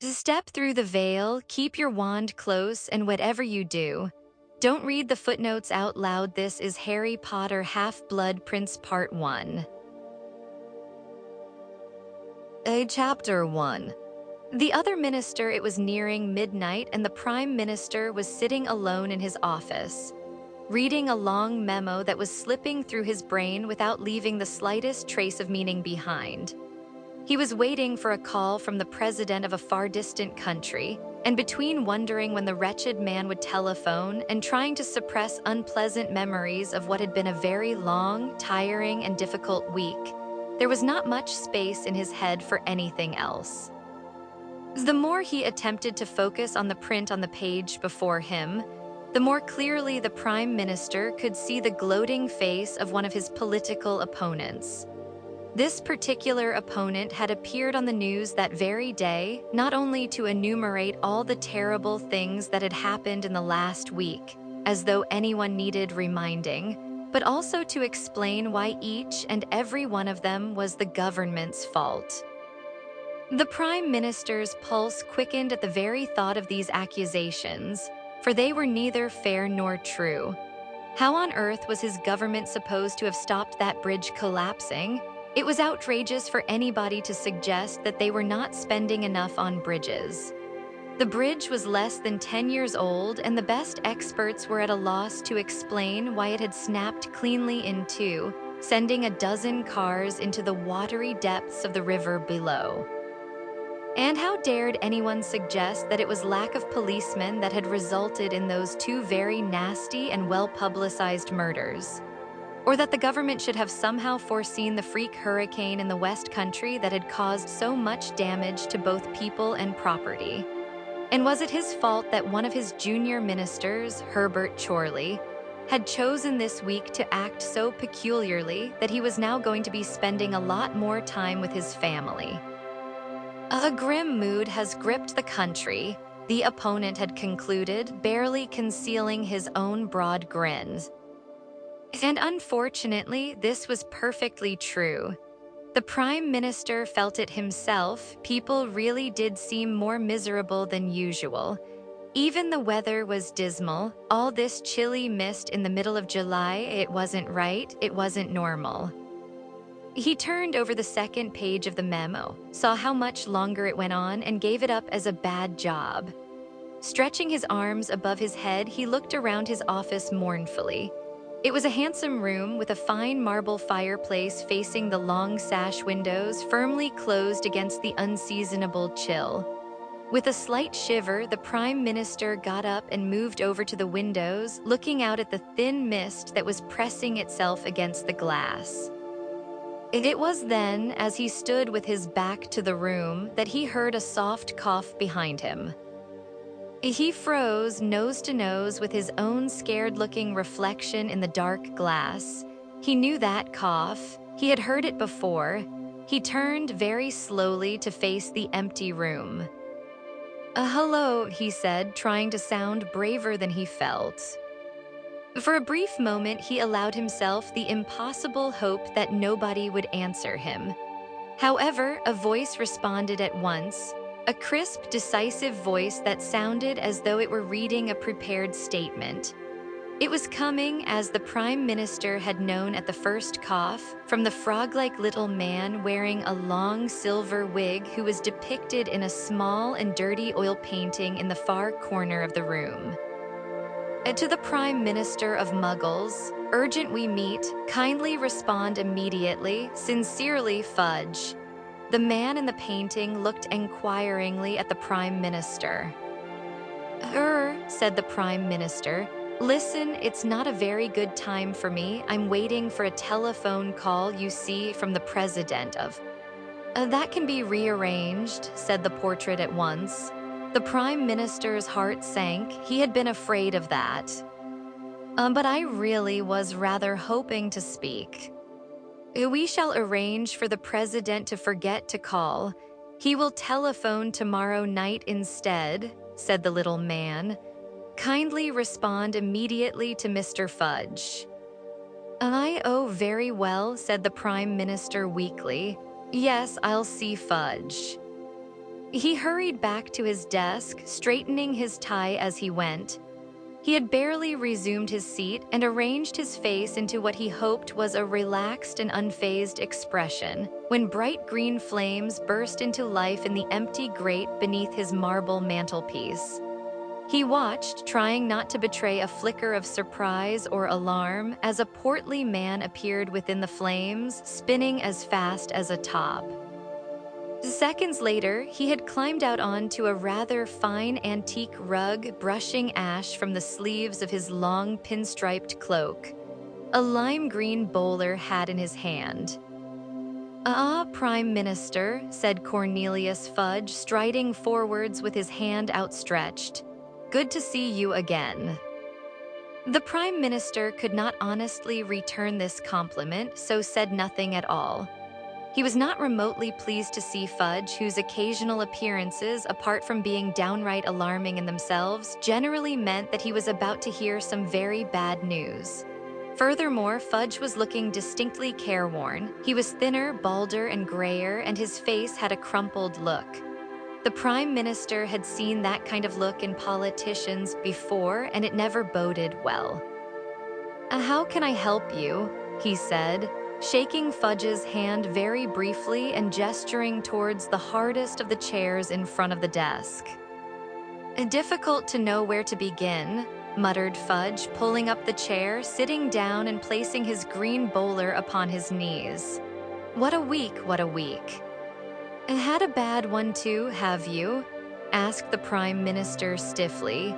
Step through the veil, keep your wand close, and whatever you do, don't read the footnotes out loud. This is Harry Potter Half-Blood Prince Part 1. Chapter 1. The other minister. It was nearing midnight, and the Prime Minister was sitting alone in his office, reading a long memo that was slipping through his brain without leaving the slightest trace of meaning behind. He was waiting for a call from the president of a far-distant country, and between wondering when the wretched man would telephone and trying to suppress unpleasant memories of what had been a very long, tiring, and difficult week, there was not much space in his head for anything else. The more he attempted to focus on the print on the page before him, the more clearly the Prime Minister could see the gloating face of one of his political opponents. This particular opponent had appeared on the news that very day, not only to enumerate all the terrible things that had happened in the last week, as though anyone needed reminding, but also to explain why each and every one of them was the government's fault. The Prime Minister's pulse quickened at the very thought of these accusations, for they were neither fair nor true. How on earth was his government supposed to have stopped that bridge collapsing? It was outrageous for anybody to suggest that they were not spending enough on bridges. The bridge was less than 10 years old, and the best experts were at a loss to explain why it had snapped cleanly in two, sending a dozen cars into the watery depths of the river below. And how dared anyone suggest that it was lack of policemen that had resulted in those two very nasty and well-publicized murders? Or that the government should have somehow foreseen the freak hurricane in the West Country that had caused so much damage to both people and property? And was it his fault that one of his junior ministers, Herbert Chorley, had chosen this week to act so peculiarly that he was now going to be spending a lot more time with his family? A grim mood has gripped the country, the opponent had concluded, barely concealing his own broad grins. And unfortunately, this was perfectly true. The Prime Minister felt it himself. People really did seem more miserable than usual. Even the weather was dismal. All this chilly mist in the middle of July, it wasn't right, it wasn't normal. He turned over the second page of the memo, saw how much longer it went on, and gave it up as a bad job. Stretching his arms above his head, he looked around his office mournfully. It was a handsome room with a fine marble fireplace facing the long sash windows firmly closed against the unseasonable chill. With a slight shiver, the Prime Minister got up and moved over to the windows, looking out at the thin mist that was pressing itself against the glass. It was then, as he stood with his back to the room, that he heard a soft cough behind him. He froze, nose to nose with his own scared-looking reflection in the dark glass. He knew that cough. He had heard it before. He turned very slowly to face the empty room. Hello, he said, trying to sound braver than he felt. For a brief moment, he allowed himself the impossible hope that nobody would answer him. However, a voice responded at once. A crisp, decisive voice that sounded as though it were reading a prepared statement. It was coming, as the Prime Minister had known at the first cough, from the frog-like little man wearing a long silver wig who was depicted in a small and dirty oil painting in the far corner of the room. To the Prime Minister of Muggles, urgent we meet, kindly respond immediately, sincerely Fudge. The man in the painting looked inquiringly at the Prime Minister. Said the Prime Minister. Listen, it's not a very good time for me. I'm waiting for a telephone call, you see, from the President of... That can be rearranged, said the portrait at once. The Prime Minister's heart sank. He had been afraid of that. But I really was rather hoping to speak. We shall arrange for the President to forget to call. He will telephone tomorrow night instead, said the little man. Kindly respond immediately to Mr. Fudge. Oh, very well, said the Prime Minister weakly. Yes, I'll see Fudge. He hurried back to his desk, straightening his tie as he went. He had barely resumed his seat and arranged his face into what he hoped was a relaxed and unfazed expression, when bright green flames burst into life in the empty grate beneath his marble mantelpiece. He watched, trying not to betray a flicker of surprise or alarm, as a portly man appeared within the flames, spinning as fast as a top. Seconds later, he had climbed out onto a rather fine antique rug, brushing ash from the sleeves of his long pinstriped cloak. A lime green bowler hat in his hand. "Ah, Prime Minister," said Cornelius Fudge, striding forwards with his hand outstretched. "Good to see you again." The Prime Minister could not honestly return this compliment, so said nothing at all. He was not remotely pleased to see Fudge, whose occasional appearances, apart from being downright alarming in themselves, generally meant that he was about to hear some very bad news. Furthermore, Fudge was looking distinctly careworn. He was thinner, balder, and grayer, and his face had a crumpled look. The Prime Minister had seen that kind of look in politicians before, and it never boded well. "How can I help you?" he said, shaking Fudge's hand very briefly and gesturing towards the hardest of the chairs in front of the desk. "Difficult to know where to begin," muttered Fudge, pulling up the chair, sitting down and placing his green bowler upon his knees. What a week, what a week." "Had a bad one too, have you?" asked the Prime Minister stiffly,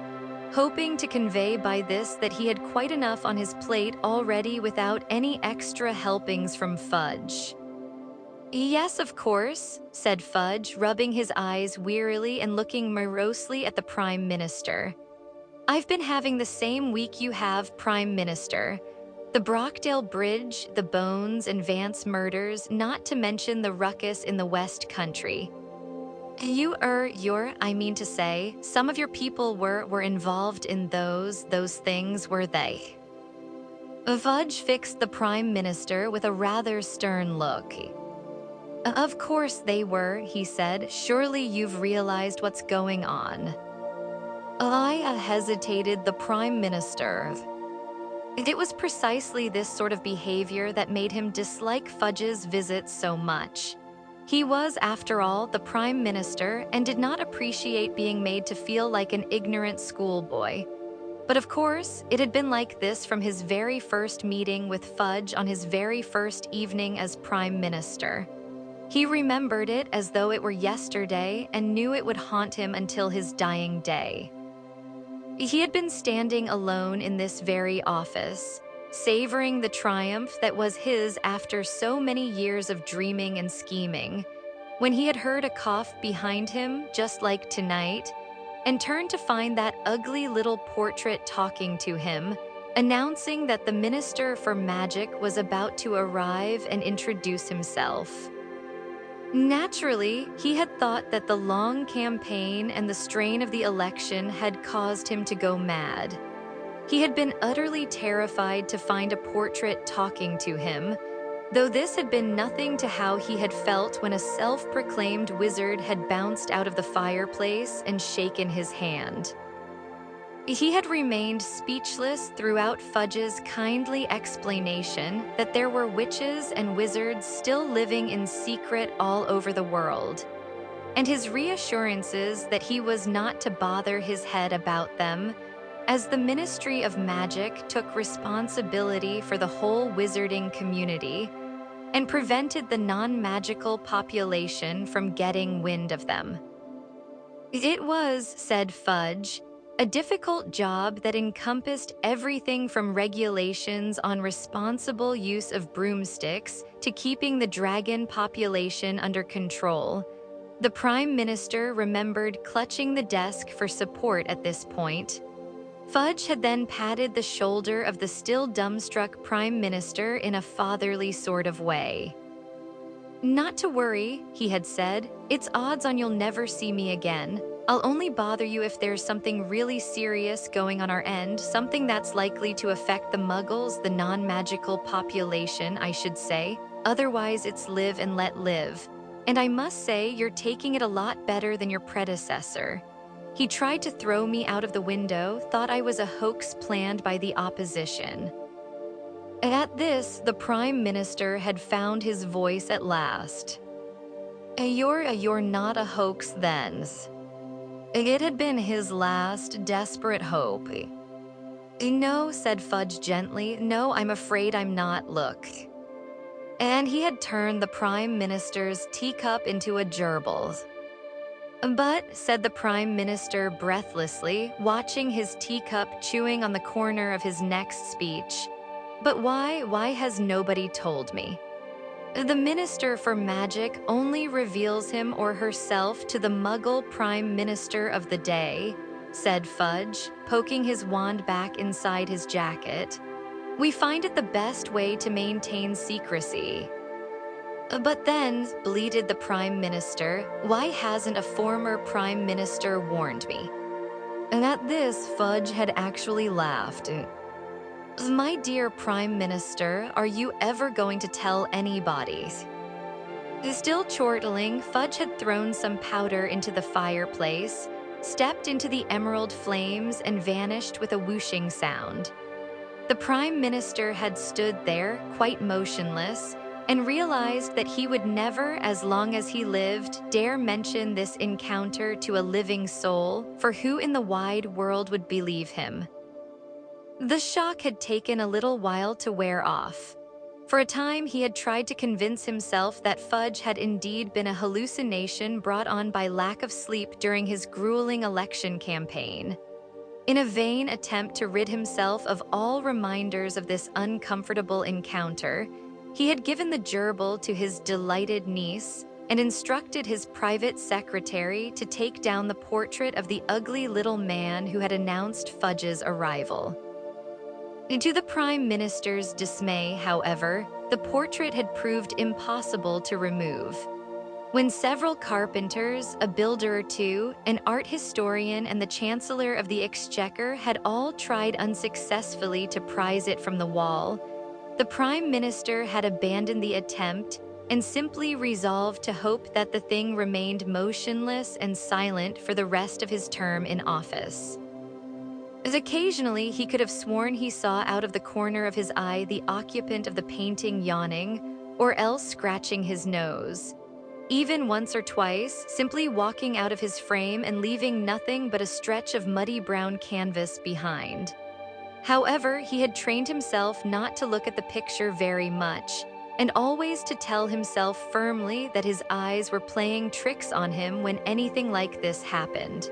hoping to convey by this that he had quite enough on his plate already without any extra helpings from Fudge. "Yes, of course," said Fudge, rubbing his eyes wearily and looking morosely at the Prime Minister. "I've been having the same week you have, Prime Minister. The Brockdale Bridge, the Bones and Vance murders, not to mention the ruckus in the West Country. I mean to say, some of your people were involved in those things, were they?" Fudge fixed the Prime Minister with a rather stern look. "Of course they were," he said. "Surely you've realized what's going on." I hesitated the Prime Minister. It was precisely this sort of behavior that made him dislike Fudge's visits so much. He was, after all, the Prime Minister and did not appreciate being made to feel like an ignorant schoolboy. But of course, it had been like this from his very first meeting with Fudge on his very first evening as Prime Minister. He remembered it as though it were yesterday and knew it would haunt him until his dying day. He had been standing alone in this very office, savoring the triumph that was his after so many years of dreaming and scheming, when he had heard a cough behind him, just like tonight, and turned to find that ugly little portrait talking to him, announcing that the Minister for Magic was about to arrive and introduce himself. Naturally, he had thought that the long campaign and the strain of the election had caused him to go mad. He had been utterly terrified to find a portrait talking to him, though this had been nothing to how he had felt when a self-proclaimed wizard had bounced out of the fireplace and shaken his hand. He had remained speechless throughout Fudge's kindly explanation that there were witches and wizards still living in secret all over the world, and his reassurances that he was not to bother his head about them, as the Ministry of Magic took responsibility for the whole wizarding community and prevented the non-magical population from getting wind of them. It was, said Fudge, a difficult job that encompassed everything from regulations on responsible use of broomsticks to keeping the dragon population under control. The Prime Minister remembered clutching the desk for support at this point. Fudge had then patted the shoulder of the still dumbstruck Prime Minister in a fatherly sort of way. "Not to worry," he had said. "It's odds on you'll never see me again. I'll only bother you if there's something really serious going on our end, something that's likely to affect the Muggles, the non-magical population, I should say. Otherwise, it's live and let live." And I must say, you're taking it a lot better than your predecessor. He tried to throw me out of the window, thought I was a hoax planned by the opposition." At this, the Prime Minister had found his voice at last. You're not a hoax then." It had been his last desperate hope. "No," said Fudge gently. "No, I'm afraid I'm not. Look." And he had turned the Prime Minister's teacup into a gerbil. "But," said the Prime Minister breathlessly, watching his teacup chewing on the corner of his next speech, "but why has nobody told me? The Minister for Magic only reveals him or herself to the Muggle Prime Minister of the day," said Fudge, poking his wand back inside his jacket. "We find it the best way to maintain secrecy." "But then," bleated the Prime Minister, "why hasn't a former Prime Minister warned me?" And at this, Fudge had actually laughed. "My dear Prime Minister, are you ever going to tell anybody?" Still chortling, Fudge had thrown some powder into the fireplace, stepped into the emerald flames, and vanished with a whooshing sound. The Prime Minister had stood there, quite motionless, and realized that he would never, as long as he lived, dare mention this encounter to a living soul, for who in the wide world would believe him? The shock had taken a little while to wear off. For a time, he had tried to convince himself that Fudge had indeed been a hallucination brought on by lack of sleep during his grueling election campaign. In a vain attempt to rid himself of all reminders of this uncomfortable encounter, he had given the gerbil to his delighted niece and instructed his private secretary to take down the portrait of the ugly little man who had announced Fudge's arrival. To the Prime Minister's dismay, however, the portrait had proved impossible to remove. When several carpenters, a builder or two, an art historian, and the Chancellor of the Exchequer had all tried unsuccessfully to prise it from the wall, the Prime Minister had abandoned the attempt and simply resolved to hope that the thing remained motionless and silent for the rest of his term in office. As occasionally he could have sworn he saw out of the corner of his eye the occupant of the painting yawning, or else scratching his nose. Even once or twice, simply walking out of his frame and leaving nothing but a stretch of muddy brown canvas behind. However, he had trained himself not to look at the picture very much, and always to tell himself firmly that his eyes were playing tricks on him when anything like this happened.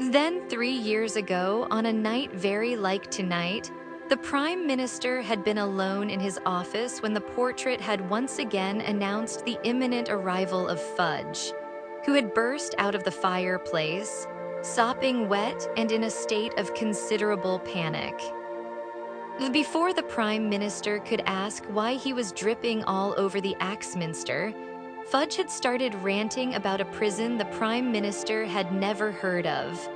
Then, 3 years ago, on a night very like tonight, the Prime Minister had been alone in his office when the portrait had once again announced the imminent arrival of Fudge, who had burst out of the fireplace, sopping wet and in a state of considerable panic. Before the Prime Minister could ask why he was dripping all over the Axminster, Fudge had started ranting about a prison the Prime Minister had never heard of.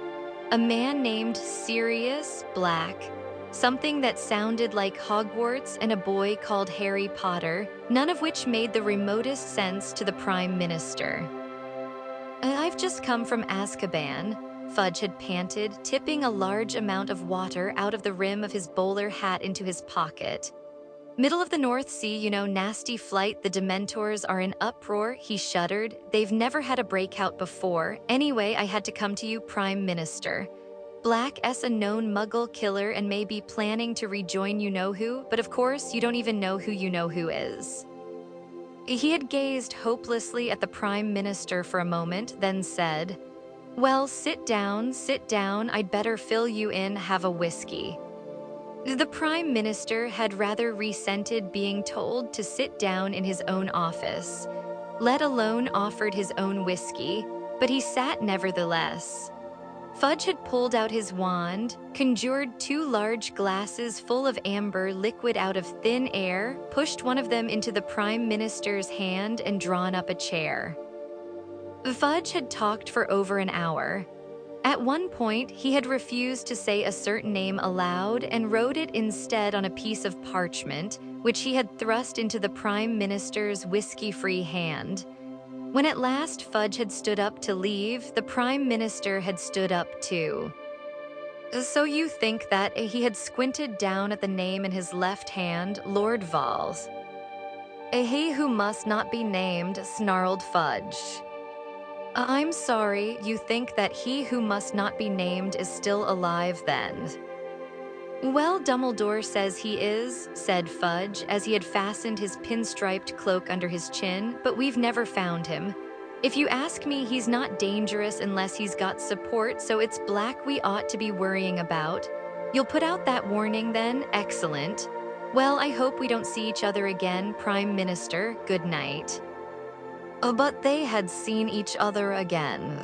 A man named Sirius Black, something that sounded like Hogwarts, and a boy called Harry Potter, none of which made the remotest sense to the Prime Minister. "I've just come from Azkaban," Fudge had panted, tipping a large amount of water out of the rim of his bowler hat into his pocket. "Middle of the North Sea, nasty flight, the Dementors are in uproar," he shuddered. "They've never had a breakout before. Anyway, I had to come to you, Prime Minister. Black's a known Muggle killer and may be planning to rejoin you-know-who, but of course you don't even know who you-know-who is." He had gazed hopelessly at the Prime Minister for a moment, then said, "Well, sit down, I'd better fill you in, have a whiskey." The Prime Minister had rather resented being told to sit down in his own office, let alone offered his own whiskey, but he sat nevertheless. Fudge had pulled out his wand, conjured 2 large glasses full of amber liquid out of thin air, pushed one of them into the Prime Minister's hand, and drawn up a chair. Fudge had talked for over an hour. At one point, he had refused to say a certain name aloud and wrote it instead on a piece of parchment, which he had thrust into the Prime Minister's whiskey-free hand. When at last Fudge had stood up to leave, the Prime Minister had stood up too. So you think that he had squinted down at the name in his left hand, Lord Val's. He who must not be named, snarled Fudge. I'm sorry, you think that he who must not be named is still alive then? Well, Dumbledore says he is, said Fudge, as he had fastened his pinstriped cloak under his chin, but we've never found him. If you ask me, he's not dangerous unless he's got support, so it's Black we ought to be worrying about. You'll put out that warning then? Excellent. Well, I hope we don't see each other again, Prime Minister. Good night. But they had seen each other again.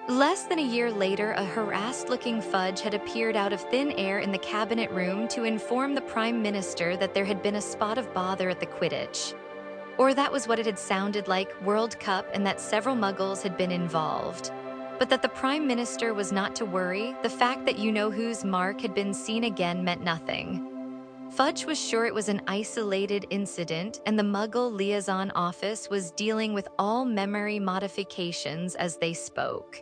Less than a year later, a harassed-looking Fudge had appeared out of thin air in the cabinet room to inform the Prime Minister that there had been a spot of bother at the Quidditch. Or that was what it had sounded like, World Cup, and that several Muggles had been involved. But that the Prime Minister was not to worry, the fact that you-know-whose mark had been seen again meant nothing. Fudge was sure it was an isolated incident, and the Muggle Liaison Office was dealing with all memory modifications as they spoke.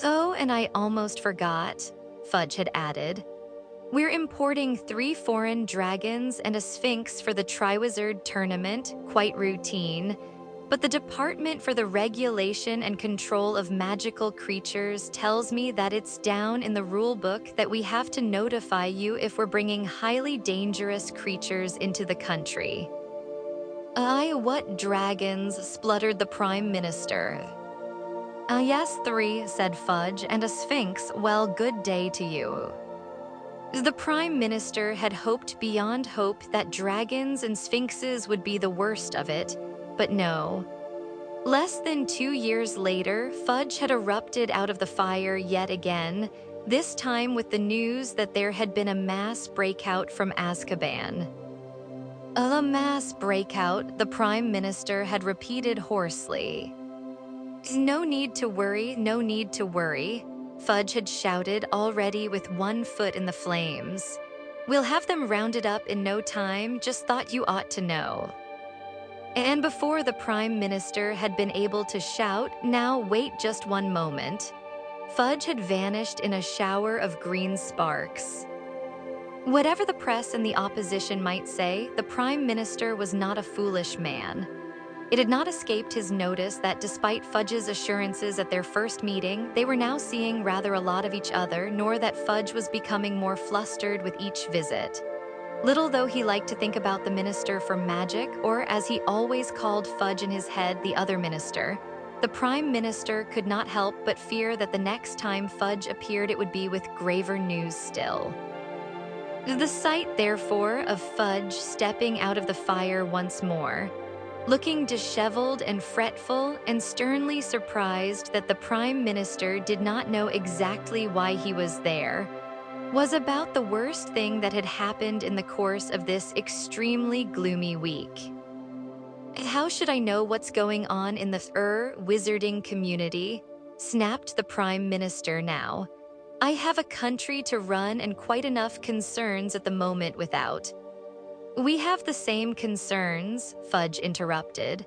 Oh, and I almost forgot, Fudge had added. We're importing 3 foreign dragons and a sphinx for the Triwizard Tournament, quite routine. But the Department for the Regulation and Control of Magical Creatures tells me that it's down in the rulebook that we have to notify you if we're bringing highly dangerous creatures into the country. What dragons? Spluttered the Prime Minister. Yes, 3, said Fudge, and a sphinx. Well, good day to you. The Prime Minister had hoped beyond hope that dragons and sphinxes would be the worst of it, but no. Less than 2 years later, Fudge had erupted out of the fire yet again, this time with the news that there had been a mass breakout from Azkaban. A mass breakout, the Prime Minister had repeated hoarsely. No need to worry, no need to worry, Fudge had shouted, already with one foot in the flames. We'll have them rounded up in no time, just thought you ought to know. And before the Prime Minister had been able to shout, now wait just one moment, Fudge had vanished in a shower of green sparks. Whatever the press and the opposition might say, the Prime Minister was not a foolish man. It had not escaped his notice that despite Fudge's assurances at their first meeting, they were now seeing rather a lot of each other, nor that Fudge was becoming more flustered with each visit. Little though he liked to think about the Minister for Magic, or as he always called Fudge in his head, the other minister, the Prime Minister could not help but fear that the next time Fudge appeared it would be with graver news still. The sight, therefore, of Fudge stepping out of the fire once more, looking disheveled and fretful and sternly surprised that the Prime Minister did not know exactly why he was there, was about the worst thing that had happened in the course of this extremely gloomy week. How should I know what's going on in the wizarding community? Snapped the Prime Minister now. I have a country to run and quite enough concerns at the moment without. We have the same concerns, Fudge interrupted.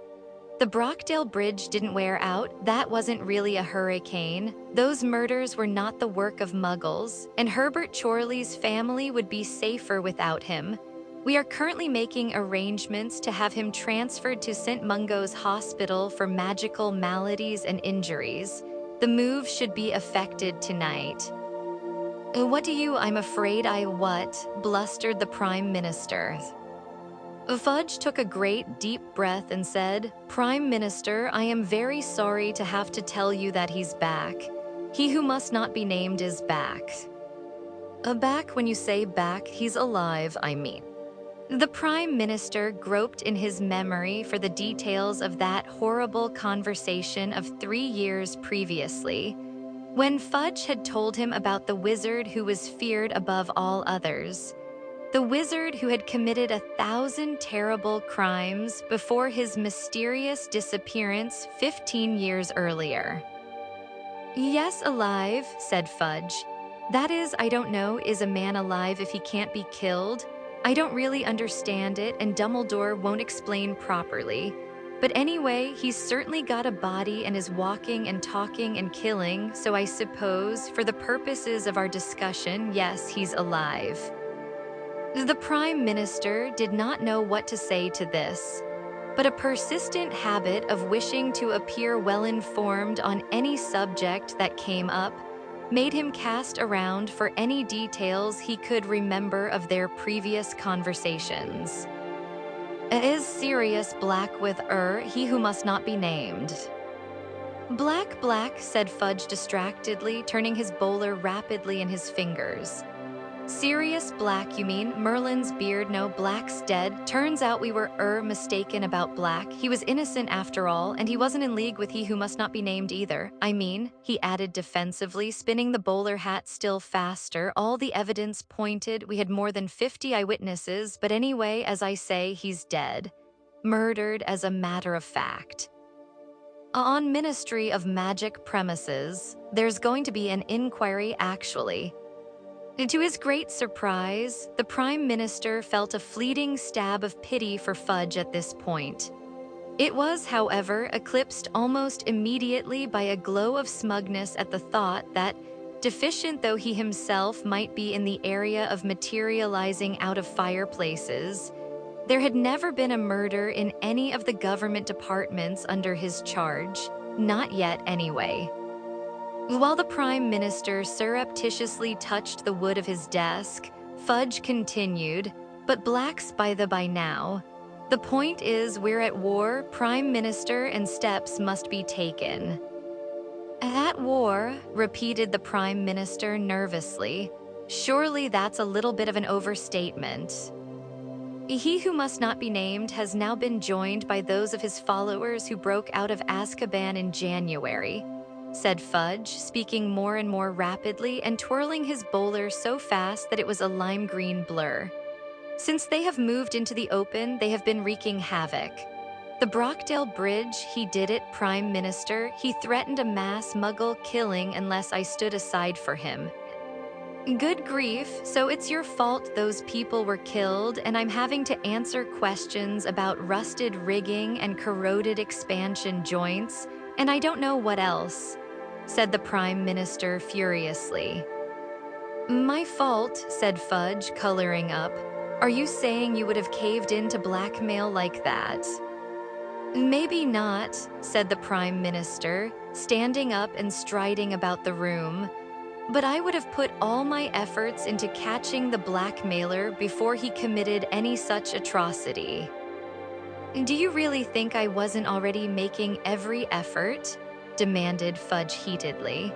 The Brockdale Bridge didn't wear out, that wasn't really a hurricane. Those murders were not the work of Muggles, and Herbert Chorley's family would be safer without him. We are currently making arrangements to have him transferred to St. Mungo's Hospital for magical maladies and injuries. The move should be effected tonight. What do you, I'm afraid blustered the Prime Minister. Fudge took a great, deep breath and said, Prime Minister, I am very sorry to have to tell you that he's back. He who must not be named is back. Back, when you say back, he's alive, I mean. The Prime Minister groped in his memory for the details of that horrible conversation of 3 years previously, when Fudge had told him about the wizard who was feared above all others. The wizard who had committed 1,000 terrible crimes before his mysterious disappearance 15 years earlier. Yes, alive, said Fudge. That is, I don't know, is a man alive if he can't be killed? I don't really understand it, and Dumbledore won't explain properly. But anyway, he's certainly got a body and is walking and talking and killing, so I suppose, for the purposes of our discussion, yes, he's alive. The Prime Minister did not know what to say to this, but a persistent habit of wishing to appear well-informed on any subject that came up made him cast around for any details he could remember of their previous conversations. Is Sirius black with he who must not be named? Black, black, said Fudge distractedly, turning his bowler rapidly in his fingers. Sirius Black, you mean? Merlin's beard, no, Black's dead. Turns out we were mistaken about Black. He was innocent after all, and he wasn't in league with he who must not be named either. I mean, he added defensively, spinning the bowler hat still faster. All the evidence pointed. We had more than 50 eyewitnesses, but anyway, as I say, he's dead. Murdered as a matter of fact. On Ministry of Magic premises, there's going to be an inquiry actually. To his great surprise, the Prime Minister felt a fleeting stab of pity for Fudge at this point. It was, however, eclipsed almost immediately by a glow of smugness at the thought that, deficient though he himself might be in the area of materializing out of fireplaces, there had never been a murder in any of the government departments under his charge, not yet anyway. While the Prime Minister surreptitiously touched the wood of his desk, Fudge continued, but Black's by the by now. The point is, we're at war, Prime Minister, and steps must be taken. At war, repeated the Prime Minister nervously. Surely that's a little bit of an overstatement. He who must not be named has now been joined by those of his followers who broke out of Azkaban in January, said Fudge, speaking more and more rapidly and twirling his bowler so fast that it was a lime green blur. Since they have moved into the open, they have been wreaking havoc. The Brockdale Bridge, he did it, Prime Minister. He threatened a mass Muggle killing unless I stood aside for him. Good grief, so it's your fault those people were killed, and I'm having to answer questions about rusted rigging and corroded expansion joints, and I don't know what else, said the Prime Minister furiously. My fault, said Fudge, coloring up. Are you saying you would have caved in to blackmail like that? Maybe not, said the Prime Minister, standing up and striding about the room. But I would have put all my efforts into catching the blackmailer before he committed any such atrocity. Do you really think I wasn't already making every effort? Demanded Fudge heatedly.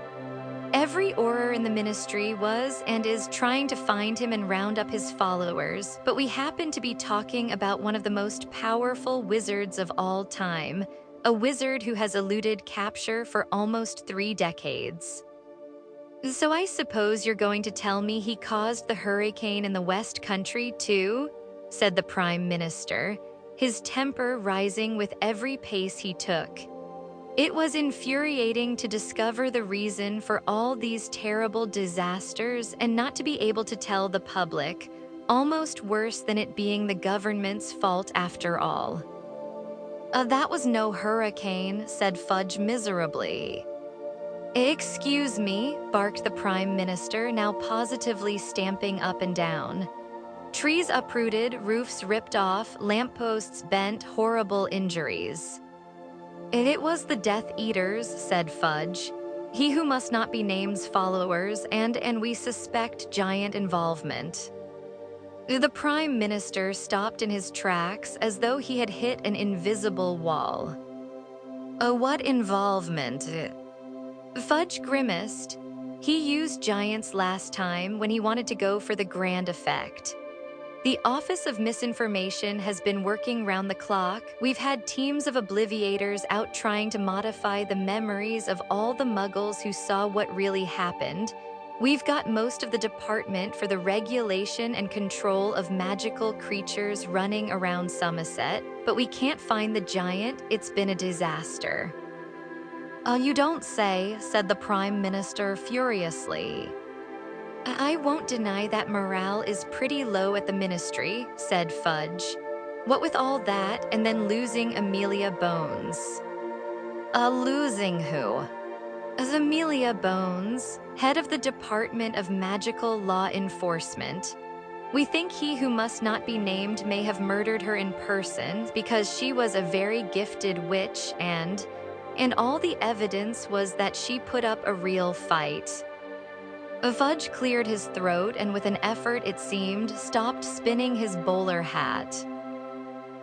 Every Auror in the Ministry was and is trying to find him and round up his followers, but we happen to be talking about one of the most powerful wizards of all time, a wizard who has eluded capture for almost 3 decades. So I suppose you're going to tell me he caused the hurricane in the West Country too? Said the Prime Minister, his temper rising with every pace he took. It was infuriating to discover the reason for all these terrible disasters and not to be able to tell the public, almost worse than it being the government's fault after all. That was no hurricane, said Fudge miserably. Excuse me, barked the Prime Minister, now positively stamping up and down. Trees uprooted, roofs ripped off, lampposts bent, horrible injuries. It was the Death Eaters, said Fudge. He who must not be named's followers, and we suspect giant involvement. The Prime Minister stopped in his tracks as though he had hit an invisible wall. What involvement? Fudge grimaced. He used giants last time when he wanted to go for the grand effect. The Office of Misinformation has been working round the clock. We've had teams of obliviators out trying to modify the memories of all the Muggles who saw what really happened. We've got most of the Department for the Regulation and Control of Magical Creatures running around Somerset, but we can't find the giant. It's been a disaster. You don't say, said the Prime Minister furiously. I won't deny that morale is pretty low at the Ministry, said Fudge. What with all that and then losing Amelia Bones? Losing who? Amelia Bones, head of the Department of Magical Law Enforcement. We think he who must not be named may have murdered her in person because she was a very gifted witch and all the evidence was that she put up a real fight. Fudge cleared his throat and with an effort, it seemed, stopped spinning his bowler hat.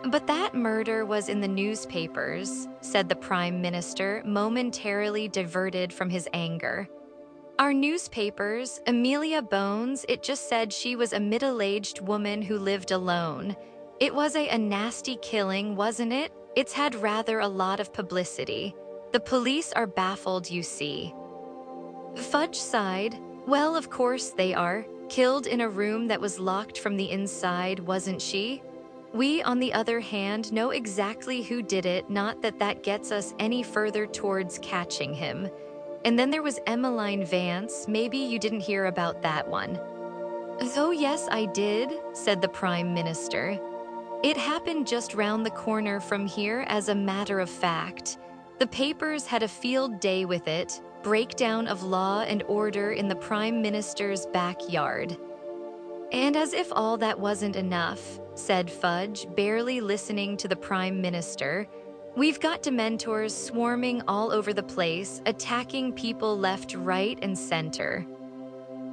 But that murder was in the newspapers, said the Prime Minister, momentarily diverted from his anger. Our newspapers, Amelia Bones, it just said she was a middle-aged woman who lived alone. It was a nasty killing, wasn't it? It's had rather a lot of publicity. The police are baffled, you see. Fudge sighed. Well, of course they are. Killed in a room that was locked from the inside, wasn't she? We, on the other hand, know exactly who did it, not that that gets us any further towards catching him. And then there was Emmeline Vance, maybe you didn't hear about that one. Oh yes, I did, said the Prime Minister. It happened just round the corner from here, as a matter of fact. The papers had a field day with it, breakdown of law and order in the Prime Minister's backyard. And as if all that wasn't enough, said Fudge, barely listening to the Prime Minister, we've got Dementors swarming all over the place, attacking people left, right, and center.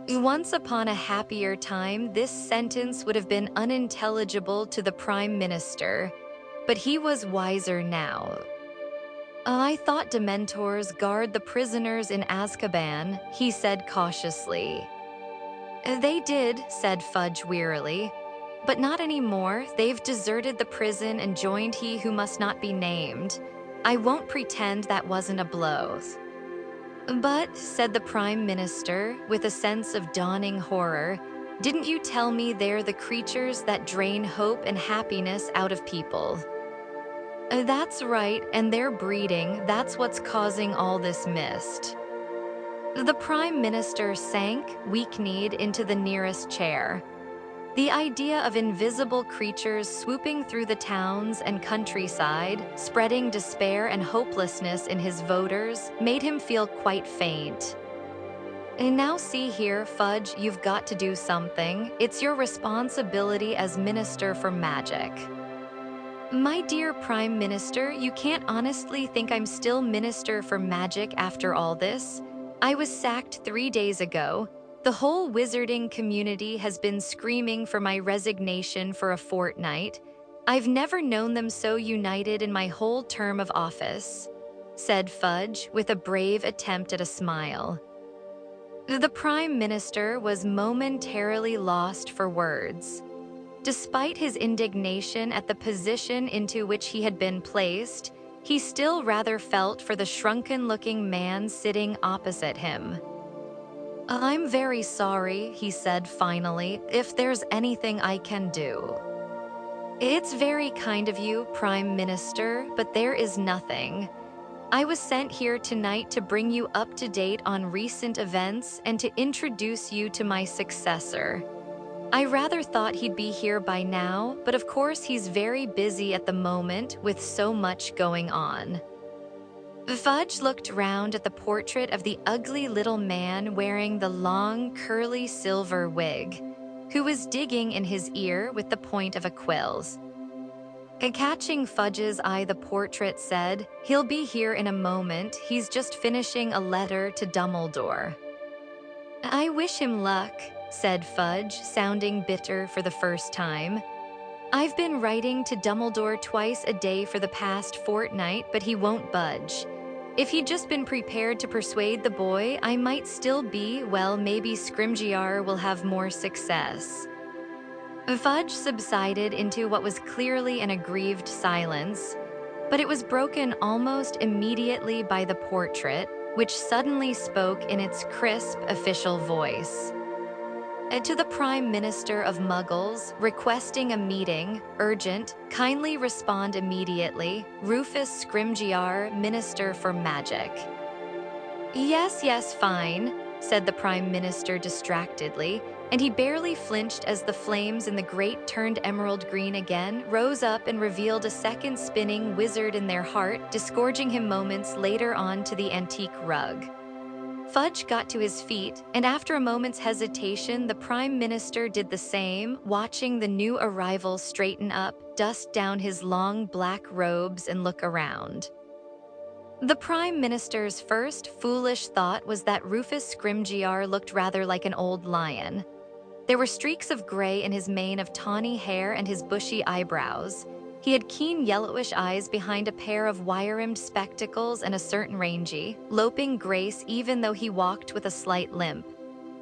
Once upon a happier time, this sentence would have been unintelligible to the Prime Minister, but he was wiser now. I thought Dementors guard the prisoners in Azkaban, he said cautiously. They did, said Fudge wearily. But not anymore. They've deserted the prison and joined he who must not be named. I won't pretend that wasn't a blow. But, said the Prime Minister, with a sense of dawning horror, didn't you tell me they're the creatures that drain hope and happiness out of people? That's right, and they're breeding. That's what's causing all this mist. The Prime Minister sank, weak-kneed, into the nearest chair. The idea of invisible creatures swooping through the towns and countryside, spreading despair and hopelessness in his voters, made him feel quite faint. And now see here, Fudge, you've got to do something. It's your responsibility as Minister for Magic. My dear Prime Minister, you can't honestly think I'm still Minister for Magic after all this? I was sacked 3 days ago. The whole wizarding community has been screaming for my resignation for a fortnight. I've never known them so united in my whole term of office, said Fudge, with a brave attempt at a smile. The Prime Minister was momentarily lost for words. Despite his indignation at the position into which he had been placed, he still rather felt for the shrunken-looking man sitting opposite him. I'm very sorry, he said finally, if there's anything I can do. It's very kind of you, Prime Minister, but there is nothing. I was sent here tonight to bring you up to date on recent events and to introduce you to my successor. I rather thought he'd be here by now, but of course he's very busy at the moment with so much going on. Fudge looked round at the portrait of the ugly little man wearing the long, curly silver wig, who was digging in his ear with the point of a quill. Catching Fudge's eye, the portrait said, "He'll be here in a moment. He's just finishing a letter to Dumbledore." I wish him luck, said Fudge, sounding bitter for the first time. I've been writing to Dumbledore twice a day for the past fortnight, but he won't budge. If he'd just been prepared to persuade the boy, I might still be, well, maybe Scrimgeour will have more success. Fudge subsided into what was clearly an aggrieved silence, but it was broken almost immediately by the portrait, which suddenly spoke in its crisp official voice. To the Prime Minister of Muggles, requesting a meeting, urgent, kindly respond immediately, Rufus Scrimgeour, Minister for Magic. Yes, fine, said the Prime Minister distractedly. and he barely flinched as the flames in the grate turned emerald green again, rose up and revealed a second spinning wizard in their heart, disgorging him moments later on to the antique rug. Fudge got to his feet, and after a moment's hesitation, the Prime Minister did the same, watching the new arrival straighten up, dust down his long black robes, and look around. The Prime Minister's first foolish thought was that Rufus Scrimgeour looked rather like an old lion. There were streaks of gray in his mane of tawny hair and his bushy eyebrows. He had keen yellowish eyes behind a pair of wire-rimmed spectacles and a certain rangy, loping grace even though he walked with a slight limp.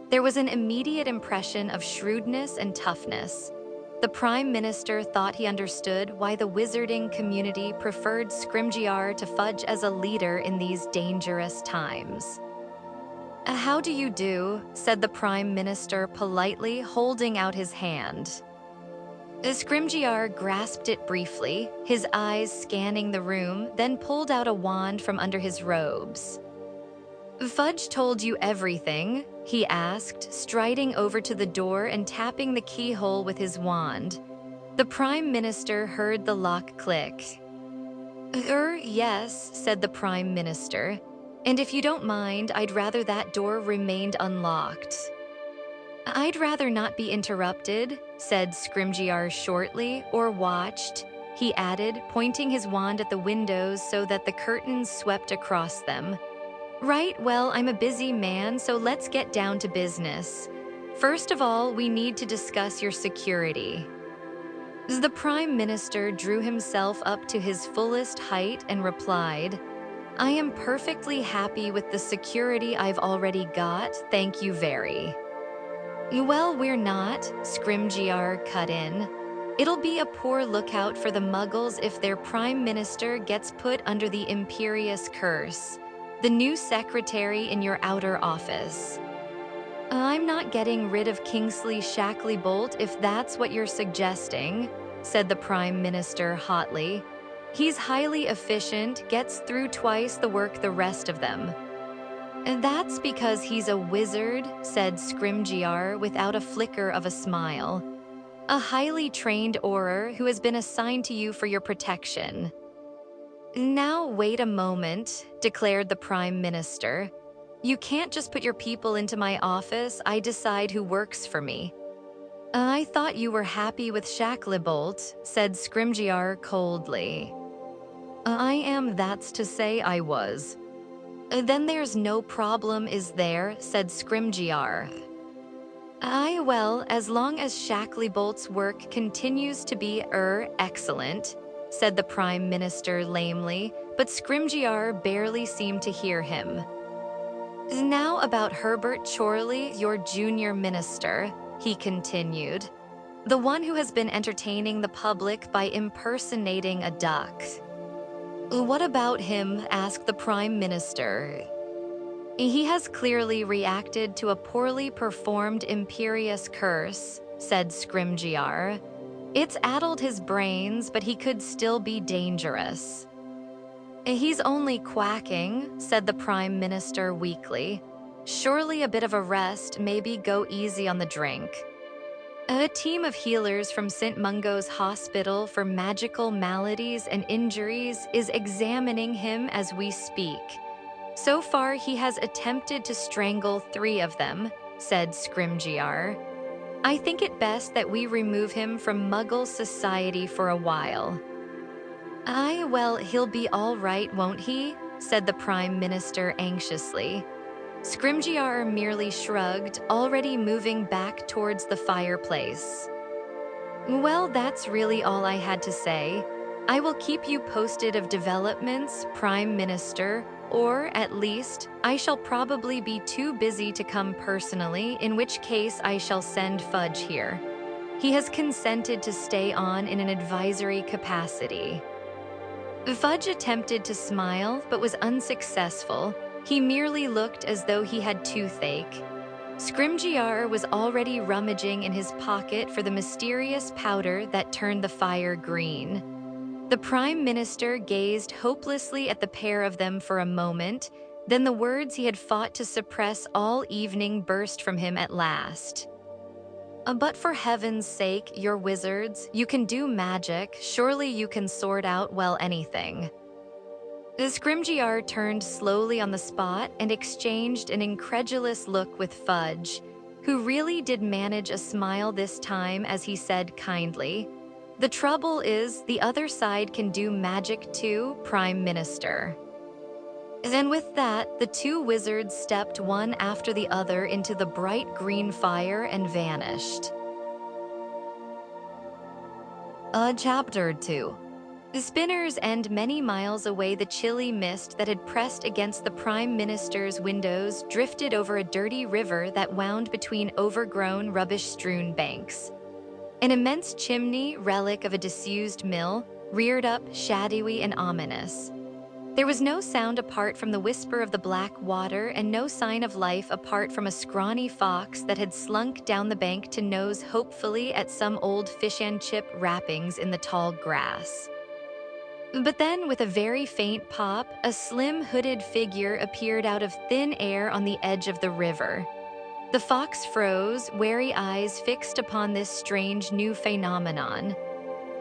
There was an immediate impression of shrewdness and toughness. The Prime Minister thought he understood why the wizarding community preferred Scrimgeour to Fudge as a leader in these dangerous times. "How do you do?" said the Prime Minister politely, holding out his hand. Scrimgeour grasped it briefly, his eyes scanning the room, then pulled out a wand from under his robes. "Fudge told you everything?" he asked, striding over to the door and tapping the keyhole with his wand. The Prime Minister heard the lock click. Yes," said the Prime Minister. "And if you don't mind, I'd rather that door remained unlocked." "I'd rather not be interrupted," said Scrimgeour shortly, "or watched," he added, pointing his wand at the windows so that the curtains swept across them. "Right, well, I'm a busy man, so let's get down to business. First of all, we need to discuss your security." The Prime Minister drew himself up to his fullest height and replied, "I am perfectly happy with the security I've already got, thank you very." "Well, we're not," Scrimgeour cut in. "It'll be a poor lookout for the Muggles if their Prime Minister gets put under the Imperious Curse, the new secretary in your outer office." "I'm not getting rid of Kingsley Shacklebolt if that's what you're suggesting," said the Prime Minister hotly. "He's highly efficient, gets through twice the work the rest of them." "That's because he's a wizard," said Scrimgeour without a flicker of a smile. "A highly trained Auror who has been assigned to you for your protection." "Now wait a moment," declared the Prime Minister. "You can't just put your people into my office. I decide who works for me." "I thought you were happy with Shacklebolt," said Scrimgeour coldly. "I am, that's to say I was." "Then there's no problem, is there?" said Scrimgeour. Well, as long as Shacklebolt work continues to be, excellent," said the Prime Minister lamely, but Scrimgeour barely seemed to hear him. "Now about Herbert Chorley, your junior minister," he continued. "The one who has been entertaining the public by impersonating a duck." "What about him?" asked the Prime Minister. "He has clearly reacted to a poorly performed Imperious Curse," said Scrimgeour. "It's addled his brains, but he could still be dangerous." "He's only quacking," said the Prime Minister weakly. "Surely a bit of a rest, maybe go easy on the drink." "A team of healers from St. Mungo's Hospital for Magical Maladies and Injuries is examining him as we speak. So far, he has attempted to strangle 3 of them," said Scrimgeour. "I think it best that we remove him from Muggle society for a while." Well, he'll be all right, won't he?" said the Prime Minister anxiously. Scrimgeour merely shrugged, already moving back towards the fireplace. "Well, that's really all I had to say. I will keep you posted of developments, Prime Minister, or, at least, I shall probably be too busy to come personally, in which case I shall send Fudge here. He has consented to stay on in an advisory capacity." Fudge attempted to smile, but was unsuccessful. He merely looked as though he had toothache. Scrimgeour was already rummaging in his pocket for the mysterious powder that turned the fire green. The Prime Minister gazed hopelessly at the pair of them for a moment, then the words he had fought to suppress all evening burst from him at last. But for heaven's sake, you're wizards. You can do magic. Surely you can sort out, well, anything." The Scrimgeour turned slowly on the spot and exchanged an incredulous look with Fudge, who really did manage a smile this time as he said kindly, "The trouble is, the other side can do magic too, Prime Minister." Then with that, the two wizards stepped one after the other into the bright green fire and vanished. Chapter 2. The Spinners End. Many miles away, the chilly mist that had pressed against the Prime Minister's windows drifted over a dirty river that wound between overgrown, rubbish-strewn banks. An immense chimney, relic of a disused mill, reared up, shadowy and ominous. There was no sound apart from the whisper of the black water and no sign of life apart from a scrawny fox that had slunk down the bank to nose hopefully at some old fish and chip wrappings in the tall grass. But then, with a very faint pop, a slim hooded figure appeared out of thin air on the edge of the river. The fox froze, wary eyes fixed upon this strange new phenomenon.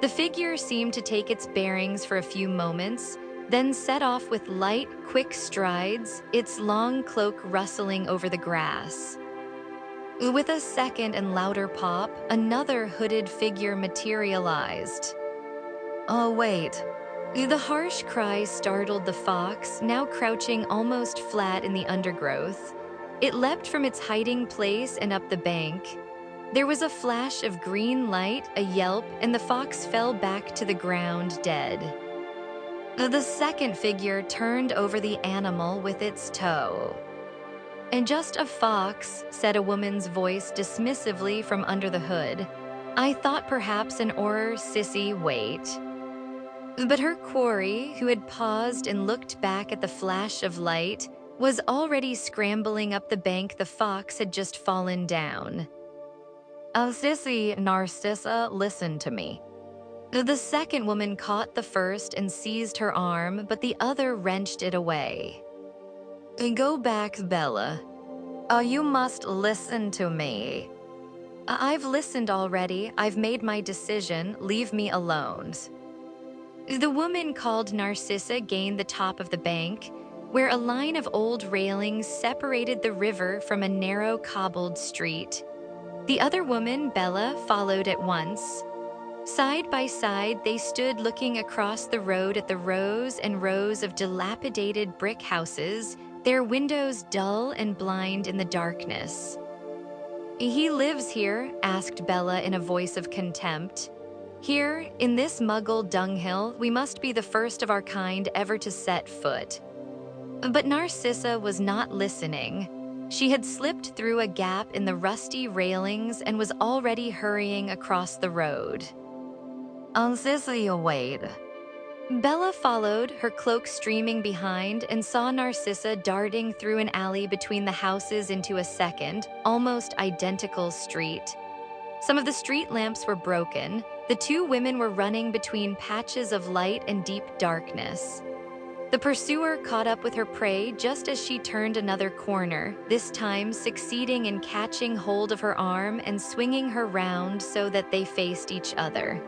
The figure seemed to take its bearings for a few moments, then set off with light, quick strides, its long cloak rustling over the grass. With a second and louder pop, another hooded figure materialized. "Oh, wait." The harsh cry startled the fox, now crouching almost flat in the undergrowth. It leapt from its hiding place and up the bank. There was a flash of green light, a yelp, and the fox fell back to the ground dead. The second figure turned over the animal with its toe. "And just a fox," said a woman's voice dismissively from under the hood. "I thought perhaps an sissy, wait." But her quarry, who had paused and looked back at the flash of light, was already scrambling up the bank the fox had just fallen down. "Oh, sissy, Narcissa, listen to me." The second woman caught the first and seized her arm, but the other wrenched it away. "Go back, Bella. You must listen to me." "I've listened already. I've made my decision. Leave me alone." The woman called Narcissa gained the top of the bank, where a line of old railings separated the river from a narrow cobbled street. The other woman, Bella, followed at once. Side by side, they stood looking across the road at the rows and rows of dilapidated brick houses, their windows dull and blind in the darkness. "He lives here?" asked Bella in a voice of contempt. "Here, in this muggle dunghill, we must be the first of our kind ever to set foot." But Narcissa was not listening. She had slipped through a gap in the rusty railings and was already hurrying across the road. "Sissy, wait." Bella followed, her cloak streaming behind, and saw Narcissa darting through an alley between the houses into a second, almost identical street. Some of the street lamps were broken. The two women were running between patches of light and deep darkness. The pursuer caught up with her prey just as she turned another corner, this time succeeding in catching hold of her arm and swinging her round so that they faced each other.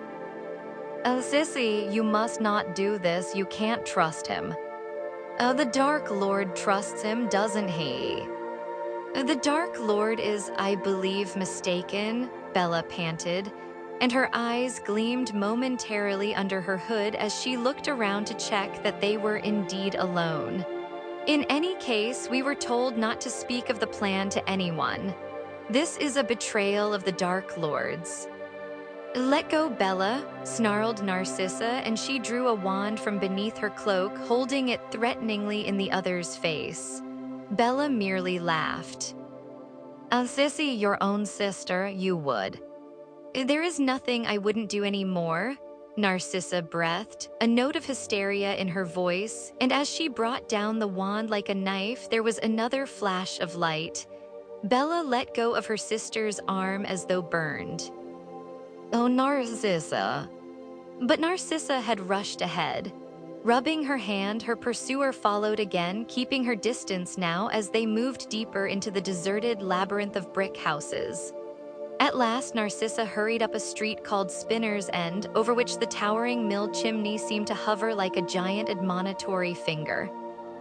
"Oh, sissy, you must not do this. You can't trust him." "Oh, the Dark Lord trusts him, doesn't he?" "The Dark Lord is, I believe, mistaken," Bella panted, and her eyes gleamed momentarily under her hood as she looked around to check that they were indeed alone. "In any case, we were told not to speak of the plan to anyone. This is a betrayal of the Dark Lords." "Let go, Bella," snarled Narcissa, and she drew a wand from beneath her cloak, holding it threateningly in the other's face. Bella merely laughed. "Sissy, your own sister, you would." "There is nothing I wouldn't do any more," Narcissa breathed, a note of hysteria in her voice, and as she brought down the wand like a knife, there was another flash of light. Bella let go of her sister's arm as though burned. "Oh, Narcissa." But Narcissa had rushed ahead. Rubbing her hand, her pursuer followed again, keeping her distance now as they moved deeper into the deserted labyrinth of brick houses. At last, Narcissa hurried up a street called Spinner's End, over which the towering mill chimney seemed to hover like a giant admonitory finger.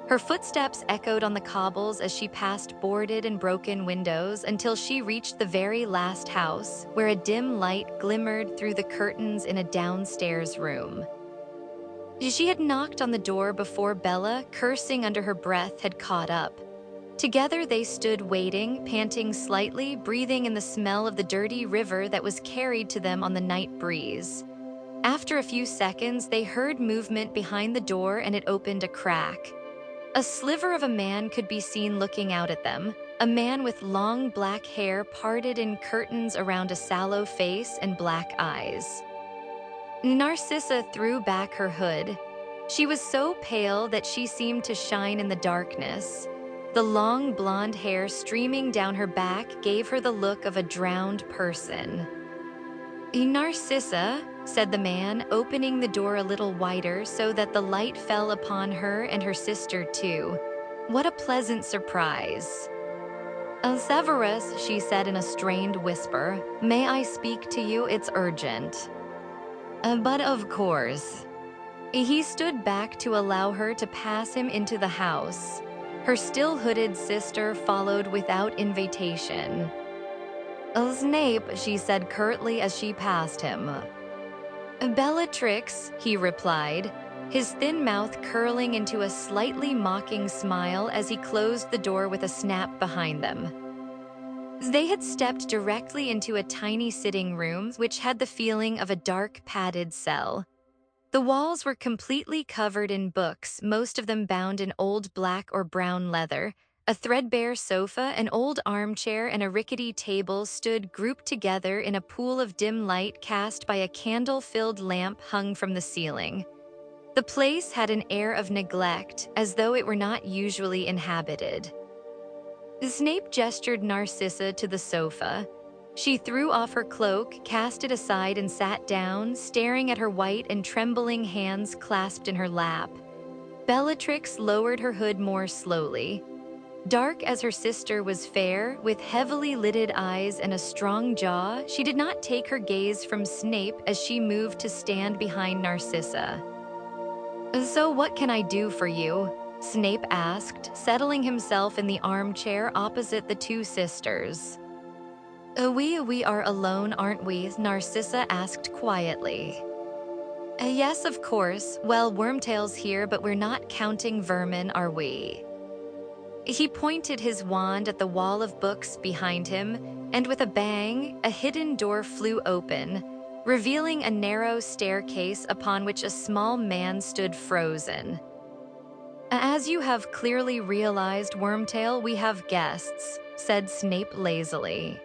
Her footsteps echoed on the cobbles as she passed boarded and broken windows until she reached the very last house, where a dim light glimmered through the curtains in a downstairs room. She had knocked on the door before Bella, cursing under her breath, had caught up. Together they stood waiting, panting slightly, breathing in the smell of the dirty river that was carried to them on the night breeze. After a few seconds, they heard movement behind the door and it opened a crack. A sliver of a man could be seen looking out at them, a man with long black hair parted in curtains around a sallow face and black eyes. Narcissa threw back her hood. She was so pale that she seemed to shine in the darkness. The long blonde hair streaming down her back gave her the look of a drowned person. "Narcissa," said the man, opening the door a little wider so that the light fell upon her and her sister too. "What a pleasant surprise." "Severus," she said in a strained whisper, "may I speak to you? It's urgent." But of course." He stood back to allow her to pass him into the house. Her still hooded sister followed without invitation. "Snape," she said curtly as she passed him. "Bellatrix," he replied, his thin mouth curling into a slightly mocking smile as he closed the door with a snap behind them. They had stepped directly into a tiny sitting room which had the feeling of a dark padded cell. The walls were completely covered in books, most of them bound in old black or brown leather. A threadbare sofa, an old armchair, and a rickety table stood grouped together in a pool of dim light cast by a candle-filled lamp hung from the ceiling. The place had an air of neglect, as though it were not usually inhabited. Snape gestured Narcissa to the sofa. She threw off her cloak, cast it aside, and sat down, staring at her white and trembling hands clasped in her lap. Bellatrix lowered her hood more slowly. Dark as her sister was fair, with heavily lidded eyes and a strong jaw, she did not take her gaze from Snape as she moved to stand behind Narcissa. "So what can I do for you?" Snape asked, settling himself in the armchair opposite the two sisters. We are alone, aren't we?" Narcissa asked quietly. Yes, of course. Well, Wormtail's here, but we're not counting vermin, are we?" He pointed his wand at the wall of books behind him, and with a bang, a hidden door flew open, revealing a narrow staircase upon which a small man stood frozen. "As you have clearly realized, Wormtail, we have guests," said Snape lazily.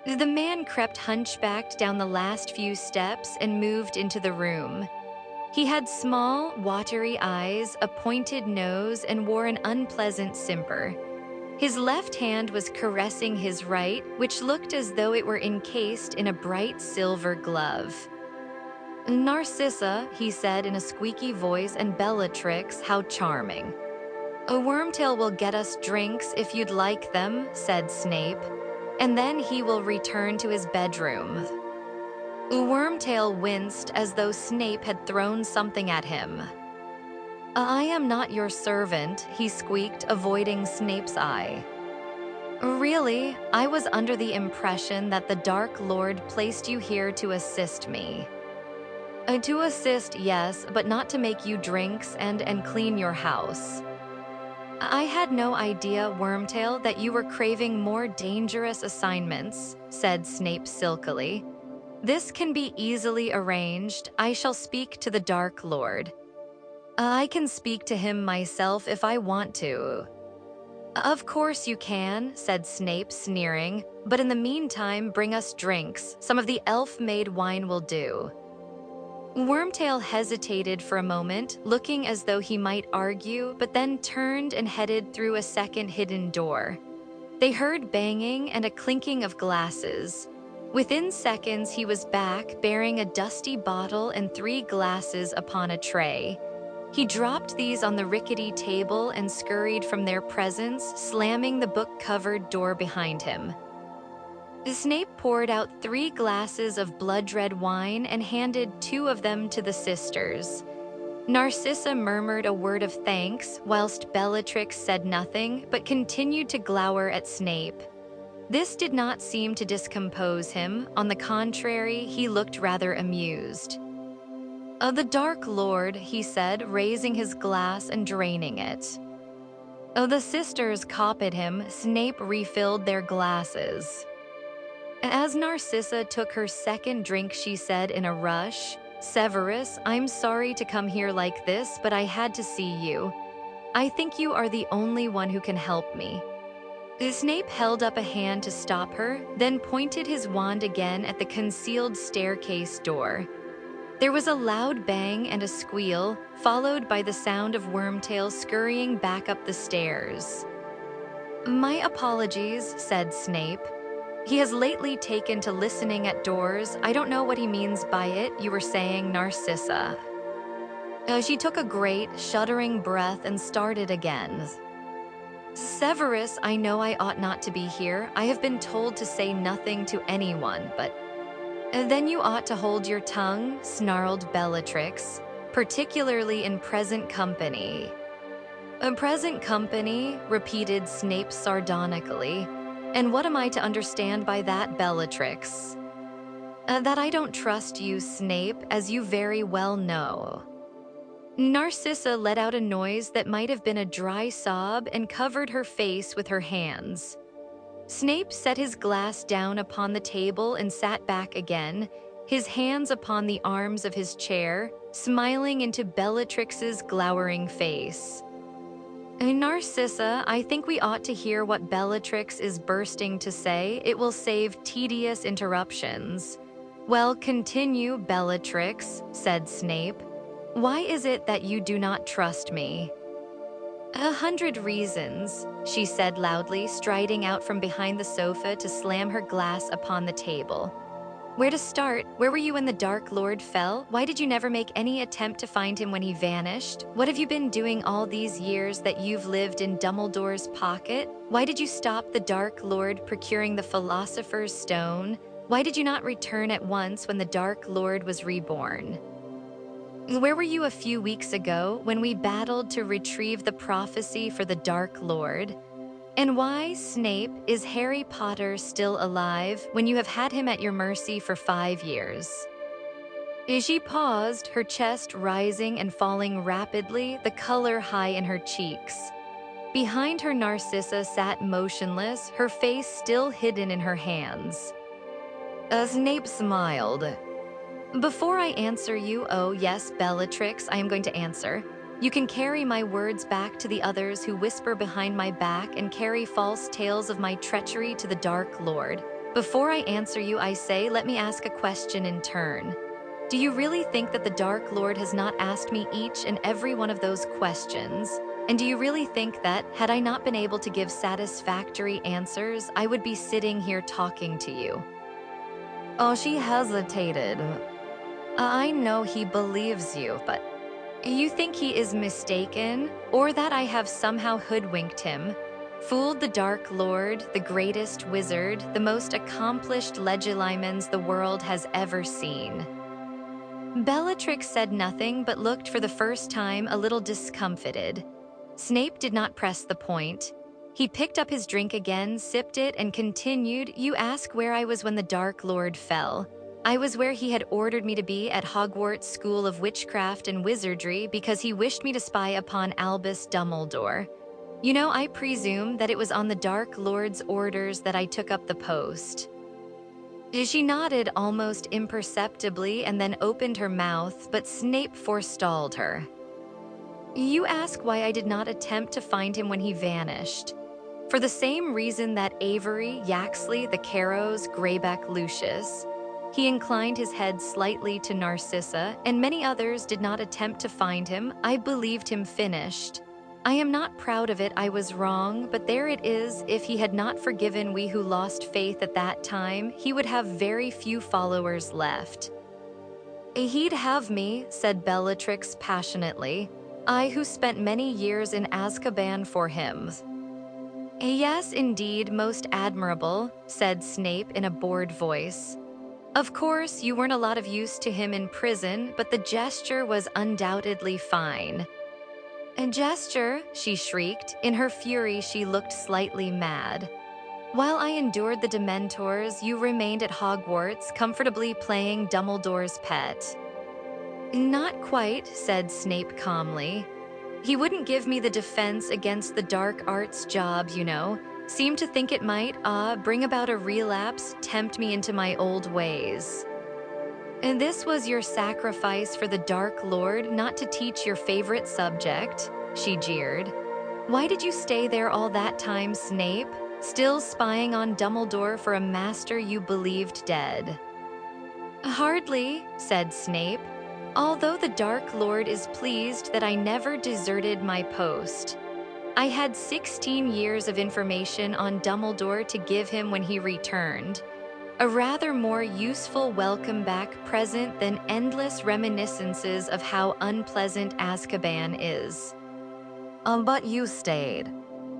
The man crept hunchbacked down the last few steps and moved into the room. He had small, watery eyes, a pointed nose, and wore an unpleasant simper. His left hand was caressing his right, which looked as though it were encased in a bright silver glove. "Narcissa," he said in a squeaky voice, "and Bellatrix, how charming." "A Wormtail will get us drinks if you'd like them," said Snape, "and then he will return to his bedroom." Wormtail winced as though Snape had thrown something at him. "I am not your servant," he squeaked, avoiding Snape's eye. "Really? I was under the impression that the Dark Lord placed you here to assist me." To assist, yes, but not to make you drinks and clean your house." "I had no idea, Wormtail, that you were craving more dangerous assignments," said Snape silkily. "This can be easily arranged. I shall speak to the Dark Lord." "I can speak to him myself if I want to." "Of course you can," said Snape, sneering, "but in the meantime, bring us drinks. Some of the elf-made wine will do." Wormtail hesitated for a moment, looking as though he might argue, but then turned and headed through a second hidden door. They heard banging and a clinking of glasses. Within seconds, he was back, bearing a dusty bottle and 3 glasses upon a tray. He dropped these on the rickety table and scurried from their presence, slamming the book-covered door behind him. Snape poured out 3 glasses of blood-red wine and handed 2 of them to the sisters. Narcissa murmured a word of thanks, whilst Bellatrix said nothing but continued to glower at Snape. This did not seem to discompose him. On the contrary, he looked rather amused. The Dark Lord," he said, raising his glass and draining it. The sisters copied him. Snape refilled their glasses. As Narcissa took her second drink, she said in a rush, "Severus, I'm sorry to come here like this, but I had to see you. I think you are the only one who can help me." Snape held up a hand to stop her, then pointed his wand again at the concealed staircase door. There was a loud bang and a squeal, followed by the sound of Wormtail scurrying back up the stairs. "My apologies," said Snape. "He has lately taken to listening at doors. I don't know what he means by it. You were saying, Narcissa." She took a great, shuddering breath and started again. "Severus, I know I ought not to be here. I have been told to say nothing to anyone, but—" "Then you ought to hold your tongue," snarled Bellatrix, "particularly in present company." "Present company," repeated Snape sardonically. "And what am I to understand by that, Bellatrix?" "That I don't trust you, Snape, as you very well know." Narcissa let out a noise that might have been a dry sob and covered her face with her hands. Snape set his glass down upon the table and sat back again, his hands upon the arms of his chair, smiling into Bellatrix's glowering face. "Narcissa, I think we ought to hear what Bellatrix is bursting to say. It will save tedious interruptions." "Well, continue, Bellatrix," said Snape. "Why is it that you do not trust me?" "100 reasons," she said loudly, striding out from behind the sofa to slam her glass upon the table. "Where to start? Where were you when the Dark Lord fell? Why did you never make any attempt to find him when he vanished? What have you been doing all these years that you've lived in Dumbledore's pocket? Why did you stop the Dark Lord procuring the Philosopher's Stone? Why did you not return at once when the Dark Lord was reborn? Where were you a few weeks ago when we battled to retrieve the prophecy for the Dark Lord? And why, Snape, is Harry Potter still alive when you have had him at your mercy for 5 years?" She paused, her chest rising and falling rapidly, the color high in her cheeks. Behind her, Narcissa sat motionless, her face still hidden in her hands. Snape smiled. "Before I answer you, oh yes, Bellatrix, I am going to answer. You can carry my words back to the others who whisper behind my back and carry false tales of my treachery to the Dark Lord. Before I answer you, I say, let me ask a question in turn. Do you really think that the Dark Lord has not asked me each and every one of those questions? And do you really think that, had I not been able to give satisfactory answers, I would be sitting here talking to you?" Oh, she hesitated. "I know he believes you, but you think he is mistaken, or that I have somehow hoodwinked him, fooled the Dark Lord, the greatest wizard, the most accomplished legilimens the world has ever seen?" Bellatrix said nothing but looked for the first time a little discomfited. Snape did not press the point. He picked up his drink again, sipped it, and continued, "You ask where I was when the Dark Lord fell. I was where he had ordered me to be at Hogwarts School of Witchcraft and Wizardry because he wished me to spy upon Albus Dumbledore. You know, I presume that it was on the Dark Lord's orders that I took up the post." She nodded almost imperceptibly and then opened her mouth, but Snape forestalled her. "You ask why I did not attempt to find him when he vanished. For the same reason that Avery, Yaxley, the Carrows, Greyback, Lucius—" he inclined his head slightly to Narcissa, "and many others did not attempt to find him. I believed him finished. I am not proud of it, I was wrong, but there it is. If he had not forgiven we who lost faith at that time, he would have very few followers left." "He'd have me," said Bellatrix passionately. "I who spent many years in Azkaban for him." Yes, indeed, most admirable, said Snape in a bored voice. Of course, you weren't a lot of use to him in prison, but the gesture was undoubtedly fine. A gesture, she shrieked. In her fury, she looked slightly mad. While I endured the Dementors, you remained at Hogwarts, comfortably playing Dumbledore's pet. Not quite, said Snape calmly. He wouldn't give me the defense against the dark arts job, you know. Seemed to think it might, bring about a relapse, tempt me into my old ways. And this was your sacrifice for the Dark Lord, not to teach your favorite subject, she jeered. Why did you stay there all that time, Snape? Still spying on Dumbledore for a master you believed dead? Hardly, said Snape. Although the Dark Lord is pleased that I never deserted my post. I had 16 years of information on Dumbledore to give him when he returned. A rather more useful welcome back present than endless reminiscences of how unpleasant Azkaban is. But you stayed.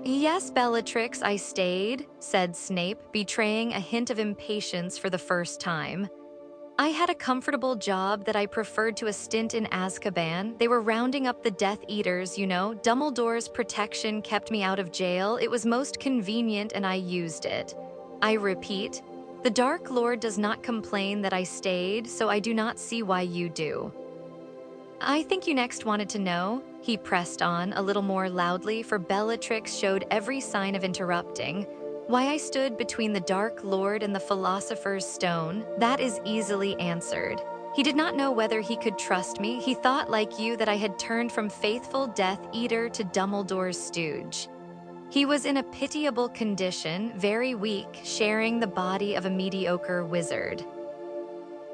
Yes, Bellatrix, I stayed, said Snape, betraying a hint of impatience for the first time. I had a comfortable job that I preferred to a stint in Azkaban. They were rounding up the Death Eaters, you know. Dumbledore's protection kept me out of jail. It was most convenient and I used it. I repeat, the Dark Lord does not complain that I stayed, so I do not see why you do. I think you next wanted to know, he pressed on a little more loudly, for Bellatrix showed every sign of interrupting. Why I stood between the Dark Lord and the Philosopher's Stone, that is easily answered. He did not know whether he could trust me. He thought, like you, that I had turned from faithful Death Eater to Dumbledore's stooge. He was in a pitiable condition, very weak, sharing the body of a mediocre wizard.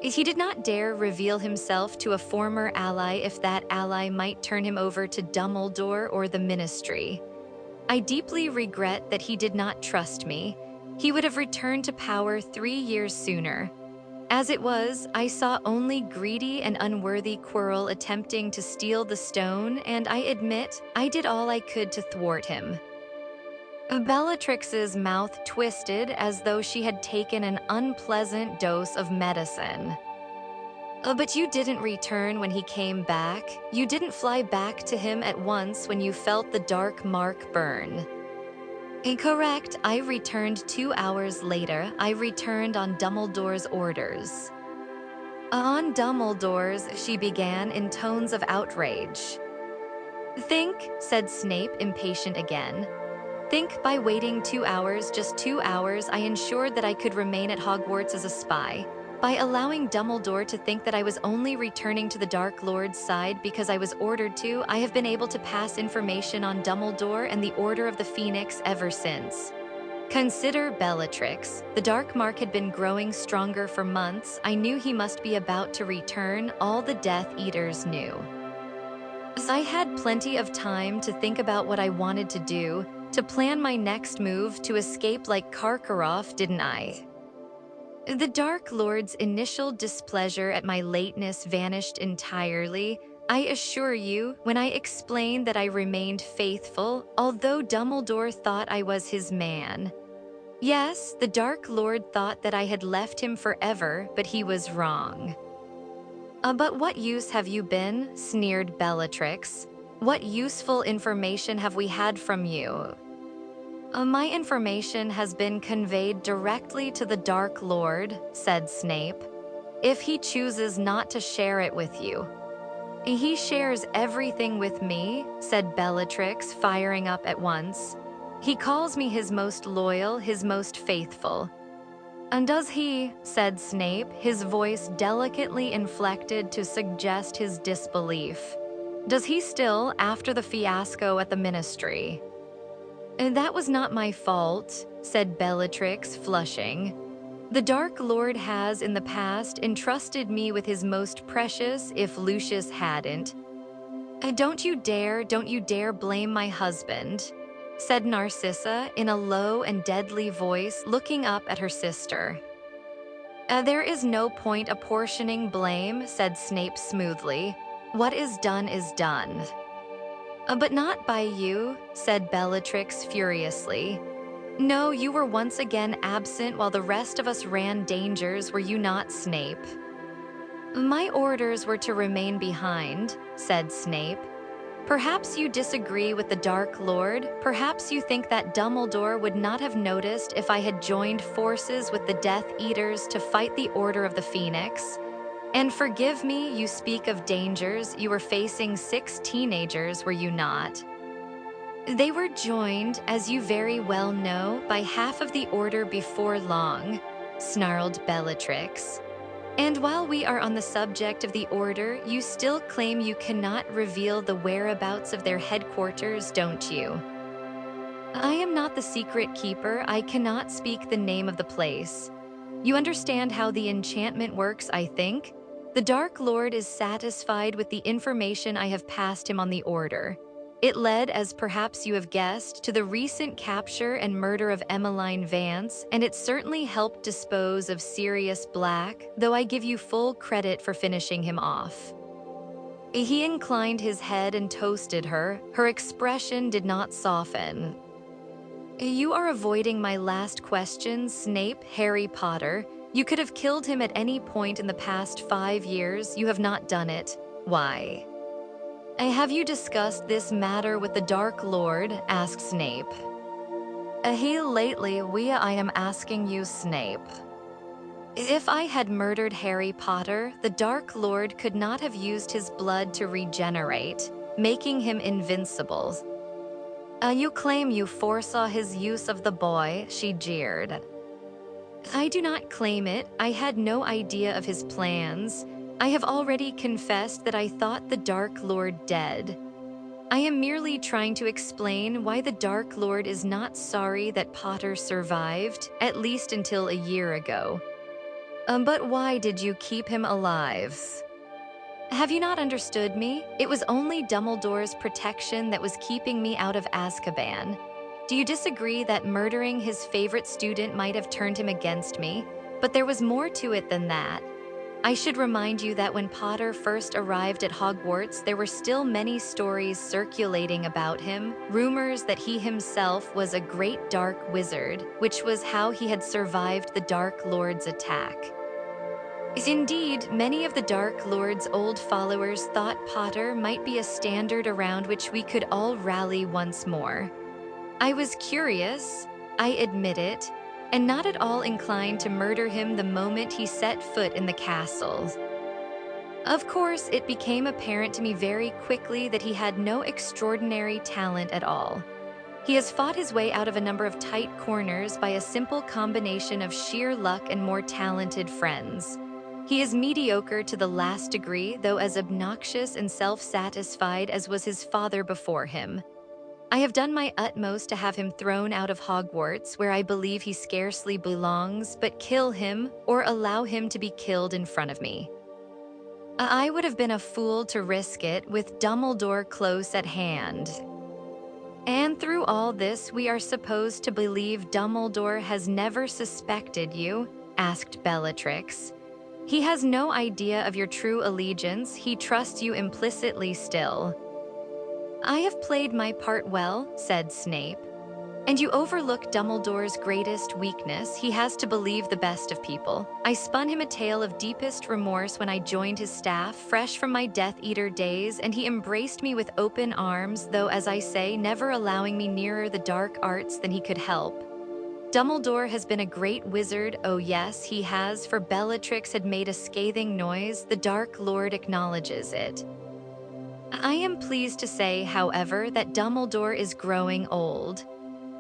He did not dare reveal himself to a former ally if that ally might turn him over to Dumbledore or the Ministry. I deeply regret that he did not trust me. He would have returned to power 3 years sooner. As it was, I saw only greedy and unworthy Quirrell attempting to steal the stone, and I admit I did all I could to thwart him. Bellatrix's mouth twisted as though she had taken an unpleasant dose of medicine. But you didn't return when he came back. You didn't fly back to him at once when you felt the dark mark burn. Incorrect, I returned 2 hours later. I returned on Dumbledore's orders. On Dumbledore's, she began in tones of outrage. Think, said Snape, impatient again. Think by waiting 2 hours, just 2 hours, I ensured that I could remain at Hogwarts as a spy. By allowing Dumbledore to think that I was only returning to the Dark Lord's side because I was ordered to, I have been able to pass information on Dumbledore and the Order of the Phoenix ever since. Consider Bellatrix. The dark mark had been growing stronger for months. I knew he must be about to return. All the Death Eaters knew. I had plenty of time to think about what I wanted to do, to plan my next move, to escape like Karkaroff, didn't I? The Dark Lord's initial displeasure at my lateness vanished entirely. I assure you, when I explained that I remained faithful, although Dumbledore thought I was his man. Yes, the Dark Lord thought that I had left him forever, but he was wrong. But what use have you been? Sneered Bellatrix. What useful information have we had from you? My information has been conveyed directly to the Dark Lord, said Snape. If he chooses not to share it with you. He shares everything with me, said Bellatrix, firing up at once. He calls me his most loyal, his most faithful. And does he, said Snape, his voice delicately inflected to suggest his disbelief. Does he still, after the fiasco at the Ministry? That was not my fault, said Bellatrix, flushing. The Dark Lord has, in the past, entrusted me with his most precious, if Lucius hadn't. Don't you dare blame my husband, said Narcissa in a low and deadly voice, looking up at her sister. There is no point apportioning blame, said Snape smoothly. What is done is done. But not by you, said Bellatrix furiously. No, you were once again absent while the rest of us ran dangers, were you not, Snape? My orders were to remain behind, said Snape. Perhaps you disagree with the Dark Lord. Perhaps you think that Dumbledore would not have noticed if I had joined forces with the Death Eaters to fight the Order of the Phoenix. And forgive me, you speak of dangers. You were facing 6 teenagers, were you not? They were joined, as you very well know, by half of the Order before long, snarled Bellatrix. And while we are on the subject of the Order, you still claim you cannot reveal the whereabouts of their headquarters, don't you? I am not the secret keeper. I cannot speak the name of the place. You understand how the enchantment works, I think? The Dark Lord is satisfied with the information I have passed him on the Order. It led, as perhaps you have guessed, to the recent capture and murder of Emmeline Vance, and it certainly helped dispose of Sirius Black, though I give you full credit for finishing him off. He inclined his head and toasted her. Her expression did not soften. You are avoiding my last question, Snape, Harry Potter. You could have killed him at any point in the past 5 years. You have not done it. Why? Have you discussed this matter with the Dark Lord? Asked Snape. Lately, I am asking you, Snape. If I had murdered Harry Potter, the Dark Lord could not have used his blood to regenerate, making him invincible. You claim you foresaw his use of the boy, she jeered. I do not claim it. I had no idea of his plans. I have already confessed that I thought the Dark Lord dead. I am merely trying to explain why the Dark Lord is not sorry that Potter survived, at least until a year ago. But why did you keep him alive? Have you not understood me? It was only Dumbledore's protection that was keeping me out of Azkaban. Do you disagree that murdering his favorite student might have turned him against me? But there was more to it than that. I should remind you that when Potter first arrived at Hogwarts, there were still many stories circulating about him, rumors that he himself was a great dark wizard, which was how he had survived the Dark Lord's attack. Indeed, many of the Dark Lord's old followers thought Potter might be a standard around which we could all rally once more. I was curious, I admit it, and not at all inclined to murder him the moment he set foot in the castle. Of course, it became apparent to me very quickly that he had no extraordinary talent at all. He has fought his way out of a number of tight corners by a simple combination of sheer luck and more talented friends. He is mediocre to the last degree, though as obnoxious and self-satisfied as was his father before him. I have done my utmost to have him thrown out of Hogwarts, where I believe he scarcely belongs, but kill him or allow him to be killed in front of me. I would have been a fool to risk it with Dumbledore close at hand. And through all this, we are supposed to believe Dumbledore has never suspected you? Asked Bellatrix. He has no idea of your true allegiance. He trusts you implicitly still. I have played my part well, said Snape. And you overlook Dumbledore's greatest weakness. He has to believe the best of people. I spun him a tale of deepest remorse when I joined his staff, fresh from my Death Eater days, and he embraced me with open arms, though, as I say, never allowing me nearer the dark arts than he could help. Dumbledore has been a great wizard, oh yes, he has, for Bellatrix had made a scathing noise. The Dark Lord acknowledges it. I am pleased to say, however, that Dumbledore is growing old.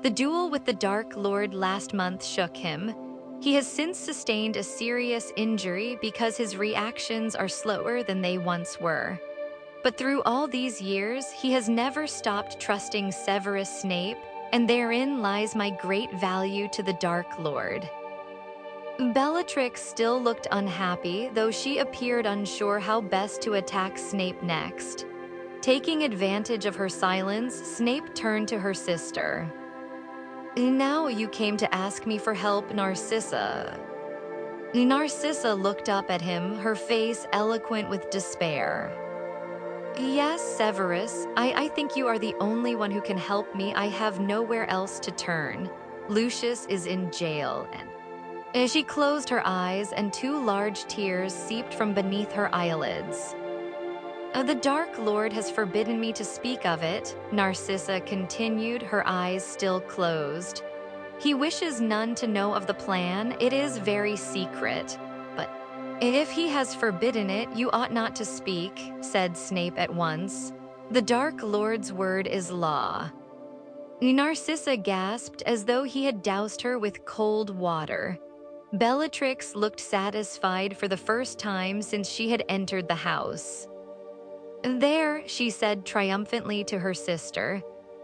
The duel with the Dark Lord last month shook him. He has since sustained a serious injury because his reactions are slower than they once were. But through all these years, he has never stopped trusting Severus Snape, and therein lies my great value to the Dark Lord. Bellatrix still looked unhappy, though she appeared unsure how best to attack Snape next. Taking advantage of her silence, Snape turned to her sister. Now you came to ask me for help, Narcissa. Narcissa looked up at him, her face eloquent with despair. Yes, Severus, I think you are the only one who can help me. I have nowhere else to turn. Lucius is in jail. And she closed her eyes and 2 large tears seeped from beneath her eyelids. The Dark Lord has forbidden me to speak of it, Narcissa continued, her eyes still closed. He wishes none to know of the plan. It is very secret. But if he has forbidden it, you ought not to speak, said Snape at once. The Dark Lord's word is law. Narcissa gasped as though he had doused her with cold water. Bellatrix looked satisfied for the first time since she had entered the house. There, she said triumphantly to her sister.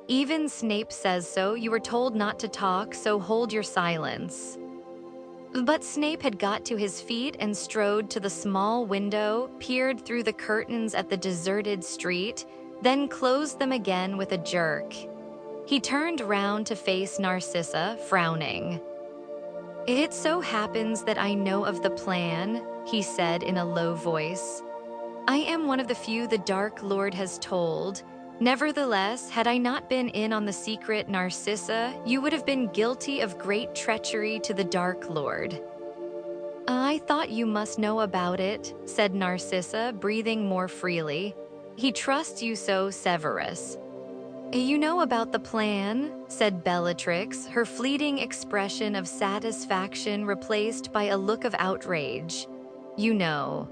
Even Snape says so. You were told not to talk, so hold your silence. But Snape had got to his feet and strode to the small window, peered through the curtains at the deserted street, then closed them again with a jerk. He turned round to face Narcissa, frowning. It so happens that I know of the plan, he said in a low voice. I am one of the few the Dark Lord has told. Nevertheless, had I not been in on the secret, Narcissa, you would have been guilty of great treachery to the Dark Lord. I thought you must know about it, said Narcissa, breathing more freely. He trusts you so, Severus. You know about the plan, said Bellatrix, her fleeting expression of satisfaction replaced by a look of outrage. You know.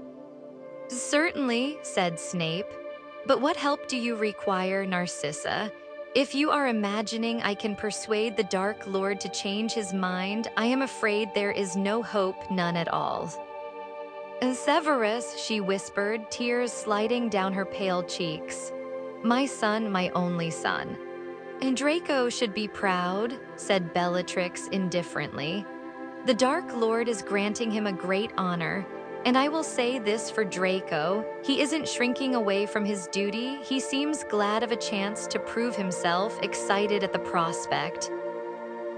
Certainly, said Snape. But what help do you require, Narcissa? If you are imagining I can persuade the Dark Lord to change his mind, I am afraid there is no hope, none at all. Severus, she whispered, tears sliding down her pale cheeks. My son, my only son. And Draco should be proud, said Bellatrix indifferently. The Dark Lord is granting him a great honor. And I will say this for Draco, he isn't shrinking away from his duty, he seems glad of a chance to prove himself, excited at the prospect.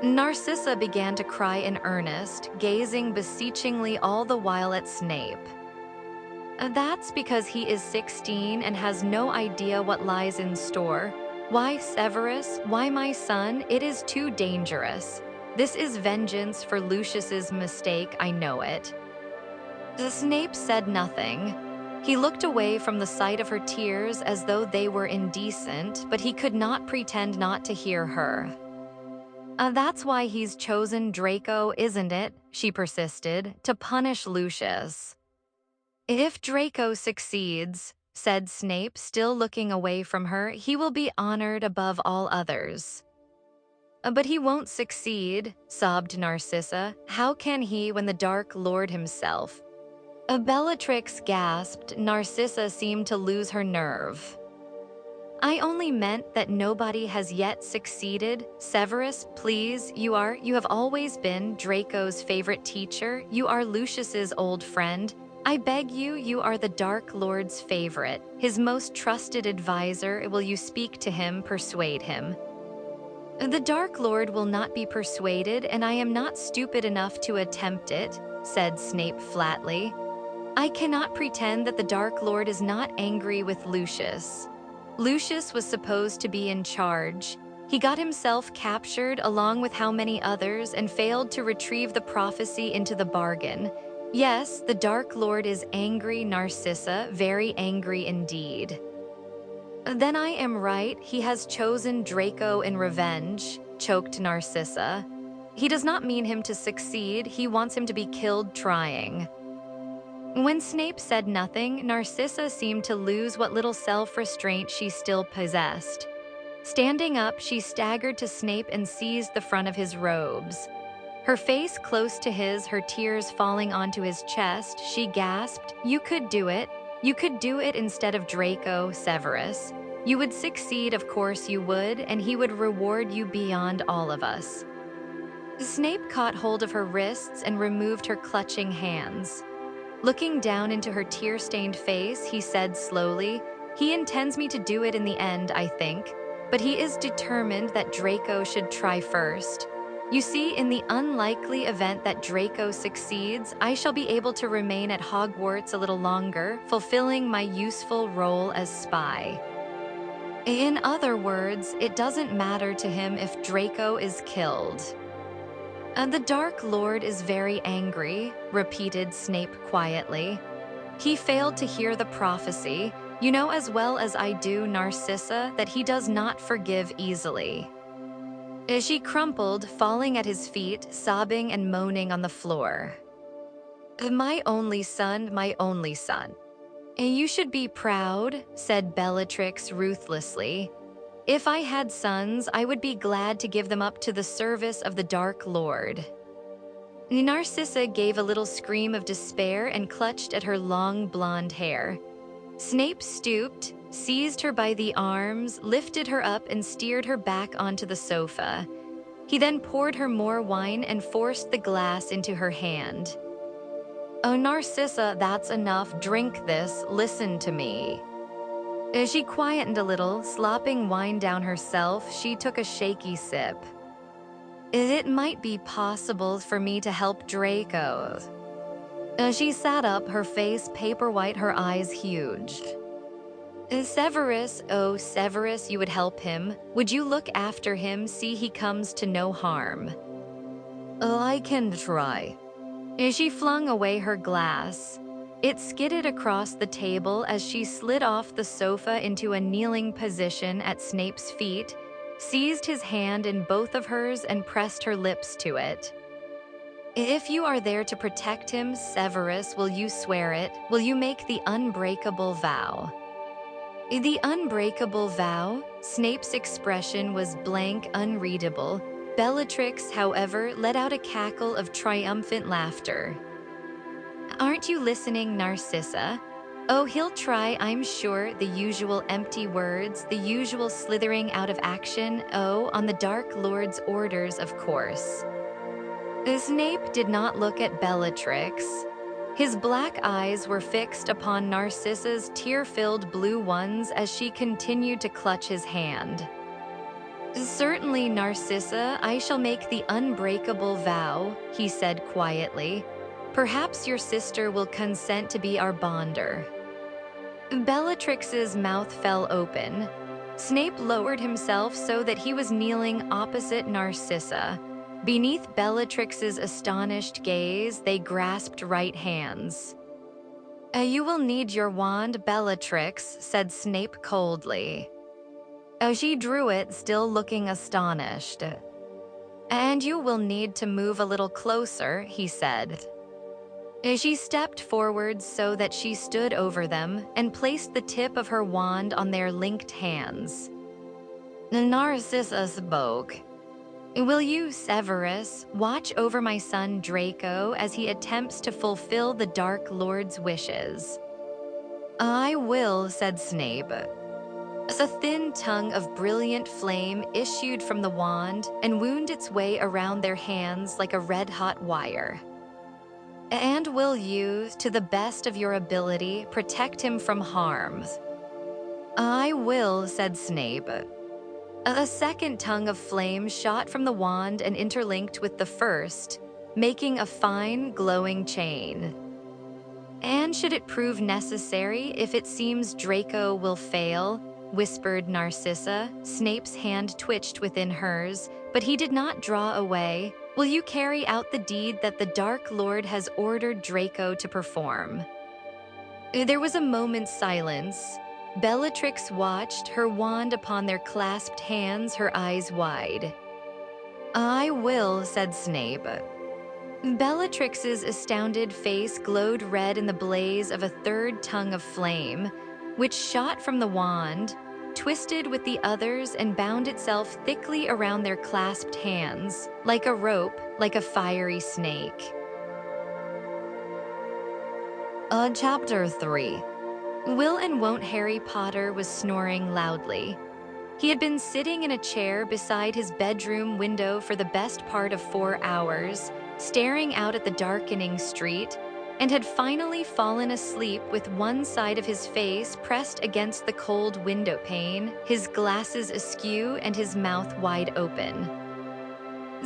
Narcissa began to cry in earnest, gazing beseechingly all the while at Snape. That's because he is 16 and has no idea what lies in store. Why, Severus, why my son, it is too dangerous. This is vengeance for Lucius's mistake, I know it. Snape said nothing. He looked away from the sight of her tears as though they were indecent, but he could not pretend not to hear her. That's why he's chosen Draco, isn't it? She persisted, to punish Lucius. If Draco succeeds, said Snape, still looking away from her, he will be honored above all others. But he won't succeed, sobbed Narcissa. How can he when the Dark Lord himself? Bellatrix gasped. Narcissa seemed to lose her nerve. I only meant that nobody has yet succeeded. Severus, please, you have always been Draco's favorite teacher. You are Lucius's old friend. I beg you, you are the Dark Lord's favorite, his most trusted advisor. Will you speak to him, persuade him? The Dark Lord will not be persuaded, and I am not stupid enough to attempt it, said Snape flatly. I cannot pretend that the Dark Lord is not angry with Lucius. Lucius was supposed to be in charge. He got himself captured along with how many others and failed to retrieve the prophecy into the bargain. Yes, the Dark Lord is angry, Narcissa, very angry indeed. Then I am right, he has chosen Draco in revenge, choked Narcissa. He does not mean him to succeed, he wants him to be killed trying. When Snape said nothing, Narcissa seemed to lose what little self-restraint she still possessed. Standing up, she staggered to Snape and seized the front of his robes. Her face close to his, her tears falling onto his chest, she gasped, You could do it. You could do it instead of Draco, Severus. You would succeed, of course you would, and he would reward you beyond all of us. Snape caught hold of her wrists and removed her clutching hands. Looking down into her tear-stained face, he said slowly, He intends me to do it in the end, I think, but he is determined that Draco should try first. You see, in the unlikely event that Draco succeeds, I shall be able to remain at Hogwarts a little longer, fulfilling my useful role as spy. In other words, it doesn't matter to him if Draco is killed. The Dark Lord is very angry, repeated Snape quietly. He failed to hear the prophecy. You know as well as I do, Narcissa, that he does not forgive easily. She crumpled, falling at his feet, sobbing and moaning on the floor. My only son, my only son. You should be proud, said Bellatrix ruthlessly. If I had sons, I would be glad to give them up to the service of the Dark Lord. Narcissa gave a little scream of despair and clutched at her long blonde hair. Snape stooped, seized her by the arms, lifted her up and steered her back onto the sofa. He then poured her more wine and forced the glass into her hand. Oh, Narcissa, that's enough. Drink this. Listen to me. As she quietened a little, slopping wine down herself, she took a shaky sip. It might be possible for me to help Draco. She sat up, her face paper white, her eyes huge. Severus, oh Severus, you would help him. Would you look after him, see he comes to no harm? I can try. She flung away her glass. It skidded across the table as she slid off the sofa into a kneeling position at Snape's feet, seized his hand in both of hers and pressed her lips to it. If you are there to protect him, Severus, will you swear it? Will you make the unbreakable vow? The unbreakable vow? Snape's expression was blank, unreadable. Bellatrix, however, let out a cackle of triumphant laughter. Aren't you listening, Narcissa? Oh, he'll try, I'm sure, the usual empty words, the usual slithering out of action, oh, on the Dark Lord's orders, of course. Snape did not look at Bellatrix. His black eyes were fixed upon Narcissa's tear-filled blue ones as she continued to clutch his hand. Certainly, Narcissa, I shall make the unbreakable vow, he said quietly. Perhaps your sister will consent to be our bonder. Bellatrix's mouth fell open. Snape lowered himself so that he was kneeling opposite Narcissa. Beneath Bellatrix's astonished gaze, they grasped right hands. You will need your wand, Bellatrix, said Snape coldly. She drew it, still looking astonished. And you will need to move a little closer, he said. She stepped forward so that she stood over them and placed the tip of her wand on their linked hands. Narcissa spoke. Will you, Severus, watch over my son Draco as he attempts to fulfill the Dark Lord's wishes? I will, said Snape. A thin tongue of brilliant flame issued from the wand and wound its way around their hands like a red-hot wire. And will you, to the best of your ability, protect him from harm? I will, said Snape. A second tongue of flame shot from the wand and interlinked with the first, making a fine, glowing chain. And should it prove necessary, if it seems Draco will fail, whispered Narcissa. Snape's hand twitched within hers, but he did not draw away. Will you carry out the deed that the Dark Lord has ordered Draco to perform? There was a moment's silence. Bellatrix watched, her wand upon their clasped hands, her eyes wide. I will, said Snape. Bellatrix's astounded face glowed red in the blaze of a third tongue of flame, which shot from the wand, twisted with the others and bound itself thickly around their clasped hands, like a rope, like a fiery snake. Chapter 3. Will and Won't Harry Potter was snoring loudly. He had been sitting in a chair beside his bedroom window for the best part of 4 hours, staring out at the darkening street, and had finally fallen asleep with one side of his face pressed against the cold window pane, his glasses askew and his mouth wide open.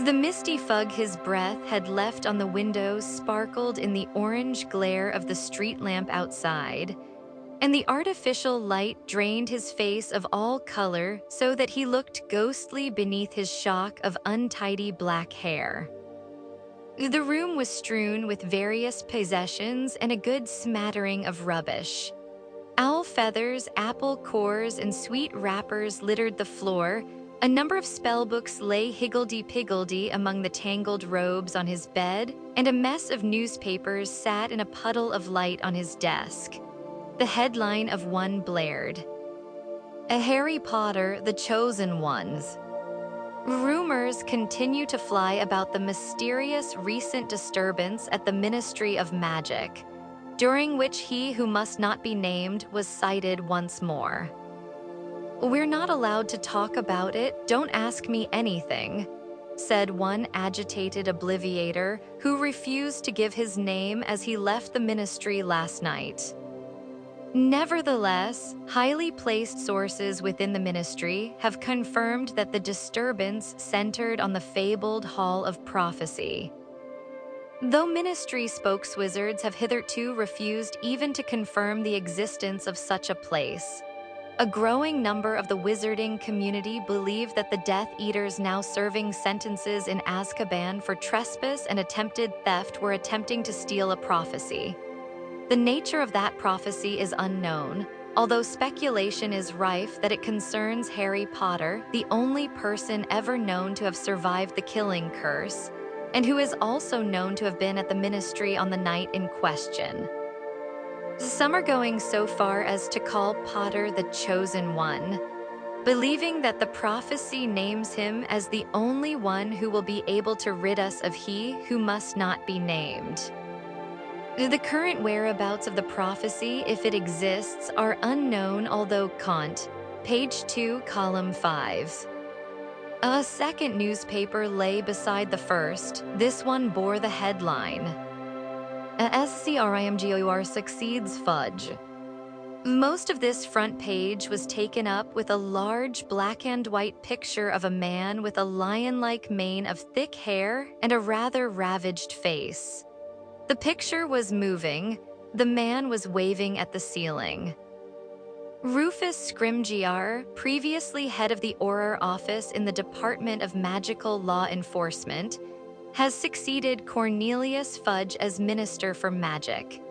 The misty fug his breath had left on the windows sparkled in the orange glare of the street lamp outside, and the artificial light drained his face of all color so that he looked ghostly beneath his shock of untidy black hair. The room was strewn with various possessions and a good smattering of rubbish. Owl feathers, apple cores, and sweet wrappers littered the floor. A number of spellbooks lay higgledy-piggledy among the tangled robes on his bed, and a mess of newspapers sat in a puddle of light on his desk. The headline of one blared, "A Harry Potter, the Chosen Ones." Rumors continue to fly about the mysterious recent disturbance at the Ministry of Magic, during which he who must not be named was sighted once more. "We're not allowed to talk about it, don't ask me anything," said one agitated obliviator who refused to give his name as he left the ministry last night. Nevertheless, highly placed sources within the ministry have confirmed that the disturbance centered on the fabled Hall of Prophecy. Though ministry spokeswizards have hitherto refused even to confirm the existence of such a place, a growing number of the wizarding community believe that the Death Eaters now serving sentences in Azkaban for trespass and attempted theft were attempting to steal a prophecy. The nature of that prophecy is unknown, although speculation is rife that it concerns Harry Potter, the only person ever known to have survived the killing curse, and who is also known to have been at the ministry on the night in question. Some are going so far as to call Potter the Chosen One, believing that the prophecy names him as the only one who will be able to rid us of he who must not be named. The current whereabouts of the prophecy, if it exists, are unknown, although Kant, page 2, column 5. A second newspaper lay beside the first. This one bore the headline, "SCRIMGOR succeeds fudge." Most of this front page was taken up with a large black and white picture of a man with a lion-like mane of thick hair and a rather ravaged face. The picture was moving. The man was waving at the ceiling. Rufus Scrimgeour, previously head of the Auror office in the Department of Magical Law Enforcement, has succeeded Cornelius Fudge as Minister for Magic.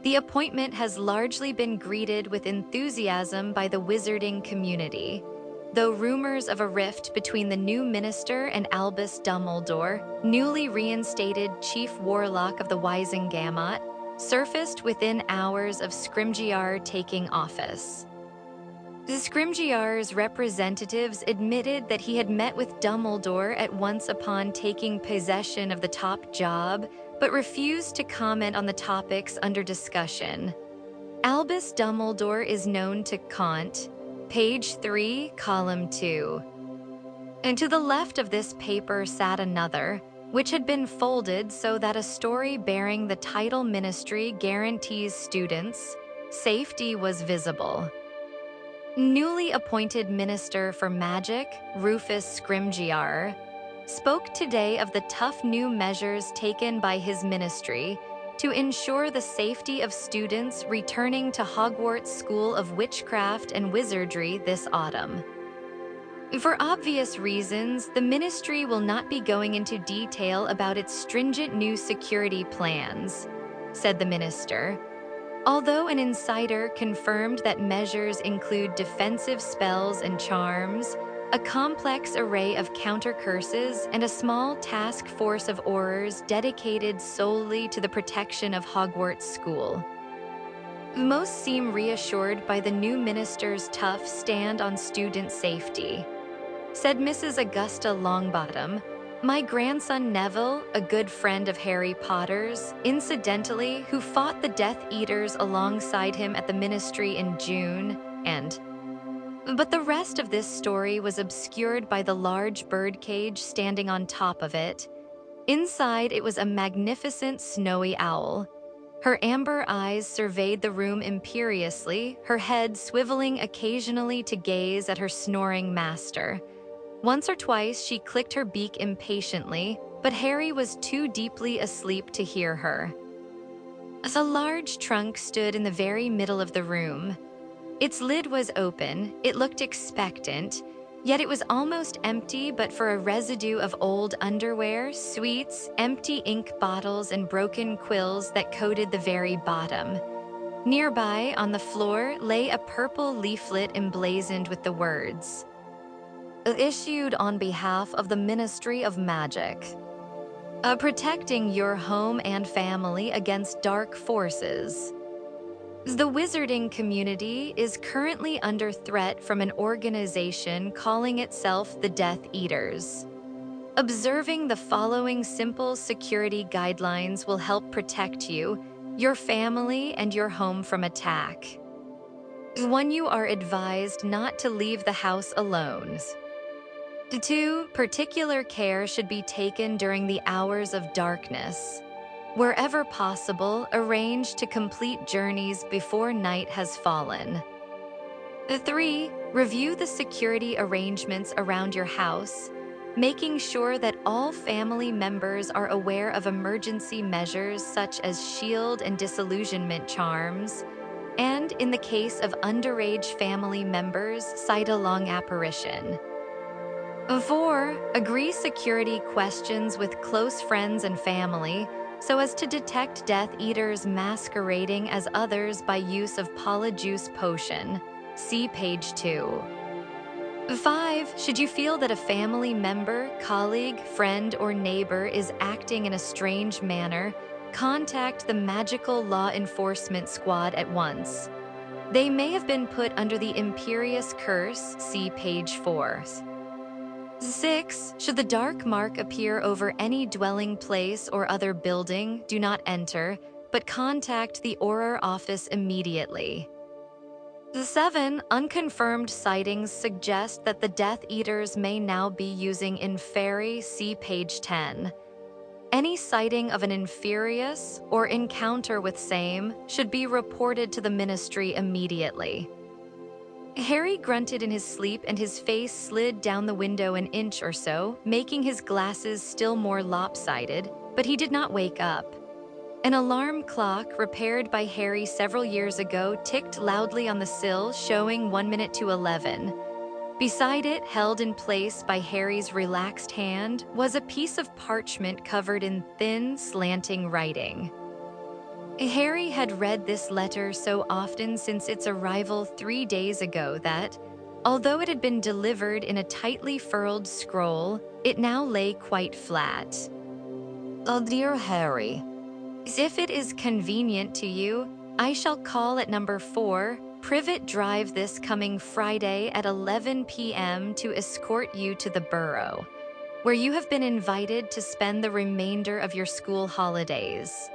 The appointment has largely been greeted with enthusiasm by the wizarding community, though rumors of a rift between the new minister and Albus Dumbledore, newly reinstated Chief Warlock of the Wisengamot, surfaced within hours of Scrimgeour taking office. Scrimgeour's representatives admitted that he had met with Dumbledore at once upon taking possession of the top job, but refused to comment on the topics under discussion. Albus Dumbledore is known to Kant, page 3, column 2. And to the left of this paper sat another, which had been folded so that a story bearing the title Ministry guarantees students safety was visible. Newly appointed Minister for Magic, Rufus Scrimgeour, spoke today of the tough new measures taken by his ministry to ensure the safety of students returning to Hogwarts School of Witchcraft and Wizardry this autumn. For obvious reasons, the ministry will not be going into detail about its stringent new security plans, said the minister. Although an insider confirmed that measures include defensive spells and charms, a complex array of counter curses, and a small task force of Aurors dedicated solely to the protection of Hogwarts School. Most seem reassured by the new minister's tough stand on student safety, said Mrs. Augusta Longbottom. My grandson Neville, a good friend of Harry Potter's, incidentally, who fought the Death Eaters alongside him at the ministry in June, But the rest of this story was obscured by the large birdcage standing on top of it. Inside, it was a magnificent snowy owl. Her amber eyes surveyed the room imperiously, her head swiveling occasionally to gaze at her snoring master. Once or twice, she clicked her beak impatiently, but Harry was too deeply asleep to hear her. A large trunk stood in the very middle of the room. Its lid was open, it looked expectant, Yet it was almost empty but for a residue of old underwear, sweets, empty ink bottles, and broken quills that coated the very bottom. Nearby, on the floor, lay a purple leaflet emblazoned with the words, "Issued on behalf of the Ministry of Magic. Protecting your home and family against dark forces." The wizarding community is currently under threat from an organization calling itself the Death Eaters. Observing the following simple security guidelines will help protect you, your family, and your home from attack. 1. You are advised not to leave the house alone. 2. Particular care should be taken during the hours of darkness. Wherever possible, arrange to complete journeys before night has fallen. 3. Review the security arrangements around your house, making sure that all family members are aware of emergency measures such as shield and disillusionment charms, and in the case of underage family members, cite a long apparition. 4. Agree security questions with close friends and family, so as to detect Death Eaters masquerading as others by use of Polyjuice Potion. See page 2. 5. Should you feel that a family member, colleague, friend, or neighbor is acting in a strange manner, contact the Magical Law Enforcement Squad at once. They may have been put under the Imperious Curse. See page 4. 6. Should the dark mark appear over any dwelling place or other building, do not enter, but contact the Auror office immediately. 7. Unconfirmed sightings suggest that the Death Eaters may now be using Inferi. See page 10. Any sighting of an Inferius or encounter with same should be reported to the Ministry immediately. Harry grunted in his sleep and his face slid down the window an inch or so, making his glasses still more lopsided, but he did not wake up. An alarm clock, repaired by Harry several years ago, ticked loudly on the sill, showing 1 minute to 11. Beside it, held in place by Harry's relaxed hand, was a piece of parchment covered in thin, slanting writing. Harry had read this letter so often since its arrival 3 days ago that, although it had been delivered in a tightly furled scroll, it now lay quite flat. "Oh, dear Harry, if it is convenient to you, I shall call at number 4, Privet Drive this coming Friday at 11 p.m. to escort you to the Burrow, where you have been invited to spend the remainder of your school holidays.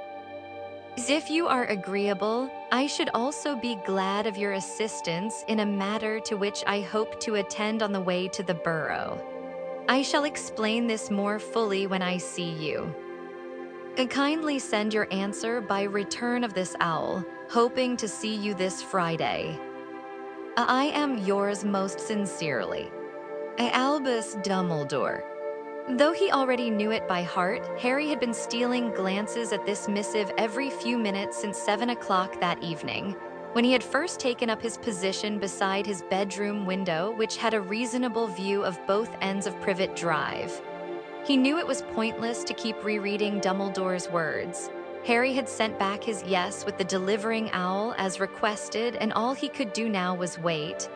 If you are agreeable, I should also be glad of your assistance in a matter to which I hope to attend on the way to the Burrow. I shall explain this more fully when I see you. Kindly send your answer by return of this owl, hoping to see you this Friday. I am yours most sincerely, Albus Dumbledore." Though he already knew it by heart, Harry had been stealing glances at this missive every few minutes since 7 o'clock that evening, when he had first taken up his position beside his bedroom window, which had a reasonable view of both ends of Privet Drive. He knew it was pointless to keep rereading Dumbledore's words. Harry had sent back his yes with the delivering owl as requested, and all he could do now was wait.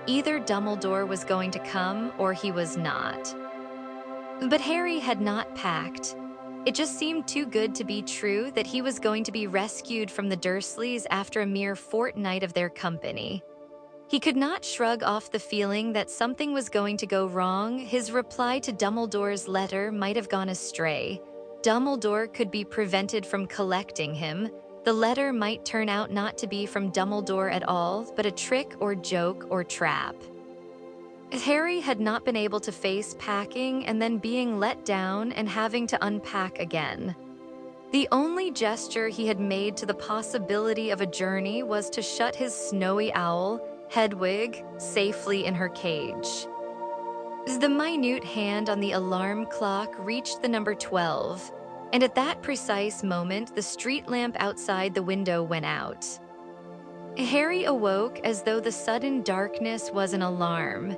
Either Dumbledore was going to come or he was not. But Harry had not packed. It just seemed too good to be true that he was going to be rescued from the Dursleys after a mere fortnight of their company. He could not shrug off the feeling that something was going to go wrong. His reply to Dumbledore's letter might have gone astray. Dumbledore could be prevented from collecting him. The letter might turn out not to be from Dumbledore at all, but a trick or joke or trap. Harry had not been able to face packing and then being let down and having to unpack again. The only gesture he had made to the possibility of a journey was to shut his snowy owl, Hedwig, safely in her cage. The minute hand on the alarm clock reached the number 12, and at that precise moment the street lamp outside the window went out. Harry awoke as though the sudden darkness was an alarm.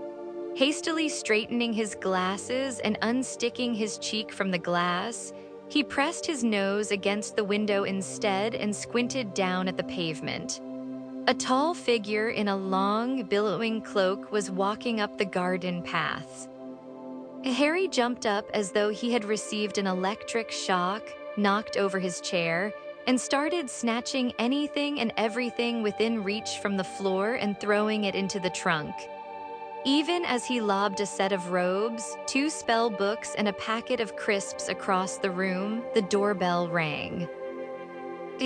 Hastily straightening his glasses and unsticking his cheek from the glass, he pressed his nose against the window instead and squinted down at the pavement. A tall figure in a long, billowing cloak was walking up the garden paths. Harry jumped up as though he had received an electric shock, knocked over his chair, and started snatching anything and everything within reach from the floor and throwing it into the trunk. Even as he lobbed a set of robes, 2 spell books, and a packet of crisps across the room, the doorbell rang.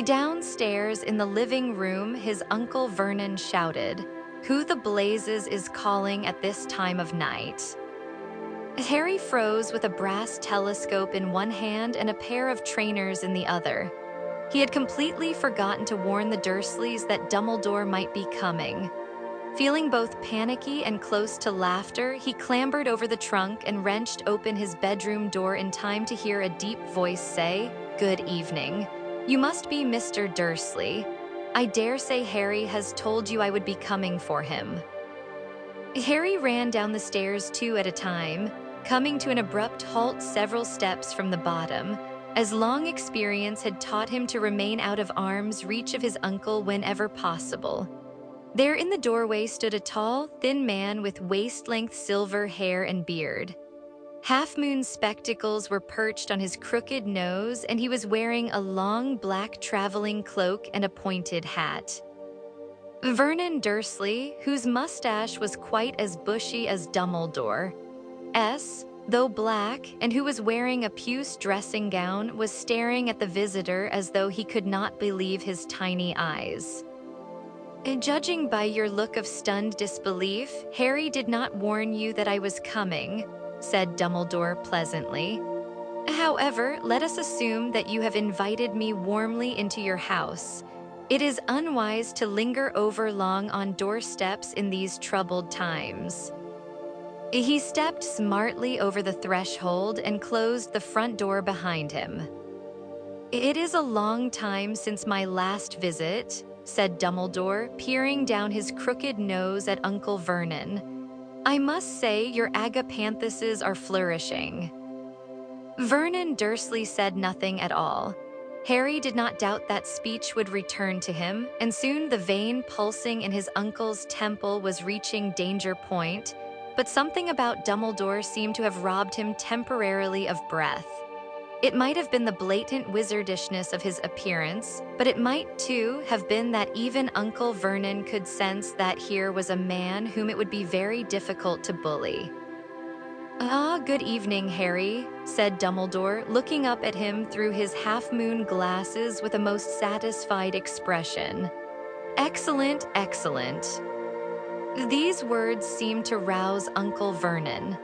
Downstairs in the living room, his Uncle Vernon shouted, "Who the blazes is calling at this time of night?" Harry froze with a brass telescope in one hand and a pair of trainers in the other. He had completely forgotten to warn the Dursleys that Dumbledore might be coming. Feeling both panicky and close to laughter, he clambered over the trunk and wrenched open his bedroom door in time to hear a deep voice say, "Good evening. You must be Mr. Dursley. I dare say Harry has told you I would be coming for him." Harry ran down the stairs 2 at a time, coming to an abrupt halt several steps from the bottom, as long experience had taught him to remain out of arm's reach of his uncle whenever possible. There in the doorway stood a tall, thin man with waist-length silver hair and beard. Half-moon spectacles were perched on his crooked nose, and he was wearing a long black traveling cloak and a pointed hat. Vernon Dursley, whose mustache was quite as bushy as Dumbledore's, though black, and who was wearing a puce dressing gown, was staring at the visitor as though he could not believe his tiny eyes. "Judging by your look of stunned disbelief, Harry did not warn you that I was coming," said Dumbledore pleasantly. "However, let us assume that you have invited me warmly into your house. It is unwise to linger over long on doorsteps in these troubled times." He stepped smartly over the threshold and closed the front door behind him. "It is a long time since my last visit," said Dumbledore, peering down his crooked nose at Uncle Vernon. "I must say your agapanthuses are flourishing." Vernon Dursley said nothing at all. Harry did not doubt that speech would return to him, and soon the vein pulsing in his uncle's temple was reaching danger point, but something about Dumbledore seemed to have robbed him temporarily of breath. It might have been the blatant wizardishness of his appearance, but it might, too, have been that even Uncle Vernon could sense that here was a man whom it would be very difficult to bully. "Ah, good evening, Harry," said Dumbledore, looking up at him through his half-moon glasses with a most satisfied expression. "Excellent, excellent." These words seemed to rouse Uncle Vernon.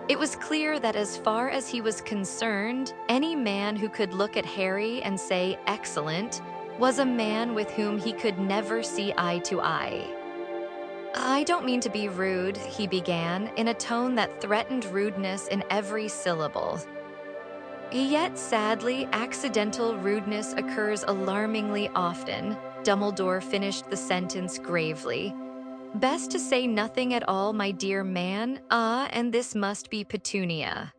It was clear that as far as he was concerned, any man who could look at Harry and say "excellent" was a man with whom he could never see eye to eye. "I don't mean to be rude," he began, in a tone that threatened rudeness in every syllable. Yet, sadly, accidental rudeness occurs alarmingly often. Dumbledore finished the sentence gravely. "Best to say nothing at all, my dear man. Ah, and this must be Petunia."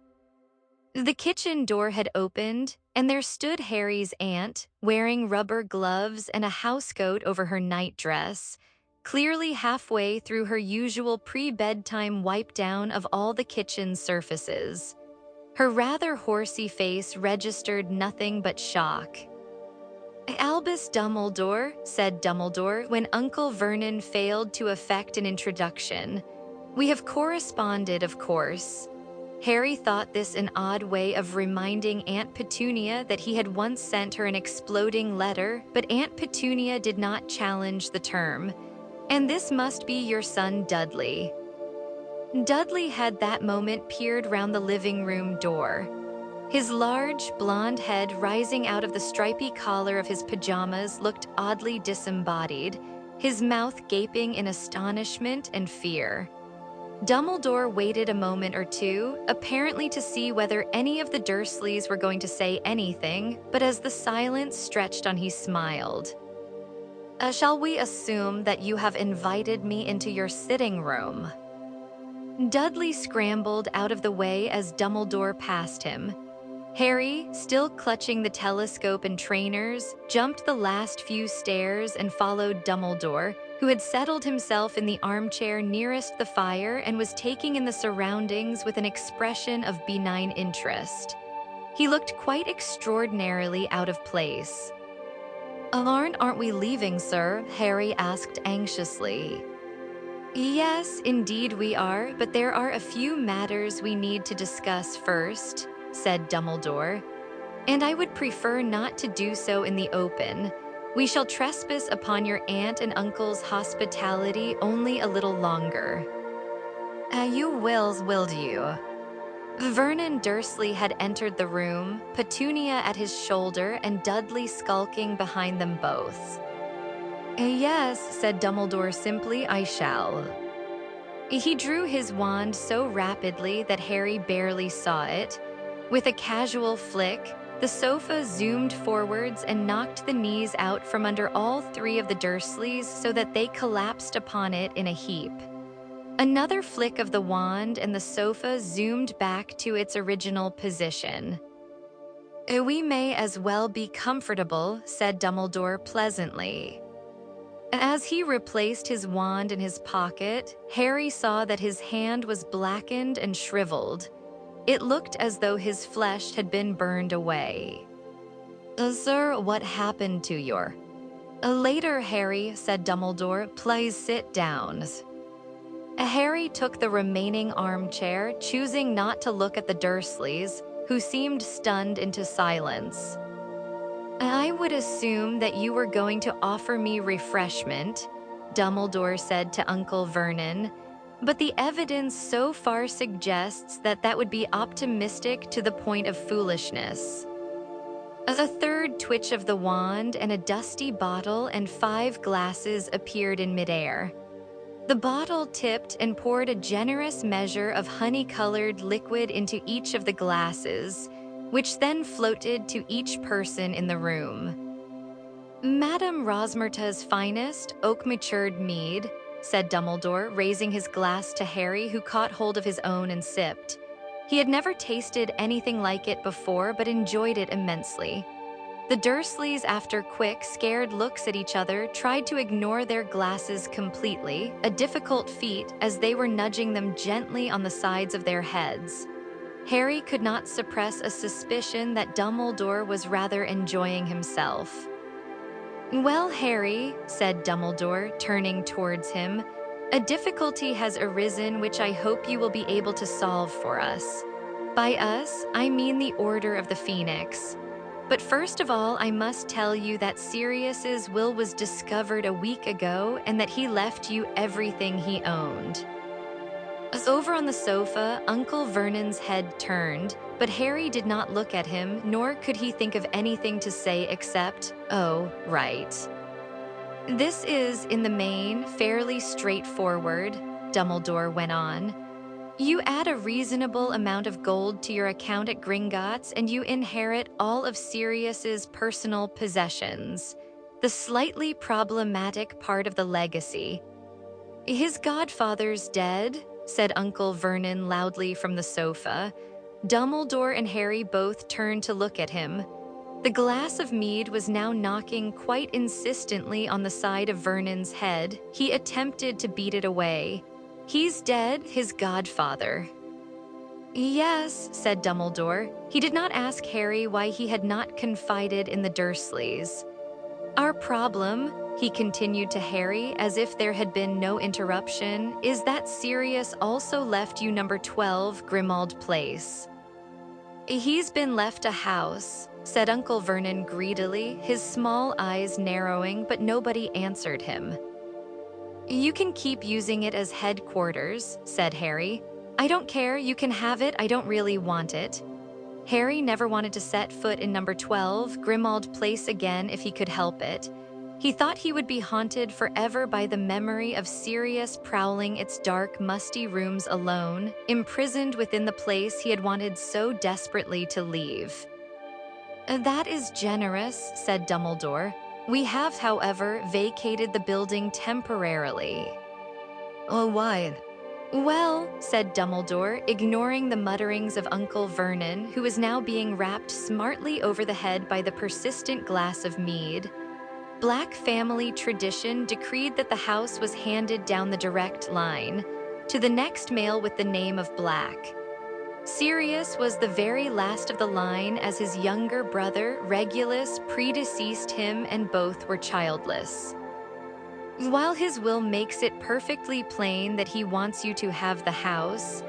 The kitchen door had opened, and there stood Harry's aunt, wearing rubber gloves and a housecoat over her nightdress, clearly halfway through her usual pre-bedtime wipe-down of all the kitchen surfaces. Her rather horsey face registered nothing but shock. "Albus Dumbledore," said Dumbledore when Uncle Vernon failed to effect an introduction. "We have corresponded, of course." Harry thought this an odd way of reminding Aunt Petunia that he had once sent her an exploding letter, but Aunt Petunia did not challenge the term. "And this must be your son Dudley." Dudley had that moment peered round the living room door. His large, blonde head rising out of the stripy collar of his pajamas looked oddly disembodied, his mouth gaping in astonishment and fear. Dumbledore waited a moment or two, apparently to see whether any of the Dursleys were going to say anything, but as the silence stretched on, he smiled. Shall we assume that you have invited me into your sitting room?" Dudley scrambled out of the way as Dumbledore passed him. Harry, still clutching the telescope and trainers, jumped the last few stairs and followed Dumbledore, who had settled himself in the armchair nearest the fire and was taking in the surroundings with an expression of benign interest. He looked quite extraordinarily out of place. Aren't we leaving, sir?" Harry asked anxiously. "Yes, indeed we are, but there are a few matters we need to discuss first," said Dumbledore. "And I would prefer not to do so in the open. We shall trespass upon your aunt and uncle's hospitality only a little longer." You will you?" Vernon Dursley had entered the room, Petunia at his shoulder and Dudley skulking behind them both. "Yes," said Dumbledore simply, "I shall." He drew his wand so rapidly that Harry barely saw it. With a casual flick, the sofa zoomed forwards and knocked the knees out from under all three of the Dursleys so that they collapsed upon it in a heap. Another flick of the wand and the sofa zoomed back to its original position. "We may as well be comfortable," said Dumbledore pleasantly. As he replaced his wand in his pocket, Harry saw that his hand was blackened and shriveled. It looked as though his flesh had been burned away. "Sir, what happened to your—" "Later, Harry," said Dumbledore. "Please sit down." Harry took the remaining armchair, choosing not to look at the Dursleys, who seemed stunned into silence. "I would assume that you were going to offer me refreshment," Dumbledore said to Uncle Vernon, "but the evidence so far suggests that that would be optimistic to the point of foolishness." A third twitch of the wand and a dusty bottle and 5 glasses appeared in midair. The bottle tipped and poured a generous measure of honey-colored liquid into each of the glasses, which then floated to each person in the room. "Madame Rosmerta's finest, oak-matured mead," said Dumbledore, raising his glass to Harry, who caught hold of his own and sipped. He had never tasted anything like it before, but enjoyed it immensely. The Dursleys, after quick, scared looks at each other, tried to ignore their glasses completely, a difficult feat as they were nudging them gently on the sides of their heads. Harry could not suppress a suspicion that Dumbledore was rather enjoying himself. "Well, Harry," said Dumbledore, turning towards him, "a difficulty has arisen which I hope you will be able to solve for us. By us, I mean the Order of the Phoenix. But first of all, I must tell you that Sirius's will was discovered a week ago and that he left you everything he owned." As over on the sofa, Uncle Vernon's head turned, but Harry did not look at him, nor could he think of anything to say except, "Oh, right." "This is, in the main, fairly straightforward," Dumbledore went on. "You add a reasonable amount of gold to your account at Gringotts and you inherit all of Sirius's personal possessions. The slightly problematic part of the legacy. His godfather's dead," said Uncle Vernon loudly from the sofa. Dumbledore and Harry both turned to look at him. The glass of mead was now knocking quite insistently on the side of Vernon's head. He attempted to beat it away. "He's dead, his godfather." "Yes," said Dumbledore. He did not ask Harry why he had not confided in the Dursleys. "Our problem," he continued to Harry as if there had been no interruption, "is that Sirius also left you number 12 Grimmauld Place." "He's been left a house," said Uncle Vernon greedily, his small eyes narrowing, but nobody answered him. "You can keep using it as headquarters," said Harry. "I don't care, you can have it, I don't really want it." Harry never wanted to set foot in number 12, Grimmauld Place again if he could help it. He thought he would be haunted forever by the memory of Sirius prowling its dark, musty rooms alone, imprisoned within the place he had wanted so desperately to leave. "That is generous," said Dumbledore. "We have, however, vacated the building temporarily." "Oh, why?" Well, said Dumbledore, ignoring the mutterings of Uncle Vernon, who was now being rapped smartly over the head by the persistent glass of mead. Black family tradition decreed that the house was handed down the direct line to the next male with the name of Black. Sirius was the very last of the line, as his younger brother, Regulus, predeceased him, and both were childless. While his will makes it perfectly plain that he wants you to have the house,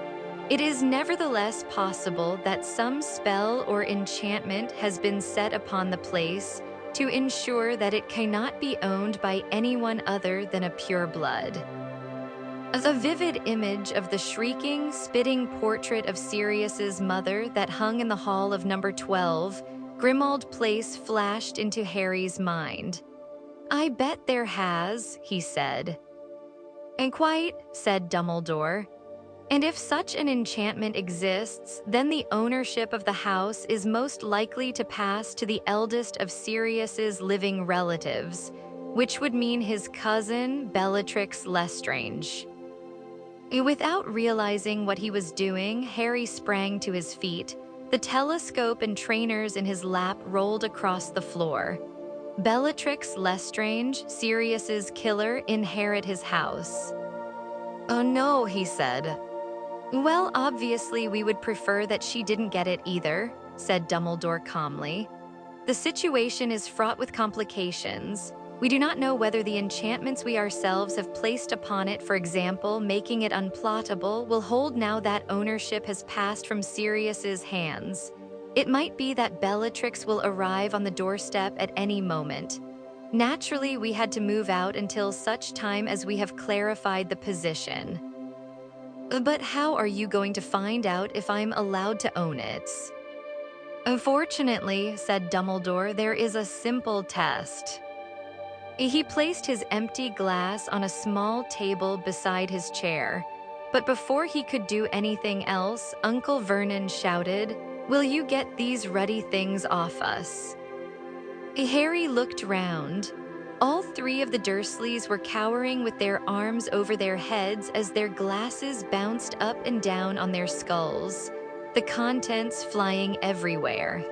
it is nevertheless possible that some spell or enchantment has been set upon the place to ensure that it cannot be owned by anyone other than a pureblood. The vivid image of the shrieking, spitting portrait of Sirius's mother that hung in the hall of number 12, Grimmauld Place, flashed into Harry's mind. "I bet there has," he said. "And quite," said Dumbledore. "And if such an enchantment exists, then the ownership of the house is most likely to pass to the eldest of Sirius's living relatives, which would mean his cousin, Bellatrix Lestrange." Without realizing what he was doing, Harry sprang to his feet. The telescope and trainers in his lap rolled across the floor. Bellatrix Lestrange, Sirius's killer, inherit his house. "Oh no," he said. "Well, obviously we would prefer that she didn't get it either," said Dumbledore calmly. "The situation is fraught with complications. We do not know whether the enchantments we ourselves have placed upon it, for example, making it unplottable, will hold now that ownership has passed from Sirius's hands. It might be that Bellatrix will arrive on the doorstep at any moment. Naturally, we had to move out until such time as we have clarified the position." "But how are you going to find out if I'm allowed to own it?" "Unfortunately," said Dumbledore, "there is a simple test." He placed his empty glass on a small table beside his chair. But before he could do anything else, Uncle Vernon shouted, "Will you get these ruddy things off us?" Harry looked round. All three of the Dursleys were cowering with their arms over their heads as their glasses bounced up and down on their skulls, the contents flying everywhere.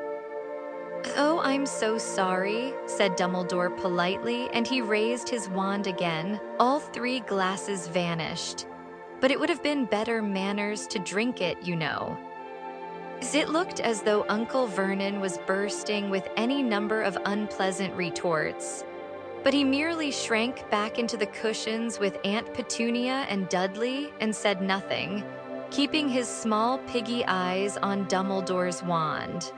"Oh, I'm so sorry," said Dumbledore politely, and he raised his wand again. All three glasses vanished. "But it would have been better manners to drink it, you know." It looked as though Uncle Vernon was bursting with any number of unpleasant retorts, but he merely shrank back into the cushions with Aunt Petunia and Dudley and said nothing, keeping his small piggy eyes on Dumbledore's wand.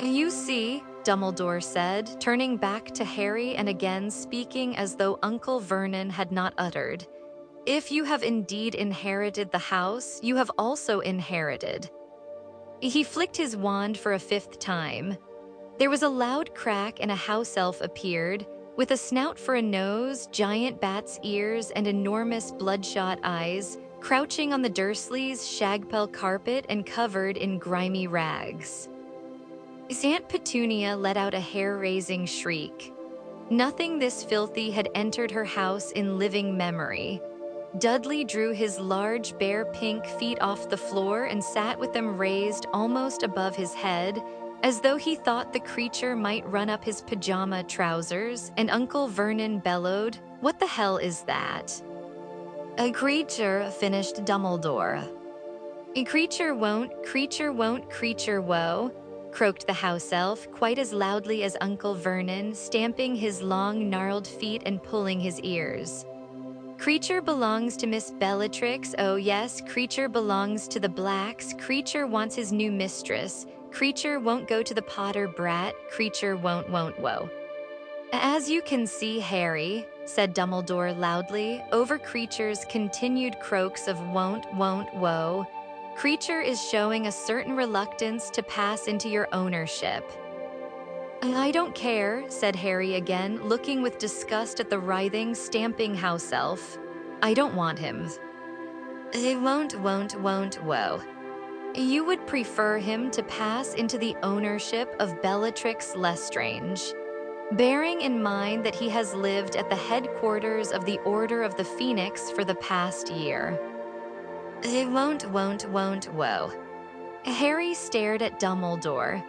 "You see," Dumbledore said, turning back to Harry and again speaking as though Uncle Vernon had not uttered, "if you have indeed inherited the house, you have also inherited." He flicked his wand for a fifth time. There was a loud crack and a house elf appeared, with a snout for a nose, giant bat's ears, and enormous bloodshot eyes, crouching on the Dursleys' shagpell carpet and covered in grimy rags. Aunt Petunia let out a hair-raising shriek. Nothing this filthy had entered her house in living memory. Dudley drew his large, bare pink feet off the floor and sat with them raised almost above his head, as though he thought the creature might run up his pajama trousers, and Uncle Vernon bellowed, "What the hell is that?" "A creature," finished Dumbledore. "A creature won't, creature woe," croaked the house elf, quite as loudly as Uncle Vernon, stamping his long, gnarled feet and pulling his ears. "Creature belongs to Miss Bellatrix, oh yes, creature belongs to the Blacks, creature wants his new mistress, creature won't go to the Potter brat, creature won't woe." "As you can see, Harry," said Dumbledore loudly, over creature's continued croaks of won't, woe, "creature is showing a certain reluctance to pass into your ownership." "I don't care," said Harry again, looking with disgust at the writhing, stamping house elf. "I don't want him." "It won't, woe. You would prefer him to pass into the ownership of Bellatrix Lestrange, bearing in mind that he has lived at the headquarters of the Order of the Phoenix for the past year." It won't, whoa. Harry stared at Dumbledore.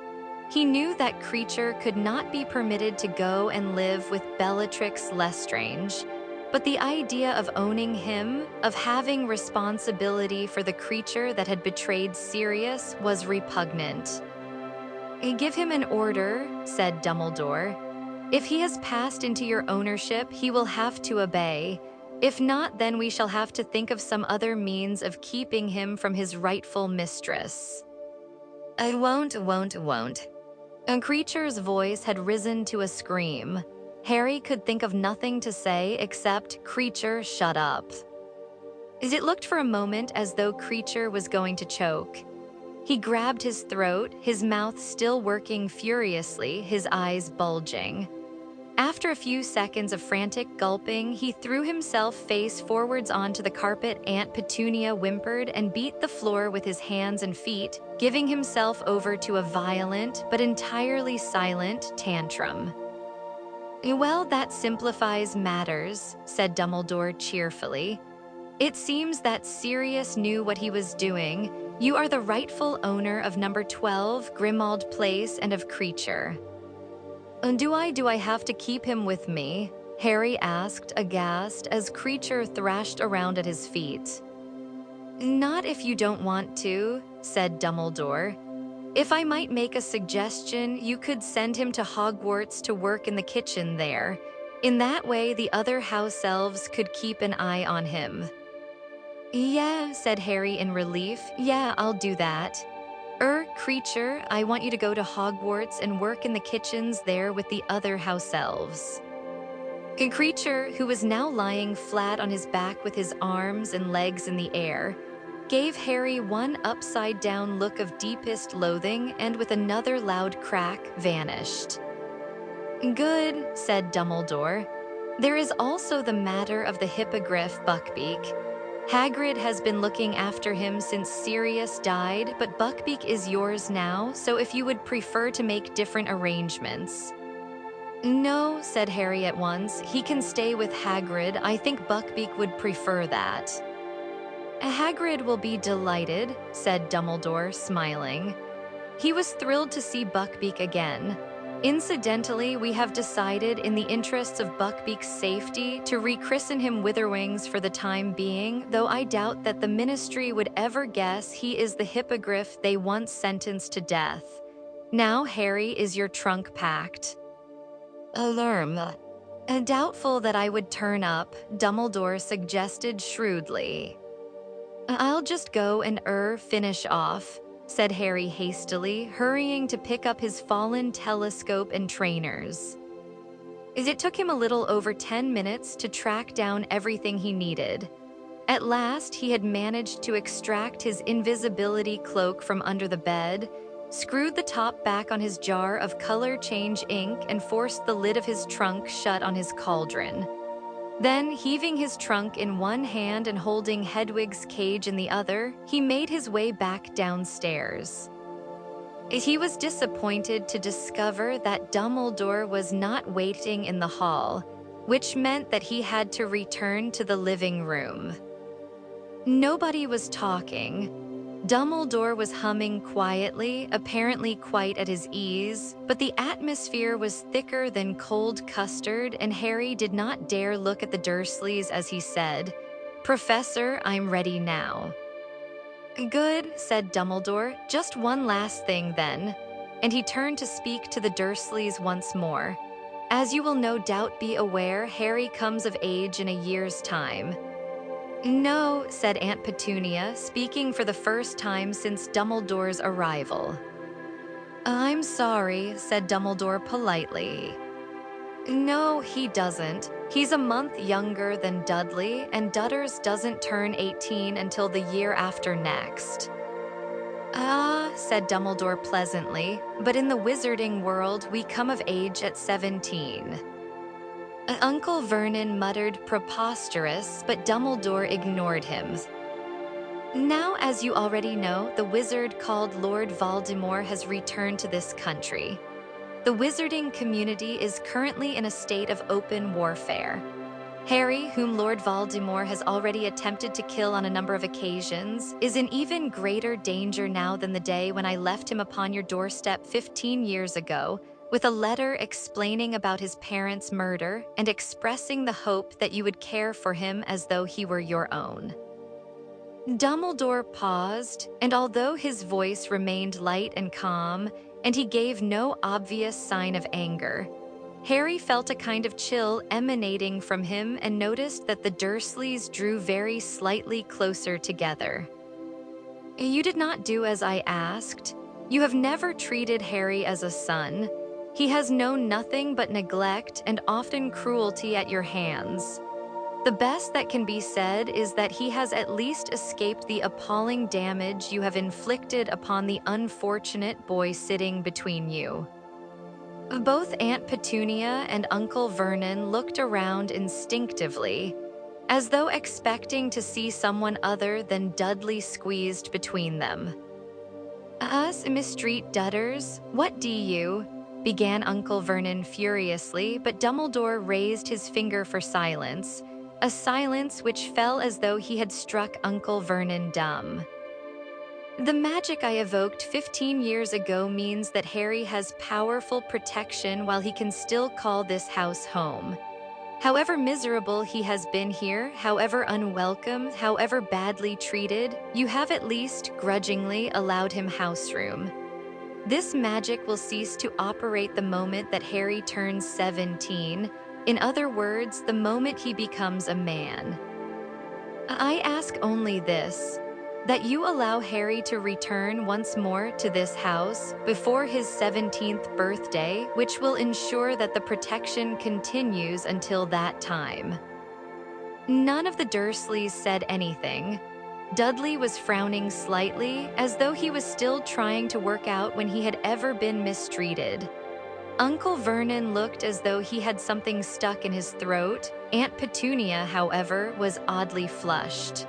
He knew that creature could not be permitted to go and live with Bellatrix Lestrange, but the idea of owning him, of having responsibility for the creature that had betrayed Sirius, was repugnant. Give him an order, said Dumbledore. If he has passed into your ownership, he will have to obey. If not, then we shall have to think of some other means of keeping him from his rightful mistress. I won't. A creature's voice had risen to a scream. Harry could think of nothing to say except, "Creature, shut up." It looked for a moment as though Creature was going to choke. He grabbed his throat, his mouth still working furiously, his eyes bulging. After a few seconds of frantic gulping, he threw himself face forwards onto the carpet. Aunt Petunia whimpered and beat the floor with his hands and feet, giving himself over to a violent but entirely silent tantrum. Well, that simplifies matters, said Dumbledore cheerfully. It seems that Sirius knew what he was doing. You are the rightful owner of number 12, Grimmauld Place, and of Creature. Do I have to keep him with me? Harry asked, aghast, as Creature thrashed around at his feet. Not if you don't want to, said Dumbledore. If I might make a suggestion, you could send him to Hogwarts to work in the kitchen there. In that way, the other house elves could keep an eye on him. Yeah, said Harry in relief. Yeah, I'll do that. Creature, I want you to go to Hogwarts and work in the kitchens there with the other house elves. Creature, who was now lying flat on his back with his arms and legs in the air, gave Harry one upside-down look of deepest loathing and with another loud crack vanished. Good, said Dumbledore. There is also the matter of the hippogriff Buckbeak. Hagrid has been looking after him since Sirius died, but Buckbeak is yours now, so if you would prefer to make different arrangements. No, said Harry at once. He can stay with Hagrid. I think Buckbeak would prefer that. Hagrid will be delighted, said Dumbledore, smiling. He was thrilled to see Buckbeak again. Incidentally, we have decided, in the interests of Buckbeak's safety, to rechristen him Witherwings for the time being, though I doubt that the Ministry would ever guess he is the hippogriff they once sentenced to death. Now, Harry, is your trunk packed? Alarm. Doubtful that I would turn up, Dumbledore suggested shrewdly. I'll just go and finish off, said Harry hastily, hurrying to pick up his fallen telescope and trainers. It took him a little over 10 minutes to track down everything he needed. At last, he had managed to extract his invisibility cloak from under the bed, screwed the top back on his jar of color change ink, and forced the lid of his trunk shut on his cauldron. Then, heaving his trunk in one hand and holding Hedwig's cage in the other, he made his way back downstairs. He was disappointed to discover that Dumbledore was not waiting in the hall, which meant that he had to return to the living room. Nobody was talking. Dumbledore was humming quietly, apparently quite at his ease, but the atmosphere was thicker than cold custard, and Harry did not dare look at the Dursleys as he said, "Professor, I'm ready now." Good, said Dumbledore. Just one last thing, then. And he turned to speak to the Dursleys once more. As you will no doubt be aware, Harry comes of age in a year's time. No, said Aunt Petunia, speaking for the first time since Dumbledore's arrival. I'm sorry, said Dumbledore politely. No, he doesn't. He's a month younger than Dudley, and Dudders doesn't turn 18 until the year after next. Ah, said Dumbledore pleasantly, but in the wizarding world, we come of age at 17. Uncle Vernon muttered preposterous, but Dumbledore ignored him. Now, as you already know, the wizard called Lord Voldemort has returned to this country. The wizarding community is currently in a state of open warfare. Harry, whom Lord Voldemort has already attempted to kill on a number of occasions, is in even greater danger now than the day when I left him upon your doorstep 15 years ago, with a letter explaining about his parents' murder and expressing the hope that you would care for him as though he were your own." Dumbledore paused, and although his voice remained light and calm, and he gave no obvious sign of anger, Harry felt a kind of chill emanating from him and noticed that the Dursleys drew very slightly closer together. "You did not do as I asked. You have never treated Harry as a son. He has known nothing but neglect and often cruelty at your hands. The best that can be said is that he has at least escaped the appalling damage you have inflicted upon the unfortunate boy sitting between you." Both Aunt Petunia and Uncle Vernon looked around instinctively, as though expecting to see someone other than Dudley squeezed between them. "Us, Miss Street Dudders, what do you?" began Uncle Vernon furiously, but Dumbledore raised his finger for silence, a silence which fell as though he had struck Uncle Vernon dumb. "The magic I evoked 15 years ago means that Harry has powerful protection while he can still call this house home. However miserable he has been here, however unwelcome, however badly treated, you have at least grudgingly allowed him house room. This magic will cease to operate the moment that Harry turns 17, in other words, the moment he becomes a man. I ask only this, that you allow Harry to return once more to this house before his 17th birthday, which will ensure that the protection continues until that time." None of the Dursleys said anything. Dudley was frowning slightly, as though he was still trying to work out when he had ever been mistreated. Uncle Vernon looked as though he had something stuck in his throat. Aunt Petunia, however, was oddly flushed.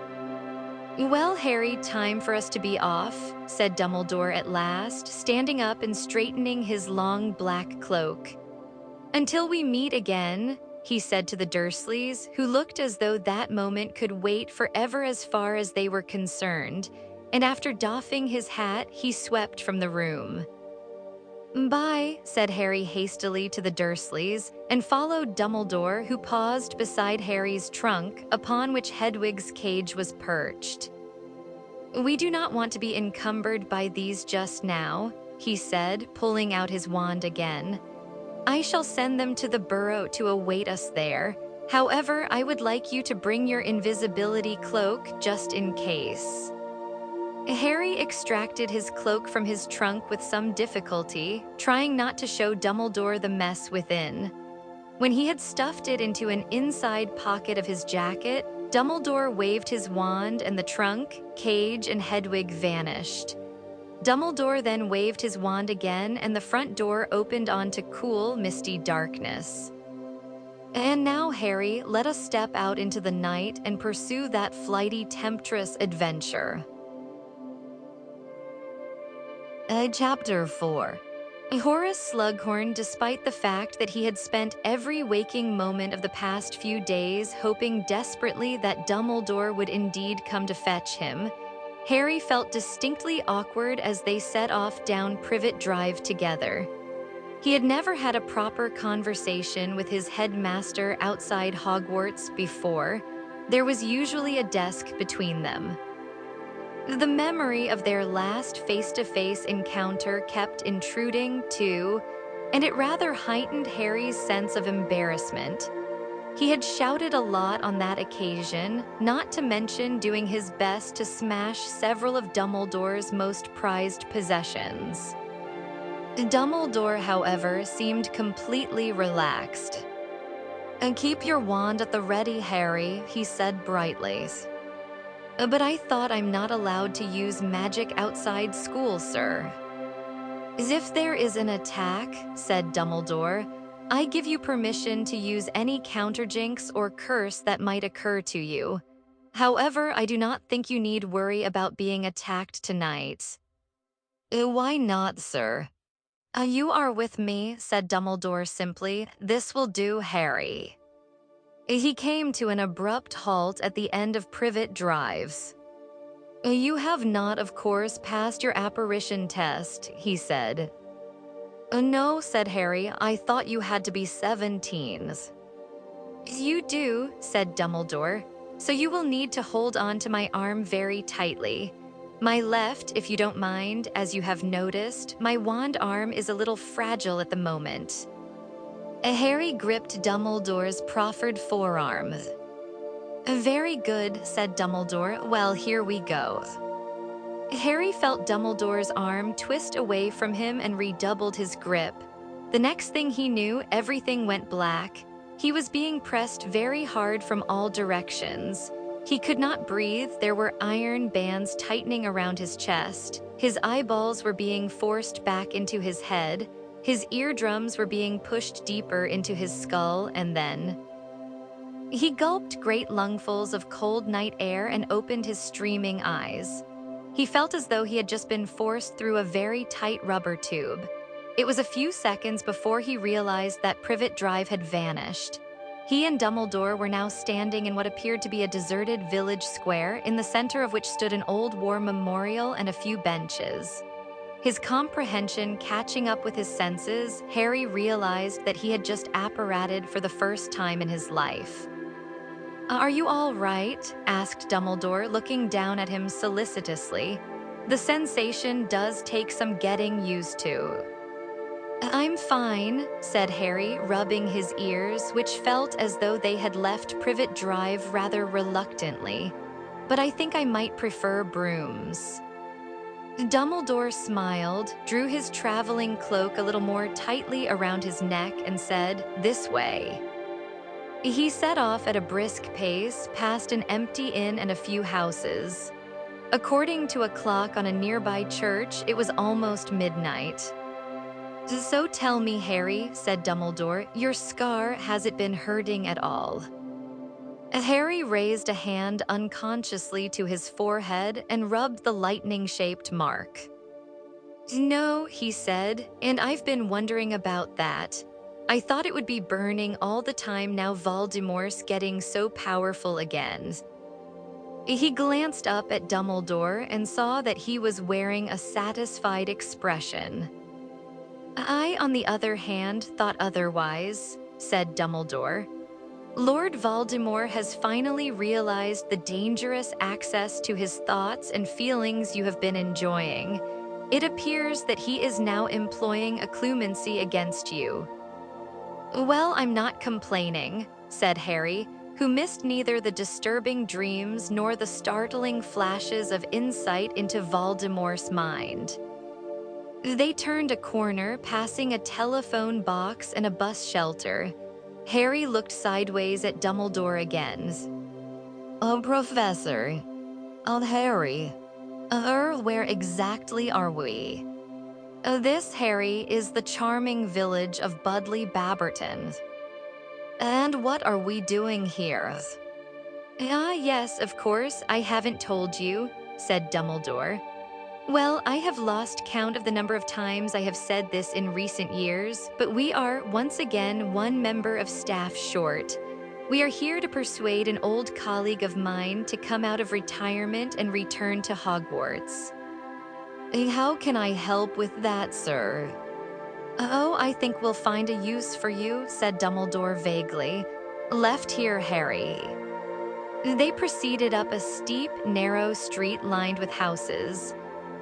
"Well, Harry, time for us to be off," said Dumbledore at last, standing up and straightening his long black cloak. "Until we meet again," he said to the Dursleys, who looked as though that moment could wait forever as far as they were concerned, and after doffing his hat, he swept from the room. "Bye," said Harry hastily to the Dursleys, and followed Dumbledore, who paused beside Harry's trunk, upon which Hedwig's cage was perched. "We do not want to be encumbered by these just now," he said, pulling out his wand again. "I shall send them to the burrow to await us there. However, I would like you to bring your invisibility cloak just in case." Harry extracted his cloak from his trunk with some difficulty, trying not to show Dumbledore the mess within. When he had stuffed it into an inside pocket of his jacket, Dumbledore waved his wand and the trunk, cage, and Hedwig vanished. Dumbledore then waved his wand again and the front door opened onto cool, misty darkness. "And now, Harry, let us step out into the night and pursue that flighty temptress adventure." Chapter 4. Horace Slughorn, despite the fact that he had spent every waking moment of the past few days hoping desperately that Dumbledore would indeed come to fetch him, Harry felt distinctly awkward as they set off down Privet Drive together. He had never had a proper conversation with his headmaster outside Hogwarts before. There was usually a desk between them. The memory of their last face-to-face encounter kept intruding, too, and it rather heightened Harry's sense of embarrassment. He had shouted a lot on that occasion, not to mention doing his best to smash several of Dumbledore's most prized possessions. Dumbledore, however, seemed completely relaxed. "And keep your wand at the ready, Harry," he said brightly. "But I thought I'm not allowed to use magic outside school, sir." "If there is an attack," said Dumbledore, "I give you permission to use any counterjinx or curse that might occur to you. However, I do not think you need worry about being attacked tonight." "Why not, sir?" "You are with me," said Dumbledore simply. "This will do, Harry." He came to an abrupt halt at the end of Privet Drives. You have not, of course, passed your apparition test, he said. No, said Harry, I thought you had to be 17. You do, said Dumbledore, so you will need to hold on to my arm very tightly. My left, if you don't mind, as you have noticed, my wand arm is a little fragile at the moment. Harry gripped Dumbledore's proffered forearm. Very good, said Dumbledore. Well, here we go. Harry felt Dumbledore's arm twist away from him and redoubled his grip. The next thing he knew, everything went black. He was being pressed very hard from all directions. He could not breathe. There were iron bands tightening around his chest. His eyeballs were being forced back into his head. His eardrums were being pushed deeper into his skull, and then he gulped great lungfuls of cold night air and opened his streaming eyes. He felt as though he had just been forced through a very tight rubber tube. It was a few seconds before he realized that Privet Drive had vanished. He and Dumbledore were now standing in what appeared to be a deserted village square, in the center of which stood an old war memorial and a few benches. His comprehension catching up with his senses, Harry realized that he had just apparated for the first time in his life. Are you all right? Asked Dumbledore, looking down at him solicitously. The sensation does take some getting used to. I'm fine, said Harry, rubbing his ears, which felt as though they had left Privet Drive rather reluctantly. But I think I might prefer brooms. Dumbledore smiled, drew his traveling cloak a little more tightly around his neck, and said, "This way." He set off at a brisk pace, past an empty inn and a few houses. According to a clock on a nearby church, it was almost midnight. So tell me, Harry, said Dumbledore, your scar, has it been hurting at all? Harry raised a hand unconsciously to his forehead and rubbed the lightning-shaped mark. No, he said, and I've been wondering about that. I thought it would be burning all the time now Voldemort's getting so powerful again. He glanced up at Dumbledore and saw that he was wearing a satisfied expression. I, on the other hand, thought otherwise, said Dumbledore. Lord Voldemort has finally realized the dangerous access to his thoughts and feelings you have been enjoying. It appears that he is now employing a clemency against you. Well, I'm not complaining, said Harry, who missed neither the disturbing dreams nor the startling flashes of insight into Voldemort's mind. They turned a corner, passing a telephone box and a bus shelter. Harry looked sideways at Dumbledore again. Oh, Professor. Oh, Harry. Where exactly are we? This, Harry, is the charming village of Budleigh Babberton. And what are we doing here? Yes, of course, I haven't told you, said Dumbledore. Well, I have lost count of the number of times I have said this in recent years, but we are, once again, one member of staff short. We are here to persuade an old colleague of mine to come out of retirement and return to Hogwarts. How can I help with that, sir? Oh, I think we'll find a use for you, said Dumbledore vaguely. Left here, Harry. They proceeded up a steep, narrow street lined with houses.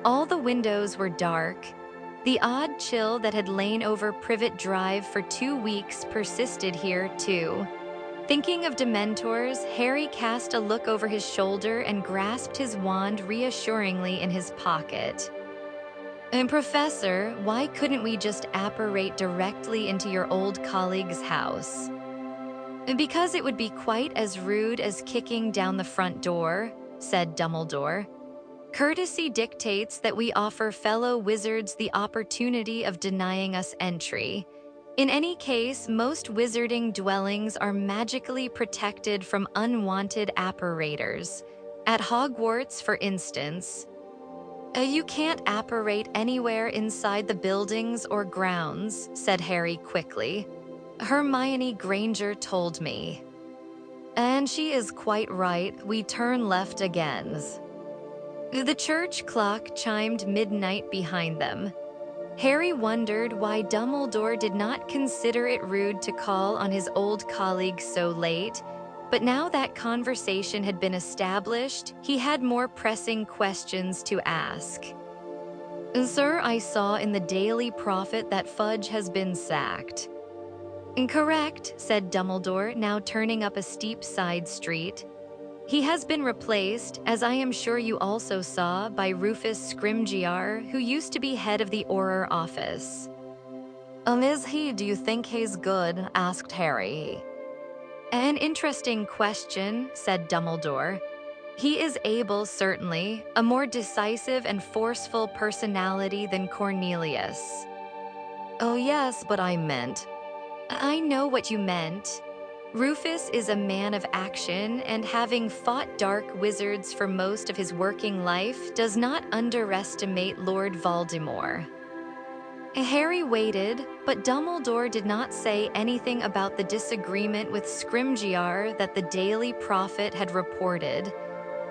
All the windows were dark. The odd chill that had lain over Privet Drive for 2 weeks persisted here, too. Thinking of Dementors, Harry cast a look over his shoulder and grasped his wand reassuringly in his pocket. Professor, why couldn't we just apparate directly into your old colleague's house? Because it would be quite as rude as kicking down the front door, said Dumbledore. Courtesy dictates that we offer fellow wizards the opportunity of denying us entry. In any case, most wizarding dwellings are magically protected from unwanted apparators. At Hogwarts, for instance, you can't apparate anywhere inside the buildings or grounds, said Harry quickly. Hermione Granger told me. And she is quite right, we turn left again. The church clock chimed midnight behind them. Harry wondered why Dumbledore did not consider it rude to call on his old colleague so late, but now that conversation had been established, he had more pressing questions to ask. Sir, I saw in the Daily Prophet that Fudge has been sacked. Correct, said Dumbledore, now turning up a steep side street. He has been replaced, as I am sure you also saw, by Rufus Scrimgeour, who used to be head of the Auror office. Is he? Do you think he's good? Asked Harry. An interesting question, said Dumbledore. He is able, certainly, a more decisive and forceful personality than Cornelius. Oh yes, but I know what you meant. Rufus is a man of action, and having fought dark wizards for most of his working life, does not underestimate Lord Voldemort. Harry waited, but Dumbledore did not say anything about the disagreement with Scrimgeour that the Daily Prophet had reported,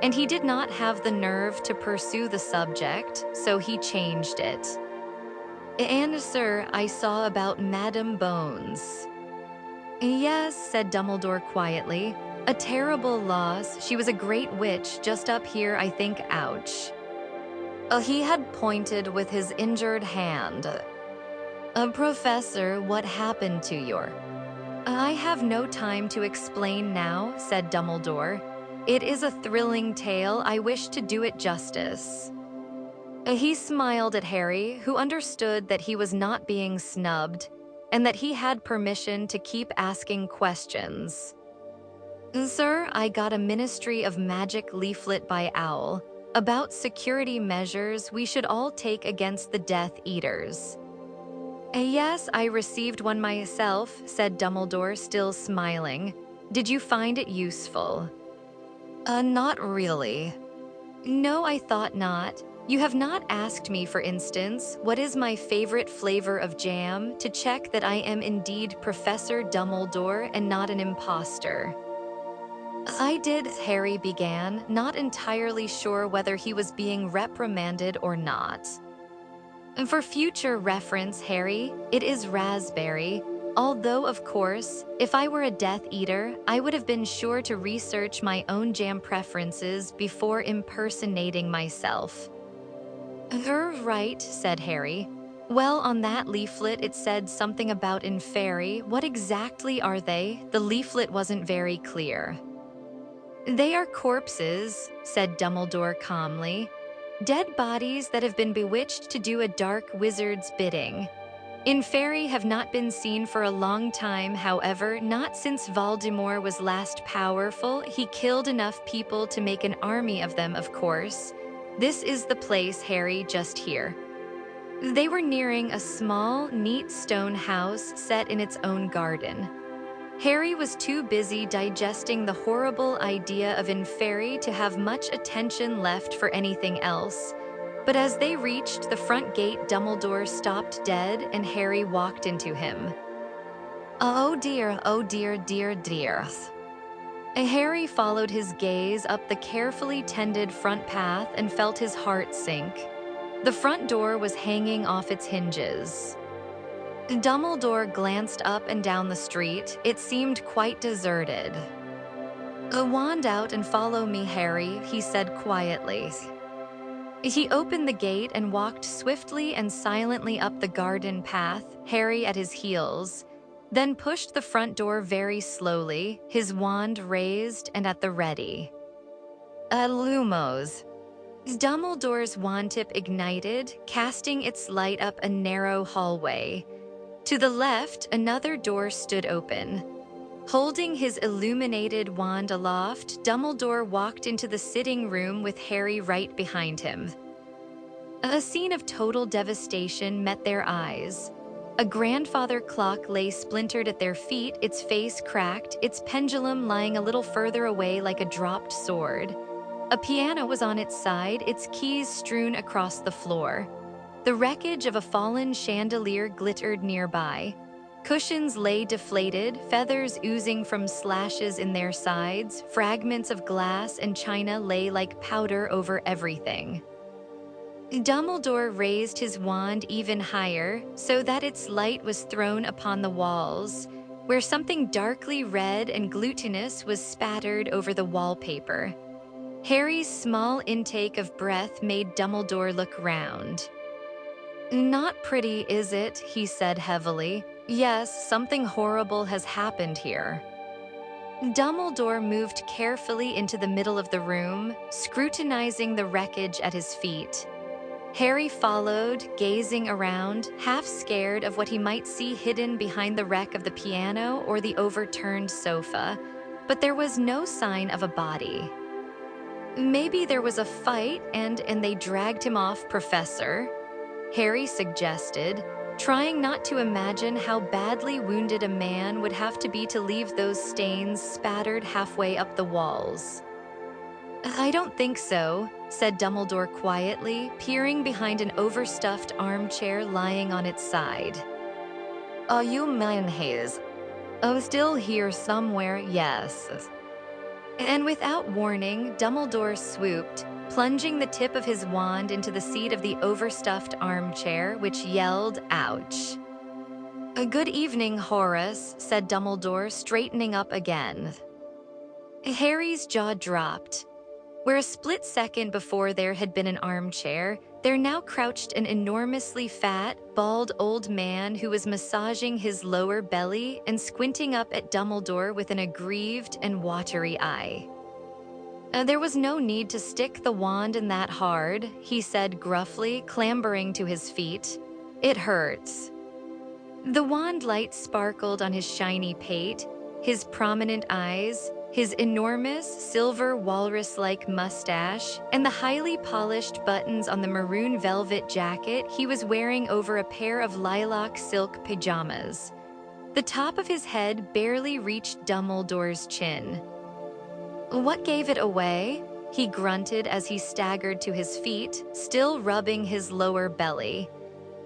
and he did not have the nerve to pursue the subject, so he changed it. And, sir, I saw about Madame Bones. Yes, said Dumbledore quietly. A terrible loss. She was a great witch, just up here, I think, ouch. He had pointed with his injured hand. Professor, what happened to your... I have no time to explain now, said Dumbledore. It is a thrilling tale. I wish to do it justice. He smiled at Harry, who understood that he was not being snubbed, and that he had permission to keep asking questions. Sir, I got a Ministry of Magic leaflet by Owl about security measures we should all take against the Death Eaters. Yes, I received one myself, said Dumbledore, still smiling. Did you find it useful? Not really. No, I thought not. You have not asked me, for instance, what is my favorite flavor of jam, to check that I am indeed Professor Dumbledore and not an imposter. I did, Harry began, not entirely sure whether he was being reprimanded or not. For future reference, Harry, it is raspberry, although, of course, if I were a Death Eater, I would have been sure to research my own jam preferences before impersonating myself. You're right, said Harry. Well, on that leaflet it said something about inferi. What exactly are they? The leaflet wasn't very clear. They are corpses, said Dumbledore calmly. Dead bodies that have been bewitched to do a dark wizard's bidding. Inferi have not been seen for a long time, however, not since Voldemort was last powerful. He killed enough people to make an army of them, of course. This is the place, Harry, just here. They were nearing a small, neat stone house set in its own garden. Harry was too busy digesting the horrible idea of inferi to have much attention left for anything else. But as they reached the front gate, Dumbledore stopped dead and Harry walked into him. Oh dear, dear, dear. Harry followed his gaze up the carefully tended front path and felt his heart sink. The front door was hanging off its hinges. Dumbledore glanced up and down the street. It seemed quite deserted. A wand out and follow me, Harry, he said quietly. He opened the gate and walked swiftly and silently up the garden path, Harry at his heels, then pushed the front door very slowly, his wand raised and at the ready. Lumos. Dumbledore's wand tip ignited, casting its light up a narrow hallway. To the left, another door stood open. Holding his illuminated wand aloft, Dumbledore walked into the sitting room with Harry right behind him. A scene of total devastation met their eyes. A grandfather clock lay splintered at their feet, its face cracked, its pendulum lying a little further away like a dropped sword. A piano was on its side, its keys strewn across the floor. The wreckage of a fallen chandelier glittered nearby. Cushions lay deflated, feathers oozing from slashes in their sides, fragments of glass and china lay like powder over everything. Dumbledore raised his wand even higher, so that its light was thrown upon the walls, where something darkly red and glutinous was spattered over the wallpaper. Harry's small intake of breath made Dumbledore look round. "Not pretty, is it?" he said heavily. "Yes, something horrible has happened here." Dumbledore moved carefully into the middle of the room, scrutinizing the wreckage at his feet. Harry followed, gazing around, half scared of what he might see hidden behind the wreck of the piano or the overturned sofa, but there was no sign of a body. "Maybe there was a fight and they dragged him off, Professor," Harry suggested, trying not to imagine how badly wounded a man would have to be to leave those stains spattered halfway up the walls. "I don't think so," said Dumbledore quietly, peering behind an overstuffed armchair lying on its side. "Oh, you mean he's still here somewhere, yes." And without warning, Dumbledore swooped, plunging the tip of his wand into the seat of the overstuffed armchair, which yelled, "Ouch." "Good evening, Horace," said Dumbledore, straightening up again. Harry's jaw dropped. Where a split second before there had been an armchair, there now crouched an enormously fat, bald old man who was massaging his lower belly and squinting up at Dumbledore with an aggrieved and watery eye. There was no need to stick the wand in that hard," he said gruffly, clambering to his feet. "It hurts." The wand light sparkled on his shiny pate, his prominent eyes, his enormous, silver walrus-like mustache, and the highly polished buttons on the maroon velvet jacket he was wearing over a pair of lilac silk pajamas. The top of his head barely reached Dumbledore's chin. "What gave it away?" he grunted as he staggered to his feet, still rubbing his lower belly.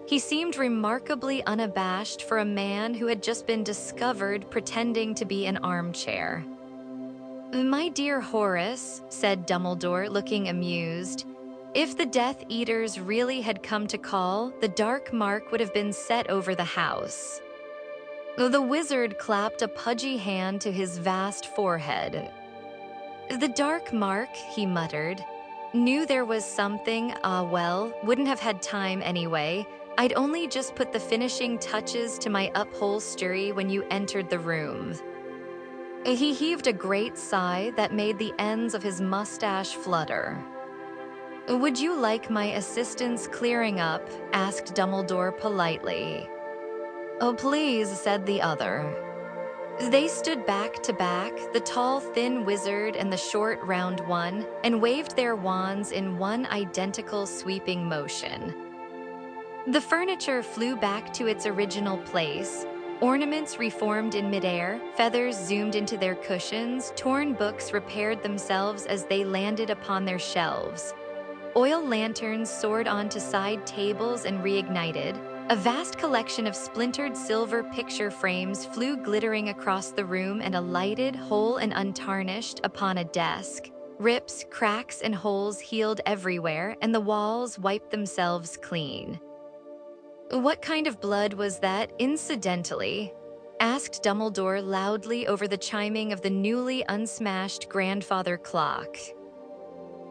He seemed remarkably unabashed for a man who had just been discovered pretending to be an armchair. "My dear Horace," said Dumbledore, looking amused, "if the Death Eaters really had come to call, the dark mark would have been set over the house." The wizard clapped a pudgy hand to his vast forehead. "The dark mark," he muttered. "Knew there was something, well, wouldn't have had time anyway. I'd only just put the finishing touches to my upholstery when you entered the room." He heaved a great sigh that made the ends of his mustache flutter. "Would you like my assistance clearing up?" asked Dumbledore politely. "Oh, please," said the other. They stood back to back, the tall, thin wizard and the short, round one, and waved their wands in one identical sweeping motion. The furniture flew back to its original place. Ornaments reformed in midair, feathers zoomed into their cushions, torn books repaired themselves as they landed upon their shelves. Oil lanterns soared onto side tables and reignited. A vast collection of splintered silver picture frames flew glittering across the room and alighted, whole and untarnished, upon a desk. Rips, cracks, and holes healed everywhere, and the walls wiped themselves clean. "What kind of blood was that, incidentally?" asked Dumbledore loudly over the chiming of the newly unsmashed grandfather clock.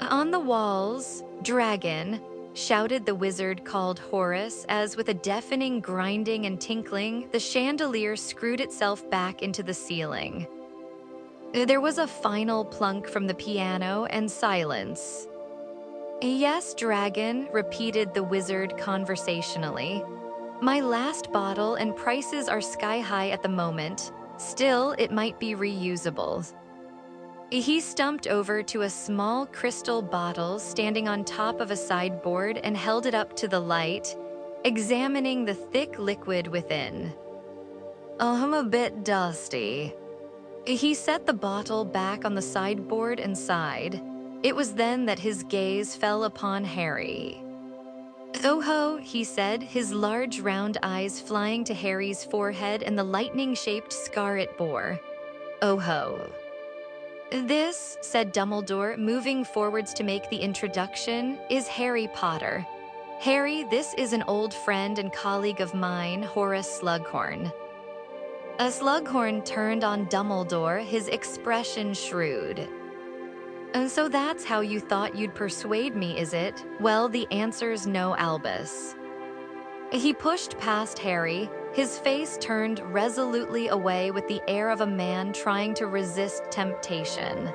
"On the walls, dragon," shouted the wizard called Horace as, with a deafening grinding and tinkling, the chandelier screwed itself back into the ceiling. There was a final plunk from the piano and silence. "Yes, dragon," repeated the wizard conversationally. "My last bottle, and prices are sky-high at the moment. Still, it might be reusable." He stumped over to a small crystal bottle standing on top of a sideboard and held it up to the light, examining the thick liquid within. I'm a bit dusty." He set the bottle back on the sideboard and sighed. It was then that his gaze fell upon Harry. "Oh ho," he said, his large round eyes flying to Harry's forehead and the lightning-shaped scar it bore. "Oh ho." "This," said Dumbledore, moving forwards to make the introduction, "is Harry Potter. Harry, this is an old friend and colleague of mine, Horace Slughorn." A Slughorn turned on Dumbledore, his expression shrewd. "And so that's how you thought you'd persuade me, is it? Well, the answer's no, Albus." He pushed past Harry, his face turned resolutely away with the air of a man trying to resist temptation.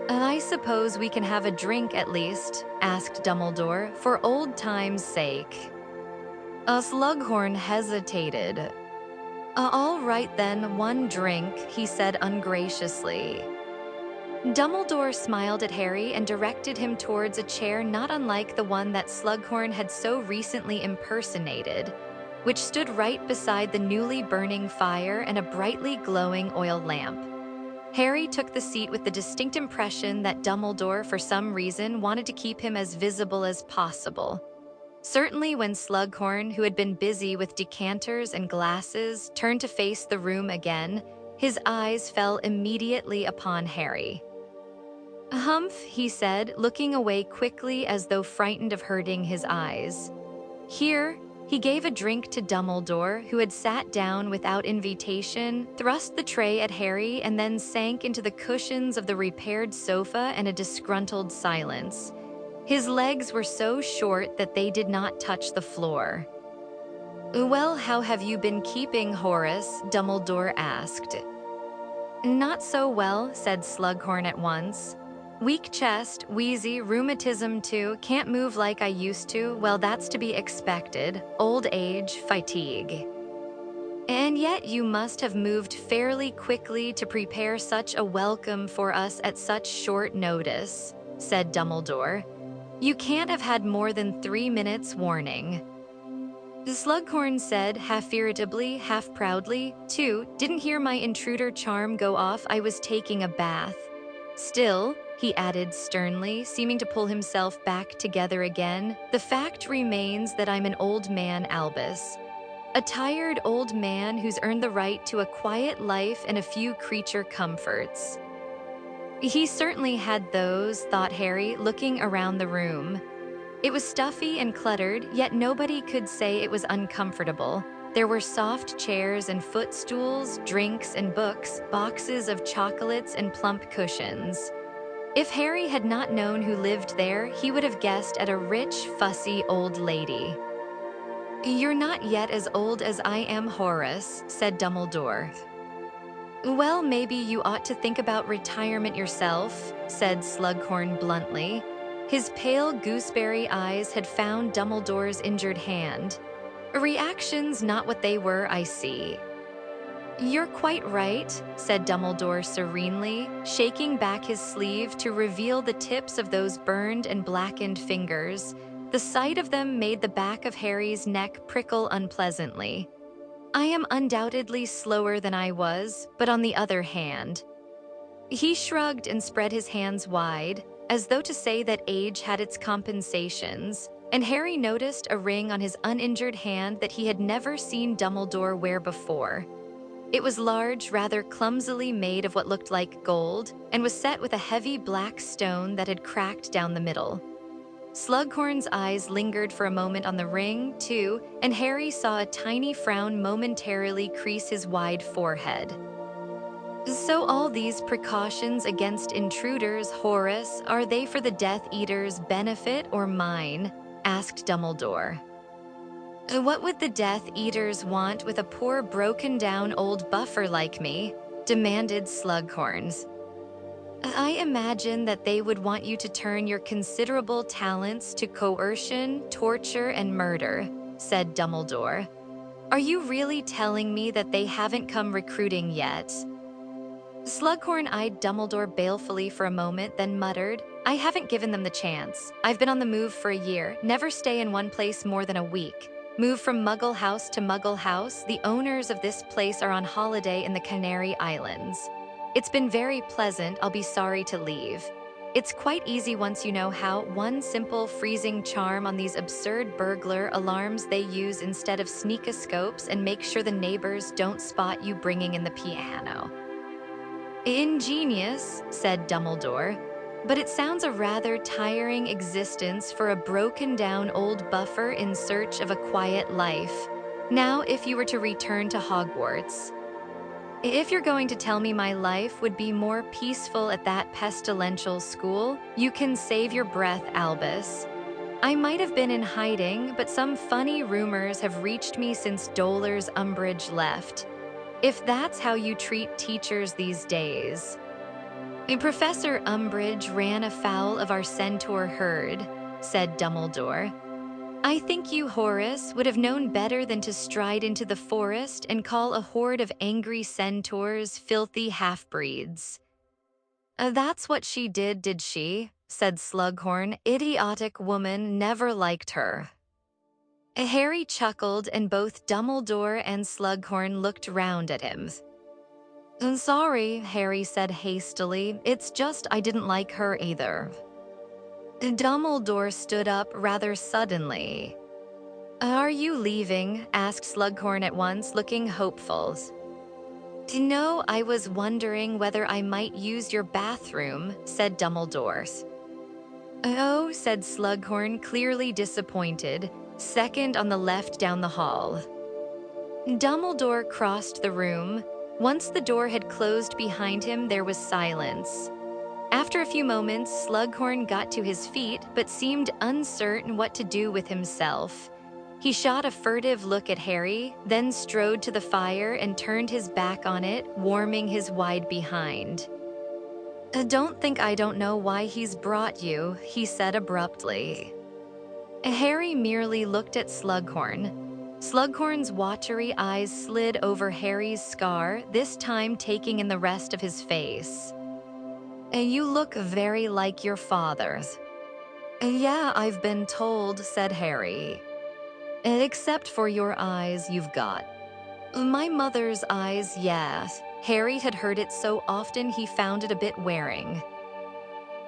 "I suppose we can have a drink at least," asked Dumbledore, "for old time's sake." Slughorn hesitated. All right then, one drink," he said ungraciously. Dumbledore smiled at Harry and directed him towards a chair not unlike the one that Slughorn had so recently impersonated, which stood right beside the newly burning fire and a brightly glowing oil lamp. Harry took the seat with the distinct impression that Dumbledore, for some reason, wanted to keep him as visible as possible. Certainly when Slughorn, who had been busy with decanters and glasses, turned to face the room again, his eyes fell immediately upon Harry. "Humph," he said, looking away quickly as though frightened of hurting his eyes. "Here," he gave a drink to Dumbledore, who had sat down without invitation, thrust the tray at Harry, and then sank into the cushions of the repaired sofa in a disgruntled silence. His legs were so short that they did not touch the floor. "Well, how have you been keeping, Horace?" Dumbledore asked. "Not so well," said Slughorn at once. "Weak chest, wheezy, rheumatism too, can't move like I used to. Well, that's to be expected. Old age, fatigue." "And yet you must have moved fairly quickly to prepare such a welcome for us at such short notice," said Dumbledore. "You can't have had more than 3 minutes' warning." Slughorn said, half irritably, half proudly, "Too, didn't hear my intruder charm go off. I was taking a bath. Still," he added sternly, seeming to pull himself back together again, "the fact remains that I'm an old man, Albus. A tired old man who's earned the right to a quiet life and a few creature comforts." He certainly had those, thought Harry, looking around the room. It was stuffy and cluttered, yet nobody could say it was uncomfortable. There were soft chairs and footstools, drinks and books, boxes of chocolates and plump cushions. If Harry had not known who lived there, he would have guessed at a rich, fussy old lady. "You're not yet as old as I am, Horace," said Dumbledore. "Well, maybe you ought to think about retirement yourself," said Slughorn bluntly. His pale gooseberry eyes had found Dumbledore's injured hand. "Reactions not what they were, I see." "You're quite right," said Dumbledore serenely, shaking back his sleeve to reveal the tips of those burned and blackened fingers. The sight of them made the back of Harry's neck prickle unpleasantly. "I am undoubtedly slower than I was, but on the other hand..." He shrugged and spread his hands wide, as though to say that age had its compensations, and Harry noticed a ring on his uninjured hand that he had never seen Dumbledore wear before. It was large, rather clumsily made of what looked like gold, and was set with a heavy black stone that had cracked down the middle. Slughorn's eyes lingered for a moment on the ring, too, and Harry saw a tiny frown momentarily crease his wide forehead. "So all these precautions against intruders, Horace, are they for the Death Eater's benefit or mine?" asked Dumbledore. "What would the Death Eaters want with a poor broken-down old buffer like me?" demanded Slughorn. "I imagine that they would want you to turn your considerable talents to coercion, torture, and murder," said Dumbledore. "Are you really telling me that they haven't come recruiting yet?" Slughorn eyed Dumbledore balefully for a moment, then muttered, "I haven't given them the chance. I've been on the move for a year, never stay in one place more than a week. Move from Muggle house to Muggle house. The owners of this place are on holiday in the Canary Islands. It's been very pleasant, I'll be sorry to leave. It's quite easy once you know how one simple freezing charm on these absurd burglar alarms they use instead of sneakoscopes and make sure the neighbors don't spot you bringing in the piano. Ingenious, said Dumbledore, but it sounds a rather tiring existence for a broken-down old buffer in search of a quiet life. Now, if you were to return to Hogwarts, if you're going to tell me my life would be more peaceful at that pestilential school, you can save your breath, Albus. I might have been in hiding, but some funny rumors have reached me since Dolor's Umbridge left. If that's how you treat teachers these days. Professor Umbridge ran afoul of our centaur herd, said Dumbledore. I think you, Horace, would have known better than to stride into the forest and call a horde of angry centaurs filthy half-breeds. That's what she did she? Said Slughorn. Idiotic woman, never liked her. Harry chuckled, and both Dumbledore and Slughorn looked round at him. Sorry, Harry said hastily. It's just I didn't like her either. Dumbledore stood up rather suddenly. Are you leaving? Asked Slughorn at once, looking hopeful. No, I was wondering whether I might use your bathroom, said Dumbledore. Oh, said Slughorn, clearly disappointed, second on the left down the hall. Dumbledore crossed the room. Once the door had closed behind him, there was silence. After a few moments, Slughorn got to his feet, but seemed uncertain what to do with himself. He shot a furtive look at Harry, then strode to the fire and turned his back on it, warming his wide behind. Don't think I don't know why he's brought you, he said abruptly. Harry merely looked at Slughorn. Slughorn's watery eyes slid over Harry's scar, this time taking in the rest of his face. You look very like your father's. Yeah, I've been told, said Harry. Except for your eyes you've got. My mother's eyes, yes. Harry had heard it so often he found it a bit wearing.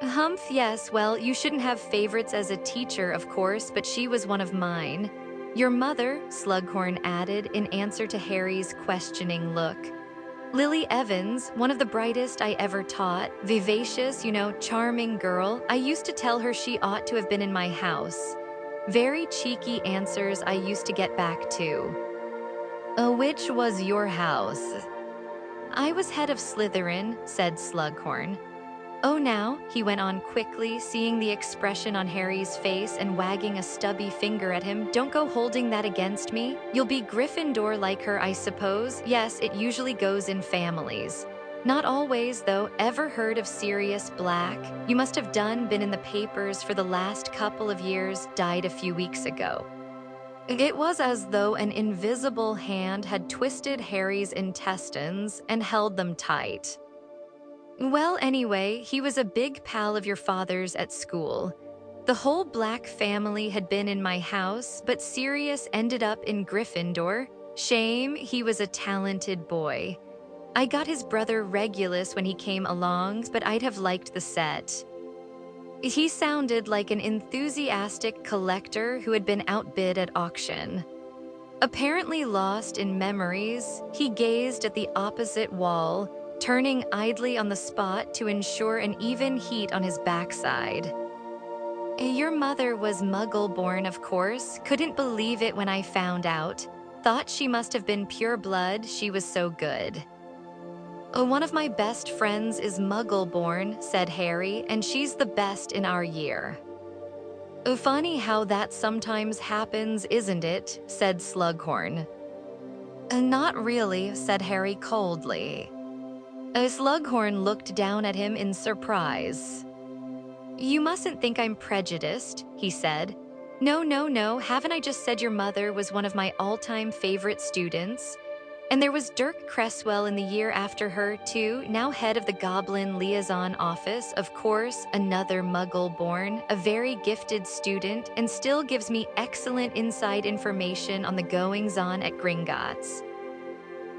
Humph, yes, well, you shouldn't have favorites as a teacher, of course, but she was one of mine. Your mother, Slughorn added in answer to Harry's questioning look. Lily Evans, one of the brightest I ever taught, vivacious, charming girl. I used to tell her she ought to have been in my house. Very cheeky answers I used to get back too. Which was your house? I was head of Slytherin, said Slughorn. Oh, now, he went on quickly, seeing the expression on Harry's face and wagging a stubby finger at him. Don't go holding that against me. You'll be Gryffindor like her, I suppose. Yes, it usually goes in families. Not always, though. Ever heard of Sirius Black? You must have been in the papers for the last couple of years, died a few weeks ago. It was as though an invisible hand had twisted Harry's intestines and held them tight. Well, anyway, he was a big pal of your father's at school. The whole Black family had been in my house, but Sirius ended up in Gryffindor. Shame, he was a talented boy. I got his brother Regulus when he came along, but I'd have liked the set. He sounded like an enthusiastic collector who had been outbid at auction. Apparently lost in memories, he gazed at the opposite wall, turning idly on the spot to ensure an even heat on his backside. Your mother was Muggle-born, of course. Couldn't believe it when I found out. Thought she must have been pure blood, she was so good. One of my best friends is Muggle-born, said Harry, and she's the best in our year. Funny how that sometimes happens, isn't it? Said Slughorn. Not really, said Harry coldly. Slughorn looked down at him in surprise. You mustn't think I'm prejudiced, he said. No, haven't I just said your mother was one of my all-time favorite students? And there was Dirk Cresswell in the year after her, too, now head of the Goblin Liaison Office, of course, another Muggle-born, a very gifted student, and still gives me excellent inside information on the goings-on at Gringotts.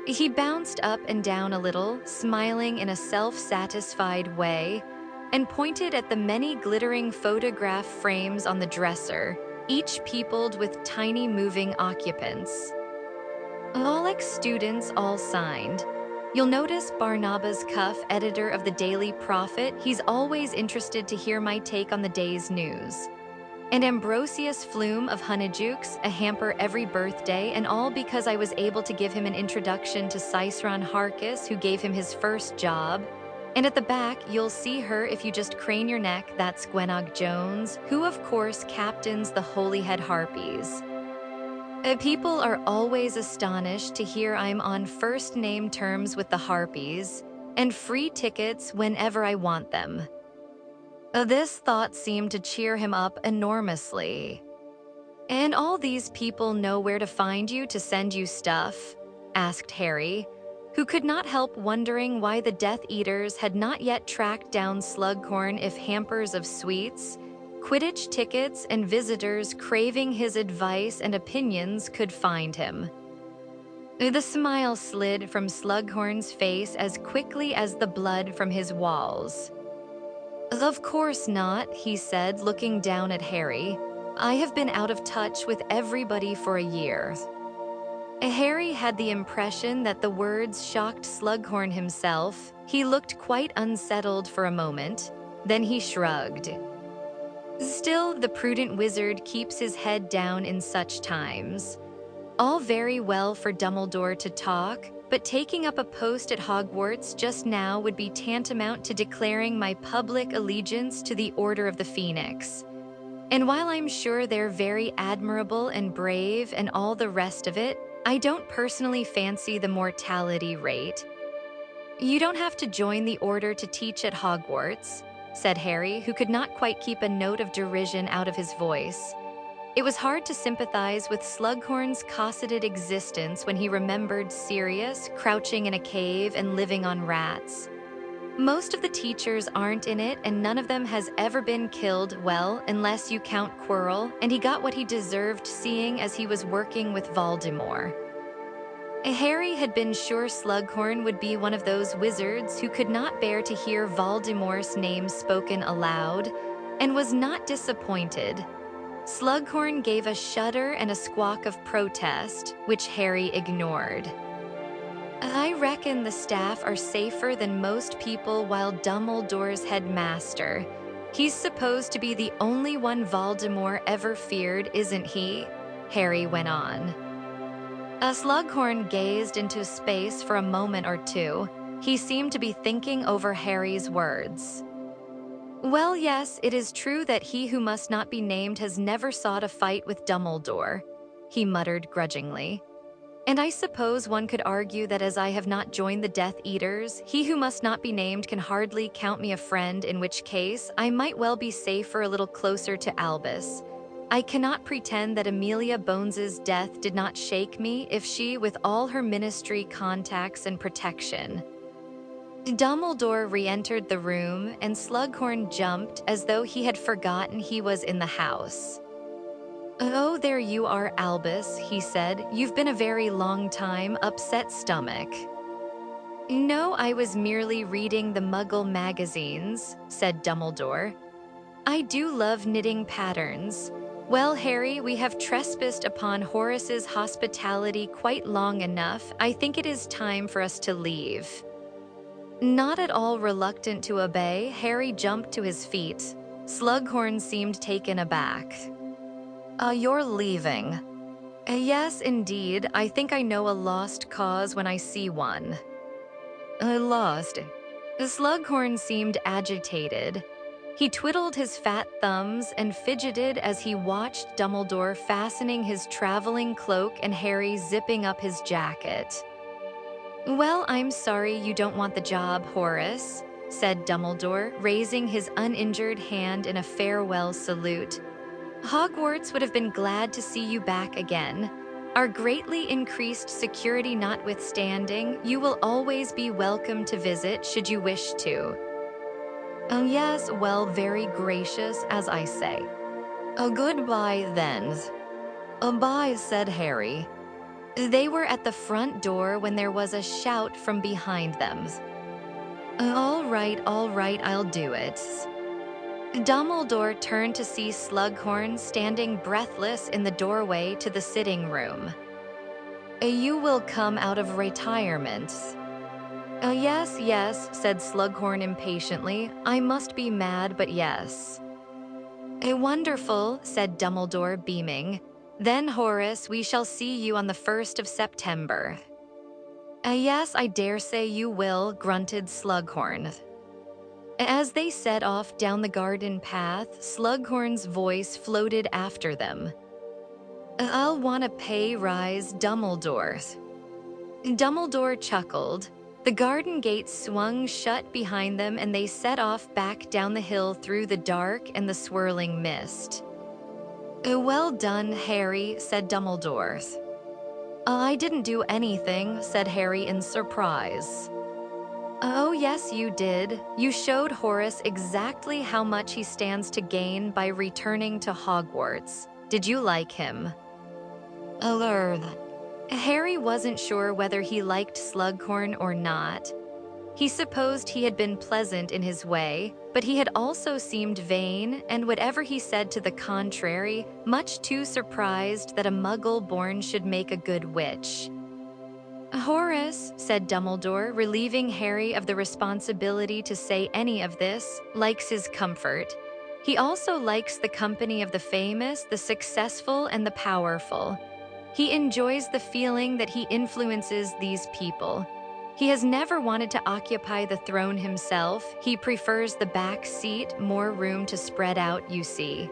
He bounced up and down a little, smiling in a self-satisfied way. and pointed at the many glittering photograph frames on the dresser, each peopled with tiny moving occupants. All ex-students all signed. You'll notice Barnabas Cuff, editor of the Daily Prophet, he's always interested to hear my take on the day's news. And Ambrosius Flume of Honeyjukes, a hamper every birthday, and all because I was able to give him an introduction to Ciceron Harkis, who gave him his first job. And at the back, you'll see her if you just crane your neck, that's Gwenog Jones, who of course captains the Holyhead Harpies. People are always astonished to hear I'm on first-name terms with the Harpies, and free tickets whenever I want them. This thought seemed to cheer him up enormously. "And all these people know where to find you to send you stuff?" asked Harry, who could not help wondering why the Death Eaters had not yet tracked down Slughorn if hampers of sweets, Quidditch tickets, and visitors craving his advice and opinions could find him. The smile slid from Slughorn's face as quickly as the blood from his walls. "Of course not," he said, looking down at Harry. "I have been out of touch with everybody for a year." Harry had the impression that the words shocked Slughorn himself. He looked quite unsettled for a moment, then he shrugged. Still, the prudent wizard keeps his head down in such times. All very well for Dumbledore to talk, but taking up a post at Hogwarts just now would be tantamount to declaring my public allegiance to the Order of the Phoenix. And while I'm sure they're very admirable and brave and all the rest of it, I don't personally fancy the mortality rate. "You don't have to join the Order to teach at Hogwarts," said Harry, who could not quite keep a note of derision out of his voice. It was hard to sympathize with Slughorn's cosseted existence when he remembered Sirius crouching in a cave and living on rats. Most of the teachers aren't in it, and none of them has ever been killed, well, unless you count Quirrell, and he got what he deserved seeing as he was working with Voldemort. Harry had been sure Slughorn would be one of those wizards who could not bear to hear Voldemort's name spoken aloud, and was not disappointed. Slughorn gave a shudder and a squawk of protest, which Harry ignored. "I reckon the staff are safer than most people while Dumbledore's headmaster. He's supposed to be the only one Voldemort ever feared, isn't he?" Harry went on. Slughorn gazed into space for a moment or two. He seemed to be thinking over Harry's words. "Well, yes, it is true that he who must not be named has never sought a fight with Dumbledore," he muttered grudgingly. "And I suppose one could argue that as I have not joined the Death Eaters, he who must not be named can hardly count me a friend, in which case I might well be safer a little closer to Albus. I cannot pretend that Amelia Bones's death did not shake me if she, with all her ministry contacts and protection." Dumbledore re-entered the room, and Slughorn jumped as though he had forgotten he was in the house. "Oh, there you are, Albus," he said. "You've been a very long time, upset stomach." "No, I was merely reading the Muggle magazines," said Dumbledore. "I do love knitting patterns. Well, Harry, we have trespassed upon Horace's hospitality quite long enough. I think it is time for us to leave." Not at all reluctant to obey, Harry jumped to his feet. Slughorn seemed taken aback. You're leaving." "Yes, indeed. I think I know a lost cause when I see one." "Lost?" Slughorn seemed agitated. He twiddled his fat thumbs and fidgeted as he watched Dumbledore fastening his traveling cloak and Harry zipping up his jacket. "Well, I'm sorry you don't want the job, Horace," said Dumbledore, raising his uninjured hand in a farewell salute. "Hogwarts would have been glad to see you back again. Our greatly increased security notwithstanding, you will always be welcome to visit should you wish to." Yes, well, very gracious, as I say." Goodbye, then." "Bye," said Harry. They were at the front door when there was a shout from behind them. All right, I'll do it." Dumbledore turned to see Slughorn standing breathless in the doorway to the sitting room. "You will come out of retirement." Yes, yes," said Slughorn impatiently. "I must be mad, but yes." Wonderful," said Dumbledore, beaming. "Then, Horace, we shall see you on the 1st of September." Yes, I dare say you will," grunted Slughorn. As they set off down the garden path, Slughorn's voice floated after them. "I'll want a pay rise, Dumbledore." Dumbledore chuckled. The garden gates swung shut behind them and they set off back down the hill through the dark and the swirling mist. Well done, Harry," said Dumbledore. I didn't do anything," said Harry in surprise. "Oh, yes, you did. You showed Horace exactly how much he stands to gain by returning to Hogwarts. Did you like him?" Alert. Harry wasn't sure whether he liked Slughorn or not. He supposed he had been pleasant in his way, but he had also seemed vain and whatever he said to the contrary, much too surprised that a muggle-born should make a good witch. "Horace," said Dumbledore, relieving Harry of the responsibility to say any of this, "likes his comfort. He also likes the company of the famous, the successful, and the powerful. He enjoys the feeling that he influences these people. He has never wanted to occupy the throne himself. He prefers the back seat, more room to spread out, you see.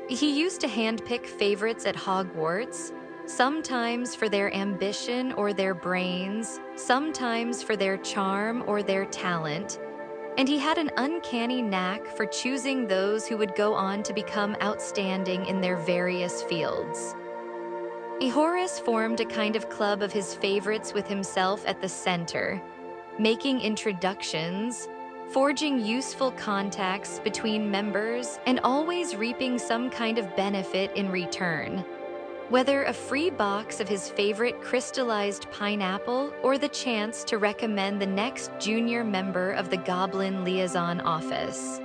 He used to handpick favorites at Hogwarts, sometimes for their ambition or their brains, sometimes for their charm or their talent, and he had an uncanny knack for choosing those who would go on to become outstanding in their various fields. Horace formed a kind of club of his favorites with himself at the center, making introductions, forging useful contacts between members, and always reaping some kind of benefit in return. Whether a free box of his favorite crystallized pineapple or the chance to recommend the next junior member of the Goblin Liaison Office.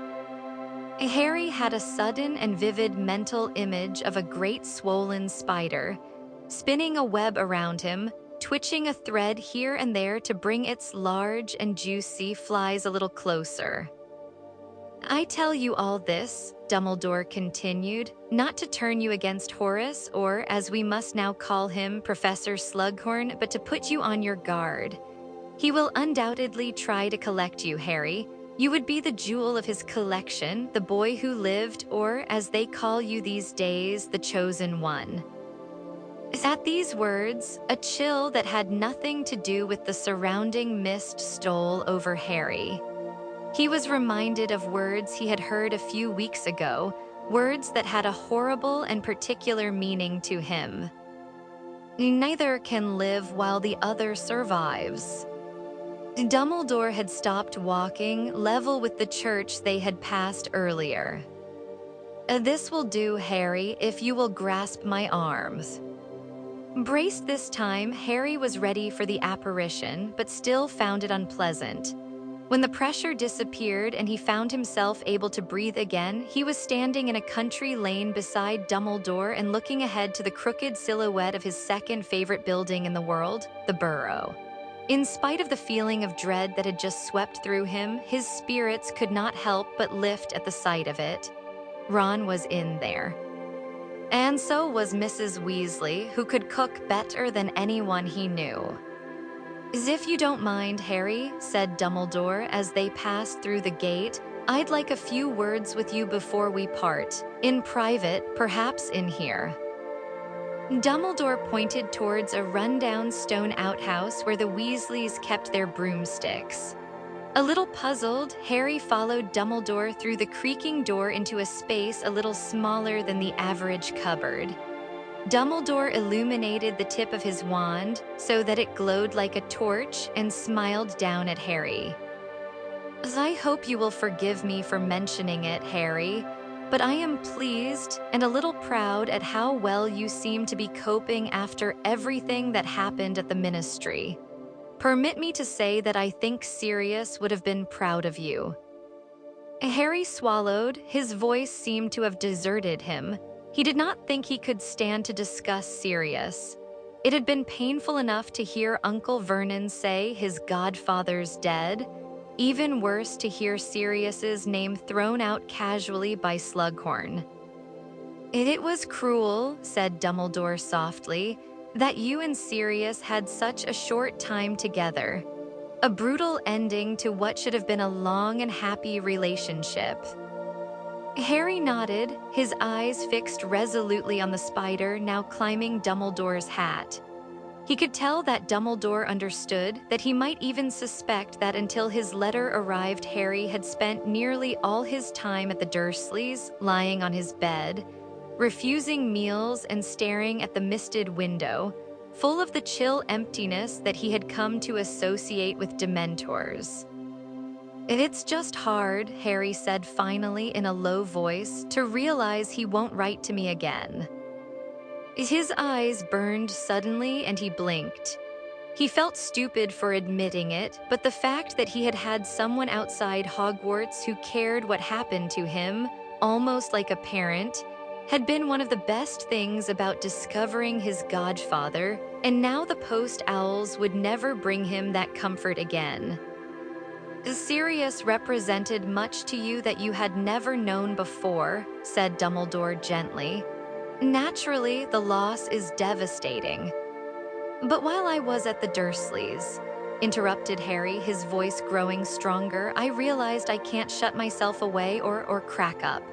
Harry had a sudden and vivid mental image of a great swollen spider, spinning a web around him, twitching a thread here and there to bring its large and juicy flies a little closer. "I tell you all this," Dumbledore continued, "not to turn you against Horace or, as we must now call him, Professor Slughorn, but to put you on your guard. He will undoubtedly try to collect you, Harry. You would be the jewel of his collection, the boy who lived, or, as they call you these days, the chosen one." At these words, a chill that had nothing to do with the surrounding mist stole over Harry. He was reminded of words he had heard a few weeks ago, words that had a horrible and particular meaning to him. Neither can live while the other survives. Dumbledore had stopped walking, level with the church they had passed earlier. "This will do, Harry, if you will grasp my arms." Braced this time, Harry was ready for the apparition, but still found it unpleasant. When the pressure disappeared and he found himself able to breathe again, he was standing in a country lane beside Dumbledore and looking ahead to the crooked silhouette of his second favorite building in the world, the Burrow. In spite of the feeling of dread that had just swept through him, his spirits could not help but lift at the sight of it. Ron was in there. And so was Mrs. Weasley, who could cook better than anyone he knew. "As if you don't mind, Harry," said Dumbledore as they passed through the gate, "I'd like a few words with you before we part. In private, perhaps in here." Dumbledore pointed towards a rundown stone outhouse where the Weasleys kept their broomsticks. A little puzzled, Harry followed Dumbledore through the creaking door into a space a little smaller than the average cupboard. Dumbledore illuminated the tip of his wand so that it glowed like a torch and smiled down at Harry. "I hope you will forgive me for mentioning it, Harry, but I am pleased and a little proud at how well you seem to be coping after everything that happened at the Ministry." Permit me to say that I think Sirius would have been proud of you." Harry swallowed. His voice seemed to have deserted him. He did not think he could stand to discuss Sirius. It had been painful enough to hear Uncle Vernon say his godfather's dead. Even worse to hear Sirius's name thrown out casually by Slughorn. "It was cruel," said Dumbledore softly, "that you and Sirius had such a short time together. A brutal ending to what should have been a long and happy relationship." Harry nodded, his eyes fixed resolutely on the spider now climbing Dumbledore's hat. He could tell that Dumbledore understood, that he might even suspect that until his letter arrived, Harry had spent nearly all his time at the Dursleys, lying on his bed, refusing meals and staring at the misted window, full of the chill emptiness that he had come to associate with Dementors. "It's just hard," Harry said finally in a low voice, "to realize he won't write to me again." His eyes burned suddenly and he blinked. He felt stupid for admitting it, but the fact that he had had someone outside Hogwarts who cared what happened to him, almost like a parent, had been one of the best things about discovering his godfather, and now the post owls would never bring him that comfort again. "Sirius represented much to you that you had never known before," said Dumbledore gently. "Naturally, the loss is devastating." "But while I was at the Dursleys," interrupted Harry, his voice growing stronger, "I realized I can't shut myself away or crack up.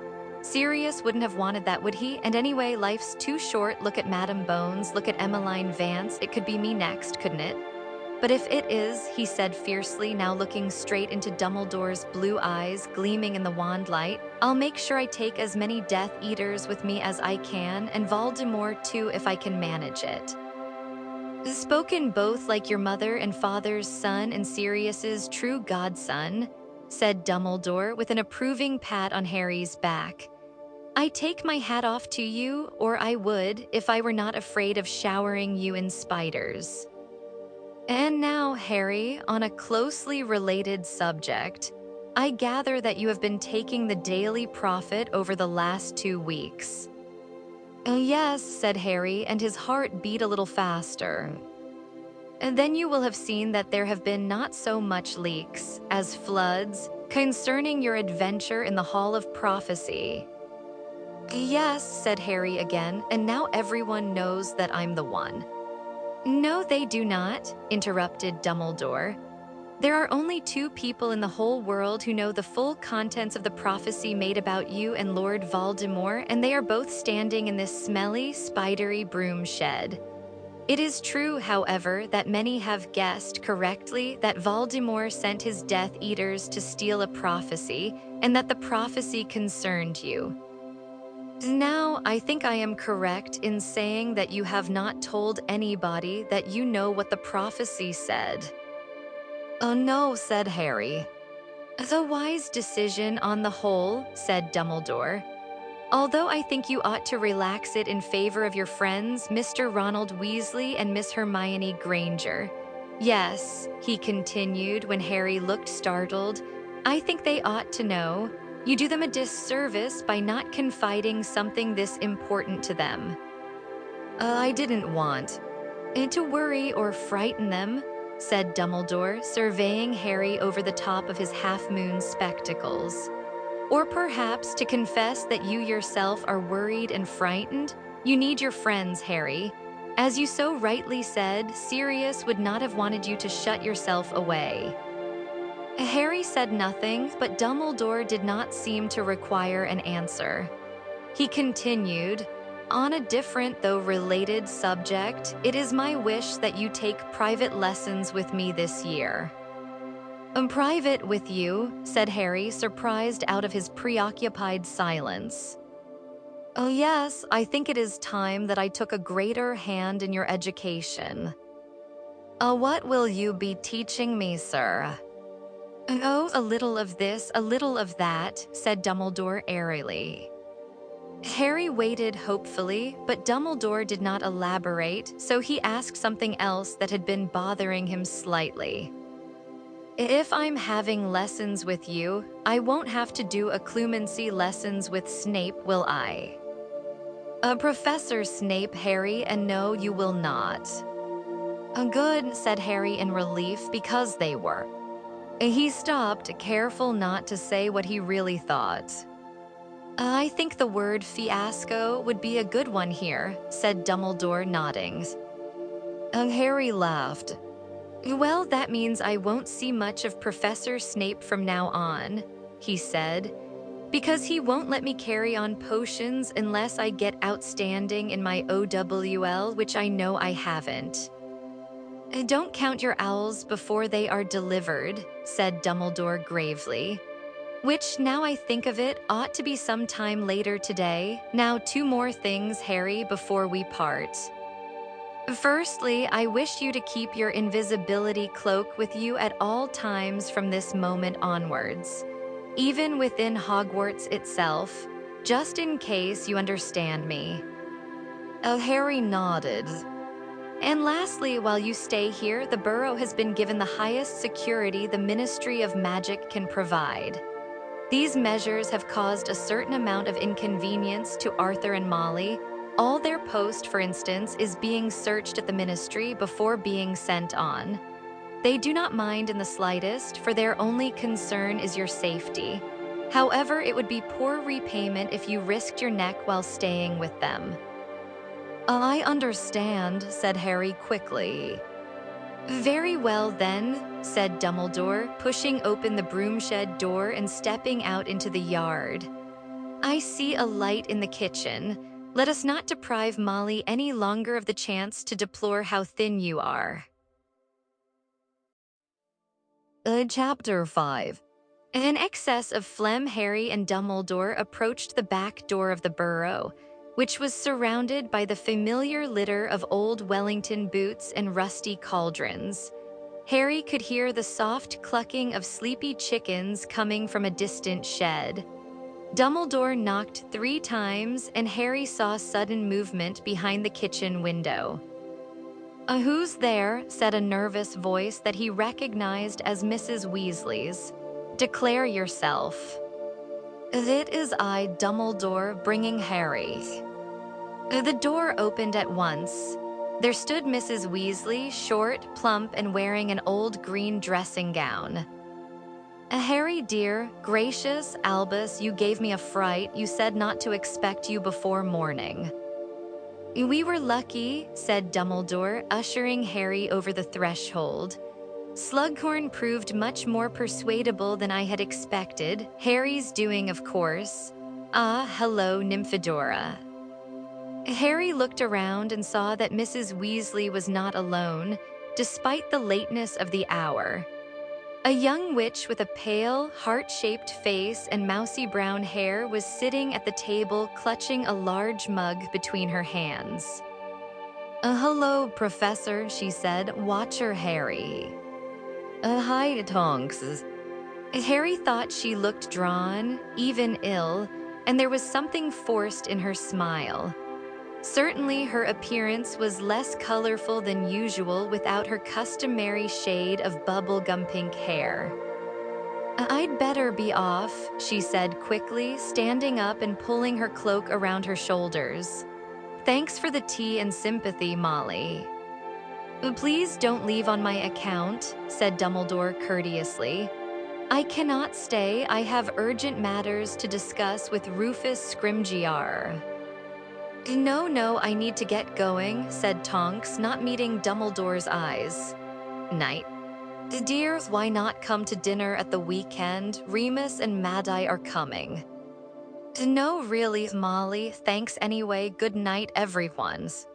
Sirius wouldn't have wanted that, would he? And anyway, life's too short. Look at Madame Bones, look at Emmeline Vance. It could be me next, couldn't it? But if it is," he said fiercely, now looking straight into Dumbledore's blue eyes gleaming in the wand light, "I'll make sure I take as many Death Eaters with me as I can, and Voldemort too if I can manage it." "Spoken both like your mother and father's son and Sirius's true godson," said Dumbledore with an approving pat on Harry's back. "I take my hat off to you, or I would, if I were not afraid of showering you in spiders. And now, Harry, on a closely related subject, I gather that you have been taking the Daily Prophet over the last 2 weeks." "Yes," said Harry, and his heart beat a little faster. "And then you will have seen that there have been not so much leaks as floods concerning your adventure in the Hall of Prophecy." "Yes," said Harry again, "and now everyone knows that I'm the one." "No, they do not," interrupted Dumbledore. "There are only 2 people in the whole world who know the full contents of the prophecy made about you and Lord Voldemort, and they are both standing in this smelly, spidery broom shed. It is true, however, that many have guessed correctly that Voldemort sent his Death Eaters to steal a prophecy, and that the prophecy concerned you. Now, I think I am correct in saying that you have not told anybody that you know what the prophecy said." "Oh no," said Harry. "The wise decision on the whole," said Dumbledore. "Although I think you ought to relax it in favor of your friends, Mr. Ronald Weasley and Miss Hermione Granger. Yes," he continued when Harry looked startled, "I think they ought to know. You do them a disservice by not confiding something this important to them." "I didn't want to worry or frighten them," said Dumbledore, surveying Harry over the top of his half-moon spectacles. "Or perhaps to confess that you yourself are worried and frightened. You need your friends, Harry. As you so rightly said, Sirius would not have wanted you to shut yourself away." Harry said nothing, but Dumbledore did not seem to require an answer. He continued, "On a different though related subject, it is my wish that you take private lessons with me this year." "Private with you?" said Harry, surprised out of his preoccupied silence. "Oh yes, I think it is time that I took a greater hand in your education." What will you be teaching me, sir?" "Oh, a little of this, a little of that," said Dumbledore airily. Harry waited hopefully, but Dumbledore did not elaborate, so he asked something else that had been bothering him slightly. If I'm having lessons with you, I won't have to do occlumency lessons with Snape, will I? Professor Snape, Harry, and no, you will not. Good, said Harry in relief, because they were. He stopped, careful not to say what he really thought. I think the word fiasco would be a good one here, said Dumbledore, nodding. Harry laughed. Well, that means I won't see much of Professor Snape from now on, he said, because he won't let me carry on potions unless I get outstanding in my OWL, which I know I haven't. Don't count your owls before they are delivered, said Dumbledore gravely. Which, now I think of it, ought to be sometime later today. Now 2 more things, Harry, before we part. Firstly, I wish you to keep your invisibility cloak with you at all times from this moment onwards, even within Hogwarts itself, just in case you understand me. Harry nodded. And lastly, while you stay here, the Burrow has been given the highest security the Ministry of Magic can provide. These measures have caused a certain amount of inconvenience to Arthur and Molly. All their post, for instance, is being searched at the Ministry before being sent on. They do not mind in the slightest, for their only concern is your safety. However, it would be poor repayment if you risked your neck while staying with them. I understand, said Harry quickly. Very well then, said Dumbledore, pushing open the broomshed door and stepping out into the yard. I see a light in the kitchen. Let us not deprive Molly any longer of the chance to deplore how thin you are. Chapter 5. In excess of phlegm, Harry and Dumbledore approached the back door of the Burrow, which was surrounded by the familiar litter of old Wellington boots and rusty cauldrons. Harry could hear the soft clucking of sleepy chickens coming from a distant shed. Dumbledore knocked 3 times, and Harry saw sudden movement behind the kitchen window. Who's there?" said a nervous voice that he recognized as Mrs. Weasley's. "Declare yourself." "It is I, Dumbledore, bringing Harry." The door opened at once. There stood Mrs. Weasley, short, plump, and wearing an old green dressing gown. "Harry, dear, gracious, Albus, you gave me a fright. You said not to expect you before morning." "We were lucky," said Dumbledore, ushering Harry over the threshold. Slughorn proved much more persuadable than I had expected, Harry's doing, of course. "Ah, hello, Nymphadora." Harry looked around and saw that Mrs. Weasley was not alone, despite the lateness of the hour. A young witch with a pale, heart-shaped face and mousy brown hair was sitting at the table clutching a large mug between her hands. "Hello, Professor," she said. "Watcher Harry." "Hi, Tonks." Harry thought she looked drawn, even ill, and there was something forced in her smile. Certainly, her appearance was less colorful than usual without her customary shade of bubblegum pink hair. "I'd better be off," she said quickly, standing up and pulling her cloak around her shoulders. "Thanks for the tea and sympathy, Molly." "Please don't leave on my account," said Dumbledore courteously. "I cannot stay. I have urgent matters to discuss with Rufus Scrimgeour." No, I need to get going," said Tonks, not meeting Dumbledore's eyes. "Night." "Dear, why not come to dinner at the weekend? Remus and Mad-Eye are coming." "No, really, Molly, thanks anyway. Good night, everyone's."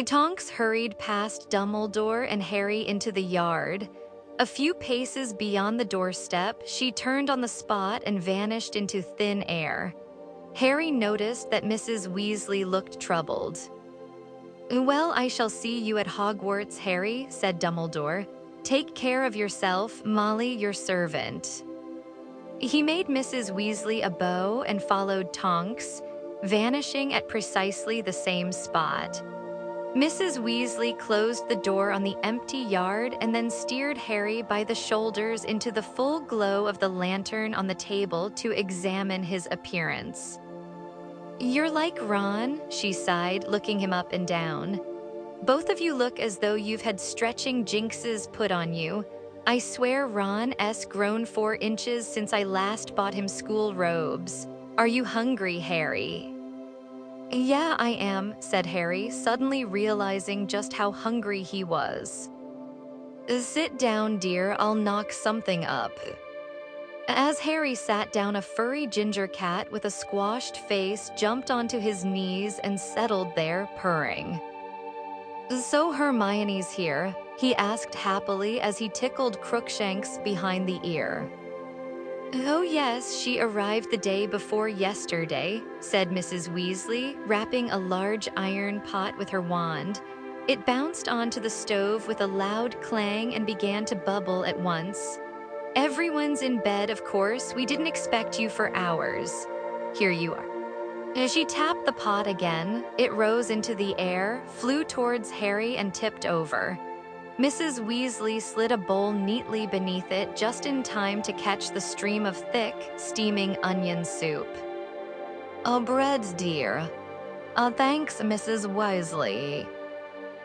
Tonks hurried past Dumbledore and Harry into the yard. A few paces beyond the doorstep, she turned on the spot and vanished into thin air. Harry noticed that Mrs. Weasley looked troubled. "Well, I shall see you at Hogwarts, Harry," said Dumbledore. "Take care of yourself, Molly, your servant." He made Mrs. Weasley a bow and followed Tonks. vanishing at precisely the same spot. Mrs. Weasley closed the door on the empty yard and then steered Harry by the shoulders into the full glow of the lantern on the table to examine his appearance. "You're like Ron," she sighed, looking him up and down. "Both of you look as though you've had stretching jinxes put on you. I swear Ron's grown 4 inches since I last bought him school robes. Are you hungry, Harry?" "Yeah, I am," said Harry, suddenly realizing just how hungry he was. "Sit down, dear, I'll knock something up." As Harry sat down, a furry ginger cat with a squashed face jumped onto his knees and settled there, purring. "So Hermione's here?" he asked happily as he tickled Crookshanks behind the ear. "Oh yes, she arrived the day before yesterday," said Mrs. Weasley, wrapping a large iron pot with her wand. It bounced onto the stove with a loud clang and began to bubble at once. "Everyone's in bed, of course. We didn't expect you for hours. Here you are." As she tapped the pot again, it rose into the air, flew towards Harry, and tipped over. Mrs. Weasley slid a bowl neatly beneath it just in time to catch the stream of thick, steaming onion soup. "Oh, bread, dear." Thanks, Mrs. Weasley."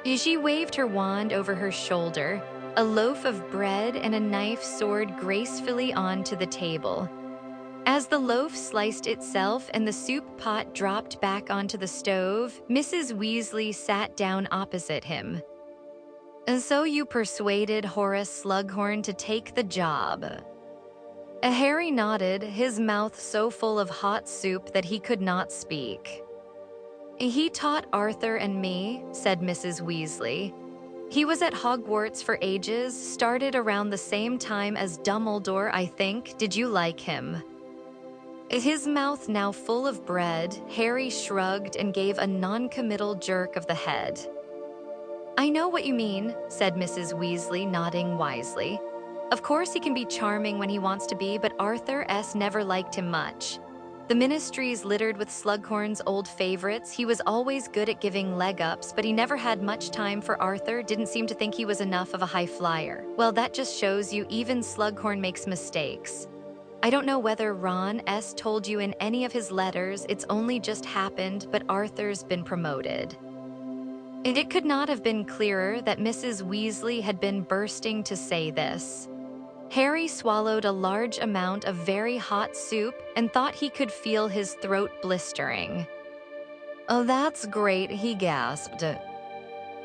She waved her wand over her shoulder. A loaf of bread and a knife soared gracefully onto the table. As the loaf sliced itself and the soup pot dropped back onto the stove, Mrs. Weasley sat down opposite him. "And so you persuaded Horace Slughorn to take the job?" Harry nodded, his mouth so full of hot soup that he could not speak. "He taught Arthur and me," said Mrs. Weasley. "He was at Hogwarts for ages, started around the same time as Dumbledore, I think. Did you like him?" His mouth now full of bread, Harry shrugged and gave a non-committal jerk of the head. "I know what you mean," said Mrs. Weasley, nodding wisely. "Of course he can be charming when he wants to be, but Arthur never liked him much. The ministry's littered with Slughorn's old favorites. He was always good at giving leg-ups, but he never had much time for Arthur, didn't seem to think he was enough of a high flyer. Well, that just shows you even Slughorn makes mistakes. I don't know whether Ron told you in any of his letters, it's only just happened, but Arthur's been promoted." It could not have been clearer that Mrs. Weasley had been bursting to say this. Harry swallowed a large amount of very hot soup and thought he could feel his throat blistering. "Oh, that's great," he gasped.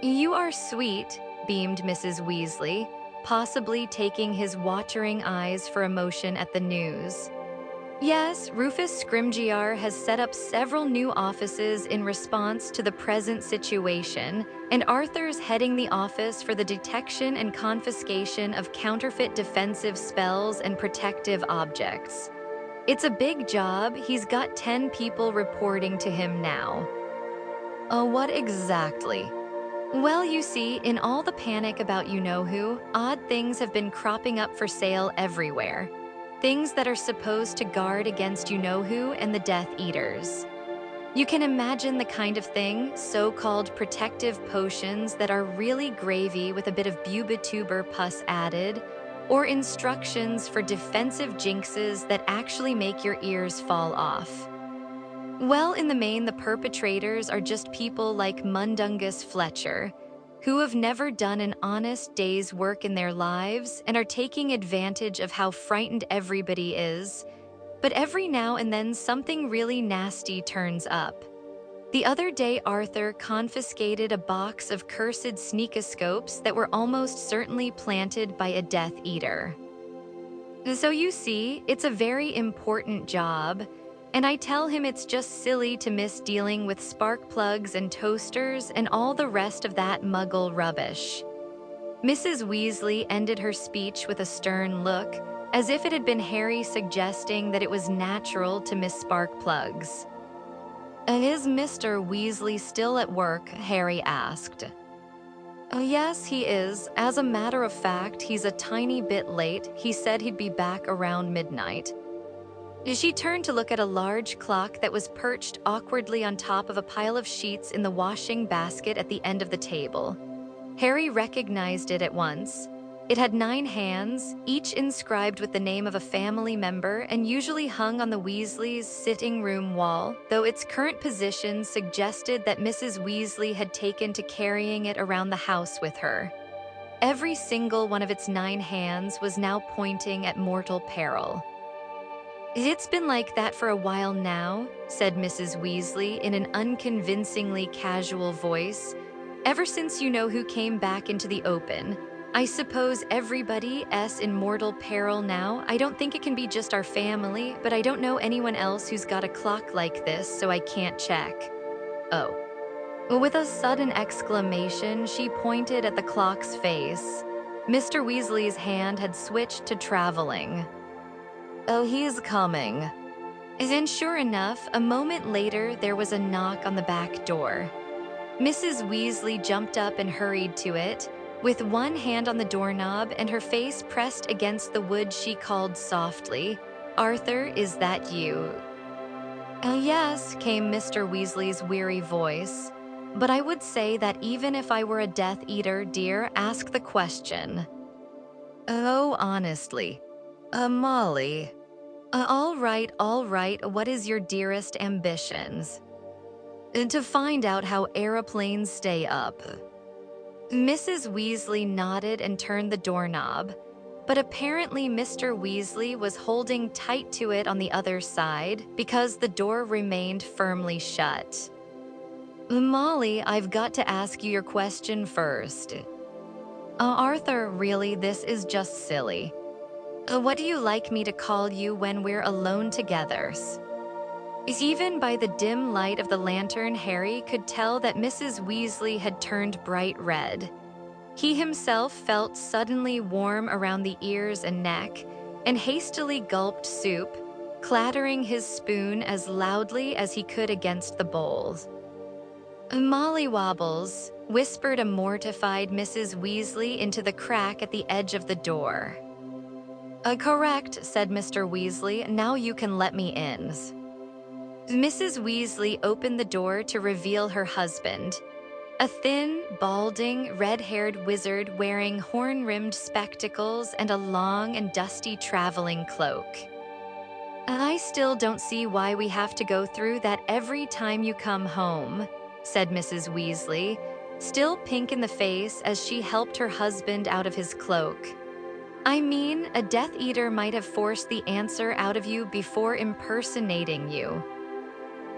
"You are sweet," beamed Mrs. Weasley, possibly taking his watering eyes for emotion at the news. "Yes, Rufus Scrimgeour has set up several new offices in response to the present situation, and Arthur's heading the office for the detection and confiscation of counterfeit defensive spells and protective objects. It's a big job. He's got 10 people reporting to him now." "Oh, what exactly?" "Well, you see, in all the panic about you-know-who, odd things have been cropping up for sale everywhere. Things that are supposed to guard against you-know-who and the Death Eaters. You can imagine the kind of thing, so-called protective potions that are really gravy with a bit of bubituber pus added, or instructions for defensive jinxes that actually make your ears fall off. Well, in the main, the perpetrators are just people like Mundungus Fletcher, who have never done an honest day's work in their lives and are taking advantage of how frightened everybody is. But every now and then something really nasty turns up. The other day, Arthur confiscated a box of cursed sneakoscopes that were almost certainly planted by a Death Eater. So you see, it's a very important job, and I tell him it's just silly to miss dealing with spark plugs and toasters and all the rest of that muggle rubbish." Mrs. Weasley ended her speech with a stern look, as if it had been Harry suggesting that it was natural to miss spark plugs. "Is Mr. Weasley still at work?" Harry asked. "Yes, he is. As a matter of fact, he's a tiny bit late. He said he'd be back around midnight." She turned to look at a large clock that was perched awkwardly on top of a pile of sheets in the washing basket at the end of the table. Harry recognized it at once. It had 9 hands, each inscribed with the name of a family member and usually hung on the Weasleys' sitting room wall, though its current position suggested that Mrs. Weasley had taken to carrying it around the house with her. Every single one of its 9 hands was now pointing at mortal peril. "It's been like that for a while now," said Mrs. Weasley in an unconvincingly casual voice. "Ever since you know who came back into the open. I suppose everybody's in mortal peril now. I don't think it can be just our family, but I don't know anyone else who's got a clock like this, so I can't check." "Oh." With a sudden exclamation, she pointed at the clock's face. Mr. Weasley's hand had switched to traveling. "Oh, he's coming." And sure enough, a moment later, there was a knock on the back door. Mrs. Weasley jumped up and hurried to it. With one hand on the doorknob and her face pressed against the wood, she called softly, "Arthur, is that you?" Yes," came Mr. Weasley's weary voice. "But I would say that even if I were a Death Eater, dear, ask the question." "Oh, honestly. Molly." All right, what is your dearest ambitions?" "To find out how aeroplanes stay up." Mrs. Weasley nodded and turned the doorknob, but apparently Mr. Weasley was holding tight to it on the other side because the door remained firmly shut. "Molly, I've got to ask you your question first." Arthur, really, this is just silly. What do you like me to call you when we're alone together?" Even by the dim light of the lantern, Harry could tell that Mrs. Weasley had turned bright red. He himself felt suddenly warm around the ears and neck, and hastily gulped soup, clattering his spoon as loudly as he could against the bowls. "Molly Wobbles," whispered a mortified Mrs. Weasley into the crack at the edge of the door. Correct," said Mr. Weasley. "Now you can let me in." Mrs. Weasley opened the door to reveal her husband, a thin, balding, red-haired wizard wearing horn-rimmed spectacles and a long and dusty traveling cloak. "I still don't see why we have to go through that every time you come home," said Mrs. Weasley, still pink in the face as she helped her husband out of his cloak. "I mean, a Death Eater might have forced the answer out of you before impersonating you."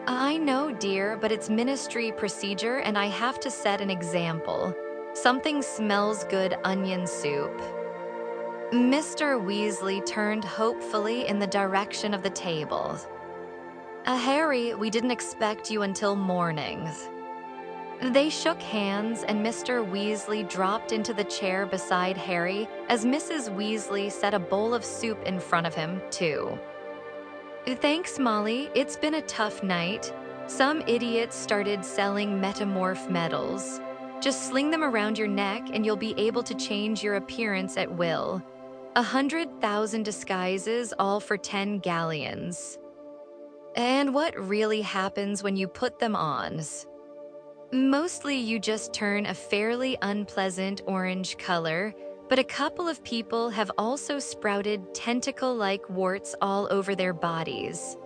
"I know, dear, but it's ministry procedure and I have to set an example. Something smells good, onion soup." Mr. Weasley turned hopefully in the direction of the table. Harry, we didn't expect you until morning." They shook hands and Mr. Weasley dropped into the chair beside Harry as Mrs. Weasley set a bowl of soup in front of him, too. "Thanks, Molly. It's been a tough night. Some idiots started selling metamorph medals. Just sling them around your neck and you'll be able to change your appearance at will. 100,000 disguises, all for 10 galleons. And what really happens when you put them on? Mostly you just turn a fairly unpleasant orange color, but a couple of people have also sprouted tentacle-like warts all over their bodies.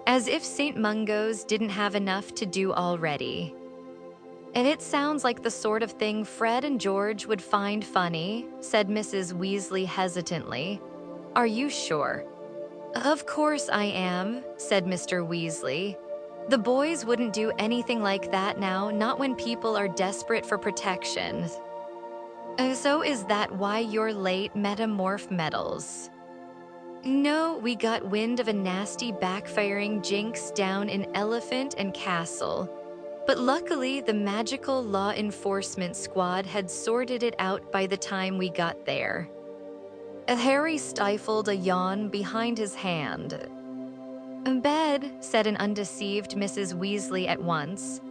As if St. Mungo's didn't have enough to do already. And it sounds like the sort of thing Fred and George would find funny," said Mrs. Weasley hesitantly. "Are you sure?" "Of course I am," said Mr. Weasley. "The boys wouldn't do anything like that now, not when people are desperate for protection." So is that why you're late, metamorph medals?" "No, we got wind of a nasty backfiring jinx down in Elephant and Castle. But luckily, the magical law enforcement squad had sorted it out by the time we got there." Harry stifled a yawn behind his hand. "Bed," said an undeceived Mrs. Weasley at once.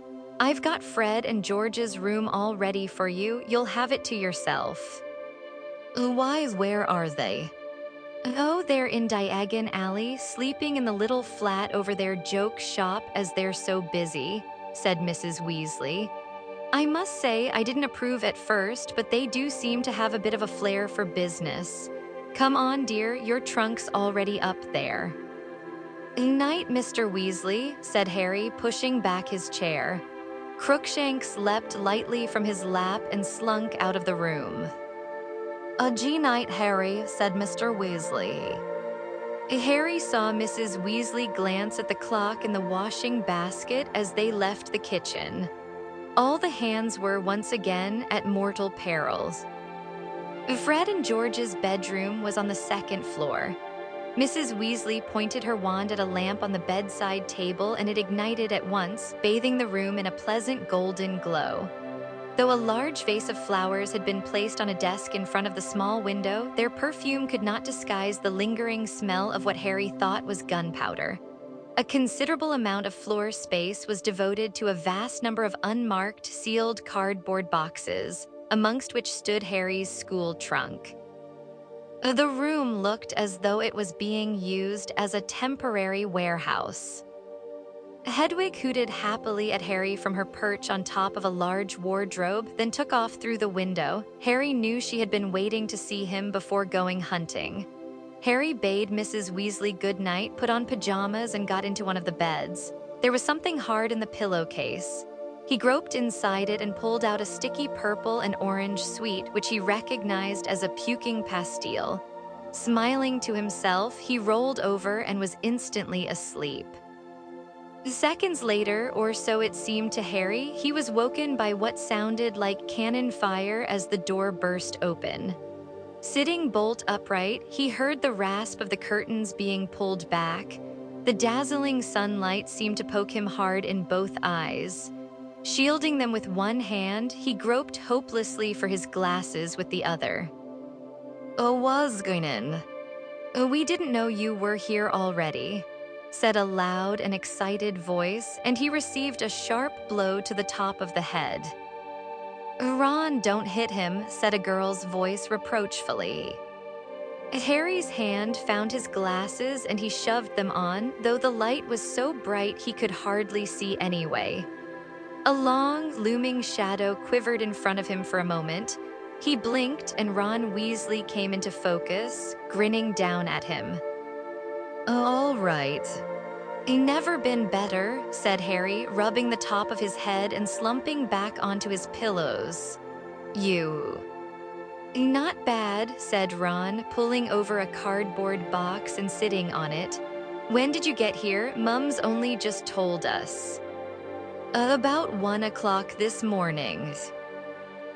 "I've got Fred and George's room all ready for you. You'll have it to yourself." "Why, where are they?" Oh, they're in Diagon Alley, sleeping in the little flat over their joke shop as they're so busy, said Mrs. Weasley. I must say I didn't approve at first, but they do seem to have a bit of a flair for business. Come on, dear, your trunk's already up there. Night, Mr. Weasley, said Harry, pushing back his chair. Crookshanks leapt lightly from his lap and slunk out of the room. A G-night, Harry, said Mr. Weasley. Harry saw Mrs. Weasley glance at the clock in the washing basket as they left the kitchen. All the hands were once again at mortal perils. Fred and George's bedroom was on the second floor. Mrs. Weasley pointed her wand at a lamp on the bedside table and it ignited at once, bathing the room in a pleasant golden glow. Though a large vase of flowers had been placed on a desk in front of the small window, their perfume could not disguise the lingering smell of what Harry thought was gunpowder. A considerable amount of floor space was devoted to a vast number of unmarked, sealed cardboard boxes, amongst which stood Harry's school trunk. The room looked as though it was being used as a temporary warehouse. Hedwig hooted happily at Harry from her perch on top of a large wardrobe, then took off through the window. Harry knew she had been waiting to see him before going hunting. Harry bade Mrs. Weasley good night, put on pajamas, and got into one of the beds. There was something hard in the pillowcase. He groped inside it and pulled out a sticky purple and orange sweet, which he recognized as a puking pastille. Smiling to himself, he rolled over and was instantly asleep. Seconds later, or so it seemed to Harry, he was woken by what sounded like cannon fire as the door burst open. Sitting bolt upright, he heard the rasp of the curtains being pulled back. The dazzling sunlight seemed to poke him hard in both eyes. Shielding them with one hand, he groped hopelessly for his glasses with the other. Was going in. We didn't know you were here already, said a loud and excited voice, and he received a sharp blow to the top of the head. Ron, don't hit him, said a girl's voice reproachfully. Harry's hand found his glasses and he shoved them on, though the light was so bright he could hardly see anyway. A long, looming shadow quivered in front of him for a moment. He blinked and Ron Weasley came into focus, grinning down at him. All right. Never been better, said Harry, rubbing the top of his head and slumping back onto his pillows. You. Not bad, said Ron, pulling over a cardboard box and sitting on it. When did you get here? Mum's only just told us. About 1 o'clock this morning.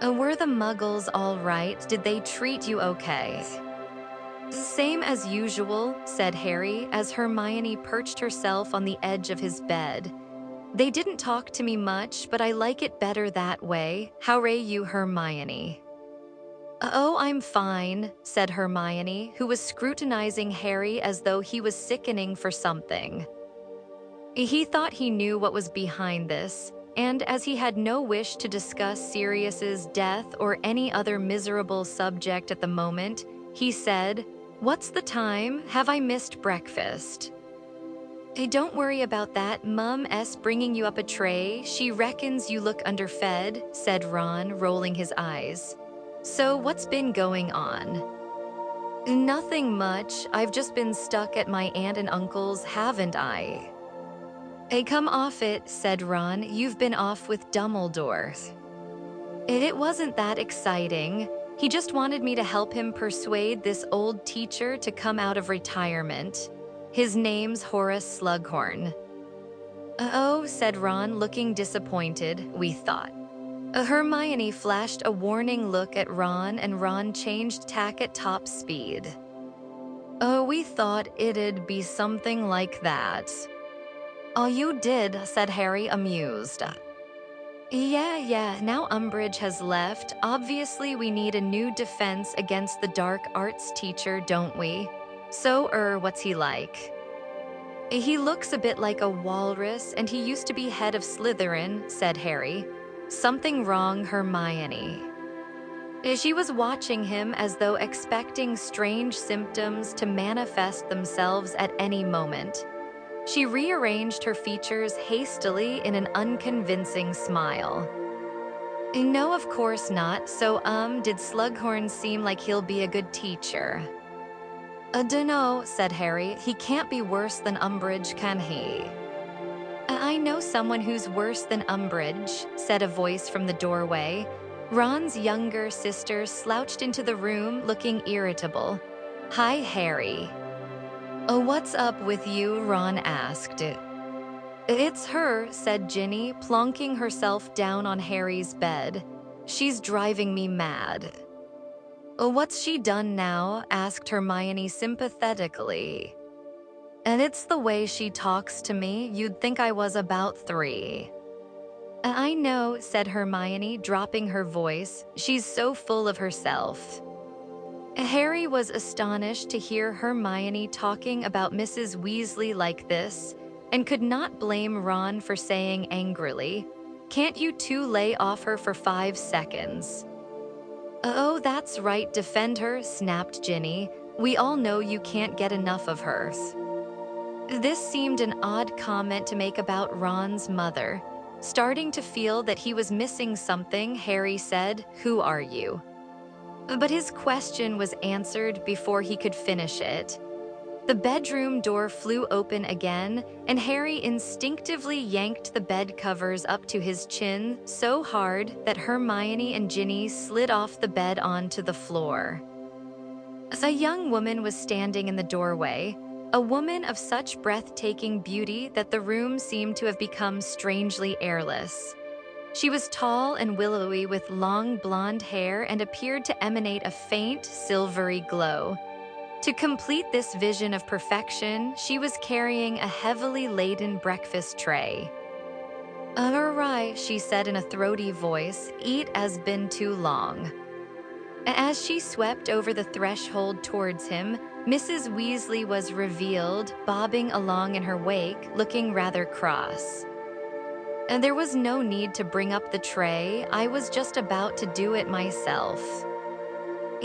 Were the muggles all right? Did they treat you okay? Same as usual, said Harry, as Hermione perched herself on the edge of his bed. They didn't talk to me much, but I like it better that way. How are you, Hermione? Oh, I'm fine, said Hermione, who was scrutinizing Harry as though he was sickening for something. He thought he knew what was behind this, and as he had no wish to discuss Sirius's death or any other miserable subject at the moment, he said, "What's the time? Have I missed breakfast?" Don't worry about that. Mum's bringing you up a tray. She reckons you look underfed, said Ron, rolling his eyes. So what's been going on? Nothing much. I've just been stuck at my aunt and uncle's, haven't I? Hey, come off it, said Ron. You've been off with Dumbledore. It wasn't that exciting. He just wanted me to help him persuade this old teacher to come out of retirement. His name's Horace Slughorn. Oh, said Ron, looking disappointed, we thought. Hermione flashed a warning look at Ron, and Ron changed tack at top speed. Oh, we thought it'd be something like that. Oh, you did, said Harry, amused. Yeah, now Umbridge has left. Obviously, we need a new defense against the dark arts teacher, don't we? So, what's he like? He looks a bit like a walrus, and he used to be head of Slytherin, said Harry. Something wrong, Hermione? She was watching him as though expecting strange symptoms to manifest themselves at any moment. She rearranged her features hastily in an unconvincing smile. No, of course not. So, did Slughorn seem like he'll be a good teacher? Dunno, said Harry. He can't be worse than Umbridge, can he? I know someone who's worse than Umbridge, said a voice from the doorway. Ron's younger sister slouched into the room, looking irritable. Hi, Harry. What's up with you? Ron asked. It's her, said Ginny, plonking herself down on Harry's bed. She's driving me mad. What's she done now? Asked Hermione sympathetically. And it's the way she talks to me. You'd think I was about 3. I know, said Hermione, dropping her voice. She's so full of herself. Harry was astonished to hear Hermione talking about Mrs. Weasley like this, and could not blame Ron for saying angrily, "Can't you two lay off her for 5 seconds?" Oh, that's right, defend her, snapped Ginny. We all know you can't get enough of her. This seemed an odd comment to make about Ron's mother. Starting to feel that he was missing something, Harry said, "Who are you?" But his question was answered before he could finish it. The bedroom door flew open again, and Harry instinctively yanked the bed covers up to his chin so hard that Hermione and Ginny slid off the bed onto the floor. A young woman was standing in the doorway, a woman of such breathtaking beauty that the room seemed to have become strangely airless. She was tall and willowy with long blonde hair and appeared to emanate a faint, silvery glow. To complete this vision of perfection, she was carrying a heavily laden breakfast tray. All right, she said in a throaty voice, eat has been too long. As she swept over the threshold towards him, Mrs. Weasley was revealed, bobbing along in her wake, looking rather cross. And there was no need to bring up the tray, I was just about to do it myself.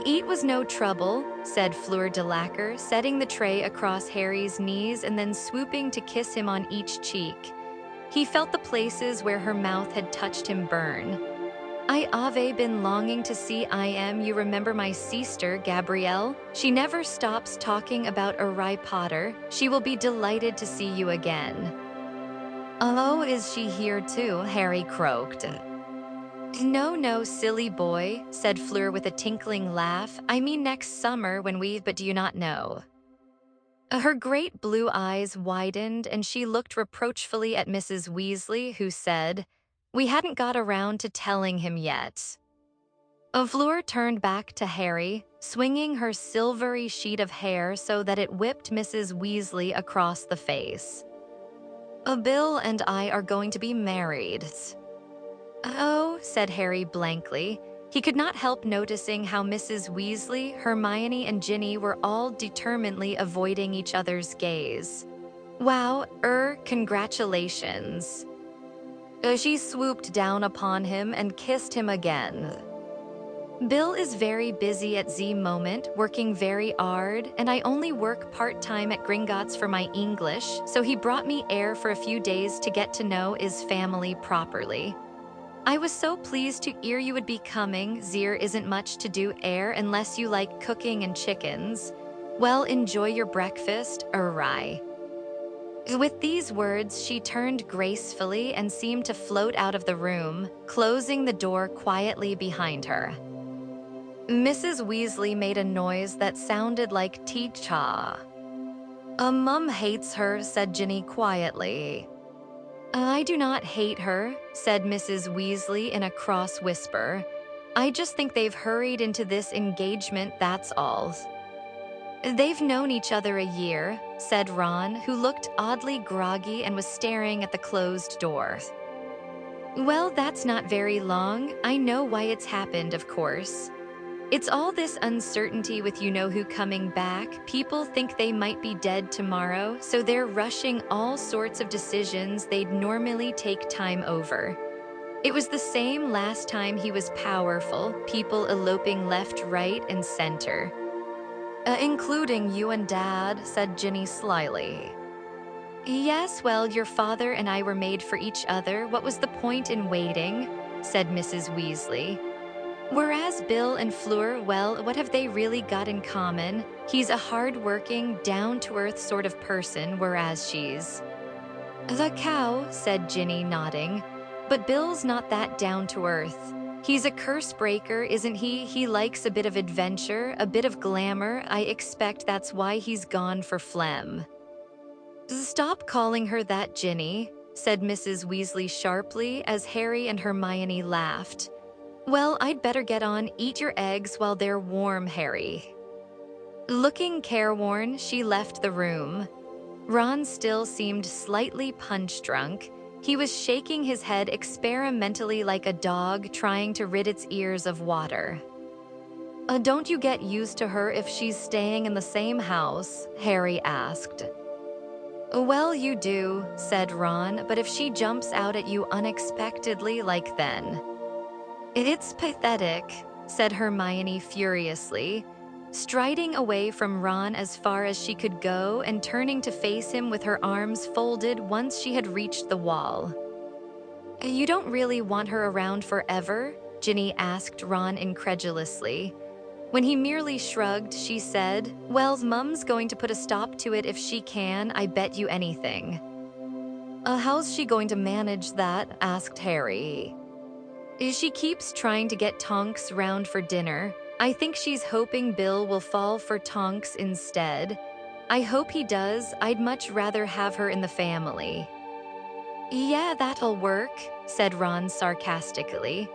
Eat was no trouble, said Fleur de Lacquer, setting the tray across Harry's knees and then swooping to kiss him on each cheek. He felt the places where her mouth had touched him burn. I've been longing to see you remember my sister, Gabrielle? She never stops talking about Harry Potter. She will be delighted to see you again. Oh, is she here too? Harry croaked. No, silly boy, said Fleur with a tinkling laugh. I mean next summer when but do you not know? Her great blue eyes widened and she looked reproachfully at Mrs. Weasley, who said, We hadn't got around to telling him yet. Fleur turned back to Harry, swinging her silvery sheet of hair so that it whipped Mrs. Weasley across the face. Bill and I are going to be married. Oh, said Harry blankly. He could not help noticing how Mrs. Weasley, Hermione, and Ginny were all determinedly avoiding each other's gaze. Wow, congratulations. She swooped down upon him and kissed him again. Bill is very busy at the moment, working very hard, and I only work part-time at Gringotts for my English, so he brought me air for a few days to get to know his family properly. I was so pleased to hear you would be coming. There isn't much to do unless you like cooking and chickens. Well, enjoy your breakfast, Uri. With these words, she turned gracefully and seemed to float out of the room, closing the door quietly behind her. Mrs. Weasley made a noise that sounded like tea-cha. Mum hates her, said Ginny quietly. I do not hate her, said Mrs. Weasley in a cross whisper. I just think they've hurried into this engagement, that's all. They've known each other a year, said Ron, who looked oddly groggy and was staring at the closed door. Well, that's not very long. I know why it's happened, of course. It's all this uncertainty with you-know-who coming back. People think they might be dead tomorrow, so they're rushing all sorts of decisions they'd normally take time over. It was the same last time he was powerful, people eloping left, right, and center. Including you and Dad, said Ginny slyly. Yes, well, your father and I were made for each other. What was the point in waiting? Said Mrs. Weasley. Whereas Bill and Fleur, well, what have they really got in common? He's a hard-working, down-to-earth sort of person, whereas she's... The cow, said Ginny, nodding. But Bill's not that down-to-earth. He's a curse breaker, isn't he? He likes a bit of adventure, a bit of glamour. I expect that's why he's gone for phlegm. Stop calling her that, Ginny, said Mrs. Weasley sharply as Harry and Hermione laughed. Well, I'd better get on. Eat your eggs while they're warm, Harry. Looking careworn, she left the room. Ron still seemed slightly punch-drunk. He was shaking his head experimentally like a dog trying to rid its ears of water. Don't you get used to her if she's staying in the same house? Harry asked. Well, you do, said Ron, but if she jumps out at you unexpectedly like then... It's pathetic, said Hermione furiously, striding away from Ron as far as she could go and turning to face him with her arms folded once she had reached the wall. You don't really want her around forever? Ginny asked Ron incredulously. When he merely shrugged, she said, Well, Mum's going to put a stop to it if she can, I bet you anything. How's she going to manage that? Asked Harry. She keeps trying to get Tonks round for dinner. I think she's hoping Bill will fall for Tonks instead. I hope he does. I'd much rather have her in the family. Yeah, that'll work, said Ron sarcastically.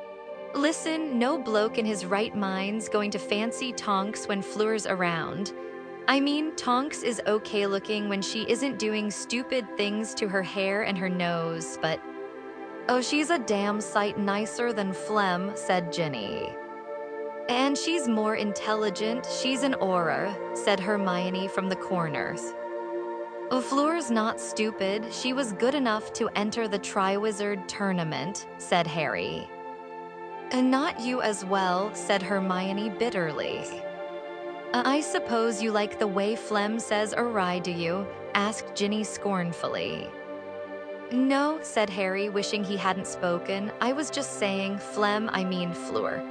Listen, no bloke in his right mind's going to fancy Tonks when Fleur's around. I mean, Tonks is okay looking when she isn't doing stupid things to her hair and her nose, but... Oh, she's a damn sight nicer than Phlegm, said Ginny. And she's more intelligent, she's an aura, said Hermione from the corners. Fleur's not stupid, she was good enough to enter the Triwizard Tournament, said Harry. And not you as well, said Hermione bitterly. I suppose you like the way Phlegm says awry, do you? Asked Ginny scornfully. No, said Harry, wishing he hadn't spoken. I was just saying Phlegm, I mean Fleur.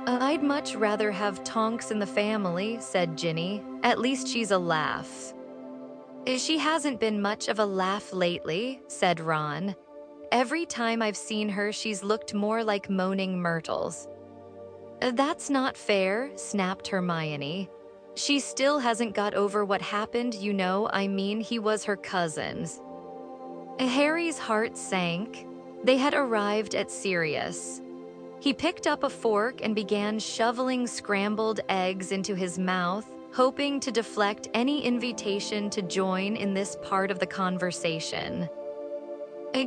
I'd much rather have Tonks in the family, said Ginny. At least she's a laugh. She hasn't been much of a laugh lately, said Ron. Every time I've seen her, she's looked more like moaning myrtles. That's not fair, snapped Hermione. She still hasn't got over what happened, you know, I mean, he was her cousin. Harry's heart sank. They had arrived at Sirius. He picked up a fork and began shoveling scrambled eggs into his mouth, hoping to deflect any invitation to join in this part of the conversation.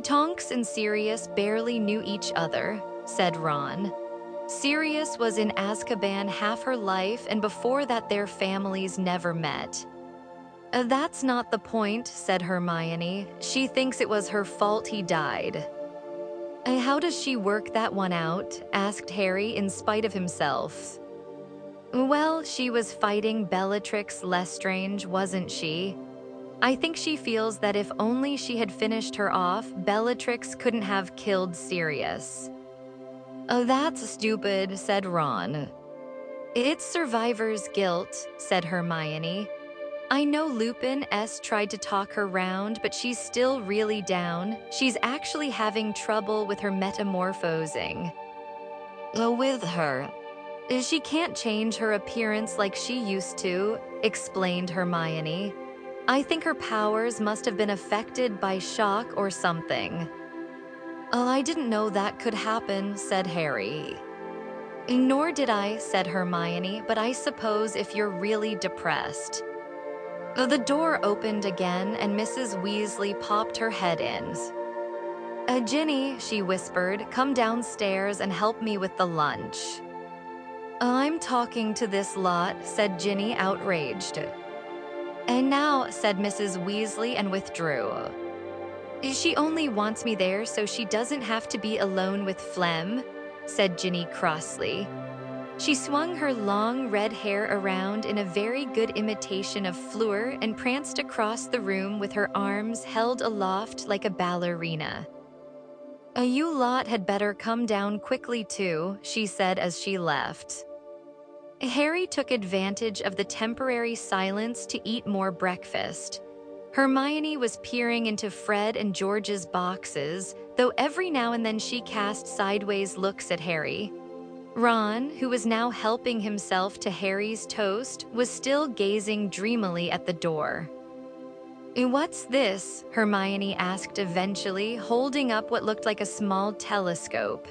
Tonks and Sirius barely knew each other, said Ron. Sirius was in Azkaban half her life, and before that their families never met. That's not the point, said Hermione. She thinks it was her fault he died. How does she work that one out? Asked Harry in spite of himself. Well, she was fighting Bellatrix Lestrange, wasn't she? I think she feels that if only she had finished her off, Bellatrix couldn't have killed Sirius. Oh, that's stupid, said Ron. It's survivor's guilt, said Hermione. I know Lupin S. tried to talk her round, but she's still really down. She's actually having trouble with her metamorphosing. With her. She can't change her appearance like she used to, explained Hermione. I think her powers must have been affected by shock or something. Oh, I didn't know that could happen, said Harry. Nor did I, said Hermione, but I suppose if you're really depressed. The door opened again and Mrs. Weasley popped her head in. Ginny, she whispered, come downstairs and help me with the lunch. I'm talking to this lot, said Ginny, outraged. And now, said Mrs. Weasley and withdrew. She only wants me there so she doesn't have to be alone with Phlegm, said Ginny crossly. She swung her long red hair around in a very good imitation of Fleur and pranced across the room with her arms held aloft like a ballerina. You lot had better come down quickly too, she said as she left. Harry took advantage of the temporary silence to eat more breakfast. Hermione was peering into Fred and George's boxes, though every now and then she cast sideways looks at Harry. Ron, who was now helping himself to Harry's toast, was still gazing dreamily at the door. "What's this?" Hermione asked eventually, holding up what looked like a small telescope.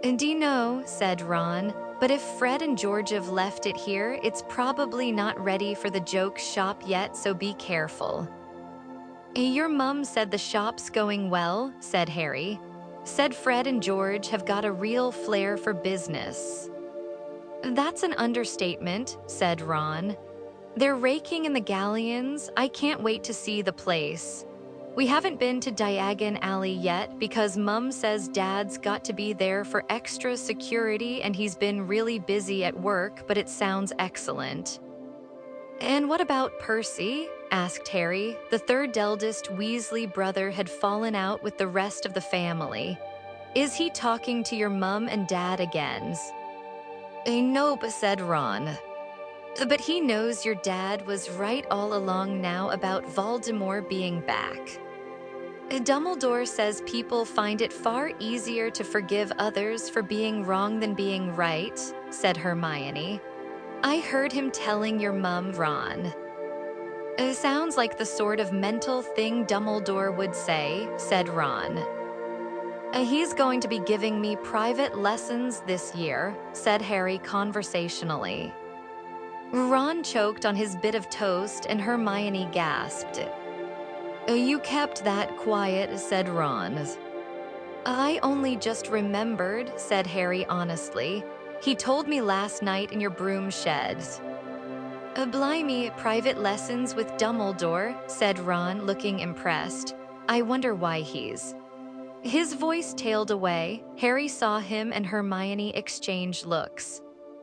"Dunno," said Ron, "but if Fred and George have left it here, it's probably not ready for the joke shop yet, so be careful." "Your mum said the shop's going well," said Harry. "Said Fred and George have got a real flair for business." "That's an understatement," said Ron. "They're raking in the galleons. I can't wait to see the place. We haven't been to Diagon Alley yet because Mum says Dad's got to be there for extra security and he's been really busy at work, but it sounds excellent." "And what about Percy?" asked Harry. The third eldest Weasley brother had fallen out with the rest of the family. "Is he talking to your mum and dad again?" "Nope," said Ron. "But he knows your dad was right all along now about Voldemort being back. Dumbledore says people find it far easier to forgive others for being wrong than being right," said Hermione. "I heard him telling your mum, Ron." "It sounds like the sort of mental thing Dumbledore would say," said Ron. "He's going to be giving me private lessons this year," said Harry conversationally. Ron choked on his bit of toast and Hermione gasped. "You kept that quiet," said Ron. "I only just remembered," said Harry honestly. "He told me last night in your broom shed." "Blimey, private lessons with Dumbledore," said Ron, looking impressed. "I wonder why he's—" His voice tailed away. Harry saw him and Hermione exchange looks.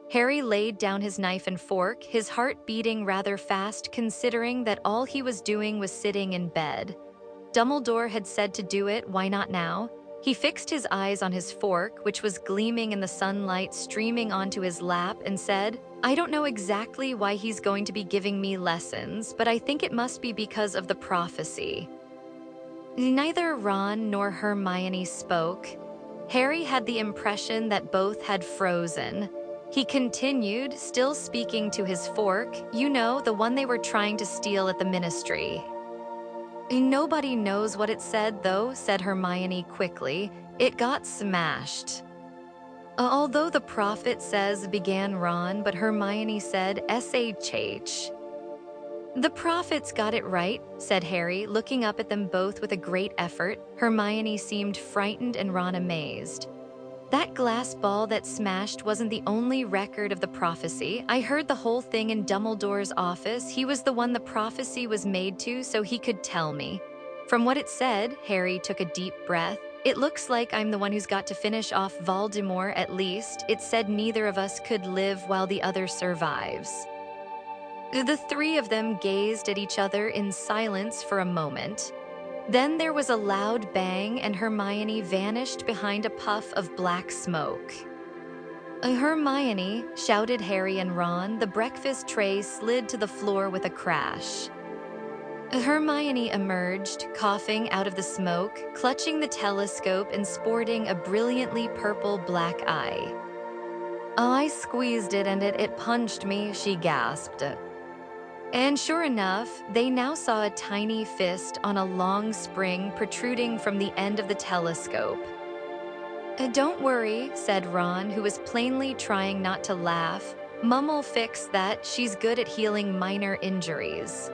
Harry laid down his knife and fork, his heart beating rather fast considering that all he was doing was sitting in bed. Dumbledore had said to do it, why not now? He fixed his eyes on his fork, which was gleaming in the sunlight streaming onto his lap, and said, "I don't know exactly why he's going to be giving me lessons, but I think it must be because of the prophecy." Neither Ron nor Hermione spoke. Harry had the impression that both had frozen. He continued, still speaking to his fork, "You know, the one they were trying to steal at the ministry." "Nobody knows what it said, though," said Hermione quickly. "It got smashed." "Although the prophet says," began Ron, but Hermione said, "SHH." "The prophets got it right," said Harry, looking up at them both with a great effort. Hermione seemed frightened and Ron amazed. "That glass ball that smashed wasn't the only record of the prophecy. I heard the whole thing in Dumbledore's office. He was the one the prophecy was made to, so he could tell me. From what it said," Harry took a deep breath, "it looks like I'm the one who's got to finish off Voldemort at least. It said neither of us could live while the other survives." The three of them gazed at each other in silence for a moment. Then there was a loud bang and Hermione vanished behind a puff of black smoke. "Hermione," shouted Harry and Ron. The breakfast tray slid to the floor with a crash. Hermione emerged, coughing out of the smoke, clutching the telescope and sporting a brilliantly purple-black eye. "I squeezed it and it punched me," she gasped. And sure enough, they now saw a tiny fist on a long spring protruding from the end of the telescope. "Don't worry," said Ron, who was plainly trying not to laugh. "Mum'll fix that. She's good at healing minor injuries."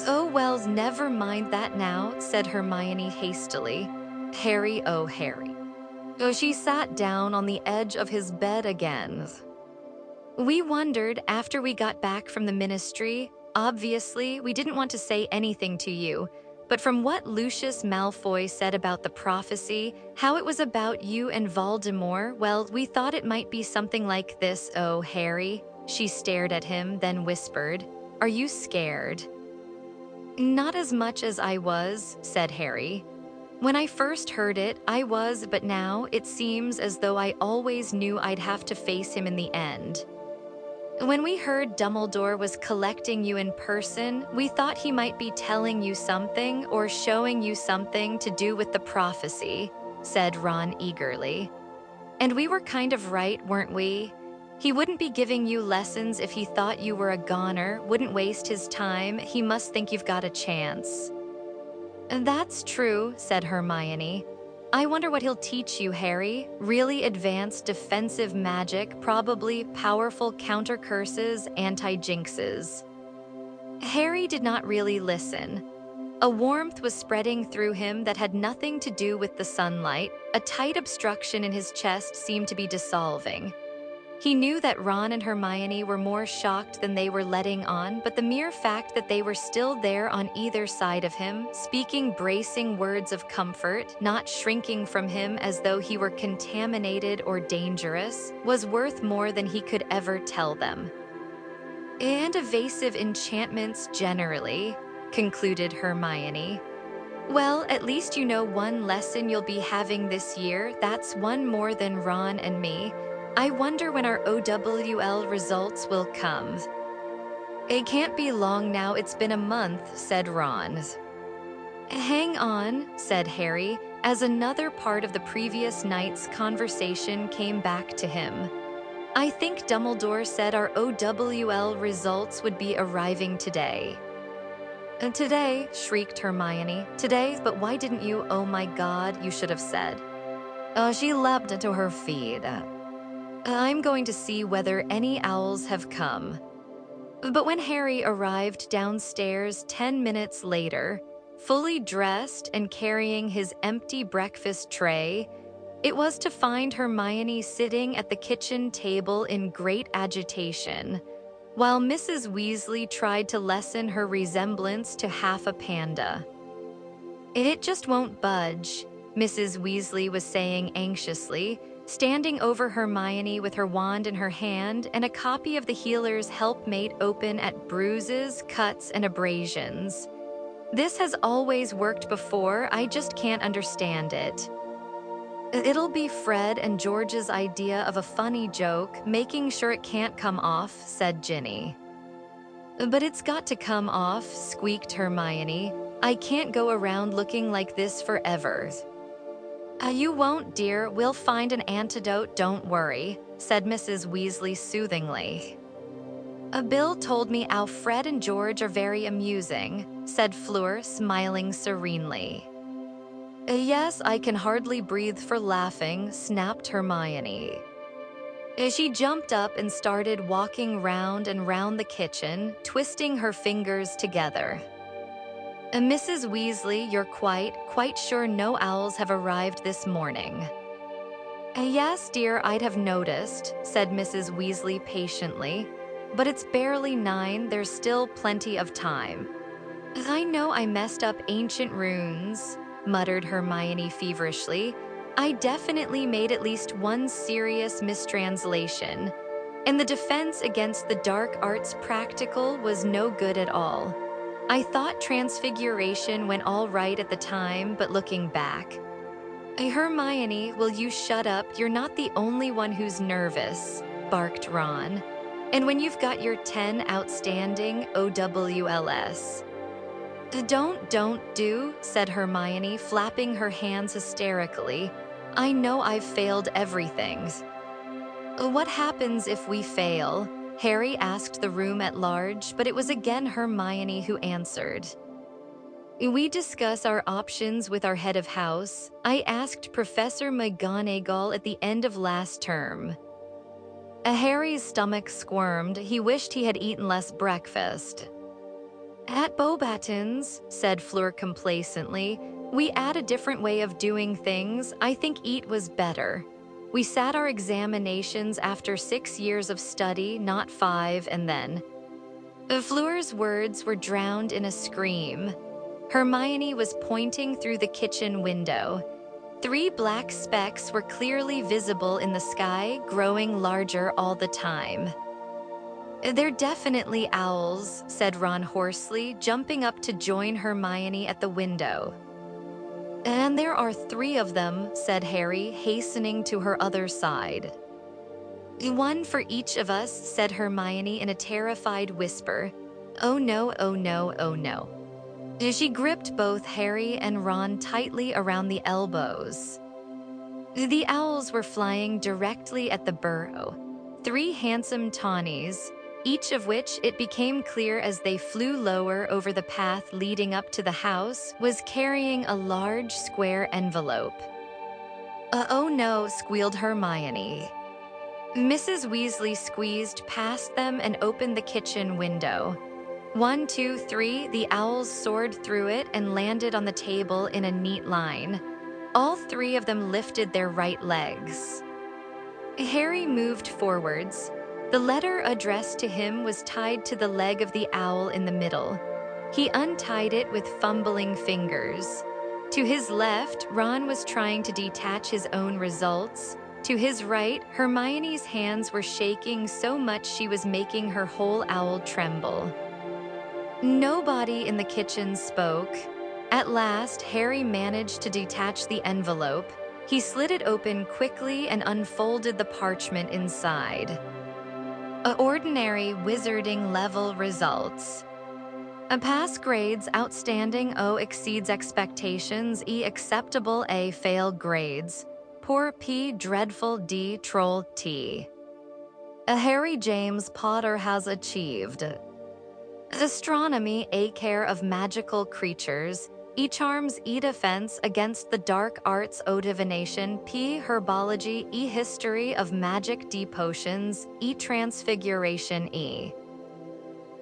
"Oh well, never mind that now," said Hermione hastily. "Harry, oh Harry." She sat down on the edge of his bed again. "We wondered after we got back from the ministry. Obviously, we didn't want to say anything to you, But from what Lucius Malfoy said about the prophecy, how it was about you and Voldemort, well, we thought it might be something like this. Oh, Harry. She stared at him, then whispered, "Are you scared?" "Not as much as I was," said Harry. "When I first heard it, I was, but now it seems as though I always knew I'd have to face him in the end. When we heard Dumbledore was collecting you in person, we thought he might be telling you something or showing you something to do with the prophecy," said Ron eagerly. "And we were kind of right, weren't we? He wouldn't be giving you lessons if he thought you were a goner, wouldn't waste his time, he must think you've got a chance." "That's true," said Hermione. "I wonder what he'll teach you, Harry. Really advanced defensive magic, probably powerful counter curses, anti-jinxes." Harry did not really listen. A warmth was spreading through him that had nothing to do with the sunlight. A tight obstruction in his chest seemed to be dissolving. He knew that Ron and Hermione were more shocked than they were letting on, but the mere fact that they were still there on either side of him, speaking bracing words of comfort, not shrinking from him as though he were contaminated or dangerous, was worth more than he could ever tell them. "And evasive enchantments generally," concluded Hermione. "Well, at least you know one lesson you'll be having this year. That's one more than Ron and me. I wonder when our OWL results will come." "It can't be long now, it's been a month," said Ron. "Hang on," said Harry, as another part of the previous night's conversation came back to him. "I think Dumbledore said our OWL results would be arriving today." "Today?" shrieked Hermione. "Today? But why didn't you? Oh my God, you should have said." She leapt into her feet. "I'm going to see whether any owls have come." But when Harry arrived downstairs 10 minutes later, fully dressed and carrying his empty breakfast tray, it was to find Hermione sitting at the kitchen table in great agitation, while Mrs. Weasley tried to lessen her resemblance to half a panda. "It just won't budge," Mrs. Weasley was saying anxiously, standing over Hermione with her wand in her hand and a copy of the healer's helpmate open at bruises, cuts, and abrasions. "This has always worked before, I just can't understand it." "It'll be Fred and George's idea of a funny joke, making sure it can't come off," said Ginny. "But it's got to come off," squeaked Hermione. "I can't go around looking like this forever." You won't, dear. We'll find an antidote, don't worry," said Mrs. Weasley soothingly. "Bill told me how Fred and George are very amusing," said Fleur, smiling serenely. "Yes, I can hardly breathe for laughing," snapped Hermione. She jumped up and started walking round and round the kitchen, twisting her fingers together. "Mrs. Weasley, you're quite sure no owls have arrived this morning?" "Yes, dear, I'd have noticed," said Mrs. Weasley patiently. "But it's barely 9, there's still plenty of time." "I know I messed up ancient runes," muttered Hermione feverishly. "I definitely made at least one serious mistranslation. And the defense against the dark arts practical was no good at all. I thought transfiguration went all right at the time, but looking back..." "Hermione, will you shut up? You're not the only one who's nervous," barked Ron. "And when you've got your 10 outstanding OWLs." Don't," said Hermione, flapping her hands hysterically. "I know I've failed everything." "What happens if we fail?" Harry asked the room at large, but it was again Hermione who answered. "We discuss our options with our head of house. I asked Professor McGonagall at the end of last term." Harry's stomach squirmed. He wished he had eaten less breakfast. "At Beauxbatons," said Fleur complacently, "we had a different way of doing things. I think eat was better. We sat our examinations after 6 years of study, not 5, and then..." Fleur's words were drowned in a scream. Hermione was pointing through the kitchen window. 3 black specks were clearly visible in the sky, growing larger all the time. "They're definitely owls," said Ron hoarsely, jumping up to join Hermione at the window. "And there are 3 of them," said Harry, hastening to her other side. "One for each of us," said Hermione in a terrified whisper. "Oh no, oh no, oh no." She gripped both Harry and Ron tightly around the elbows. The owls were flying directly at the burrow. 3 handsome tawnies, each of which, it became clear as they flew lower over the path leading up to the house, was carrying a large square envelope. Oh no," squealed Hermione. Mrs. Weasley squeezed past them and opened the kitchen window. 1, 2, 3, the owls soared through it and landed on the table in a neat line. All 3 of them lifted their right legs. Harry moved forwards. The letter addressed to him was tied to the leg of the owl in the middle. He untied it with fumbling fingers. To his left, Ron was trying to detach his own results. To his right, Hermione's hands were shaking so much she was making her whole owl tremble. Nobody in the kitchen spoke. At last, Harry managed to detach the envelope. He slid it open quickly and unfolded the parchment inside. Ordinary wizarding level results. A pass grades outstanding, O exceeds expectations, E acceptable, A fail grades, poor, P dreadful, D troll, T. A Harry James Potter has achieved. Astronomy, A care of magical creatures, E charms, E defense against the dark arts, O divination, P herbology, E history of magic, D potions, E transfiguration, E.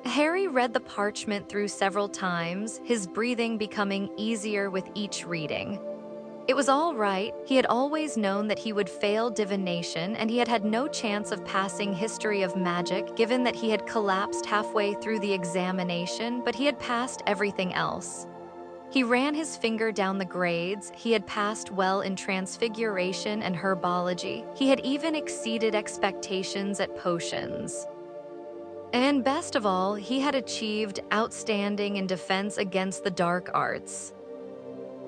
Harry read the parchment through several times, his breathing becoming easier with each reading. It was all right. He had always known that he would fail divination, and he had had no chance of passing history of magic given that he had collapsed halfway through the examination, but he had passed everything else. He ran his finger down the grades. He had passed well in transfiguration and herbology. He had even exceeded expectations at potions. And best of all, he had achieved outstanding in defense against the dark arts.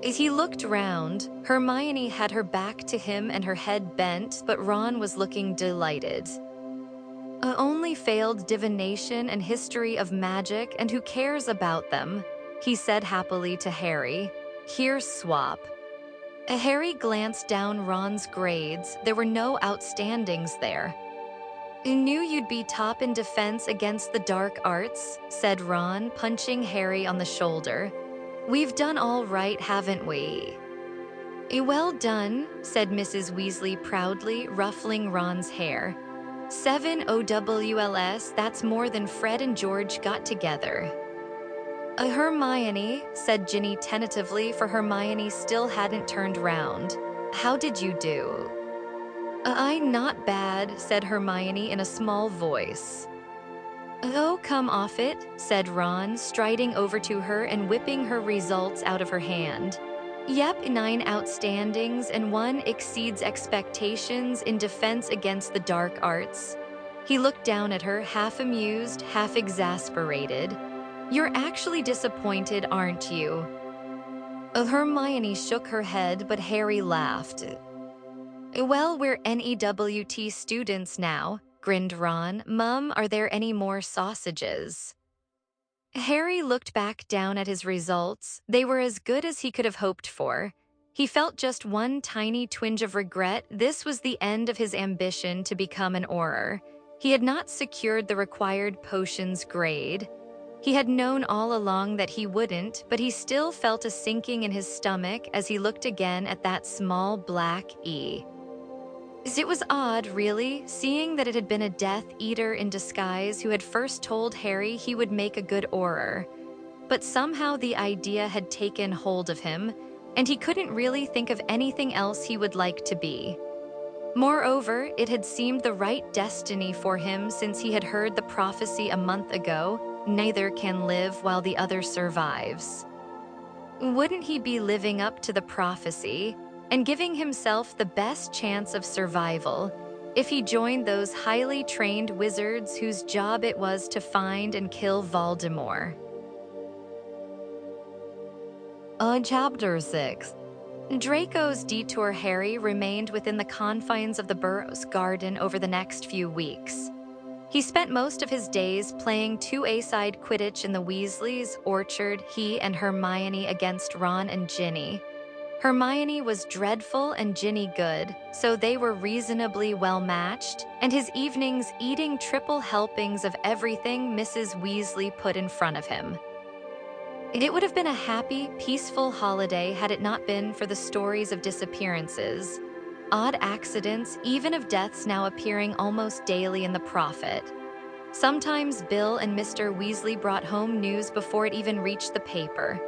As he looked round, Hermione had her back to him and her head bent, but Ron was looking delighted. Only failed divination and history of magic, and who cares about them? He said happily to Harry. Here, swap. Harry glanced down Ron's grades. There were no outstandings there. "I knew you'd be top in defense against the dark arts," said Ron, punching Harry on the shoulder. "We've done all right, haven't we?" "Well done," said Mrs. Weasley proudly, ruffling Ron's hair. 7 OWLS, that's more than Fred and George got together. Hermione, said Ginny tentatively, for Hermione still hadn't turned round. "How did you do?" "I'm not bad," said Hermione in a small voice. "Oh, come off it," said Ron, striding over to her and whipping her results out of her hand. "Yep, 9 outstandings and 1 exceeds expectations in defense against the dark arts." He looked down at her, half amused, half exasperated. "You're actually disappointed, aren't you?" Hermione shook her head, but Harry laughed. "Well, we're NEWT students now," grinned Ron. "Mum, are there any more sausages?" Harry looked back down at his results. They were as good as he could have hoped for. He felt just one tiny twinge of regret. This was the end of his ambition to become an Auror. He had not secured the required potions grade. He had known all along that he wouldn't, but he still felt a sinking in his stomach as he looked again at that small black E. It was odd, really, seeing that it had been a Death Eater in disguise who had first told Harry he would make a good Auror. But somehow the idea had taken hold of him, and he couldn't really think of anything else he would like to be. Moreover, it had seemed the right destiny for him since he had heard the prophecy a month ago, "Neither can live while the other survives." Wouldn't he be living up to the prophecy and giving himself the best chance of survival if he joined those highly trained wizards whose job it was to find and kill Voldemort? Chapter 6. Draco's detour Harry remained within the confines of the Burrow's garden over the next few weeks. He spent most of his days playing two-a-side Quidditch in the Weasleys' orchard, he and Hermione against Ron and Ginny. Hermione was dreadful and Ginny good, so they were reasonably well matched, and his evenings eating triple helpings of everything Mrs. Weasley put in front of him. It would have been a happy, peaceful holiday had it not been for the stories of disappearances, odd accidents, even of deaths now appearing almost daily in the Prophet. Sometimes Bill and Mr. Weasley brought home news before it even reached the paper.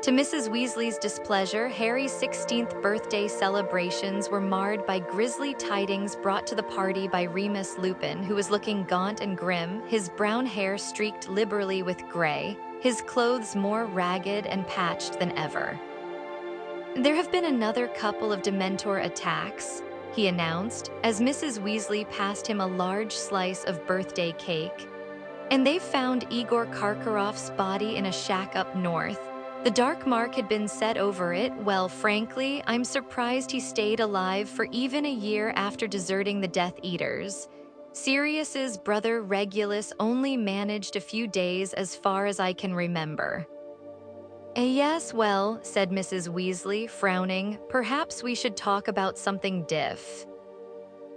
To Mrs. Weasley's displeasure, Harry's 16th birthday celebrations were marred by grisly tidings brought to the party by Remus Lupin, who was looking gaunt and grim, his brown hair streaked liberally with gray, his clothes more ragged and patched than ever. "There have been another couple of Dementor attacks," he announced, as Mrs. Weasley passed him a large slice of birthday cake. "And they've found Igor Karkaroff's body in a shack up north. The dark mark had been set over it. Well, frankly, I'm surprised he stayed alive for even a year after deserting the Death Eaters. Sirius's brother Regulus only managed a few days as far as I can remember." "Yes, well," said Mrs. Weasley, frowning, "perhaps we should talk about something diff."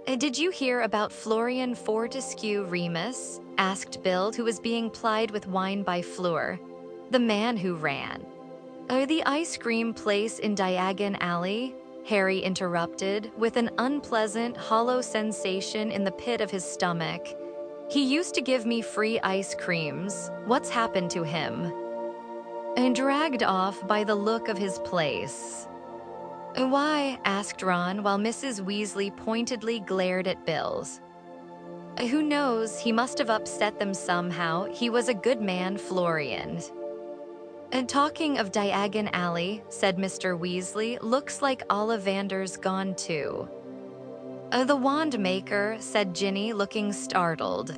"Did you hear about Florian Fortescue Remus?" asked Bill, who was being plied with wine by Fleur. "The man who ran the ice cream place in Diagon Alley?" Harry interrupted, with an unpleasant, hollow sensation in the pit of his stomach. "He used to give me free ice creams. What's happened to him?" "And dragged off by the look of his place." "Why?" asked Ron, while Mrs. Weasley pointedly glared at Bill's. "Who knows? He must have upset them somehow. He was a good man, Florian." "And talking of Diagon Alley," said Mr. Weasley, "looks like Ollivander's gone too." "The wand maker," said Ginny, looking startled.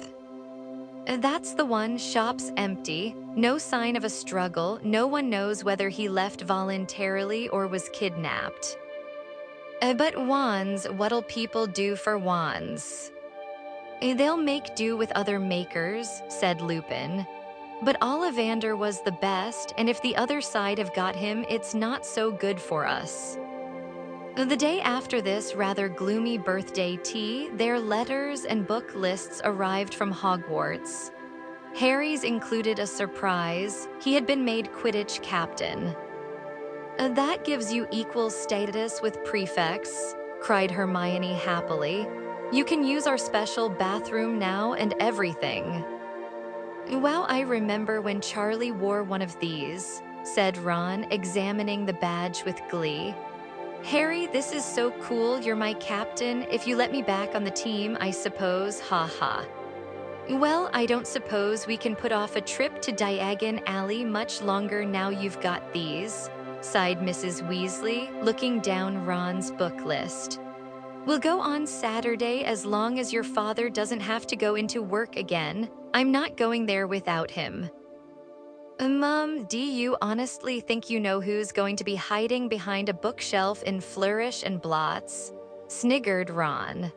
"That's the one. Shop's empty. No sign of a struggle. No one knows whether he left voluntarily or was kidnapped." But wands, what'll people do for wands?" "They'll make do with other makers," said Lupin. "But Ollivander was the best, and if the other side have got him, it's not so good for us." The day after this rather gloomy birthday tea, their letters and book lists arrived from Hogwarts. Harry's included a surprise. He had been made Quidditch captain. "That gives you equal status with prefects," cried Hermione happily. "You can use our special bathroom now and everything." "Wow, I remember when Charlie wore one of these," said Ron, examining the badge with glee. "Harry, this is so cool. You're my captain. If you let me back on the team, I suppose, ha ha." "Well, I don't suppose we can put off a trip to Diagon Alley much longer now you've got these," sighed Mrs. Weasley, looking down Ron's book list. "We'll go on Saturday as long as your father doesn't have to go into work again. I'm not going there without him." Mum, do you honestly think you know who's going to be hiding behind a bookshelf in Flourish and Blots?" sniggered Ron.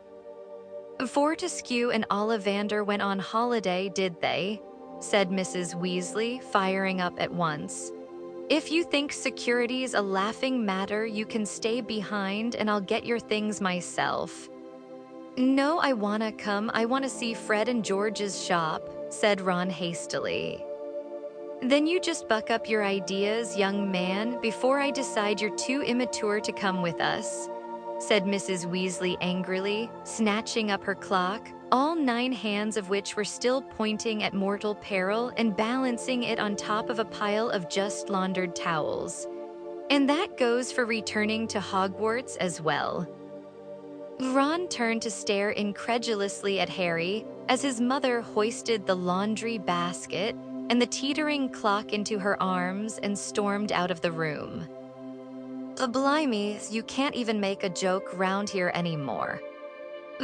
"Fortescue and Ollivander went on holiday, did they?" said Mrs. Weasley, firing up at once. "If you think security's a laughing matter, you can stay behind and I'll get your things myself." "No, I wanna come. I wanna see Fred and George's shop," said Ron hastily. "Then you just buck up your ideas, young man, before I decide you're too immature to come with us," said Mrs. Weasley angrily, snatching up her clock, all 9 hands of which were still pointing at mortal peril, and balancing it on top of a pile of just laundered towels. "And that goes for returning to Hogwarts as well." Ron turned to stare incredulously at Harry as his mother hoisted the laundry basket, and the teetering clock into her arms and stormed out of the room. Blimey, you can't even make a joke round here anymore.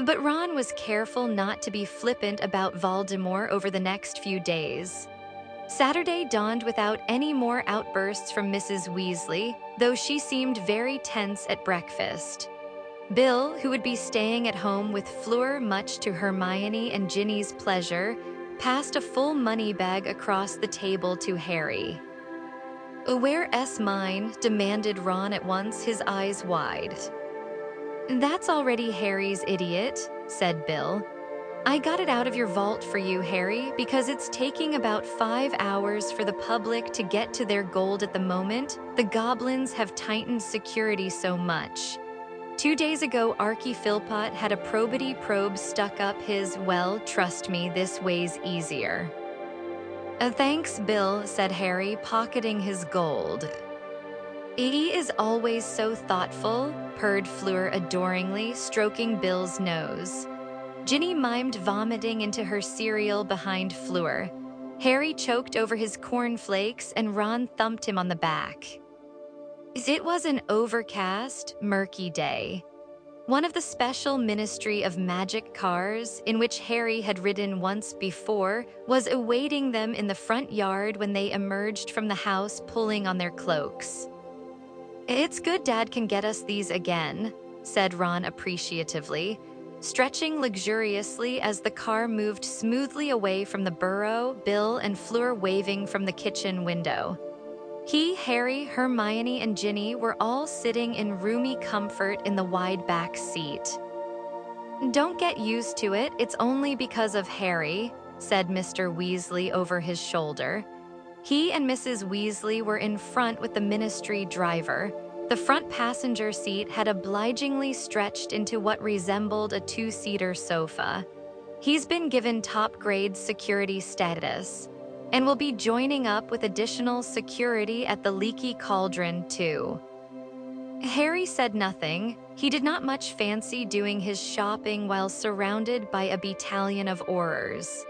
But Ron was careful not to be flippant about Voldemort over the next few days. Saturday dawned without any more outbursts from Mrs. Weasley, though she seemed very tense at breakfast. Bill, who would be staying at home with Fleur much to Hermione and Ginny's pleasure, passed a full money bag across the table to Harry. "Where's mine?" demanded Ron at once, his eyes wide. "That's already Harry's, idiot," said Bill. "I got it out of your vault for you, Harry, because it's taking about 5 hours for the public to get to their gold at the moment. The goblins have tightened security so much. 2 days ago, Archie Philpott had a probity probe stuck up his, well, trust me, this way's easier." Thanks, Bill," said Harry, pocketing his gold. "He is always so thoughtful," purred Fleur adoringly, stroking Bill's nose. Ginny mimed vomiting into her cereal behind Fleur. Harry choked over his cornflakes and Ron thumped him on the back. It was an overcast, murky day. One of the special Ministry of Magic cars, in which Harry had ridden once before, was awaiting them in the front yard when they emerged from the house pulling on their cloaks. "It's good Dad can get us these again," said Ron appreciatively, stretching luxuriously as the car moved smoothly away from the burrow, Bill and Fleur waving from the kitchen window. He, Harry, Hermione, and Ginny were all sitting in roomy comfort in the wide back seat. "Don't get used to it, it's only because of Harry," said Mr. Weasley over his shoulder. He and Mrs. Weasley were in front with the ministry driver. The front passenger seat had obligingly stretched into what resembled a 2-seater sofa. He's been given top-grade security status, and will be joining up with additional security at the Leaky Cauldron, too. Harry said nothing. He did not much fancy doing his shopping while surrounded by a battalion of Aurors.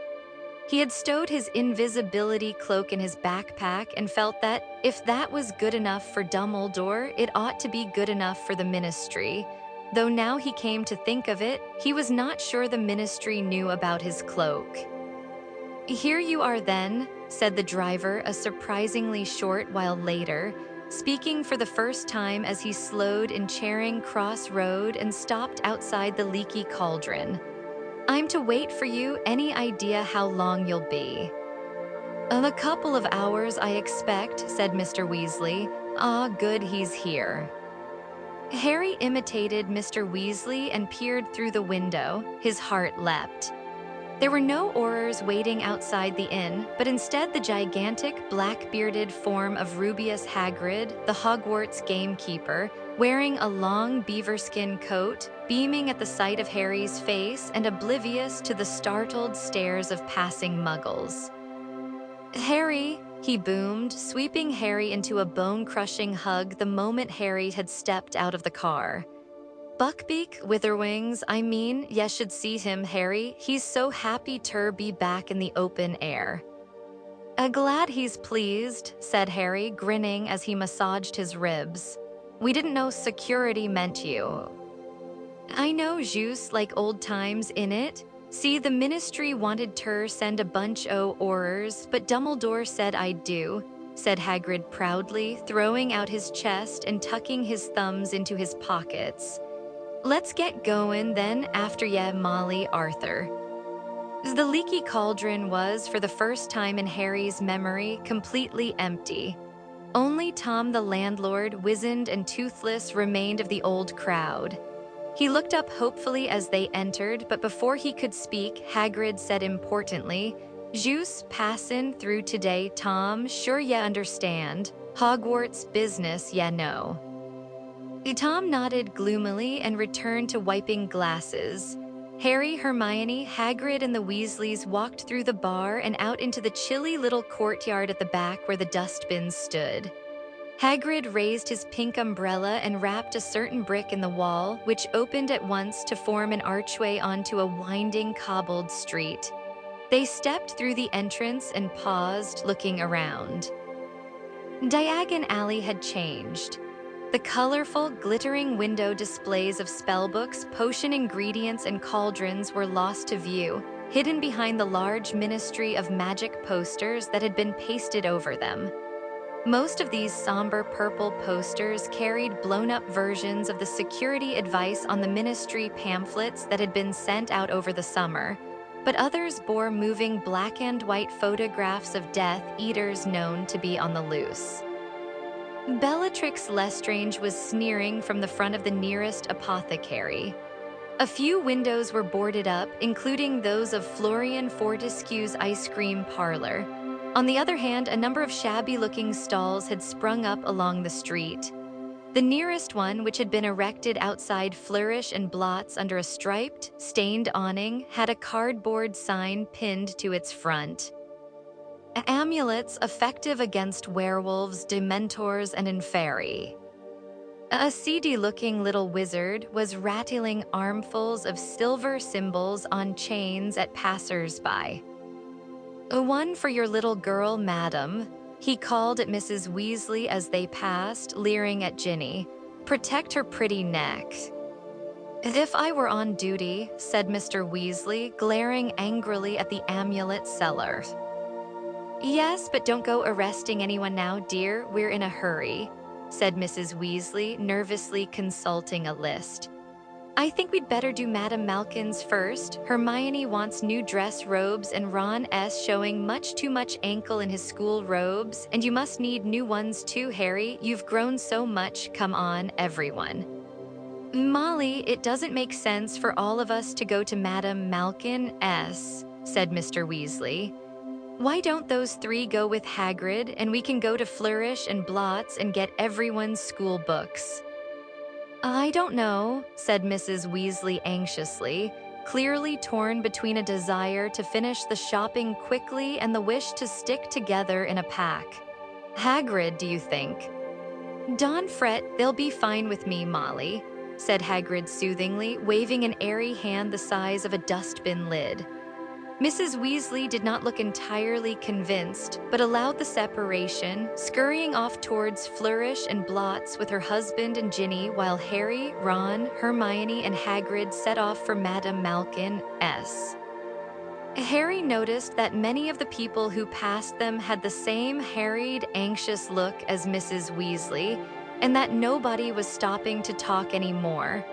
He had stowed his invisibility cloak in his backpack and felt that, if that was good enough for Dumbledore, it ought to be good enough for the Ministry. Though now he came to think of it, he was not sure the Ministry knew about his cloak. "Here you are then," said the driver a surprisingly short while later, speaking for the first time as he slowed in Charing Cross Road and stopped outside the Leaky Cauldron. "I'm to wait for you. Any idea how long you'll be?" "A couple of hours, I expect," said Mr. Weasley. "Ah, good, he's here." Harry imitated Mr. Weasley and peered through the window. His heart leapt. There were no Aurors waiting outside the inn, but instead the gigantic, black-bearded form of Rubeus Hagrid, the Hogwarts gamekeeper, wearing a long beaverskin coat, beaming at the sight of Harry's face and oblivious to the startled stares of passing muggles. "Harry," he boomed, sweeping Harry into a bone-crushing hug the moment Harry had stepped out of the car. "Buckbeak, Witherwings, I mean, ye should see him, Harry. He's so happy ter be back in the open air." Glad he's pleased," said Harry, grinning as he massaged his ribs. "We didn't know security meant you." "I know, Juice, like old times in it. See, the Ministry wanted ter send a bunch o' Aurors, but Dumbledore said I'd do," said Hagrid proudly, throwing out his chest and tucking his thumbs into his pockets. "Let's get going then, after ye, Molly Arthur." The Leaky Cauldron was, for the first time in Harry's memory, completely empty. Only Tom the landlord, wizened and toothless, remained of the old crowd. He looked up hopefully as they entered, but before he could speak, Hagrid said importantly, "Juice passin' through today, Tom, sure ye understand. Hogwarts business, ye know." Tom nodded gloomily and returned to wiping glasses. Harry, Hermione, Hagrid, and the Weasleys walked through the bar and out into the chilly little courtyard at the back where the dustbins stood. Hagrid raised his pink umbrella and rapped a certain brick in the wall, which opened at once to form an archway onto a winding cobbled street. They stepped through the entrance and paused, looking around. Diagon Alley had changed. The colorful, glittering window displays of spellbooks, potion ingredients, and cauldrons were lost to view, hidden behind the large Ministry of Magic posters that had been pasted over them. Most of these somber purple posters carried blown-up versions of the security advice on the Ministry pamphlets that had been sent out over the summer, but others bore moving black and white photographs of Death Eaters known to be on the loose. Bellatrix Lestrange was sneering from the front of the nearest apothecary. A few windows were boarded up, including those of Florian Fortescue's ice cream parlor. On the other hand, a number of shabby-looking stalls had sprung up along the street. The nearest one, which had been erected outside Flourish and Blots under a striped, stained awning, had a cardboard sign pinned to its front. Amulets effective against werewolves, dementors, and inferi. A seedy-looking little wizard was rattling armfuls of silver symbols on chains at passers-by. "One for your little girl, madam," he called at Mrs. Weasley as they passed, leering at Ginny. "Protect her pretty neck." "If I were on duty," said Mr. Weasley, glaring angrily at the amulet seller. "Yes, but don't go arresting anyone now, dear. We're in a hurry," said Mrs. Weasley, nervously consulting a list. "I think we'd better do Madame Malkin's first. Hermione wants new dress robes and Ron's showing much too much ankle in his school robes, and you must need new ones too, Harry. You've grown so much. Come on, everyone." "Molly, it doesn't make sense for all of us to go to Madame Malkin's," said Mr. Weasley. "Why don't those three go with Hagrid, and we can go to Flourish and Blots and get everyone's school books?" "I don't know," said Mrs. Weasley anxiously, clearly torn between a desire to finish the shopping quickly and the wish to stick together in a pack. "Hagrid, do you think?" "Don't fret, they'll be fine with me, Molly," said Hagrid soothingly, waving an airy hand the size of a dustbin lid. Mrs. Weasley did not look entirely convinced, but allowed the separation, scurrying off towards Flourish and Blots with her husband and Ginny, while Harry, Ron, Hermione, and Hagrid set off for Madame Malkin's. Harry noticed that many of the people who passed them had the same harried, anxious look as Mrs. Weasley, and that nobody was stopping to talk anymore.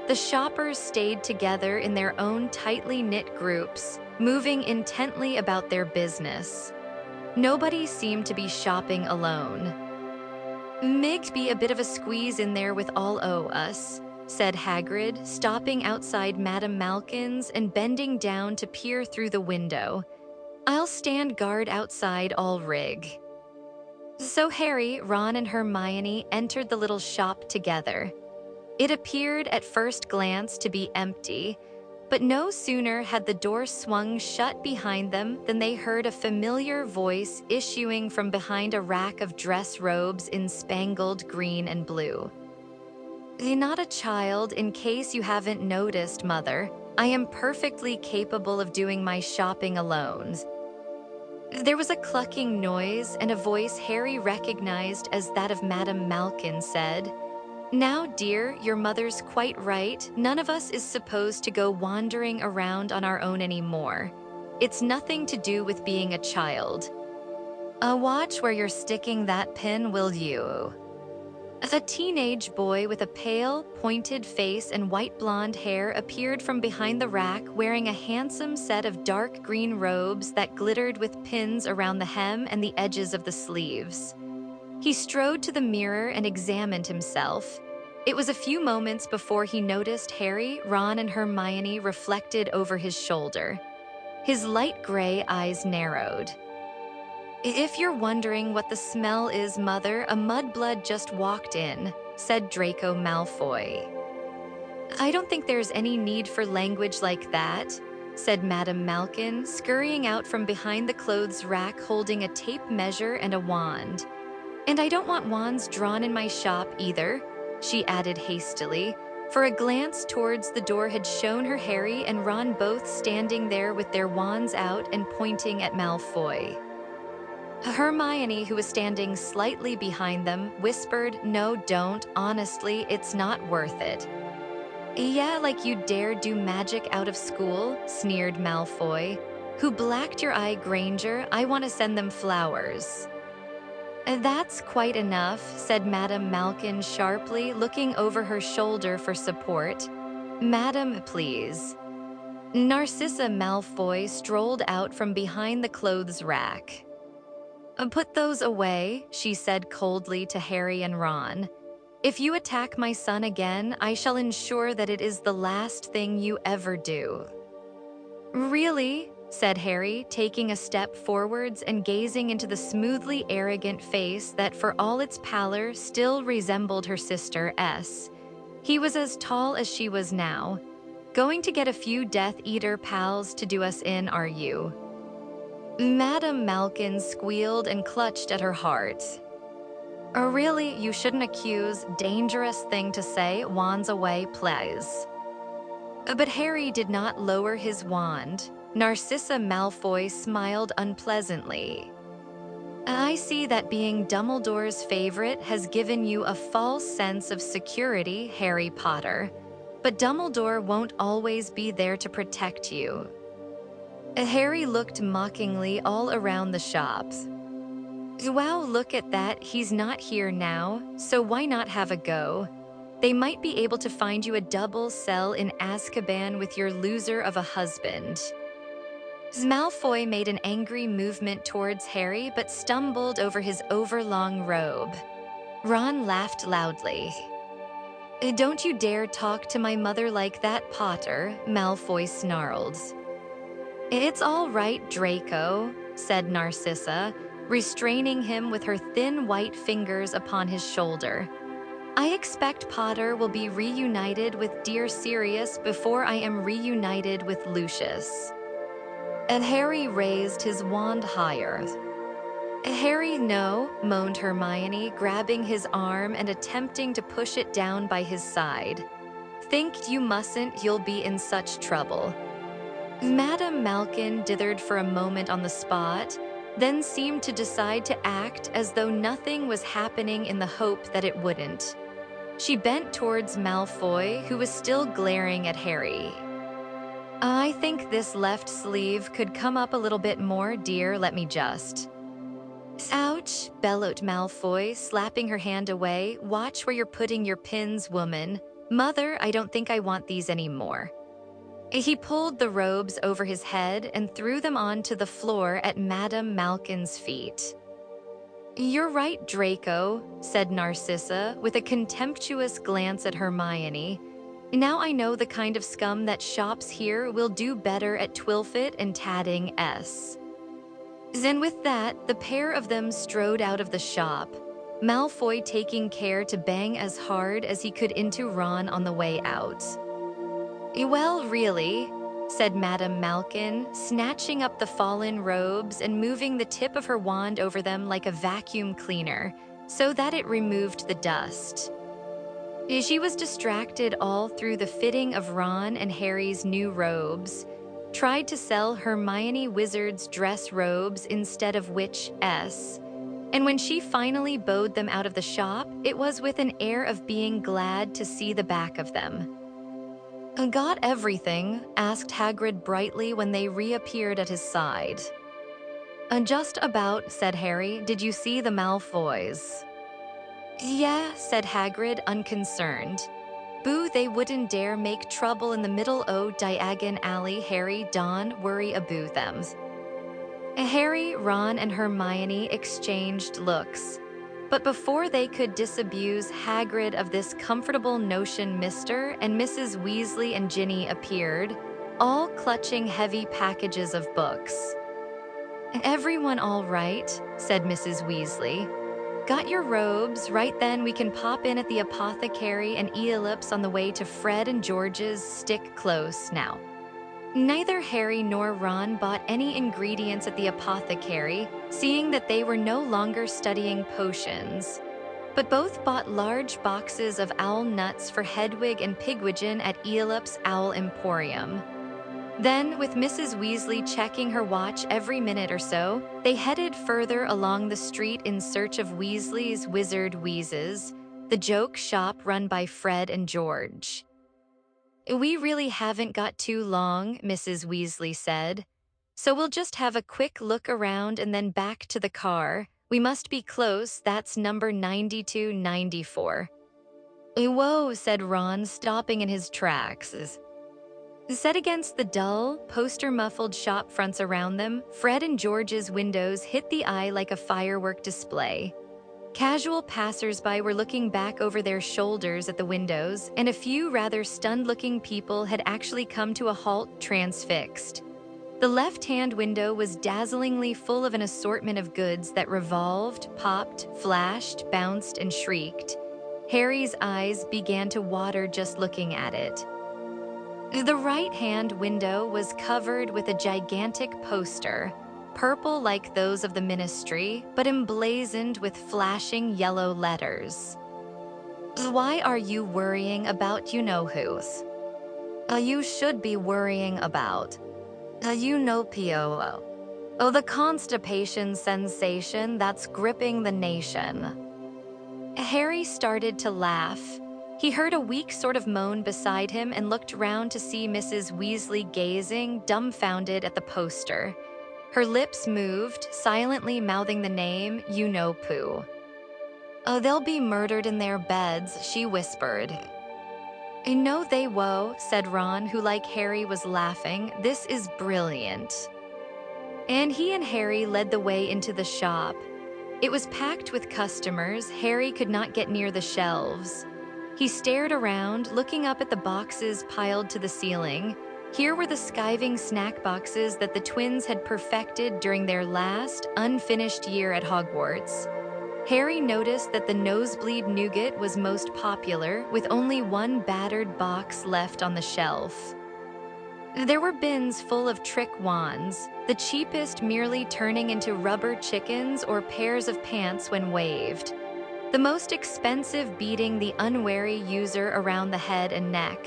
The shoppers stayed together in their own tightly knit groups, moving intently about their business. Nobody seemed to be shopping alone. "Might be a bit of a squeeze in there with all o' us," said Hagrid, stopping outside Madame Malkin's and bending down to peer through the window. "I'll stand guard outside all rig." So Harry, Ron, and Hermione entered the little shop together. It appeared at first glance to be empty, but no sooner had the door swung shut behind them than they heard a familiar voice issuing from behind a rack of dress robes in spangled green and blue. "Not a child, in case you haven't noticed, Mother. I am perfectly capable of doing my shopping alone." There was a clucking noise, and a voice Harry recognized as that of Madame Malkin said, "Now, dear, your mother's quite right. None of us is supposed to go wandering around on our own anymore. It's nothing to do with being a child. Watch where you're sticking that pin, will you?" A teenage boy with a pale, pointed face and white blonde hair appeared from behind the rack wearing a handsome set of dark green robes that glittered with pins around the hem and the edges of the sleeves. He strode to the mirror and examined himself. It was a few moments before he noticed Harry, Ron, and Hermione reflected over his shoulder. His light gray eyes narrowed. "If you're wondering what the smell is, Mother, a mudblood just walked in," said Draco Malfoy. "I don't think there's any need for language like that," said Madame Malkin, scurrying out from behind the clothes rack holding a tape measure and a wand. "And I don't want wands drawn in my shop either," she added hastily, For a glance towards the door had shown her Harry and Ron both standing there with their wands out and pointing at Malfoy. Hermione, who was standing slightly behind them, whispered, "No, don't. Honestly, it's not worth it." "Yeah, like you dare do magic out of school," sneered Malfoy. "Who blacked your eye, Granger? I want to send them flowers." "That's quite enough," said Madame Malkin sharply, looking over her shoulder for support. "Madam, please." Narcissa Malfoy strolled out from behind the clothes rack. "Put those away," she said coldly to Harry and Ron. "If you attack my son again, I shall ensure that it is the last thing you ever do." "Really?" said Harry, taking a step forwards and gazing into the smoothly arrogant face that, for all its pallor, still resembled her sister S. He was as tall as she was now. "Going to get a few Death Eater pals to do us in, are you?" Madame Malkin squealed and clutched at her heart. "Oh, really, you shouldn't accuse. Dangerous thing to say. Wands away, please." But Harry did not lower his wand. Narcissa Malfoy smiled unpleasantly. "I see that being Dumbledore's favorite has given you a false sense of security, Harry Potter. But Dumbledore won't always be there to protect you." Harry looked mockingly all around the shop. "Wow, look at that. He's not here now, so why not have a go? They might be able to find you a double cell in Azkaban with your loser of a husband." Malfoy made an angry movement towards Harry but stumbled over his overlong robe. Ron laughed loudly. "Don't you dare talk to my mother like that, Potter," Malfoy snarled. "It's all right, Draco," said Narcissa, restraining him with her thin white fingers upon his shoulder. "I expect Potter will be reunited with dear Sirius before I am reunited with Lucius." And Harry raised his wand higher. "Harry, no," moaned Hermione, grabbing his arm and attempting to push it down by his side. "Think you mustn't, you'll be in such trouble." Madame Malkin dithered for a moment on the spot, then seemed to decide to act as though nothing was happening in the hope that it wouldn't. She bent towards Malfoy, who was still glaring at Harry. "I think this left sleeve could come up a little bit more, dear, let me just." "Ouch," bellowed Malfoy, slapping her hand away. "Watch where you're putting your pins, woman. Mother, I don't think I want these anymore." He pulled the robes over his head and threw them onto the floor at Madame Malkin's feet. "You're right, Draco," said Narcissa, with a contemptuous glance at Hermione. "Now I know the kind of scum that shops here will do better at Twilfit and tatting S." Then with that, the pair of them strode out of the shop, Malfoy taking care to bang as hard as he could into Ron on the way out. "Well, really," said Madame Malkin, snatching up the fallen robes and moving the tip of her wand over them like a vacuum cleaner, so that it removed the dust. She was distracted all through the fitting of Ron and Harry's new robes, tried to sell Hermione Wizard's dress robes instead of Witch S, and when she finally bowed them out of the shop, it was with an air of being glad to see the back of them. "Got everything?" asked Hagrid brightly when they reappeared at his side. "Just about," said Harry. "Did you see the Malfoys?" "Yeah," said Hagrid, unconcerned. "Boo, they wouldn't dare make trouble in the middle o' Diagon Alley, Harry. Don't worry about them." Harry, Ron, and Hermione exchanged looks. But before they could disabuse Hagrid of this comfortable notion, Mr. and Mrs. Weasley and Ginny appeared, all clutching heavy packages of books. "Everyone all right?" said Mrs. Weasley. "Got your robes? Right then, we can pop in at the apothecary and Eolips on the way to Fred and George's. Stick close now." Neither Harry nor Ron bought any ingredients at the apothecary, seeing that they were no longer studying potions. but both bought large boxes of owl nuts for Hedwig and Pigwidgeon at Aelop's Owl Emporium. Then, with Mrs. Weasley checking her watch every minute or so, they headed further along the street in search of Weasley's Wizard Wheezes, the joke shop run by Fred and George. "We really haven't got too long," Mrs. Weasley said. "So we'll just have a quick look around and then back to the car. We must be close, that's number 9294. "Whoa," said Ron, stopping in his tracks. Set against the dull, poster-muffled shop fronts around them, Fred and George's windows hit the eye like a firework display. Casual passers-by were looking back over their shoulders at the windows, and a few rather stunned-looking people had actually come to a halt, transfixed. The left-hand window was dazzlingly full of an assortment of goods that revolved, popped, flashed, bounced, and shrieked. Harry's eyes began to water just looking at it. The right-hand window was covered with a gigantic poster, purple like those of the Ministry, but emblazoned with flashing yellow letters. "Why are you worrying about you-know-who's? You should be worrying about you-know-PO. Oh, the constipation sensation that's gripping the nation." Harry started to laugh. He heard a weak sort of moan beside him and looked round to see Mrs. Weasley gazing, dumbfounded, at the poster. Her lips moved, silently mouthing the name, You-Know-Pooh. "Oh, they'll be murdered in their beds," she whispered. "No, they won't," said Ron, who, like Harry, was laughing. "This is brilliant." And he and Harry led the way into the shop. It was packed with customers. Harry could not get near the shelves. He stared around, looking up at the boxes piled to the ceiling. Here were the skiving snack boxes that the twins had perfected during their last, unfinished year at Hogwarts. Harry noticed that the nosebleed nougat was most popular, with only one battered box left on the shelf. There were bins full of trick wands, the cheapest merely turning into rubber chickens or pairs of pants when waved. The most expensive beating the unwary user around the head and neck.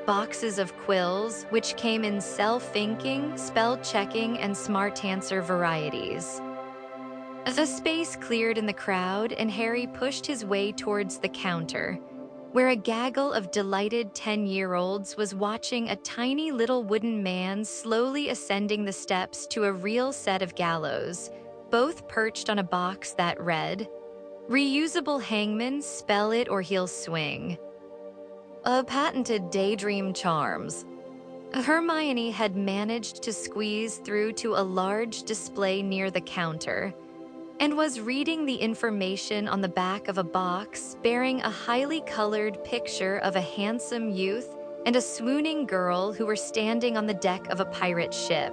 Boxes of quills, which came in self-inking, spell-checking, and smart answer varieties. The space cleared in the crowd, and Harry pushed his way towards the counter, where a gaggle of delighted 10-year-olds was watching a tiny little wooden man slowly ascending the steps to a real set of gallows, both perched on a box that read, "Reusable hangman, spell it or he'll swing." Patented daydream charms. Hermione had managed to squeeze through to a large display near the counter and was reading the information on the back of a box bearing a highly colored picture of a handsome youth and a swooning girl who were standing on the deck of a pirate ship.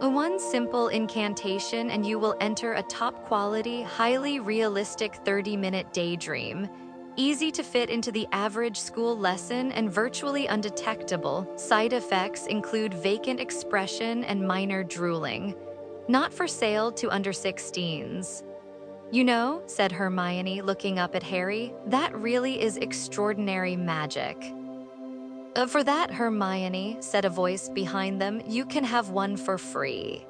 One simple incantation and you will enter a top-quality, highly realistic 30-minute daydream, easy to fit into the average school lesson and virtually undetectable. Side effects include vacant expression and minor drooling. Not for sale to under 16s. "You know," said Hermione, looking up at Harry, "that really is extraordinary magic." For that, Hermione," said a voice behind them, "you can have one for free."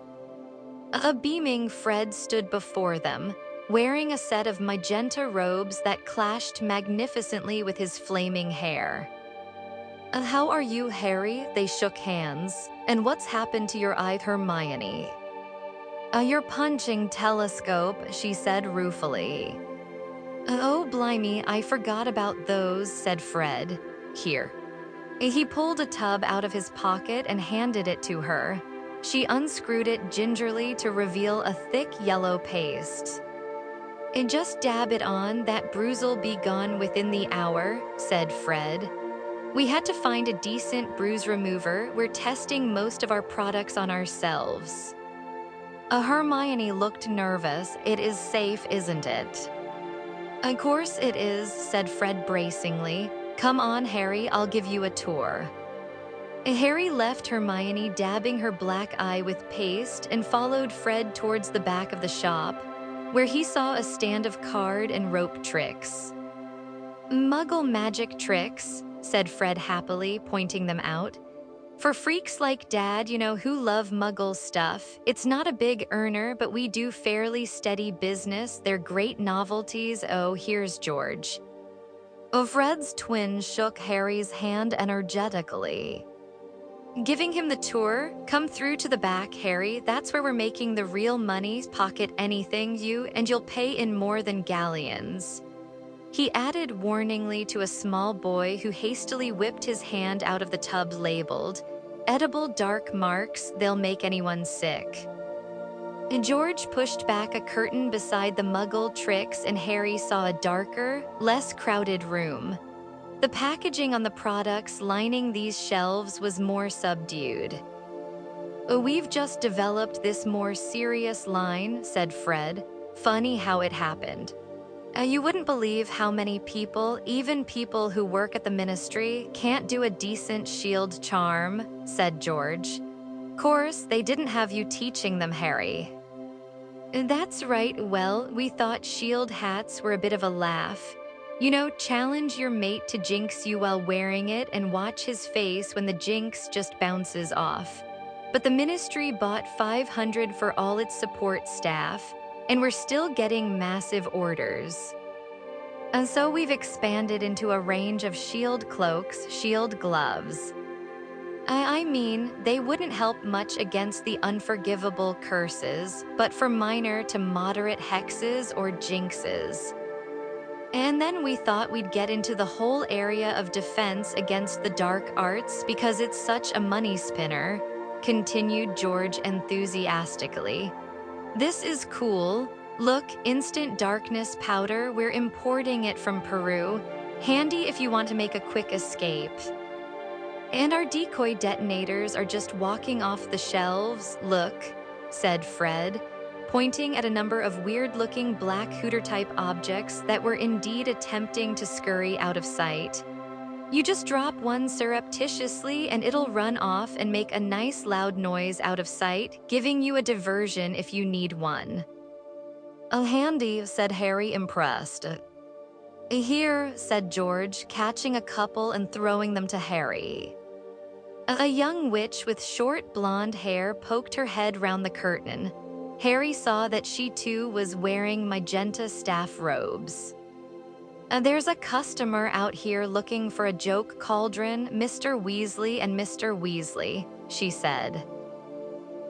A beaming Fred stood before them, wearing a set of magenta robes that clashed magnificently with his flaming hair. "How are you, Harry?" They shook hands. "And what's happened to your eye, Hermione?" Your punching telescope," she said ruefully. "Oh, blimey, I forgot about those," said Fred. "Here." He pulled a tub out of his pocket and handed it to her. She unscrewed it gingerly to reveal a thick yellow paste. "Just dab it on, that bruise'll be gone within the hour," said Fred. "We had to find a decent bruise remover. We're testing most of our products on ourselves." Hermione looked nervous. "It is safe, isn't it?" "Of course it is," said Fred bracingly. "Come on, Harry, I'll give you a tour." Harry left Hermione dabbing her black eye with paste and followed Fred towards the back of the shop, where he saw a stand of card and rope tricks. "Muggle magic tricks," said Fred happily, pointing them out. "For freaks like Dad, who love Muggle stuff, it's not a big earner, but we do fairly steady business. They're great novelties. Oh, here's George." Fred's twin shook Harry's hand energetically, giving him the tour. "Come through to the back, Harry. That's where we're making the real money. Pocket anything and you'll pay in more than galleons." He added warningly to a small boy who hastily whipped his hand out of the tub labeled, "Edible dark marks, they'll make anyone sick." George pushed back a curtain beside the Muggle tricks and Harry saw a darker, less crowded room. The packaging on the products lining these shelves was more subdued. "We've just developed this more serious line," said Fred. "Funny how it happened. You wouldn't believe how many people, even people who work at the ministry, can't do a decent shield charm," said George. "Course, they didn't have you teaching them, Harry." "That's right. Well, we thought shield hats were a bit of a laugh. Challenge your mate to jinx you while wearing it and watch his face when the jinx just bounces off. But the ministry bought 500 for all its support staff, and we're still getting massive orders. And so we've expanded into a range of shield cloaks, shield gloves. I mean, they wouldn't help much against the unforgivable curses, but for minor to moderate hexes or jinxes. And then we thought we'd get into the whole area of defense against the dark arts because it's such a money spinner," continued George enthusiastically. "This is cool. Look, instant darkness powder, we're importing it from Peru. Handy if you want to make a quick escape. And our decoy detonators are just walking off the shelves, look," said Fred, pointing at a number of weird-looking black Hooter-type objects that were indeed attempting to scurry out of sight. "You just drop one surreptitiously and it'll run off and make a nice loud noise out of sight, giving you a diversion if you need one." "Handy," said Harry, impressed. "Here," said George, catching a couple and throwing them to Harry. A young witch with short blonde hair poked her head round the curtain. Harry saw that she too was wearing magenta staff robes. "There's a customer out here looking for a joke cauldron, Mr. Weasley and Mr. Weasley," she said.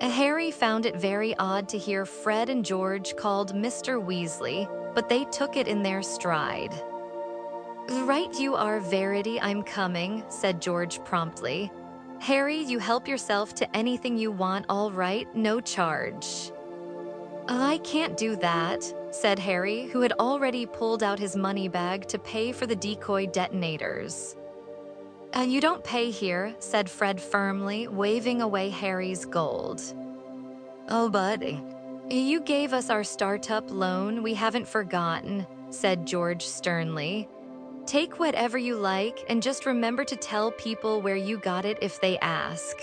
Harry found it very odd to hear Fred and George called Mr. Weasley, but they took it in their stride. "Right you are, Verity, I'm coming," said George promptly. "Harry, you help yourself to anything you want, all right, no charge." "I can't do that," said Harry, who had already pulled out his money bag to pay for the decoy detonators. You don't pay here," said Fred firmly, waving away Harry's gold. "Oh, buddy, you gave us our startup loan, we haven't forgotten," said George sternly. "Take whatever you like, and just remember to tell people where you got it if they ask."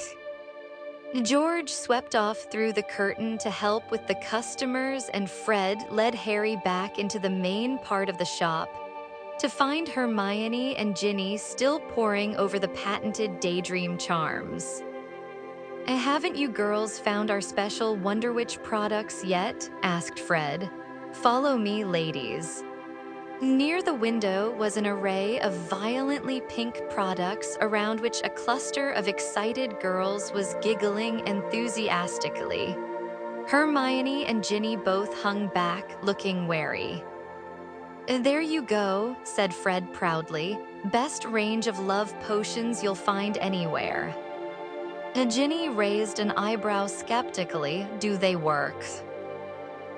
George swept off through the curtain to help with the customers, and Fred led Harry back into the main part of the shop to find Hermione and Ginny still poring over the patented Daydream charms. "Haven't you girls found our special Wonder Witch products yet?" asked Fred. "Follow me, ladies." Near the window was an array of violently pink products around which a cluster of excited girls was giggling enthusiastically. Hermione and Ginny both hung back, looking wary. "There you go," said Fred proudly. "Best range of love potions you'll find anywhere." Ginny raised an eyebrow skeptically. "Do they work?"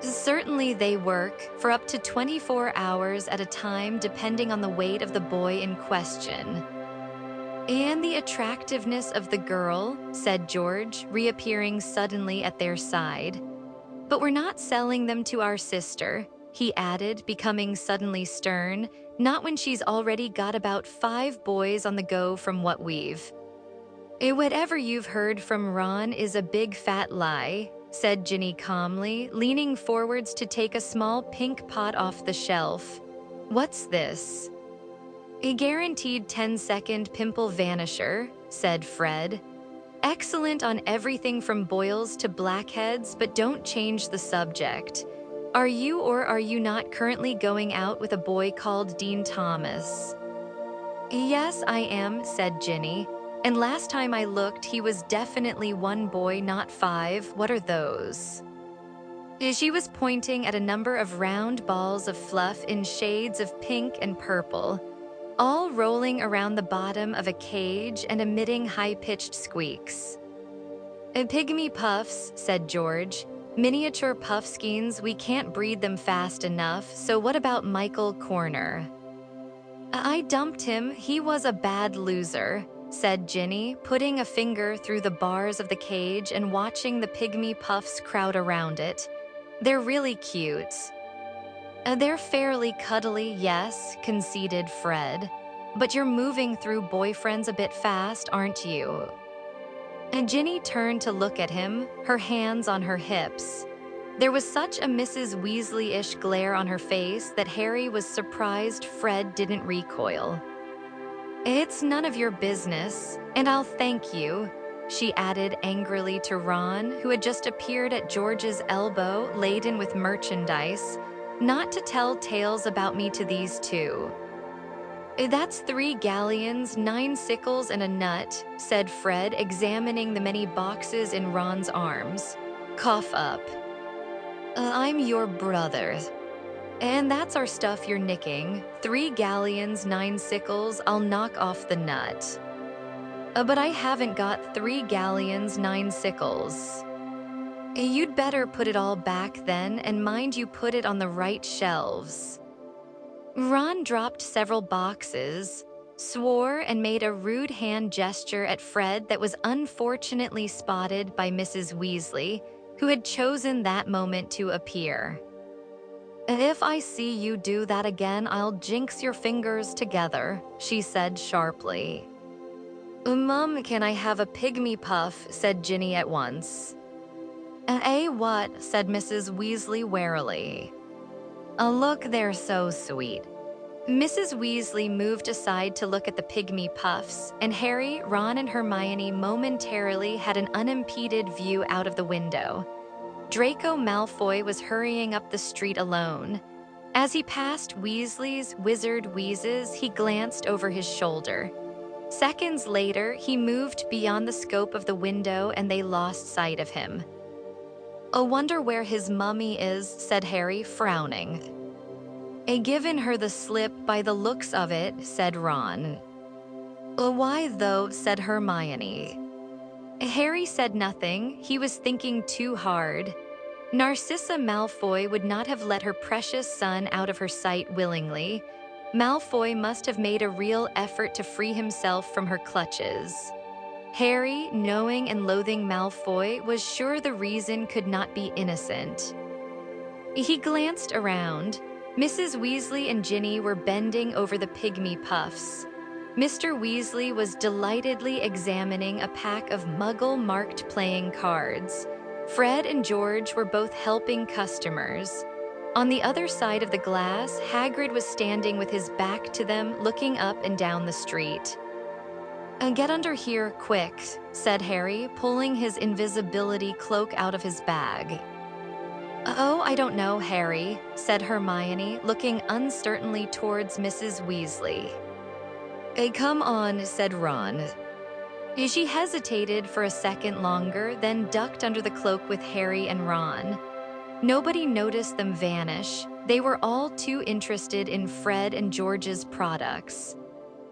"Certainly they work, for up to 24 hours at a time depending on the weight of the boy in question." "And the attractiveness of the girl," said George, reappearing suddenly at their side. "But we're not selling them to our sister," he added, becoming suddenly stern, "not when she's already got about 5 boys on the go from what we've." "Whatever you've heard from Ron is a big fat lie," said Ginny calmly, leaning forwards to take a small pink pot off the shelf. "What's this?" "A guaranteed 10-second pimple vanisher," said Fred. "Excellent on everything from boils to blackheads, but don't change the subject. Are you or are you not currently going out with a boy called Dean Thomas?" "Yes, I am," said Ginny. "And last time I looked, he was definitely one boy, not five. What are those?" She was pointing at a number of round balls of fluff in shades of pink and purple, all rolling around the bottom of a cage and emitting high-pitched squeaks. "Pygmy puffs," said George. "Miniature puffskeins, we can't breed them fast enough, so what about Michael Corner?" "I dumped him, he was a bad loser," said Ginny, putting a finger through the bars of the cage and watching the pygmy puffs crowd around it. "They're really cute." "They're fairly cuddly, yes," conceded Fred. "But you're moving through boyfriends a bit fast, aren't you?" And Ginny turned to look at him, her hands on her hips. There was such a Mrs. Weasley-ish glare on her face that Harry was surprised Fred didn't recoil. "It's none of your business, and I'll thank you," she added angrily to Ron, who had just appeared at George's elbow laden with merchandise, "not to tell tales about me to these two." "That's 3 galleons, 9 sickles, and a nut," said Fred, examining the many boxes in Ron's arms. "Cough up." "I'm your brother. And that's our stuff you're nicking. 3 galleons, 9 sickles, I'll knock off the nut." But I haven't got 3 galleons, 9 sickles." "You'd better put it all back then, and mind you put it on the right shelves." Ron dropped several boxes, swore, and made a rude hand gesture at Fred that was unfortunately spotted by Mrs. Weasley, who had chosen that moment to appear. "If I see you do that again, I'll jinx your fingers together," she said sharply. "Mum, can I have a pygmy puff?" said Ginny at once. What?" said Mrs. Weasley warily. Look, they're so sweet." Mrs. Weasley moved aside to look at the pygmy puffs, and Harry, Ron, and Hermione momentarily had an unimpeded view out of the window. Draco Malfoy was hurrying up the street alone. As he passed Weasley's wizard wheezes, he glanced over his shoulder. Seconds later, he moved beyond the scope of the window and they lost sight of him. "I wonder where his mummy is," said Harry, frowning. "Given her the slip by the looks of it," said Ron. "Why, though?" said Hermione. Harry said nothing. He was thinking too hard. Narcissa Malfoy would not have let her precious son out of her sight willingly. Malfoy must have made a real effort to free himself from her clutches. Harry, knowing and loathing Malfoy, was sure the reason could not be innocent. He glanced around. Mrs. Weasley and Ginny were bending over the pygmy puffs. Mr. Weasley was delightedly examining a pack of Muggle-marked playing cards. Fred and George were both helping customers. On the other side of the glass, Hagrid was standing with his back to them, looking up and down the street. "Get under here, quick," said Harry, pulling his invisibility cloak out of his bag. "Oh, I don't know, Harry," said Hermione, looking uncertainly towards Mrs. Weasley. "Come on," said Ron. She hesitated for a second longer, then ducked under the cloak with Harry and Ron. Nobody noticed them vanish. They were all too interested in Fred and George's products.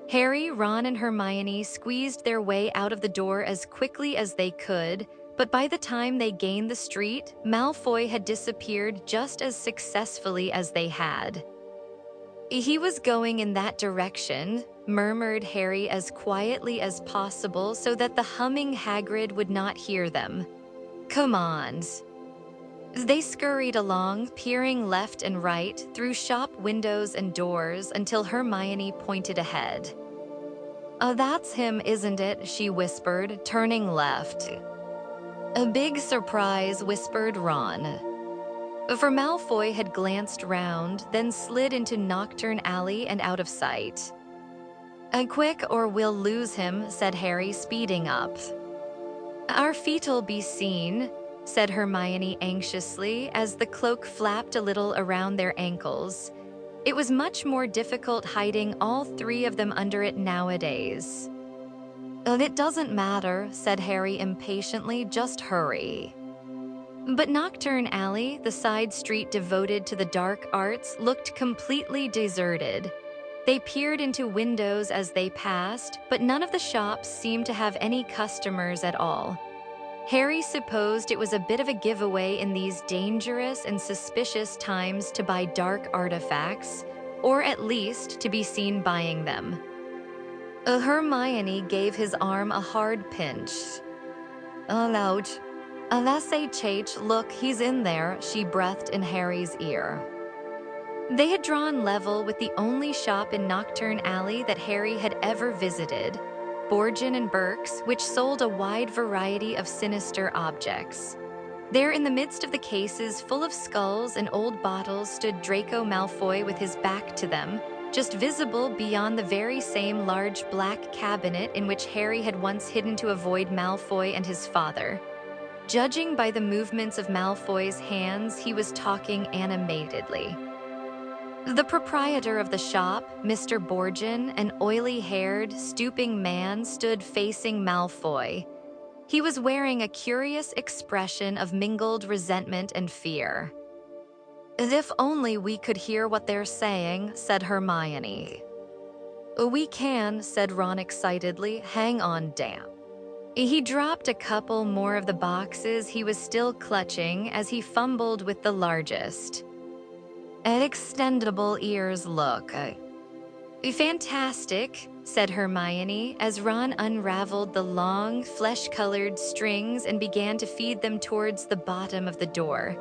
Harry, Ron, and Hermione squeezed their way out of the door as quickly as they could, but by the time they gained the street, Malfoy had disappeared just as successfully as they had. "He was going in that direction," murmured Harry as quietly as possible so that the humming Hagrid would not hear them. "Come on." They scurried along, peering left and right, through shop windows and doors until Hermione pointed ahead. "Oh, that's him, isn't it?" she whispered, turning left. A big surprise, whispered Ron. For Malfoy had glanced round, then slid into Nocturne Alley and out of sight. Quick or we'll lose him, said Harry, speeding up. Our feet'll be seen, said Hermione anxiously as the cloak flapped a little around their ankles. It was much more difficult hiding all three of them under it nowadays. It doesn't matter, said Harry impatiently, just hurry. But Nocturne Alley, the side street devoted to the dark arts, looked completely deserted. They peered into windows as they passed, but none of the shops seemed to have any customers at all. Harry supposed it was a bit of a giveaway in these dangerous and suspicious times to buy dark artifacts, or at least to be seen buying them. Hermione gave his arm a hard pinch. Ouch. H, look, he's in there, she breathed in Harry's ear. They had drawn level with the only shop in Nocturne Alley that Harry had ever visited, Borgin and Burke's, which sold a wide variety of sinister objects. There in the midst of the cases full of skulls and old bottles stood Draco Malfoy with his back to them, just visible beyond the very same large black cabinet in which Harry had once hidden to avoid Malfoy and his father. Judging by the movements of Malfoy's hands, he was talking animatedly. The proprietor of the shop, Mr. Borgin, an oily-haired, stooping man, stood facing Malfoy. He was wearing a curious expression of mingled resentment and fear. If only we could hear what they're saying, said Hermione. We can, said Ron excitedly. Hang on, damn. He dropped a couple more of the boxes he was still clutching as he fumbled with the largest. Extendable ears look. Fantastic, said Hermione as Ron unraveled the long, flesh-colored strings and began to feed them towards the bottom of the door.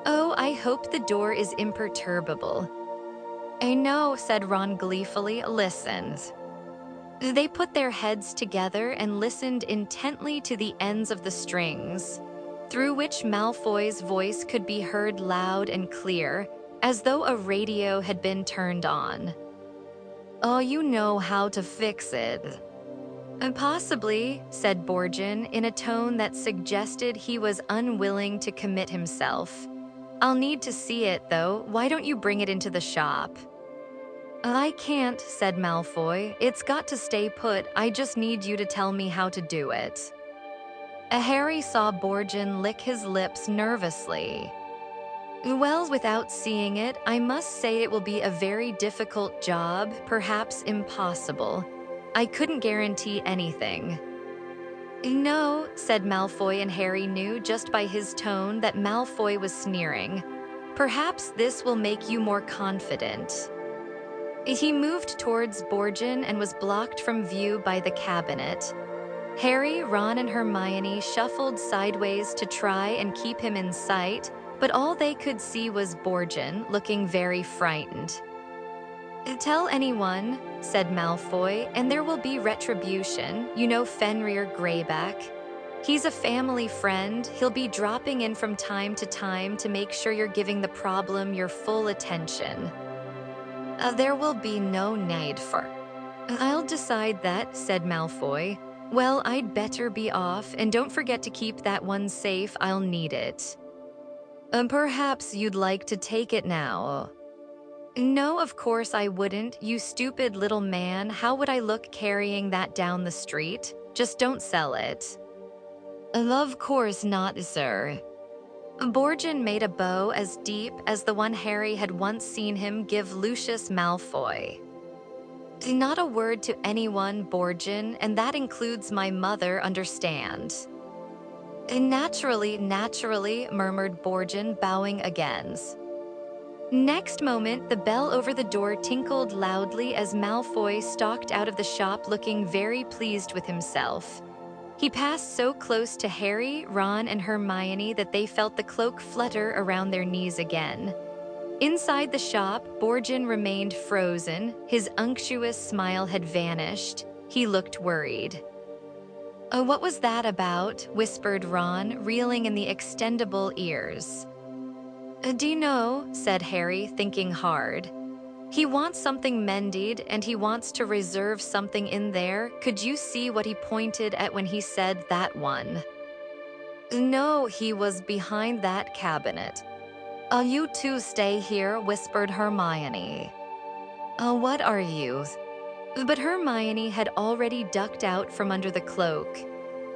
Oh, I hope the door is imperturbable. I know, said Ron gleefully. Listen. They put their heads together and listened intently to the ends of the strings, through which Malfoy's voice could be heard loud and clear, as though a radio had been turned on. Oh, you know how to fix it. Possibly, said Borgin in a tone that suggested he was unwilling to commit himself. I'll need to see it, though. Why don't you bring it into the shop? I can't, said Malfoy. It's got to stay put. I just need you to tell me how to do it. Harry saw Borgin lick his lips nervously. Well, without seeing it, I must say it will be a very difficult job, perhaps impossible. I couldn't guarantee anything. No, said Malfoy, and Harry knew just by his tone that Malfoy was sneering. Perhaps this will make you more confident. He moved towards Borgin and was blocked from view by the cabinet. Harry, Ron, and Hermione shuffled sideways to try and keep him in sight, but all they could see was Borgin, looking very frightened. Tell anyone, said Malfoy, and there will be retribution. You know Fenrir Greyback. He's a family friend. He'll be dropping in from time to make sure you're giving the problem your full attention. There will be no need for. I'll decide that, said Malfoy. Well, I'd better be off, and don't forget to keep that one safe. I'll need it. Perhaps you'd like to take it now. No, of course I wouldn't, you stupid little man. How would I look carrying that down the street? Just don't sell it. Of course not, sir. Borgin made a bow as deep as the one Harry had once seen him give Lucius Malfoy. Not a word to anyone, Borgin, and that includes my mother, understand? Naturally, murmured Borgin, bowing again. Next moment, the bell over the door tinkled loudly as Malfoy stalked out of the shop looking very pleased with himself. He passed so close to Harry, Ron, and Hermione that they felt the cloak flutter around their knees again. Inside the shop, Borgin remained frozen. His unctuous smile had vanished. He looked worried. Oh, what was that about? Whispered Ron, reeling in the extendable ears. Do you know, said Harry, thinking hard. He wants something mended, and he wants to reserve something in there. Could you see what he pointed at when he said that one? No, he was behind that cabinet. You two stay here, whispered Hermione. What are you? But Hermione had already ducked out from under the cloak.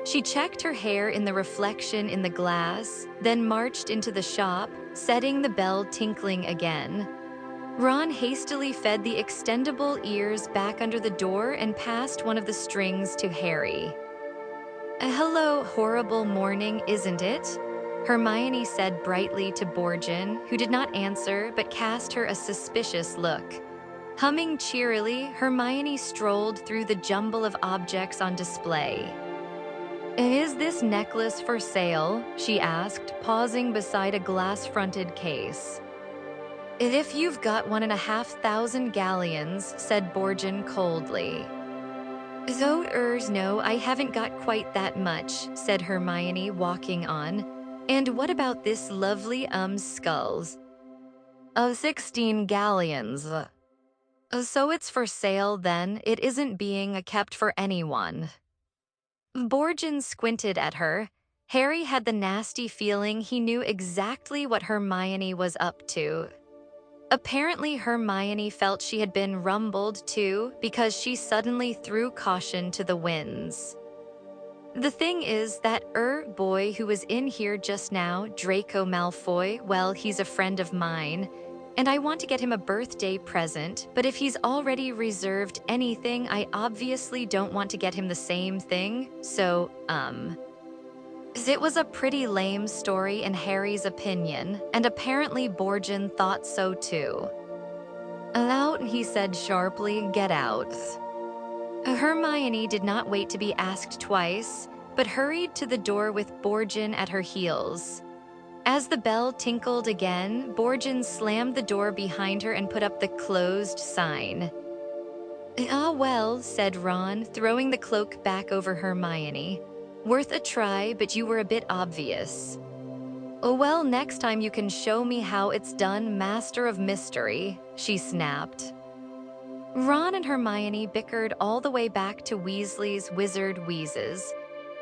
She checked her hair in the reflection in the glass, then marched into the shop, setting the bell tinkling again. Ron hastily fed the extendable ears back under the door and passed one of the strings to Harry. Hello, horrible morning, isn't it? Hermione said brightly to Borgin, who did not answer but cast her a suspicious look. Humming cheerily, Hermione strolled through the jumble of objects on display. Is this necklace for sale? She asked, pausing beside a glass-fronted case. If you've got 1,500 galleons, said Borgin coldly. No, I haven't got quite that much, said Hermione, walking on. And what about this lovely, skulls? 16 galleons. So it's for sale then, it isn't being kept for anyone. Borgin squinted at her. Harry had the nasty feeling he knew exactly what Hermione was up to. Apparently, Hermione felt she had been rumbled too because she suddenly threw caution to the winds. The thing is that boy who was in here just now, Draco Malfoy, well, he's a friend of mine, and I want to get him a birthday present, but if he's already reserved anything, I obviously don't want to get him the same thing, so, It was a pretty lame story in Harry's opinion, and apparently Borgin thought so too. Out, he said sharply, get out. Hermione did not wait to be asked twice, but hurried to the door with Borgin at her heels. As the bell tinkled again, Borgin slammed the door behind her and put up the closed sign. Ah, well, said Ron, throwing the cloak back over Hermione. Worth a try, but you were a bit obvious. Oh, well, next time you can show me how it's done, Master of Mystery, she snapped. Ron and Hermione bickered all the way back to Weasley's Wizard Wheezes,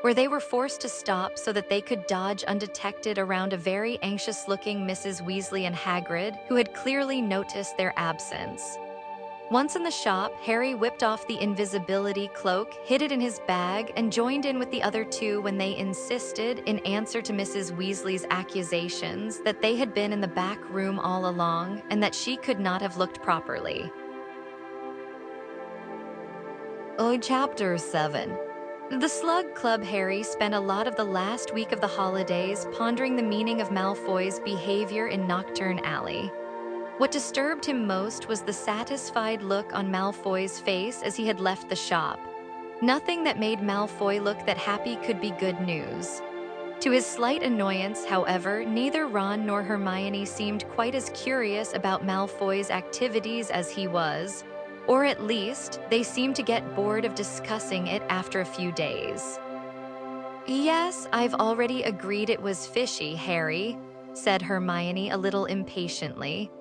where they were forced to stop so that they could dodge undetected around a very anxious-looking Mrs. Weasley and Hagrid, who had clearly noticed their absence. Once in the shop, Harry whipped off the invisibility cloak, hid it in his bag, and joined in with the other two when they insisted, in answer to Mrs. Weasley's accusations, that they had been in the back room all along and that she could not have looked properly. Chapter 7. The Slug Club Harry spent a lot of the last week of the holidays pondering the meaning of Malfoy's behavior in Nocturne Alley. What disturbed him most was the satisfied look on Malfoy's face as he had left the shop. Nothing that made Malfoy look that happy could be good news. To his slight annoyance, however, neither Ron nor Hermione seemed quite as curious about Malfoy's activities as he was, or at least, they seemed to get bored of discussing it after a few days. Yes, I've already agreed it was fishy, Harry, said Hermione a little impatiently.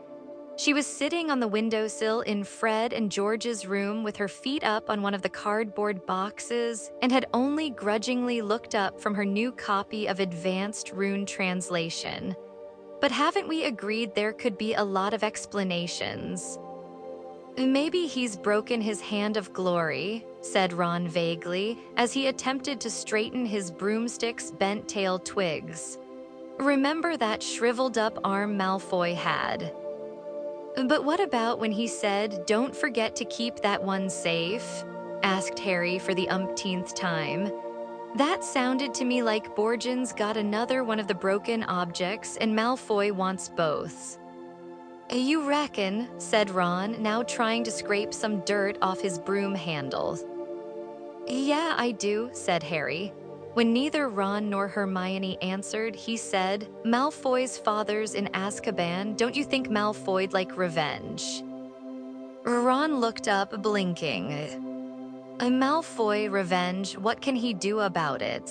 She was sitting on the windowsill in Fred and George's room with her feet up on one of the cardboard boxes and had only grudgingly looked up from her new copy of Advanced Rune Translation. But haven't we agreed there could be a lot of explanations? Maybe he's broken his hand of glory, said Ron vaguely, as he attempted to straighten his broomstick's bent-tail twigs. Remember that shriveled-up arm Malfoy had? But what about when he said, "Don't forget to keep that one safe?" asked Harry for the umpteenth time. That sounded to me like Borgin's got another one of the broken objects and Malfoy wants both. You reckon, said Ron, now trying to scrape some dirt off his broom handle. Yeah, I do, said Harry. When neither Ron nor Hermione answered, he said, Malfoy's father's in Azkaban. Don't you think Malfoy'd like revenge? Ron looked up, blinking. A Malfoy revenge, what can he do about it?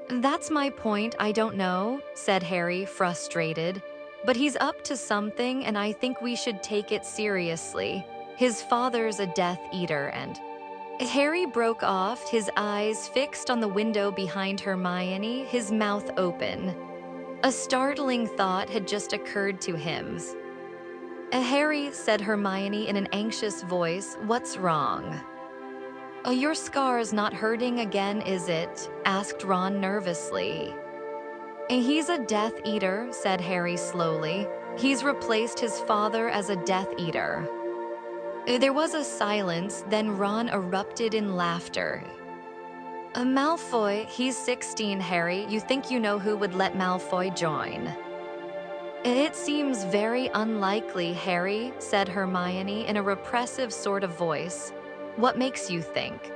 That's my point, I don't know, said Harry, frustrated. But he's up to something, and I think we should take it seriously. His father's a Death Eater, and... Harry broke off, his eyes fixed on the window behind Hermione, his mouth open. A startling thought had just occurred to him. Harry, said Hermione in an anxious voice, what's wrong? Your scar's not hurting again, is it? Asked Ron nervously. He's a Death Eater, said Harry slowly. He's replaced his father as a Death Eater. There was a silence, then Ron erupted in laughter. Malfoy, he's 16, Harry. You think you know who would let Malfoy join? It seems very unlikely, Harry, said Hermione in a repressive sort of voice. What makes you think?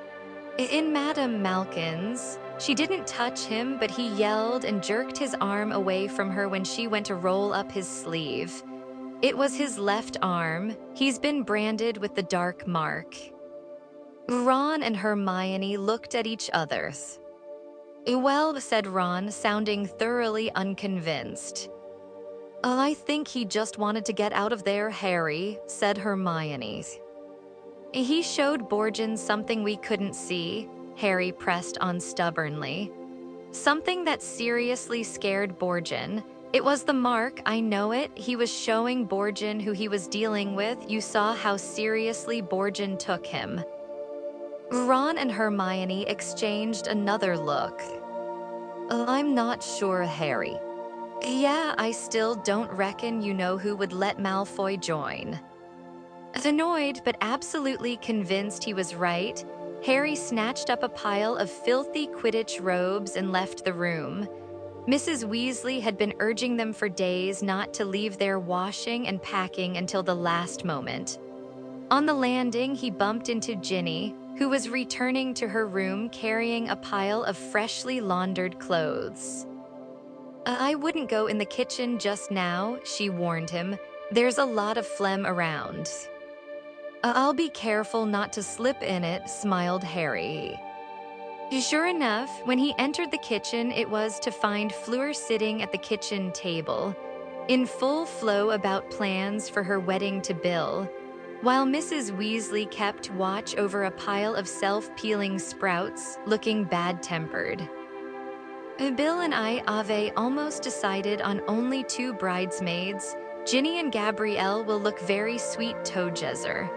In Madame Malkin's, she didn't touch him, but he yelled and jerked his arm away from her when she went to roll up his sleeve. It was his left arm. He's been branded with the dark mark. Ron and Hermione looked at each other. Well, said Ron, sounding thoroughly unconvinced. I think he just wanted to get out of there, Harry, said Hermione. He showed Borgin something we couldn't see, Harry pressed on stubbornly. Something that seriously scared Borgin. It was the mark, I know it. He was showing Borgin who he was dealing with. You saw how seriously Borgin took him. Ron and Hermione exchanged another look. I'm not sure, Harry. Yeah, I still don't reckon you know who would let Malfoy join. Annoyed but absolutely convinced he was right, Harry snatched up a pile of filthy Quidditch robes and left the room. Mrs. Weasley had been urging them for days not to leave their washing and packing until the last moment. On the landing, he bumped into Ginny, who was returning to her room carrying a pile of freshly laundered clothes. I wouldn't go in the kitchen just now, she warned him. There's a lot of phlegm around. I'll be careful not to slip in it, smiled Harry. Sure enough, when he entered the kitchen, it was to find Fleur sitting at the kitchen table, in full flow about plans for her wedding to Bill, while Mrs. Weasley kept watch over a pile of self-peeling sprouts, looking bad-tempered. Bill and Ave almost decided on only 2 bridesmaids. Ginny and Gabrielle will look very sweet together.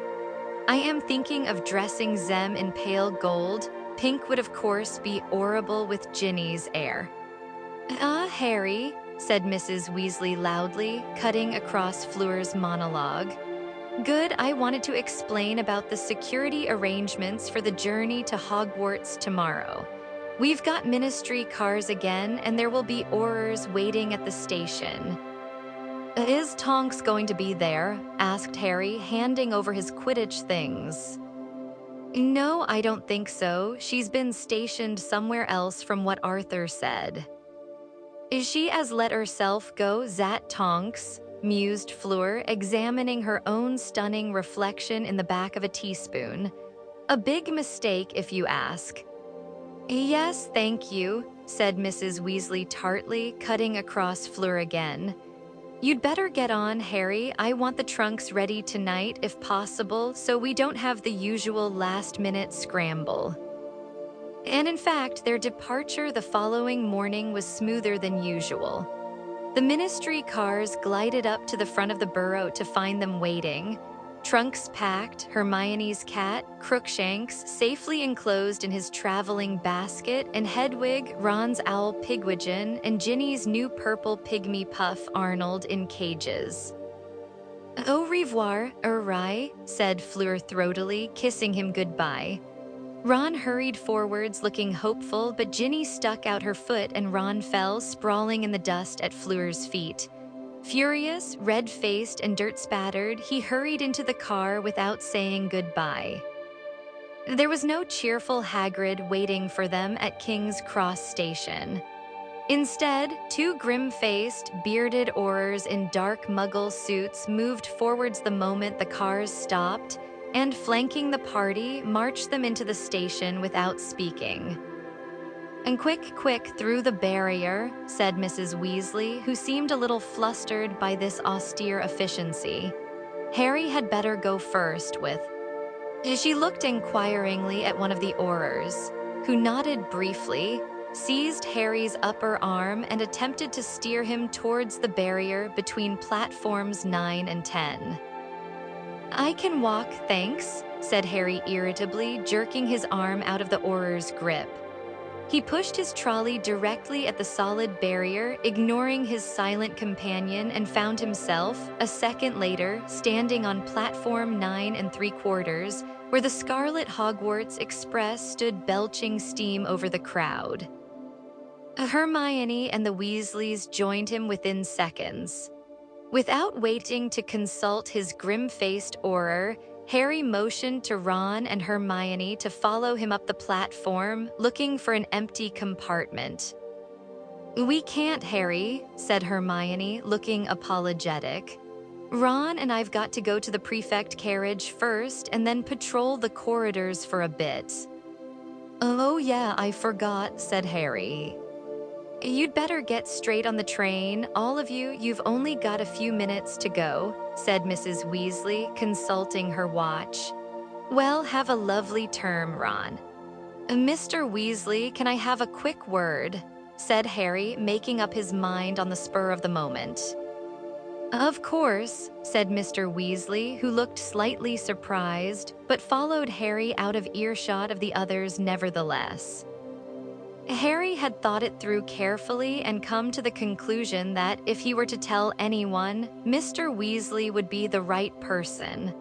I am thinking of dressing them in pale gold. Pink would of course be horrible with Ginny's hair. Harry, said Mrs. Weasley loudly, cutting across Fleur's monologue. Good, I wanted to explain about the security arrangements for the journey to Hogwarts tomorrow. We've got ministry cars again, and there will be Aurors waiting at the station. Is Tonks going to be there? Asked Harry, handing over his Quidditch things. No, I don't think so. She's been stationed somewhere else from what Arthur said. Is she as let herself go, Zat Tonks? Mused Fleur, examining her own stunning reflection in the back of a teaspoon. A big mistake, if you ask. Yes, thank you, said Mrs. Weasley tartly, cutting across Fleur again. You'd better get on, Harry. I want the trunks ready tonight, if possible, so we don't have the usual last-minute scramble. And in fact, their departure the following morning was smoother than usual. The ministry cars glided up to the front of the burrow to find them waiting. Trunks packed, Hermione's cat, Crookshanks, safely enclosed in his traveling basket, and Hedwig, Ron's owl Pigwidgeon, and Ginny's new purple pygmy puff Arnold in cages. Au revoir, Uri, said Fleur throatily, kissing him goodbye. Ron hurried forwards, looking hopeful, but Ginny stuck out her foot and Ron fell, sprawling in the dust at Fleur's feet. Furious, red-faced, and dirt-spattered, he hurried into the car without saying goodbye. There was no cheerful Hagrid waiting for them at King's Cross Station. Instead, 2 grim-faced, bearded Aurors in dark Muggle suits moved forwards the moment the cars stopped, and flanking the party, marched them into the station without speaking. "And quick, quick, through the barrier," said Mrs. Weasley, who seemed a little flustered by this austere efficiency. "Harry had better go first with—" She looked inquiringly at one of the Aurors, who nodded briefly, seized Harry's upper arm and attempted to steer him towards the barrier between platforms 9 and 10. "I can walk, thanks," said Harry irritably, jerking his arm out of the Auror's grip. He pushed his trolley directly at the solid barrier, ignoring his silent companion, and found himself, a second later, standing on platform 9 3/4, where the Scarlet Hogwarts Express stood belching steam over the crowd. Hermione and the Weasleys joined him within seconds. Without waiting to consult his grim-faced Auror, Harry motioned to Ron and Hermione to follow him up the platform, looking for an empty compartment. "We can't, Harry," said Hermione, looking apologetic. "Ron and I've got to go to the prefect carriage first and then patrol the corridors for a bit." "Oh yeah, I forgot," said Harry. "You'd better get straight on the train, all of you. You've only got a few minutes to go," said Mrs. Weasley, consulting her watch. "Well, have a lovely term, Ron." "Mr. Weasley, can I have a quick word?" said Harry, making up his mind on the spur of the moment. "Of course," said Mr. Weasley, who looked slightly surprised, but followed Harry out of earshot of the others nevertheless. Harry had thought it through carefully and come to the conclusion that if he were to tell anyone, Mr. Weasley would be the right person.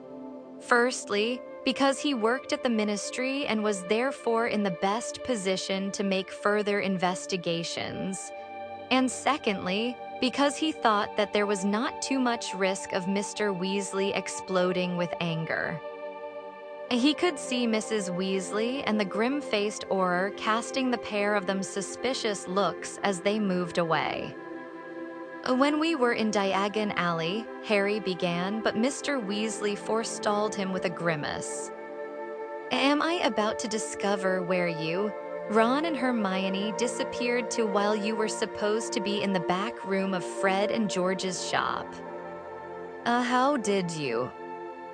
Firstly, because he worked at the ministry and was therefore in the best position to make further investigations. And secondly, because he thought that there was not too much risk of Mr. Weasley exploding with anger. He could see Mrs. Weasley and the grim-faced Auror casting the pair of them suspicious looks as they moved away. "When we were in Diagon Alley," Harry began, but Mr. Weasley forestalled him with a grimace. "Am I about to discover where you, Ron and Hermione, disappeared to while you were supposed to be in the back room of Fred and George's shop?" How did you?"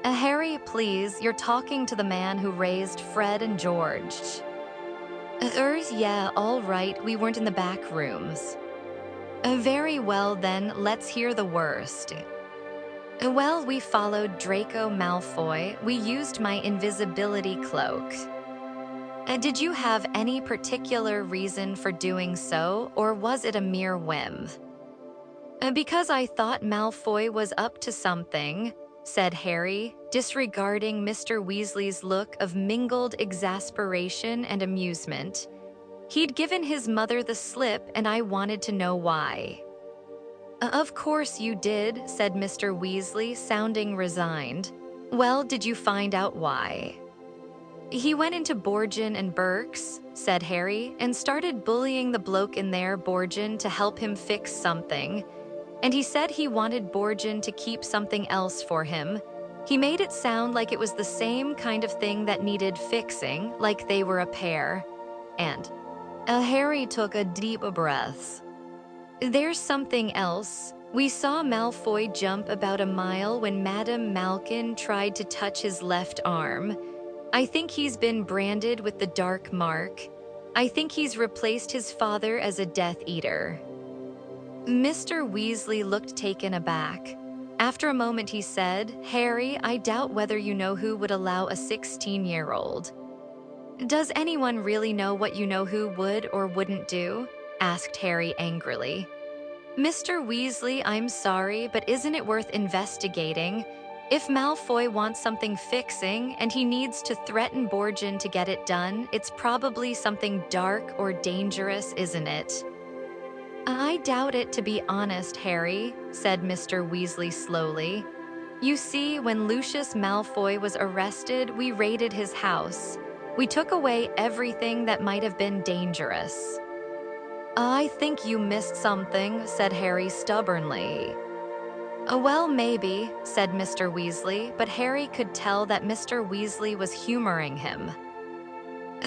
Harry, please, you're talking to the man who raised Fred and George." Yeah, all right, we weren't in the back rooms." Very well then, let's hear the worst." "Well, we followed Draco Malfoy. We used my invisibility cloak." Did you have any particular reason for doing so, or was it a mere whim?" Because I thought Malfoy was up to something," said Harry, disregarding Mr. Weasley's look of mingled exasperation and amusement. "He'd given his mother the slip and I wanted to know why." Of course you did," said Mr. Weasley, sounding resigned. "Well, did you find out why?" "He went into Borgin and Burke's," said Harry, "and started bullying the bloke in there, Borgin, to help him fix something. And he said he wanted Borgin to keep something else for him. He made it sound like it was the same kind of thing that needed fixing, like they were a pair." And Harry took a deep breath. "There's something else. We saw Malfoy jump about a mile when Madame Malkin tried to touch his left arm. I think he's been branded with the dark mark. I think he's replaced his father as a Death Eater." Mr. Weasley looked taken aback. After a moment he said, "Harry, I doubt whether you know who would allow a 16-year-old. "Does anyone really know what you know who would or wouldn't do?" asked Harry angrily. "Mr. Weasley, I'm sorry, but isn't it worth investigating? If Malfoy wants something fixing and he needs to threaten Borgin to get it done, it's probably something dark or dangerous, isn't it?" "I doubt it, to be honest, Harry," said Mr. Weasley slowly. "You see, when Lucius Malfoy was arrested, we raided his house. We took away everything that might have been dangerous." "I think you missed something," said Harry stubbornly. Well, maybe, said Mr. Weasley, but Harry could tell that Mr. Weasley was humoring him.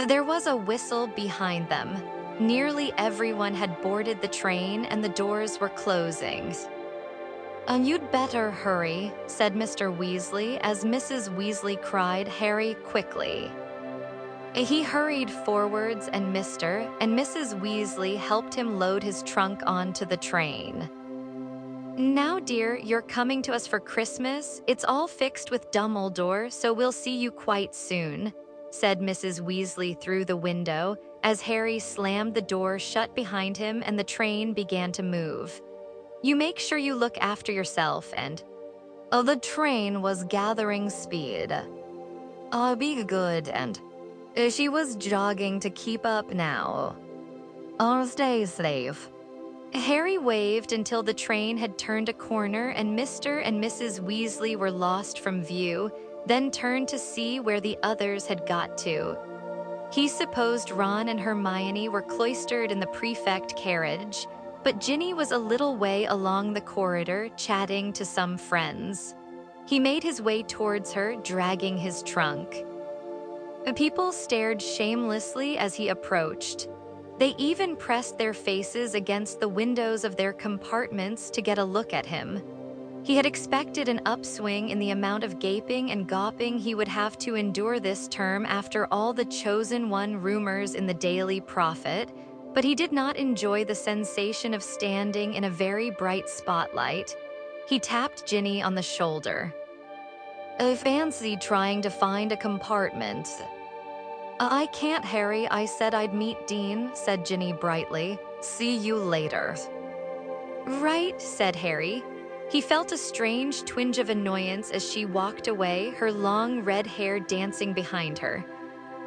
There was a whistle behind them. Nearly everyone had boarded the train and the doors were closing. You'd better hurry, said Mr. Weasley as Mrs. Weasley cried Harry quickly. He hurried forwards and Mr. and Mrs. Weasley helped him load his trunk onto the train. Now, dear, you're coming to us for Christmas. It's all fixed with Dumbledore, so we'll see you quite soon, said Mrs. Weasley through the window as Harry slammed the door shut behind him and the train began to move. You make sure you look after yourself and... the train was gathering speed. Be good and... She was jogging to keep up now. Stay safe. Harry waved until the train had turned a corner and Mr. and Mrs. Weasley were lost from view, then turned to see where the others had got to. He supposed Ron and Hermione were cloistered in the prefect carriage, but Ginny was a little way along the corridor chatting to some friends. He made his way towards her, dragging his trunk. People stared shamelessly as he approached. They even pressed their faces against the windows of their compartments to get a look at him. He had expected an upswing in the amount of gaping and gawping he would have to endure this term after all the chosen one rumors in the Daily Prophet, but he did not enjoy the sensation of standing in a very bright spotlight. He tapped Ginny on the shoulder. I fancy trying to find a compartment. I can't, Harry. I said I'd meet Dean, said Ginny brightly. See you later. Right, said Harry. He felt a strange twinge of annoyance as she walked away, her long red hair dancing behind her.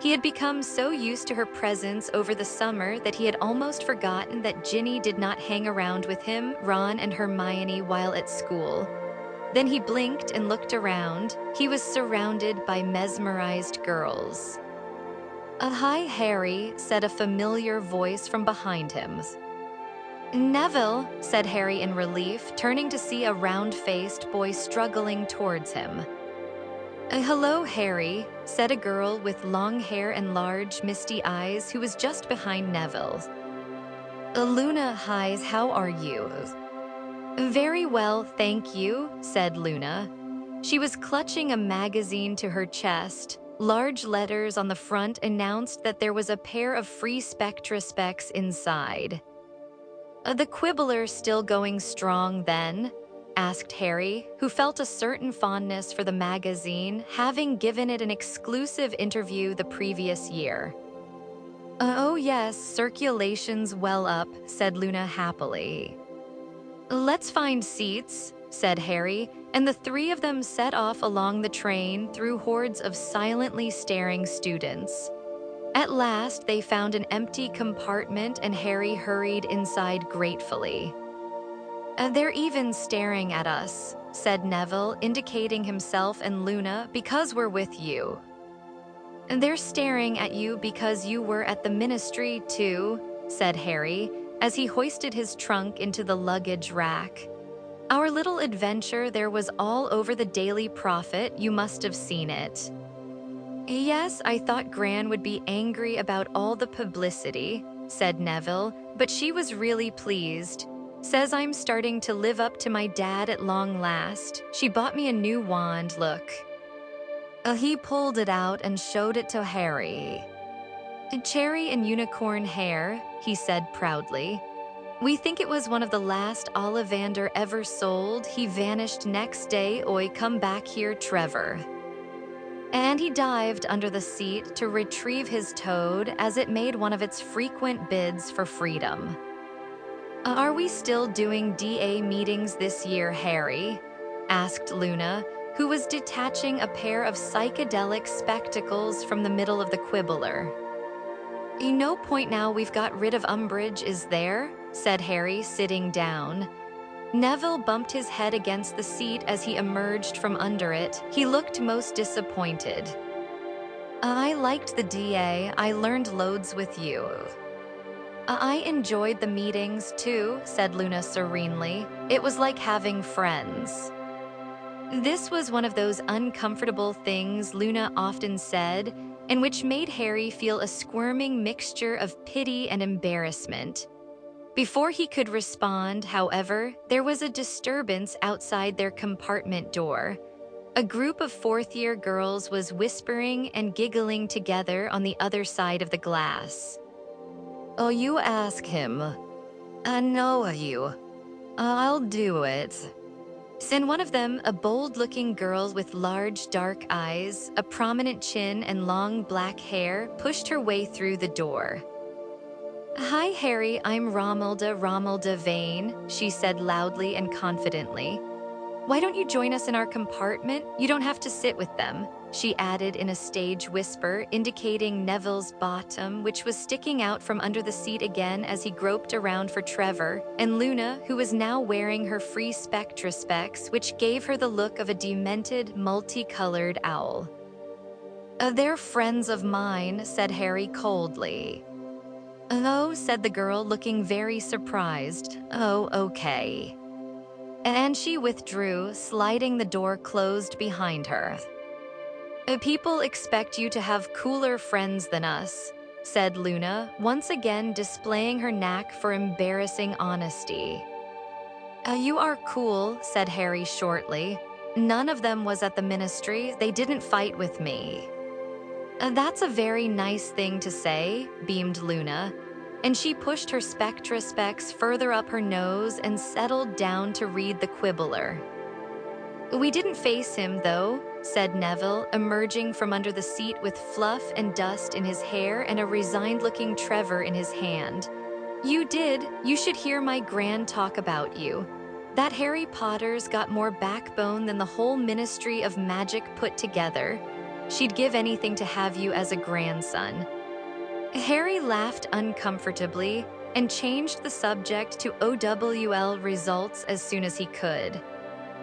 He had become so used to her presence over the summer that he had almost forgotten that Ginny did not hang around with him, Ron, and Hermione while at school. Then he blinked and looked around. He was surrounded by mesmerized girls. Hi, Harry, said a familiar voice from behind him. Neville, said Harry in relief, turning to see a round-faced boy struggling towards him. Hello, Harry, said a girl with long hair and large, misty eyes who was just behind Neville. Luna, hi, how are you? Very well, thank you, said Luna. She was clutching a magazine to her chest. Large letters on the front announced that there was a pair of free Spectra specs inside. The Quibbler still going strong then? Asked Harry, who felt a certain fondness for the magazine, having given it an exclusive interview the previous year. Oh yes, circulation's well up, said Luna happily. Let's find seats, said Harry, and the three of them set off along the train through hordes of silently staring students. At last, they found an empty compartment and Harry hurried inside gratefully. They're even staring at us, said Neville, indicating himself and Luna, because we're with you. They're staring at you because you were at the ministry too, said Harry, as he hoisted his trunk into the luggage rack. Our little adventure there was all over the Daily Prophet, you must have seen it. Yes, I thought Gran would be angry about all the publicity, said Neville, but she was really pleased. Says I'm starting to live up to my dad at long last. She bought me a new wand, look. He pulled it out and showed it to Harry. Cherry and unicorn hair, he said proudly. We think it was one of the last Ollivander ever sold. He vanished next day. Oi, come back here, Trevor. And he dived under the seat to retrieve his toad as it made one of its frequent bids for freedom. Are we still doing DA meetings this year, Harry? Asked Luna, who was detaching a pair of psychedelic spectacles from the middle of the Quibbler. No point now, we've got rid of Umbridge, is there? Said Harry, sitting down. Neville bumped his head against the seat as he emerged from under it. He looked most disappointed. I liked the DA. I learned loads with you. I enjoyed the meetings too, said Luna serenely. It was like having friends. This was one of those uncomfortable things Luna often said, and which made Harry feel a squirming mixture of pity and embarrassment. Before he could respond, however, there was a disturbance outside their compartment door. A group of fourth-year girls was whispering and giggling together on the other side of the glass. Oh, you ask him. I know you. I'll do it. Said one of them, a bold-looking girl with large dark eyes, a prominent chin, and long black hair, pushed her way through the door. Hi, Harry, I'm Romelda Vane, she said loudly and confidently. Why don't you join us in our compartment? You don't have to sit with them, she added in a stage whisper, indicating Neville's bottom, which was sticking out from under the seat again as he groped around for Trevor, and Luna, who was now wearing her free Spectra specs, which gave her the look of a demented, multicolored owl. They're friends of mine, said Harry coldly. Oh, said the girl, looking very surprised. Oh, okay. And she withdrew, sliding the door closed behind her. People expect you to have cooler friends than us, said Luna, once again displaying her knack for embarrassing honesty. You are cool, said Harry shortly. None of them was at the ministry. They didn't fight with me. That's a very nice thing to say, beamed Luna, and she pushed her Spectra specs further up her nose and settled down to read the Quibbler. We didn't face him, though, said Neville, emerging from under the seat with fluff and dust in his hair and a resigned-looking Trevor in his hand. You did. You should hear my grand talk about you. That Harry Potter's got more backbone than the whole Ministry of Magic put together. She'd give anything to have you as a grandson. Harry laughed uncomfortably and changed the subject to OWL results as soon as he could.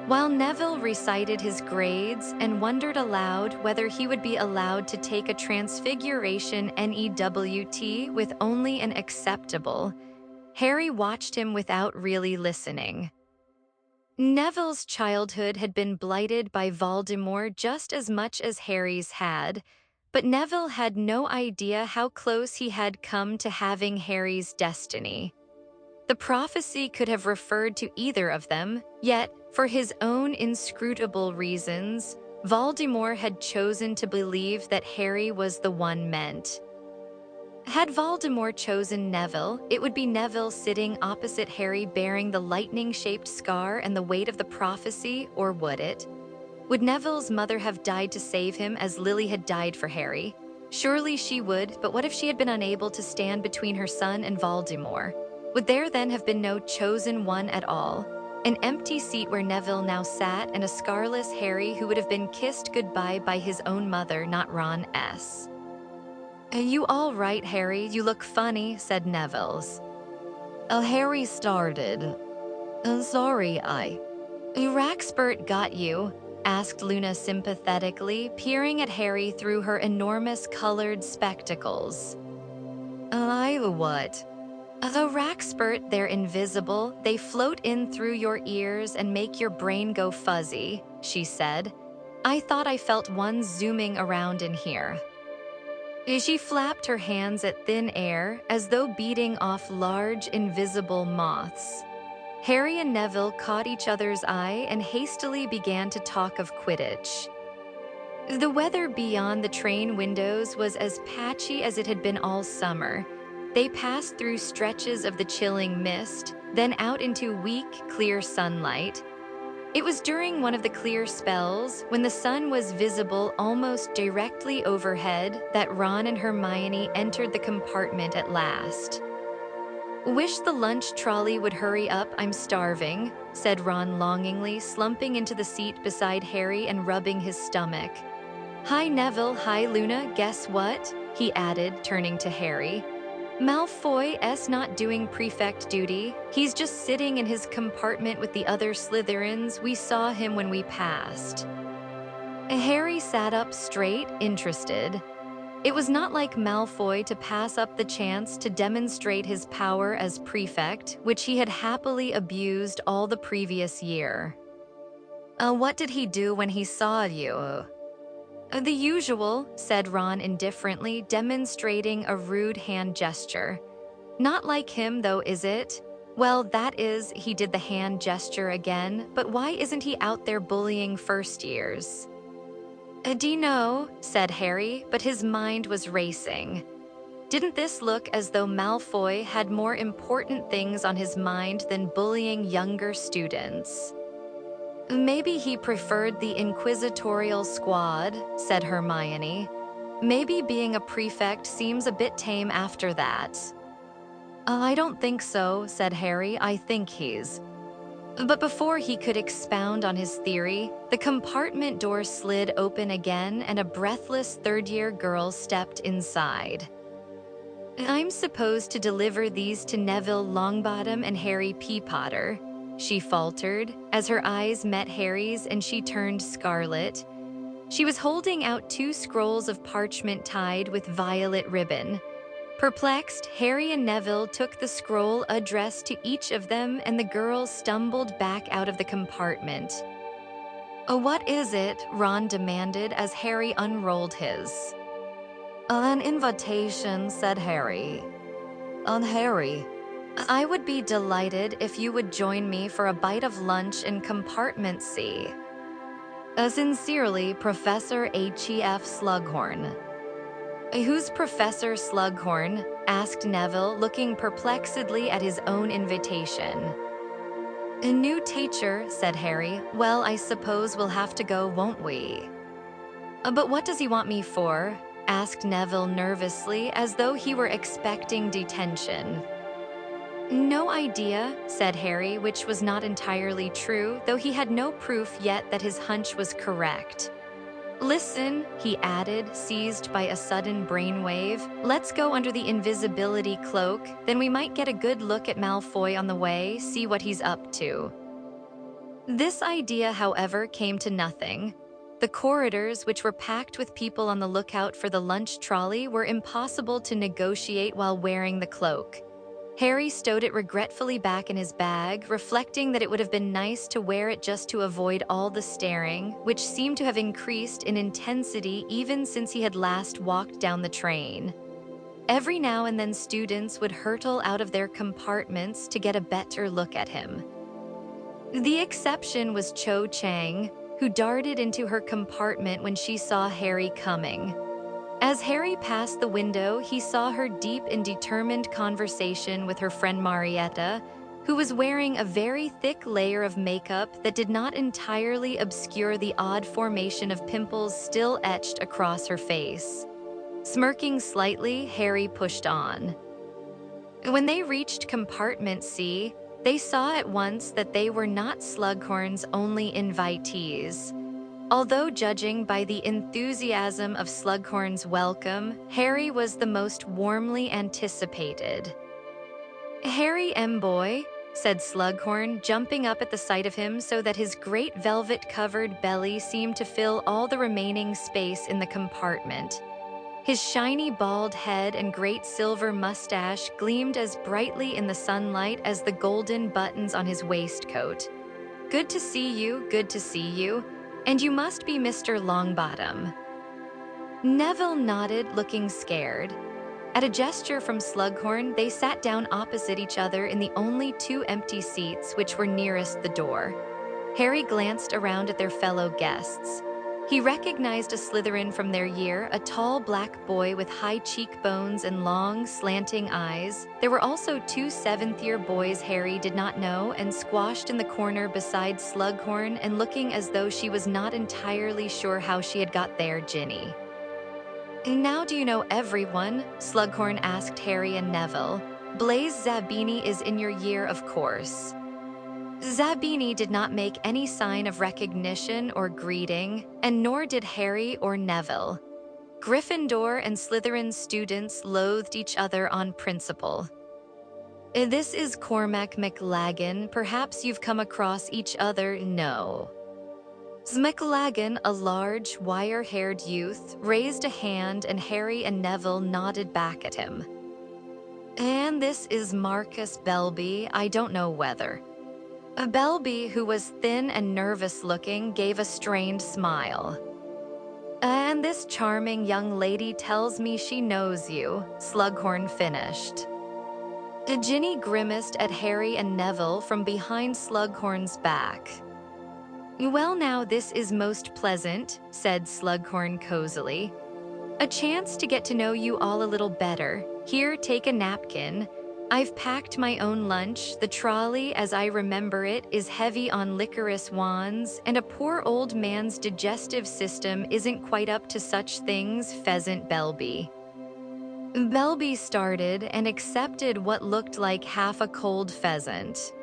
While Neville recited his grades and wondered aloud whether he would be allowed to take a Transfiguration NEWT with only an acceptable, Harry watched him without really listening. Neville's childhood had been blighted by Voldemort just as much as Harry's had, but Neville had no idea how close he had come to having Harry's destiny. The prophecy could have referred to either of them, yet, for his own inscrutable reasons, Voldemort had chosen to believe that Harry was the one meant. Had Voldemort chosen Neville, it would be Neville sitting opposite Harry bearing the lightning-shaped scar and the weight of the prophecy, or would it? Would Neville's mother have died to save him as Lily had died for Harry? Surely she would, but what if she had been unable to stand between her son and Voldemort? Would there then have been no chosen one at all? An empty seat where Neville now sat and a scarless Harry who would have been kissed goodbye by his own mother, not Ron S. You all right, Harry? You look funny, said Neville's. Harry started. Sorry, Raxpert got you, asked Luna sympathetically, peering at Harry through her enormous colored spectacles. I what? Raxpert, they're invisible. They float in through your ears and make your brain go fuzzy, she said. I thought I felt one zooming around in here. She flapped her hands at thin air, as though beating off large, invisible moths. Harry and Neville caught each other's eye and hastily began to talk of Quidditch. The weather beyond the train windows was as patchy as it had been all summer. They passed through stretches of the chilling mist, then out into weak, clear sunlight. It was during one of the clear spells, when the sun was visible almost directly overhead, that Ron and Hermione entered the compartment at last. Wish the lunch trolley would hurry up, I'm starving, said Ron longingly, slumping into the seat beside Harry and rubbing his stomach. Hi, Neville, hi, Luna, guess what? He added, turning to Harry. Malfoy's not doing prefect duty. He's just sitting in his compartment with the other Slytherins. We saw him when we passed. Harry sat up straight, interested. It was not like Malfoy to pass up the chance to demonstrate his power as prefect, which he had happily abused all the previous year. What did he do when he saw you? The usual, said Ron indifferently, demonstrating a rude hand gesture. Not like him, though, is it? Well, that is, he did the hand gesture again, but why isn't he out there bullying first years? Do you know, said Harry, but his mind was racing. Didn't this look as though Malfoy had more important things on his mind than bullying younger students? Maybe he preferred the inquisitorial squad, said Hermione. Maybe being a prefect seems a bit tame after that. I don't think so, said Harry. I think he's... But before he could expound on his theory, the compartment door slid open again and a breathless third-year girl stepped inside. I'm supposed to deliver these to Neville Longbottom and Harry Peapotter, she faltered, as her eyes met Harry's and she turned scarlet. She was holding out 2 scrolls of parchment tied with violet ribbon. Perplexed, Harry and Neville took the scroll addressed to each of them, and the girl stumbled back out of the compartment. What is it? Ron demanded as Harry unrolled his. An invitation, said Harry. Harry, I would be delighted if you would join me for a bite of lunch in compartment C. Sincerely, Professor H.E.F. Slughorn. Who's Professor Slughorn? Asked Neville, looking perplexedly at his own invitation. A new teacher, said Harry. Well, I suppose we'll have to go, won't we? But what does he want me for? Asked Neville nervously, as though he were expecting detention. No idea, said Harry, which was not entirely true, though he had no proof yet that his hunch was correct. Listen, he added, seized by a sudden brainwave. Let's go under the invisibility cloak, then we might get a good look at Malfoy on the way, see what he's up to. This idea, however, came to nothing. The corridors, which were packed with people on the lookout for the lunch trolley, were impossible to negotiate while wearing the cloak. Harry stowed it regretfully back in his bag, reflecting that it would have been nice to wear it just to avoid all the staring, which seemed to have increased in intensity even since he had last walked down the train. Every now and then students would hurtle out of their compartments to get a better look at him. The exception was Cho Chang, who darted into her compartment when she saw Harry coming. As Harry passed the window, he saw her deep in determined conversation with her friend Marietta, who was wearing a very thick layer of makeup that did not entirely obscure the odd formation of pimples still etched across her face. Smirking slightly, Harry pushed on. When they reached compartment C, they saw at once that they were not Slughorn's only invitees. Although judging by the enthusiasm of Slughorn's welcome, Harry was the most warmly anticipated. Harry M. Boy, said Slughorn, jumping up at the sight of him so that his great velvet-covered belly seemed to fill all the remaining space in the compartment. His shiny bald head and great silver mustache gleamed as brightly in the sunlight as the golden buttons on his waistcoat. Good to see you, good to see you. And you must be Mr. Longbottom. Neville nodded, looking scared. At a gesture from Slughorn, they sat down opposite each other in the only 2 empty seats which were nearest the door. Harry glanced around at their fellow guests. He recognized a Slytherin from their year, a tall black boy with high cheekbones and long, slanting eyes. There were also 2 7th-year boys Harry did not know, and squashed in the corner beside Slughorn and looking as though she was not entirely sure how she had got there, Ginny. Now do you know everyone? Slughorn asked Harry and Neville. Blaise Zabini is in your year, of course. Zabini did not make any sign of recognition or greeting, and nor did Harry or Neville. Gryffindor and Slytherin students loathed each other on principle. This is Cormac McLaggen. Perhaps you've come across each other. No. McLaggen, a large, wire-haired youth, raised a hand and Harry and Neville nodded back at him. And this is Marcus Belby, I don't know whether. Belby, who was thin and nervous-looking, gave a strained smile. And this charming young lady tells me she knows you, Slughorn finished. Ginny grimaced at Harry and Neville from behind Slughorn's back. Well, now this is most pleasant, said Slughorn cozily. A chance to get to know you all a little better. Here, take a napkin. I've packed my own lunch. The trolley, as I remember it, is heavy on licorice wands, and a poor old man's digestive system isn't quite up to such things, Pheasant Belby. Belby started and accepted what looked like half a cold pheasant.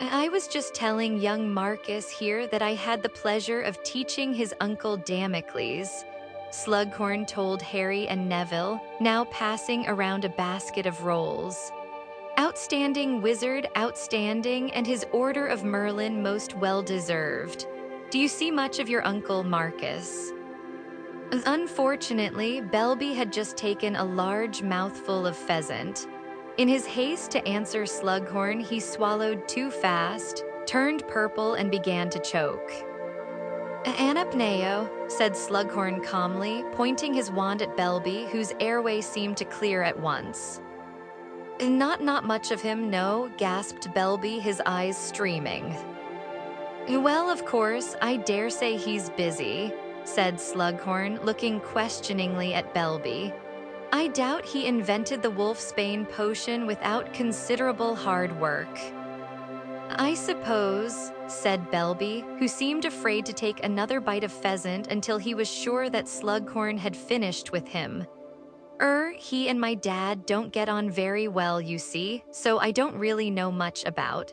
I was just telling young Marcus here that I had the pleasure of teaching his uncle Damocles, Slughorn told Harry and Neville, now passing around a basket of rolls. Outstanding wizard, outstanding, and his Order of Merlin most well-deserved. Do you see much of your uncle Marcus? Unfortunately, Belby had just taken a large mouthful of pheasant. In his haste to answer Slughorn, he swallowed too fast, turned purple, and began to choke. Anapneo, said Slughorn calmly, pointing his wand at Belby, whose airway seemed to clear at once. Not much of him, no, gasped Belby, his eyes streaming. Well, of course, I dare say he's busy, said Slughorn, looking questioningly at Belby. I doubt he invented the wolfsbane potion without considerable hard work. I suppose, said Belby, who seemed afraid to take another bite of pheasant until he was sure that Slughorn had finished with him. He and my dad don't get on very well, you see, so I don't really know much about.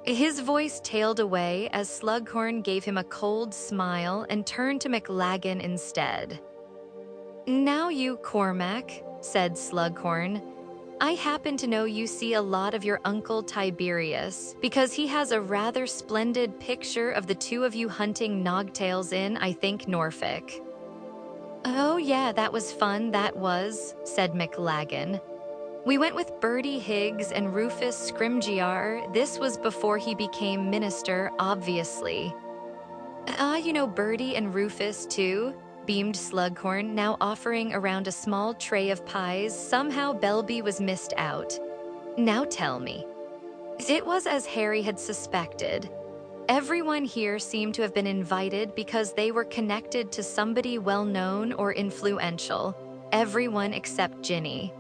His voice tailed away as Slughorn gave him a cold smile and turned to McLaggen instead. Now you, Cormac, said Slughorn. I happen to know you see a lot of your uncle Tiberius, because he has a rather splendid picture of the two of you hunting nogtails in, I think, Norfolk. Oh yeah, that was fun, that was, said McLaggen. We went with Bertie Higgs and Rufus Scrimgeour. This was before he became minister, obviously. You know Bertie and Rufus, too? Beamed Slughorn, now offering around a small tray of pies. Somehow Belby was missed out. Now tell me. It was as Harry had suspected. Everyone here seemed to have been invited because they were connected to somebody well-known or influential. Everyone except Ginny.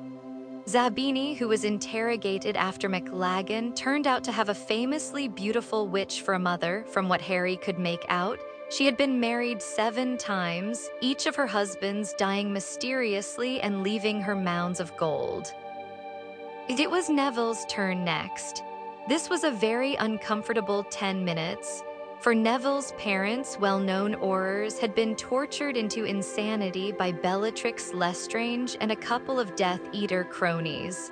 Zabini, who was interrogated after McLaggen, turned out to have a famously beautiful witch for a mother, from what Harry could make out. She had been married 7 times, each of her husbands dying mysteriously and leaving her mounds of gold. It was Neville's turn next. This was a very uncomfortable 10 minutes. For Neville's parents, well-known Aurors, had been tortured into insanity by Bellatrix Lestrange and a couple of Death Eater cronies.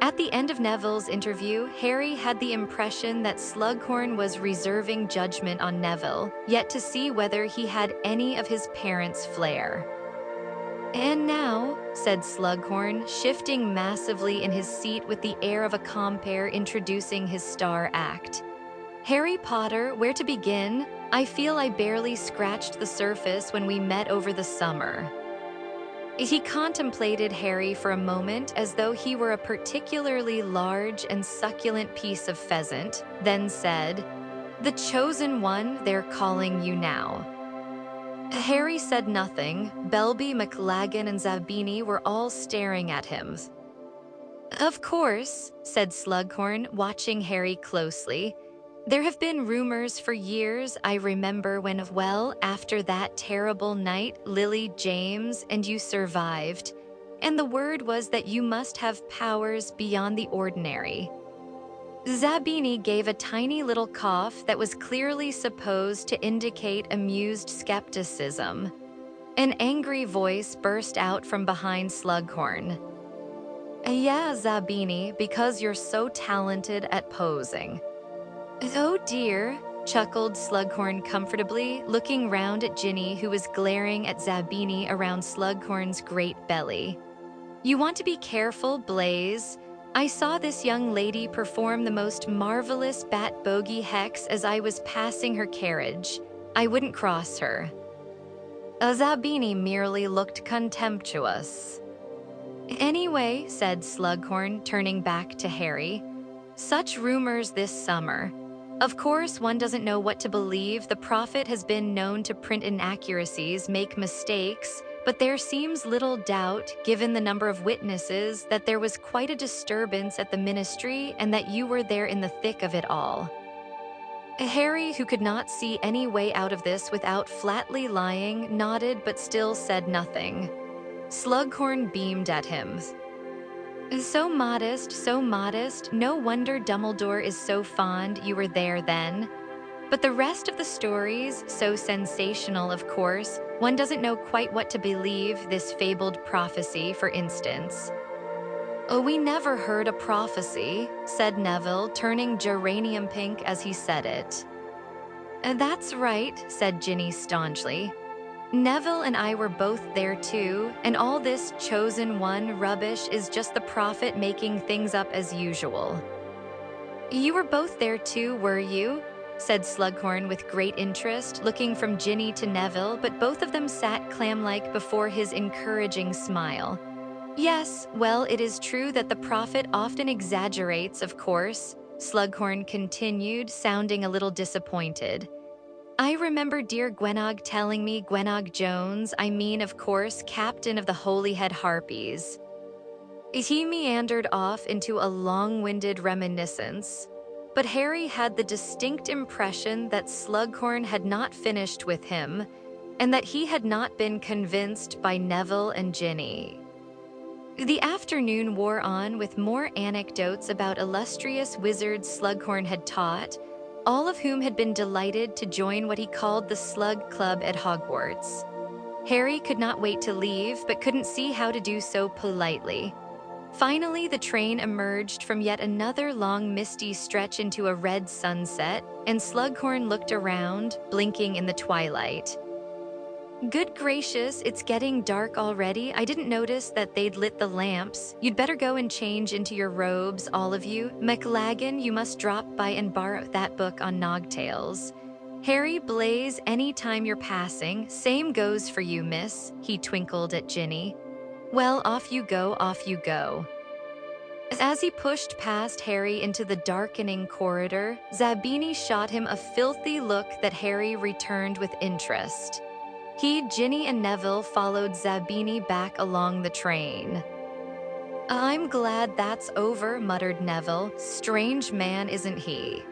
At the end of Neville's interview, Harry had the impression that Slughorn was reserving judgment on Neville, yet to see whether he had any of his parents' flair. And now, said Slughorn, shifting massively in his seat with the air of a compere introducing his star act. Harry Potter, where to begin? I feel I barely scratched the surface when we met over the summer. He contemplated Harry for a moment as though he were a particularly large and succulent piece of pheasant, then said, "The chosen one, they're calling you now." Harry said nothing. Belby, McLaggen, and Zabini were all staring at him. Of course, said Slughorn, watching Harry closely. There have been rumors for years. I remember when, well, after that terrible night, Lily James and you survived. And the word was that you must have powers beyond the ordinary. Zabini gave a tiny little cough that was clearly supposed to indicate amused skepticism. An angry voice burst out from behind Slughorn. Yeah, Zabini, because you're so talented at posing. Oh dear, chuckled Slughorn comfortably, looking round at Ginny, who was glaring at Zabini around Slughorn's great belly. You want to be careful, Blaze. I saw this young lady perform the most marvelous bat bogey hex as I was passing her carriage. I wouldn't cross her. Zabini merely looked contemptuous. Anyway, said Slughorn, turning back to Harry, such rumors this summer. Of course, one doesn't know what to believe. The prophet has been known to print inaccuracies, make mistakes, but there seems little doubt, given the number of witnesses, that there was quite a disturbance at the ministry and that you were there in the thick of it all. Harry, who could not see any way out of this without flatly lying, nodded but still said nothing. Slughorn beamed at him. So modest, no wonder Dumbledore is so fond you were there then. But the rest of the stories, so sensational of course, one doesn't know quite what to believe, this fabled prophecy, for instance. Oh, we never heard a prophecy, said Neville, turning geranium pink as he said it. That's right, said Ginny staunchly. Neville and I were both there too, and all this chosen one rubbish is just the prophet making things up as usual. You were both there too, were you? Said Slughorn with great interest, looking from Ginny to Neville, but both of them sat clam-like before his encouraging smile. Yes, well, it is true that the prophet often exaggerates, of course, Slughorn continued, sounding a little disappointed. I remember dear Gwenog telling me, Gwenog Jones, I mean, of course, captain of the Holyhead Harpies. He meandered off into a long-winded reminiscence, but Harry had the distinct impression that Slughorn had not finished with him, and that he had not been convinced by Neville and Ginny. The afternoon wore on with more anecdotes about illustrious wizards Slughorn had taught, all of whom had been delighted to join what he called the Slug Club at Hogwarts. Harry could not wait to leave, but couldn't see how to do so politely. Finally, the train emerged from yet another long misty stretch into a red sunset, and Slughorn looked around, blinking in the twilight. Good gracious, it's getting dark already. I didn't notice that they'd lit the lamps. You'd better go and change into your robes, all of you. McLagan, you must drop by and borrow that book on Nogtails. Harry, Blaze, any time you're passing. Same goes for you, miss, he twinkled at Ginny. Well, off you go, off you go. As he pushed past Harry into the darkening corridor, Zabini shot him a filthy look that Harry returned with interest. He, Ginny, and Neville followed Zabini back along the train. I'm glad that's over, muttered Neville. Strange man, isn't he?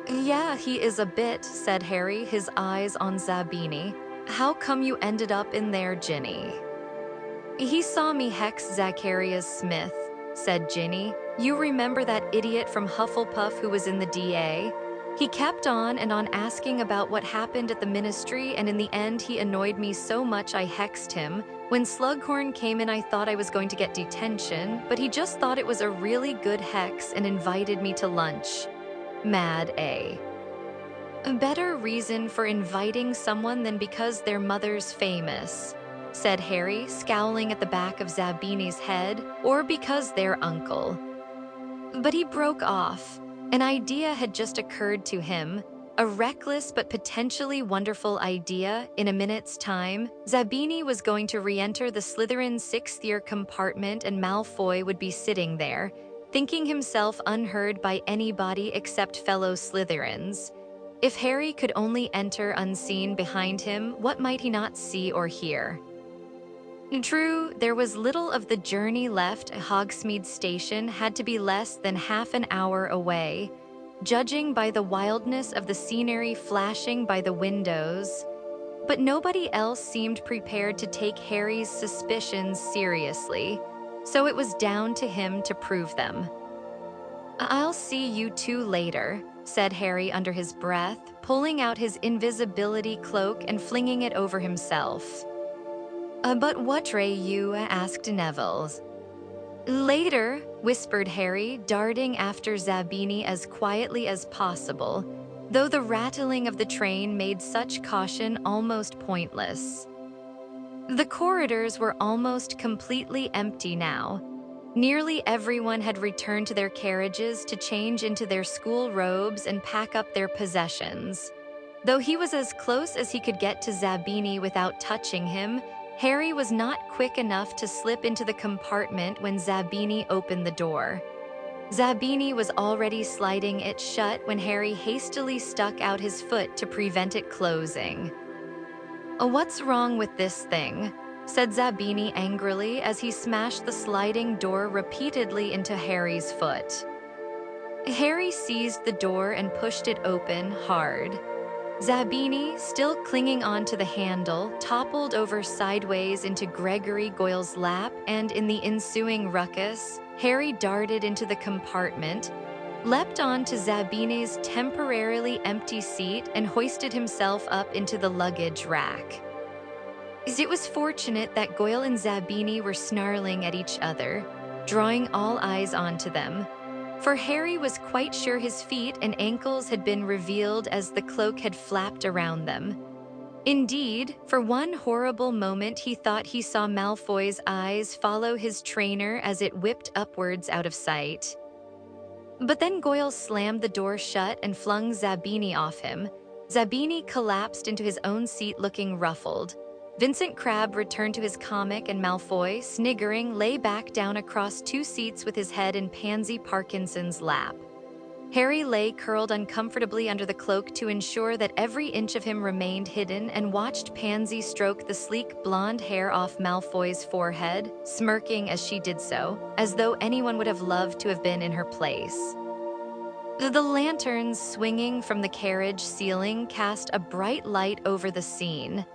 Yeah, he is a bit, said Harry, his eyes on Zabini. How come you ended up in there, Ginny? He saw me hex Zacharias Smith, said Ginny. You remember that idiot from Hufflepuff who was in the DA? He kept on and on asking about what happened at the ministry, and in the end he annoyed me so much I hexed him. When Slughorn came in, I thought I was going to get detention, but he just thought it was a really good hex and invited me to lunch. Mad, eh? A better reason for inviting someone than because their mother's famous, said Harry, scowling at the back of Zabini's head, or because they're uncle. But he broke off. An idea had just occurred to him, a reckless but potentially wonderful idea. In a minute's time, Zabini was going to re-enter the Slytherin sixth-year compartment and Malfoy would be sitting there, thinking himself unheard by anybody except fellow Slytherins. If Harry could only enter unseen behind him, what might he not see or hear? True, there was little of the journey left. Hogsmeade Station had to be less than half an hour away, judging by the wildness of the scenery flashing by the windows. But nobody else seemed prepared to take Harry's suspicions seriously, so it was down to him to prove them. I'll see you two later, said Harry under his breath, pulling out his invisibility cloak and flinging it over himself. But what ray you? Asked Neville. Later, whispered Harry, darting after Zabini as quietly as possible. though the rattling of the train made such caution almost pointless. The corridors were almost completely empty now. Nearly everyone had returned to their carriages to change into their school robes and pack up their possessions. Though he was as close as he could get to Zabini without touching him, Harry was not quick enough to slip into the compartment when Zabini opened the door. Zabini was already sliding it shut when Harry hastily stuck out his foot to prevent it closing. "What's wrong with this thing?" said Zabini angrily as he smashed the sliding door repeatedly into Harry's foot. Harry seized the door and pushed it open hard. Zabini, still clinging onto the handle, toppled over sideways into Gregory Goyle's lap, and in the ensuing ruckus, Harry darted into the compartment, leapt onto Zabini's temporarily empty seat, and hoisted himself up into the luggage rack. It was fortunate that Goyle and Zabini were snarling at each other, drawing all eyes onto them, for Harry was quite sure his feet and ankles had been revealed as the cloak had flapped around them. Indeed, for one horrible moment he thought he saw Malfoy's eyes follow his trainer as it whipped upwards out of sight. But then Goyle slammed the door shut and flung Zabini off him. Zabini collapsed into his own seat looking ruffled. Vincent Crabbe returned to his comic and Malfoy, sniggering, lay back down across two seats with his head in Pansy Parkinson's lap. Harry lay curled uncomfortably under the cloak to ensure that every inch of him remained hidden and watched Pansy stroke the sleek blonde hair off Malfoy's forehead, smirking as she did so, as though anyone would have loved to have been in her place. The lanterns swinging from the carriage ceiling cast a bright light over the scene.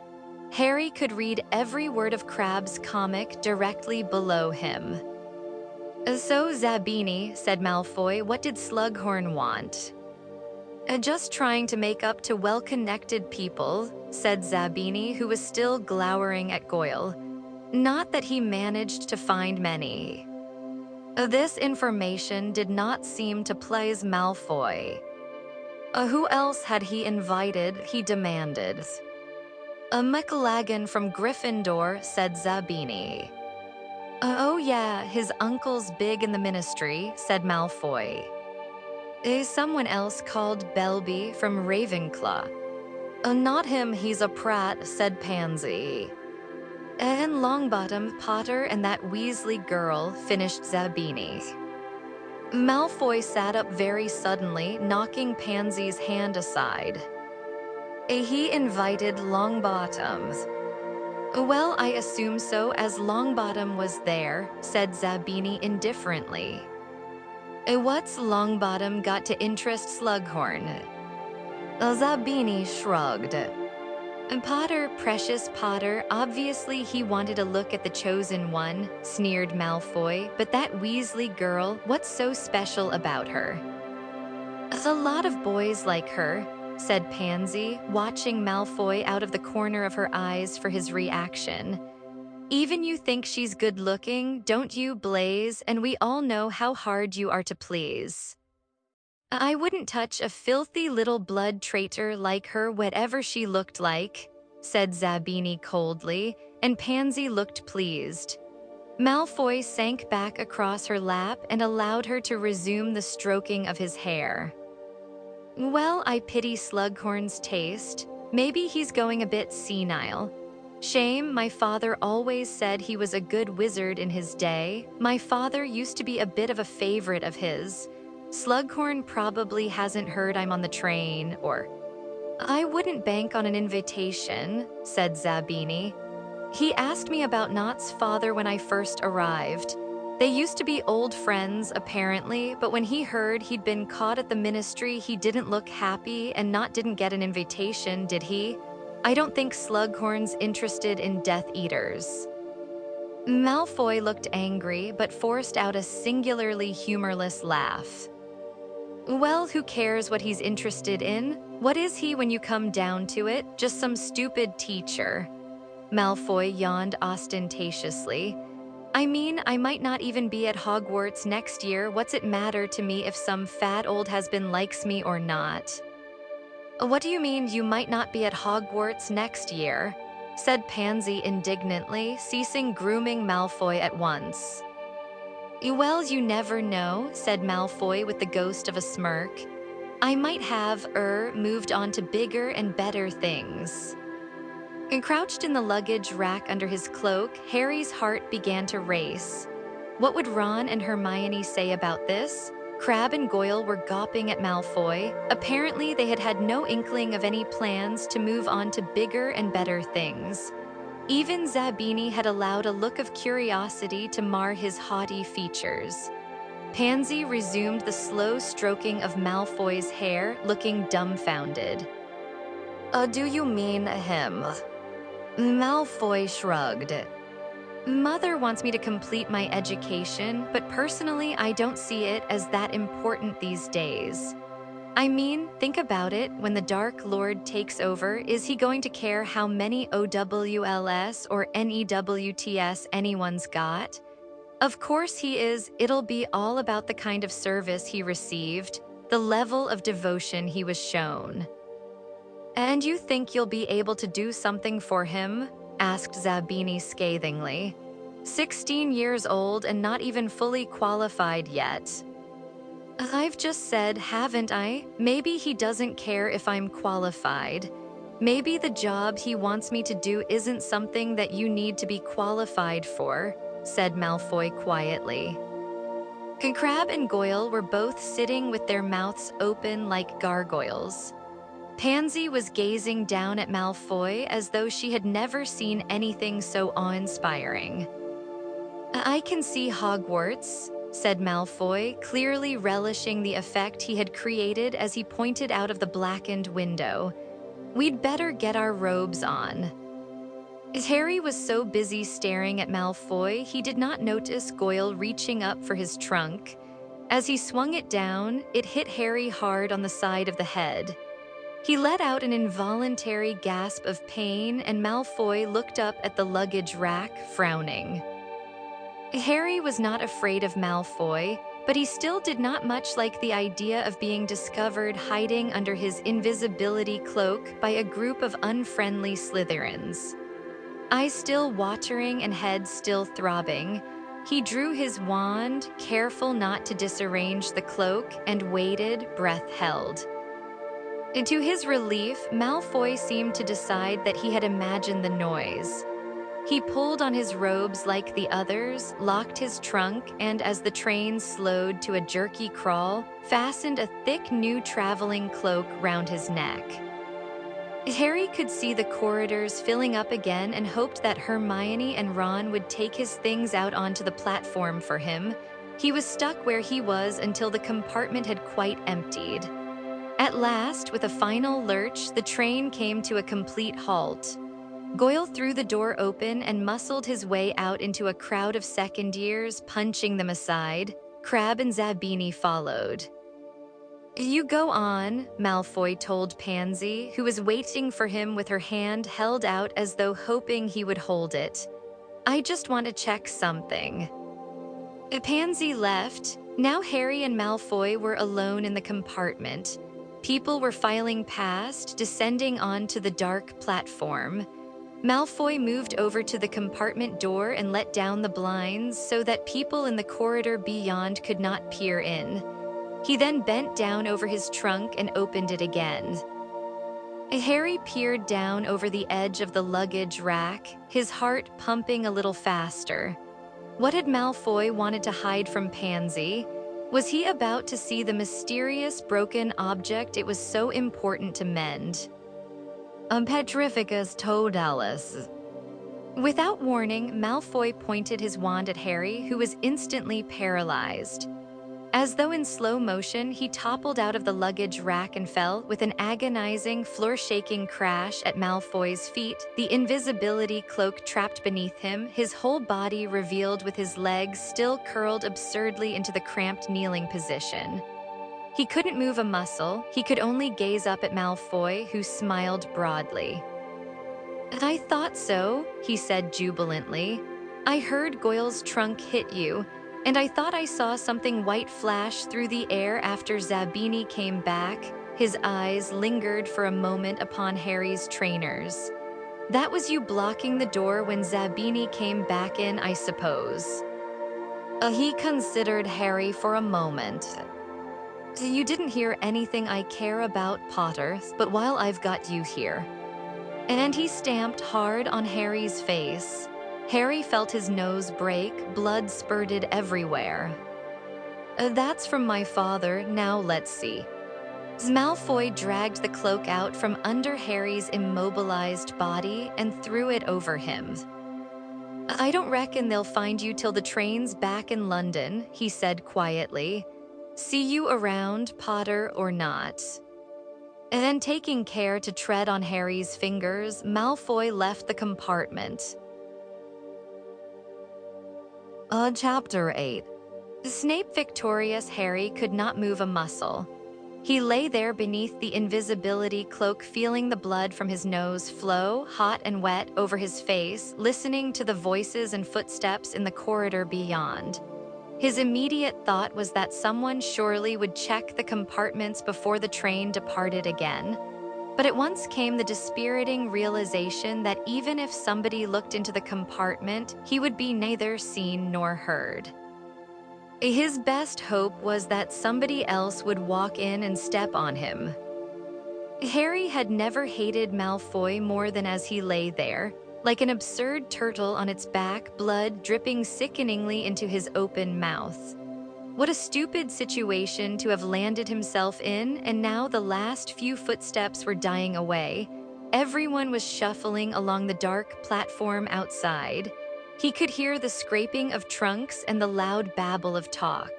Harry could read every word of Crabbe's comic directly below him. "So, Zabini," said Malfoy, "what did Slughorn want?" "Just trying to make up to well-connected people," said Zabini, who was still glowering at Goyle. "Not that he managed to find many." This information did not seem to please Malfoy. Who else had he invited?" he demanded. "A McLaggen from Gryffindor," said Zabini. "Oh yeah, his uncle's big in the ministry," said Malfoy. "Someone else called Belby from Ravenclaw." Not him, he's a prat," said Pansy. "And Longbottom, Potter, and that Weasley girl," finished Zabini. Malfoy sat up very suddenly, knocking Pansy's hand aside. "He invited Longbottom." "Well, I assume so, as Longbottom was there," said Zabini indifferently. "What's Longbottom got to interest Slughorn?" Zabini shrugged. "Potter, precious Potter, obviously he wanted a look at the chosen one," sneered Malfoy, "but that Weasley girl, what's so special about her?" "A lot of boys like her," said Pansy, watching Malfoy out of the corner of her eyes for his reaction. "Even you think she's good-looking, don't you, Blaze? And we all know how hard you are to please." "I wouldn't touch a filthy little blood traitor like her, whatever she looked like," said Zabini coldly, and Pansy looked pleased. Malfoy sank back across her lap and allowed her to resume the stroking of his hair. "Well, I pity Slughorn's taste. Maybe he's going a bit senile. Shame, my father always said he was a good wizard in his day. My father used to be a bit of a favorite of his. Slughorn probably hasn't heard I'm on the train, or..." "I wouldn't bank on an invitation," said Zabini. "He asked me about Knott's father when I first arrived. They used to be old friends, apparently, but when he heard he'd been caught at the ministry, he didn't look happy, and Knott didn't get an invitation, did he? I don't think Slughorn's interested in Death Eaters." Malfoy looked angry, but forced out a singularly humorless laugh. "Well, who cares what he's interested in? What is he when you come down to it? Just some stupid teacher." Malfoy yawned ostentatiously. "I mean, I might not even be at Hogwarts next year. What's it matter to me if some fat old has-been likes me or not?" What do you mean you might not be at Hogwarts next year? Said Pansy indignantly, ceasing grooming Malfoy at once. Well, you never know, said Malfoy with the ghost of a smirk. I might have, moved on to bigger and better things. And crouched in the luggage rack under his cloak, Harry's heart began to race. What would Ron and Hermione say about this? Crabbe and Goyle were gawping at Malfoy. Apparently, they had had no inkling of any plans to move on to bigger and better things. Even Zabini had allowed a look of curiosity to mar his haughty features. Pansy resumed the slow stroking of Malfoy's hair, looking dumbfounded. Do you mean him? Malfoy shrugged. Mother wants me to complete my education, but personally I don't see it as that important these days. I mean, think about it, when the Dark Lord takes over, is he going to care how many OWLS or NEWTS anyone's got? Of course he is. It'll be all about the kind of service he received, the level of devotion he was shown. And you think you'll be able to do something for him? Asked Zabini scathingly. 16 years old and not even fully qualified yet. I've just said, haven't I? Maybe he doesn't care if I'm qualified. Maybe the job he wants me to do isn't something that you need to be qualified for, said Malfoy quietly. Crabbe and Goyle were both sitting with their mouths open like gargoyles. Pansy was gazing down at Malfoy as though she had never seen anything so awe-inspiring. I can see Hogwarts, said Malfoy, clearly relishing the effect he had created as he pointed out of the blackened window. We'd better get our robes on. Harry was so busy staring at Malfoy, he did not notice Goyle reaching up for his trunk. As he swung it down, it hit Harry hard on the side of the head. He let out an involuntary gasp of pain, and Malfoy looked up at the luggage rack, frowning. Harry was not afraid of Malfoy, but he still did not much like the idea of being discovered hiding under his invisibility cloak by a group of unfriendly Slytherins. Eyes still watering and head still throbbing, he drew his wand, careful not to disarrange the cloak, and waited, breath held. And to his relief, Malfoy seemed to decide that he had imagined the noise. He pulled on his robes like the others, locked his trunk, and as the train slowed to a jerky crawl, fastened a thick new traveling cloak round his neck. Harry could see the corridors filling up again and hoped that Hermione and Ron would take his things out onto the platform for him. He was stuck where he was until the compartment had quite emptied. At last, with a final lurch, the train came to a complete halt. Goyle threw the door open and muscled his way out into a crowd of second years, punching them aside. Crabbe and Zabini followed. You go on, Malfoy told Pansy, who was waiting for him with her hand held out as though hoping he would hold it. I just want to check something. Pansy left. Now Harry and Malfoy were alone in the compartment. People were filing past, descending onto the dark platform. Malfoy moved over to the compartment door and let down the blinds so that people in the corridor beyond could not peer in. He then bent down over his trunk and opened it again. Harry peered down over the edge of the luggage rack, his heart pumping a little faster. What had Malfoy wanted to hide from Pansy? Was he about to see the mysterious broken object it was so important to mend? Petrificus totalis. Without warning, Malfoy pointed his wand at Harry, who was instantly paralyzed. As though in slow motion, he toppled out of the luggage rack and fell with an agonizing, floor-shaking crash at Malfoy's feet, the invisibility cloak trapped beneath him, his whole body revealed with his legs still curled absurdly into the cramped kneeling position. He couldn't move a muscle, he could only gaze up at Malfoy, who smiled broadly. I thought so, he said jubilantly. I heard Goyle's trunk hit you, and I thought I saw something white flash through the air after Zabini came back. His eyes lingered for a moment upon Harry's trainers. "That was you blocking the door when Zabini came back in, I suppose." He considered Harry for a moment. "You didn't hear anything I care about, Potter, but while I've got you here." And he stamped hard on Harry's face. Harry felt his nose break, blood spurted everywhere. "That's from my father, now let's see." Malfoy dragged the cloak out from under Harry's immobilized body and threw it over him. "I don't reckon they'll find you till the train's back in London," he said quietly. "See you around, Potter or not." And then, taking care to tread on Harry's fingers, Malfoy left the compartment. Chapter 8. Snape victorious Harry could not move a muscle. He lay there beneath the invisibility cloak, feeling the blood from his nose flow, hot and wet, over his face, listening to the voices and footsteps in the corridor beyond. His immediate thought was that someone surely would check the compartments before the train departed again. But at once came the dispiriting realization that even if somebody looked into the compartment, he would be neither seen nor heard. His best hope was that somebody else would walk in and step on him. Harry had never hated Malfoy more than as he lay there, like an absurd turtle on its back, blood dripping sickeningly into his open mouth. What a stupid situation to have landed himself in, and now the last few footsteps were dying away. Everyone was shuffling along the dark platform outside. He could hear the scraping of trunks and the loud babble of talk.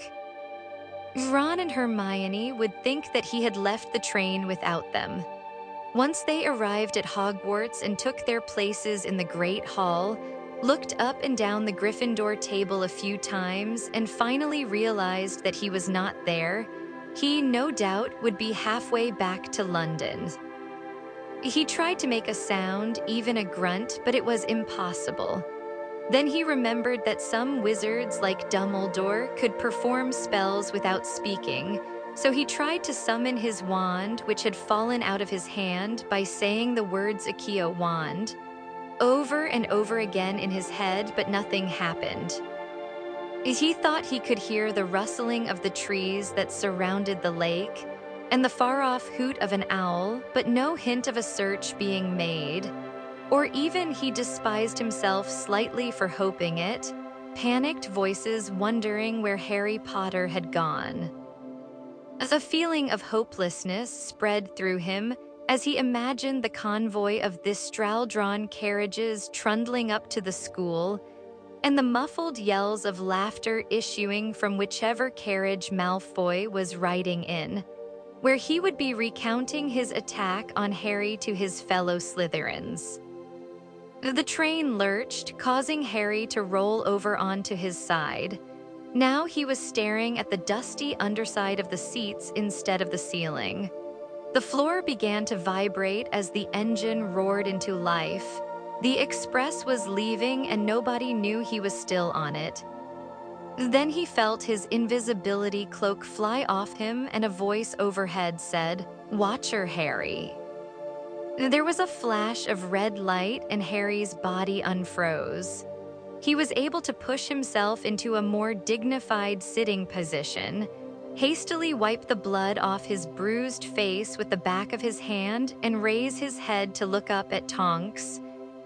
Ron and Hermione would think that he had left the train without them. Once they arrived at Hogwarts and took their places in the Great Hall, looked up and down the Gryffindor table a few times, and finally realized that he was not there, he, no doubt, would be halfway back to London. He tried to make a sound, even a grunt, but it was impossible. Then he remembered that some wizards like Dumbledore could perform spells without speaking, so he tried to summon his wand, which had fallen out of his hand, by saying the words Accio wand over and over again in his head, but nothing happened. He thought he could hear the rustling of the trees that surrounded the lake and the far-off hoot of an owl, but no hint of a search being made. Or even he despised himself slightly for hoping it, panicked voices wondering where Harry Potter had gone. A feeling of hopelessness spread through him as he imagined the convoy of the straw-drawn carriages trundling up to the school, and the muffled yells of laughter issuing from whichever carriage Malfoy was riding in, where he would be recounting his attack on Harry to his fellow Slytherins. The train lurched, causing Harry to roll over onto his side. Now he was staring at the dusty underside of the seats instead of the ceiling. The floor began to vibrate as the engine roared into life. The express was leaving and nobody knew he was still on it. Then he felt his invisibility cloak fly off him and a voice overhead said, "Watch her, Harry." There was a flash of red light and Harry's body unfroze. He was able to push himself into a more dignified sitting position, hastily wipe the blood off his bruised face with the back of his hand, and raise his head to look up at Tonks,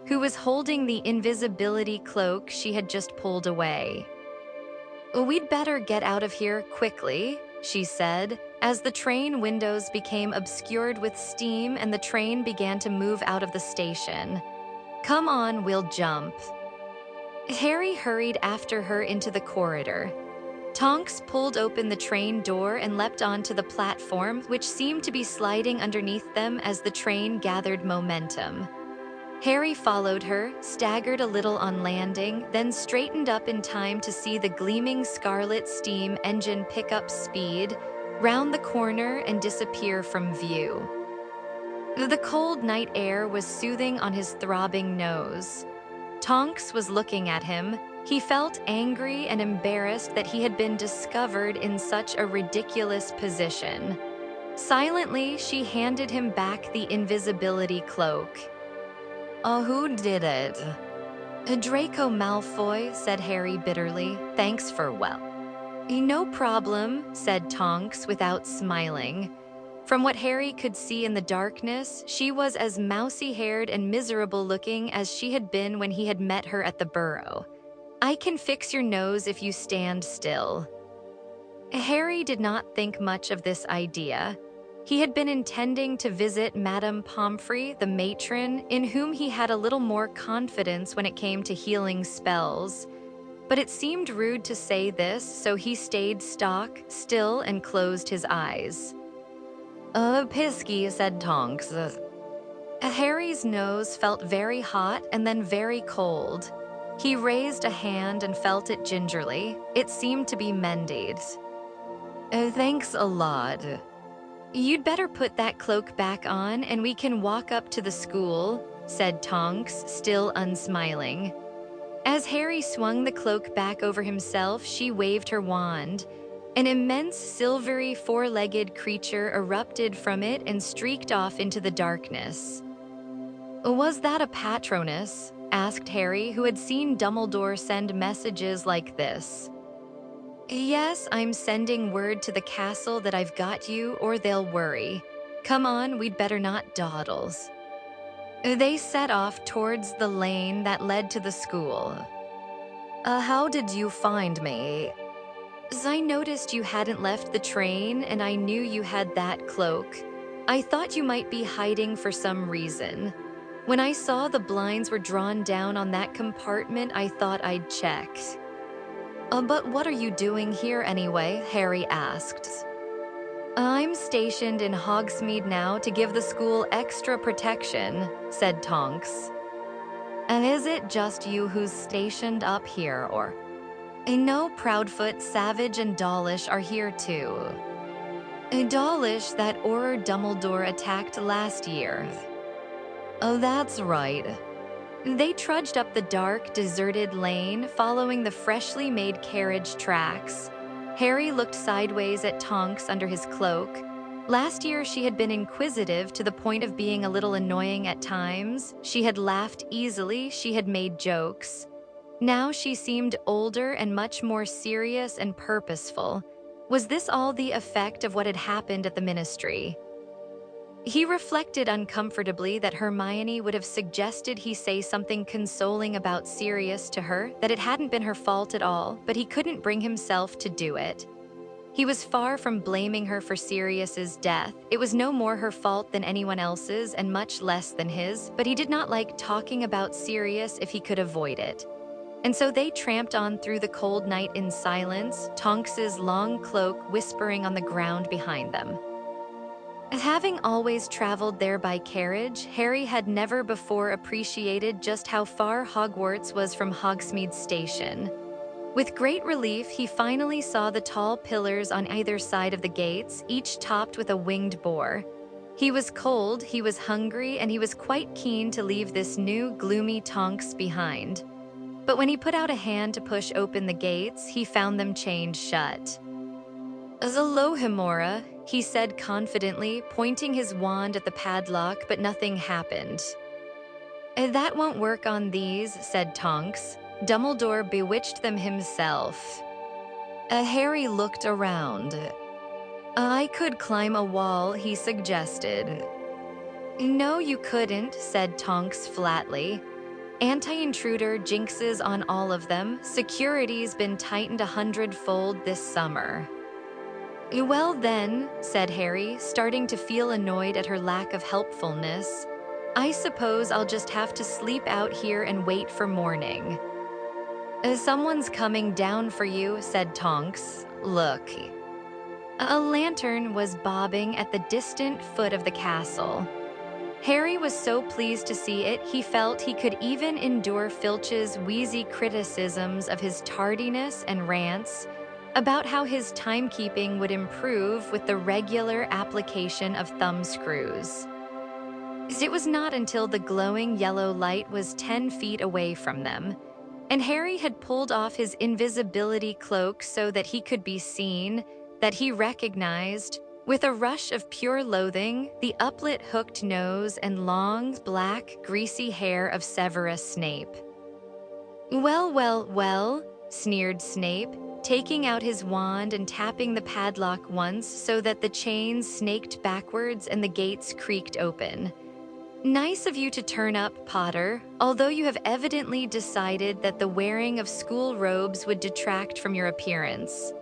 who was holding the invisibility cloak she had just pulled away. "We'd better get out of here quickly," she said, as the train windows became obscured with steam and the train began to move out of the station. "Come on, we'll jump." Harry hurried after her into the corridor. Tonks pulled open the train door and leapt onto the platform, which seemed to be sliding underneath them as the train gathered momentum. Harry followed her, staggered a little on landing, then straightened up in time to see the gleaming scarlet steam engine pick up speed, round the corner and disappear from view. The cold night air was soothing on his throbbing nose. Tonks was looking at him. He felt angry and embarrassed that he had been discovered in such a ridiculous position. Silently, she handed him back the invisibility cloak. Who did it? Draco Malfoy, said Harry bitterly. Thanks for well. No problem, said Tonks without smiling. From what Harry could see in the darkness, she was as mousy-haired and miserable-looking as she had been when he had met her at the burrow. I can fix your nose if you stand still. Harry did not think much of this idea. He had been intending to visit Madame Pomfrey, the matron, in whom he had a little more confidence when it came to healing spells. But it seemed rude to say this, so he stayed still and closed his eyes. Pisky, said Tonks. Harry's nose felt very hot and then very cold. He raised a hand and felt it gingerly. It seemed to be mended. Thanks a lot. You'd better put that cloak back on and we can walk up to the school, said Tonks, still unsmiling. As Harry swung the cloak back over himself, she waved her wand. An immense silvery four-legged creature erupted from it and streaked off into the darkness. Was that a Patronus? Asked Harry, who had seen Dumbledore send messages like this. Yes, I'm sending word to the castle that I've got you, or they'll worry. Come on, we'd better not dawdle. They set off towards the lane that led to the school. How did you find me? I noticed you hadn't left the train, and I knew you had that cloak. I thought you might be hiding for some reason. When I saw the blinds were drawn down on that compartment, I thought I'd check. But what are you doing here anyway? Harry asked. I'm stationed in Hogsmeade now to give the school extra protection, said Tonks. And is it just you who's stationed up here, or? No, Proudfoot, Savage, and Dawlish are here too. Dawlish, that Auror Dumbledore attacked last year. Oh, that's right. They trudged up the dark, deserted lane, following the freshly made carriage tracks. Harry looked sideways at Tonks under his cloak. Last year, she had been inquisitive to the point of being a little annoying at times. She had laughed easily, she had made jokes. Now she seemed older and much more serious and purposeful. Was this all the effect of what had happened at the Ministry? He reflected uncomfortably that Hermione would have suggested he say something consoling about Sirius to her, that it hadn't been her fault at all, but he couldn't bring himself to do it. He was far from blaming her for Sirius's death. It was no more her fault than anyone else's and much less than his, but he did not like talking about Sirius if he could avoid it. And so they tramped on through the cold night in silence, Tonks's long cloak whispering on the ground behind them. Having always traveled there by carriage, Harry had never before appreciated just how far Hogwarts was from Hogsmeade Station. With great relief, he finally saw the tall pillars on either side of the gates, each topped with a winged boar. He was cold, he was hungry, and he was quite keen to leave this new, gloomy Tonks behind. But when he put out a hand to push open the gates, he found them chained shut. Alohomora, he said confidently, pointing his wand at the padlock, but nothing happened. That won't work on these, said Tonks. Dumbledore bewitched them himself. Harry looked around. I could climb a wall, he suggested. No, you couldn't, said Tonks flatly. Anti-intruder jinxes on all of them. Security's been tightened 100-fold this summer. Well then, said Harry, starting to feel annoyed at her lack of helpfulness, I suppose I'll just have to sleep out here and wait for morning. Someone's coming down for you, said Tonks. Look. A lantern was bobbing at the distant foot of the castle. Harry was so pleased to see it, he felt he could even endure Filch's wheezy criticisms of his tardiness and rants about how his timekeeping would improve with the regular application of thumbscrews. It was not until the glowing yellow light was 10 feet away from them, and Harry had pulled off his invisibility cloak so that he could be seen, that he recognized With a rush of pure loathing, the uplit hooked nose and long, black, greasy hair of Severus Snape. "Well, well, well," sneered Snape, taking out his wand and tapping the padlock once so that the chains snaked backwards and the gates creaked open. "Nice of you to turn up, Potter, although you have evidently decided that the wearing of school robes would detract from your appearance."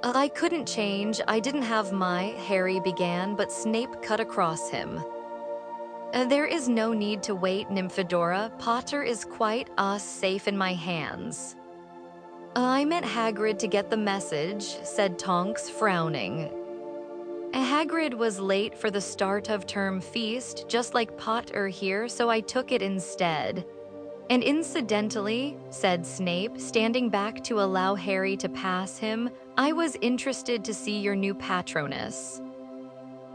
"I couldn't change, I didn't have my," Harry began, but Snape cut across him. There is no need to wait, Nymphadora. Potter is quite safe in my hands." "I meant Hagrid to get the message," said Tonks, frowning. "Hagrid was late for the start of term feast, just like Potter here, so I took it instead. And incidentally," said Snape, standing back to allow Harry to pass him, "I was interested to see your new patroness."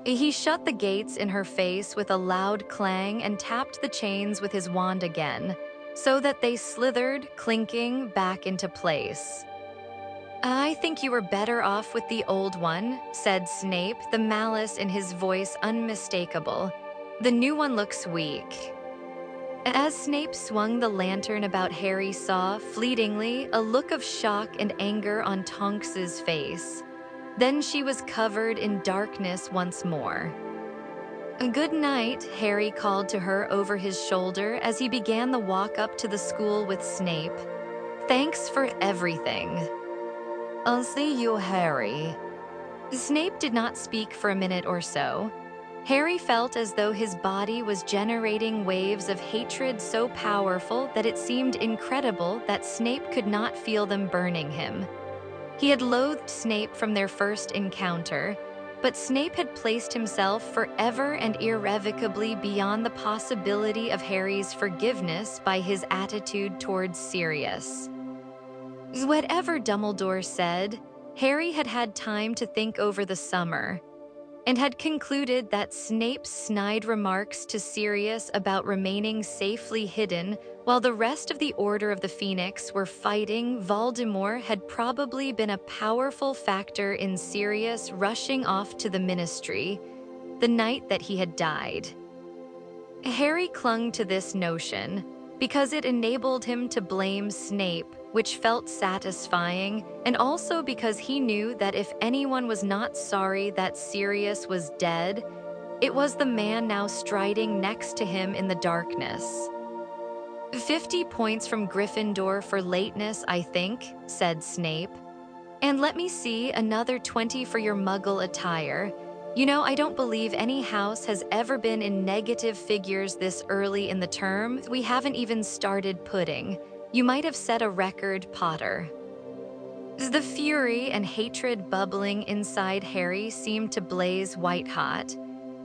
He shut the gates in her face with a loud clang and tapped the chains with his wand again, so that they slithered, clinking, back into place. "I think you were better off with the old one," said Snape, the malice in his voice unmistakable. "The new one looks weak." As Snape swung the lantern about, Harry saw, fleetingly, a look of shock and anger on Tonks's face. Then she was covered in darkness once more. "Good night," Harry called to her over his shoulder as he began the walk up to the school with Snape. "Thanks for everything." "I'll see you, Harry." Snape did not speak for a minute or so. Harry felt as though his body was generating waves of hatred so powerful that it seemed incredible that Snape could not feel them burning him. He had loathed Snape from their first encounter, but Snape had placed himself forever and irrevocably beyond the possibility of Harry's forgiveness by his attitude towards Sirius. Whatever Dumbledore said, Harry had had time to think over the summer, and had concluded that Snape's snide remarks to Sirius about remaining safely hidden while the rest of the Order of the Phoenix were fighting Voldemort had probably been a powerful factor in Sirius rushing off to the Ministry the night that he had died. Harry clung to this notion because it enabled him to blame Snape, which felt satisfying, and also because he knew that if anyone was not sorry that Sirius was dead, it was the man now striding next to him in the darkness. 50 points from Gryffindor for lateness, I think," said Snape. "And let me see, another 20 for your Muggle attire. You know, I don't believe any house has ever been in negative figures this early in the term. We haven't even started pudding. You might have set a record, Potter." The fury and hatred bubbling inside Harry seemed to blaze white-hot,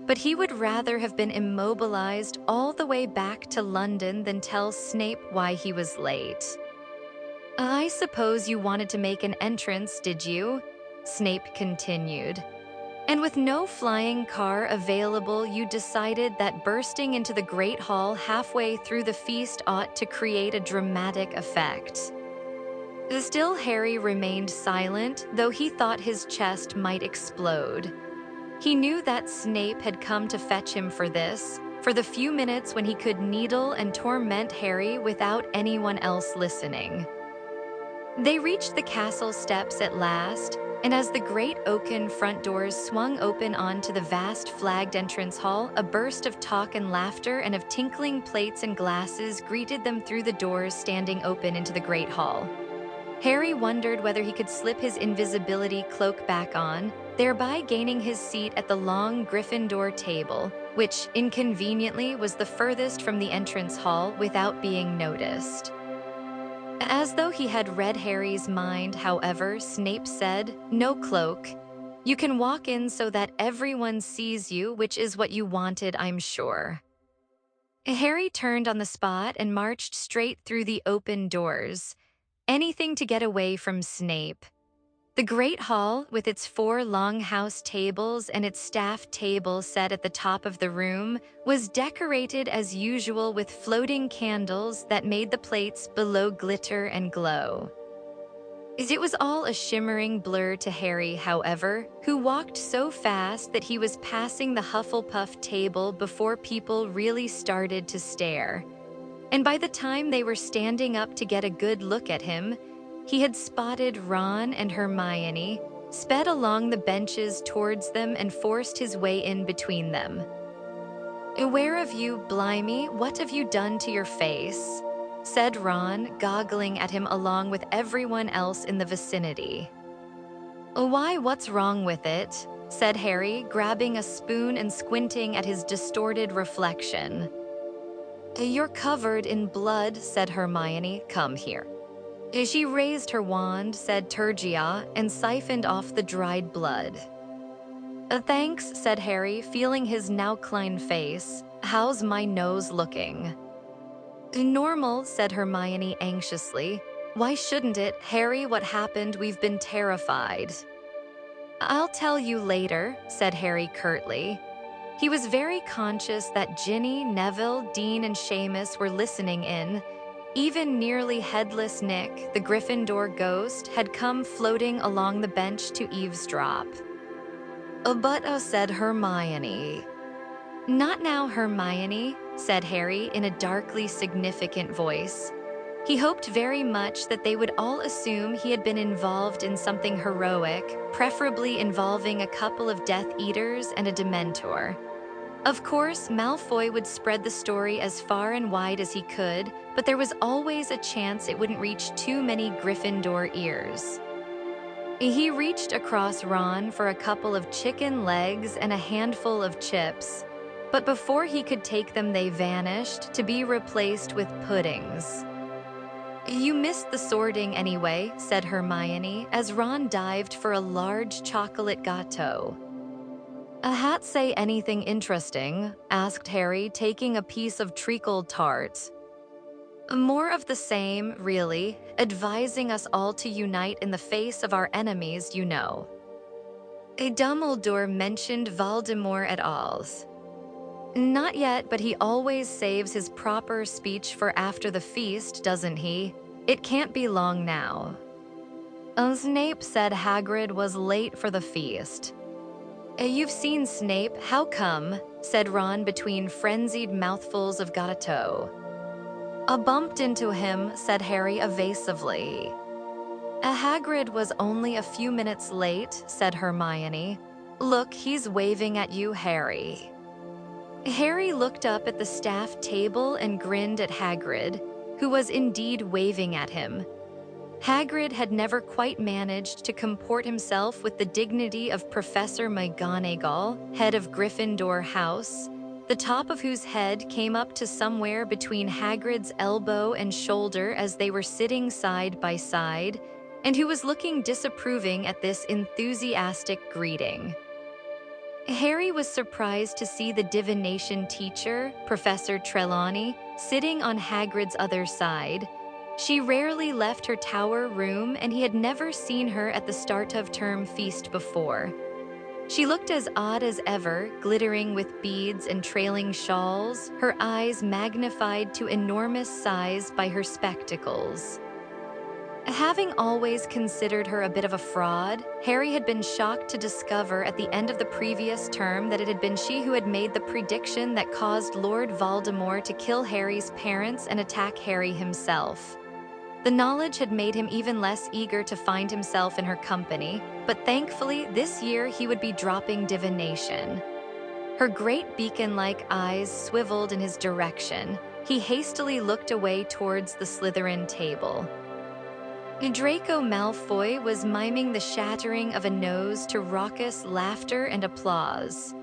but he would rather have been immobilized all the way back to London than tell Snape why he was late. "I suppose you wanted to make an entrance, did you?" Snape continued. "And with no flying car available, you decided that bursting into the Great Hall halfway through the feast ought to create a dramatic effect." Still, Harry remained silent, though he thought his chest might explode. He knew that Snape had come to fetch him for this, for the few minutes when he could needle and torment Harry without anyone else listening. They reached the castle steps at last, and as the great oaken front doors swung open onto the vast flagged entrance hall, a burst of talk and laughter and of tinkling plates and glasses greeted them through the doors standing open into the great hall. Harry wondered whether he could slip his invisibility cloak back on, thereby gaining his seat at the long Gryffindor table, which, inconveniently, was the furthest from the entrance hall without being noticed. As though he had read Harry's mind, however, Snape said, "No cloak. You can walk in so that everyone sees you, which is what you wanted, I'm sure." Harry turned on the spot and marched straight through the open doors. Anything to get away from Snape. The Great Hall, with its 4 longhouse tables and its staff table set at the top of the room, was decorated as usual with floating candles that made the plates below glitter and glow. It was all a shimmering blur to Harry, however, who walked so fast that he was passing the Hufflepuff table before people really started to stare. And by the time they were standing up to get a good look at him, he had spotted Ron and Hermione, sped along the benches towards them and forced his way in between them. "Where have you, blimey, what have you done to your face?" said Ron, goggling at him along with everyone else in the vicinity. "Why, what's wrong with it?" said Harry, grabbing a spoon and squinting at his distorted reflection. "You're covered in blood," said Hermione. "Come here." She raised her wand, said Turgia, and siphoned off the dried blood. Thanks," said Harry, feeling his now clean face. "How's my nose looking?" "Normal," said Hermione anxiously. "Why shouldn't it? Harry, what happened? We've been terrified." "I'll tell you later," said Harry curtly. He was very conscious that Ginny, Neville, Dean, and Seamus were listening in. Even nearly headless Nick, the Gryffindor ghost, had come floating along the bench to eavesdrop. But said Hermione. "Not now, Hermione," said Harry in a darkly significant voice. He hoped very much that they would all assume he had been involved in something heroic, preferably involving a couple of Death Eaters and a Dementor. Of course, Malfoy would spread the story as far and wide as he could, but there was always a chance it wouldn't reach too many Gryffindor ears. He reached across Ron for a couple of chicken legs and a handful of chips, but before he could take them they vanished, to be replaced with puddings. "You missed the sorting anyway," said Hermione, as Ron dived for a large chocolate gâteau. "A hat say anything interesting?" asked Harry, taking a piece of treacle tart. "More of the same, really, advising us all to unite in the face of our enemies, you know." Dumbledore mentioned Voldemort at all. "Not yet, but he always saves his proper speech for after the feast, doesn't he? It can't be long now." Snape said Hagrid was late for the feast. "You've seen Snape, how come?" said Ron between frenzied mouthfuls of gâteau. "I bumped into him," said Harry evasively. "Hagrid was only a few minutes late," said Hermione. "Look, he's waving at you, Harry." Harry looked up at the staff table and grinned at Hagrid, who was indeed waving at him. Hagrid had never quite managed to comport himself with the dignity of Professor McGonagall, head of Gryffindor House, the top of whose head came up to somewhere between Hagrid's elbow and shoulder as they were sitting side by side, and who was looking disapproving at this enthusiastic greeting. Harry was surprised to see the divination teacher, Professor Trelawney, sitting on Hagrid's other side. She rarely left her tower room, and he had never seen her at the start of term feast before. She looked as odd as ever, glittering with beads and trailing shawls, her eyes magnified to enormous size by her spectacles. Having always considered her a bit of a fraud, Harry had been shocked to discover at the end of the previous term that it had been she who had made the prediction that caused Lord Voldemort to kill Harry's parents and attack Harry himself. The knowledge had made him even less eager to find himself in her company, but thankfully this year he would be dropping divination. Her great beacon-like eyes swiveled in his direction. He hastily looked away towards the Slytherin table. Draco Malfoy was miming the shattering of a nose to raucous laughter and applause.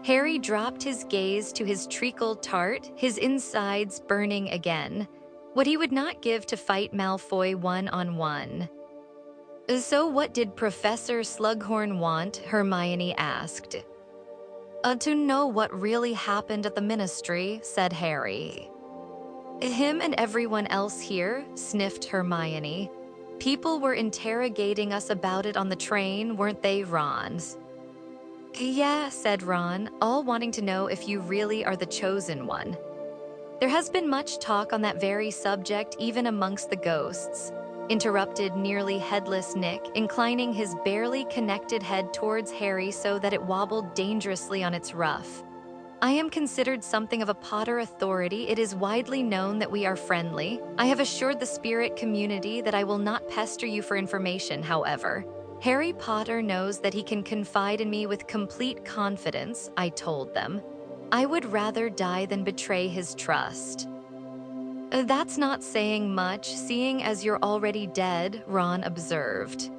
Harry dropped his gaze to his treacle tart, his insides burning again. What he would not give to fight Malfoy one-on-one. "So what did Professor Slughorn want?" Hermione asked. To know what really happened at the Ministry," said Harry. "Him and everyone else here," sniffed Hermione. "People were interrogating us about it on the train, weren't they, Ron?" "Yeah," said Ron, all wanting to know if you really are the chosen one. "There has been much talk on that very subject even amongst the ghosts. interrupted nearly headless Nick, inclining his barely connected head towards Harry so that it wobbled dangerously on its ruff. I am considered something of a Potter authority. It is widely known that we are friendly. I have assured the spirit community that I will not pester you for information, however. Harry Potter knows that he can confide in me with complete confidence, I told them. I would rather die than betray his trust. That's not saying much, seeing as you're already dead, Ron observed.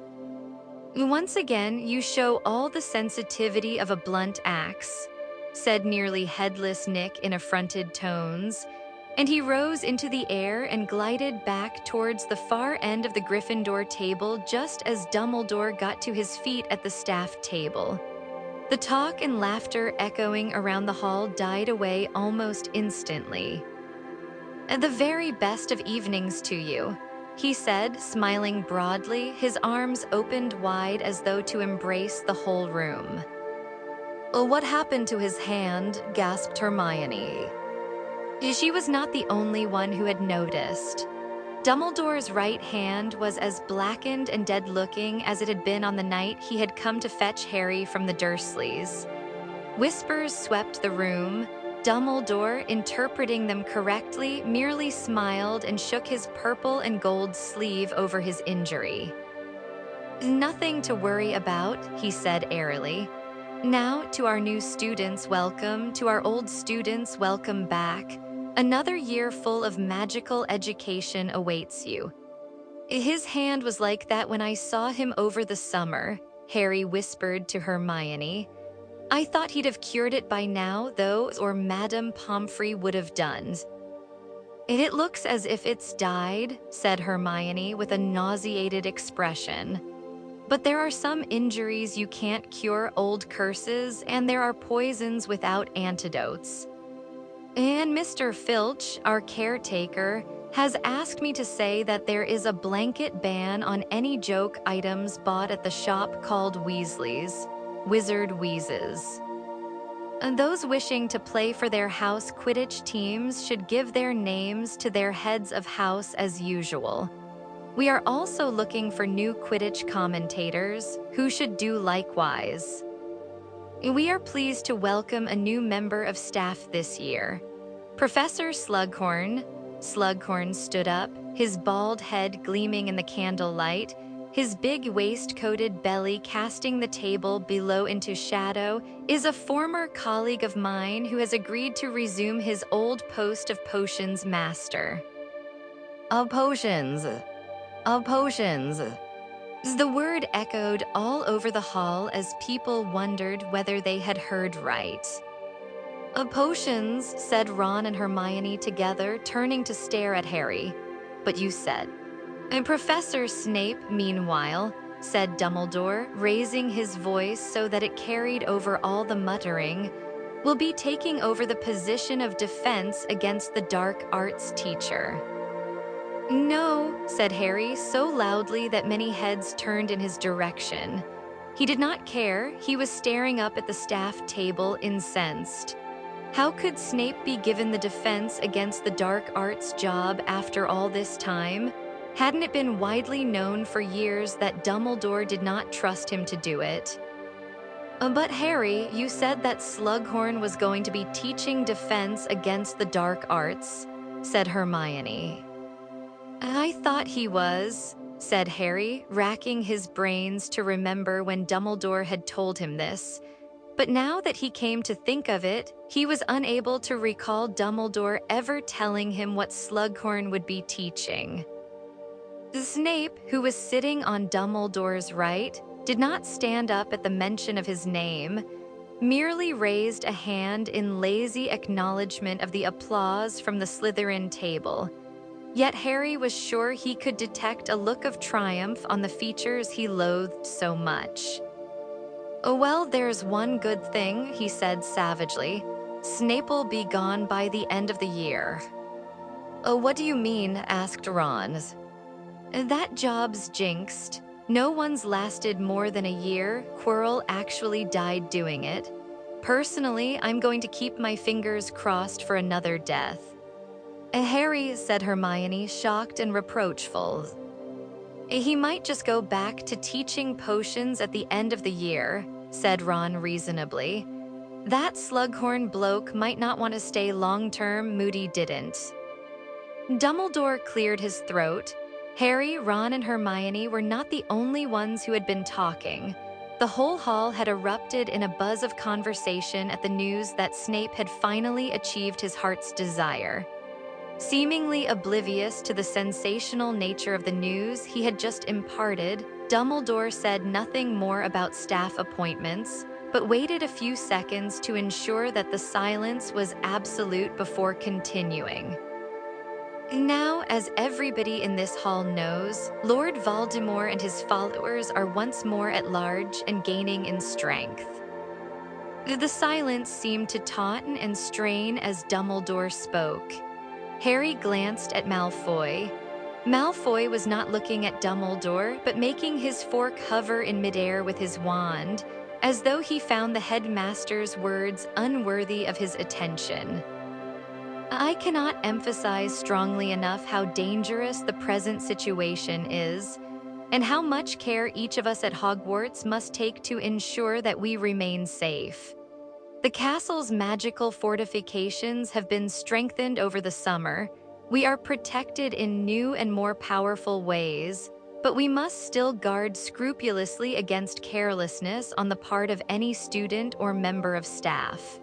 Once again, you show all the sensitivity of a blunt axe, said nearly headless Nick in affronted tones, and he rose into the air and glided back towards the far end of the Gryffindor table just as Dumbledore got to his feet at the staff table. The talk and laughter echoing around the hall died away almost instantly. "The very best of evenings to you," he said, smiling broadly, his arms opened wide as though to embrace the whole room. "What happened to his hand?" gasped Hermione. She was not the only one who had noticed. Dumbledore's right hand was as blackened and dead-looking as it had been on the night he had come to fetch Harry from the Dursleys. Whispers swept the room. Dumbledore, interpreting them correctly, merely smiled and shook his purple and gold sleeve over his injury. "Nothing to worry about," he said airily. "Now, to our new students, welcome. To our old students, welcome back. Another year full of magical education awaits you." "His hand was like that when I saw him over the summer," Harry whispered to Hermione. "I thought he'd have cured it by now, though, or Madame Pomfrey would have done." "It looks as if it's died," said Hermione with a nauseated expression. "But there are some injuries you can't cure, old curses, and there are poisons without antidotes. And Mr. Filch, our caretaker, has asked me to say that there is a blanket ban on any joke items bought at the shop called Weasley's, Wizard Wheezes. And those wishing to play for their house Quidditch teams should give their names to their heads of house as usual. We are also looking for new Quidditch commentators who should do likewise. We are pleased to welcome a new member of staff this year, Professor Slughorn." Slughorn stood up, his bald head gleaming in the candlelight, his big waist-coated belly casting the table below into shadow, "is a former colleague of mine who has agreed to resume his old post of potions master." "Of potions. Of potions." The word echoed all over the hall as people wondered whether they had heard right. "Of potions," said Ron and Hermione together, turning to stare at Harry. "But you said." "And Professor Snape, meanwhile," said Dumbledore, raising his voice so that it carried over all the muttering, "will be taking over the position of defense against the dark arts teacher." "No," said Harry so loudly that many heads turned in his direction. He did not care. He was staring up at the staff table, incensed. How could Snape be given the defense against the dark arts job after all this time? Hadn't it been widely known for years that Dumbledore did not trust him to do it? But Harry, you said that Slughorn was going to be teaching defense against the dark arts," said Hermione. "I thought he was," said Harry, racking his brains to remember when Dumbledore had told him this. But now that he came to think of it, he was unable to recall Dumbledore ever telling him what Slughorn would be teaching. Snape, who was sitting on Dumbledore's right, did not stand up at the mention of his name, merely raised a hand in lazy acknowledgement of the applause from the Slytherin table. Yet Harry was sure he could detect a look of triumph on the features he loathed so much. "Oh, well, there's one good thing," he said savagely. "Snape'll be gone by the end of the year." "Oh, what do you mean?" asked Ron. "That job's jinxed. No one's lasted more than a year. Quirrell actually died doing it. Personally, I'm going to keep my fingers crossed for another death." "Harry," said Hermione, shocked and reproachful. He might just go back to teaching potions at the end of the year, said Ron reasonably. That slughorn bloke might not want to stay long-term, Moody didn't. Dumbledore cleared his throat. Harry, Ron, and Hermione were not the only ones who had been talking. The whole hall had erupted in a buzz of conversation at the news that Snape had finally achieved his heart's desire. Seemingly oblivious to the sensational nature of the news he had just imparted, Dumbledore said nothing more about staff appointments, but waited a few seconds to ensure that the silence was absolute before continuing. Now, as everybody in this hall knows, Lord Voldemort and his followers are once more at large and gaining in strength. The silence seemed to tauten and strain as Dumbledore spoke. Harry glanced at Malfoy. Malfoy was not looking at Dumbledore, but making his fork hover in midair with his wand, as though he found the headmaster's words unworthy of his attention. I cannot emphasize strongly enough how dangerous the present situation is, and how much care each of us at Hogwarts must take to ensure that we remain safe. The castle's magical fortifications have been strengthened over the summer. We are protected in new and more powerful ways, but we must still guard scrupulously against carelessness on the part of any student or member of staff.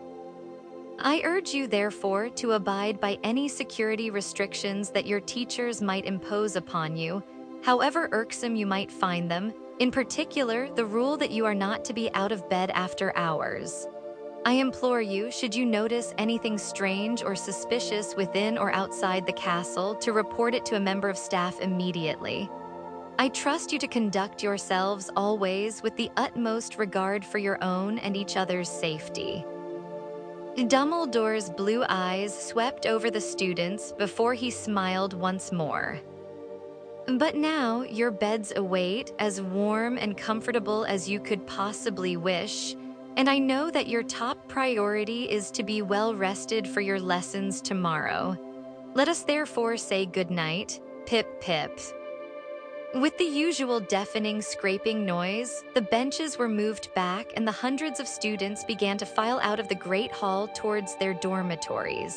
I urge you, therefore, to abide by any security restrictions that your teachers might impose upon you, however irksome you might find them, in particular, the rule that you are not to be out of bed after hours. I implore you, should you notice anything strange or suspicious within or outside the castle, to report it to a member of staff immediately. I trust you to conduct yourselves always with the utmost regard for your own and each other's safety. Dumbledore's blue eyes swept over the students before he smiled once more. But now your beds await, as warm and comfortable as you could possibly wish, and I know that your top priority is to be well rested for your lessons tomorrow. Let us therefore say good night, pip pip. With the usual deafening scraping noise, the benches were moved back and the hundreds of students began to file out of the great hall towards their dormitories.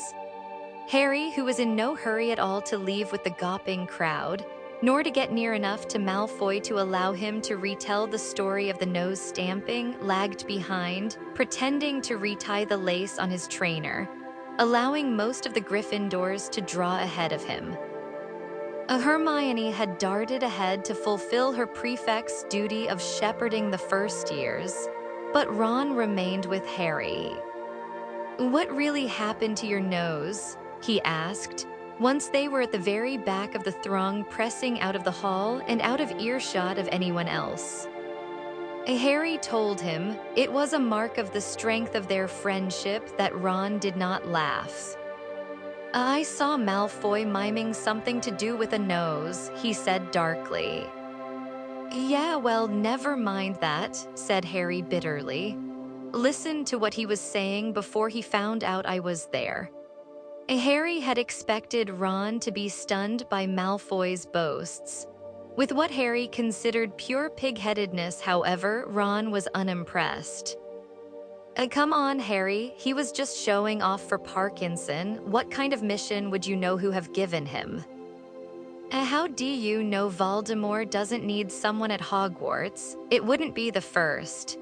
Harry, who was in no hurry at all to leave with the gawping crowd, nor to get near enough to Malfoy to allow him to retell the story of the nose stamping, lagged behind, pretending to retie the lace on his trainer, allowing most of the Gryffindors to draw ahead of him. Hermione had darted ahead to fulfill her prefect's duty of shepherding the first years, but Ron remained with Harry. "What really happened to your nose?" he asked, once they were at the very back of the throng, pressing out of the hall and out of earshot of anyone else. Harry told him it was a mark of the strength of their friendship that Ron did not laugh. "I saw Malfoy miming something to do with a nose," he said darkly. "Yeah, well, never mind that," said Harry bitterly. "Listen to what he was saying before he found out I was there." Harry had expected Ron to be stunned by Malfoy's boasts. With what Harry considered pure pig-headedness, however, Ron was unimpressed. Come on, Harry, he was just showing off for Parkinson. What kind of mission would you know who have given him?" "How do you know Voldemort doesn't need someone at Hogwarts? It wouldn't be the first."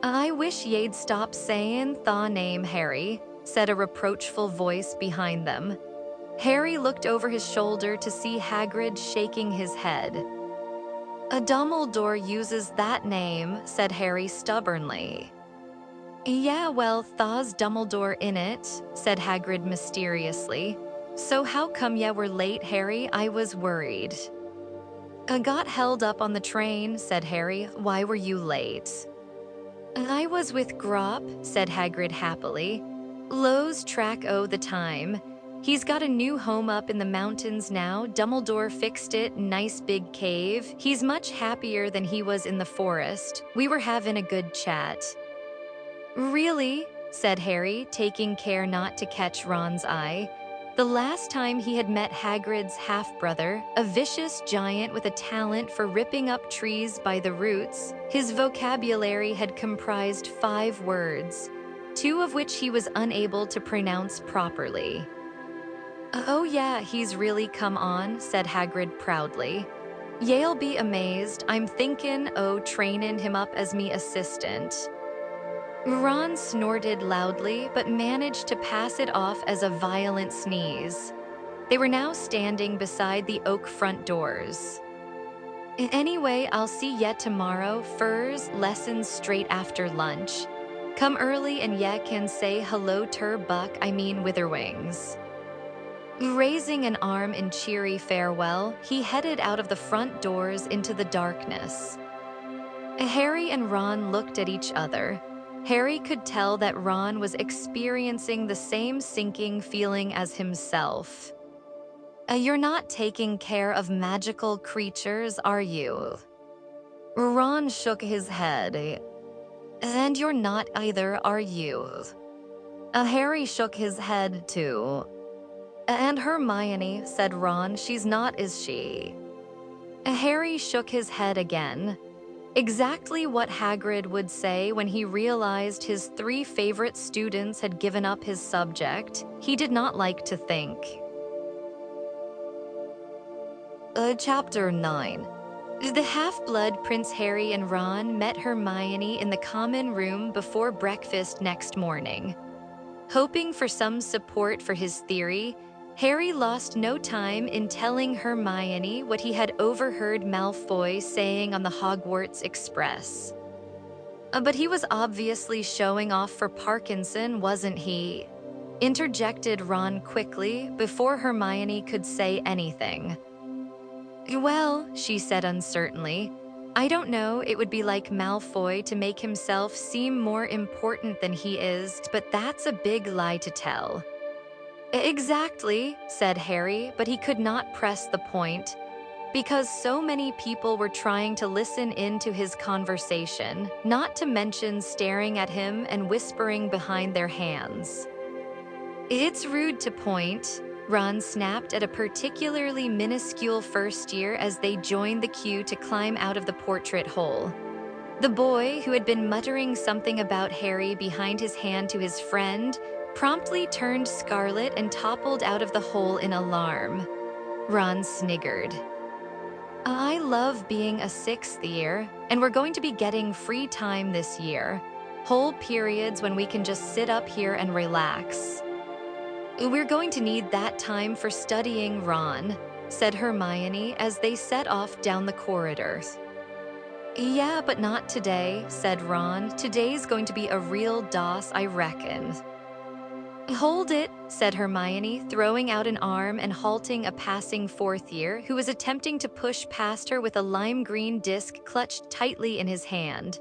"I wish y'd stop saying tha name, Harry," said a reproachful voice behind them. Harry looked over his shoulder to see Hagrid shaking his head. "A Dumbledore uses that name," said Harry stubbornly. "Yeah, well, tha's Dumbledore in it," said Hagrid mysteriously. "So how come ya were late, Harry? I was worried." "I got held up on the train," said Harry. "Why were you late?" "I was with Grop," said Hagrid happily. "Lo's track o' the time. He's got a new home up in the mountains now. Dumbledore fixed it, nice big cave. He's much happier than he was in the forest. We were having a good chat." "Really?" said Harry, taking care not to catch Ron's eye. The last time he had met Hagrid's half-brother, a vicious giant with a talent for ripping up trees by the roots, his vocabulary had comprised 5 words, 2 of which he was unable to pronounce properly. "Oh yeah, he's really come on," said Hagrid proudly. "Yale be amazed, I'm thinkin' o' trainin' him up as me assistant." Ron snorted loudly, but managed to pass it off as a violent sneeze. They were now standing beside the oak front doors. "Anyway, I'll see ye tomorrow, Furs, lessons straight after lunch. Come early and ye can say hello ter Buck, I mean Witherwings." Raising an arm in cheery farewell, he headed out of the front doors into the darkness. Harry and Ron looked at each other. Harry could tell that Ron was experiencing the same sinking feeling as himself. You're not taking care of magical creatures, are you?" Ron shook his head. "And you're not either, are you?" Harry shook his head too. "And Hermione," said Ron, "she's not, is she?" Harry shook his head again. Exactly what Hagrid would say when he realized his 3 favorite students had given up his subject. He did not like to think. Chapter 9. The half-blood Prince Harry and Ron met Hermione in the common room before breakfast next morning. Hoping for some support for his theory, Harry lost no time in telling Hermione what he had overheard Malfoy saying on the Hogwarts Express. But he was obviously showing off for Parkinson, wasn't he?" interjected Ron quickly before Hermione could say anything. "Well," she said uncertainly, "I don't know, it would be like Malfoy to make himself seem more important than he is, but that's a big lie to tell." "Exactly," said Harry, but he could not press the point, because so many people were trying to listen in to his conversation, not to mention staring at him and whispering behind their hands. "It's rude to point," Ron snapped at a particularly minuscule first year as they joined the queue to climb out of the portrait hole. The boy, who had been muttering something about Harry behind his hand to his friend, promptly turned scarlet and toppled out of the hole in alarm. Ron sniggered. "I love being a 6th year, and we're going to be getting free time this year. Whole periods when we can just sit up here and relax." "We're going to need that time for studying, Ron," said Hermione as they set off down the corridor. "Yeah, but not today," said Ron. "Today's going to be a real DOS, I reckon." "Hold it," said Hermione, throwing out an arm and halting a passing 4th year who was attempting to push past her with a lime green disc clutched tightly in his hand.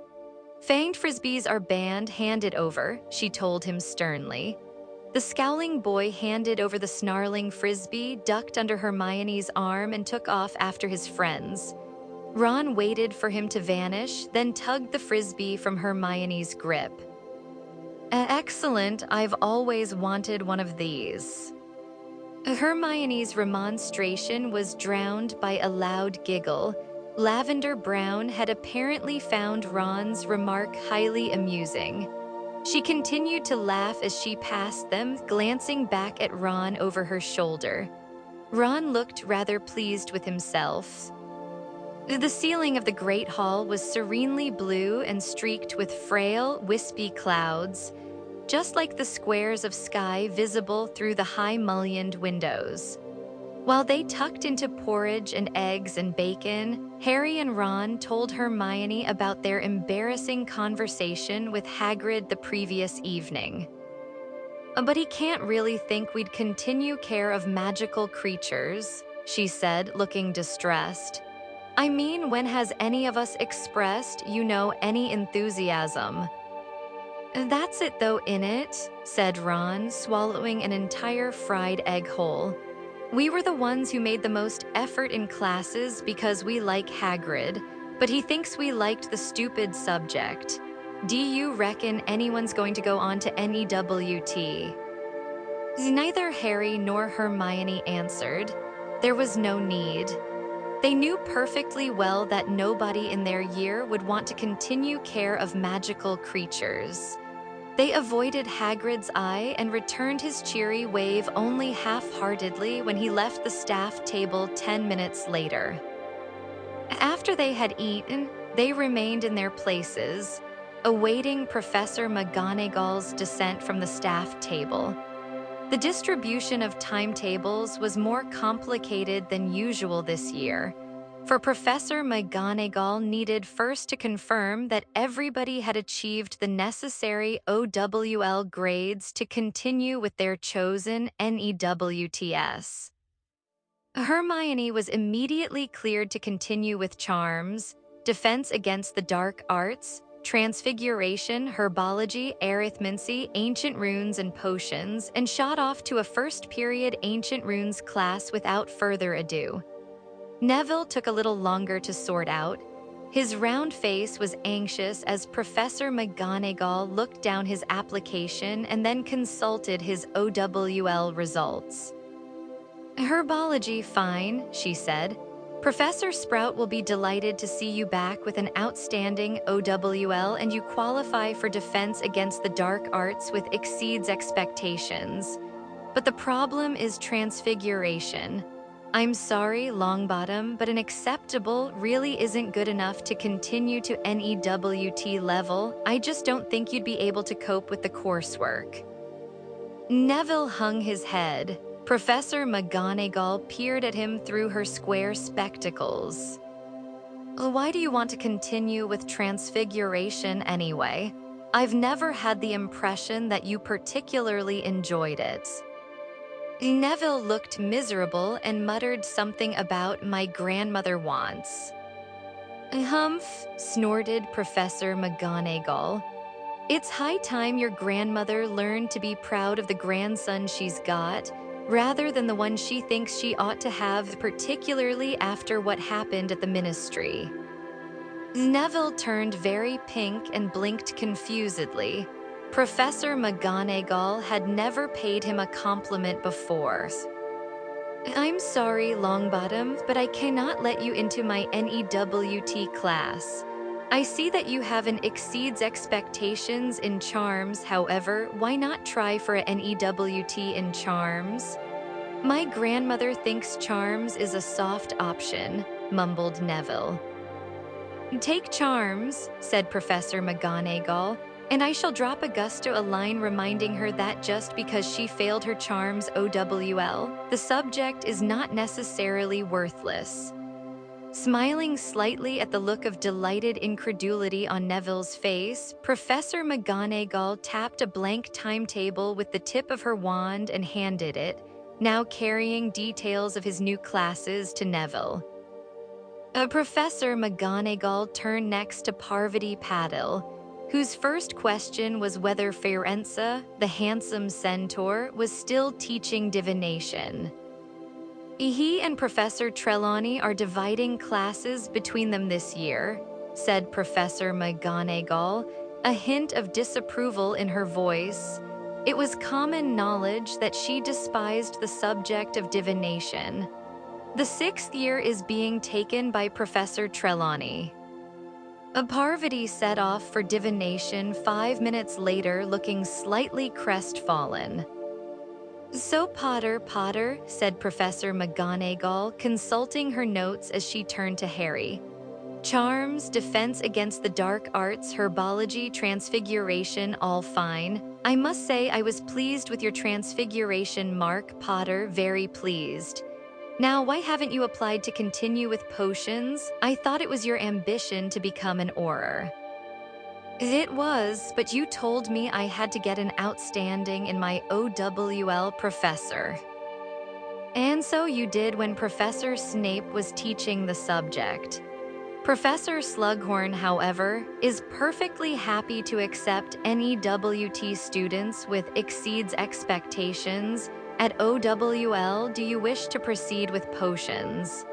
"Fanged frisbees are banned, hand it over," she told him sternly. The scowling boy handed over the snarling frisbee, ducked under Hermione's arm, and took off after his friends. Ron waited for him to vanish, then tugged the frisbee from Hermione's grip. "Excellent, I've always wanted one of these." Hermione's remonstration was drowned by a loud giggle. Lavender Brown had apparently found Ron's remark highly amusing. She continued to laugh as she passed them, glancing back at Ron over her shoulder. Ron looked rather pleased with himself. The ceiling of the Great Hall was serenely blue and streaked with frail, wispy clouds, just like the squares of sky visible through the high mullioned windows. While they tucked into porridge and eggs and bacon, Harry and Ron told Hermione about their embarrassing conversation with Hagrid the previous evening. "But he can't really think we'd continue care of magical creatures," she said, looking distressed. "I mean, when has any of us expressed, any enthusiasm?" "That's it though, innit?" said Ron, swallowing an entire fried egg whole. "We were the ones who made the most effort in classes because we like Hagrid, but he thinks we liked the stupid subject. Do you reckon anyone's going to go on to NEWT?" Neither Harry nor Hermione answered. There was no need. They knew perfectly well that nobody in their year would want to continue care of magical creatures. They avoided Hagrid's eye and returned his cheery wave only half-heartedly when he left the staff table 10 minutes later. After they had eaten, they remained in their places, awaiting Professor McGonagall's descent from the staff table. The distribution of timetables was more complicated than usual this year, for Professor McGonagall needed first to confirm that everybody had achieved the necessary OWL grades to continue with their chosen NEWTS. Hermione was immediately cleared to continue with charms, defense against the dark arts, transfiguration, herbology, arithmancy, ancient runes, and potions, and shot off to a first-period ancient runes class without further ado. Neville took a little longer to sort out. His round face was anxious as Professor McGonagall looked down his application and then consulted his OWL results. Herbology, fine, she said. Professor Sprout will be delighted to see you back with an outstanding OWL, and you qualify for defense against the dark arts with exceeds expectations. But the problem is transfiguration. I'm sorry, Longbottom, but an acceptable really isn't good enough to continue to NEWT level. I just don't think you'd be able to cope with the coursework. Neville hung his head. Professor McGonagall peered at him through her square spectacles. Why do you want to continue with transfiguration anyway? I've never had the impression that you particularly enjoyed it. Neville looked miserable and muttered something about my grandmother wants. Humph, snorted Professor McGonagall. It's high time your grandmother learned to be proud of the grandson she's got, rather than the one she thinks she ought to have, particularly after what happened at the ministry. Neville turned very pink and blinked confusedly. Professor McGonagall had never paid him a compliment before. I'm sorry, Longbottom, but I cannot let you into my NEWT class. I see that you have an exceeds expectations in charms, however, why not try for a NEWT in charms? My grandmother thinks charms is a soft option, mumbled Neville. Take charms, said Professor McGonagall, and I shall drop Augusta a line reminding her that just because she failed her charms OWL, the subject is not necessarily worthless. Smiling slightly at the look of delighted incredulity on Neville's face, Professor McGonagall tapped a blank timetable with the tip of her wand and handed it, now carrying details of his new classes, to Neville. Professor McGonagall turned next to Parvati Patil, whose first question was whether Firenze, the handsome centaur, was still teaching divination. He and Professor Trelawney are dividing classes between them this year, said Professor McGonagall, a hint of disapproval in her voice. It was common knowledge that she despised the subject of divination. The 6th year is being taken by Professor Trelawney. Parvati set off for divination 5 minutes later, looking slightly crestfallen. So Potter, said Professor McGonagall, consulting her notes as she turned to Harry. Charms, defense against the dark arts, herbology, transfiguration, all fine. I must say I was pleased with your transfiguration mark, Potter, very pleased. Now, why haven't you applied to continue with potions? I thought it was your ambition to become an Auror. It was, but you told me I had to get an outstanding in my OWL, Professor. And so you did when Professor Snape was teaching the subject. Professor Slughorn, however, is perfectly happy to accept NEWT students with exceeds expectations. At OWL, do you wish to proceed with potions?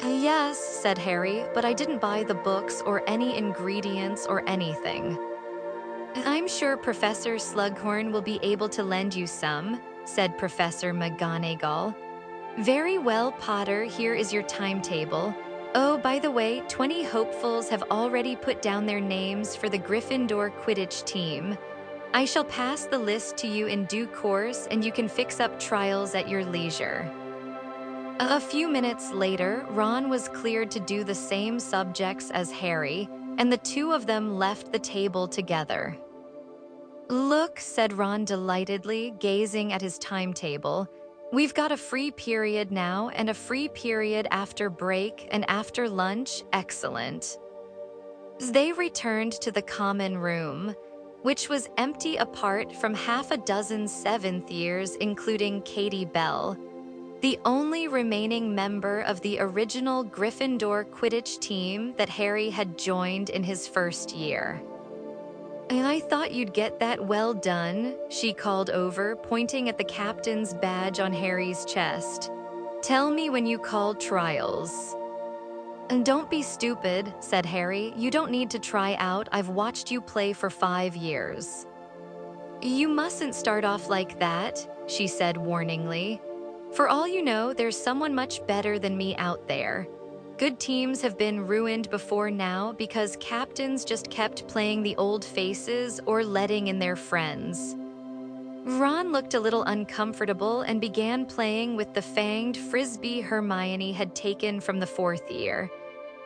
Yes, said Harry, but I didn't buy the books or any ingredients or anything. I'm sure Professor Slughorn will be able to lend you some. said Professor McGonagall. Very well, Potter, here is your timetable. Oh, by the way, 20 hopefuls have already put down their names for the Gryffindor Quidditch team. I shall pass the list to you in due course, and you can fix up trials at your leisure. A few minutes later, Ron was cleared to do the same subjects as Harry, and the two of them left the table together. Look, said Ron delightedly, gazing at his timetable. We've got a free period now and a free period after break and after lunch. Excellent. They returned to the common room, which was empty apart from half a dozen seventh years, including Katie Bell, the only remaining member of the original Gryffindor Quidditch team that Harry had joined in his first year. I thought you'd get that well done, she called over, pointing at the captain's badge on Harry's chest. Tell me when you call trials. Don't be stupid, said Harry. You don't need to try out. I've watched you play for 5 years. You mustn't start off like that, she said warningly. For all you know, there's someone much better than me out there. Good teams have been ruined before now because captains just kept playing the old faces or letting in their friends. Ron looked a little uncomfortable and began playing with the fanged frisbee Hermione had taken from the 4th year.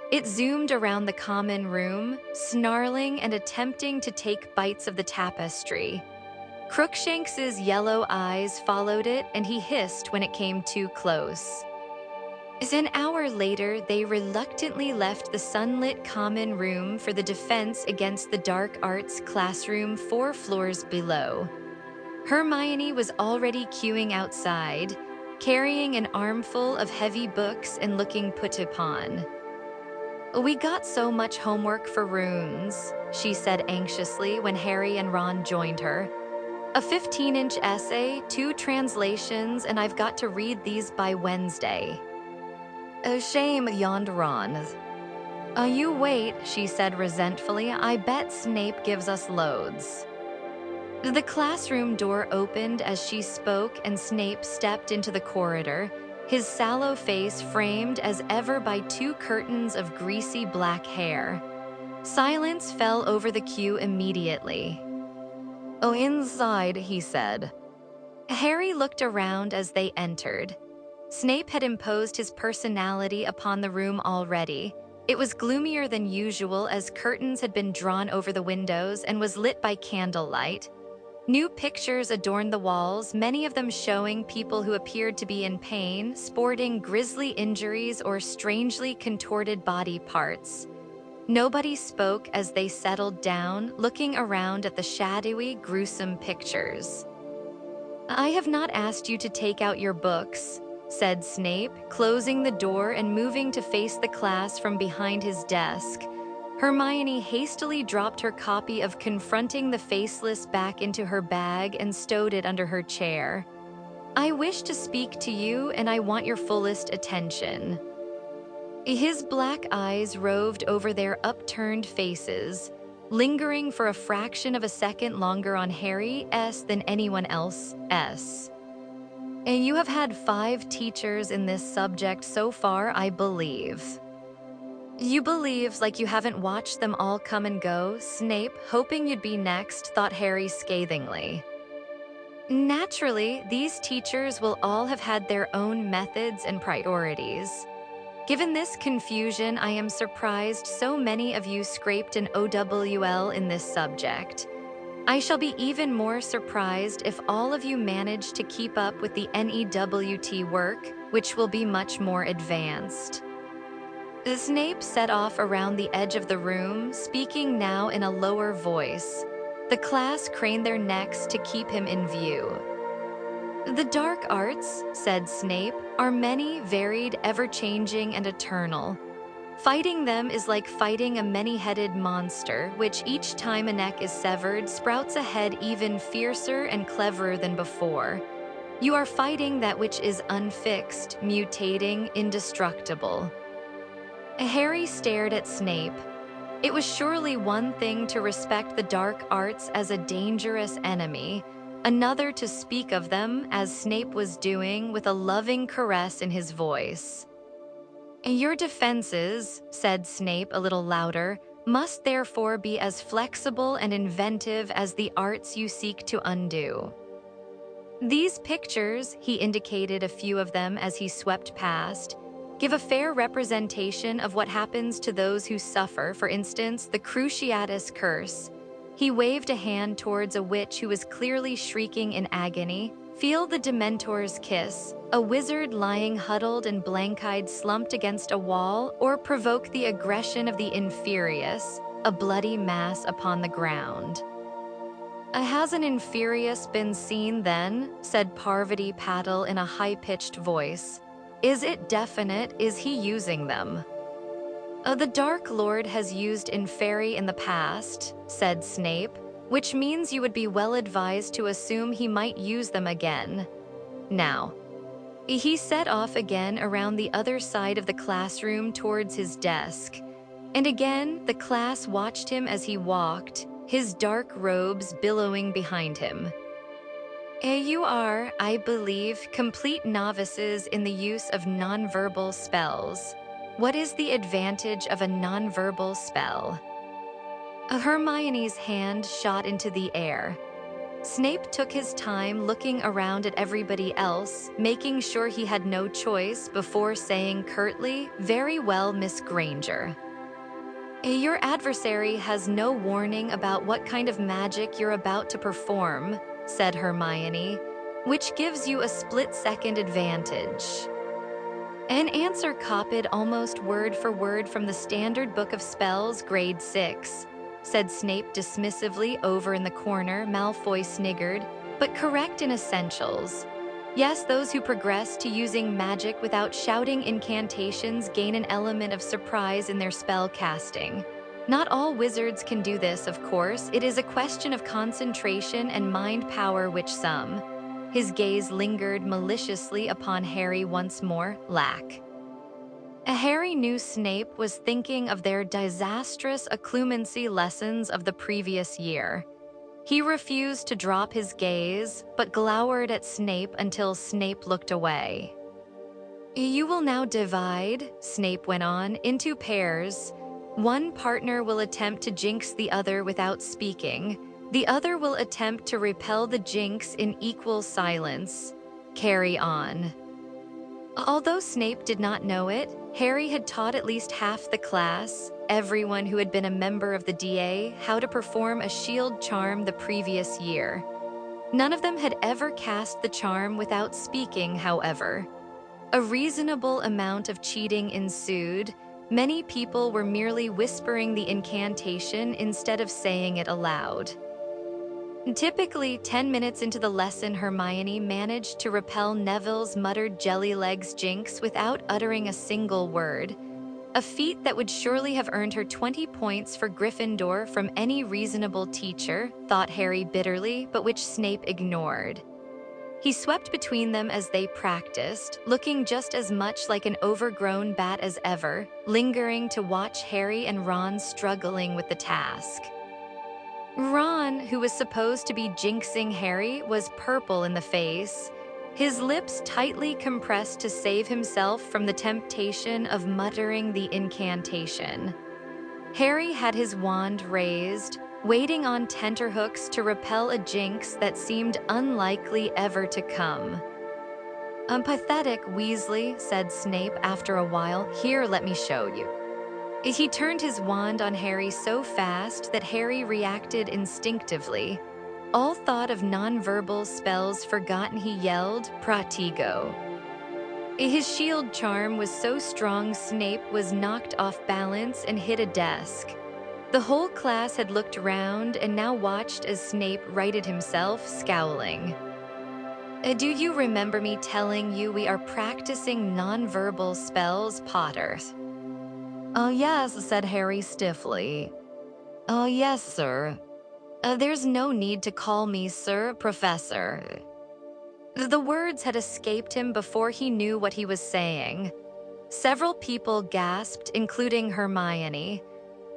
It zoomed around the common room, snarling and attempting to take bites of the tapestry. Crookshanks's yellow eyes followed it, and he hissed when it came too close. An hour later, they reluctantly left the sunlit common room for the defense against the dark arts classroom 4 floors below. Hermione was already queuing outside, carrying an armful of heavy books and looking put upon. We got so much homework for runes, she said anxiously when Harry and Ron joined her. A 15-inch essay, 2 translations, and I've got to read these by Wednesday. A shame, yawned Ron. You wait, she said resentfully. I bet Snape gives us loads. The classroom door opened as she spoke, and Snape stepped into the corridor, his sallow face framed as ever by 2 curtains of greasy black hair. Silence fell over the queue immediately. Oh, inside, he said. Harry looked around as they entered. Snape had imposed his personality upon the room already. It was gloomier than usual as curtains had been drawn over the windows and was lit by candlelight. New pictures adorned the walls, many of them showing people who appeared to be in pain, sporting grisly injuries or strangely contorted body parts. Nobody spoke as they settled down, looking around at the shadowy, gruesome pictures. I have not asked you to take out your books, said Snape, closing the door and moving to face the class from behind his desk. Hermione hastily dropped her copy of Confronting the Faceless back into her bag and stowed it under her chair. I wish to speak to you, and I want your fullest attention. His black eyes roved over their upturned faces, lingering for a fraction of a second longer on Harry's than anyone else's. And you have had 5 teachers in this subject so far, I believe. You believe like you haven't watched them all come and go, Snape, hoping you'd be next, thought Harry scathingly. Naturally, these teachers will all have had their own methods and priorities. Given this confusion, I am surprised so many of you scraped an OWL in this subject. I shall be even more surprised if all of you manage to keep up with the NEWT work, which will be much more advanced. Snape set off around the edge of the room, speaking now in a lower voice. The class craned their necks to keep him in view. The dark arts, said Snape, are many, varied, ever-changing, and eternal. Fighting them is like fighting a many-headed monster, which each time a neck is severed sprouts a head even fiercer and cleverer than before. You are fighting that which is unfixed, mutating, indestructible. Harry stared at Snape. It was surely one thing to respect the dark arts as a dangerous enemy, another to speak of them, as Snape was doing, with a loving caress in his voice. "Your defenses," said Snape a little louder, "must therefore be as flexible and inventive as the arts you seek to undo. These pictures," he indicated a few of them as he swept past, "give a fair representation of what happens to those who suffer, for instance, the Cruciatus curse." He waved a hand towards a witch who was clearly shrieking in agony. "Feel the Dementor's kiss, a wizard lying huddled and blank-eyed slumped against a wall, or provoke the aggression of the Inferius, a bloody mass upon the ground." "Has an Inferius been seen then?" said Parvati Patil in a high-pitched voice. "Is it definite? Is he using them?" "The Dark Lord has used Inferi in the past," said Snape, "which means you would be well advised to assume he might use them again. Now." He set off again around the other side of the classroom towards his desk, and again the class watched him as he walked, his dark robes billowing behind him. "You are, I believe, complete novices in the use of nonverbal spells. What is the advantage of a nonverbal spell?" Hermione's hand shot into the air. Snape took his time looking around at everybody else, making sure he had no choice before saying curtly, "Very well, Miss Granger." "Your adversary has no warning about what kind of magic you're about to perform," said Hermione, "which gives you a split-second advantage." An answer copied almost word for word from the Standard Book of Spells, Grade 6, said Snape dismissively over in the corner. Malfoy sniggered, "But correct in essentials. Yes, those who progress to using magic without shouting incantations gain an element of surprise in their spell casting. Not all wizards can do this, of course. It is a question of concentration and mind power which some." His gaze lingered maliciously upon Harry once more, lack. Harry knew Snape was thinking of their disastrous occlumency lessons of the previous year. He refused to drop his gaze, but glowered at Snape until Snape looked away. "You will now divide," Snape went on, "into pairs. One partner will attempt to jinx the other without speaking. The other will attempt to repel the jinx in equal silence. Carry on." Although Snape did not know it, Harry had taught at least half the class, everyone who had been a member of the DA, how to perform a shield charm the previous year. None of them had ever cast the charm without speaking, however. A reasonable amount of cheating ensued. Many people were merely whispering the incantation instead of saying it aloud. Typically, 10 minutes into the lesson, Hermione managed to repel Neville's muttered jelly-legs jinx without uttering a single word, a feat that would surely have earned her 20 points for Gryffindor from any reasonable teacher, thought Harry bitterly, but which Snape ignored. He swept between them as they practiced, looking just as much like an overgrown bat as ever, lingering to watch Harry and Ron struggling with the task. Ron, who was supposed to be jinxing Harry, was purple in the face, his lips tightly compressed to save himself from the temptation of muttering the incantation. Harry had his wand raised, waiting on tenterhooks to repel a jinx that seemed unlikely ever to come. "Pathetic, Weasley," said Snape after a while. "Here, let me show you." He turned his wand on Harry so fast that Harry reacted instinctively. All thought of nonverbal spells forgotten, he yelled, "Pratigo." His shield charm was so strong Snape was knocked off balance and hit a desk. The whole class had looked round and now watched as Snape righted himself, scowling. "Do you remember me telling you we are practicing nonverbal spells, Potter?" "Oh, yes," said Harry stiffly. "Oh, yes, sir. There's no need to call me Sir, Professor." The words had escaped him before he knew what he was saying. Several people gasped, including Hermione.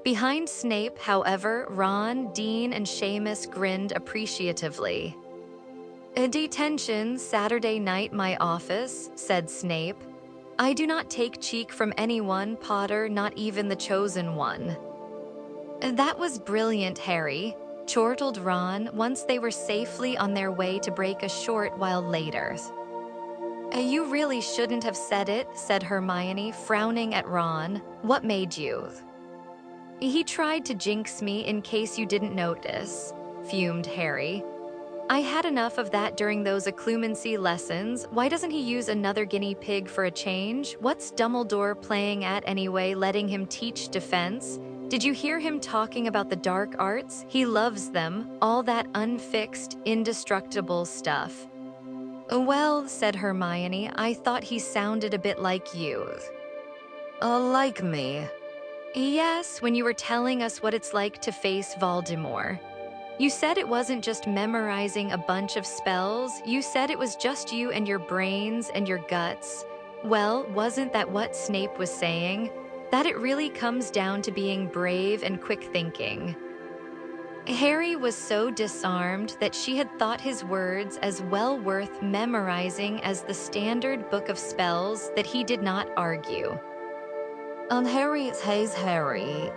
Behind Snape, however, Ron, Dean, and Seamus grinned appreciatively. "A detention Saturday night, my office," said Snape. "I do not take cheek from anyone, Potter, not even the chosen one." "That was brilliant, Harry," chortled Ron once they were safely on their way to break a short while later. "You really shouldn't have said it," said Hermione, frowning at Ron. "What made you?" "He tried to jinx me in case you didn't notice," fumed Harry. "I had enough of that during those occlumency lessons. Why doesn't he use another guinea pig for a change? What's Dumbledore playing at anyway, letting him teach defense? Did you hear him talking about the dark arts? He loves them, all that unfixed, indestructible stuff." "Well," said Hermione, "I thought he sounded a bit like you." Like me?" "Yes, when you were telling us what it's like to face Voldemort. You said it wasn't just memorizing a bunch of spells, you said it was just you and your brains and your guts. Well, wasn't that what Snape was saying? That it really comes down to being brave and quick thinking." Harry was so disarmed that she had thought his words as well worth memorizing as the standard book of spells that he did not argue. Harry says Harry."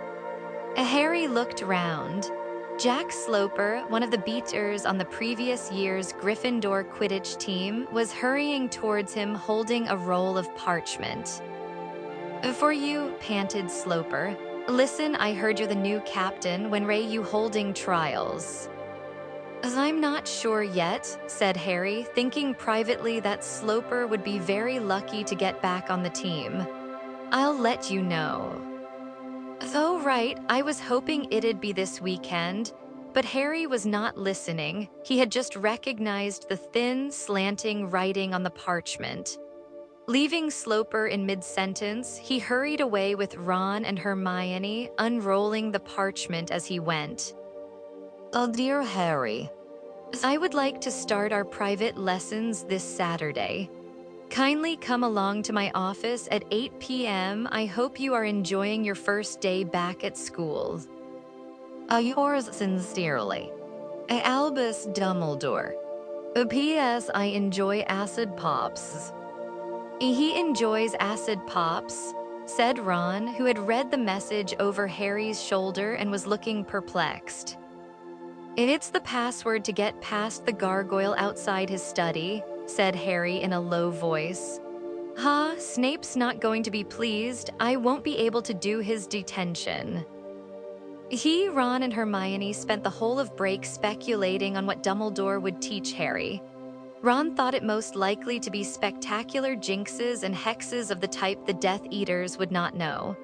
Harry looked round. Jack Sloper, one of the beaters on the previous year's Gryffindor Quidditch team, was hurrying towards him holding a roll of parchment. "For you," panted Sloper. "Listen, I heard you're the new captain. When Ray you holding trials?" "I'm not sure yet," said Harry, thinking privately that Sloper would be very lucky to get back on the team. "I'll let you know." "Oh, right, I was hoping it'd be this weekend." But Harry was not listening. He had just recognized the thin, slanting writing on the parchment. Leaving Sloper in mid-sentence, he hurried away with Ron and Hermione, unrolling the parchment as he went. "Oh, dear Harry, I would like to start our private lessons this Saturday. Kindly come along to my office at 8 p.m. I hope you are enjoying your first day back at school. Yours sincerely, Albus Dumbledore. P.S. I enjoy acid pops." "He enjoys acid pops," said Ron, who had read the message over Harry's shoulder and was looking perplexed. "It's the password to get past the gargoyle outside his study," said Harry in a low voice. "Ha, Snape's not going to be pleased. I won't be able to do his detention." He, Ron, and Hermione spent the whole of break speculating on what Dumbledore would teach Harry. Ron thought it most likely to be spectacular jinxes and hexes of the type the Death Eaters would not know.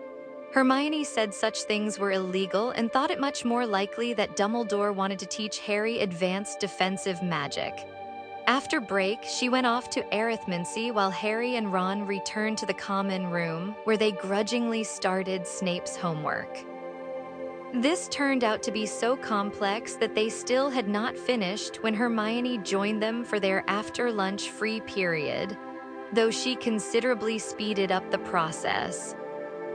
Hermione said such things were illegal and thought it much more likely that Dumbledore wanted to teach Harry advanced defensive magic. After break, she went off to arithmancy while Harry and Ron returned to the common room, where they grudgingly started Snape's homework. This turned out to be so complex that they still had not finished when Hermione joined them for their after-lunch free period, though she considerably speeded up the process.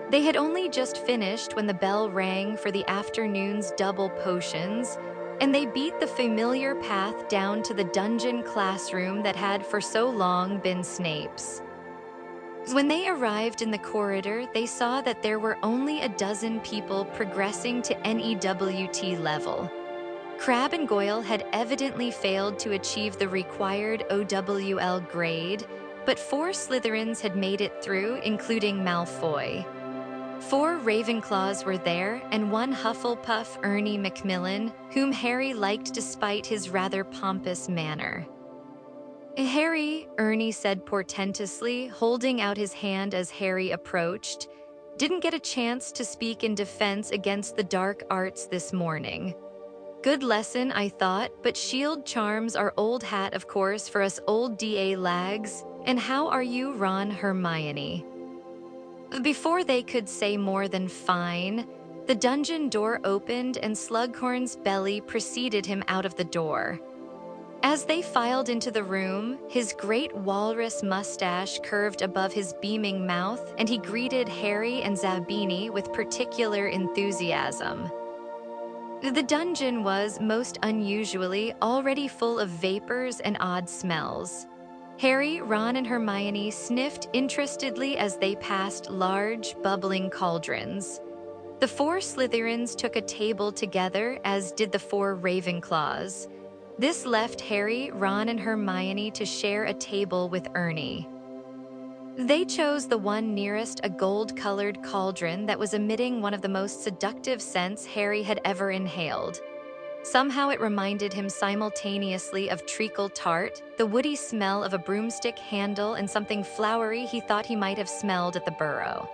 They had only just finished when the bell rang for the afternoon's double potions, and they beat the familiar path down to the dungeon classroom that had for so long been Snape's. When they arrived in the corridor, they saw that there were only a dozen people progressing to NEWT level. Crabbe and Goyle had evidently failed to achieve the required OWL grade, but 4 Slytherins had made it through, including Malfoy. 4 Ravenclaws were there, and 1 Hufflepuff, Ernie Macmillan, whom Harry liked despite his rather pompous manner. "Harry," Ernie said portentously, holding out his hand as Harry approached, "didn't get a chance to speak in defense against the dark arts this morning. Good lesson, I thought, but shield charms are old hat, of course, for us old DA lags. And how are you, Ron, Hermione?" Before they could say more than fine, the dungeon door opened and Slughorn's belly preceded him out of the door. As they filed into the room, his great walrus mustache curved above his beaming mouth, and he greeted Harry and Zabini with particular enthusiasm. The dungeon was, most unusually, already full of vapors and odd smells. Harry, Ron, and Hermione sniffed interestedly as they passed large, bubbling cauldrons. The 4 Slytherins took a table together, as did the 4 Ravenclaws. This left Harry, Ron, and Hermione to share a table with Ernie. They chose the one nearest a gold-colored cauldron that was emitting one of the most seductive scents Harry had ever inhaled. Somehow it reminded him simultaneously of treacle tart, the woody smell of a broomstick handle, and something flowery he thought he might have smelled at the burrow.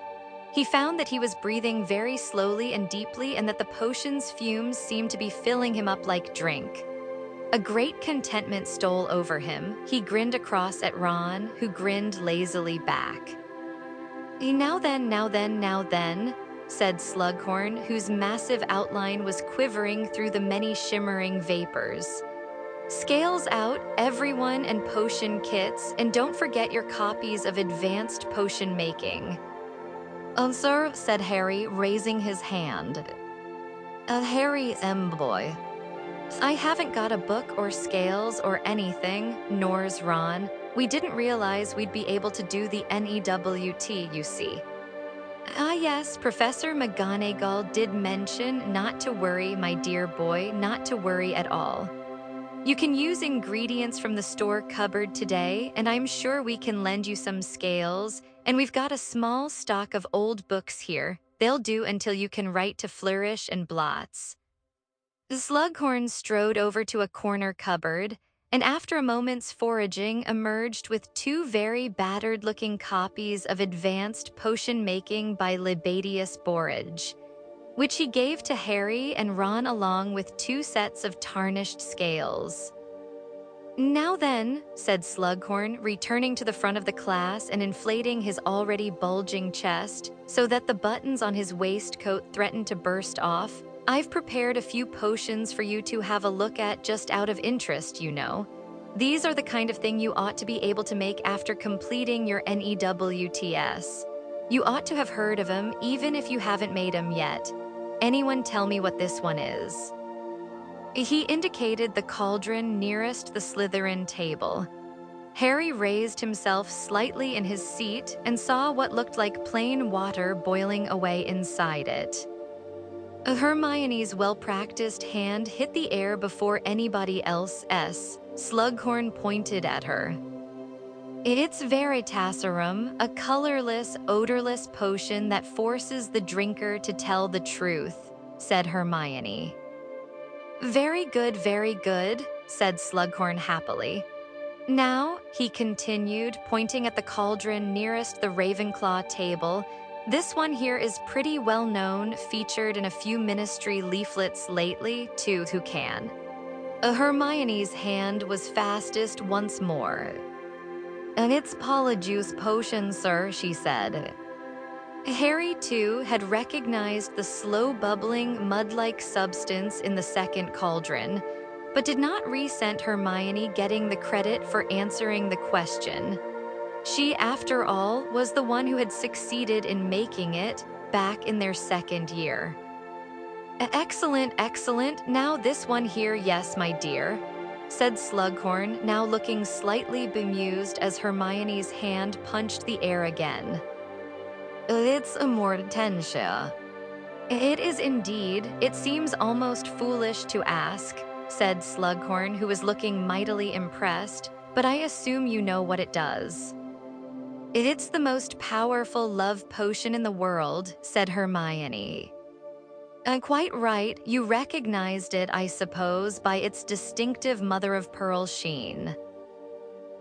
He found that he was breathing very slowly and deeply, and that the potion's fumes seemed to be filling him up like drink. A great contentment stole over him. He grinned across at Ron, who grinned lazily back. Now then, said Slughorn, whose massive outline was quivering through the many shimmering vapors. Scales out, everyone, and potion kits, and don't forget your copies of Advanced Potion Making. Sir, said Harry, raising his hand. Harry, boy. I haven't got a book or scales or anything, nors Ron. We didn't realize we'd be able to do the NEWT, you see. Yes, Professor McGonagall did mention not to worry, my dear boy, not to worry at all. You can use ingredients from the store cupboard today, and I'm sure we can lend you some scales, and we've got a small stock of old books here. They'll do until you can write to flourish and blots. Slughorn strode over to a corner cupboard, and after a moment's foraging emerged with 2 very battered-looking copies of Advanced Potion Making by Libadius Borage, which he gave to Harry and Ron along with 2 sets of tarnished scales. Now then, said Slughorn, returning to the front of the class and inflating his already bulging chest so that the buttons on his waistcoat threatened to burst off, I've prepared a few potions for you to have a look at just out of interest, you know. These are the kind of thing you ought to be able to make after completing your NEWTS. You ought to have heard of 'em, even if you haven't made 'em yet. Anyone tell me what this one is? He indicated the cauldron nearest the Slytherin table. Harry raised himself slightly in his seat and saw what looked like plain water boiling away inside it. Hermione's well-practiced hand hit the air before anybody else's. Slughorn pointed at her. It's Veritaserum, a colorless, odorless potion that forces the drinker to tell the truth, said Hermione. Very good, said Slughorn happily. Now, he continued, pointing at the cauldron nearest the Ravenclaw table, this one here is pretty well known, featured in a few ministry leaflets lately, to who can. Hermione's hand was fastest once more. And it's Polyjuice potion, sir, she said. Harry, too, had recognized the slow-bubbling, mud-like substance in the second cauldron, but did not resent Hermione getting the credit for answering the question. She, after all, was the one who had succeeded in making it back in their second year. Excellent. Now this one here, yes, my dear, said Slughorn, now looking slightly bemused as Hermione's hand punched the air again. It's a Mortentia. It is indeed. It seems almost foolish to ask, said Slughorn, who was looking mightily impressed, but I assume you know what it does. It's the most powerful love potion in the world, said Hermione. Quite right, you recognized it, I suppose, by its distinctive mother-of-pearl sheen.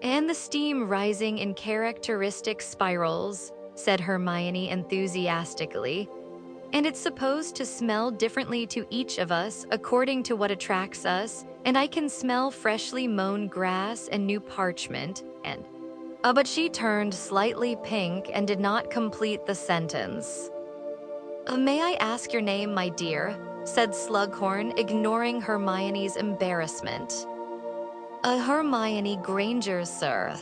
And the steam rising in characteristic spirals, said Hermione enthusiastically. And it's supposed to smell differently to each of us according to what attracts us, and I can smell freshly mown grass and new parchment, and... but she turned slightly pink and did not complete the sentence. May I ask your name, my dear? Said Slughorn, ignoring Hermione's embarrassment. Hermione Granger, sir.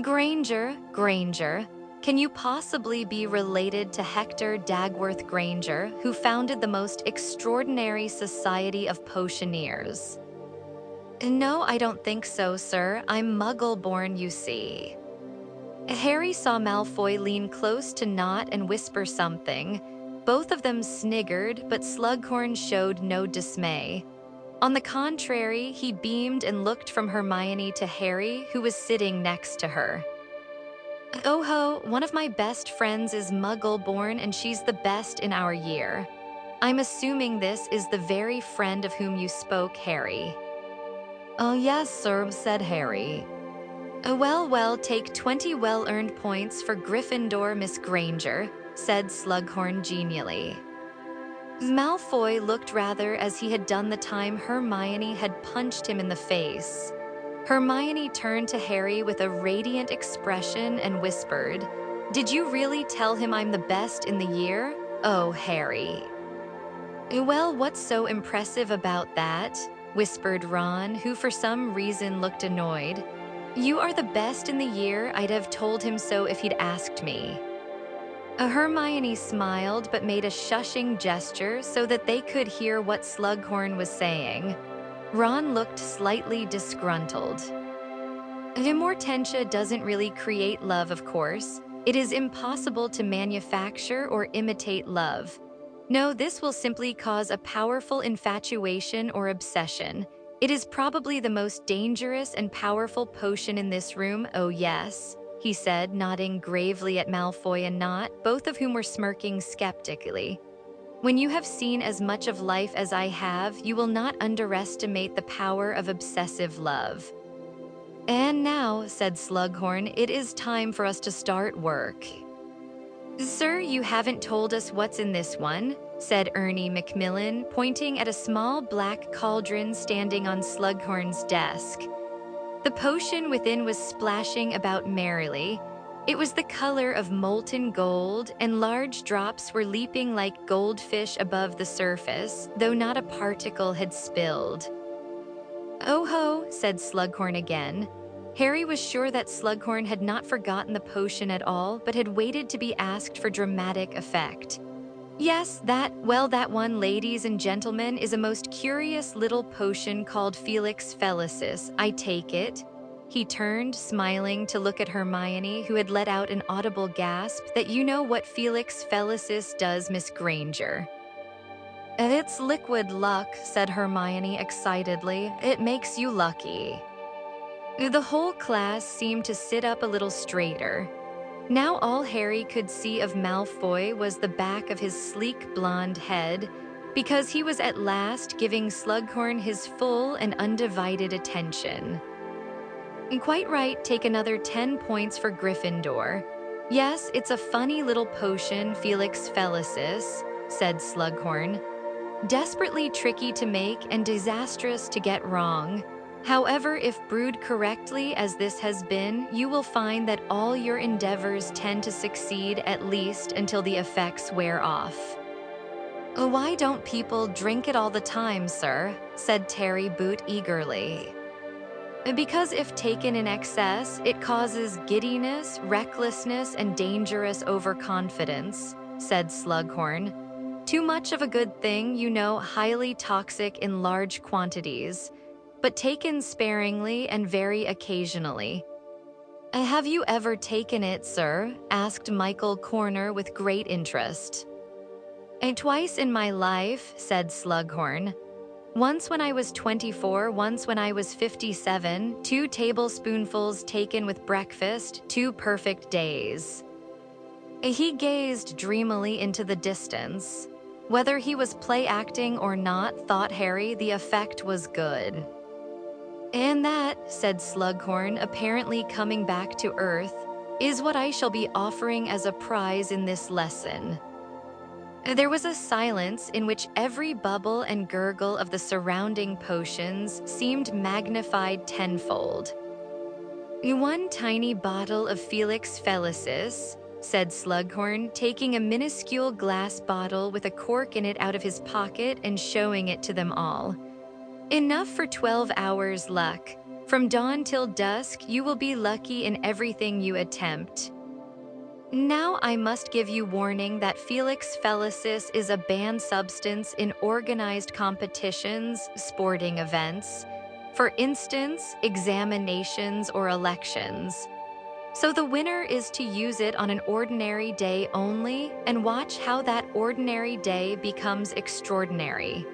Granger. Can you possibly be related to Hector Dagworth Granger, who founded the most extraordinary society of potioneers? No, I don't think so, sir. I'm Muggle-born, you see. Harry saw Malfoy lean close to Nott and whisper something. Both of them sniggered, but Slughorn showed no dismay. On the contrary, he beamed and looked from Hermione to Harry, who was sitting next to her. Oh ho, one of my best friends is Muggle-born and she's the best in our year. I'm assuming this is the very friend of whom you spoke, Harry. Oh yes, sir, said Harry. Well, take 20 well-earned points for Gryffindor, Miss Granger, said Slughorn genially. Malfoy looked rather as he had done the time Hermione had punched him in the face. Hermione turned to Harry with a radiant expression and whispered, "Did you really tell him I'm the best in the year? Oh, Harry." Well, what's so impressive about that? Whispered Ron, who for some reason looked annoyed. You are the best in the year. I'd have told him so if he'd asked me. Hermione smiled but made a shushing gesture so that they could hear what Slughorn was saying. Ron looked slightly disgruntled. Immortentia doesn't really create love, of course. It is impossible to manufacture or imitate love. No, this will simply cause a powerful infatuation or obsession. It is probably the most dangerous and powerful potion in this room, oh yes, he said, nodding gravely at Malfoy and Nott, both of whom were smirking skeptically. When you have seen as much of life as I have, you will not underestimate the power of obsessive love. And now, said Slughorn, it is time for us to start work. Sir, you haven't told us what's in this one, said Ernie Macmillan, pointing at a small black cauldron standing on Slughorn's desk. The potion within was splashing about merrily. It was the color of molten gold, and large drops were leaping like goldfish above the surface, though not a particle had spilled. Oh ho, said Slughorn again. Harry was sure that Slughorn had not forgotten the potion at all, but had waited to be asked for dramatic effect. Yes, that one, ladies and gentlemen, is a most curious little potion called Felix Felicis, I take it. He turned, smiling, to look at Hermione, who had let out an audible gasp that you know what Felix Felicis does, Miss Granger. It's liquid luck, said Hermione excitedly. It makes you lucky. The whole class seemed to sit up a little straighter. Now all Harry could see of Malfoy was the back of his sleek blonde head, because he was at last giving Slughorn his full and undivided attention. Quite right, take another 10 points for Gryffindor. Yes, it's a funny little potion, Felix Felicis, said Slughorn. Desperately tricky to make and disastrous to get wrong. However, if brewed correctly as this has been, you will find that all your endeavors tend to succeed at least until the effects wear off. Why don't people drink it all the time, sir? Said Terry Boot eagerly. Because if taken in excess, it causes giddiness, recklessness, and dangerous overconfidence, said Slughorn. Too much of a good thing, you know, highly toxic in large quantities, but taken sparingly and very occasionally. Have you ever taken it, sir? Asked Michael Corner with great interest. Twice in my life, said Slughorn. Once when I was 24, once when I was 57, 2 tablespoonfuls taken with breakfast, 2 perfect days. He gazed dreamily into the distance. Whether he was play-acting or not, thought Harry, the effect was good. And that, said Slughorn, apparently coming back to earth, is what I shall be offering as a prize in this lesson. There was a silence in which every bubble and gurgle of the surrounding potions seemed magnified tenfold. 1 tiny bottle of Felix Felicis, said Slughorn, taking a minuscule glass bottle with a cork in it out of his pocket and showing it to them all. Enough for 12 hours' luck. From dawn till dusk, you will be lucky in everything you attempt. Now I must give you warning that Felix Felicis is a banned substance in organized competitions, sporting events, for instance, examinations or elections. So the winner is to use it on an ordinary day only and watch how that ordinary day becomes extraordinary.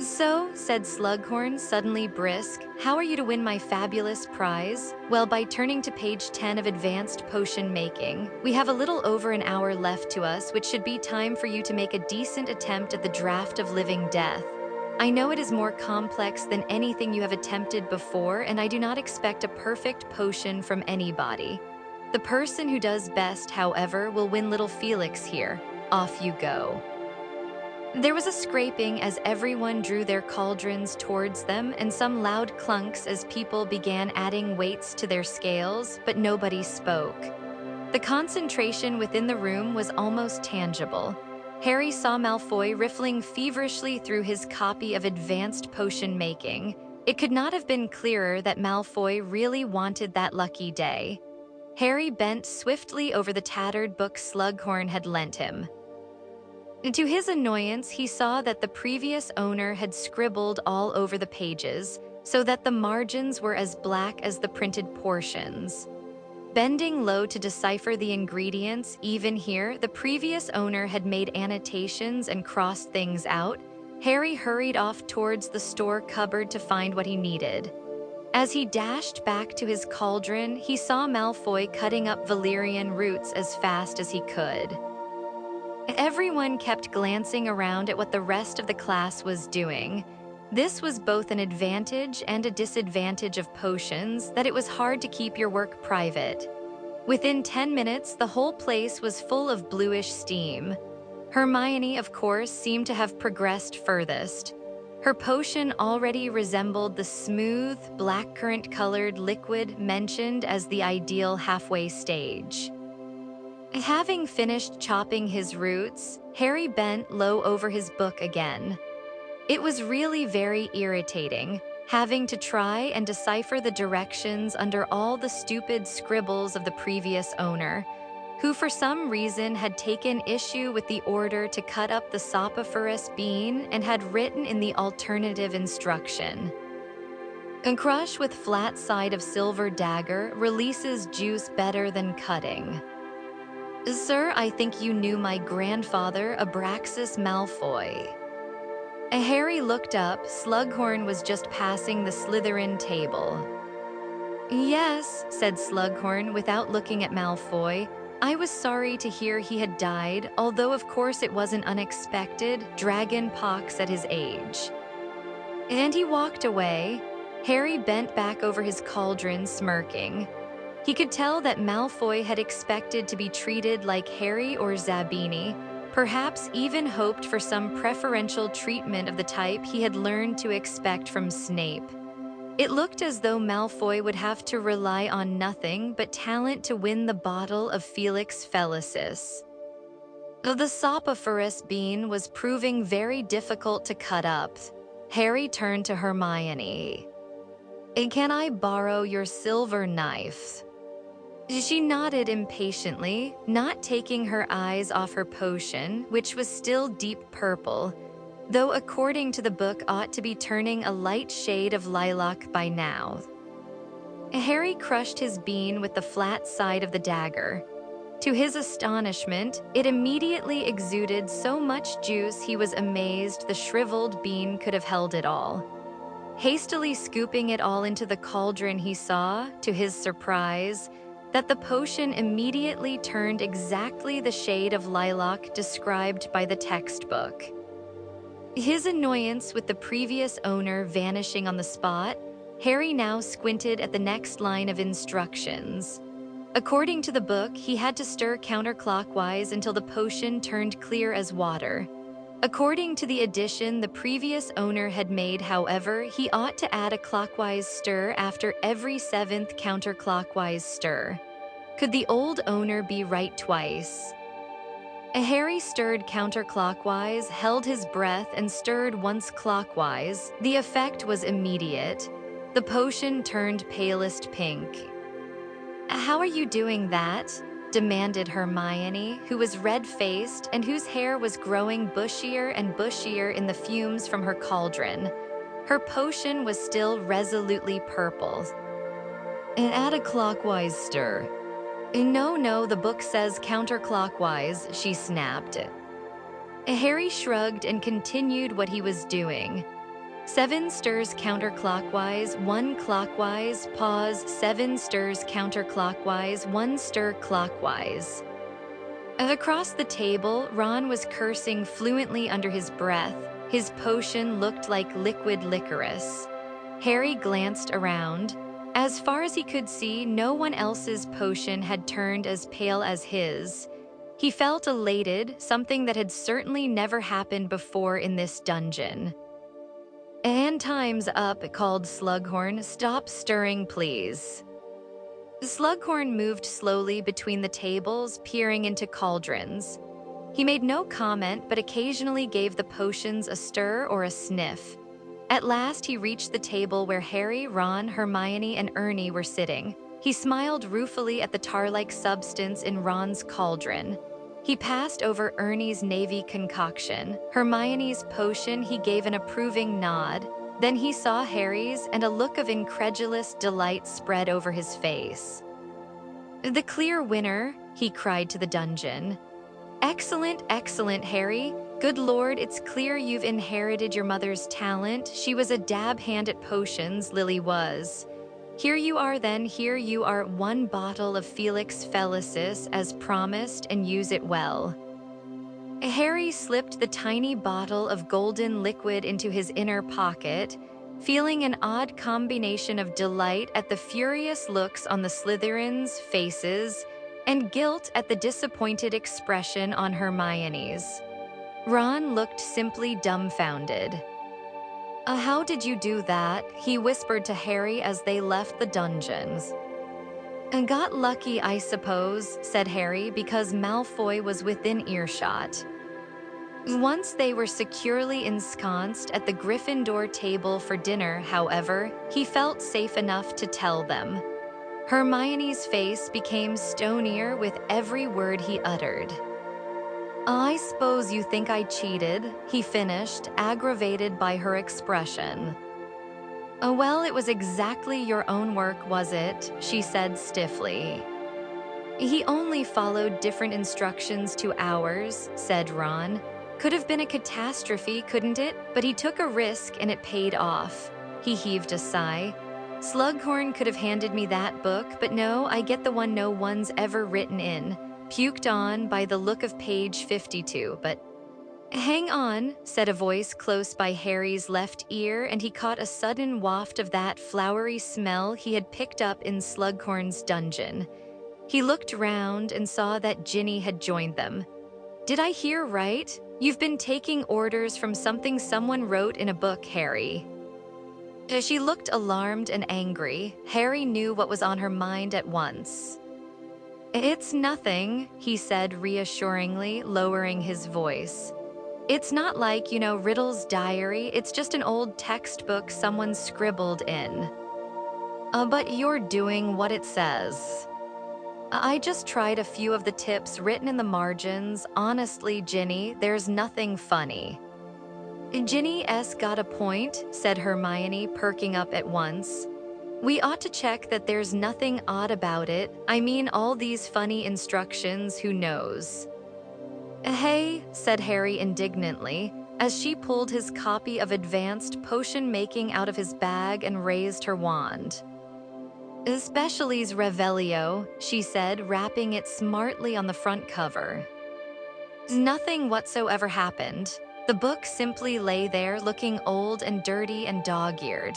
So, said Slughorn, suddenly brisk, how are you to win my fabulous prize? Well, by turning to page 10 of Advanced Potion Making. We have a little over an hour left to us, which should be time for you to make a decent attempt at the Draft of Living Death. I know it is more complex than anything you have attempted before, and I do not expect a perfect potion from anybody. The person who does best, however, will win little Felix here. Off you go. There was a scraping as everyone drew their cauldrons towards them and some loud clunks as people began adding weights to their scales, but nobody spoke. The concentration within the room was almost tangible. Harry saw Malfoy riffling feverishly through his copy of Advanced Potion Making. It could not have been clearer that Malfoy really wanted that lucky day. Harry bent swiftly over the tattered book Slughorn had lent him. To his annoyance, he saw that the previous owner had scribbled all over the pages, so that the margins were as black as the printed portions. Bending low to decipher the ingredients, even here, the previous owner had made annotations and crossed things out. Harry hurried off towards the store cupboard to find what he needed. As he dashed back to his cauldron, he saw Malfoy cutting up valerian roots as fast as he could. Everyone kept glancing around at what the rest of the class was doing. This was both an advantage and a disadvantage of potions, that it was hard to keep your work private. Within 10 minutes, the whole place was full of bluish steam. Hermione, of course, seemed to have progressed furthest. Her potion already resembled the smooth, blackcurrant-colored liquid mentioned as the ideal halfway stage. Having finished chopping his roots, Harry bent low over his book again. It was really very irritating, having to try and decipher the directions under all the stupid scribbles of the previous owner, who for some reason had taken issue with the order to cut up the soporiferous bean and had written in the alternative instruction. A crush with flat side of silver dagger releases juice better than cutting. Sir, I think you knew my grandfather, Abraxas Malfoy. Harry looked up. Slughorn was just passing the Slytherin table. Yes, said Slughorn without looking at Malfoy. I was sorry to hear he had died, although of course it wasn't unexpected, dragon pox at his age. And he walked away. Harry bent back over his cauldron, smirking. He could tell that Malfoy had expected to be treated like Harry or Zabini, perhaps even hoped for some preferential treatment of the type he had learned to expect from Snape. It looked as though Malfoy would have to rely on nothing but talent to win the bottle of Felix Felicis. The soporiferous bean was proving very difficult to cut up. Harry turned to Hermione. Can I borrow your silver knife? She nodded impatiently, not taking her eyes off her potion, which was still deep purple, though according to the book ought to be turning a light shade of lilac by now. Harry crushed his bean with the flat side of the dagger. To his astonishment, it immediately exuded so much juice he was amazed the shriveled bean could have held it all. Hastily scooping it all into the cauldron, he saw, to his surprise, that the potion immediately turned exactly the shade of lilac described by the textbook. His annoyance with the previous owner vanishing on the spot, Harry now squinted at the next line of instructions. According to the book, he had to stir counterclockwise until the potion turned clear as water. According to the addition the previous owner had made, however, he ought to add a clockwise stir after every 7th counterclockwise stir. Could the old owner be right twice? Harry stirred counterclockwise, held his breath, and stirred once clockwise. The effect was immediate. The potion turned palest pink. How are you doing that? demanded Hermione, who was red-faced and whose hair was growing bushier and bushier in the fumes from her cauldron. Her potion was still resolutely purple. And add a clockwise stir. No, the book says counterclockwise, she snapped. Harry shrugged and continued what he was doing. 7 stirs counterclockwise, 1 clockwise, pause, 7 stirs counterclockwise, 1 stir clockwise. Across the table, Ron was cursing fluently under his breath. His potion looked like liquid licorice. Harry glanced around. As far as he could see, no one else's potion had turned as pale as his. He felt elated, something that had certainly never happened before in this dungeon. "And time's up," called Slughorn. "Stop stirring, please." Slughorn moved slowly between the tables, peering into cauldrons. He made no comment, but occasionally gave the potions a stir or a sniff. At last, he reached the table where Harry, Ron, Hermione, and Ernie were sitting. He smiled ruefully at the tar-like substance in Ron's cauldron. He passed over Ernie's navy concoction. Hermione's potion, he gave an approving nod. Then he saw Harry's, and a look of incredulous delight spread over his face. "The clear winner," he cried to the dungeon. "Excellent, excellent, Harry. Good Lord, it's clear you've inherited your mother's talent. She was a dab hand at potions, Lily was. Here you are then, here you are, 1 bottle of Felix Felicis as promised, and use it well." Harry slipped the tiny bottle of golden liquid into his inner pocket, feeling an odd combination of delight at the furious looks on the Slytherins' faces and guilt at the disappointed expression on Hermione's. Ron looked simply dumbfounded. How did you do that?" he whispered to Harry as they left the dungeons. "Got lucky, I suppose," said Harry, because Malfoy was within earshot. Once they were securely ensconced at the Gryffindor table for dinner, however, he felt safe enough to tell them. Hermione's face became stonier with every word he uttered. "I suppose you think I cheated," he finished, aggravated by her expression. Well, it was exactly your own work, was it?" she said stiffly. "He only followed different instructions to ours," said Ron. "Could have been a catastrophe, couldn't it? But he took a risk and it paid off." He heaved a sigh. "Slughorn could have handed me that book, but no, I get the one no one's ever written in. Puked on by the look of page 52, but—" "Hang on," said a voice close by Harry's left ear, and he caught a sudden waft of that flowery smell he had picked up in Slughorn's dungeon. He looked round and saw that Ginny had joined them. "Did I hear right? You've been taking orders from something someone wrote in a book, Harry." She looked alarmed and angry. Harry knew what was on her mind at once. "It's nothing," he said reassuringly, lowering his voice. "It's not like, Riddle's diary. It's just an old textbook someone scribbled in." But you're doing what it says." "I just tried a few of the tips written in the margins. Honestly, Ginny, there's nothing funny." "Ginny's got a point," said Hermione, perking up at once. "We ought to check that there's nothing odd about it. I mean, all these funny instructions, who knows?" "Hey," said Harry indignantly, as she pulled his copy of Advanced Potion Making out of his bag and raised her wand. "Especially's Revelio," she said, wrapping it smartly on the front cover. Nothing whatsoever happened. The book simply lay there, looking old and dirty and dog-eared.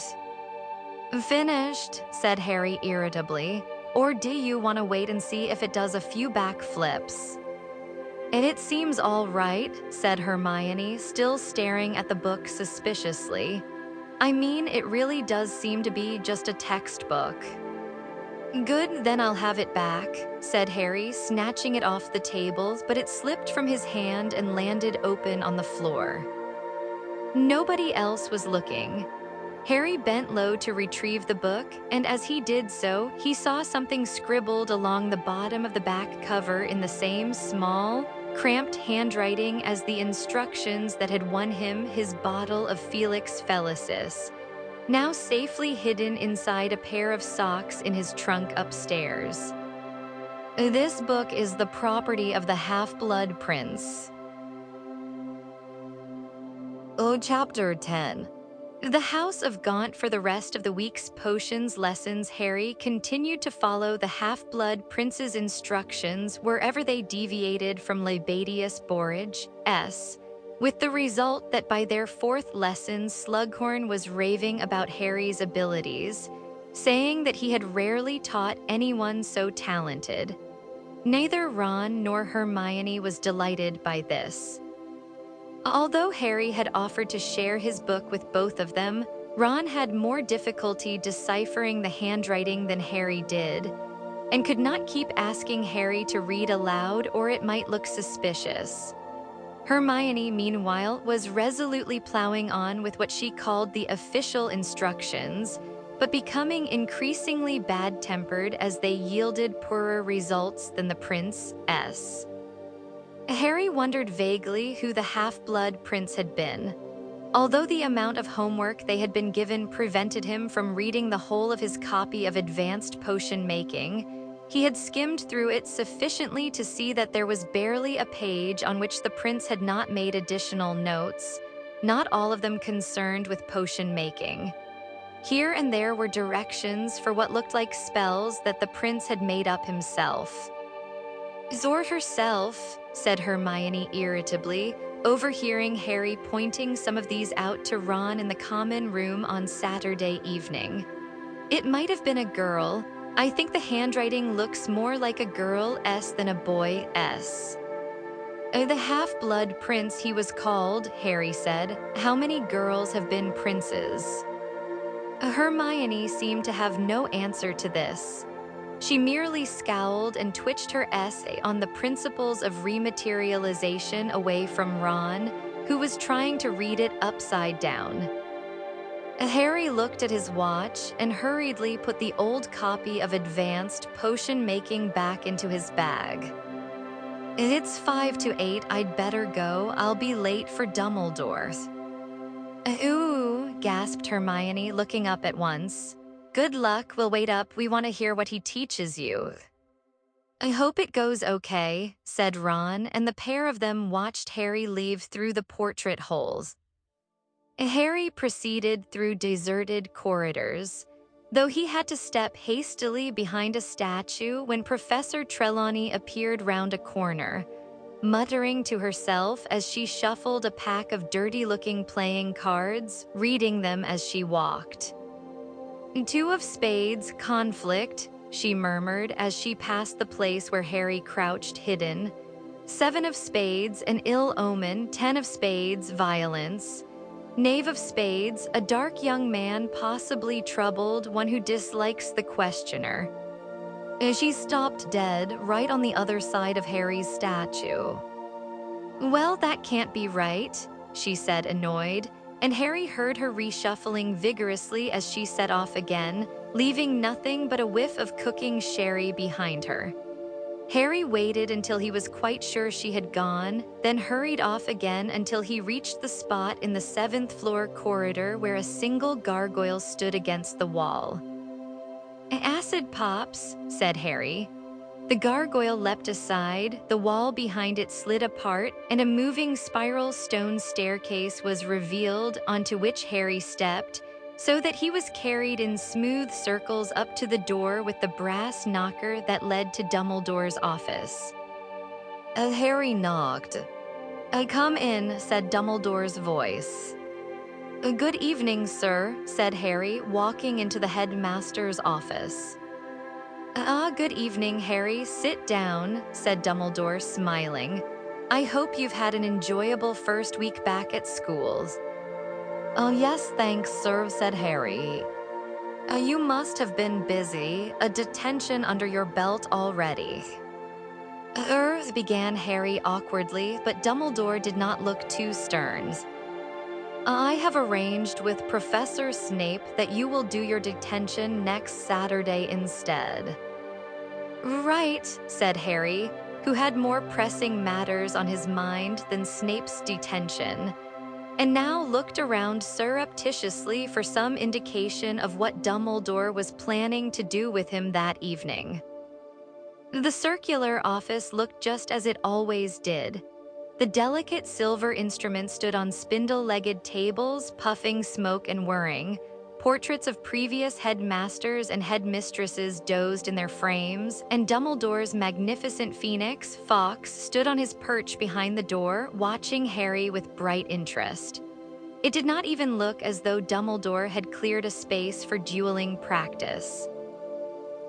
"Finished," said Harry irritably. "Or do you want to wait and see if it does a few backflips?" "And it seems all right," said Hermione, still staring at the book suspiciously. "I mean, it really does seem to be just a textbook." "Good, then I'll have it back," said Harry, snatching it off the table, but it slipped from his hand and landed open on the floor. Nobody else was looking. Harry bent low to retrieve the book, and as he did so, he saw something scribbled along the bottom of the back cover in the same small, cramped handwriting as the instructions that had won him his bottle of Felix Felicis, now safely hidden inside a pair of socks in his trunk upstairs. This book is the property of the Half-Blood Prince. Chapter 10. The House of Gaunt. For the rest of the week's potions lessons, Harry continued to follow the Half-Blood Prince's instructions wherever they deviated from Labadius Borage, with the result that by their fourth lesson, Slughorn was raving about Harry's abilities, saying that he had rarely taught anyone so talented. Neither Ron nor Hermione was delighted by this. Although Harry had offered to share his book with both of them, Ron had more difficulty deciphering the handwriting than Harry did, and could not keep asking Harry to read aloud or it might look suspicious. Hermione, meanwhile, was resolutely plowing on with what she called the official instructions, but becoming increasingly bad-tempered as they yielded poorer results than the prince's. Harry wondered vaguely who the Half-Blood Prince had been. Although the amount of homework they had been given prevented him from reading the whole of his copy of Advanced Potion Making, he had skimmed through it sufficiently to see that there was barely a page on which the prince had not made additional notes, not all of them concerned with potion making. Here and there were directions for what looked like spells that the prince had made up himself. "Zor herself," said Hermione irritably, overhearing Harry pointing some of these out to Ron in the common room on Saturday evening. "It might have been a girl. I think the handwriting looks more like a girl's than a boy's." "The Half-Blood Prince he was called," Harry said. "How many girls have been princes?" Hermione seemed to have no answer to this. She merely scowled and twitched her essay on the principles of rematerialization away from Ron, who was trying to read it upside down. Harry looked at his watch and hurriedly put the old copy of Advanced Potion Making back into his bag. "It's 5 to 8, I'd better go. I'll be late for Dumbledore." "Ooh," gasped Hermione, looking up at once. "Good luck, we'll wait up, we want to hear what he teaches you." "I hope it goes okay," said Ron, and the pair of them watched Harry leave through the portrait holes. Harry proceeded through deserted corridors, though he had to step hastily behind a statue when Professor Trelawney appeared round a corner, muttering to herself as she shuffled a pack of dirty-looking playing cards, reading them as she walked. "2 of spades, conflict," she murmured as she passed the place where Harry crouched hidden. 7 of spades, an ill omen. 10 of spades, violence. Knave of spades, a dark young man, possibly troubled, one who dislikes the questioner. She stopped dead, right on the other side of Harry's statue. "Well, that can't be right," she said, annoyed, and Harry heard her reshuffling vigorously as she set off again, leaving nothing but a whiff of cooking sherry behind her. Harry waited until he was quite sure she had gone, then hurried off again until he reached the spot in the 7th floor corridor where a single gargoyle stood against the wall. "Acid pops," said Harry. The gargoyle leapt aside, the wall behind it slid apart, and a moving spiral stone staircase was revealed onto which Harry stepped, so that he was carried in smooth circles up to the door with the brass knocker that led to Dumbledore's office. Harry knocked. "Come in," said Dumbledore's voice. "Good evening, sir," said Harry, walking into the headmaster's office. Good evening, Harry. Sit down," said Dumbledore, smiling. "I hope you've had an enjoyable first week back at school." "Oh, yes, thanks, sir," said Harry. You must have been busy. A detention under your belt already." Began Harry awkwardly, but Dumbledore did not look too stern. I have arranged with Professor Snape that you will do your detention next Saturday instead." "Right," said Harry, who had more pressing matters on his mind than Snape's detention, and now looked around surreptitiously for some indication of what Dumbledore was planning to do with him that evening. The circular office looked just as it always did. The delicate silver instruments stood on spindle-legged tables, puffing smoke and whirring. Portraits of previous headmasters and headmistresses dozed in their frames, and Dumbledore's magnificent phoenix, Fawkes, stood on his perch behind the door, watching Harry with bright interest. It did not even look as though Dumbledore had cleared a space for dueling practice.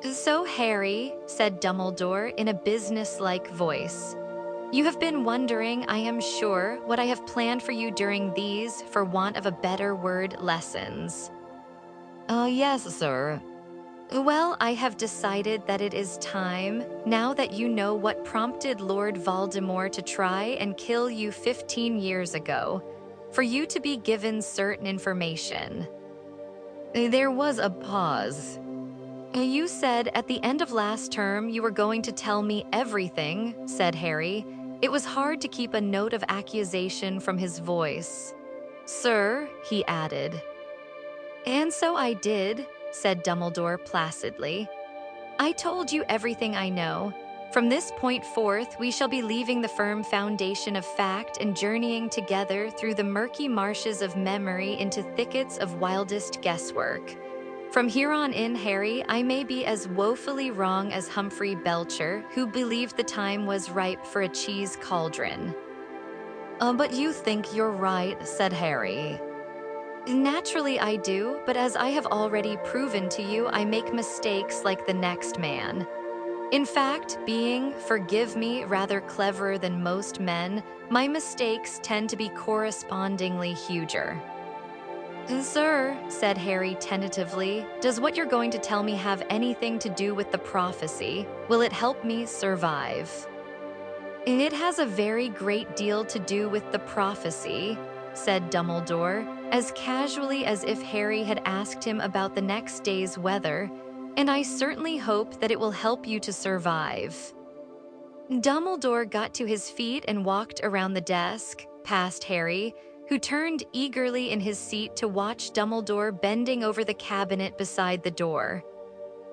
"So, Harry," said Dumbledore in a business-like voice, "you have been wondering, I am sure, what I have planned for you during these, for want of a better word, lessons." "Yes, sir." "Well, I have decided that it is time, now that you know what prompted Lord Voldemort to try and kill you 15 years ago, for you to be given certain information." There was a pause. "You said at the end of last term you were going to tell me everything," said Harry. It was hard to keep a note of accusation from his voice. "Sir," he added. "And so I did," said Dumbledore placidly. "I told you everything I know. From this point forth, we shall be leaving the firm foundation of fact and journeying together through the murky marshes of memory into thickets of wildest guesswork. From here on in, Harry, I may be as woefully wrong as Humphrey Belcher, who believed the time was ripe for a cheese cauldron." But you think you're right," said Harry. "Naturally I do, but as I have already proven to you, I make mistakes like the next man. In fact, being, forgive me, rather cleverer than most men, my mistakes tend to be correspondingly huger." "Sir," said Harry tentatively, "does what you're going to tell me have anything to do with the prophecy? Will it help me survive?" "It has a very great deal to do with the prophecy," said Dumbledore, as casually as if Harry had asked him about the next day's weather, "and I certainly hope that it will help you to survive." Dumbledore got to his feet and walked around the desk, past Harry, who turned eagerly in his seat to watch Dumbledore bending over the cabinet beside the door.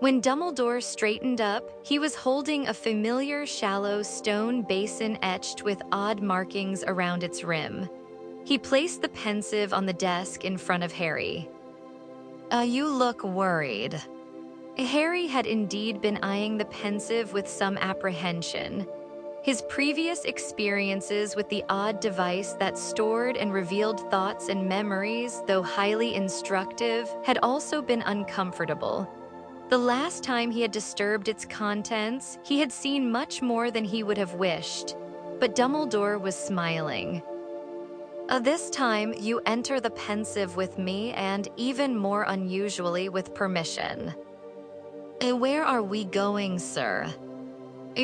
When Dumbledore straightened up, he was holding a familiar shallow stone basin etched with odd markings around its rim. He placed the pensive on the desk in front of Harry. You look worried." Harry had indeed been eyeing the pensive with some apprehension. His previous experiences with the odd device that stored and revealed thoughts and memories, though highly instructive, had also been uncomfortable. The last time he had disturbed its contents, he had seen much more than he would have wished, but Dumbledore was smiling. This time, you enter the pensive with me, and even more unusually, with permission." "Where are we going, sir?"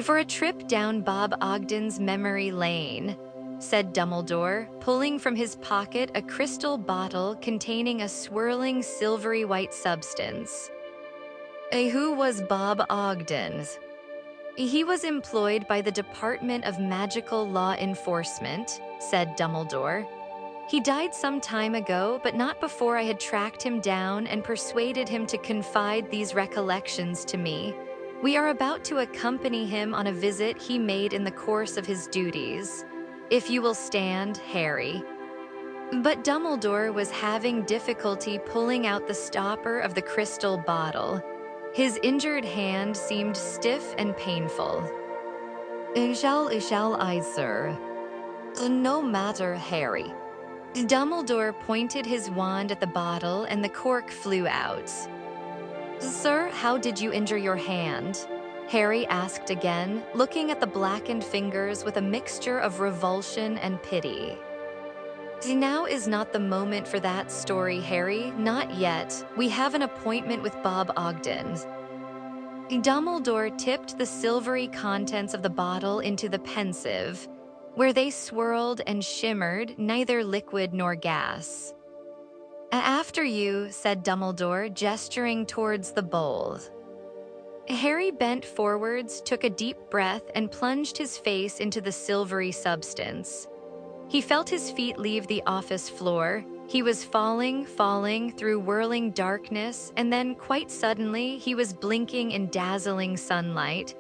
"For a trip down Bob Ogden's memory lane," said Dumbledore, pulling from his pocket a crystal bottle containing a swirling silvery white substance. Who was Bob Ogden?" "He was employed by the Department of Magical Law Enforcement," said Dumbledore. "He died some time ago, but not before I had tracked him down and persuaded him to confide these recollections to me. We are about to accompany him on a visit he made in the course of his duties. If you will stand, Harry." But Dumbledore was having difficulty pulling out the stopper of the crystal bottle. His injured hand seemed stiff and painful. Shall I, sir?" "No matter, Harry." Dumbledore pointed his wand at the bottle and the cork flew out. "Sir, how did you injure your hand?" Harry asked again, looking at the blackened fingers with a mixture of revulsion and pity. "Now is not the moment for that story, Harry, not yet. We have an appointment with Bob Ogden." Dumbledore tipped the silvery contents of the bottle into the pensive. where they swirled and shimmered, neither liquid nor gas. After you, said Dumbledore, gesturing towards the bowl. Harry bent forwards, took a deep breath, and plunged his face into the silvery substance. He felt his feet leave the office floor. He was falling through whirling darkness, and then, quite suddenly, he was blinking in dazzling sunlight.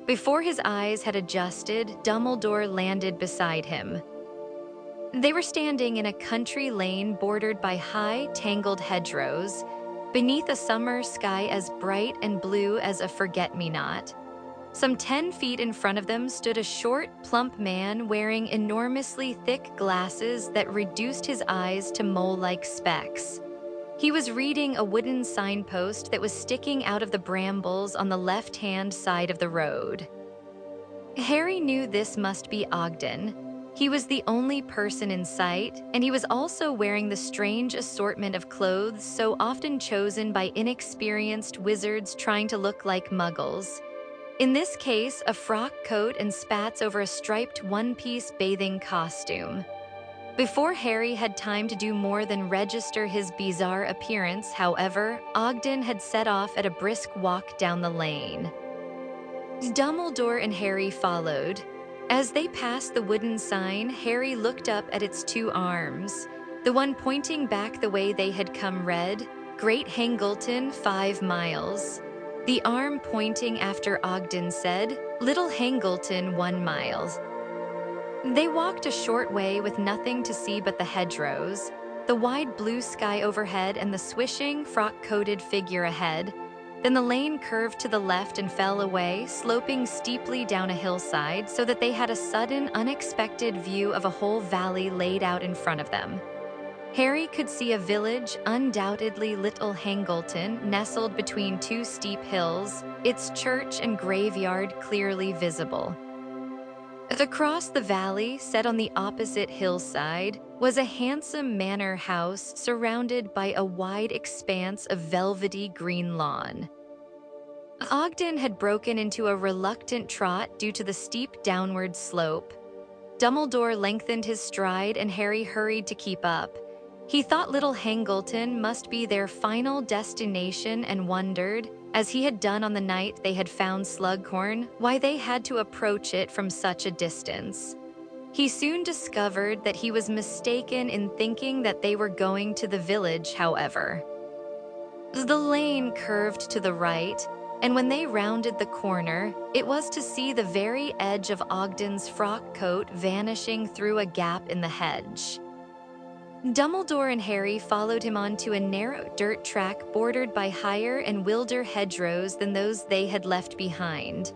Before his eyes had adjusted, Dumbledore landed beside him. They were standing in a country lane bordered by high, tangled hedgerows, beneath a summer sky as bright and blue as a forget-me-not. Some 10 feet in front of them stood a short, plump man wearing enormously thick glasses that reduced his eyes to mole-like specks. He was reading a wooden signpost that was sticking out of the brambles on the left-hand side of the road. Harry knew this must be Ogden. He was the only person in sight, and he was also wearing the strange assortment of clothes so often chosen by inexperienced wizards trying to look like muggles. In this case, a frock coat and spats over a striped one-piece bathing costume. Before Harry had time to do more than register his bizarre appearance, however, Ogden had set off at a brisk walk down the lane. Dumbledore and Harry followed. As they passed the wooden sign, Harry looked up at its 2 arms. The one pointing back the way they had come read, Great Hangleton, 5 miles. The arm pointing after Ogden said, Little Hangleton, 1 mile. They walked a short way with nothing to see but the hedgerows, the wide blue sky overhead and the swishing, frock-coated figure ahead. Then the lane curved to the left and fell away, sloping steeply down a hillside so that they had a sudden, unexpected view of a whole valley laid out in front of them. Harry could see a village, undoubtedly Little Hangleton, nestled between 2 steep hills, its church and graveyard clearly visible. Across the valley, set on the opposite hillside, was a handsome manor house surrounded by a wide expanse of velvety green lawn. Ogden had broken into a reluctant trot due to the steep downward slope. Dumbledore lengthened his stride and Harry hurried to keep up. He thought Little Hangleton must be their final destination and wondered, as he had done on the night they had found Slughorn, why they had to approach it from such a distance. He soon discovered that he was mistaken in thinking that they were going to the village, however. The lane curved to the right, and when they rounded the corner, it was to see the very edge of Ogden's frock coat vanishing through a gap in the hedge. Dumbledore and Harry followed him onto a narrow dirt track bordered by higher and wilder hedgerows than those they had left behind.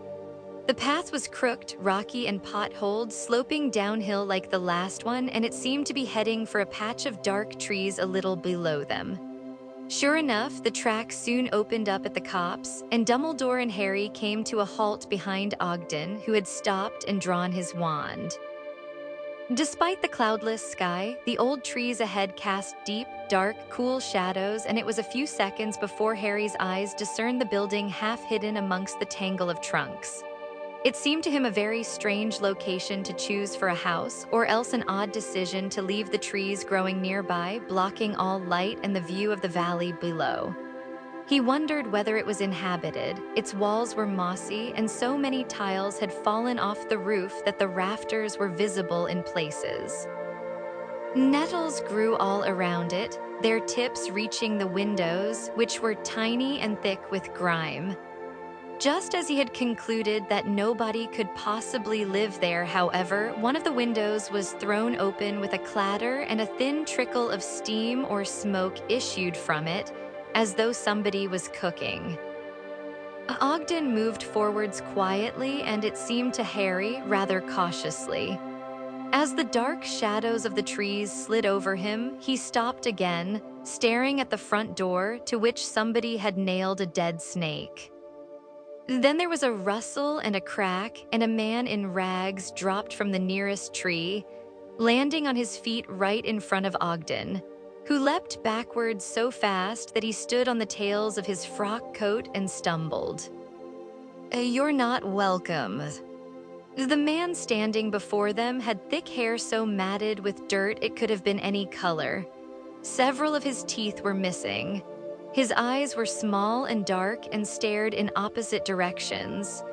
The path was crooked, rocky, and potholed, sloping downhill like the last one, and it seemed to be heading for a patch of dark trees a little below them. Sure enough, the track soon opened up at the copse, and Dumbledore and Harry came to a halt behind Ogden, who had stopped and drawn his wand. Despite the cloudless sky, the old trees ahead cast deep, dark, cool shadows, and it was a few seconds before Harry's eyes discerned the building half hidden amongst the tangle of trunks. It seemed to him a very strange location to choose for a house, or else an odd decision to leave the trees growing nearby, blocking all light and the view of the valley below. He wondered whether it was inhabited. Its walls were mossy, and so many tiles had fallen off the roof that the rafters were visible in places. Nettles grew all around it, their tips reaching the windows, which were tiny and thick with grime. Just as he had concluded that nobody could possibly live there, however, one of the windows was thrown open with a clatter and a thin trickle of steam or smoke issued from it, as though somebody was cooking. Ogden moved forwards quietly, and it seemed to Harry rather cautiously. As the dark shadows of the trees slid over him, he stopped again, staring at the front door to which somebody had nailed a dead snake. Then there was a rustle and a crack, and a man in rags dropped from the nearest tree, landing on his feet right in front of Ogden, who leapt backwards so fast that he stood on the tails of his frock coat and stumbled. "You're not welcome." The man standing before them had thick hair so matted with dirt it could have been any color. Several of his teeth were missing. His eyes were small and dark and stared in opposite directions.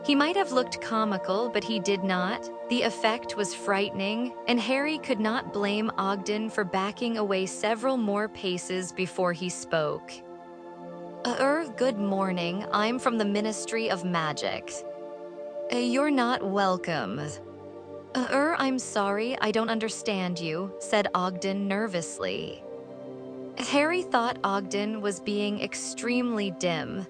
He might have looked comical, but he did not. The effect was frightening, and Harry could not blame Ogden for backing away several more paces before he spoke. Good morning. I'm from the Ministry of Magic. You're not welcome. I'm sorry, I don't understand you, said Ogden nervously. Harry thought Ogden was being extremely dim.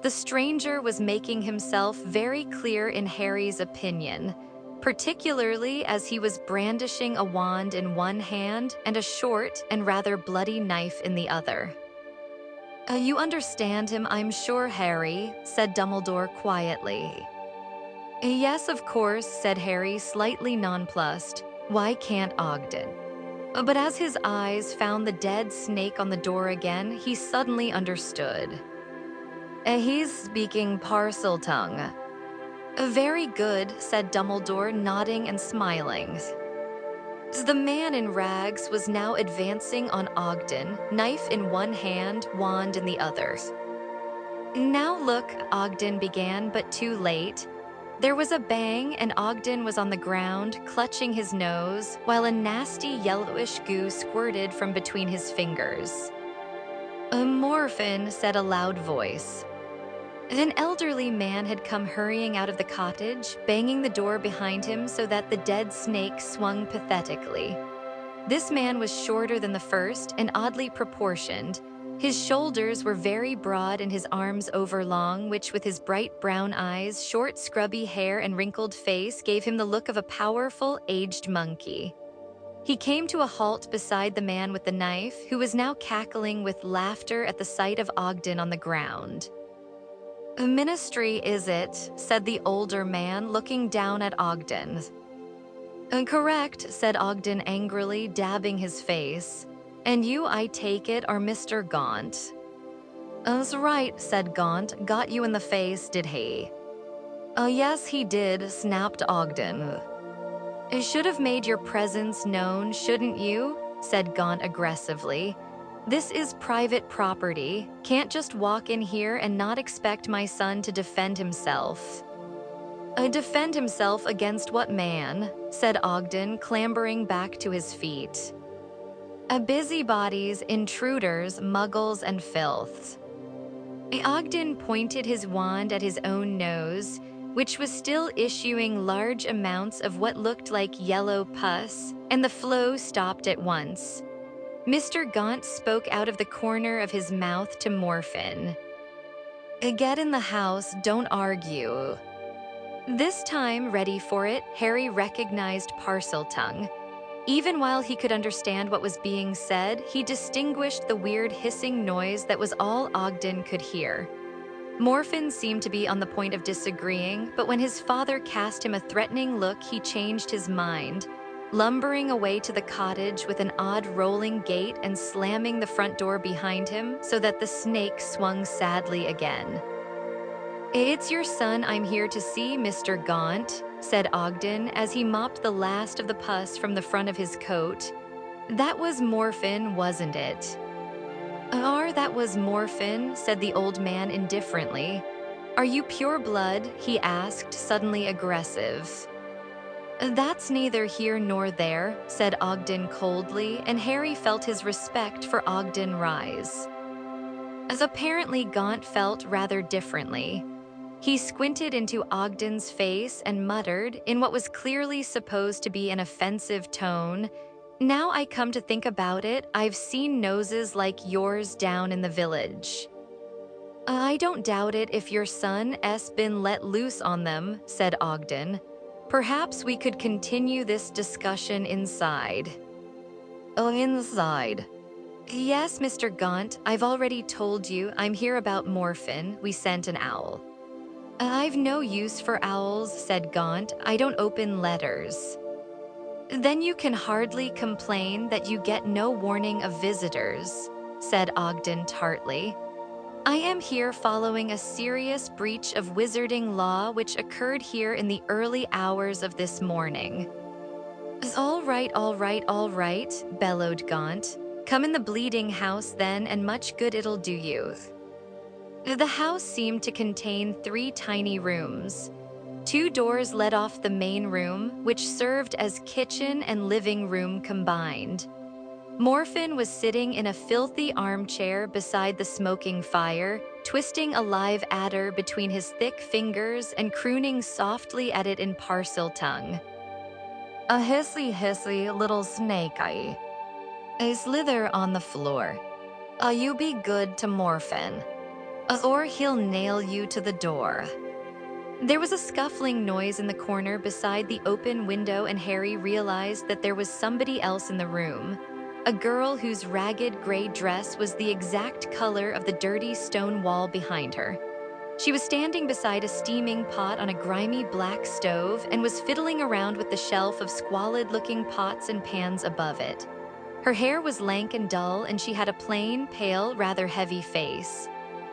The stranger was making himself very clear in Harry's opinion, particularly as he was brandishing a wand in one hand and a short and rather bloody knife in the other. You understand him, I'm sure, Harry, said Dumbledore quietly. Yes, of course, said Harry, slightly nonplussed. Why can't Ogden? But as his eyes found the dead snake on the door again, he suddenly understood. He's speaking parcel tongue. Very good, said Dumbledore, nodding and smiling. The man in rags was now advancing on Ogden, knife in one hand, wand in the other. Now look, Ogden began, but too late. There was a bang, and Ogden was on the ground, clutching his nose, while a nasty yellowish goo squirted from between his fingers. Morphin, said a loud voice. An elderly man had come hurrying out of the cottage, banging the door behind him so that the dead snake swung pathetically. This man was shorter than the first and oddly proportioned. His shoulders were very broad and his arms overlong, which with his bright brown eyes, short scrubby hair, and wrinkled face gave him the look of a powerful, aged monkey. He came to a halt beside the man with the knife, who was now cackling with laughter at the sight of Ogden on the ground. "A ministry, is it?" said the older man, looking down at Ogden. Correct, said Ogden angrily, dabbing his face. And you, I take it, are Mr. Gaunt. That's right, said Gaunt. Got you in the face, did he? Yes, he did, snapped Ogden. It should have made your presence known, shouldn't you? Said Gaunt aggressively. This is private property. Can't just walk in here and not expect my son to defend himself. Defend himself against what man? Said Ogden, clambering back to his feet. Busybodies, intruders, muggles, and filth. Ogden pointed his wand at his own nose, which was still issuing large amounts of what looked like yellow pus, and the flow stopped at once. Mr. Gaunt spoke out of the corner of his mouth to Morphin. Get in the house, don't argue. This time, ready for it, Harry recognized Parseltongue. Even while he could understand what was being said, he distinguished the weird hissing noise that was all Ogden could hear. Morphin seemed to be on the point of disagreeing, but when his father cast him a threatening look, he changed his mind, lumbering away to the cottage with an odd rolling gait and slamming the front door behind him so that the snake swung sadly again. It's your son I'm here to see, Mr. Gaunt, said Ogden as he mopped the last of the pus from the front of his coat. That was Morphin, wasn't it? That was Morphin, said the old man indifferently. Are you pure blood? He asked, suddenly aggressive. That's neither here nor there, said Ogden coldly, and Harry felt his respect for Ogden rise. As apparently Gaunt felt rather differently. He squinted into Ogden's face and muttered, in what was clearly supposed to be an offensive tone, Now I come to think about it, I've seen noses like yours down in the village. I don't doubt it if your son's been let loose on them, said Ogden. Perhaps we could continue this discussion inside. Inside? Yes, Mr. Gaunt, I've already told you I'm here about Morphin. We sent an owl. I've no use for owls, said Gaunt. I don't open letters. Then you can hardly complain that you get no warning of visitors, said Ogden tartly. I am here following a serious breach of wizarding law which occurred here in the early hours of this morning. All right, bellowed Gaunt. Come in the bleeding house then, and much good it'll do you. The house seemed to contain 3 tiny rooms. 2 doors led off the main room, which served as kitchen and living room combined. Morphin was sitting in a filthy armchair beside the smoking fire, twisting a live adder between his thick fingers and crooning softly at it in parcel tongue. A hissy little snake-eye. A slither on the floor. You be good to Morphin, or he'll nail you to the door. There was a scuffling noise in the corner beside the open window, and Harry realized that there was somebody else in the room. A girl whose ragged gray dress was the exact color of the dirty stone wall behind her. She was standing beside a steaming pot on a grimy black stove and was fiddling around with the shelf of squalid-looking pots and pans above it. Her hair was lank and dull, and she had a plain, pale, rather heavy face.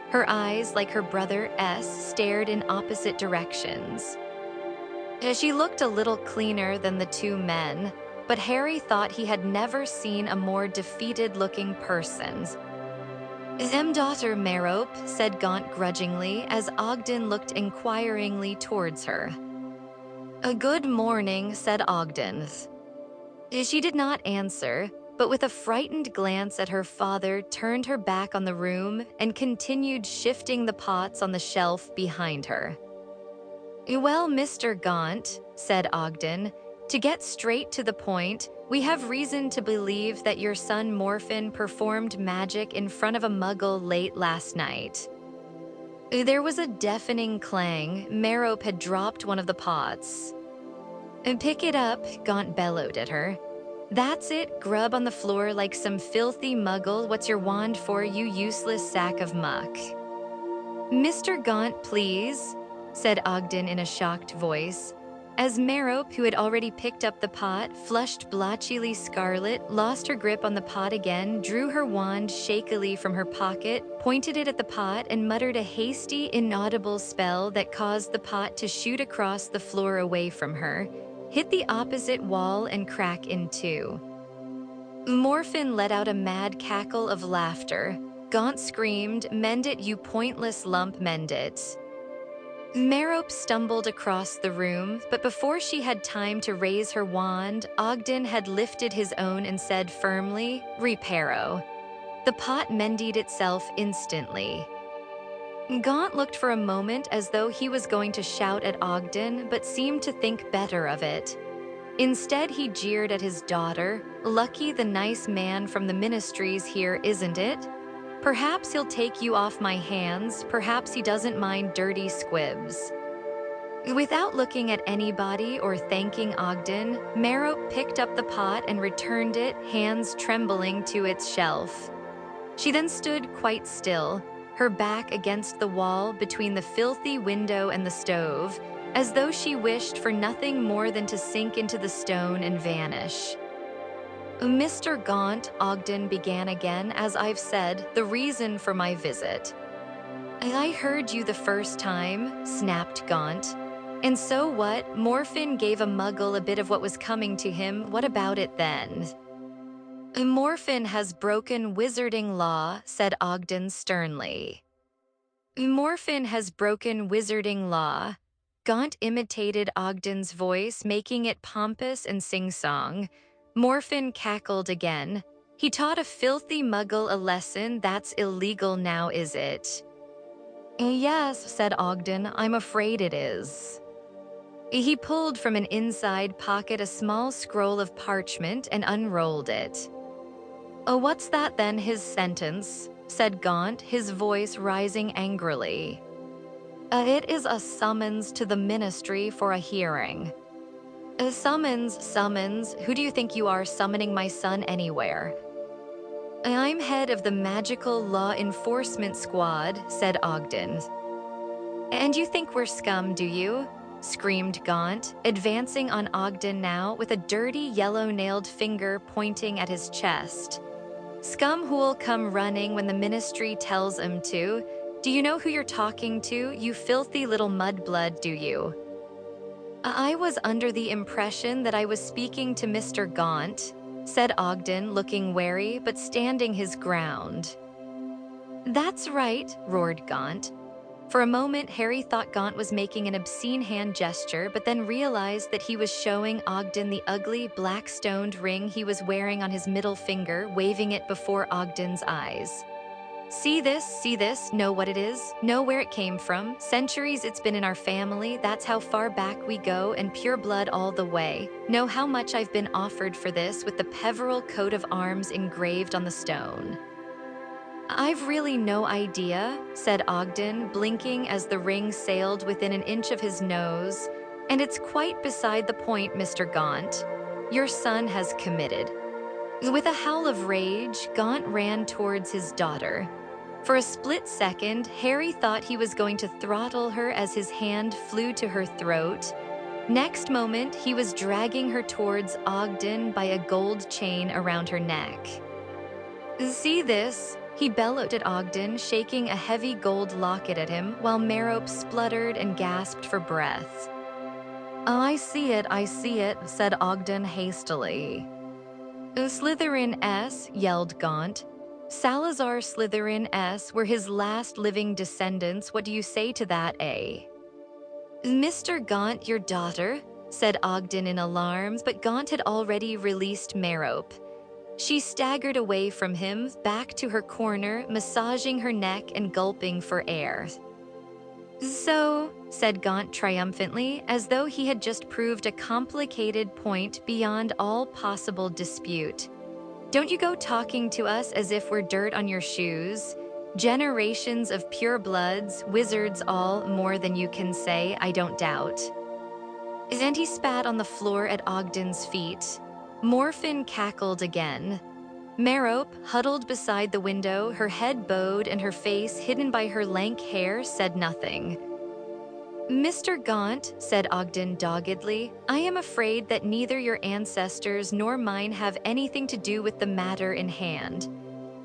Her eyes, like her brother S, stared in opposite directions. She looked a little cleaner than the 2 men, but Harry thought he had never seen a more defeated-looking person. Daughter Merope, said Gaunt grudgingly as Ogden looked inquiringly towards her. A good morning, said Ogden. She did not answer, but with a frightened glance at her father turned her back on the room and continued shifting the pots on the shelf behind her. Well, Mr. Gaunt, said Ogden, to get straight to the point, we have reason to believe that your son Morphin performed magic in front of a muggle late last night. There was a deafening clang. Merope had dropped one of the pots. Pick it up, Gaunt bellowed at her. That's it, grub on the floor like some filthy muggle. What's your wand for, you useless sack of muck? Mr. Gaunt, please, said Ogden in a shocked voice. As Merope, who had already picked up the pot, flushed blotchily scarlet, lost her grip on the pot again, drew her wand shakily from her pocket, pointed it at the pot, and muttered a hasty, inaudible spell that caused the pot to shoot across the floor away from her, hit the opposite wall, and crack in 2. Morphin let out a mad cackle of laughter. Gaunt screamed, "Mend it, you pointless lump, mend it." Merope stumbled across the room, but before she had time to raise her wand, Ogden had lifted his own and said firmly, "Reparo." The pot mended itself instantly. Gaunt looked for a moment as though he was going to shout at Ogden, but seemed to think better of it. Instead, he jeered at his daughter. "Lucky the nice man from the ministry's here, isn't it? Perhaps he'll take you off my hands, perhaps he doesn't mind dirty squibs." Without looking at anybody or thanking Ogden, Merope picked up the pot and returned it, hands trembling, to its shelf. She then stood quite still, her back against the wall between the filthy window and the stove, as though she wished for nothing more than to sink into the stone and vanish. "Mr. Gaunt," Ogden began again, "as I've said, the reason for my visit." "I heard you the first time," snapped Gaunt. "And so what? Morphin gave a muggle a bit of what was coming to him. What about it then?" "Morphin has broken wizarding law," said Ogden sternly. "Morphin has broken wizarding law." Gaunt imitated Ogden's voice, making it pompous and sing-song. Morphin cackled again. "He taught a filthy muggle a lesson. That's illegal now, is it?" "Yes," said Ogden, "I'm afraid it is." He pulled from an inside pocket a small scroll of parchment and unrolled it. "Oh, what's that then, his sentence?" said Gaunt, his voice rising angrily. It is a summons to the ministry for a hearing." "A summons? Who do you think you are, summoning my son anywhere?" "I'm head of the Magical Law Enforcement Squad," said Ogden. "And you think we're scum, do you?" screamed Gaunt, advancing on Ogden now with a dirty yellow-nailed finger pointing at his chest. "Scum who'll come running when the ministry tells 'em to. Do you know who you're talking to, you filthy little mudblood, do you? I was under the impression that I was speaking to Mr. Gaunt, said Ogden, looking wary but standing his ground. That's right, roared Gaunt. For a moment, Harry thought Gaunt was making an obscene hand gesture, but then realized that he was showing Ogden the ugly, black-stoned ring he was wearing on his middle finger, waving it before Ogden's eyes. See this, know what it is, know where it came from. Centuries it's been in our family, that's how far back we go, and pure blood all the way. Know how much I've been offered for this with the Peveril coat of arms engraved on the stone. I've really no idea, said Ogden, blinking as the ring sailed within an inch of his nose. And it's quite beside the point, Mr. Gaunt. Your son has committed. With a howl of rage, Gaunt ran towards his daughter. For a split second, Harry thought he was going to throttle her as his hand flew to her throat. Next moment, he was dragging her towards Ogden by a gold chain around her neck. See this? He bellowed at Ogden, shaking a heavy gold locket at him, while Merope spluttered and gasped for breath. I see it, said Ogden hastily. Slytherin S, yelled Gaunt. Salazar Slytherin S were his last living descendants. What do you say to that, eh? Mr. Gaunt, your daughter, said Ogden in alarm, but Gaunt had already released Merope. She staggered away from him, back to her corner, massaging her neck and gulping for air. So, said Gaunt triumphantly, as though he had just proved a complicated point beyond all possible dispute. Don't you go talking to us as if we're dirt on your shoes. Generations of pure bloods, wizards all, more than you can say, I don't doubt. And he spat on the floor at Ogden's feet. Morphin cackled again. Merope, huddled beside the window, her head bowed and her face hidden by her lank hair, said nothing. Mr. Gaunt, said Ogden doggedly, I am afraid that neither your ancestors nor mine have anything to do with the matter in hand.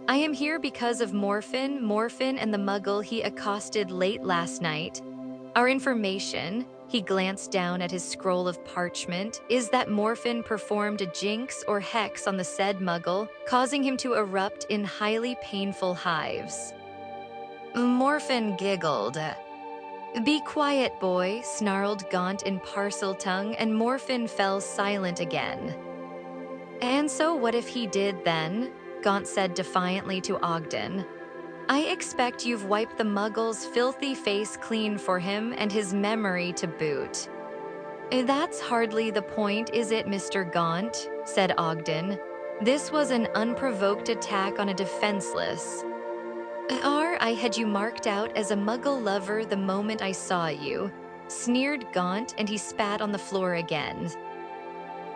I am here because of Morphin and the muggle he accosted late last night. Our information, he glanced down at his scroll of parchment, is that Morphin performed a jinx or hex on the said muggle, causing him to erupt in highly painful hives. Morphin giggled. Be quiet, boy, snarled Gaunt in Parseltongue, and Morphin fell silent again. And so what if he did then? Gaunt said defiantly to Ogden. I expect you've wiped the muggle's filthy face clean for him and his memory to boot. That's hardly the point, is it, Mr. Gaunt? Said Ogden. This was an unprovoked attack on a defenseless. I had you marked out as a muggle lover the moment I saw you, sneered Gaunt, and he spat on the floor again.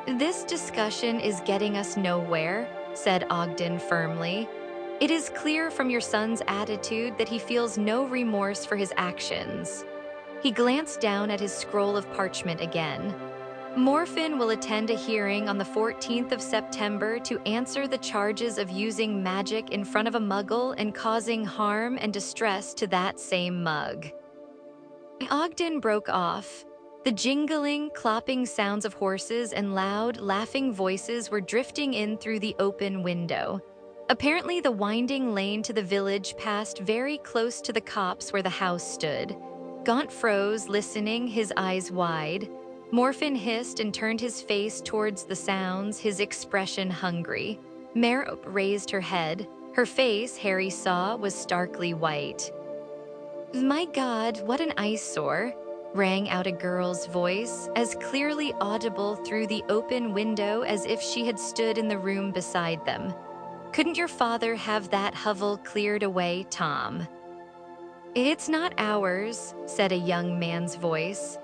This discussion is getting us nowhere, said Ogden firmly. It is clear from your son's attitude that he feels no remorse for his actions. He glanced down at his scroll of parchment again. Morphin will attend a hearing on the 14th of September to answer the charges of using magic in front of a muggle and causing harm and distress to that same mug. Ogden broke off. The jingling, clopping sounds of horses and loud, laughing voices were drifting in through the open window. Apparently, the winding lane to the village passed very close to the copse where the house stood. Gaunt froze, listening, his eyes wide. Morphin hissed and turned his face towards the sounds, his expression hungry. Merope raised her head. Her face, Harry saw, was starkly white. My God, what an eyesore, rang out a girl's voice, as clearly audible through the open window as if she had stood in the room beside them. Couldn't your father have that hovel cleared away, Tom? It's not ours, said a young man's voice.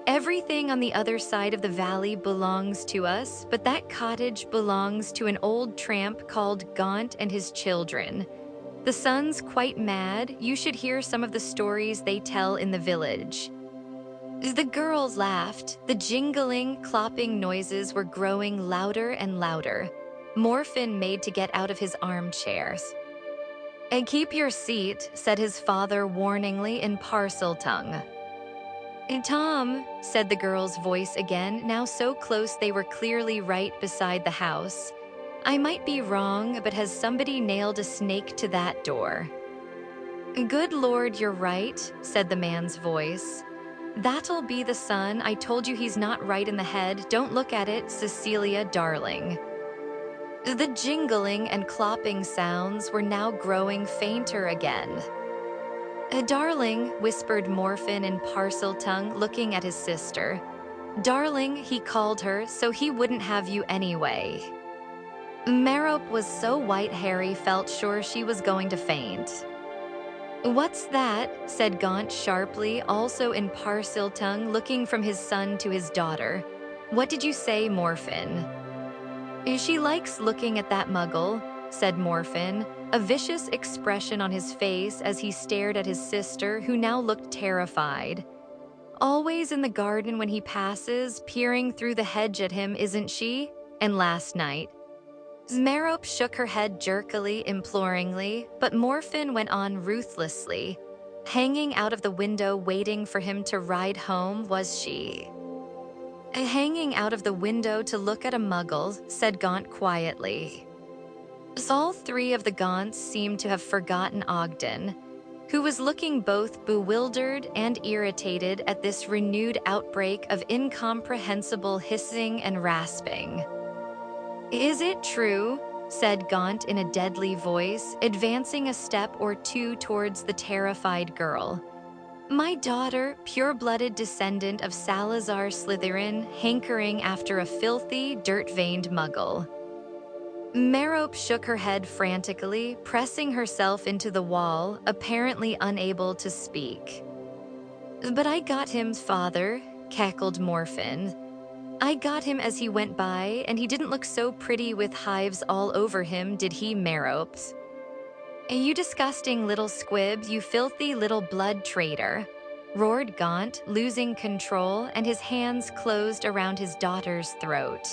Everything on the other side of the valley belongs to us, but that cottage belongs to an old tramp called Gaunt and his children. The son's quite mad. You should hear some of the stories they tell in the village. The girls laughed. The jingling, clopping noises were growing louder and louder. Morphin made to get out of his armchair. And keep your seat, said his father warningly in parcel tongue. Tom, said the girl's voice again, now so close they were clearly right beside the house. I might be wrong, but has somebody nailed a snake to that door? Good Lord, you're right, said the man's voice. That'll be the son. I told you he's not right in the head. Don't look at it, Cecilia, darling. The jingling and clopping sounds were now growing fainter again. Darling, whispered Morphin in parcel tongue, looking at his sister. Darling, he called her, so he wouldn't have you anyway. Merope was so white Harry felt sure she was going to faint. What's that? Said Gaunt sharply, also in parcel tongue, looking from his son to his daughter. What did you say, Morphin? She likes looking at that muggle, said Morphin, a vicious expression on his face as he stared at his sister, who now looked terrified. Always in the garden when he passes, peering through the hedge at him, isn't she? And last night. Merope shook her head jerkily, imploringly, but Morphin went on ruthlessly. Hanging out of the window waiting for him to ride home, was she? Hanging out of the window to look at a muggle, said Gaunt quietly. All three of the Gaunts seemed to have forgotten Ogden, who was looking both bewildered and irritated at this renewed outbreak of incomprehensible hissing and rasping. Is it true? Said Gaunt in a deadly voice, advancing a step or two towards the terrified girl. My daughter, pure-blooded descendant of Salazar Slytherin, hankering after a filthy, dirt-veined muggle. Merope shook her head frantically, pressing herself into the wall, apparently unable to speak. But I got him, father, cackled Morphin. I got him as he went by, and he didn't look so pretty with hives all over him, did he, Merope? You disgusting little squib, you filthy little blood traitor, roared Gaunt, losing control, and his hands closed around his daughter's throat.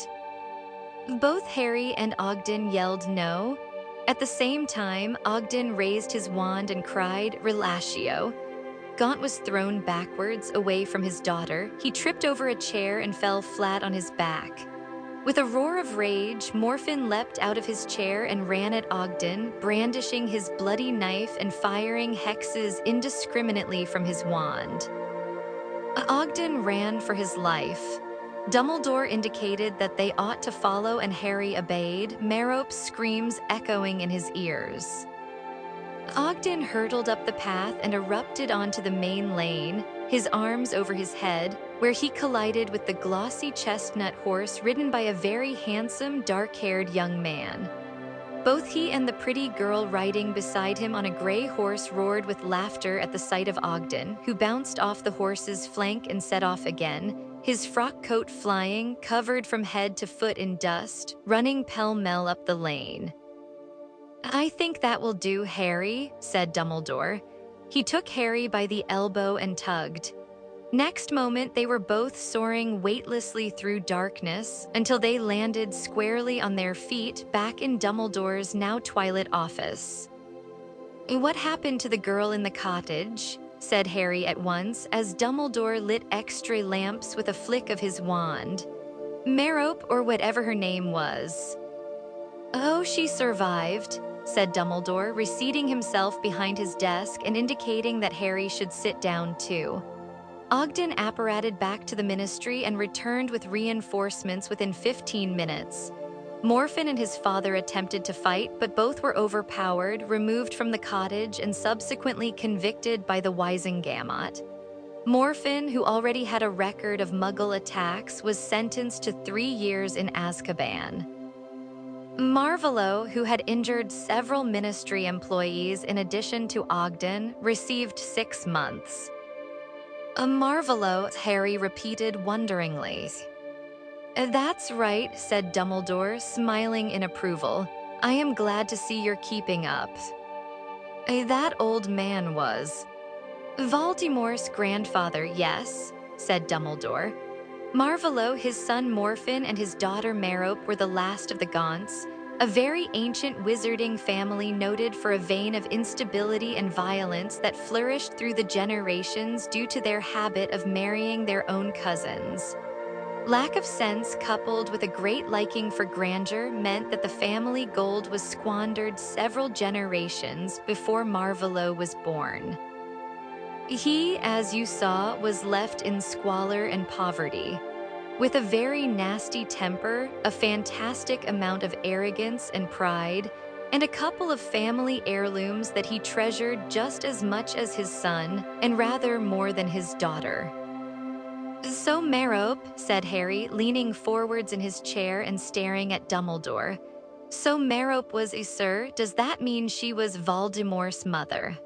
Both Harry and Ogden yelled no. At the same time, Ogden raised his wand and cried, Relatio. Gaunt was thrown backwards away from his daughter. He tripped over a chair and fell flat on his back. With a roar of rage, Morphin leapt out of his chair and ran at Ogden, brandishing his bloody knife and firing hexes indiscriminately from his wand. Ogden ran for his life. Dumbledore indicated that they ought to follow, and Harry obeyed, Merope's screams echoing in his ears. Ogden hurtled up the path and erupted onto the main lane, his arms over his head, where he collided with the glossy chestnut horse ridden by a very handsome, dark-haired young man. Both he and the pretty girl riding beside him on a gray horse roared with laughter at the sight of Ogden, who bounced off the horse's flank and set off again, his frock coat flying, covered from head to foot in dust, running pell-mell up the lane. I think that will do, Harry, said Dumbledore. He took Harry by the elbow and tugged. Next moment, they were both soaring weightlessly through darkness until they landed squarely on their feet back in Dumbledore's now twilight office. What happened to the girl in the cottage? Said Harry at once as Dumbledore lit extra lamps with a flick of his wand. Merope, or whatever her name was. Oh, she survived, said Dumbledore, reseating himself behind his desk and indicating that Harry should sit down too. Ogden apparated back to the ministry and returned with reinforcements within 15 minutes. Morphin and his father attempted to fight, but both were overpowered, removed from the cottage, and subsequently convicted by the Wisengamot. Morphin, who already had a record of Muggle attacks, was sentenced to 3 years in Azkaban. Marvolo, who had injured several ministry employees in addition to Ogden, received 6 months. Marvolo, Harry repeated wonderingly. That's right, said Dumbledore, smiling in approval. I am glad to see you're keeping up. That old man was. Voldemort's grandfather, yes, said Dumbledore. Marvolo, his son Morphin, and his daughter Merope were the last of the Gaunts. a very ancient wizarding family noted for a vein of instability and violence that flourished through the generations due to their habit of marrying their own cousins. Lack of sense coupled with a great liking for grandeur meant that the family gold was squandered several generations before Marvolo was born. He, as you saw, was left in squalor and poverty. With a very nasty temper, a fantastic amount of arrogance and pride, and a couple of family heirlooms that he treasured just as much as his son, and rather more than his daughter. "So Merope," said Harry, leaning forwards in his chair and staring at Dumbledore. "So Merope was a sir, does that mean she was Voldemort's mother?"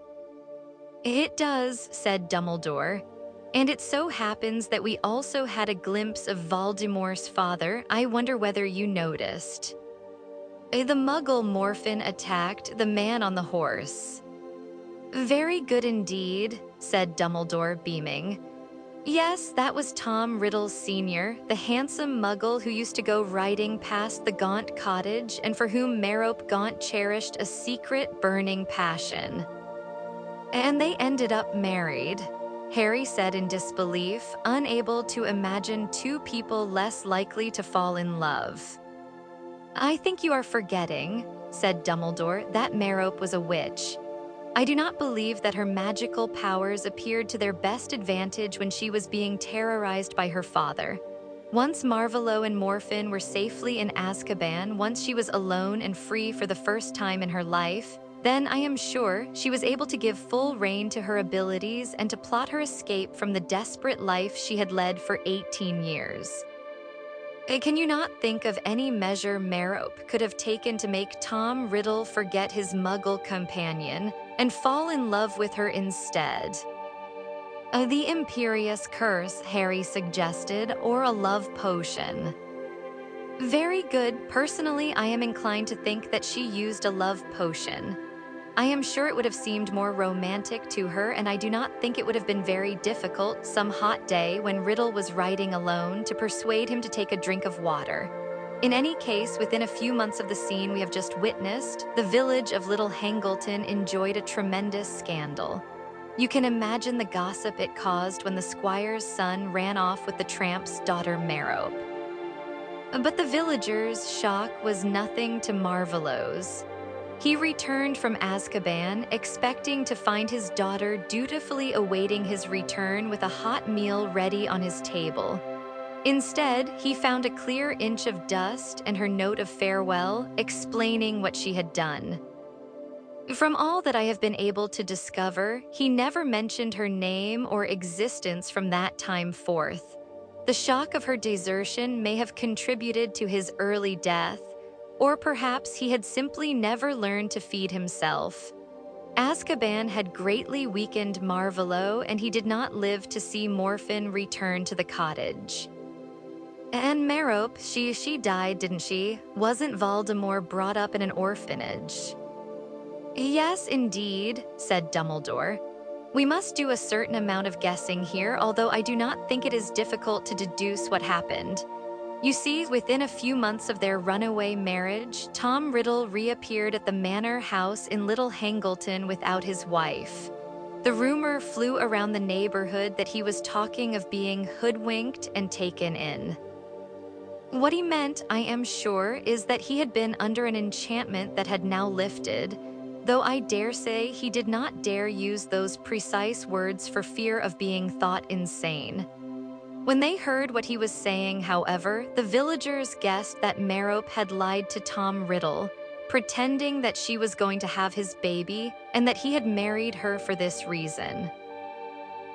"It does," said Dumbledore. "And it so happens that we also had a glimpse of Voldemort's father. I wonder whether you noticed." The Muggle Morphin attacked the man on the horse." "Very good indeed," said Dumbledore, beaming. "Yes, that was Tom Riddle Sr., the handsome Muggle who used to go riding past the Gaunt cottage and for whom Merope Gaunt cherished a secret, burning passion." "And they ended up married," Harry said in disbelief, unable to imagine two people less likely to fall in love. "I think you are forgetting," said Dumbledore, "that Merope was a witch. I do not believe that her magical powers appeared to their best advantage when she was being terrorized by her father. Once Marvolo and Morphin were safely in Azkaban, once she was alone and free for the first time in her life, then I am sure she was able to give full rein to her abilities and to plot her escape from the desperate life she had led for 18 years. Can you not think of any measure Merope could have taken to make Tom Riddle forget his Muggle companion and fall in love with her instead?" "The Imperious Curse," Harry suggested, "or a love potion." "Very good. Personally, I am inclined to think that she used a love potion. I am sure it would have seemed more romantic to her, and I do not think it would have been very difficult some hot day when Riddle was riding alone to persuade him to take a drink of water. In any case, within a few months of the scene we have just witnessed, the village of Little Hangleton enjoyed a tremendous scandal. You can imagine the gossip it caused when the squire's son ran off with the tramp's daughter Merope. But the villagers' shock was nothing to Marvolo's. He returned from Azkaban, expecting to find his daughter dutifully awaiting his return with a hot meal ready on his table. Instead, he found a clear inch of dust and her note of farewell, explaining what she had done. From all that I have been able to discover, he never mentioned her name or existence from that time forth. The shock of her desertion may have contributed to his early death, or perhaps he had simply never learned to feed himself. Azkaban had greatly weakened Marvolo, and he did not live to see Morphin return to the cottage. "And Merope, she died, didn't she? Wasn't Voldemort brought up in an orphanage?" "Yes, indeed," said Dumbledore. "We must do a certain amount of guessing here, although I do not think it is difficult to deduce what happened. You see, within a few months of their runaway marriage, Tom Riddle reappeared at the manor house in Little Hangleton without his wife. The rumor flew around the neighborhood that he was talking of being hoodwinked and taken in. What he meant, I am sure, is that he had been under an enchantment that had now lifted, though I dare say he did not dare use those precise words for fear of being thought insane. When they heard what he was saying, however, the villagers guessed that Merope had lied to Tom Riddle, pretending that she was going to have his baby and that he had married her for this reason."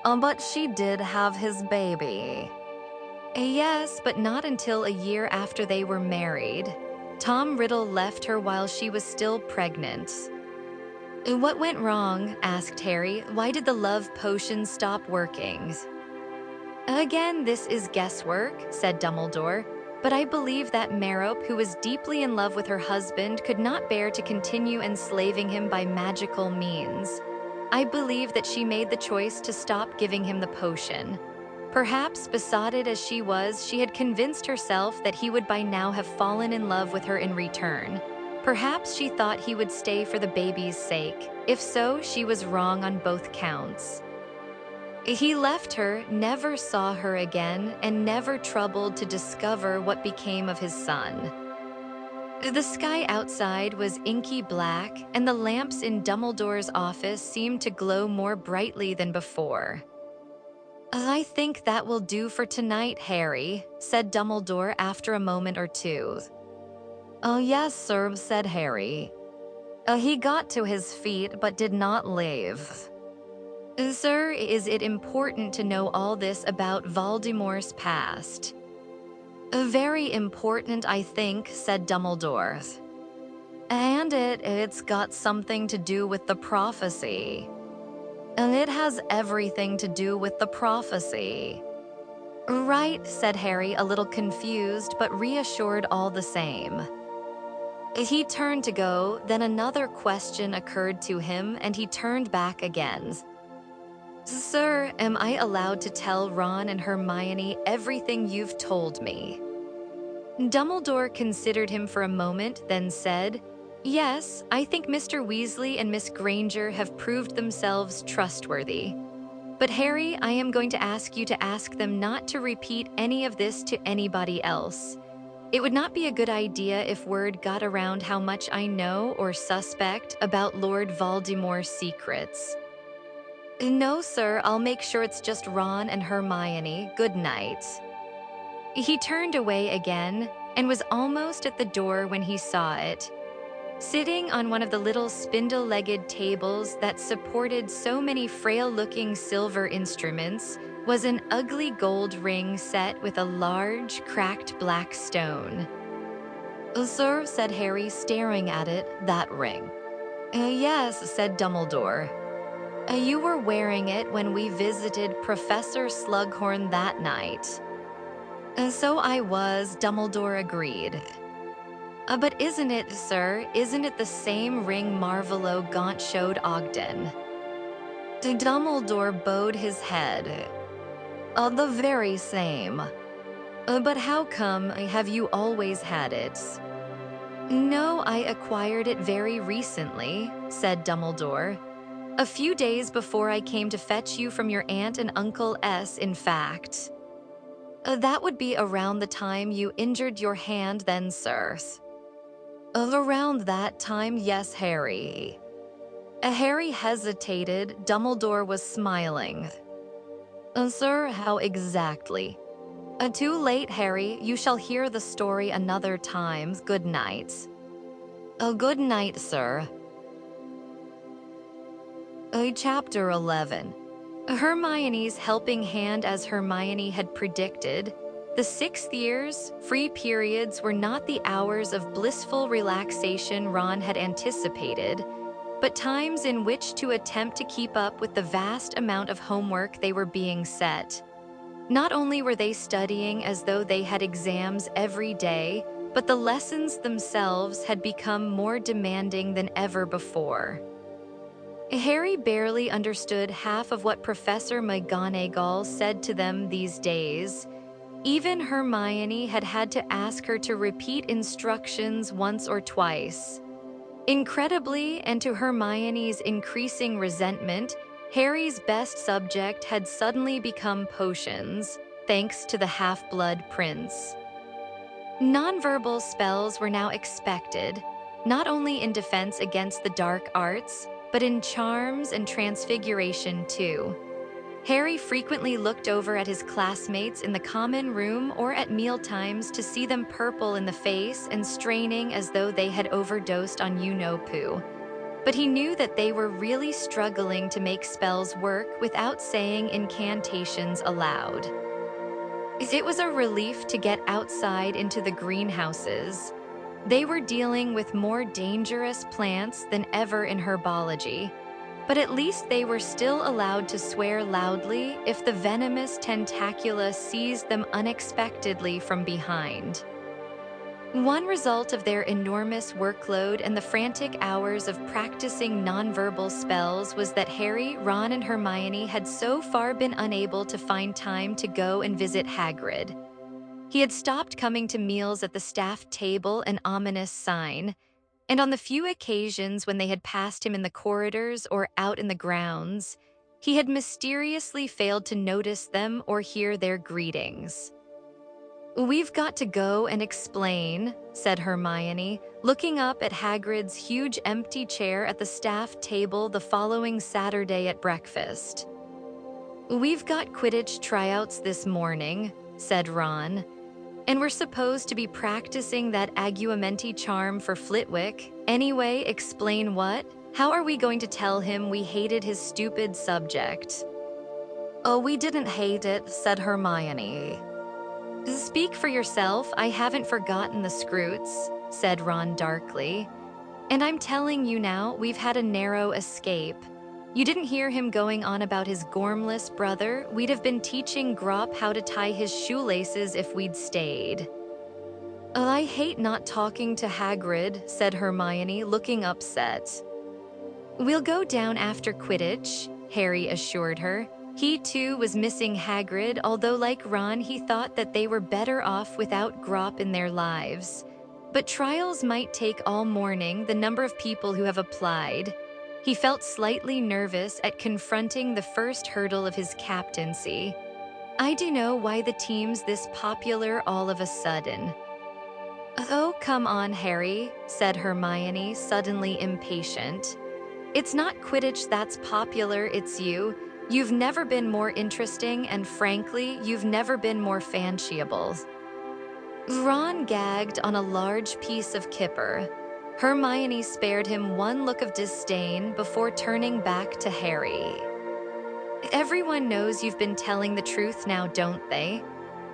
But she did have his baby." "Yes, but not until a year after they were married. Tom Riddle left her while she was still pregnant." "What went wrong?" asked Harry. "Why did the love potion stop working?" "Again, this is guesswork," said Dumbledore, "but I believe that Merope, who was deeply in love with her husband, could not bear to continue enslaving him by magical means. I believe that she made the choice to stop giving him the potion. Perhaps, besotted as she was, she had convinced herself that he would by now have fallen in love with her in return. Perhaps she thought he would stay for the baby's sake. If so, she was wrong on both counts. He left her, never saw her again, and never troubled to discover what became of his son. The sky outside was inky black, and the lamps in Dumbledore's office seemed to glow more brightly than before. "I think that will do for tonight, Harry," said Dumbledore after a moment or two. "Oh, yes, sir," said Harry. He got to his feet but did not leave. "Sir, is it important to know all this about Voldemort's past?" "Very important, I think," said Dumbledore. "And it's got something to do with the prophecy." "And it has everything to do with the prophecy." "Right," said Harry, a little confused but reassured all the same. He turned to go, then another question occurred to him and he turned back again. "Sir, am I allowed to tell Ron and Hermione everything you've told me?" Dumbledore considered him for a moment, then said, "Yes, I think Mr. Weasley and Miss Granger have proved themselves trustworthy. But Harry, I am going to ask you to ask them not to repeat any of this to anybody else. It would not be a good idea if word got around how much I know or suspect about Lord Voldemort's secrets." "No, sir, I'll make sure it's just Ron and Hermione. Good night." He turned away again and was almost at the door when he saw it. Sitting on one of the little spindle-legged tables that supported so many frail-looking silver instruments was an ugly gold ring set with a large, cracked black stone. "Sir," said Harry, staring at it, "that ring." "Yes," said Dumbledore. "You were wearing it when we visited Professor Slughorn that night." "So I was," Dumbledore agreed. But isn't it, sir, isn't it the same ring Marvolo Gaunt showed Ogden?" Dumbledore bowed his head. The very same. But how come, have you always had it?" "No, I acquired it very recently," said Dumbledore. "A few days before I came to fetch you from your aunt and Uncle S, in fact." That would be around the time you injured your hand then, sir." "Around that time, yes, Harry." Harry hesitated. Dumbledore was smiling. "Sir, how exactly?" "Too late, Harry. You shall hear the story another time. Good night." Good night, sir." Chapter 11. Hermione's helping hand. As Hermione had predicted, the 6th year's free periods were not the hours of blissful relaxation Ron had anticipated, but times in which to attempt to keep up with the vast amount of homework they were being set. Not only were they studying as though they had exams every day, but the lessons themselves had become more demanding than ever before. Harry barely understood half of what Professor McGonagall said to them these days. Even Hermione had had to ask her to repeat instructions once or twice. Incredibly, and to Hermione's increasing resentment, Harry's best subject had suddenly become potions, thanks to the Half-Blood Prince. Nonverbal spells were now expected, not only in defense against the dark arts, but in charms and transfiguration too. Harry frequently looked over at his classmates in the common room or at mealtimes to see them purple in the face and straining as though they had overdosed on you-know-poo. But he knew that they were really struggling to make spells work without saying incantations aloud. It was a relief to get outside into the greenhouses. They were dealing with more dangerous plants than ever in herbology, but at least they were still allowed to swear loudly if the venomous tentacula seized them unexpectedly from behind. One result of their enormous workload and the frantic hours of practicing nonverbal spells was that Harry, Ron, and Hermione had so far been unable to find time to go and visit Hagrid. He had stopped coming to meals at the staff table, an ominous sign, And on the few occasions when they had passed him in the corridors or out in the grounds, he had mysteriously failed to notice them or hear their greetings. "We've got to go and explain," said Hermione, looking up at Hagrid's huge empty chair at the staff table the following Saturday at breakfast. "We've got Quidditch tryouts this morning," said Ron, "and we're supposed to be practicing that Aguamenti charm for Flitwick. Anyway, explain what? How are we going to tell him we hated his stupid subject?" "Oh, we didn't hate it," said Hermione. "Speak for yourself, I haven't forgotten the Scroots," said Ron darkly. "And I'm telling you now, we've had a narrow escape. You didn't hear him going on about his gormless brother? We'd have been teaching Grop how to tie his shoelaces if we'd stayed." "Oh, I hate not talking to Hagrid," said Hermione, looking upset. "We'll go down after Quidditch," Harry assured her. He too was missing Hagrid, although like Ron he thought that they were better off without Grop in their lives. But trials might take all morning, the number of people who have applied. He felt slightly nervous at confronting the first hurdle of his captaincy. "I do know why the team's this popular all of a sudden." "Oh, come on, Harry," said Hermione, suddenly impatient. "It's not Quidditch that's popular, it's you. You've never been more interesting, and frankly, you've never been more fashionable." Ron gagged on a large piece of kipper. Hermione spared him one look of disdain before turning back to Harry. "Everyone knows you've been telling the truth now, don't they?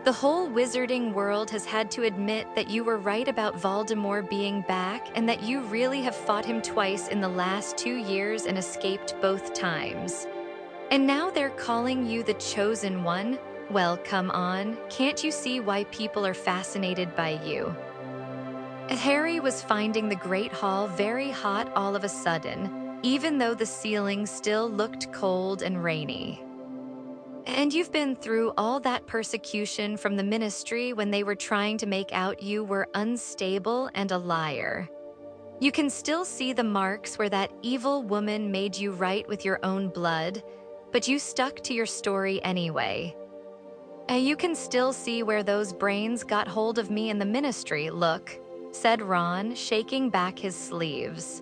The whole wizarding world has had to admit that you were right about Voldemort being back and that you really have fought him twice in the last 2 years and escaped both times. And now they're calling you the chosen one? Well, come on, can't you see why people are fascinated by you?" Harry was finding the Great Hall very hot all of a sudden, even though the ceiling still looked cold and rainy. "And you've been through all that persecution from the Ministry when they were trying to make out you were unstable and a liar. You can still see the marks where that evil woman made you right with your own blood, but you stuck to your story anyway. You can still see where those brains got hold of me in the Ministry, look," said Ron, shaking back his sleeves.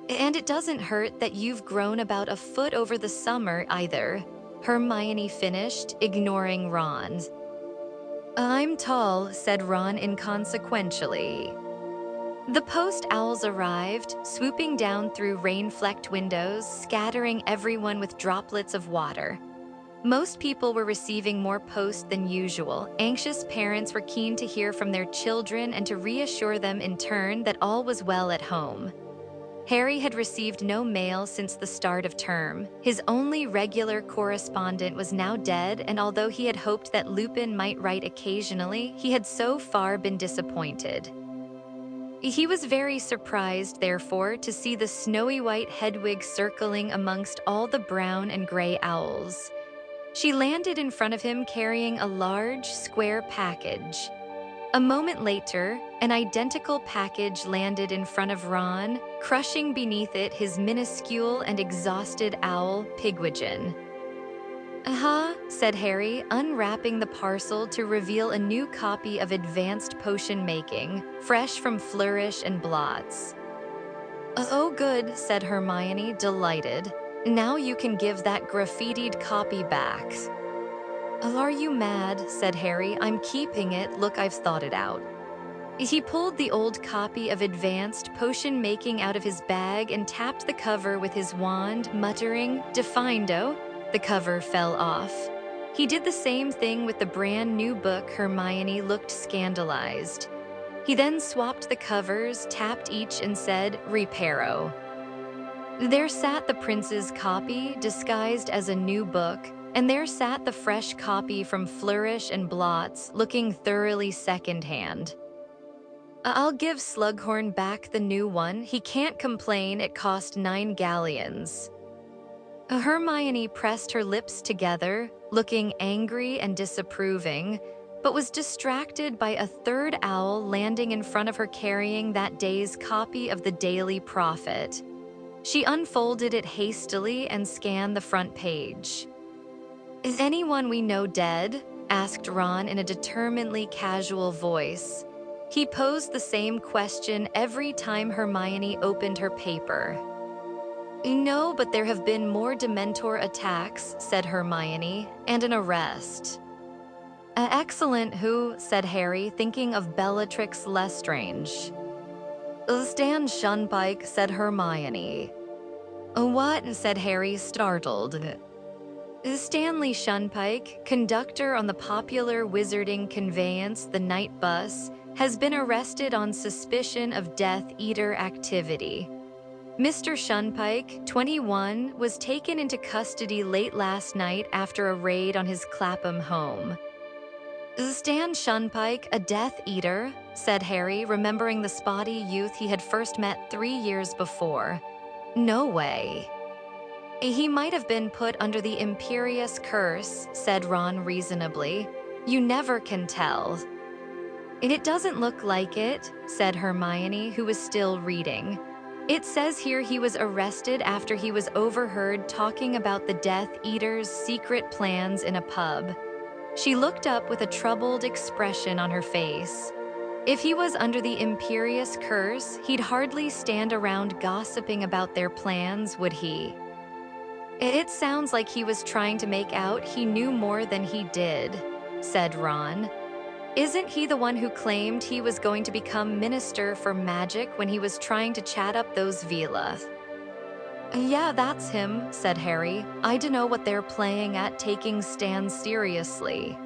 "And it doesn't hurt that you've grown about a foot over the summer either," Hermione finished, ignoring Ron. "I'm tall," said Ron inconsequentially. The post owls arrived, swooping down through rain-flecked windows, scattering everyone with droplets of water. Most people were receiving more post than usual. Anxious parents were keen to hear from their children and to reassure them in turn that all was well at home. Harry had received no mail since the start of term. His only regular correspondent was now dead, and although he had hoped that Lupin might write occasionally, he had so far been disappointed. He was very surprised, therefore, to see the snowy white Hedwig circling amongst all the brown and gray owls. She landed in front of him carrying a large, square package. A moment later, an identical package landed in front of Ron, crushing beneath it his minuscule and exhausted owl, Pigwidgeon. "Uh-huh," said Harry, unwrapping the parcel to reveal a new copy of Advanced Potion Making, fresh from Flourish and Blots. "Oh, good," said Hermione, delighted. "Now you can give that graffitied copy back." "Are you mad?" said Harry. "I'm keeping it. Look, I've thought it out." He pulled the old copy of Advanced Potion Making out of his bag and tapped the cover with his wand, muttering, "Defindo." The cover fell off. He did the same thing with the brand new book. Hermione looked scandalized. He then swapped the covers, tapped each, and said, "Reparo." There sat the prince's copy, disguised as a new book, and there sat the fresh copy from Flourish and Blots, looking thoroughly second-hand. "I'll give Slughorn back the new one. He can't complain, it cost 9 galleons. Hermione pressed her lips together, looking angry and disapproving, but was distracted by a third owl landing in front of her carrying that day's copy of the Daily Prophet. She unfolded it hastily and scanned the front page. "Is anyone we know dead?" asked Ron in a determinedly casual voice. He posed the same question every time Hermione opened her paper. "No, but there have been more Dementor attacks," said Hermione, "and an arrest." Excellent, who?" said Harry, thinking of Bellatrix Lestrange. "Stan Shunpike," said Hermione. "What?" said Harry, startled. "Stanley Shunpike, conductor on the popular wizarding conveyance the Night Bus, has been arrested on suspicion of Death Eater activity. Mr. Shunpike, 21, was taken into custody late last night after a raid on his Clapham home." "Stan Shunpike, a Death Eater?" said Harry, remembering the spotty youth he had first met 3 years before. "No way." "He might have been put under the Imperious Curse," said Ron reasonably. "You never can tell." "It doesn't look like it," said Hermione, who was still reading. "It says here he was arrested after he was overheard talking about the Death Eater's secret plans in a pub." She looked up with a troubled expression on her face. If he was under the Imperious Curse, he'd hardly stand around gossiping about their plans, would he? "It sounds like he was trying to make out he knew more than he did," said Ron. "Isn't he the one who claimed he was going to become Minister for Magic when he was trying to chat up those Vila?" "Yeah, that's him," said Harry. "I dunno what they're playing at taking Stan seriously."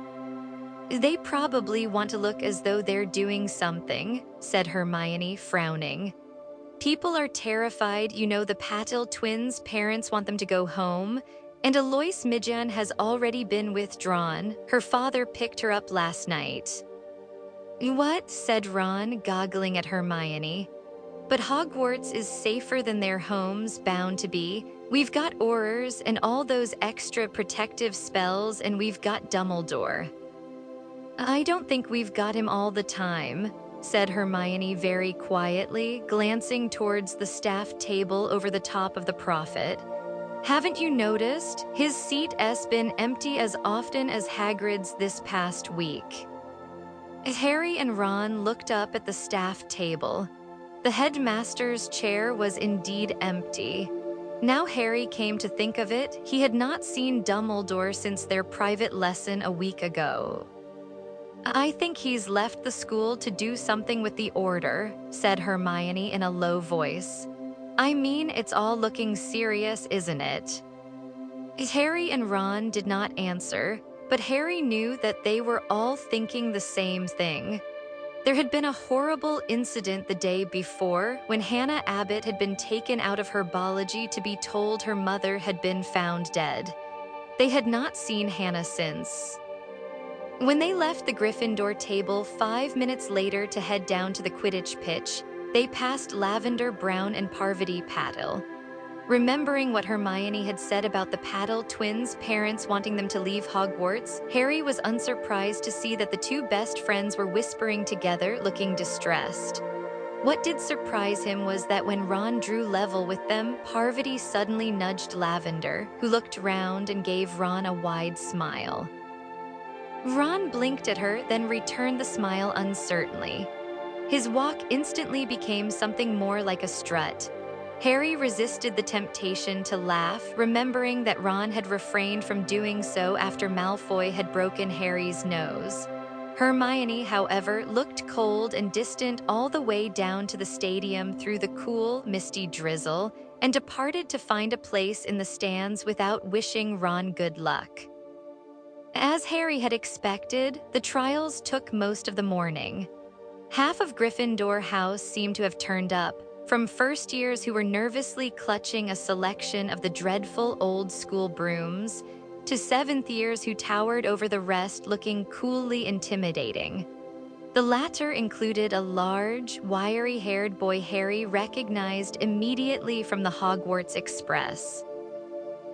"They probably want to look as though they're doing something," said Hermione, frowning. "People are terrified, the Patil twins' parents want them to go home, and Alois Midjan has already been withdrawn. Her father picked her up last night." "What?" said Ron, goggling at Hermione. "But Hogwarts is safer than their home's bound to be. We've got Aurors and all those extra protective spells, and we've got Dumbledore." "I don't think we've got him all the time," said Hermione very quietly, glancing towards the staff table over the top of the Prophet. "Haven't you noticed? His seat's been empty as often as Hagrid's this past week." Harry and Ron looked up at the staff table. The headmaster's chair was indeed empty. Now Harry came to think of it, he had not seen Dumbledore since their private lesson a week ago. "I think he's left the school to do something with the Order," said Hermione in a low voice. "I mean, it's all looking serious, isn't it?" Harry and Ron did not answer, but Harry knew that they were all thinking the same thing. There had been a horrible incident the day before when Hannah Abbott had been taken out of herbology to be told her mother had been found dead. They had not seen Hannah since. When they left the Gryffindor table 5 minutes later to head down to the Quidditch pitch, they passed Lavender Brown and Parvati Patil. Remembering what Hermione had said about the Patil twins' parents wanting them to leave Hogwarts, Harry was unsurprised to see that the two best friends were whispering together, looking distressed. What did surprise him was that when Ron drew level with them, Parvati suddenly nudged Lavender, who looked round and gave Ron a wide smile. Ron blinked at her, then returned the smile uncertainly. His walk instantly became something more like a strut. Harry resisted the temptation to laugh, remembering that Ron had refrained from doing so after Malfoy had broken Harry's nose. Hermione, however, looked cold and distant all the way down to the stadium through the cool, misty drizzle, and departed to find a place in the stands without wishing Ron good luck. As Harry had expected, the trials took most of the morning. Half of Gryffindor House seemed to have turned up, from first years who were nervously clutching a selection of the dreadful old-school brooms, to seventh years who towered over the rest looking coolly intimidating. The latter included a large, wiry-haired boy Harry recognized immediately from the Hogwarts Express.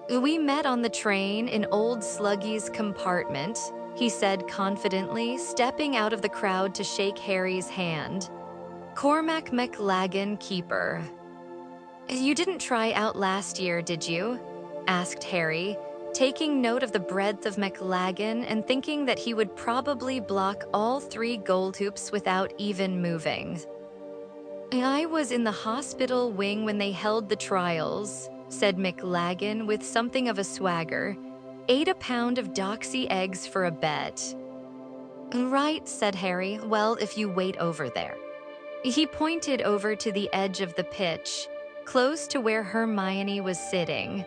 "We met on the train in old Sluggy's compartment," he said confidently, stepping out of the crowd to shake Harry's hand. Cormac McLaggen, keeper. You didn't try out last year, did you? Asked Harry, taking note of the breadth of McLaggen and thinking that he would probably block all 3 gold hoops without even moving. I was in the hospital wing when they held the trials, said McLaggen with something of a swagger. 8 a pound of doxy eggs for a bet. Right, said Harry. Well, if you wait over there. He pointed over to the edge of the pitch, close to where Hermione was sitting.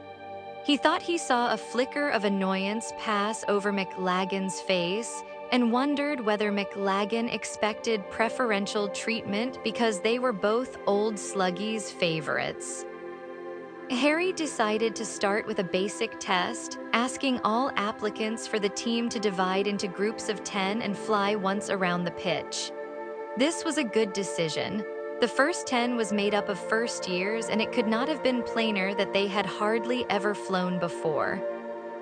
He thought he saw a flicker of annoyance pass over McLaggen's face and wondered whether McLaggen expected preferential treatment because they were both old Sluggy's favorites. Harry decided to start with a basic test, asking all applicants for the team to divide into groups of 10 and fly once around the pitch. This was a good decision. The first 10 was made up of first years, and it could not have been plainer that they had hardly ever flown before.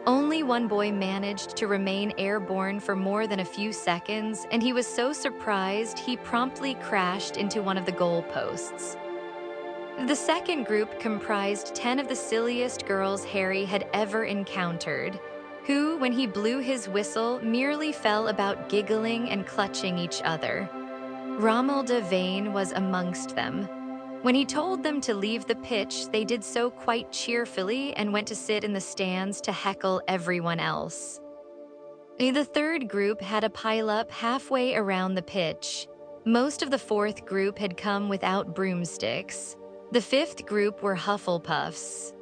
Only one boy managed to remain airborne for more than a few seconds, and he was so surprised he promptly crashed into one of the goalposts. The second group comprised 10 of the silliest girls Harry had ever encountered, who, when he blew his whistle, merely fell about giggling and clutching each other. Romelda Vane was amongst them. When he told them to leave the pitch, they did so quite cheerfully and went to sit in the stands to heckle everyone else. The third group had a pile-up halfway around the pitch. Most of the fourth group had come without broomsticks. The fifth group were Hufflepuffs.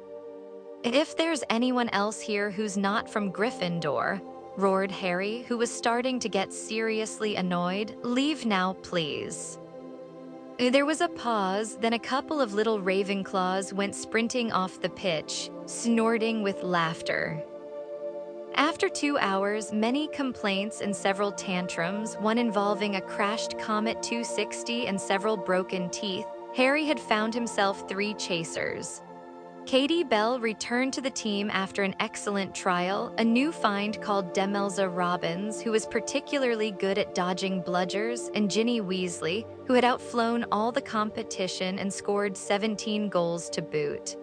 If there's anyone else here who's not from Gryffindor, roared Harry, who was starting to get seriously annoyed, leave now, please. There was a pause, then a couple of little Ravenclaws went sprinting off the pitch, snorting with laughter. After 2 hours, many complaints and several tantrums, one involving a crashed Comet 260 and several broken teeth, Harry had found himself 3 chasers. Katie Bell returned to the team after an excellent trial, a new find called Demelza Robbins, who was particularly good at dodging bludgers, and Ginny Weasley, who had outflown all the competition and scored 17 goals to boot.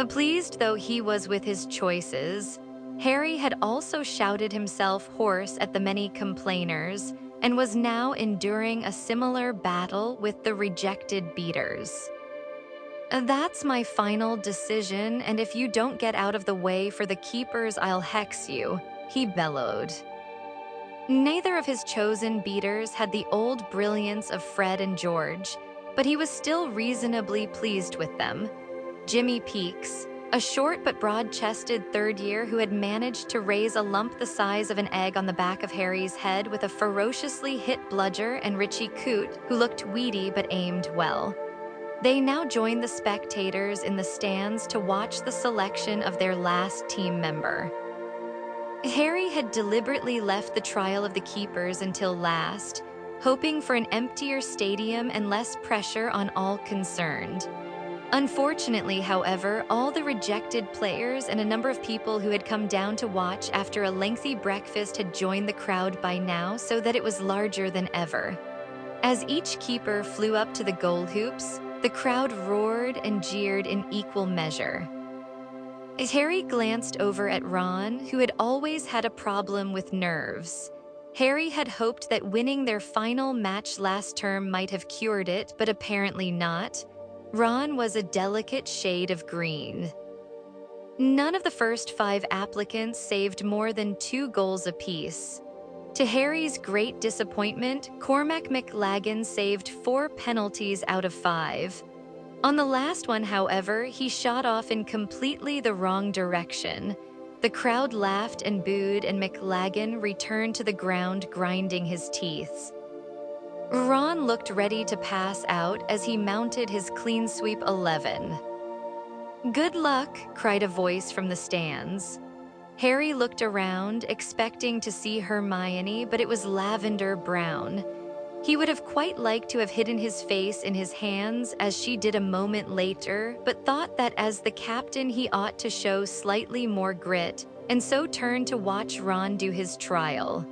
Pleased though he was with his choices, Harry had also shouted himself hoarse at the many complainers, and was now enduring a similar battle with the rejected beaters. That's my final decision, and if you don't get out of the way for the keepers, I'll hex you, he bellowed. Neither of his chosen beaters had the old brilliance of Fred and George, but he was still reasonably pleased with them. Jimmy Peakes, a short but broad-chested third year who had managed to raise a lump the size of an egg on the back of Harry's head with a ferociously hit bludger, and Richie Coote, who looked weedy but aimed well. They now joined the spectators in the stands to watch the selection of their last team member. Harry had deliberately left the trial of the keepers until last, hoping for an emptier stadium and less pressure on all concerned. Unfortunately, however, all the rejected players and a number of people who had come down to watch after a lengthy breakfast had joined the crowd by now, so that it was larger than ever. As each keeper flew up to the goal hoops, the crowd roared and jeered in equal measure. As Harry glanced over at Ron, who had always had a problem with nerves. Harry had hoped that winning their final match last term might have cured it, but apparently not. Ron was a delicate shade of green. None of the first 5 applicants saved more than 2 goals apiece. To Harry's great disappointment, Cormac McLaggen saved 4 penalties out of 5. On the last one, however, he shot off in completely the wrong direction. The crowd laughed and booed, and McLaggen returned to the ground, grinding his teeth. Ron looked ready to pass out as he mounted his clean sweep 11. "Good luck," cried a voice from the stands. Harry looked around, expecting to see Hermione, but it was lavender brown. He would have quite liked to have hidden his face in his hands, as she did a moment later, but thought that as the captain he ought to show slightly more grit, and so turned to watch Ron do his trial.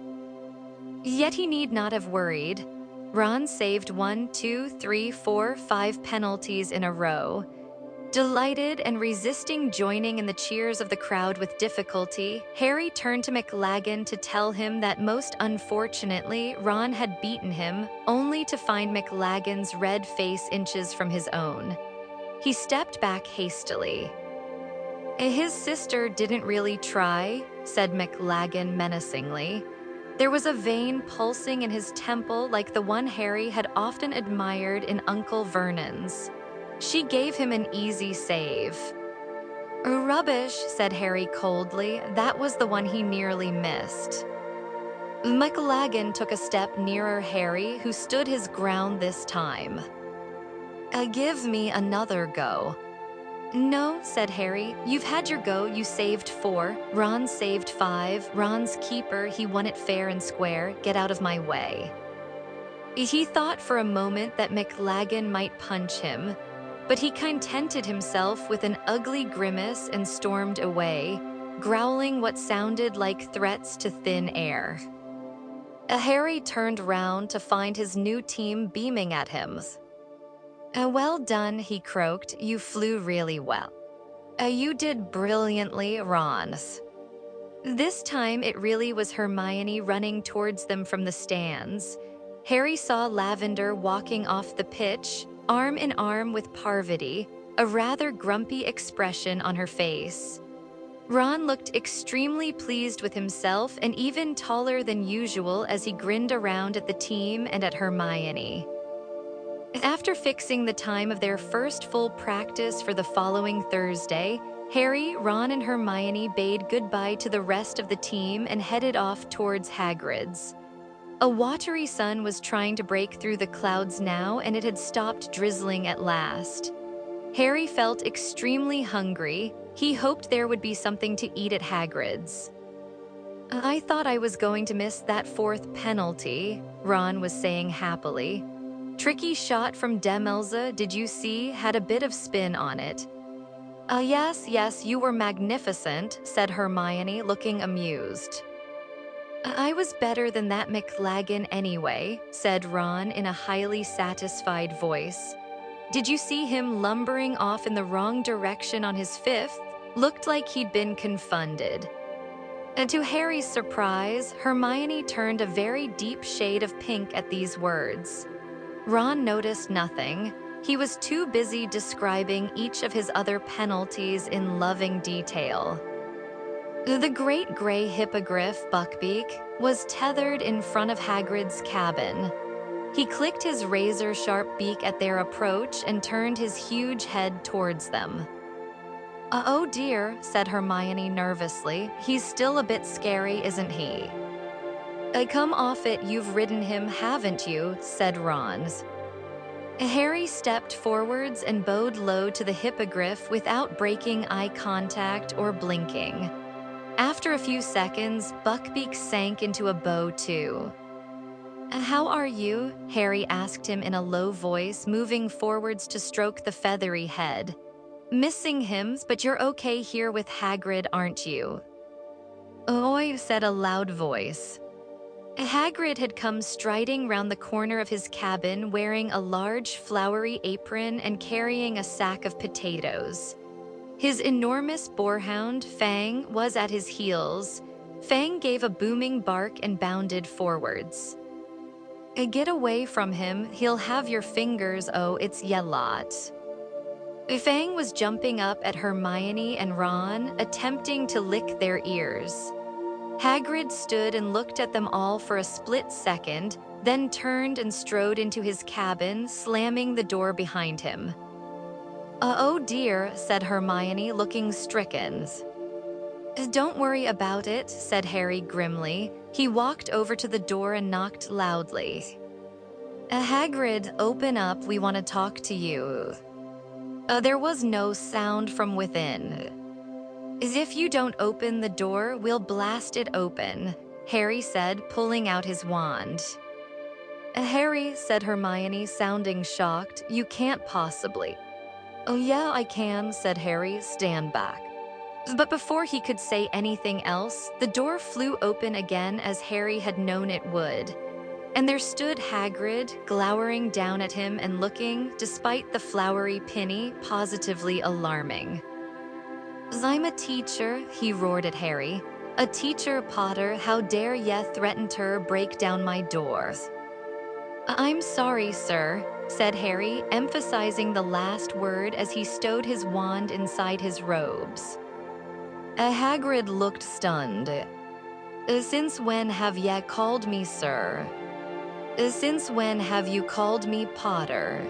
Yet he need not have worried. Ron saved 1, 2, 3, 4, 5 penalties in a row. Delighted and resisting joining in the cheers of the crowd with difficulty, Harry turned to McLaggen to tell him that most unfortunately, Ron had beaten him, only to find McLaggen's red face inches from his own. He stepped back hastily. "His sister didn't really try," said McLaggen menacingly. There was a vein pulsing in his temple like the one Harry had often admired in Uncle Vernon's. "She gave him an easy save." "Rubbish," said Harry coldly. "That was the one he nearly missed." McLaggen took a step nearer Harry, who stood his ground this time. Give me another go." "No," said Harry. "You've had your go. You saved 4. Ron saved 5. Ron's keeper, he won it fair and square. Get out of my way." He thought for a moment that McLaggen might punch him, but he contented himself with an ugly grimace and stormed away, growling what sounded like threats to thin air. Harry turned round to find his new team beaming at him. "Well done," he croaked. "You flew really well." "You did brilliantly, Ron." This time it really was Hermione running towards them from the stands. Harry saw Lavender walking off the pitch, arm in arm with Parvati, a rather grumpy expression on her face. Ron looked extremely pleased with himself and even taller than usual as he grinned around at the team and at Hermione. After fixing the time of their first full practice for the following Thursday, Harry, Ron, and Hermione bade goodbye to the rest of the team and headed off towards Hagrid's. A watery sun was trying to break through the clouds now, and it had stopped drizzling at last. Harry felt extremely hungry. He hoped there would be something to eat at Hagrid's. "I thought I was going to miss that 4th penalty," Ron was saying happily. "Tricky shot from Demelza, did you see? Had a bit of spin on it." Yes, you were magnificent," said Hermione, looking amused. "I was better than that McLaggen anyway," said Ron in a highly satisfied voice. "Did you see him lumbering off in the wrong direction on his 5th? Looked like he'd been confounded." And to Harry's surprise, Hermione turned a very deep shade of pink at these words. Ron noticed nothing. He was too busy describing each of his other penalties in loving detail. The great gray hippogriff, Buckbeak, was tethered in front of Hagrid's cabin. He clicked his razor-sharp beak at their approach and turned his huge head towards them. "Oh dear," said Hermione nervously. "He's still a bit scary, isn't he?" "Come off it, you've ridden him, haven't you?" said Ron. Harry stepped forwards and bowed low to the hippogriff without breaking eye contact or blinking. After a few seconds, Buckbeak sank into a bow too. "How are you?" Harry asked him in a low voice, moving forwards to stroke the feathery head. "Missing him, but you're okay here with Hagrid, aren't you?" "Oi," said a loud voice. Hagrid had come striding round the corner of his cabin wearing a large flowery apron and carrying a sack of potatoes. His enormous boarhound, Fang, was at his heels. Fang gave a booming bark and bounded forwards. "Get away from him, he'll have your fingers, oh, it's ye lot." Fang was jumping up at Hermione and Ron, attempting to lick their ears. Hagrid stood and looked at them all for a split second, then turned and strode into his cabin, slamming the door behind him. "Oh dear," said Hermione, looking stricken. "Don't worry about it," said Harry grimly. He walked over to the door and knocked loudly. "Hagrid, open up, we want to talk to you." There was no sound from within. "If you don't open the door, we'll blast it open," Harry said, pulling out his wand. "Harry," said Hermione, sounding shocked, "you can't possibly." "Oh yeah, I can," said Harry. "Stand back." But before he could say anything else, the door flew open again as Harry had known it would. And there stood Hagrid, glowering down at him and looking, despite the flowery pinny, positively alarming. "I'm a teacher," he roared at Harry. "A teacher, Potter, how dare ye threaten to break down my doors?" "I'm sorry, sir," said Harry, emphasizing the last word as he stowed his wand inside his robes. Hagrid looked stunned. "Since when have ye called me sir? Since when have you called me Potter?"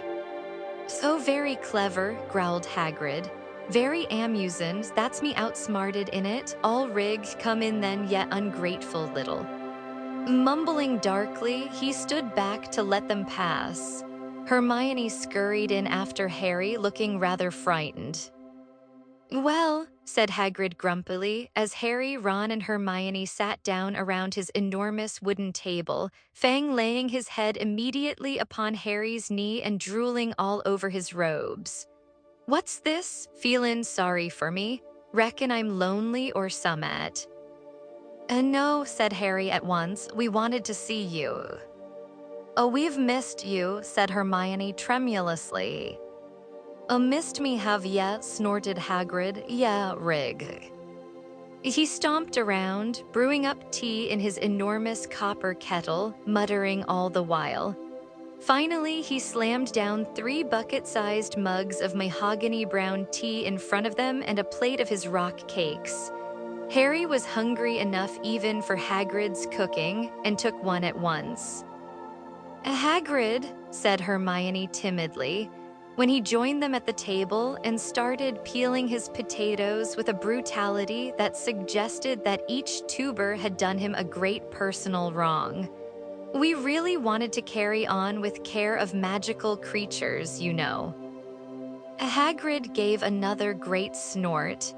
"So very clever," growled Hagrid. "Very amusing, that's me outsmarted in it. All rig, come in then, ye ungrateful little." Mumbling darkly, he stood back to let them pass. Hermione scurried in after Harry, looking rather frightened. "Well," said Hagrid grumpily, as Harry, Ron, and Hermione sat down around his enormous wooden table, Fang laying his head immediately upon Harry's knee and drooling all over his robes. "What's this? Feelin' sorry for me? Reckon I'm lonely or summat?" No," said Harry at once. "We wanted to see you." "Oh, we've missed you," said Hermione tremulously. Missed me have ye?" snorted Hagrid. "Yeah, rig." He stomped around, brewing up tea in his enormous copper kettle, muttering all the while. Finally, he slammed down 3 bucket-sized mugs of mahogany brown tea in front of them and a plate of his rock cakes. Harry was hungry enough even for Hagrid's cooking and took one at once. "Hagrid," said Hermione timidly, when he joined them at the table and started peeling his potatoes with a brutality that suggested that each tuber had done him a great personal wrong. "We really wanted to carry on with care of magical creatures, you know." Hagrid gave another great snort.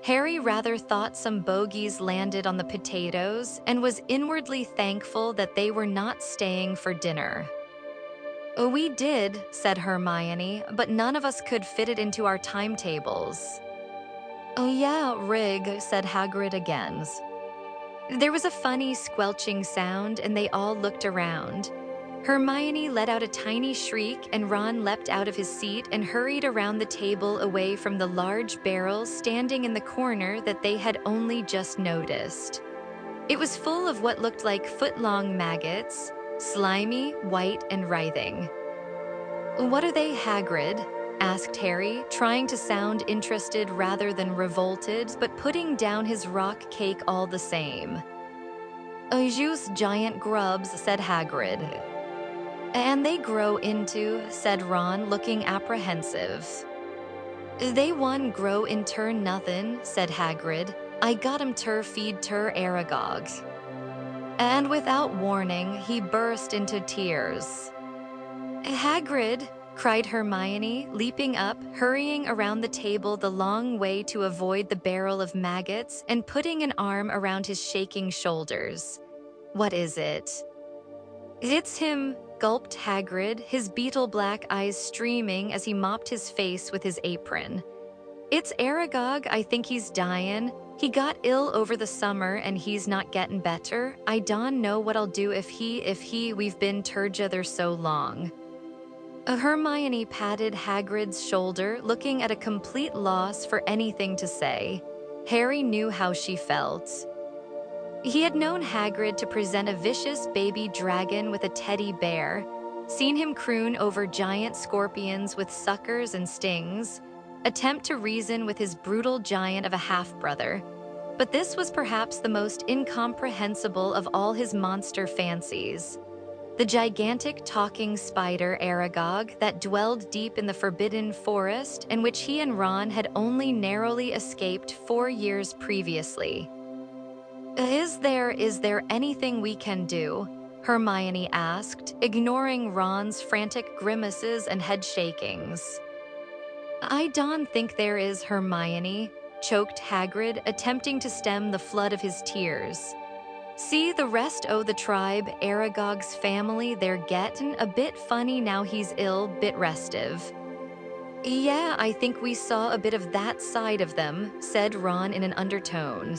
Harry rather thought some bogeys landed on the potatoes and was inwardly thankful that they were not staying for dinner. "We did," said Hermione, "but none of us could fit it into our timetables." "Oh yeah, rig," said Hagrid again. There was a funny squelching sound and they all looked around. Hermione let out a tiny shriek and Ron leapt out of his seat and hurried around the table away from the large barrel standing in the corner that they had only just noticed. It was full of what looked like foot-long maggots, slimy, white, and writhing. "What are they, Hagrid?" asked Harry, trying to sound interested rather than revolted, but putting down his rock cake all the same. "Just giant grubs," said Hagrid. "And they grow into," said Ron, looking apprehensive. "They one grow in turn nothin'," said Hagrid. "I got 'em ter feed ter Aragog." And without warning, he burst into tears. "Hagrid!" cried Hermione, leaping up, hurrying around the table the long way to avoid the barrel of maggots and putting an arm around his shaking shoulders. "What is it?" "It's him," gulped Hagrid, his beetle-black eyes streaming as he mopped his face with his apron. "It's Aragog. I think he's dyin'. He got ill over the summer and he's not gettin' better. I don't know what I'll do if we've been together so long." Hermione patted Hagrid's shoulder, looking at a complete loss for anything to say. Harry knew how she felt. He had known Hagrid to present a vicious baby dragon with a teddy bear, seen him croon over giant scorpions with suckers and stings, attempt to reason with his brutal giant of a half-brother. But this was perhaps the most incomprehensible of all his monster fancies. The gigantic talking spider Aragog that dwelled deep in the Forbidden Forest and which he and Ron had only narrowly escaped 4 years previously. Is there anything we can do?" Hermione asked, ignoring Ron's frantic grimaces and head shakings. "I don't think there is, Hermione," choked Hagrid, attempting to stem the flood of his tears. "See, the rest o' the tribe, Aragog's family, they're gettin' a bit funny now he's ill, bit restive." Yeah, I think we saw a bit of that side of them, said Ron in an undertone.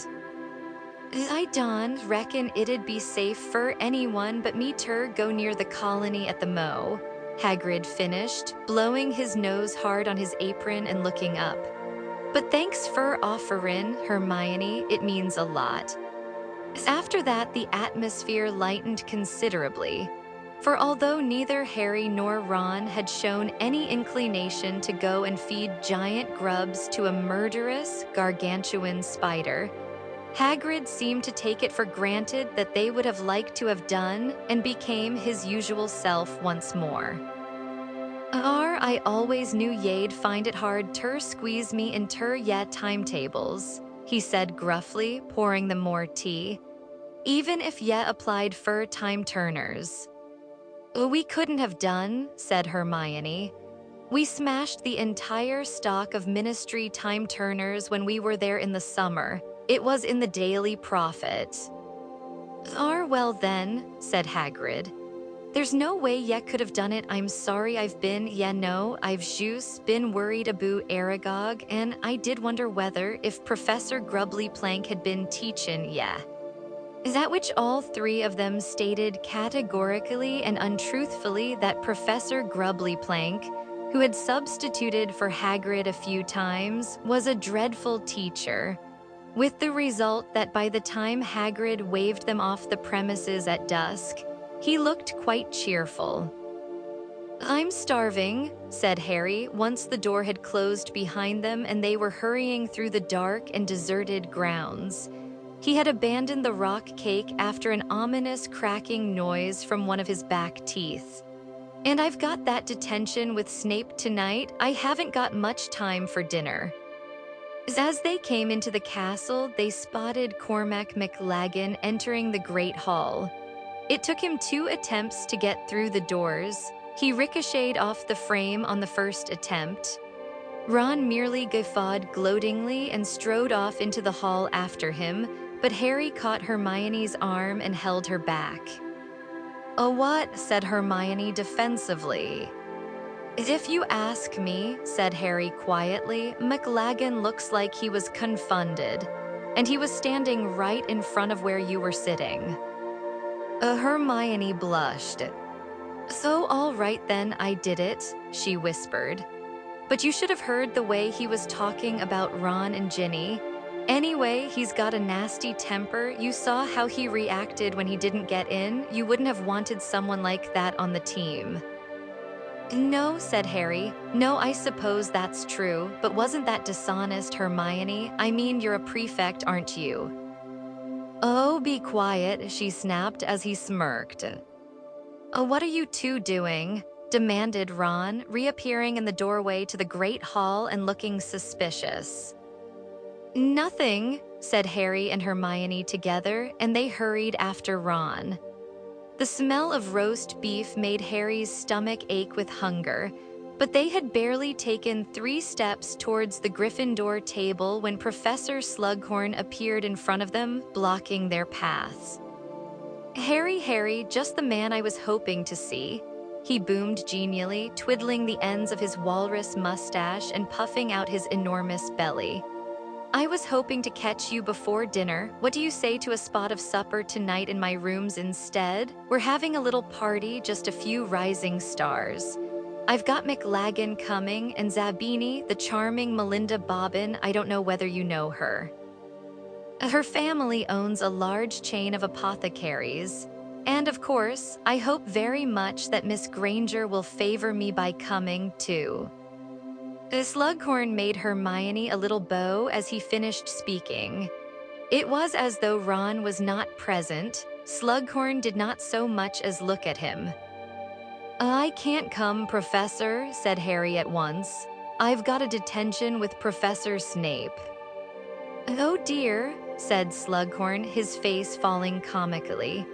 I don't reckon it'd be safe for anyone but me to go near the colony at the Mow, Hagrid finished, blowing his nose hard on his apron and looking up. But thanks for offering, Hermione, it means a lot. After that, the atmosphere lightened considerably. For although neither Harry nor Ron had shown any inclination to go and feed giant grubs to a murderous, gargantuan spider, Hagrid seemed to take it for granted that they would have liked to have done and became his usual self once more. I always knew ye'd find it hard to squeeze me into yet timetables, he said gruffly, pouring them more tea, even if ye applied for time turners. We couldn't have done, said Hermione. We smashed the entire stock of ministry time turners when we were there in the summer. It was in the Daily Prophet. Well then, said Hagrid. There's no way ye could have done it. I'm sorry I've been, I've just been worried about Aragog, and I did wonder whether if Professor Grubbly Plank had been teachin' ye. That which all three of them stated categorically and untruthfully that Professor Grubbly Plank, who had substituted for Hagrid a few times, was a dreadful teacher, with the result that by the time Hagrid waved them off the premises at dusk, he looked quite cheerful. I'm starving, said Harry, once the door had closed behind them and they were hurrying through the dark and deserted grounds. He had abandoned the rock cake after an ominous cracking noise from one of his back teeth. And I've got that detention with Snape tonight. I haven't got much time for dinner. As they came into the castle, they spotted Cormac McLaggen entering the Great Hall. It took him 2 attempts to get through the doors. He ricocheted off the frame on the first attempt. Ron merely guffawed gloatingly and strode off into the hall after him, but Harry caught Hermione's arm and held her back. "Oh, what?" said Hermione defensively. "If you ask me," said Harry quietly, "McLaggen looks like he was confounded, and he was standing right in front of where you were sitting." Hermione blushed. "So all right then, I did it," she whispered. "But you should have heard the way he was talking about Ron and Ginny. Anyway, he's got a nasty temper. You saw how he reacted when he didn't get in. You wouldn't have wanted someone like that on the team." "No," said Harry. "No, I suppose that's true, but wasn't that dishonest, Hermione? I mean, you're a prefect, aren't you?" "Oh, be quiet," she snapped as he smirked. What are you two doing?" demanded Ron, reappearing in the doorway to the Great Hall and looking suspicious. "Nothing," said Harry and Hermione together, and they hurried after Ron. The smell of roast beef made Harry's stomach ache with hunger, but they had barely taken 3 steps towards the Gryffindor table when Professor Slughorn appeared in front of them, blocking their paths. Harry, just the man I was hoping to see," he boomed genially, twiddling the ends of his walrus mustache and puffing out his enormous belly. "I was hoping to catch you before dinner. What do you say to a spot of supper tonight in my rooms instead? We're having a little party, just a few rising stars. I've got McLaggen coming, and Zabini, the charming Melinda Bobbin. I don't know whether you know her. Her family owns a large chain of apothecaries. And of course, I hope very much that Miss Granger will favor me by coming, too." Slughorn made Hermione a little bow as he finished speaking. It was as though Ron was not present. Slughorn did not so much as look at him. "I can't come, Professor," said Harry at once. "I've got a detention with Professor Snape." "Oh dear," said Slughorn, his face falling comically.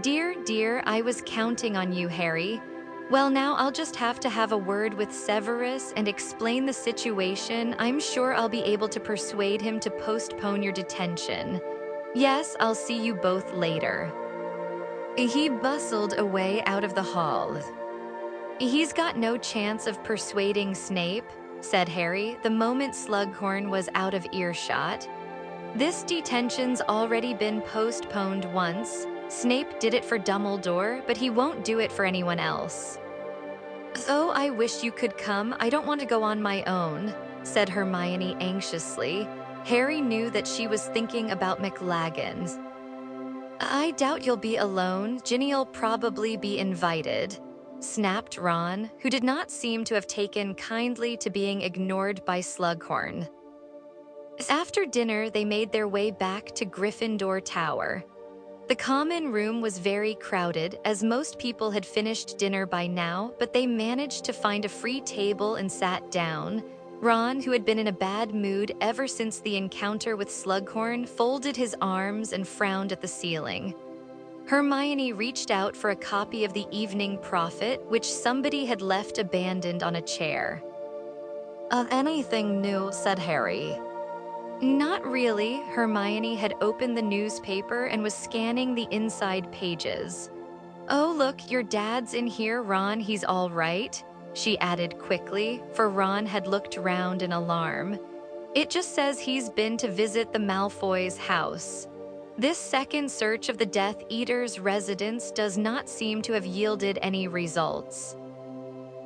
Dear, I was counting on you, Harry. Well, now I'll just have to have a word with Severus and explain the situation. I'm sure I'll be able to persuade him to postpone your detention. Yes, I'll see you both later." He bustled away out of the hall. "He's got no chance of persuading Snape," said Harry the moment Slughorn was out of earshot. This detention's already been postponed once. Snape did it for Dumbledore, but he won't do it for anyone else. Oh, I wish you could come. I don't want to go on my own, said Hermione anxiously. Harry knew that she was thinking about McLaggen. I doubt you'll be alone. Ginny'll probably be invited, snapped Ron, who did not seem to have taken kindly to being ignored by Slughorn. After dinner, they made their way back to Gryffindor Tower. The common room was very crowded, as most people had finished dinner by now, but they managed to find a free table and sat down. Ron, who had been in a bad mood ever since the encounter with Slughorn, folded his arms and frowned at the ceiling. Hermione reached out for a copy of the Evening Prophet, which somebody had left abandoned on a chair. Anything new, said Harry. Not really. Hermione had opened the newspaper and was scanning the inside pages. Oh, look, your dad's in here, Ron. He's all right, she added quickly, for Ron had looked round in alarm. It just says he's been to visit the Malfoys' house. This second search of the Death Eater's residence does not seem to have yielded any results.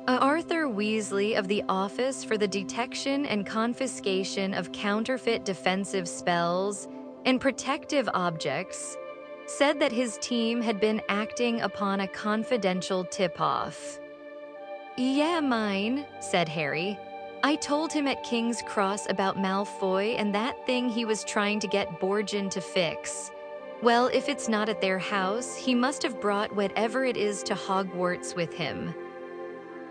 Arthur Weasley of the Office for the Detection and Confiscation of Counterfeit Defensive Spells and Protective Objects said that his team had been acting upon a confidential tip-off. Yeah, mine, said Harry. I told him at King's Cross about Malfoy and that thing he was trying to get Borgin to fix. Well, if it's not at their house, he must have brought whatever it is to Hogwarts with him.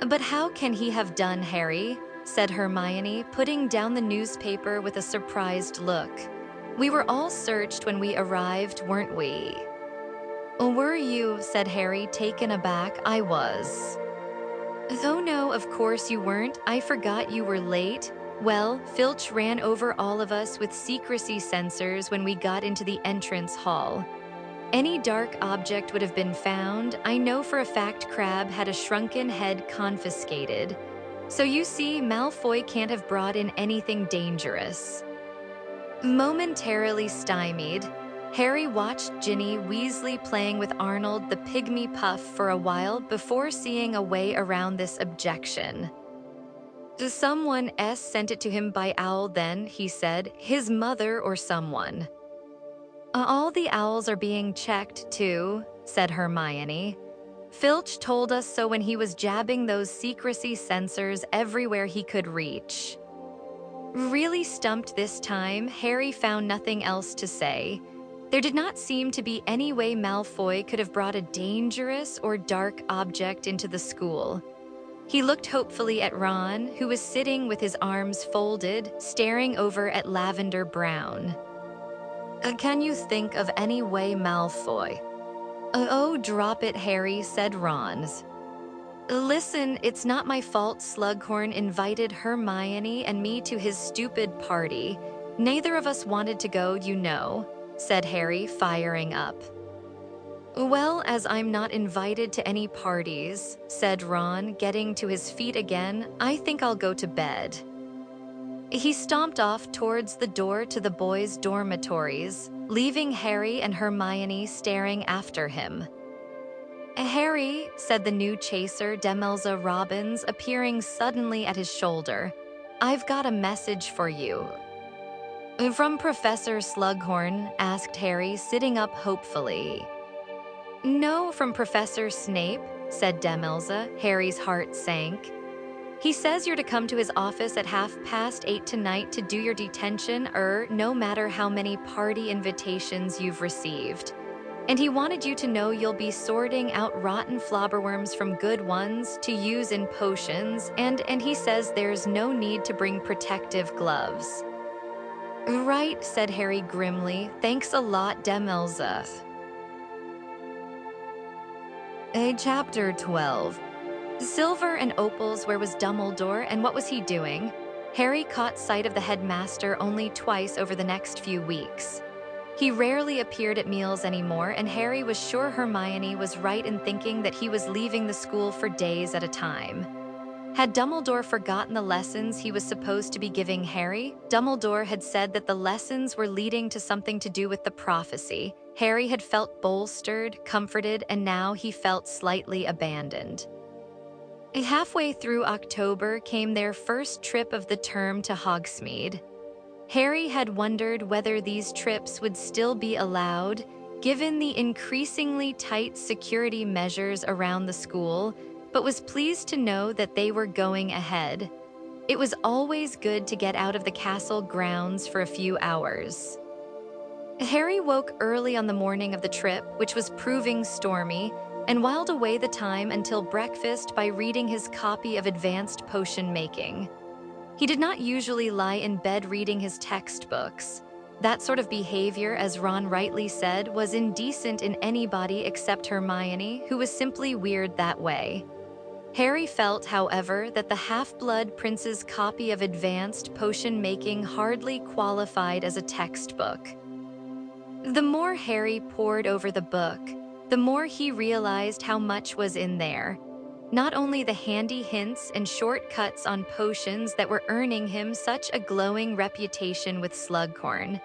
But how can he have done, Harry? Said Hermione, putting down the newspaper with a surprised look. We were all searched when we arrived, weren't we? Were you? Said Harry, taken aback. I was. Oh no, of course you weren't. I forgot you were late. Well, Filch ran over all of us with secrecy sensors when we got into the entrance hall. Any dark object would have been found. I know for a fact Crabbe had a shrunken head confiscated. So you see, Malfoy can't have brought in anything dangerous. Momentarily stymied, Harry watched Ginny Weasley playing with Arnold the Pygmy Puff for a while before seeing a way around this objection. Someone sent it to him by owl then, he said, his mother or someone. All the owls are being checked, too, said Hermione. Filch told us so when he was jabbing those secrecy sensors everywhere he could reach. Really stumped this time, Harry found nothing else to say. There did not seem to be any way Malfoy could have brought a dangerous or dark object into the school. He looked hopefully at Ron, who was sitting with his arms folded, staring over at Lavender Brown. Can you think of any way Malfoy? Oh, drop it, Harry, said Ron. Listen, it's not my fault Slughorn invited Hermione and me to his stupid party. Neither of us wanted to go, you know, said Harry, firing up. Well, as I'm not invited to any parties, said Ron, getting to his feet again, I think I'll go to bed. He stomped off towards the door to the boys' dormitories, leaving Harry and Hermione staring after him. Harry, said the new chaser Demelza Robbins, appearing suddenly at his shoulder, I've got a message for you. From Professor Slughorn, asked Harry, sitting up hopefully. No, from Professor Snape, said Demelza. Harry's heart sank. He says you're to come to his office at 8:30 tonight to do your detention, no matter how many party invitations you've received. And he wanted you to know you'll be sorting out rotten flobberworms from good ones to use in potions, and he says there's no need to bring protective gloves. Right, said Harry grimly. Thanks a lot, Demelza. Chapter 12. Silver and Opals, where was Dumbledore and what was he doing? Harry caught sight of the headmaster only twice over the next few weeks. He rarely appeared at meals anymore, and Harry was sure Hermione was right in thinking that he was leaving the school for days at a time. Had Dumbledore forgotten the lessons he was supposed to be giving Harry? Dumbledore had said that the lessons were leading to something to do with the prophecy. Harry had felt bolstered, comforted, and now he felt slightly abandoned. Halfway through October came their first trip of the term to Hogsmeade. Harry had wondered whether these trips would still be allowed, given the increasingly tight security measures around the school, but was pleased to know that they were going ahead. It was always good to get out of the castle grounds for a few hours. Harry woke early on the morning of the trip, which was proving stormy, and whiled away the time until breakfast by reading his copy of Advanced Potion Making. He did not usually lie in bed reading his textbooks. That sort of behavior, as Ron rightly said, was indecent in anybody except Hermione, who was simply weird that way. Harry felt, however, that the Half-Blood Prince's copy of Advanced Potion Making hardly qualified as a textbook. The more Harry pored over the book, the more he realized how much was in there. Not only the handy hints and shortcuts on potions that were earning him such a glowing reputation with Slughorn,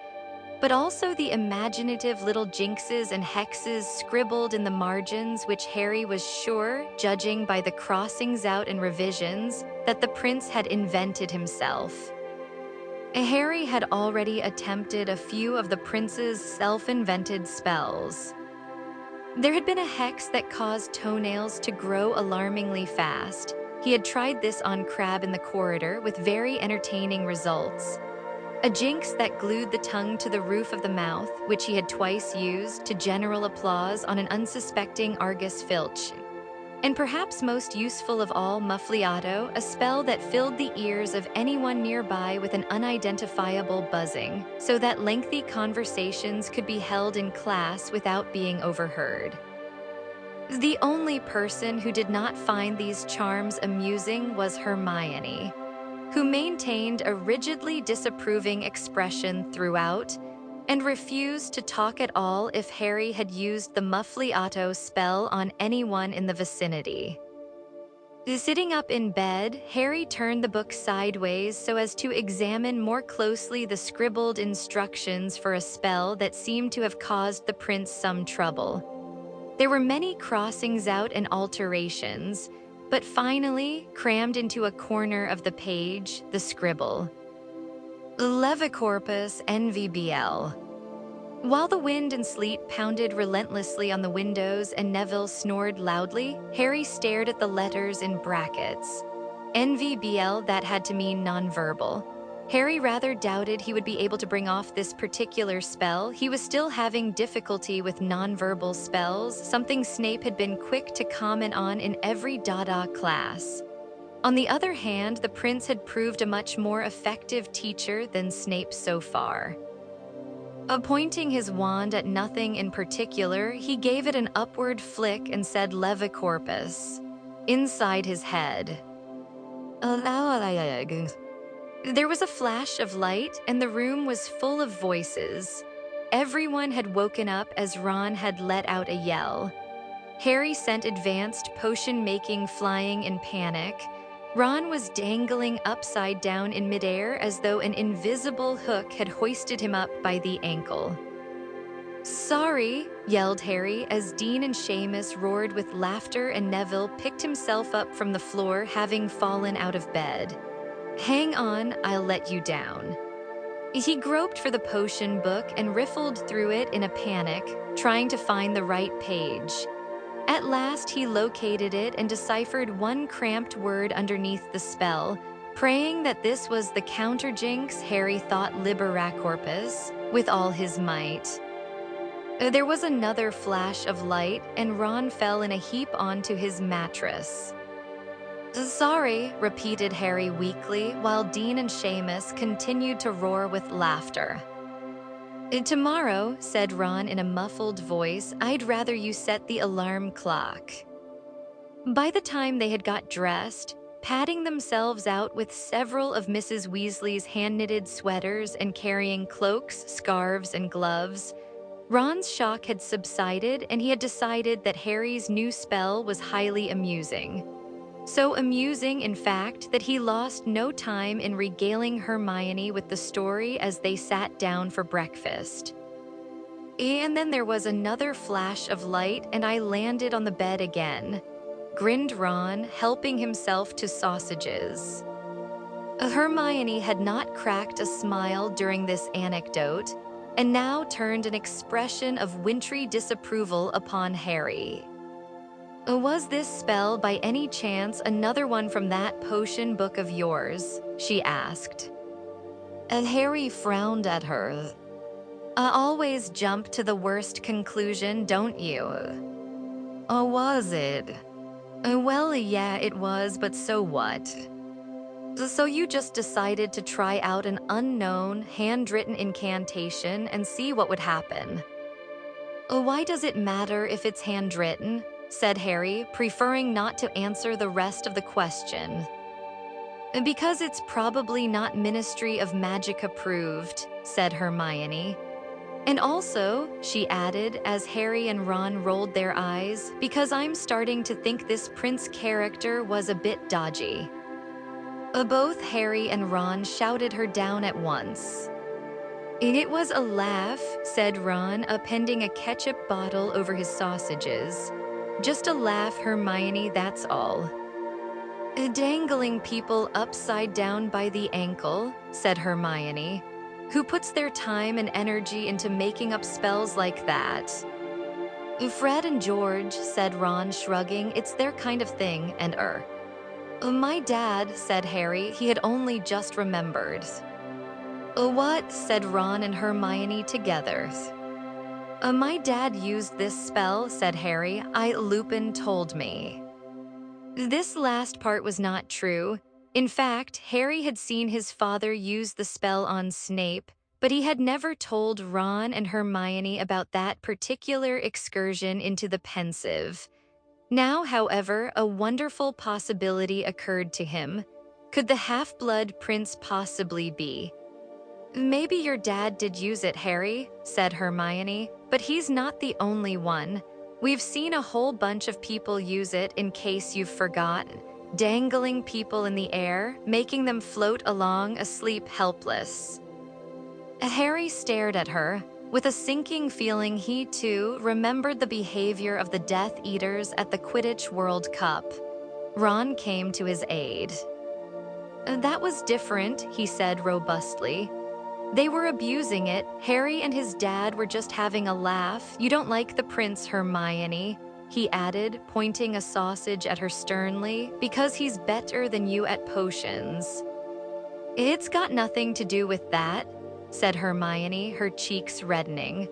but also the imaginative little jinxes and hexes scribbled in the margins, which Harry was sure, judging by the crossings out and revisions, that the prince had invented himself. Harry had already attempted a few of the prince's self-invented spells. There had been a hex that caused toenails to grow alarmingly fast. He had tried this on Crabbe in the corridor with very entertaining results. A jinx that glued the tongue to the roof of the mouth, which he had twice used to general applause on an unsuspecting Argus Filch. And perhaps most useful of all, Muffliato, a spell that filled the ears of anyone nearby with an unidentifiable buzzing, so that lengthy conversations could be held in class without being overheard. The only person who did not find these charms amusing was Hermione, who maintained a rigidly disapproving expression throughout and refused to talk at all if Harry had used the Muffliato spell on anyone in the vicinity. Sitting up in bed, Harry turned the book sideways so as to examine more closely the scribbled instructions for a spell that seemed to have caused the prince some trouble. There were many crossings out and alterations, but finally, crammed into a corner of the page, the scribble: Levicorpus NVBL. While the wind and sleet pounded relentlessly on the windows and Neville snored loudly, Harry stared at the letters in brackets. NVBL, that had to mean nonverbal. Harry rather doubted he would be able to bring off this particular spell. He was still having difficulty with nonverbal spells, something Snape had been quick to comment on in every Dada class. On the other hand, the prince had proved a much more effective teacher than Snape so far. Pointing his wand at nothing in particular, he gave it an upward flick and said Levicorpus. Inside his head. There was a flash of light, and the room was full of voices. Everyone had woken up as Ron had let out a yell. Harry sent Advanced Potion Making flying in panic. Ron was dangling upside down in midair as though an invisible hook had hoisted him up by the ankle. "Sorry," yelled Harry as Dean and Seamus roared with laughter and Neville picked himself up from the floor, having fallen out of bed. "Hang on, I'll let you down." He groped for the potion book and riffled through it in a panic, trying to find the right page. At last he located it and deciphered one cramped word underneath the spell, praying that this was the counterjinx. Harry thought Liberacorpus with all his might. There was another flash of light, and Ron fell in a heap onto his mattress. "Sorry," repeated Harry weakly, while Dean and Seamus continued to roar with laughter. "Tomorrow," said Ron in a muffled voice, "I'd rather you set the alarm clock." By the time they had got dressed, patting themselves out with several of Mrs. Weasley's hand-knitted sweaters and carrying cloaks, scarves, and gloves, Ron's shock had subsided and he had decided that Harry's new spell was highly amusing. So amusing, in fact, that he lost no time in regaling Hermione with the story as they sat down for breakfast. And then there was another flash of light, and I landed on the bed again, grinned Ron, helping himself to sausages. Hermione had not cracked a smile during this anecdote, and now turned an expression of wintry disapproval upon Harry. Was this spell by any chance another one from that potion book of yours? She asked. Harry frowned at her. I always jump to the worst conclusion, don't you? Was it? Well, yeah, it was, but so what? So you just decided to try out an unknown, handwritten incantation and see what would happen. Why does it matter if it's handwritten? Said Harry, preferring not to answer the rest of the question. Because it's probably not Ministry of Magic approved, said Hermione. And also, she added as Harry and Ron rolled their eyes, because I'm starting to think this prince character was a bit dodgy. Both Harry and Ron shouted her down at once. It was a laugh, said Ron, appending a ketchup bottle over his sausages. Just a laugh, Hermione, that's all. Dangling people upside down by the ankle, said Hermione. Who puts their time and energy into making up spells like that? Fred and George, said Ron, shrugging, it's their kind of thing, and My dad, said Harry, he had only just remembered. What? Said Ron and Hermione together. My dad used this spell, said Harry. Lupin told me. This last part was not true. In fact, Harry had seen his father use the spell on Snape, but he had never told Ron and Hermione about that particular excursion into the Pensive. Now, however, a wonderful possibility occurred to him. Could the half-blood prince possibly be? Maybe your dad did use it, Harry, said Hermione, but he's not the only one. We've seen a whole bunch of people use it, in case you've forgotten. Dangling people in the air, making them float along asleep helpless. Harry stared at her. With a sinking feeling, he too remembered the behavior of the Death Eaters at the Quidditch World Cup. Ron came to his aid. That was different, he said robustly. They were abusing it. Harry and his dad were just having a laugh. You don't like the prince, Hermione, he added, pointing a sausage at her sternly, because he's better than you at potions. It's got nothing to do with that, said Hermione, her cheeks reddening.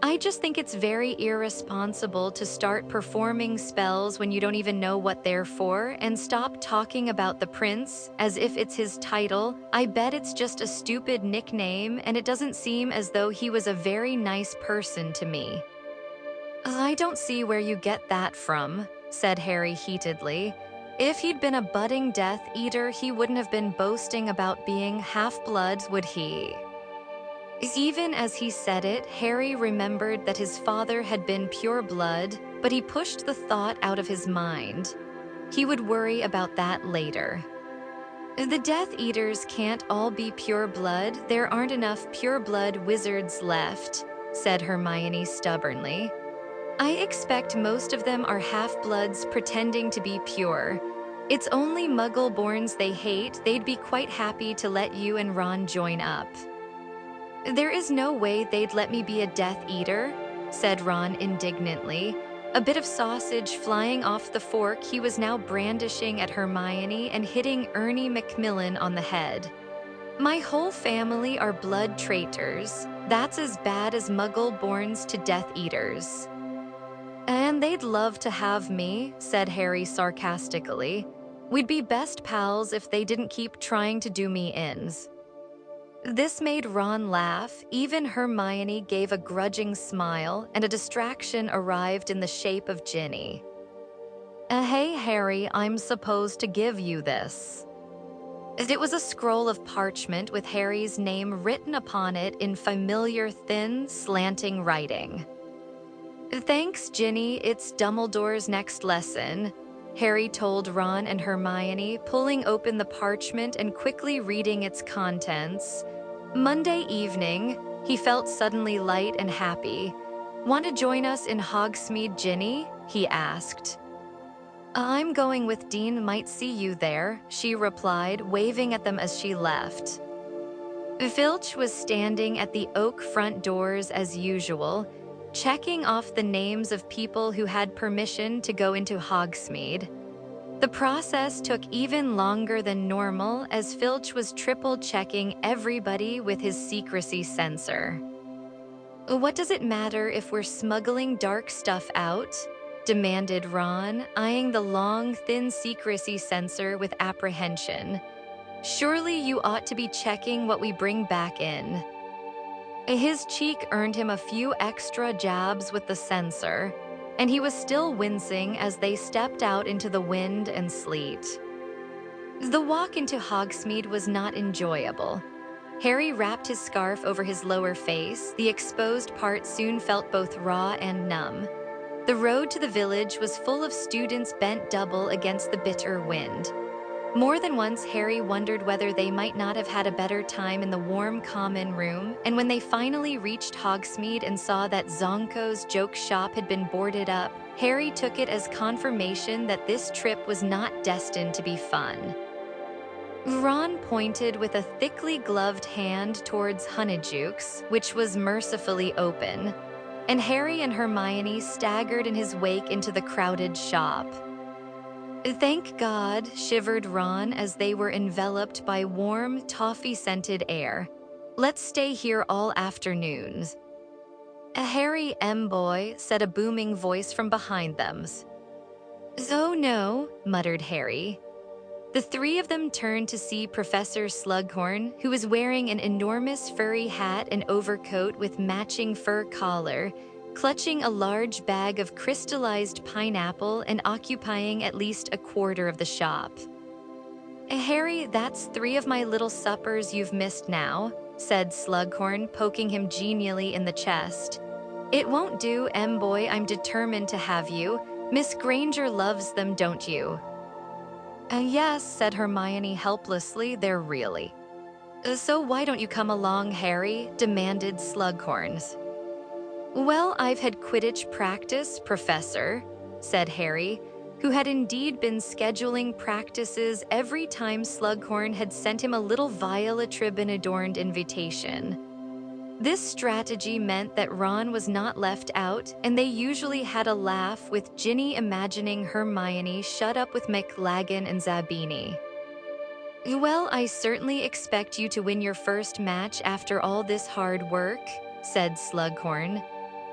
I just think it's very irresponsible to start performing spells when you don't even know what they're for, and stop talking about the prince as if it's his title. I bet it's just a stupid nickname, and it doesn't seem as though he was a very nice person to me. I don't see where you get that from, said Harry heatedly. If he'd been a budding Death Eater, he wouldn't have been boasting about being half-blood, would he? Even as he said it, Harry remembered that his father had been pure blood, but he pushed the thought out of his mind. He would worry about that later. The Death Eaters can't all be pure blood. There aren't enough pure blood wizards left, said Hermione stubbornly. I expect most of them are half-bloods pretending to be pure. It's only Muggle-borns they hate. They'd be quite happy to let you and Ron join up. There is no way they'd let me be a Death Eater, said Ron indignantly. A bit of sausage flying off the fork he was now brandishing at Hermione and hitting Ernie Macmillan on the head. My whole family are blood traitors. That's as bad as Muggle-borns to Death Eaters. And they'd love to have me, said Harry sarcastically. We'd be best pals if they didn't keep trying to do me in. This made Ron laugh. Even Hermione gave a grudging smile, and a distraction arrived in the shape of Ginny. Hey, Harry, I'm supposed to give you this. It was a scroll of parchment with Harry's name written upon it in familiar, thin, slanting writing. Thanks, Ginny. It's Dumbledore's next lesson. Harry told Ron and Hermione, pulling open the parchment and quickly reading its contents. Monday evening, he felt suddenly light and happy. "Want to join us in Hogsmeade, Ginny?" he asked. "I'm going with Dean, might see you there," she replied, waving at them as she left. Filch was standing at the oak front doors as usual, checking off the names of people who had permission to go into Hogsmeade. The process took even longer than normal as Filch was triple-checking everybody with his secrecy sensor. "What does it matter if we're smuggling dark stuff out?" demanded Ron, eyeing the long, thin secrecy sensor with apprehension. "Surely you ought to be checking what we bring back in." His cheek earned him a few extra jabs with the sensor, and he was still wincing as they stepped out into the wind and sleet. The walk into Hogsmeade was not enjoyable. Harry wrapped his scarf over his lower face. The exposed part soon felt both raw and numb. The road to the village was full of students bent double against the bitter wind. More than once, Harry wondered whether they might not have had a better time in the warm common room, and when they finally reached Hogsmeade and saw that Zonko's joke shop had been boarded up, Harry took it as confirmation that this trip was not destined to be fun. Ron pointed with a thickly gloved hand towards Honeyjuke's, which was mercifully open, and Harry and Hermione staggered in his wake into the crowded shop. "Thank God," shivered Ron as they were enveloped by warm, toffee-scented air. "Let's stay here all afternoons." "Harry M. boy," said a booming voice from behind them. "Oh no," muttered Harry. The three of them turned to see Professor Slughorn, who was wearing an enormous furry hat and overcoat with matching fur collar, clutching a large bag of crystallized pineapple and occupying at least a quarter of the shop. "Harry, that's 3 of my little suppers you've missed now," said Slughorn, poking him genially in the chest. "It won't do, M-boy, I'm determined to have you. Miss Granger loves them, don't you?" Yes," said Hermione helplessly, "they're really." "So why don't you come along, Harry?" demanded Slughorn. "Well, I've had Quidditch practice, Professor," said Harry, who had indeed been scheduling practices every time Slughorn had sent him a little violet ribbon-adorned invitation. This strategy meant that Ron was not left out, and they usually had a laugh with Ginny imagining Hermione shut up with McLaggen and Zabini. "Well, I certainly expect you to win your first match after all this hard work," said Slughorn.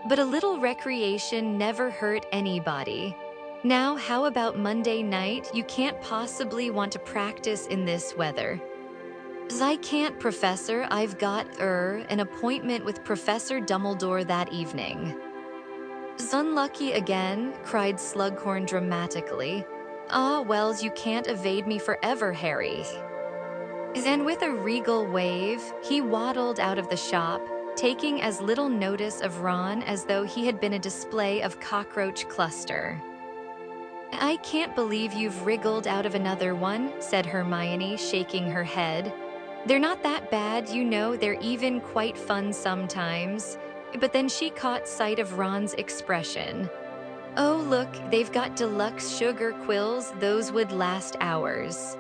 "But a little recreation never hurt anybody. Now, how about Monday night? You can't possibly want to practice in this weather." "I can't, Professor. I've got, an appointment with Professor Dumbledore that evening." "Unlucky again," cried Slughorn dramatically. "Ah, Wells, you can't evade me forever, Harry." And with a regal wave, he waddled out of the shop, taking as little notice of Ron as though he had been a display of cockroach cluster. "I can't believe you've wriggled out of another one," said Hermione, shaking her head. "They're not that bad, you know, they're even quite fun sometimes." But then she caught sight of Ron's expression. "Oh, look, they've got deluxe sugar quills, those would last hours."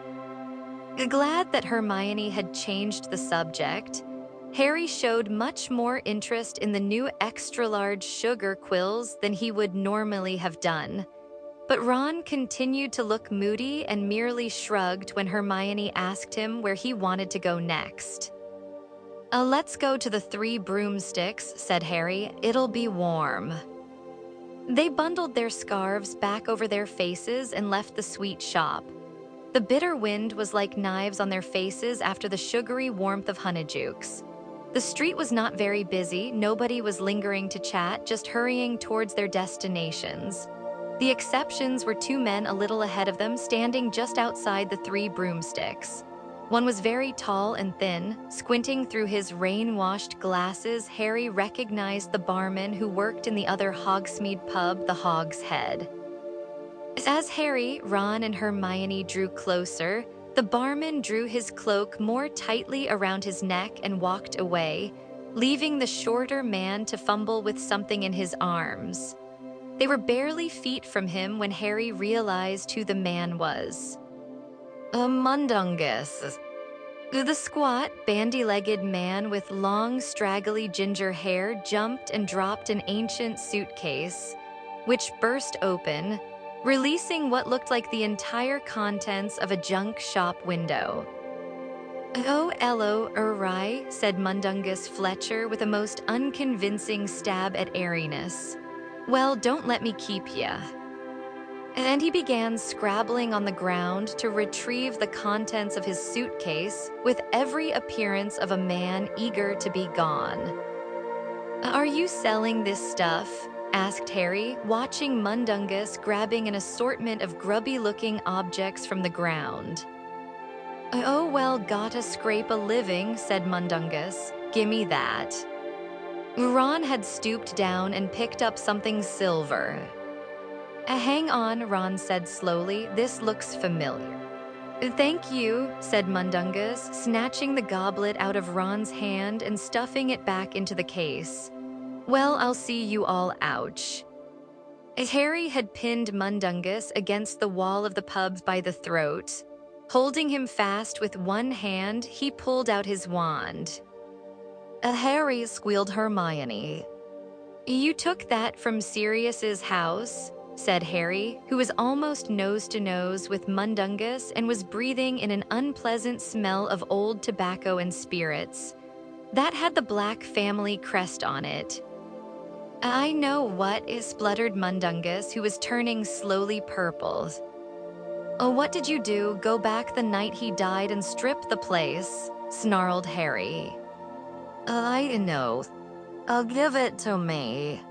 Glad that Hermione had changed the subject, Harry showed much more interest in the new extra-large sugar quills than he would normally have done. But Ron continued to look moody and merely shrugged when Hermione asked him where he wanted to go next. Let's go to the 3 broomsticks," said Harry. "It'll be warm." They bundled their scarves back over their faces and left the sweet shop. The bitter wind was like knives on their faces after the sugary warmth of Honeyjuke's. The street was not very busy, nobody was lingering to chat, just hurrying towards their destinations. The exceptions were 2 men a little ahead of them, standing just outside the 3 broomsticks. One was very tall and thin. Squinting through his rain-washed glasses, Harry recognized the barman who worked in the other Hogsmeade pub, the Hog's Head. As Harry, Ron, and Hermione drew closer, the barman drew his cloak more tightly around his neck and walked away, leaving the shorter man to fumble with something in his arms. They were barely feet from him when Harry realized who the man was. A mundungus. The squat, bandy-legged man with long, straggly ginger hair jumped and dropped an ancient suitcase, which burst open, releasing what looked like the entire contents of a junk shop window. "Oh, ello, Uri," said Mundungus Fletcher with a most unconvincing stab at airiness. "Well, don't let me keep ya." And he began scrabbling on the ground to retrieve the contents of his suitcase with every appearance of a man eager to be gone. "Are you selling this stuff?" asked Harry, watching Mundungus grabbing an assortment of grubby-looking objects from the ground. "Oh, well, gotta scrape a living," said Mundungus. "Gimme that." Ron had stooped down and picked up something silver. "Hang on," Ron said slowly. "This looks familiar." "Thank you," said Mundungus, snatching the goblet out of Ron's hand and stuffing it back into the case. "Well, I'll see you all, ouch." Harry had pinned Mundungus against the wall of the pub by the throat. Holding him fast with one hand, he pulled out his wand. "Harry," squealed Hermione. "You took that from Sirius's house?" said Harry, who was almost nose to nose with Mundungus and was breathing in an unpleasant smell of old tobacco and spirits. That had the Black family crest on it. "I know what," spluttered Mundungus, who was turning slowly purple. "Oh, what did you do? Go back the night he died and strip the place?" snarled Harry. "I know. Give it to me."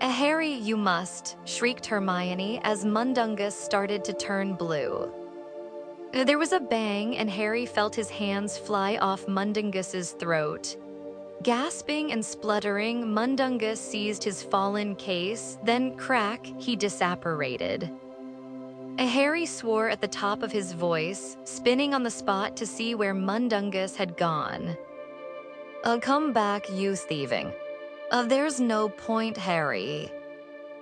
"Harry, you must," shrieked Hermione as Mundungus started to turn blue. There was a bang and Harry felt his hands fly off Mundungus's throat. Gasping and spluttering, Mundungus seized his fallen case, then crack, he disapparated. Harry swore at the top of his voice, spinning on the spot to see where Mundungus had gone. Come back, you thieving." There's no point, Harry."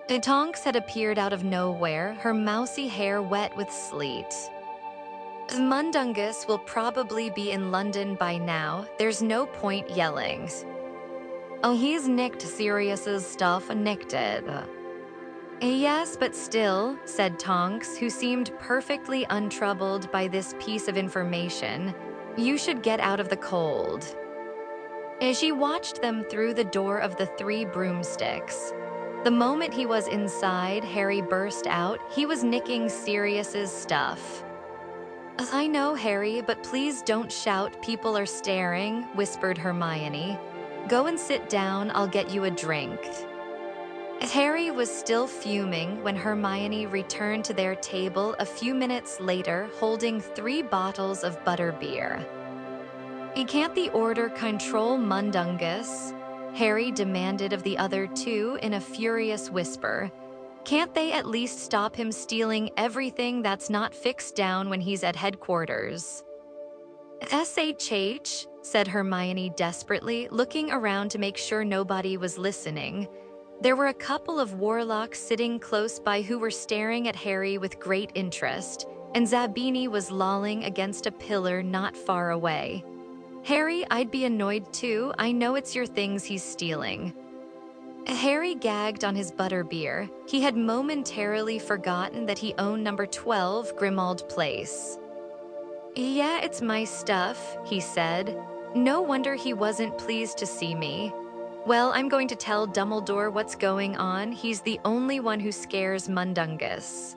Tonks had appeared out of nowhere, her mousy hair wet with sleet. "Mundungus will probably be in London by now. There's no point yelling." "Oh, he's nicked Sirius's stuff, nicked it." "Yes, but still," said Tonks, who seemed perfectly untroubled by this piece of information. "You should get out of the cold." As she watched them through the door of the three broomsticks. The moment he was inside, Harry burst out. He was nicking Sirius's stuff. "I know, Harry, but please don't shout. People are staring," whispered Hermione. "Go and sit down. I'll get you a drink." Harry was still fuming when Hermione returned to their table a few minutes later holding 3 bottles of butterbeer. "Can't the Order control Mundungus?" Harry demanded of the other 2 in a furious whisper. "Can't they at least stop him stealing everything that's not fixed down when he's at headquarters?" "SHH," said Hermione desperately, looking around to make sure nobody was listening. There were a couple of warlocks sitting close by who were staring at Harry with great interest, and Zabini was lolling against a pillar not far away. "Harry, I'd be annoyed too. I know it's your things he's stealing." Harry gagged on his butterbeer. He had momentarily forgotten that he owned number 12 Grimmauld Place. "Yeah, it's my stuff," he said. No wonder he wasn't pleased to see me. "Well, I'm going to tell Dumbledore what's going on. He's the only one who scares Mundungus."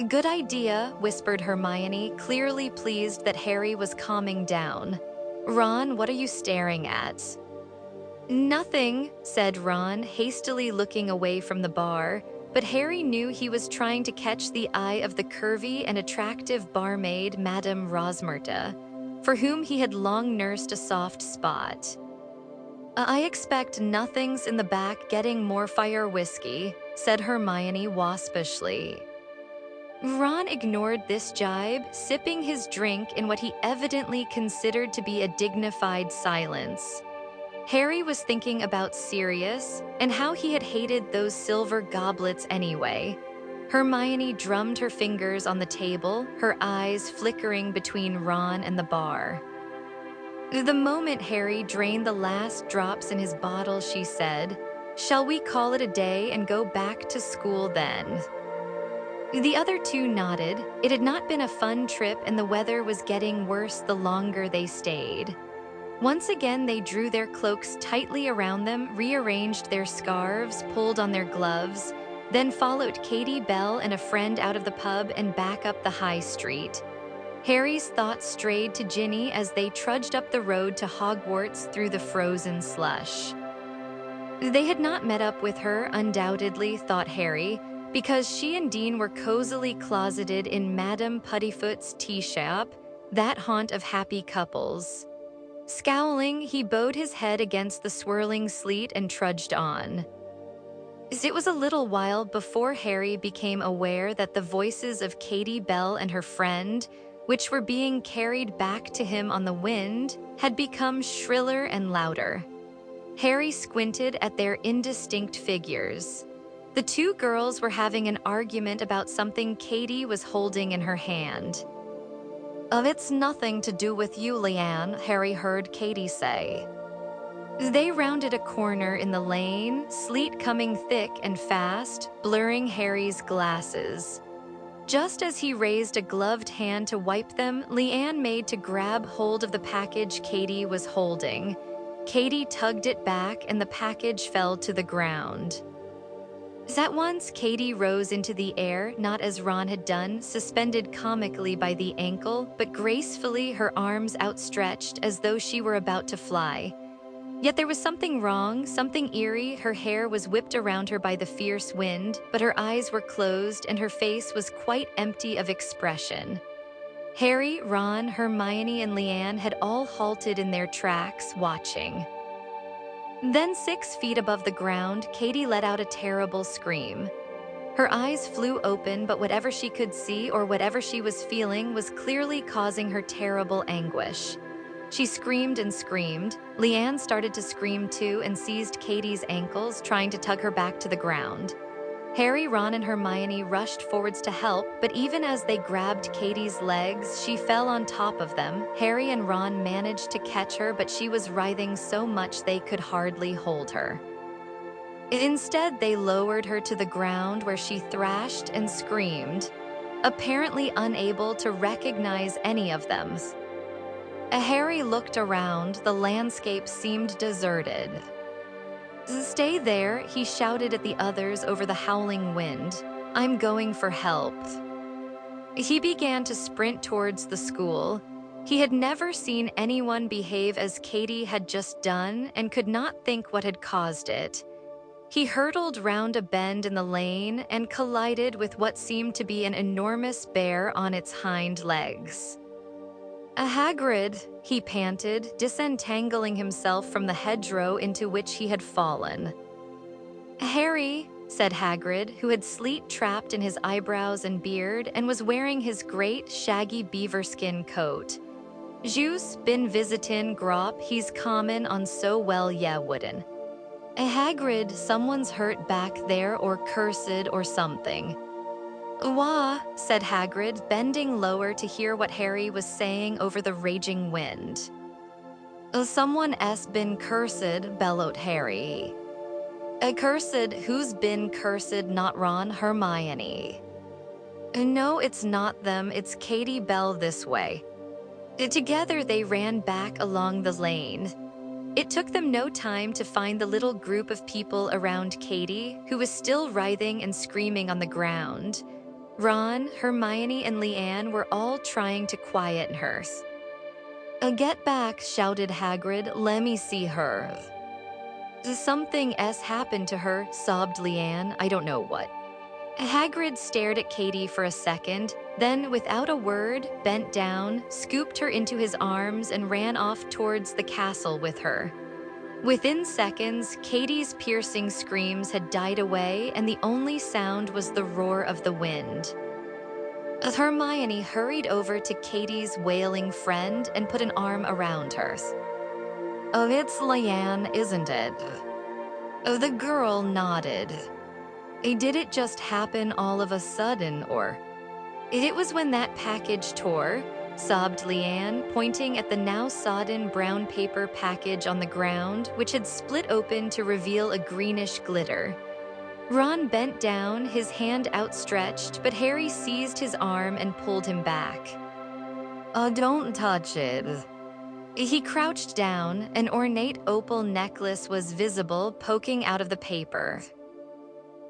"Good idea," whispered Hermione, clearly pleased that Harry was calming down. "Ron, what are you staring at?" "Nothing," said Ron, hastily looking away from the bar, but Harry knew he was trying to catch the eye of the curvy and attractive barmaid Madame Rosmerta, for whom he had long nursed a soft spot. "I expect nothing's in the back getting more fire whiskey," said Hermione waspishly. Ron ignored this jibe, sipping his drink in what he evidently considered to be a dignified silence. Harry was thinking about Sirius and how he had hated those silver goblets anyway. Hermione drummed her fingers on the table, her eyes flickering between Ron and the bar. The moment Harry drained the last drops in his bottle, she said, "Shall we call it a day and go back to school then?" The other two nodded. It had not been a fun trip and the weather was getting worse the longer they stayed. Once again, they drew their cloaks tightly around them, rearranged their scarves, pulled on their gloves, then followed Katie, Belle, and a friend out of the pub and back up the high street. Harry's thoughts strayed to Ginny as they trudged up the road to Hogwarts through the frozen slush. They had not met up with her, undoubtedly, thought Harry, because she and Dean were cozily closeted in Madame Puddifoot's tea shop, that haunt of happy couples. Scowling, he bowed his head against the swirling sleet and trudged on. It was a little while before Harry became aware that the voices of Katie, Belle, and her friend, which were being carried back to him on the wind, had become shriller and louder. Harry squinted at their indistinct figures. The two girls were having an argument about something Katie was holding in her hand. "It's nothing to do with you, Leanne," Harry heard Katie say. They rounded a corner in the lane, sleet coming thick and fast, blurring Harry's glasses. Just as he raised a gloved hand to wipe them, Leanne made to grab hold of the package Katie was holding. Katie tugged it back and the package fell to the ground. At once, Katie rose into the air, not as Ron had done, suspended comically by the ankle, but gracefully, her arms outstretched as though she were about to fly. Yet there was something wrong, something eerie. Her hair was whipped around her by the fierce wind, but her eyes were closed and her face was quite empty of expression. Harry, Ron, Hermione, and Leanne had all halted in their tracks, watching. Then 6 feet above the ground, Katie let out a terrible scream. Her eyes flew open, but whatever she could see or whatever she was feeling was clearly causing her terrible anguish. She screamed and screamed. Leanne started to scream too and seized Katie's ankles, trying to tug her back to the ground. Harry, Ron, and Hermione rushed forwards to help, but even as they grabbed Katie's legs, she fell on top of them. Harry and Ron managed to catch her, but she was writhing so much they could hardly hold her. Instead, they lowered her to the ground where she thrashed and screamed, apparently unable to recognize any of them. Harry looked around. The landscape seemed deserted. "Stay there," he shouted at the others over the howling wind. "I'm going for help." He began to sprint towards the school. He had never seen anyone behave as Katie had just done and could not think what had caused it. He hurtled round a bend in the lane and collided with what seemed to be an enormous bear on its hind legs. "A Hagrid," he panted, disentangling himself from the hedgerow into which he had fallen. "Harry," said Hagrid, who had sleet trapped in his eyebrows and beard and was wearing his great, shaggy beaverskin coat. "Jus bin visitin grop, he's common on so well yeah wooden." "Hagrid, someone's hurt back there or cursed or something." "Wah," said Hagrid, bending lower to hear what Harry was saying over the raging wind. "Someone s been cursed," bellowed Harry. "Cursed? Who's been cursed? Not Ron, Hermione." "No, it's not them, it's Katie, Belle this way." Together they ran back along the lane. It took them no time to find the little group of people around Katie, who was still writhing and screaming on the ground. Ron, Hermione, and Leanne were all trying to quiet her. "Get back," shouted Hagrid. "Let me see her." "Something s happened to her," sobbed Leanne. "I don't know what." Hagrid stared at Katie for a second, then, without a word, bent down, scooped her into his arms, and ran off towards the castle with her. Within seconds, Katie's piercing screams had died away, and the only sound was the roar of the wind. Hermione hurried over to Katie's wailing friend and put an arm around her. "Oh, it's Leanne, isn't it?" Oh, the girl nodded. Did it just happen all of a sudden, or? It was when that package tore, sobbed Leanne, pointing at the now sodden brown paper package on the ground, which had split open to reveal a greenish glitter. Ron bent down, his hand outstretched, but Harry seized his arm and pulled him back. "Oh, don't touch it." He crouched down. An ornate opal necklace was visible, poking out of the paper.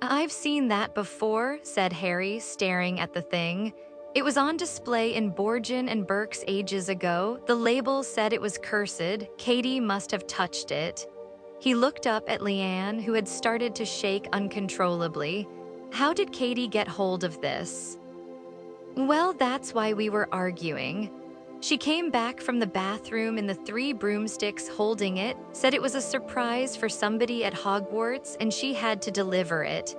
"I've seen that before," said Harry, staring at the thing. "It was on display in Borgin and Burke's ages ago. The label said it was cursed. Katie must have touched it." He looked up at Leanne, who had started to shake uncontrollably. "How did Katie get hold of this?" "Well, that's why we were arguing. She came back from the bathroom in the 3 broomsticks holding it, said it was a surprise for somebody at Hogwarts and she had to deliver it.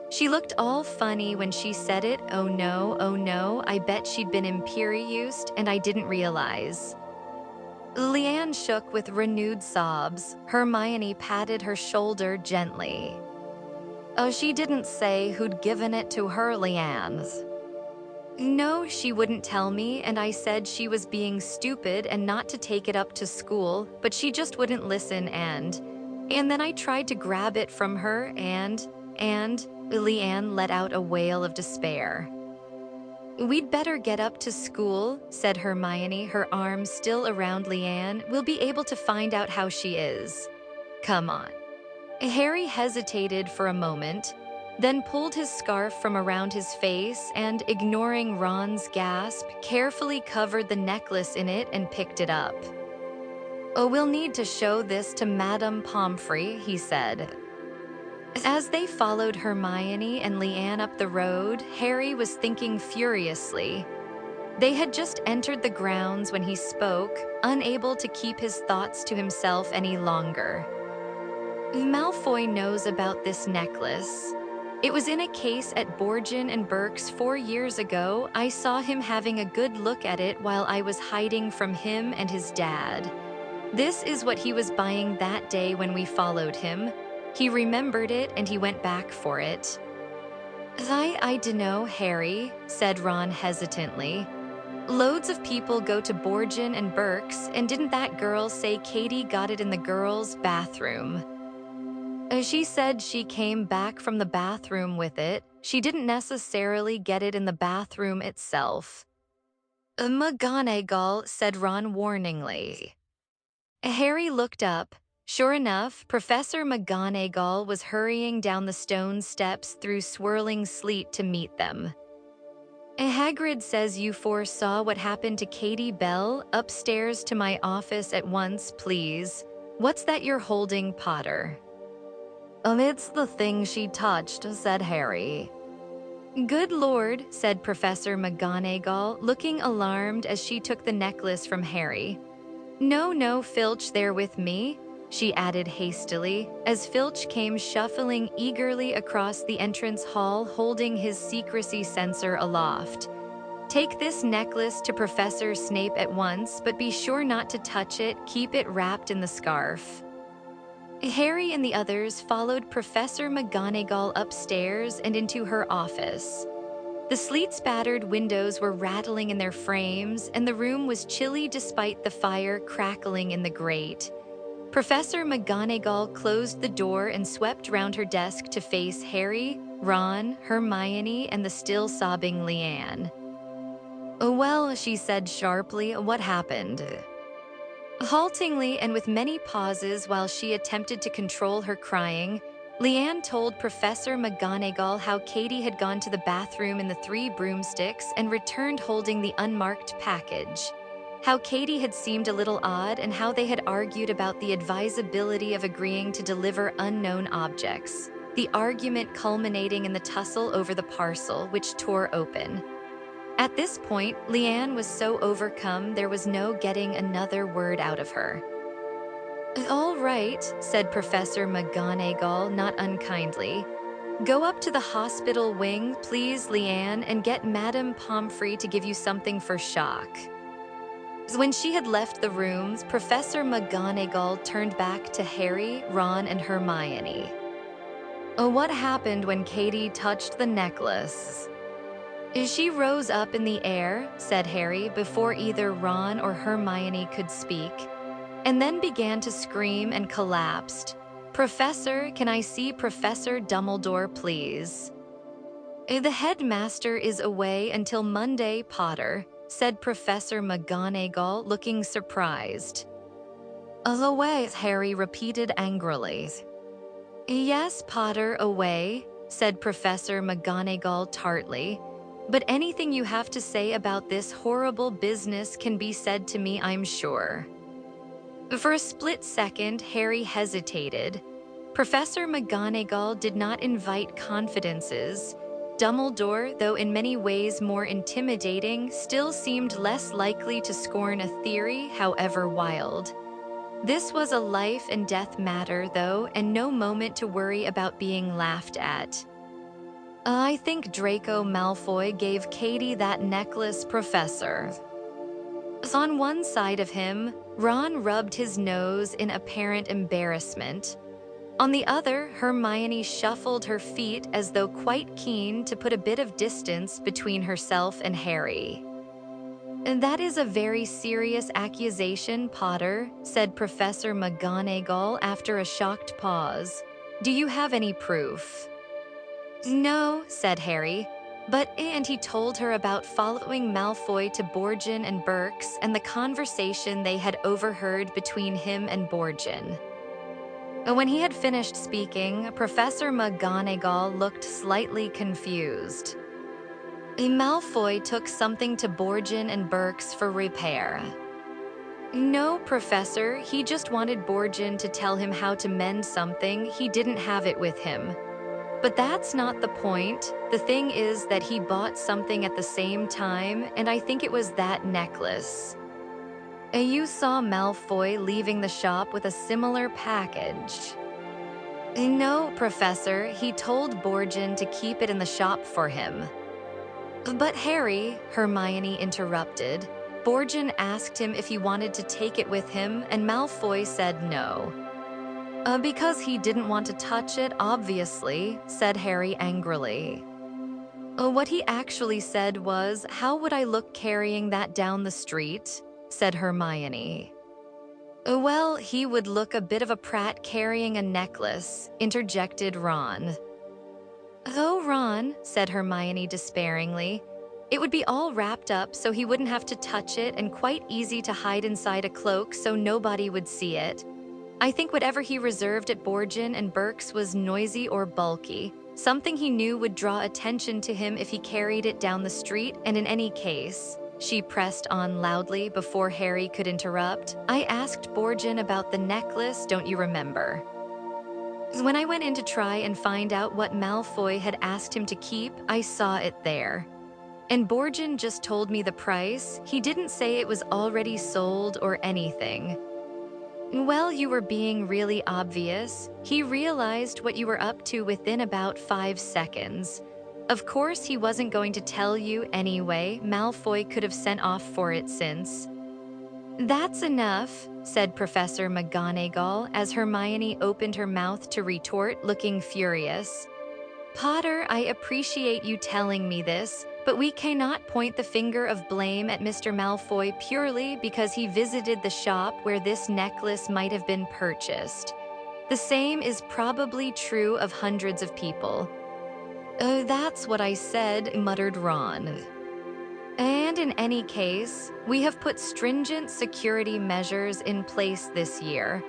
She looked all funny when she said it. Oh no, I bet she'd been imperiused and I didn't realize." Leanne shook with renewed sobs. Hermione patted her shoulder gently. "Oh, she didn't say who'd given it to her, Leanne." "No, she wouldn't tell me, and I said she was being stupid and not to take it up to school, but she just wouldn't listen and then I tried to grab it from her and Leanne let out a wail of despair. "We'd better get up to school," said Hermione, her arm still around Leanne. "We'll be able to find out how she is. Come on." Harry hesitated for a moment, then pulled his scarf from around his face and, ignoring Ron's gasp, carefully covered the necklace in it and picked it up. "Oh, we'll need to show this to Madame Pomfrey," he said. As they followed Hermione and Leanne up the road, Harry was thinking furiously. They had just entered the grounds when he spoke, unable to keep his thoughts to himself any longer. "Malfoy knows about this necklace. It was in a case at Borgin and Burke's 4 years ago. I saw him having a good look at it while I was hiding from him and his dad. This is what he was buying that day when we followed him. He remembered it and he went back for it." I dunno, Harry," said Ron hesitantly. "Loads of people go to Borgin and Burke's, and didn't that girl say Katie got it in the girls' bathroom?" She said she came back from the bathroom with it. She didn't necessarily get it in the bathroom itself." "McGonagall," said Ron warningly. Harry looked up. Sure enough, Professor McGonagall was hurrying down the stone steps through swirling sleet to meet them. "Hagrid says you 4 saw what happened to Katie Bell. Upstairs to my office at once, please. What's that you're holding, Potter?" It's the thing she touched," said Harry. "Good Lord," said Professor McGonagall, looking alarmed as she took the necklace from Harry. No, Filch there with me," she added hastily, as Filch came shuffling eagerly across the entrance hall holding his secrecy sensor aloft. "Take this necklace to Professor Snape at once, but be sure not to touch it. Keep it wrapped in the scarf." Harry and the others followed Professor McGonagall upstairs and into her office. The sleet-spattered windows were rattling in their frames, and the room was chilly despite the fire crackling in the grate. Professor McGonagall closed the door and swept round her desk to face Harry, Ron, Hermione, and the still sobbing Leanne. "Well," she said sharply, "what happened?" Haltingly and with many pauses while she attempted to control her crying, Leanne told Professor McGonagall how Katie had gone to the bathroom in the 3 broomsticks and returned holding the unmarked package. How Katie had seemed a little odd and how they had argued about the advisability of agreeing to deliver unknown objects, the argument culminating in the tussle over the parcel, which tore open. At this point, Leanne was so overcome there was no getting another word out of her. "All right," said Professor McGonagall, not unkindly. Go up to the hospital wing, please, Leanne, and get Madame Pomfrey to give you something for shock. When she had left the rooms, Professor McGonagall turned back to Harry, Ron, and Hermione. What happened when Katie touched the necklace? She rose up in the air, said Harry, before either Ron or Hermione could speak, and then began to scream and collapsed. Professor, can I see Professor Dumbledore, please? The headmaster is away until Monday, Potter, said Professor McGonagall, looking surprised. Away, Harry repeated angrily. Yes, Potter, away, said Professor McGonagall tartly. But anything you have to say about this horrible business can be said to me, I'm sure. For a split second, Harry hesitated. Professor McGonagall did not invite confidences. Dumbledore, though in many ways more intimidating, still seemed less likely to scorn a theory, however wild. This was a life and death matter, though, and no moment to worry about being laughed at. I think Draco Malfoy gave Katie that necklace, Professor. On one side of him, Ron rubbed his nose in apparent embarrassment. On the other, Hermione shuffled her feet as though quite keen to put a bit of distance between herself and Harry. That is a very serious accusation, Potter, said Professor McGonagall after a shocked pause. Do you have any proof? No, said Harry. And he told her about following Malfoy to Borgin and Burke's and the conversation they had overheard between him and Borgin. When he had finished speaking, Professor McGonagall looked slightly confused. Malfoy took something to Borgin and Burke's for repair. No, Professor, he just wanted Borgin to tell him how to mend something. He didn't have it with him. But that's not the point. The thing is that he bought something at the same time, and I think it was that necklace. You saw Malfoy leaving the shop with a similar package. No, Professor, he told Borgin to keep it in the shop for him. But Harry, Hermione interrupted. Borgin asked him if he wanted to take it with him, and Malfoy said no. Because he didn't want to touch it, obviously, said Harry angrily. What he actually said was, how would I look carrying that down the street? Said Hermione. Well, he would look a bit of a prat carrying a necklace, interjected Ron. Oh, Ron, said Hermione despairingly. It would be all wrapped up so he wouldn't have to touch it and quite easy to hide inside a cloak so nobody would see it. I think whatever he reserved at Borgin and Burke's was noisy or bulky, something he knew would draw attention to him if he carried it down the street, and in any case, she pressed on loudly before Harry could interrupt, I asked Borgin about the necklace, don't you remember? When I went in to try and find out what Malfoy had asked him to keep, I saw it there. And Borgin just told me the price. He didn't say it was already sold or anything. Well, you were being really obvious. He realized what you were up to within about 5 seconds. Of course, he wasn't going to tell you anyway. Malfoy could have sent off for it since. That's enough, said Professor McGonagall as Hermione opened her mouth to retort, looking furious. Potter, I appreciate you telling me this, but we cannot point the finger of blame at Mr. Malfoy purely because he visited the shop where this necklace might have been purchased. The same is probably true of hundreds of people. Oh, that's what I said, muttered Ron. And in any case, we have put stringent security measures in place this year.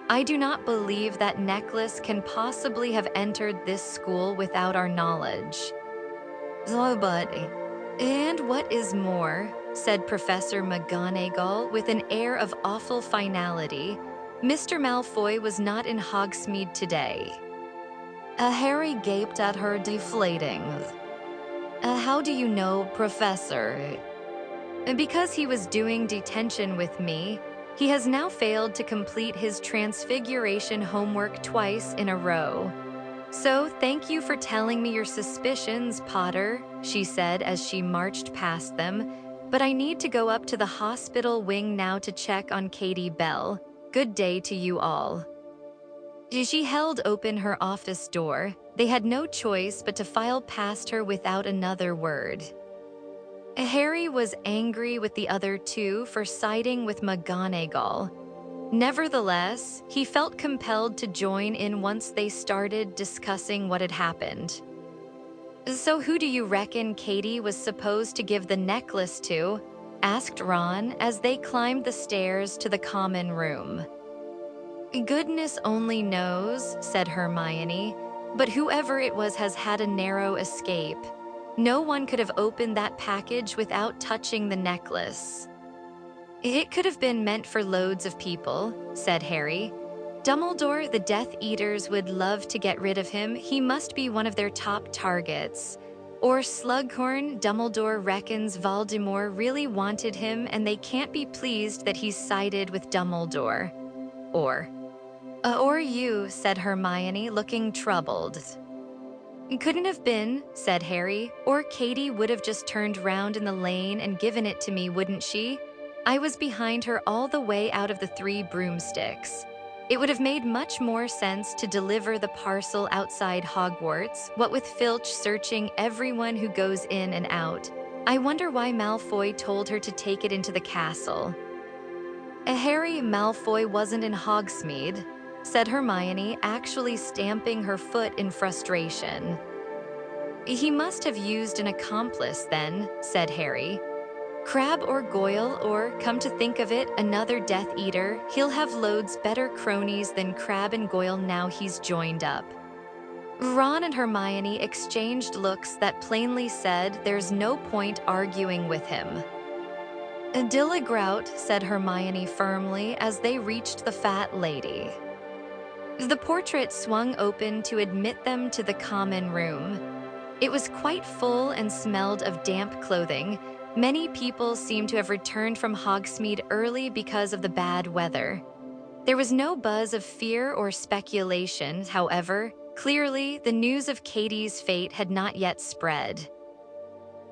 I do not believe that necklace can possibly have entered this school without our knowledge. Oh, but... And what is more, said Professor McGonagall with an air of awful finality, Mr. Malfoy was not in Hogsmeade today. Harry gaped at her, deflating. How do you know, Professor? Because he was doing detention with me. He has now failed to complete his transfiguration homework twice in a row. "So, thank you for telling me your suspicions, Potter," she said as she marched past them. "But I need to go up to the hospital wing now to check on Katie Bell. Good day to you all." She held open her office door. They had no choice but to file past her without another word. Harry was angry with the other two for siding with McGonagall. Nevertheless, he felt compelled to join in once they started discussing what had happened. "So who do you reckon Katie was supposed to give the necklace to?" asked Ron as they climbed the stairs to the common room. "Goodness only knows," said Hermione, "but whoever it was has had a narrow escape. No one could have opened that package without touching the necklace." "It could have been meant for loads of people," said Harry. "Dumbledore, the Death Eaters would love to get rid of him. He must be one of their top targets. Or Slughorn, Dumbledore reckons Voldemort really wanted him and they can't be pleased that he's sided with Dumbledore. Or you," said Hermione, looking troubled. "Couldn't have been," said Harry, "or Katie would have just turned round in the lane and given it to me, wouldn't she? I was behind her all the way out of the 3 broomsticks. It would have made much more sense to deliver the parcel outside Hogwarts, what with Filch searching everyone who goes in and out. I wonder why Malfoy told her to take it into the castle." "Harry Malfoy wasn't in Hogsmeade," said Hermione, actually stamping her foot in frustration. "He must have used an accomplice then," said Harry. "Crabbe or Goyle, or, come to think of it, another Death Eater. He'll have loads better cronies than Crabbe and Goyle now he's joined up." Ron and Hermione exchanged looks that plainly said there's no point arguing with him. "Dillagrout," said Hermione firmly as they reached the fat lady. The portrait swung open to admit them to the common room. It was quite full and smelled of damp clothing. Many people seemed to have returned from Hogsmeade early because of the bad weather. There was no buzz of fear or speculation, however. Clearly, the news of Katie's fate had not yet spread.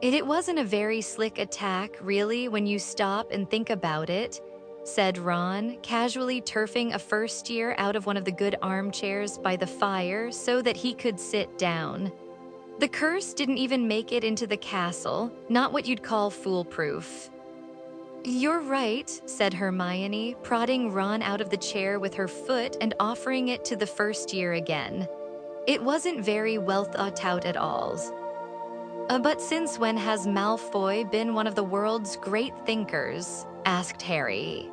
"It wasn't a very slick attack, really, when you stop and think about it," said Ron, casually turfing a first year out of one of the good armchairs by the fire so that he could sit down. "The curse didn't even make it into the castle, not what you'd call foolproof." "You're right," said Hermione, prodding Ron out of the chair with her foot and offering it to the first year again. "It wasn't very well thought out at all." But since when has Malfoy been one of the world's great thinkers?" asked Harry.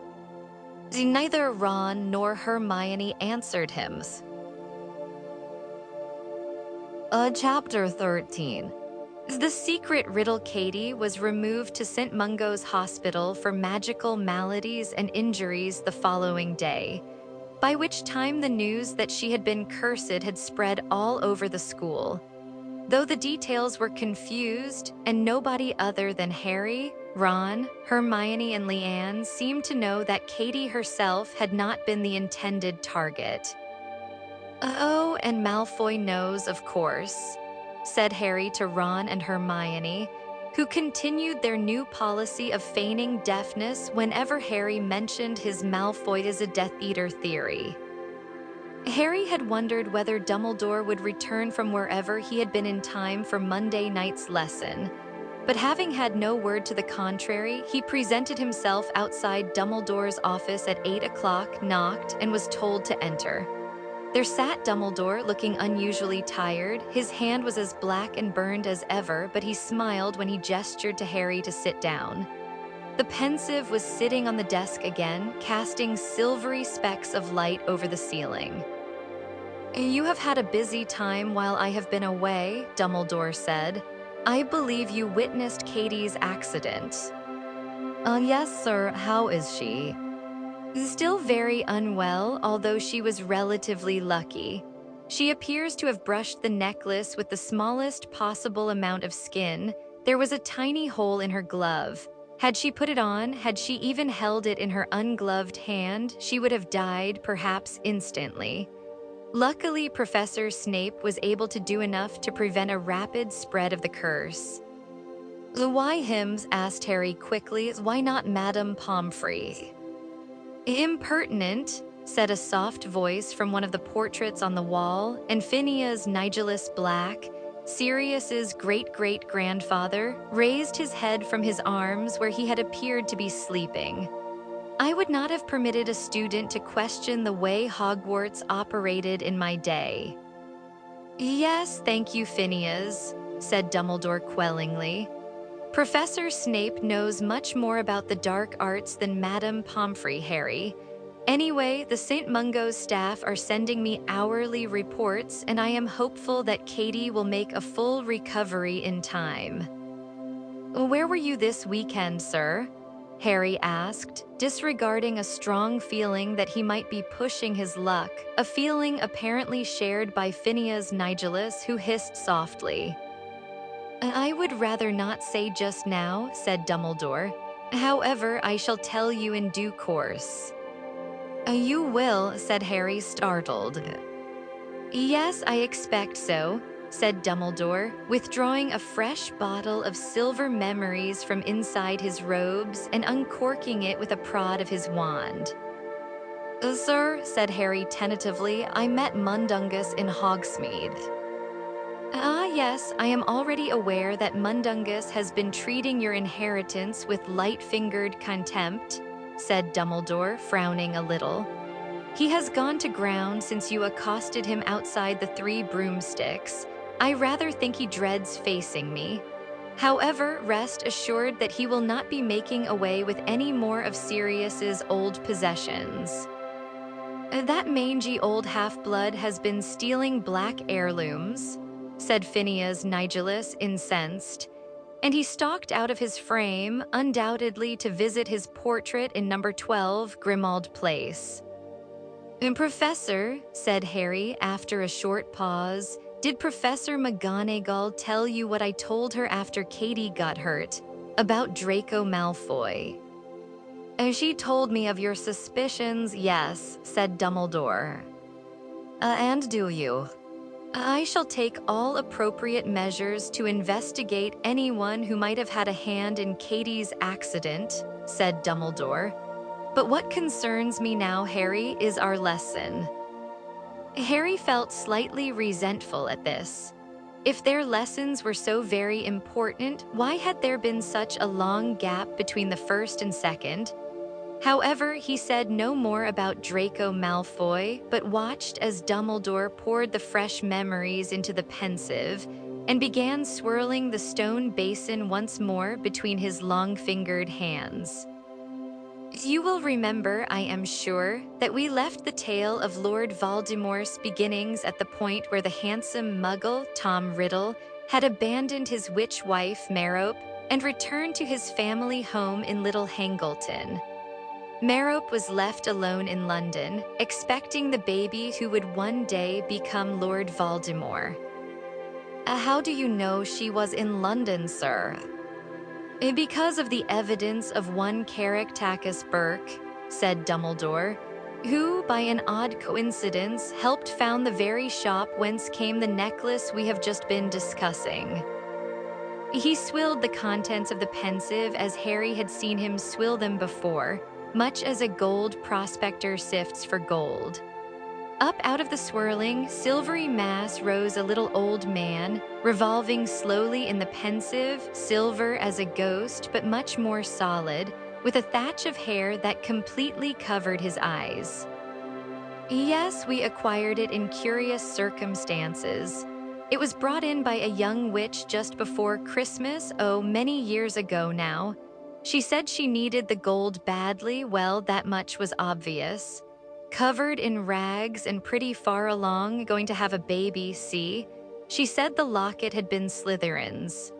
Neither Ron nor Hermione answered him. Chapter 13. The secret riddle Katie was removed to St. Mungo's Hospital for magical maladies and injuries the following day, by which time the news that she had been cursed had spread all over the school. Though the details were confused, and nobody other than Harry, Ron, Hermione, and Leanne seemed to know that Katie herself had not been the intended target. "Oh, and Malfoy knows, of course," said Harry to Ron and Hermione, who continued their new policy of feigning deafness whenever Harry mentioned his Malfoy is a Death Eater theory. Harry had wondered whether Dumbledore would return from wherever he had been in time for Monday night's lesson, but having had no word to the contrary, he presented himself outside Dumbledore's office at 8 o'clock, knocked, and was told to enter. There sat Dumbledore, looking unusually tired. His hand was as black and burned as ever, but he smiled when he gestured to Harry to sit down. The pensive was sitting on the desk again, casting silvery specks of light over the ceiling. "You have had a busy time while I have been away," Dumbledore said. "I believe you witnessed Katie's accident." Yes, sir. How is she?" "Still very unwell, although she was relatively lucky. She appears to have brushed the necklace with the smallest possible amount of skin. There was a tiny hole in her glove. Had she put it on, had she even held it in her ungloved hand, she would have died, perhaps instantly. Luckily, Professor Snape was able to do enough to prevent a rapid spread of the curse. "Why hymns?" asked Harry quickly. "Why not Madame Pomfrey?" "Impertinent," said a soft voice from one of the portraits on the wall, and Phineas Nigellus Black, Sirius's great-great-grandfather, raised his head from his arms where he had appeared to be sleeping. "I would not have permitted a student to question the way Hogwarts operated in my day." "Yes, thank you, Phineas," said Dumbledore quellingly. "Professor Snape knows much more about the dark arts than Madame Pomfrey, Harry. Anyway, the St. Mungo's staff are sending me hourly reports, and I am hopeful that Katie will make a full recovery in time." "Where were you this weekend, sir?" Harry asked, disregarding a strong feeling that he might be pushing his luck, a feeling apparently shared by Phineas Nigellus, who hissed softly. "I would rather not say just now," said Dumbledore. "However, I shall tell you in due course." "You will," said Harry, startled. "Yes, I expect so," said Dumbledore, withdrawing a fresh bottle of silver memories from inside his robes and uncorking it with a prod of his wand. "Sir," said Harry tentatively, "I met Mundungus in Hogsmeade." "Ah, yes, I am already aware that Mundungus has been treating your inheritance with light-fingered contempt," said Dumbledore, frowning a little. "He has gone to ground since you accosted him outside the Three Broomsticks. I rather think he dreads facing me. However, rest assured that he will not be making away with any more of Sirius's old possessions. That mangy old half-blood has been stealing black heirlooms," said Phineas Nigellus, incensed, and he stalked out of his frame, undoubtedly to visit his portrait in number 12 Grimmauld Place. "Professor," said Harry after a short pause, "did Professor McGonagall tell you what I told her after Katie got hurt, about Draco Malfoy?" "She told me of your suspicions, yes," said Dumbledore. "And do you?" "I shall take all appropriate measures to investigate anyone who might have had a hand in Katie's accident," said Dumbledore. "But what concerns me now, Harry, is our lesson." Harry felt slightly resentful at this. If their lessons were so very important, why had there been such a long gap between the first and second? However, he said no more about Draco Malfoy, but watched as Dumbledore poured the fresh memories into the pensieve and began swirling the stone basin once more between his long-fingered hands. "You will remember, I am sure, that we left the tale of Lord Voldemort's beginnings at the point where the handsome muggle, Tom Riddle, had abandoned his witch wife, Merope, and returned to his family home in Little Hangleton. Merope was left alone in London, expecting the baby who would one day become Lord Voldemort." "How do you know she was in London, sir?" "Because of the evidence of one Caractacus Burke," said Dumbledore, "who, by an odd coincidence, helped found the very shop whence came the necklace we have just been discussing." He swilled the contents of the pensieve as Harry had seen him swill them before, much as a gold prospector sifts for gold. Up out of the swirling, silvery mass rose a little old man, revolving slowly in the pensieve, silver as a ghost but much more solid, with a thatch of hair that completely covered his eyes. "Yes, we acquired it in curious circumstances. It was brought in by a young witch just before Christmas, many years ago now. She said she needed the gold badly, well, that much was obvious. Covered in rags and pretty far along, going to have a baby, see? She said the locket had been Slytherin's."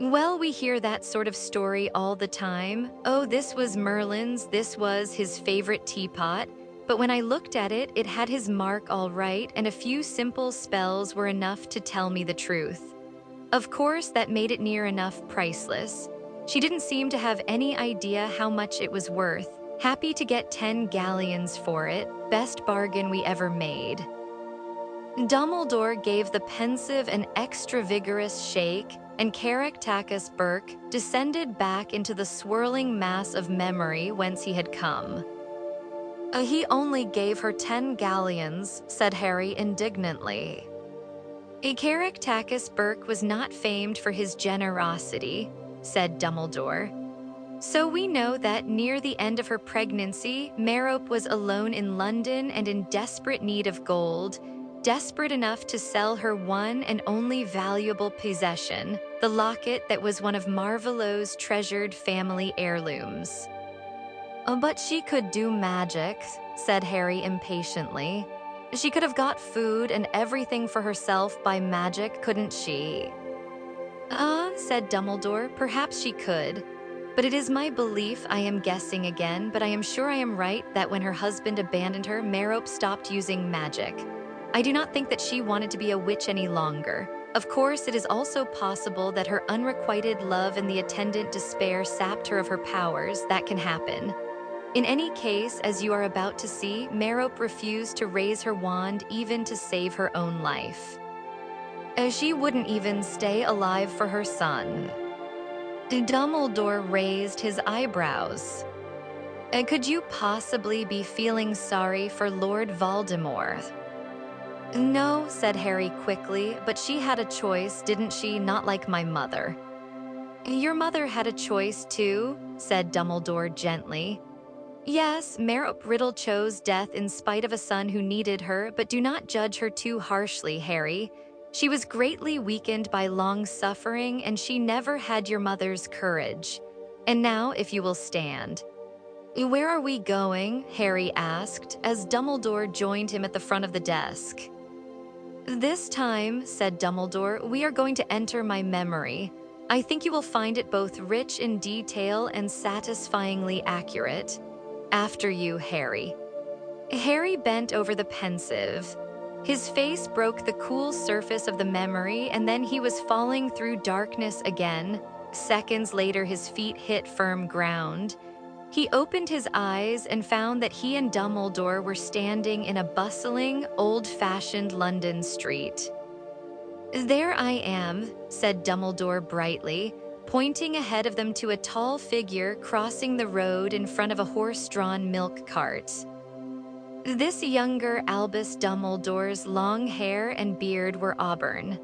"Well, we hear that sort of story all the time. Oh, this was Merlin's, this was his favorite teapot. But when I looked at it, it had his mark all right, and a few simple spells were enough to tell me the truth. Of course, that made it near enough priceless. She didn't seem to have any idea how much it was worth. Happy to get 10 galleons for it, best bargain we ever made." Dumbledore gave the pensive and extra vigorous shake, and Caractacus Burke descended back into the swirling mass of memory whence he had come. He only gave her 10 galleons, said Harry indignantly. Caractacus Burke was not famed for his generosity, said Dumbledore. So we know that near the end of her pregnancy, Merope was alone in London and in desperate need of gold, desperate enough to sell her one and only valuable possession, the locket that was one of Marvolo's treasured family heirlooms. But she could do magic, said Harry impatiently. She could have got food and everything for herself by magic, couldn't she? Said Dumbledore, perhaps she could. But it is my belief, I am guessing again, but I am sure I am right, that when her husband abandoned her, Merope stopped using magic. I do not think that she wanted to be a witch any longer. Of course, it is also possible that her unrequited love and the attendant despair sapped her of her powers. That can happen. In any case, as you are about to see, Merope refused to raise her wand even to save her own life. She wouldn't even stay alive for her son. Dumbledore raised his eyebrows. Could you possibly be feeling sorry for Lord Voldemort? No, said Harry quickly, but she had a choice, didn't she? Not like my mother. Your mother had a choice too, said Dumbledore gently. Yes, Merope Riddle chose death in spite of a son who needed her, but do not judge her too harshly, Harry. She was greatly weakened by long suffering, and she never had your mother's courage. And now, if you will stand. Where are we going? Harry asked, as Dumbledore joined him at the front of the desk. This time, said Dumbledore, we are going to enter my memory. I think you will find it both rich in detail and satisfyingly accurate. After you, Harry. Harry bent over the pensive. His face broke the cool surface of the memory, and then he was falling through darkness again. Seconds later, his feet hit firm ground. He opened his eyes and found that he and Dumbledore were standing in a bustling, old-fashioned London street. There I am, said Dumbledore brightly, pointing ahead of them to a tall figure crossing the road in front of a horse-drawn milk cart. This younger Albus Dumbledore's long hair and beard were auburn.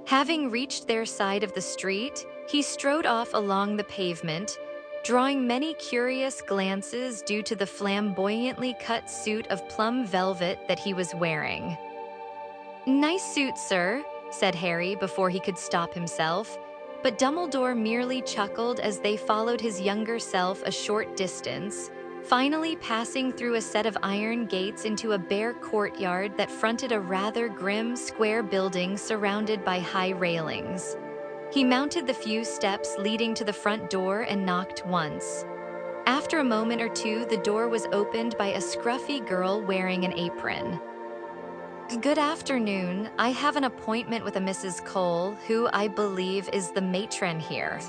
Having reached their side of the street, he strode off along the pavement, drawing many curious glances due to the flamboyantly cut suit of plum velvet that he was wearing. Nice suit, sir, said Harry before he could stop himself, but Dumbledore merely chuckled as they followed his younger self a short distance, finally passing through a set of iron gates into a bare courtyard that fronted a rather grim square building surrounded by high railings. He mounted the few steps leading to the front door and knocked once. After a moment or two, the door was opened by a scruffy girl wearing an apron. Good afternoon. I have an appointment with a Mrs. Cole, who I believe is the matron here.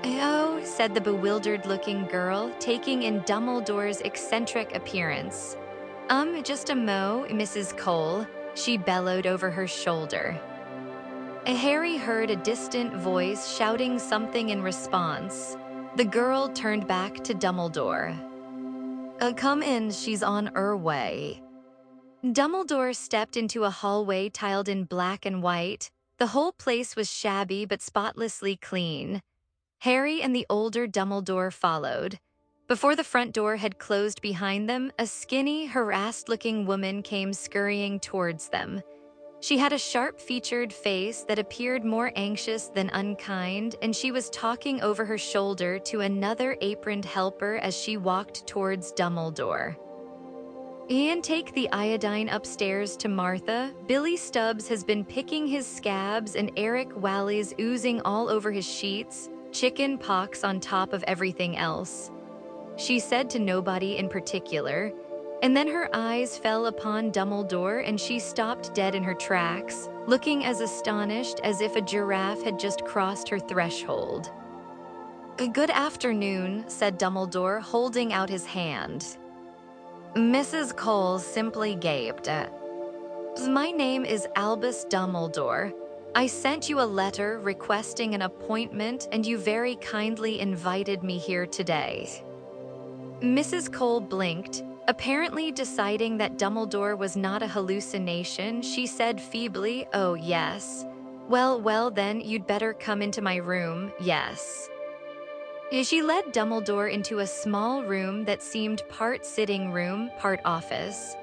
Oh, said the bewildered-looking girl, taking in Dumbledore's eccentric appearance. Just a mo, Mrs. Cole, she bellowed over her shoulder. Harry heard a distant voice shouting something in response. The girl turned back to Dumbledore. Come in, she's on her way. Dumbledore stepped into a hallway tiled in black and white. The whole place was shabby but spotlessly clean. Harry and the older Dumbledore followed. Before the front door had closed behind them, a skinny, harassed-looking woman came scurrying towards them. She had a sharp-featured face that appeared more anxious than unkind, and she was talking over her shoulder to another aproned helper as she walked towards Dumbledore. Ian, take the iodine upstairs to Martha. Billy Stubbs has been picking his scabs and Eric Wally's oozing all over his sheets, chicken pox on top of everything else. She said to nobody in particular, and then her eyes fell upon Dumbledore and she stopped dead in her tracks, looking as astonished as if a giraffe had just crossed her threshold. Good afternoon, said Dumbledore, holding out his hand. Mrs. Cole simply gaped. My name is Albus Dumbledore. I sent you a letter requesting an appointment, and you very kindly invited me here today." Mrs. Cole blinked, apparently deciding that Dumbledore was not a hallucination. She said feebly, "Oh, yes. Well, then you'd better come into my room, yes." She led Dumbledore into a small room that seemed part sitting room, part office.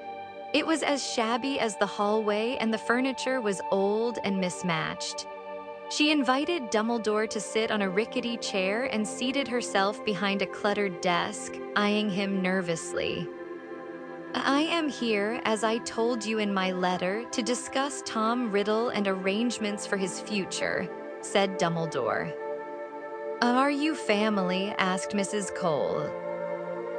It was as shabby as the hallway, and the furniture was old and mismatched. She invited Dumbledore to sit on a rickety chair and seated herself behind a cluttered desk, eyeing him nervously. "I am here, as I told you in my letter, to discuss Tom Riddle and arrangements for his future," said Dumbledore. "Are you family?" asked Mrs. Cole.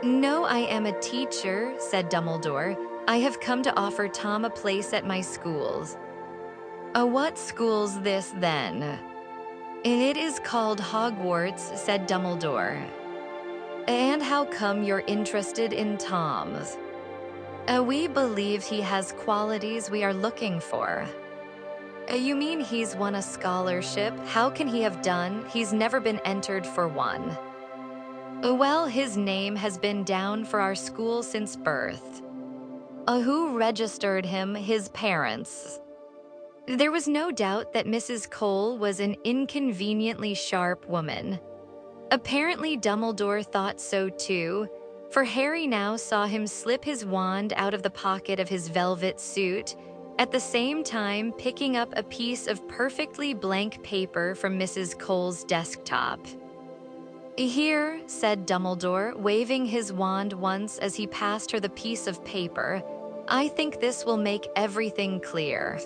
"No, I am a teacher," said Dumbledore. "I have come to offer Tom a place at my schools." "What school's this, then?" "It is called Hogwarts," said Dumbledore. "And how come you're interested in Tom's?" We believe he has qualities we are looking for." You mean he's won a scholarship? How can he have done? He's never been entered for one." "Well, his name has been down for our school since birth." Who registered him? His parents." There was no doubt that Mrs. Cole was an inconveniently sharp woman. Apparently Dumbledore thought so too, for Harry now saw him slip his wand out of the pocket of his velvet suit, at the same time picking up a piece of perfectly blank paper from Mrs. Cole's desktop. "Here," said Dumbledore, waving his wand once as he passed her the piece of paper. "I think this will make everything clear."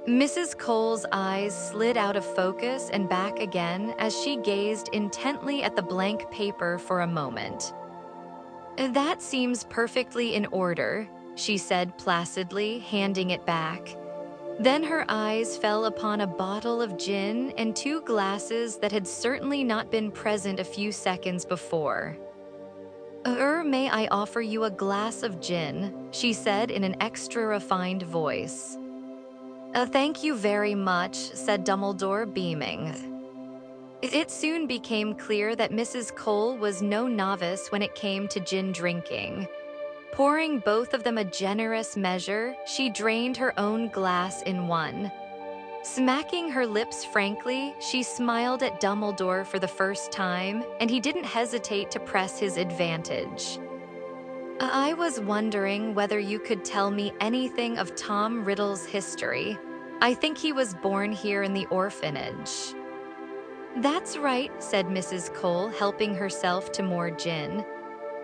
Mrs. Cole's eyes slid out of focus and back again as she gazed intently at the blank paper for a moment. "That seems perfectly in order," she said placidly, handing it back. Then her eyes fell upon a bottle of gin and two glasses that had certainly not been present a few seconds before. May I offer you a glass of gin?" she said in an extra refined voice. Thank you very much," said Dumbledore, beaming. It soon became clear that Mrs. Cole was no novice when it came to gin drinking. Pouring both of them a generous measure, she drained her own glass in one. Smacking her lips frankly, she smiled at Dumbledore for the first time, and he didn't hesitate to press his advantage. "I was wondering whether you could tell me anything of Tom Riddle's history. I think he was born here in the orphanage." "That's right," said Mrs. Cole, helping herself to more gin.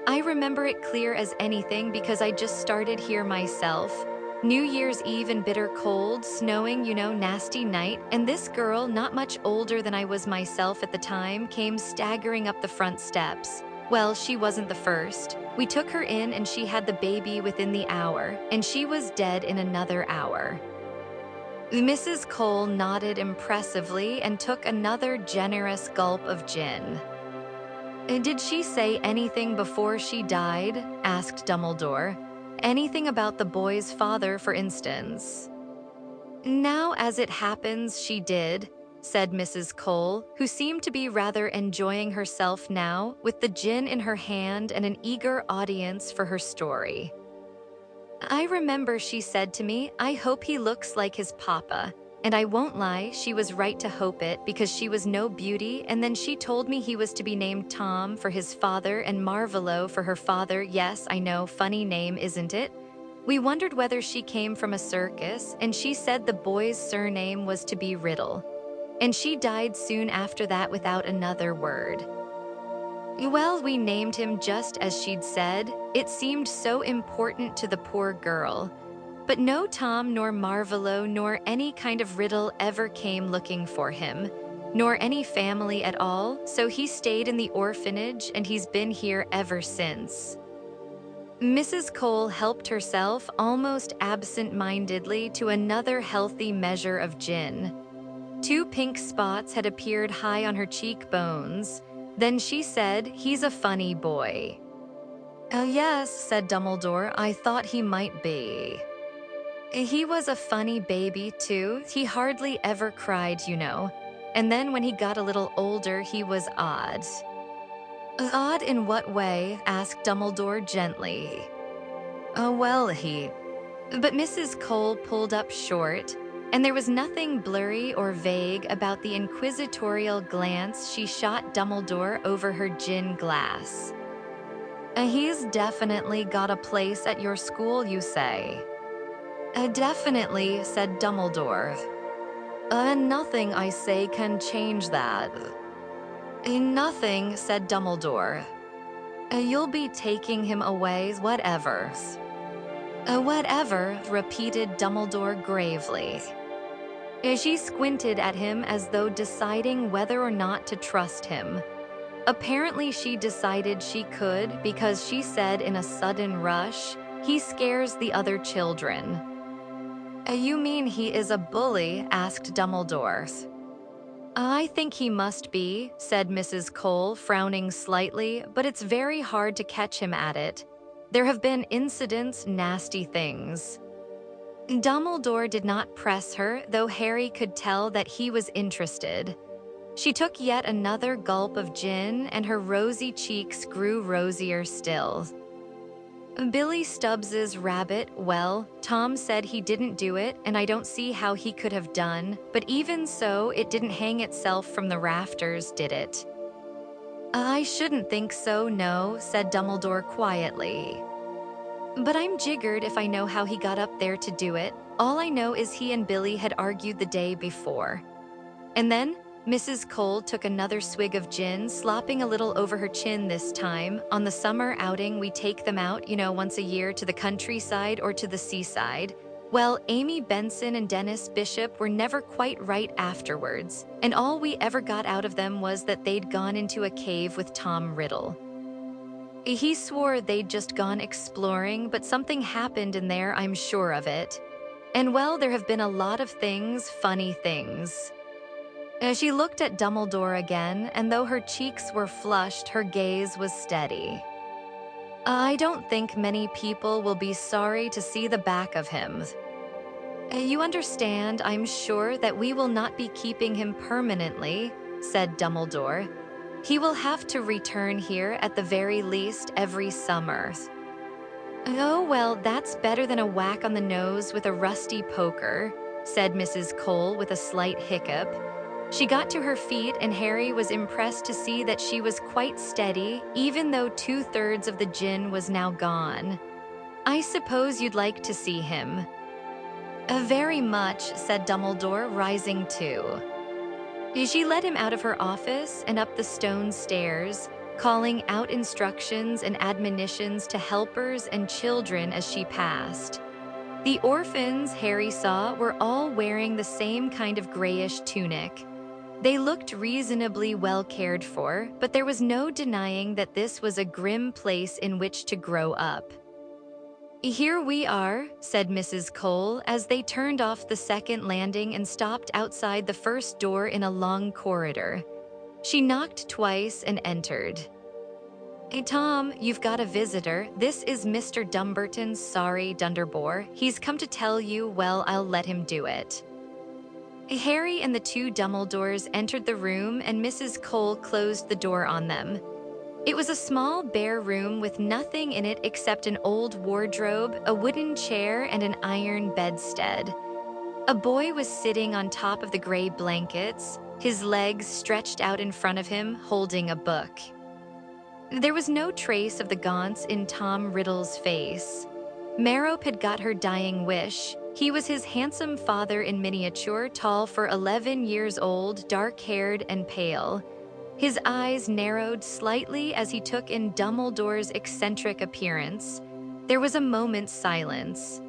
"I remember it clear as anything because I just started here myself. New Year's Eve in bitter cold, snowing, nasty night, and this girl, not much older than I was myself at the time, came staggering up the front steps. Well, she wasn't the first. We took her in and she had the baby within the hour, and she was dead in another hour." Mrs. Cole nodded impressively and took another generous gulp of gin. "Did she say anything before she died?" asked Dumbledore. "Anything about the boy's father, for instance?" "Now, as it happens, she did," said Mrs. Cole, who seemed to be rather enjoying herself now, with the gin in her hand and an eager audience for her story. "I remember she said to me, 'I hope he looks like his papa.' And I won't lie, she was right to hope it because she was no beauty, and then she told me he was to be named Tom for his father and Marvolo for her father. Yes, I know, funny name, isn't it? We wondered whether she came from a circus, and she said the boy's surname was to be Riddle. And she died soon after that without another word. Well, we named him just as she'd said. It seemed so important to the poor girl. But no Tom nor Marvolo nor any kind of Riddle ever came looking for him, nor any family at all, so he stayed in the orphanage and he's been here ever since." Mrs. Cole helped herself almost absent-mindedly to another healthy measure of gin. 2 pink spots had appeared high on her cheekbones. Then she said, "He's a funny boy." "Oh yes," said Dumbledore, "I thought he might be." He was a funny baby, too. He hardly ever cried, you know. And then when he got a little older, he was odd. Odd in what way? Asked Dumbledore gently. Well, he... But Mrs. Cole pulled up short, and there was nothing blurry or vague about the inquisitorial glance she shot Dumbledore over her gin glass. He's definitely got a place at your school, you say? Definitely, said Dumbledore. Nothing I say can change that. Nothing, said Dumbledore. You'll be taking him away, whatever. Whatever, repeated Dumbledore gravely. She squinted at him as though deciding whether or not to trust him. Apparently she decided she could because she said in a sudden rush, "He scares the other children." You mean he is a bully?" asked Dumbledore. I think he must be, said Mrs. Cole, frowning slightly, but it's very hard to catch him at it. There have been incidents, nasty things. Dumbledore did not press her, though Harry could tell that he was interested. She took yet another gulp of gin, and her rosy cheeks grew rosier still. Billy Stubbs's rabbit, well, Tom said he didn't do it, and I don't see how he could have done, but even so, it didn't hang itself from the rafters, did it? I shouldn't think so, no, said Dumbledore quietly. But I'm jiggered if I know how he got up there to do it. All I know is he and Billy had argued the day before. And then Mrs. Cole took another swig of gin, slopping a little over her chin this time. On the summer outing, we take them out, once a year to the countryside or to the seaside. Well, Amy Benson and Dennis Bishop were never quite right afterwards, and all we ever got out of them was that they'd gone into a cave with Tom Riddle. He swore they'd just gone exploring, but something happened in there, I'm sure of it. And well, there have been a lot of things, funny things. She looked at Dumbledore again, and though her cheeks were flushed, her gaze was steady. I don't think many people will be sorry to see the back of him. You understand, I'm sure, that we will not be keeping him permanently, said Dumbledore. He will have to return here at the very least every summer. Oh, well, that's better than a whack on the nose with a rusty poker, said Mrs. Cole with a slight hiccup. She got to her feet, and Harry was impressed to see that she was quite steady, even though 2/3 of the gin was now gone. I suppose you'd like to see him. Very much, said Dumbledore, rising too. She led him out of her office and up the stone stairs, calling out instructions and admonitions to helpers and children as she passed. The orphans, Harry saw, were all wearing the same kind of grayish tunic. They looked reasonably well cared for, but there was no denying that this was a grim place in which to grow up. Here we are, said Mrs. Cole, as they turned off the second landing and stopped outside the first door in a long corridor. She knocked twice and entered. Hey, Tom, you've got a visitor. This is Mr. Dumbarton, sorry, Dunderbore. He's come to tell you, well, I'll let him do it. Harry and the two Dumbledores entered the room, and Mrs. Cole closed the door on them. It was a small, bare room with nothing in it except an old wardrobe, a wooden chair, and an iron bedstead. A boy was sitting on top of the gray blankets, his legs stretched out in front of him, holding a book. There was no trace of the gaunts in Tom Riddle's face. Merope had got her dying wish. He was his handsome father in miniature, tall for 11 years old, dark-haired and pale. His eyes narrowed slightly as he took in Dumbledore's eccentric appearance. There was a moment's silence.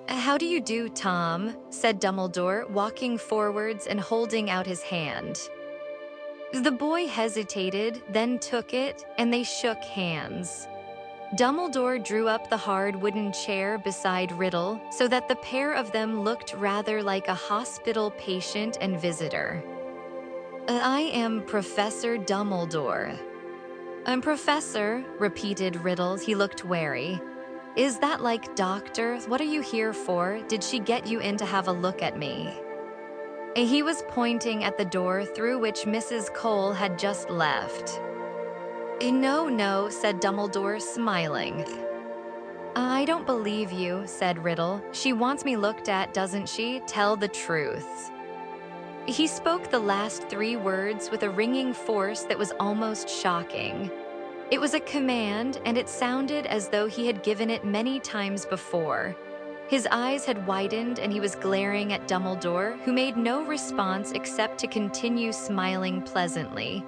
How do you do, Tom? Said Dumbledore, walking forwards and holding out his hand. The boy hesitated, then took it, and they shook hands. Dumbledore drew up the hard wooden chair beside Riddle so that the pair of them looked rather like a hospital patient and visitor. I am Professor Dumbledore. Professor, repeated Riddle. He looked wary. Is that like, doctor? What are you here for? Did she get you in to have a look at me? He was pointing at the door through which Mrs. Cole had just left. No, no, said Dumbledore, smiling. I don't believe you, said Riddle. She wants me looked at, doesn't she? Tell the truth. He spoke the last 3 words with a ringing force that was almost shocking. It was a command, and it sounded as though he had given it many times before. His eyes had widened, and he was glaring at Dumbledore, who made no response except to continue smiling pleasantly.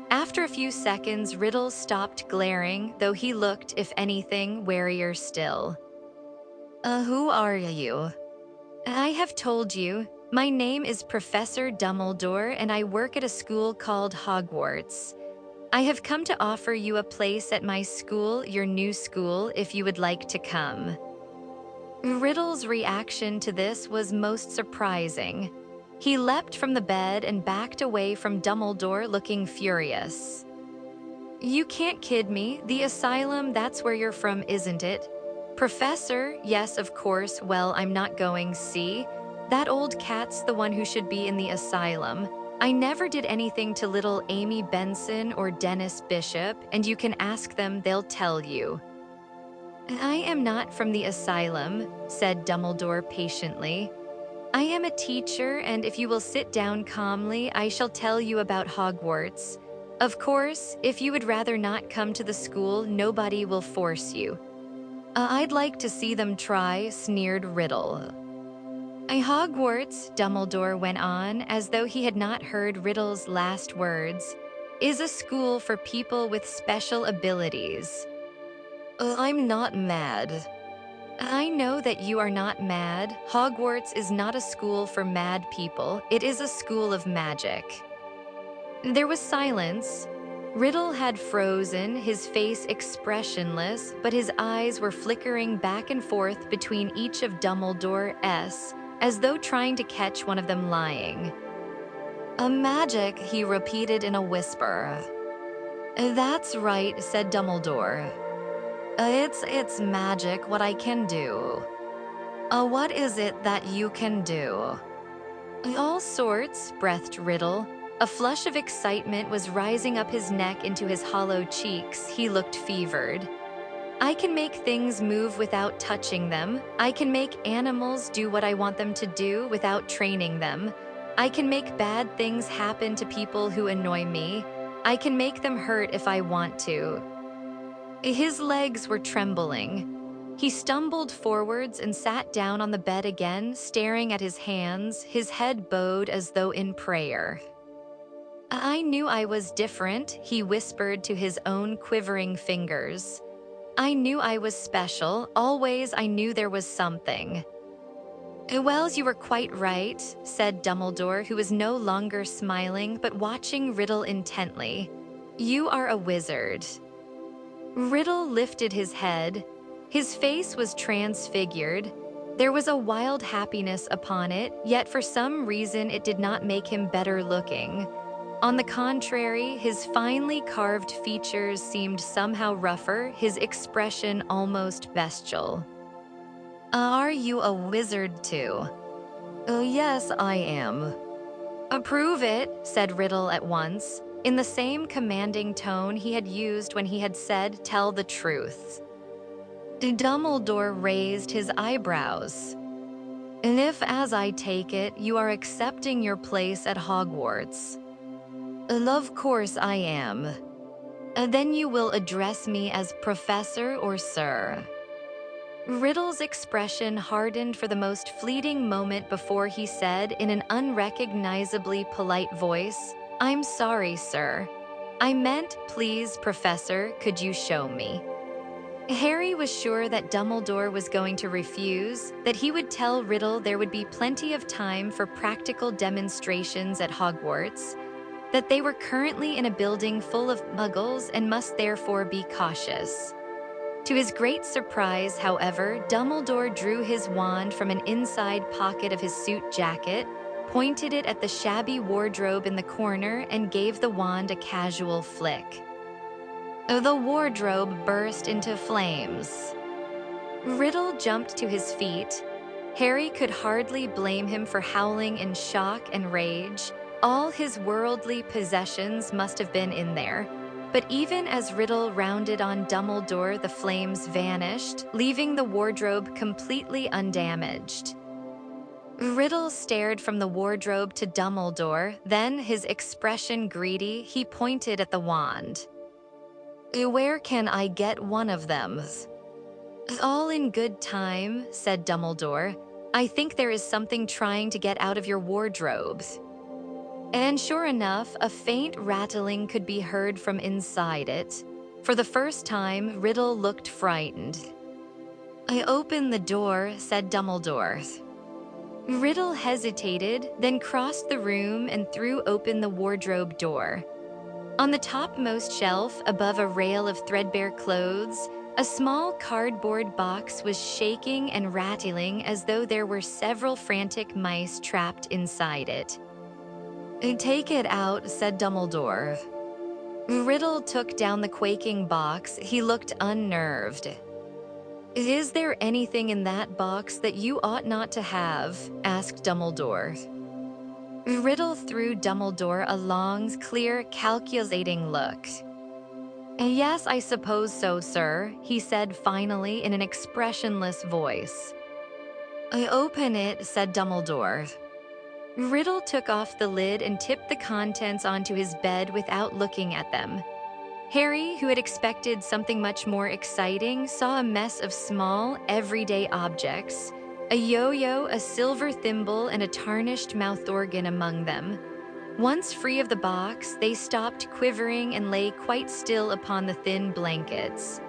After a few seconds, Riddle stopped glaring, though he looked, if anything, warier still. Who are you? I have told you. My name is Professor Dumbledore, and I work at a school called Hogwarts. I have come to offer you a place at my school, your new school, if you would like to come. Riddle's reaction to this was most surprising. He leapt from the bed and backed away from Dumbledore, looking furious. You can't kid me. The asylum, that's where you're from, isn't it? Professor, yes, of course. Well, I'm not going, see? That old cat's the one who should be in the asylum. I never did anything to little Amy Benson or Dennis Bishop, and you can ask them, they'll tell you. I am not from the asylum, said Dumbledore patiently. I am a teacher, and if you will sit down calmly, I shall tell you about Hogwarts. Of course, if you would rather not come to the school, nobody will force you. I'd like to see them try, sneered Riddle. Hogwarts, Dumbledore went on, as though he had not heard Riddle's last words, is a school for people with special abilities. I'm not mad. I know that you are not mad. Hogwarts is not a school for mad people. It is a school of magic. There was silence. Riddle had frozen, his face expressionless, but his eyes were flickering back and forth between each of Dumbledore's, as though trying to catch one of them lying. A magic, he repeated in a whisper. That's right, said Dumbledore. It's magic, what I can do. What is it that you can do? All sorts, breathed Riddle. A flush of excitement was rising up his neck into his hollow cheeks. He looked fevered. I can make things move without touching them. I can make animals do what I want them to do without training them. I can make bad things happen to people who annoy me. I can make them hurt if I want to. His legs were trembling. He stumbled forwards and sat down on the bed again, staring at his hands, his head bowed as though in prayer. I knew I was different, he whispered to his own quivering fingers. I knew I was special. Always I knew there was something. Wells, you were quite right, said Dumbledore, who was no longer smiling but watching Riddle intently. You are a wizard. Riddle lifted his head. His face was transfigured. There was a wild happiness upon it, yet for some reason it did not make him better looking. On the contrary, his finely carved features seemed somehow rougher, his expression almost bestial. Are you a wizard too? Yes, I am. Prove it, said Riddle at once, in the same commanding tone he had used when he had said, tell the truth. Dumbledore raised his eyebrows. And if, as I take it, you are accepting your place at Hogwarts? Of course I am. Then you will address me as Professor or Sir. Riddle's expression hardened for the most fleeting moment before he said in an unrecognizably polite voice, I'm sorry, sir. I meant, please, Professor, could you show me? Harry was sure that Dumbledore was going to refuse, that he would tell Riddle there would be plenty of time for practical demonstrations at Hogwarts, that they were currently in a building full of muggles and must therefore be cautious. To his great surprise, however, Dumbledore drew his wand from an inside pocket of his suit jacket, pointed it at the shabby wardrobe in the corner, and gave the wand a casual flick. The wardrobe burst into flames. Riddle jumped to his feet. Harry could hardly blame him for howling in shock and rage. All his worldly possessions must have been in there. But even as Riddle rounded on Dumbledore, the flames vanished, leaving the wardrobe completely undamaged. Riddle stared from the wardrobe to Dumbledore, then, his expression greedy, he pointed at the wand. "Where can I get one of them?" "All in good time," said Dumbledore. "I think there is something trying to get out of your wardrobe." And sure enough, a faint rattling could be heard from inside it. For the first time, Riddle looked frightened. "I opened the door," said Dumbledore. Riddle hesitated, then crossed the room and threw open the wardrobe door. On the topmost shelf, above a rail of threadbare clothes, a small cardboard box was shaking and rattling as though there were several frantic mice trapped inside it. "Take it out," said Dumbledore. Riddle took down the quaking box. He looked unnerved. "Is there anything in that box that you ought not to have?" asked Dumbledore. Riddle threw Dumbledore a long, clear, calculating look. "Yes, I suppose so, sir," he said finally in an expressionless voice. "I open it," said Dumbledore. Riddle took off the lid and tipped the contents onto his bed without looking at them. Harry, who had expected something much more exciting, saw a mess of small, everyday objects, a yo-yo, a silver thimble, and a tarnished mouth organ among them. Once free of the box, they stopped quivering and lay quite still upon the thin blankets.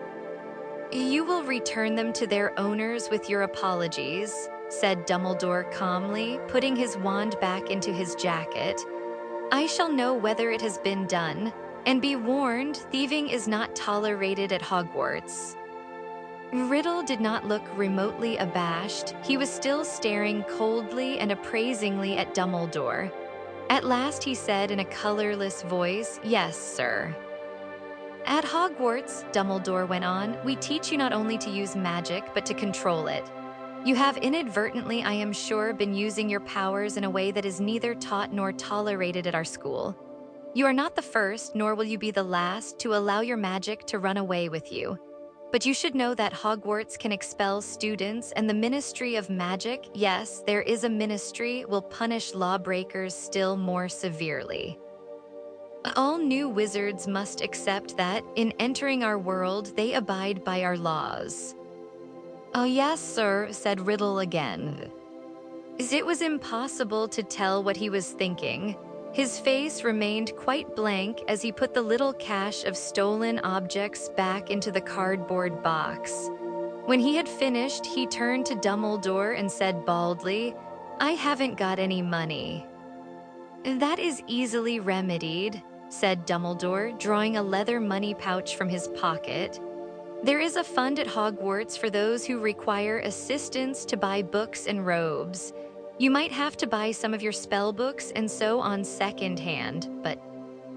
"You will return them to their owners with your apologies," said Dumbledore calmly, putting his wand back into his jacket. "I shall know whether it has been done. And be warned, thieving is not tolerated at Hogwarts." Riddle did not look remotely abashed. He was still staring coldly and appraisingly at Dumbledore. At last he said in a colorless voice, "Yes, sir." "At Hogwarts," Dumbledore went on, "we teach you not only to use magic, but to control it. You have inadvertently, I am sure, been using your powers in a way that is neither taught nor tolerated at our school. You are not the first, nor will you be the last, to allow your magic to run away with you. But you should know that Hogwarts can expel students, and the Ministry of Magic, yes, there is a ministry, will punish lawbreakers still more severely. All new wizards must accept that, in entering our world, they abide by our laws." "Oh, yes, sir," said Riddle again. It was impossible to tell what he was thinking. His face remained quite blank as he put the little cache of stolen objects back into the cardboard box. When he had finished, he turned to Dumbledore and said baldly, "I haven't got any money." "That is easily remedied," said Dumbledore, drawing a leather money pouch from his pocket. "There is a fund at Hogwarts for those who require assistance to buy books and robes. You might have to buy some of your spell books and so on secondhand, but—"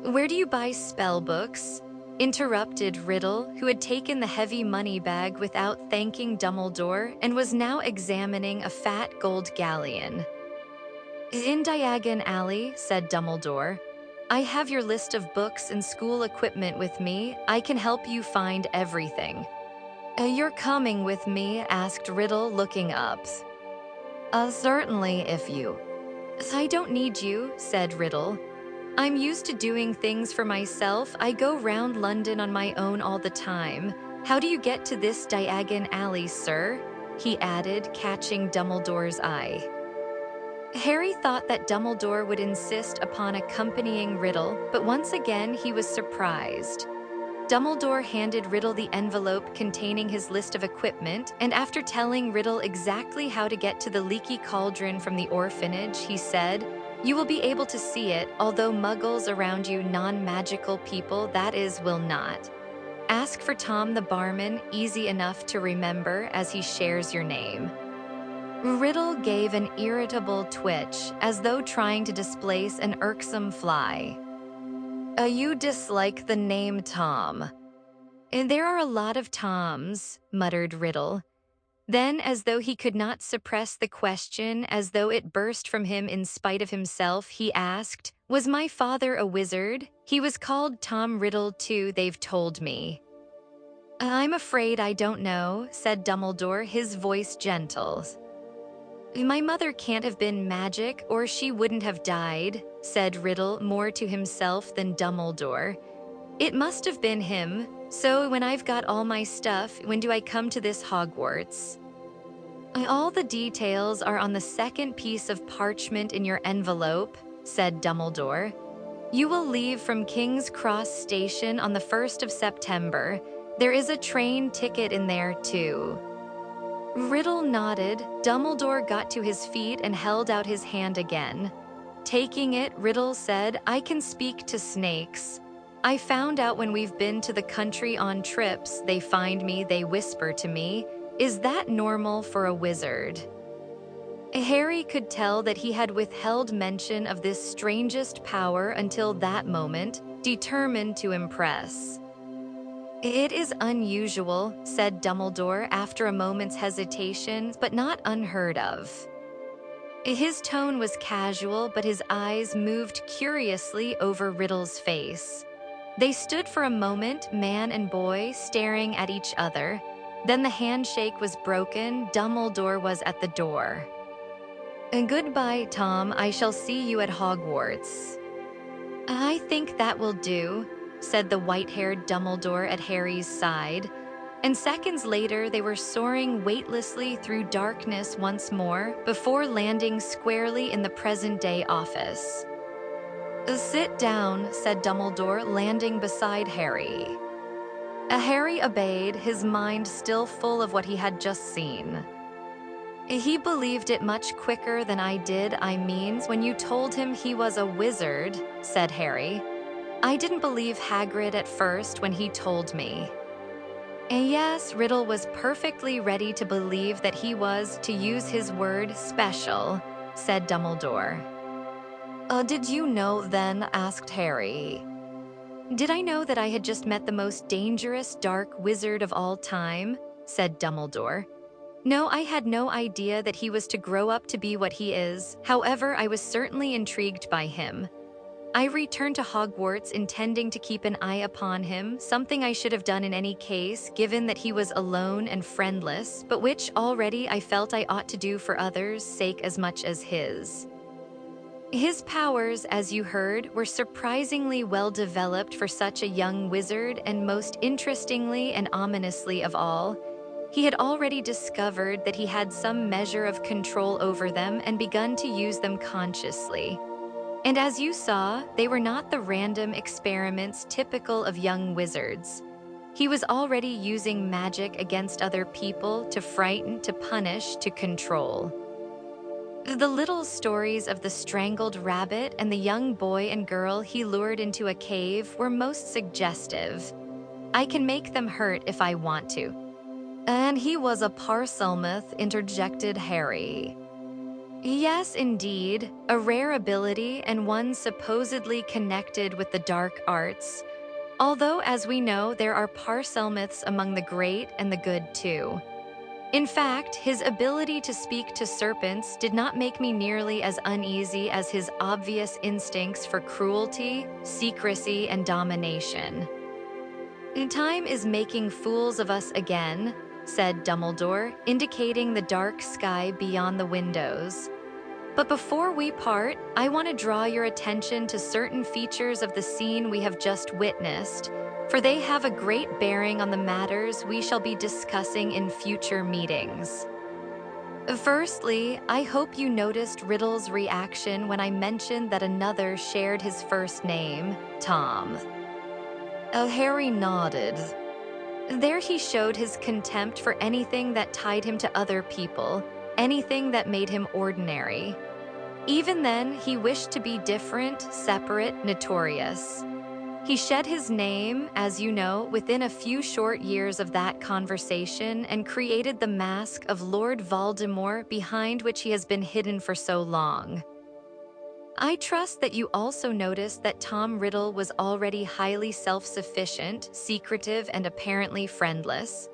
"Where do you buy spell books?" interrupted Riddle, who had taken the heavy money bag without thanking Dumbledore and was now examining a fat gold galleon. "In Diagon Alley," said Dumbledore. "I have your list of books and school equipment with me. I can help you find everything." "You're coming with me?" asked Riddle, looking up. Certainly, if you—" "I don't need you," said Riddle. "I'm used to doing things for myself. I go round London on my own all the time. How do you get to this Diagon Alley, sir?" he added, catching Dumbledore's eye. Harry thought that Dumbledore would insist upon accompanying Riddle, but once again he was surprised. Dumbledore handed Riddle the envelope containing his list of equipment, and after telling Riddle exactly how to get to the leaky cauldron from the orphanage, he said, "You will be able to see it, although muggles around you non-magical people, that is, will not. Ask for Tom the barman, easy enough to remember as he shares your name." Riddle gave an irritable twitch, as though trying to displace an irksome fly. You dislike the name Tom." "There are a lot of Toms," muttered Riddle. Then, as though he could not suppress the question, as though it burst from him in spite of himself, he asked, "Was my father a wizard? He was called Tom Riddle too, they've told me." "I'm afraid I don't know," said Dumbledore, his voice gentle. "My mother can't have been magic, or she wouldn't have died," said Riddle, more to himself than Dumbledore. "It must have been him. So when I've got all my stuff, when do I come to this Hogwarts?" "All the details are on the second piece of parchment in your envelope," said Dumbledore. "You will leave from King's Cross Station on the 1st of September. There is a train ticket in there, too." Riddle nodded. Dumbledore got to his feet and held out his hand again. Taking it, Riddle said, "I can speak to snakes. I found out when we've been to the country on trips, they find me, they whisper to me. Is that normal for a wizard?" Harry could tell that he had withheld mention of this strangest power until that moment, determined to impress. "It is unusual," said Dumbledore after a moment's hesitation, "but not unheard of." His tone was casual, but his eyes moved curiously over Riddle's face. They stood for a moment, man and boy, staring at each other. Then the handshake was broken. Dumbledore was at the door. "Goodbye, Tom. I shall see you at Hogwarts." "I think that will do," said the white-haired Dumbledore at Harry's side. And seconds later, they were soaring weightlessly through darkness once more before landing squarely in the present-day office. "Sit down," said Dumbledore, landing beside Harry. Harry obeyed, his mind still full of what he had just seen. "He believed it much quicker than I did, I mean, when you told him he was a wizard," said Harry. "I didn't believe Hagrid at first when he told me." Yes, Riddle was perfectly ready to believe that he was, to use his word, special, said Dumbledore. Did you know then?" asked Harry. "Did I know that I had just met the most dangerous dark wizard of all time?" said Dumbledore. "No, I had no idea that he was to grow up to be what he is. However, I was certainly intrigued by him. I returned to Hogwarts intending to keep an eye upon him, something I should have done in any case, given that he was alone and friendless, but which already I felt I ought to do for others' sake as much as his. His powers, as you heard, were surprisingly well developed for such a young wizard, and most interestingly and ominously of all, he had already discovered that he had some measure of control over them and begun to use them consciously. And as you saw, they were not the random experiments typical of young wizards. He was already using magic against other people to frighten, to punish, to control. The little stories of the strangled rabbit and the young boy and girl he lured into a cave were most suggestive. I can make them hurt if I want to. And he was a Parselmouth, interjected Harry. Yes, indeed, a rare ability and one supposedly connected with the dark arts. Although, as we know, there are Parselmouths among the great and the good too. In fact, his ability to speak to serpents did not make me nearly as uneasy as his obvious instincts for cruelty, secrecy, and domination. "Time is making fools of us again," said Dumbledore, indicating the dark sky beyond the windows. "But before we part, I want to draw your attention to certain features of the scene we have just witnessed, for they have a great bearing on the matters we shall be discussing in future meetings. Firstly, I hope you noticed Riddle's reaction when I mentioned that another shared his first name, Tom." Harry nodded. There he showed his contempt for anything that tied him to other people, anything that made him ordinary. Even then, he wished to be different, separate, notorious. He shed his name, as you know, within a few short years of that conversation and created the mask of Lord Voldemort behind which he has been hidden for so long. I trust that you also noticed that Tom Riddle was already highly self-sufficient, secretive, and apparently friendless.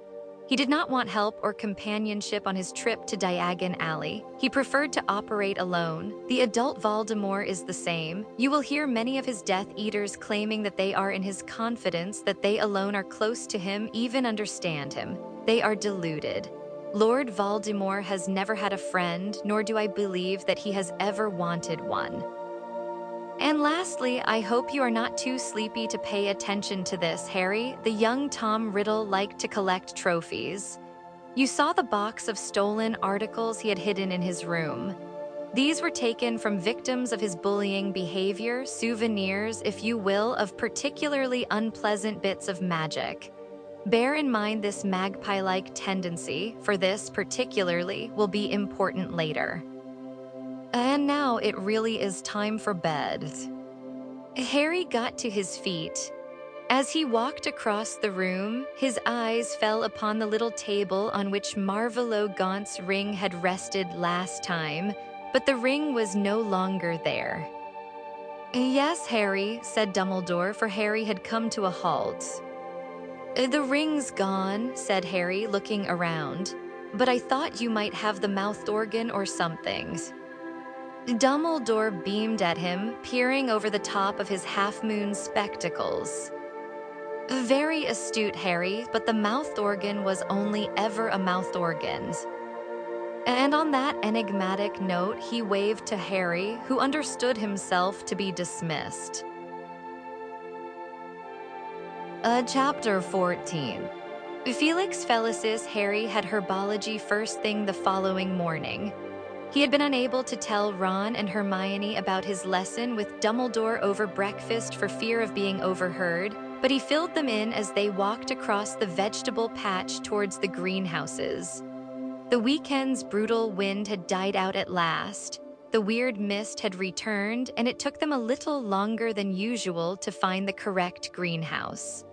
He did not want help or companionship on his trip to Diagon Alley. He preferred to operate alone. The adult Voldemort is the same. You will hear many of his Death Eaters claiming that they are in his confidence, that they alone are close to him, even understand him. They are deluded. Lord Voldemort has never had a friend, nor do I believe that he has ever wanted one. And lastly, I hope you are not too sleepy to pay attention to this, Harry. The young Tom Riddle liked to collect trophies. You saw the box of stolen articles he had hidden in his room. These were taken from victims of his bullying behavior, souvenirs, if you will, of particularly unpleasant bits of magic. Bear in mind this magpie-like tendency, for this particularly will be important later. And now it really is time for bed. Harry got to his feet. As he walked across the room, his eyes fell upon the little table on which Marvolo Gaunt's ring had rested last time, but the ring was no longer there. "Yes, Harry," said Dumbledore, for Harry had come to a halt. "The ring's gone," said Harry, looking around. "But I thought you might have the mouth organ or something." Dumbledore beamed at him, peering over the top of his half-moon spectacles. "Very astute, Harry, but the mouth organ was only ever a mouth organ." And on that enigmatic note, he waved to Harry, who understood himself to be dismissed. Chapter 14. Felix Felicis Harry had herbology first thing the following morning. He had been unable to tell Ron and Hermione about his lesson with Dumbledore over breakfast for fear of being overheard, but he filled them in as they walked across the vegetable patch towards the greenhouses. The weekend's brutal wind had died out at last. The weird mist had returned, and it took them a little longer than usual to find the correct greenhouse.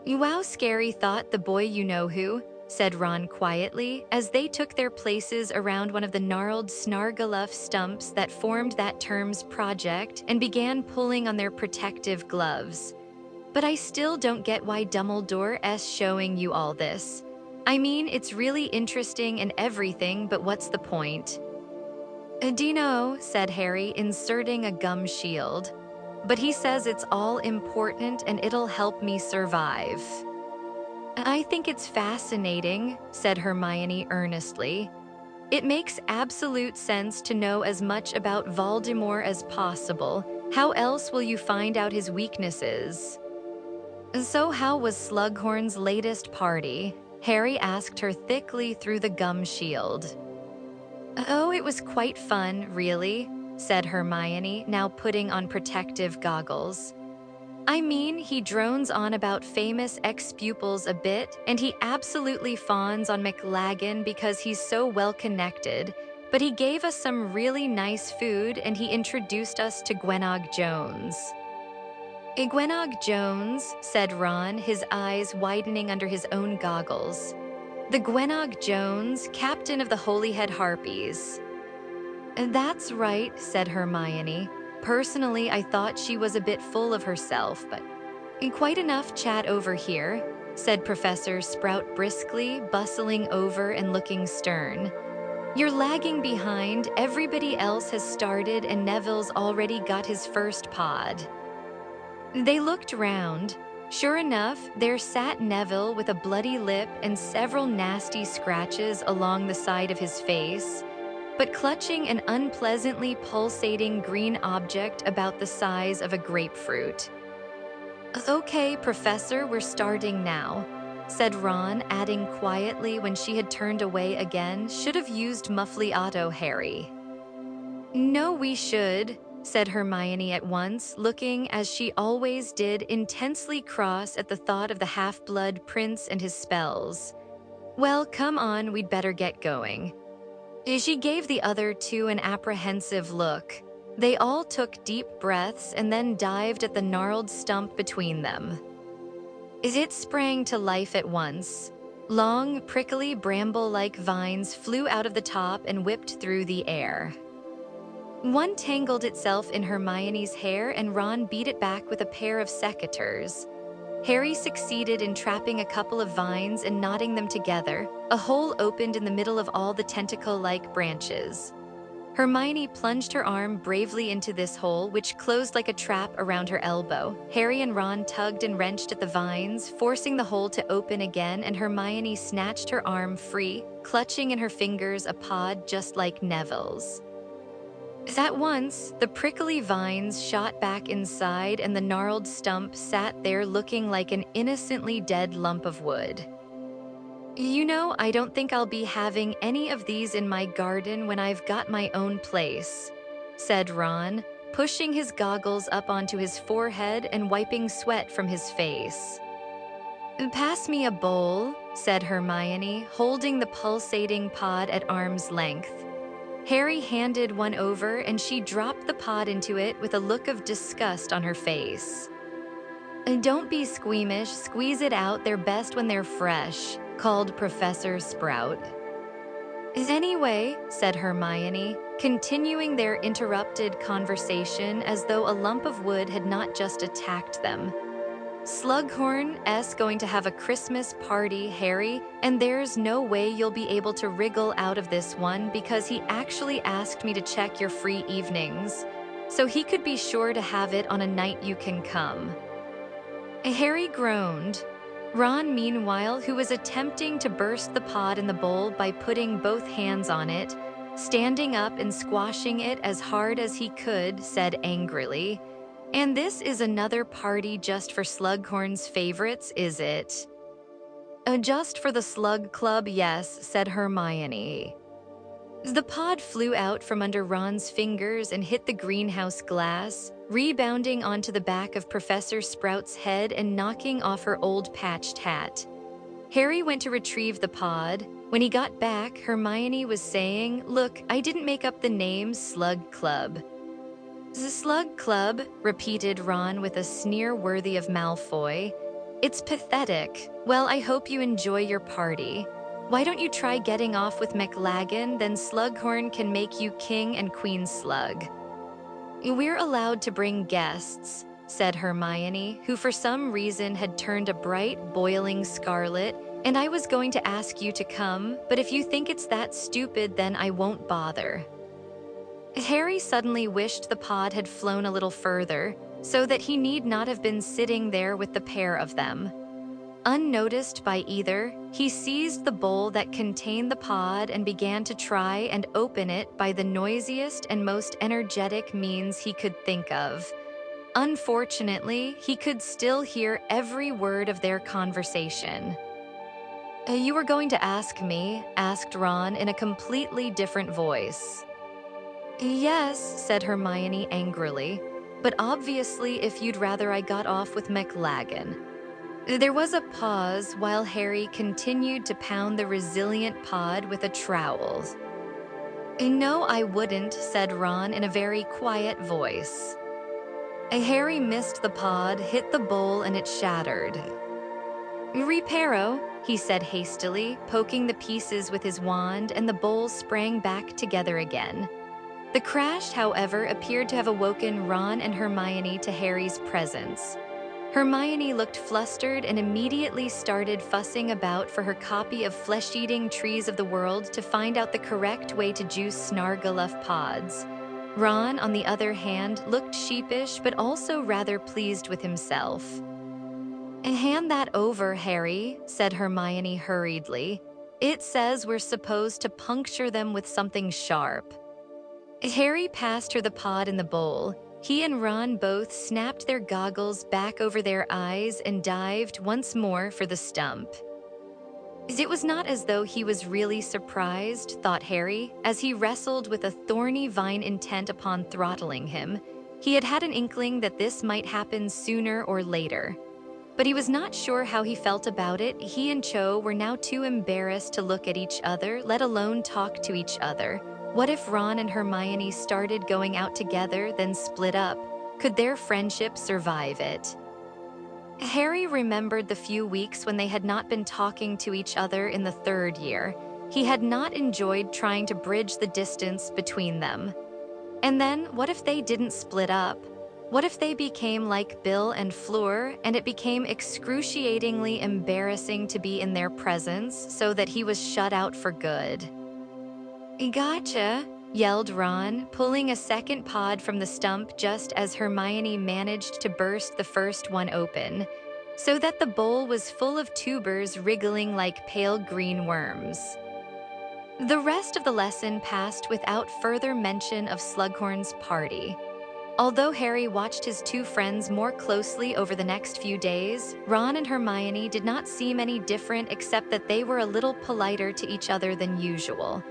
"Wow, scary thought, the boy you-know-who," said Ron quietly, as they took their places around one of the gnarled Snargaluff stumps that formed that term's project and began pulling on their protective gloves. "But I still don't get why Dumbledore's showing you all this. I mean, it's really interesting and everything, but what's the point?" "Dino," said Harry, inserting a gum shield. "But he says it's all important and it'll help me survive." "I think it's fascinating," said Hermione earnestly. "It makes absolute sense to know as much about Voldemort as possible. How else will you find out his weaknesses?" "So how was Slughorn's latest party?" Harry asked her thickly through the gum shield. "Oh, it was quite fun, really," said Hermione, now putting on protective goggles. "I mean, he drones on about famous ex-pupils a bit, and he absolutely fawns on McLaggen because he's so well-connected, but he gave us some really nice food and he introduced us to Gwenog Jones." "Gwenog Jones," said Ron, his eyes widening under his own goggles. "The Gwenog Jones, captain of the Holyhead Harpies." "That's right," said Hermione. "Personally, I thought she was a bit full of herself, but quite enough chat over here," said Professor Sprout briskly, bustling over and looking stern. "You're lagging behind, everybody else has started and Neville's already got his first pod." They looked round. Sure enough, there sat Neville with a bloody lip and several nasty scratches along the side of his face, but clutching an unpleasantly pulsating green object about the size of a grapefruit. "Okay, Professor, we're starting now," said Ron, adding quietly when she had turned away again, "Should have used Muffly-Otto, Harry." "No, we should," said Hermione at once, looking, as she always did, intensely cross at the thought of the half-blood prince and his spells. "Well, come on, we'd better get going." She gave the other two an apprehensive look. They all took deep breaths and then dived at the gnarled stump between them. It sprang to life at once. Long, prickly, bramble-like vines flew out of the top and whipped through the air. One tangled itself in Hermione's hair and Ron beat it back with a pair of secateurs. Harry succeeded in trapping a couple of vines and knotting them together. A hole opened in the middle of all the tentacle-like branches. Hermione plunged her arm bravely into this hole, which closed like a trap around her elbow. Harry and Ron tugged and wrenched at the vines, forcing the hole to open again, and Hermione snatched her arm free, clutching in her fingers a pod just like Neville's. At once, the prickly vines shot back inside and the gnarled stump sat there looking like an innocently dead lump of wood. You know, I don't think I'll be having any of these in my garden when I've got my own place, said Ron, pushing his goggles up onto his forehead and wiping sweat from his face. Pass me a bowl, said Hermione, holding the pulsating pod at arm's length. Harry handed one over and she dropped the pod into it with a look of disgust on her face. Don't be squeamish, squeeze it out, they're best when they're fresh, called Professor Sprout. Anyway, said Hermione, continuing their interrupted conversation as though a lump of wood had not just attacked them. Slughorn's going to have a Christmas party, Harry, and there's no way you'll be able to wriggle out of this one because he actually asked me to check your free evenings, so he could be sure to have it on a night you can come. Harry groaned. Ron, meanwhile, who was attempting to burst the pod in the bowl by putting both hands on it, standing up and squashing it as hard as he could, said angrily, "And this is another party just for Slughorn's favorites, is it?" Just for the Slug Club, yes, said Hermione. The pod flew out from under Ron's fingers and hit the greenhouse glass, rebounding onto the back of Professor Sprout's head and knocking off her old patched hat. Harry went to retrieve the pod. When he got back, Hermione was saying, "Look, I didn't make up the name Slug Club." "The Slug Club," repeated Ron with a sneer worthy of Malfoy. "It's pathetic. Well, I hope you enjoy your party. Why don't you try getting off with McLaggen, then Slughorn can make you King and Queen Slug." "We're allowed to bring guests," said Hermione, who for some reason had turned a bright, boiling scarlet, "and I was going to ask you to come, but if you think it's that stupid, then I won't bother." Harry suddenly wished the pod had flown a little further, so that he need not have been sitting there with the pair of them. Unnoticed by either, he seized the bowl that contained the pod and began to try and open it by the noisiest and most energetic means he could think of. Unfortunately, he could still hear every word of their conversation. "You were going to ask me?" asked Ron in a completely different voice. "Yes," said Hermione angrily, "but obviously if you'd rather I got off with McLaggen." There was a pause while Harry continued to pound the resilient pod with a trowel. "No, I wouldn't," said Ron in a very quiet voice. Harry missed the pod, hit the bowl, and it shattered. "Reparo," he said hastily, poking the pieces with his wand, and the bowl sprang back together again. The crash, however, appeared to have awoken Ron and Hermione to Harry's presence. Hermione looked flustered and immediately started fussing about for her copy of Flesh-Eating Trees of the World to find out the correct way to juice Snargaluff pods. Ron, on the other hand, looked sheepish but also rather pleased with himself. "Hand that over, Harry," said Hermione hurriedly. "It says we're supposed to puncture them with something sharp." Harry passed her the pod in the bowl. He and Ron both snapped their goggles back over their eyes and dived once more for the stump. It was not as though he was really surprised, thought Harry, as he wrestled with a thorny vine intent upon throttling him. He had had an inkling that this might happen sooner or later. But he was not sure how he felt about it. He and Cho were now too embarrassed to look at each other, let alone talk to each other. What if Ron and Hermione started going out together, then split up? Could their friendship survive it? Harry remembered the few weeks when they had not been talking to each other in the third year. He had not enjoyed trying to bridge the distance between them. And then, what if they didn't split up? What if they became like Bill and Fleur, and it became excruciatingly embarrassing to be in their presence so that he was shut out for good? Gotcha, yelled Ron, pulling a second pod from the stump just as Hermione managed to burst the first one open, so that the bowl was full of tubers wriggling like pale green worms. The rest of the lesson passed without further mention of Slughorn's party. Although Harry watched his two friends more closely over the next few days, Ron and Hermione did not seem any different except that they were a little politer to each other than usual.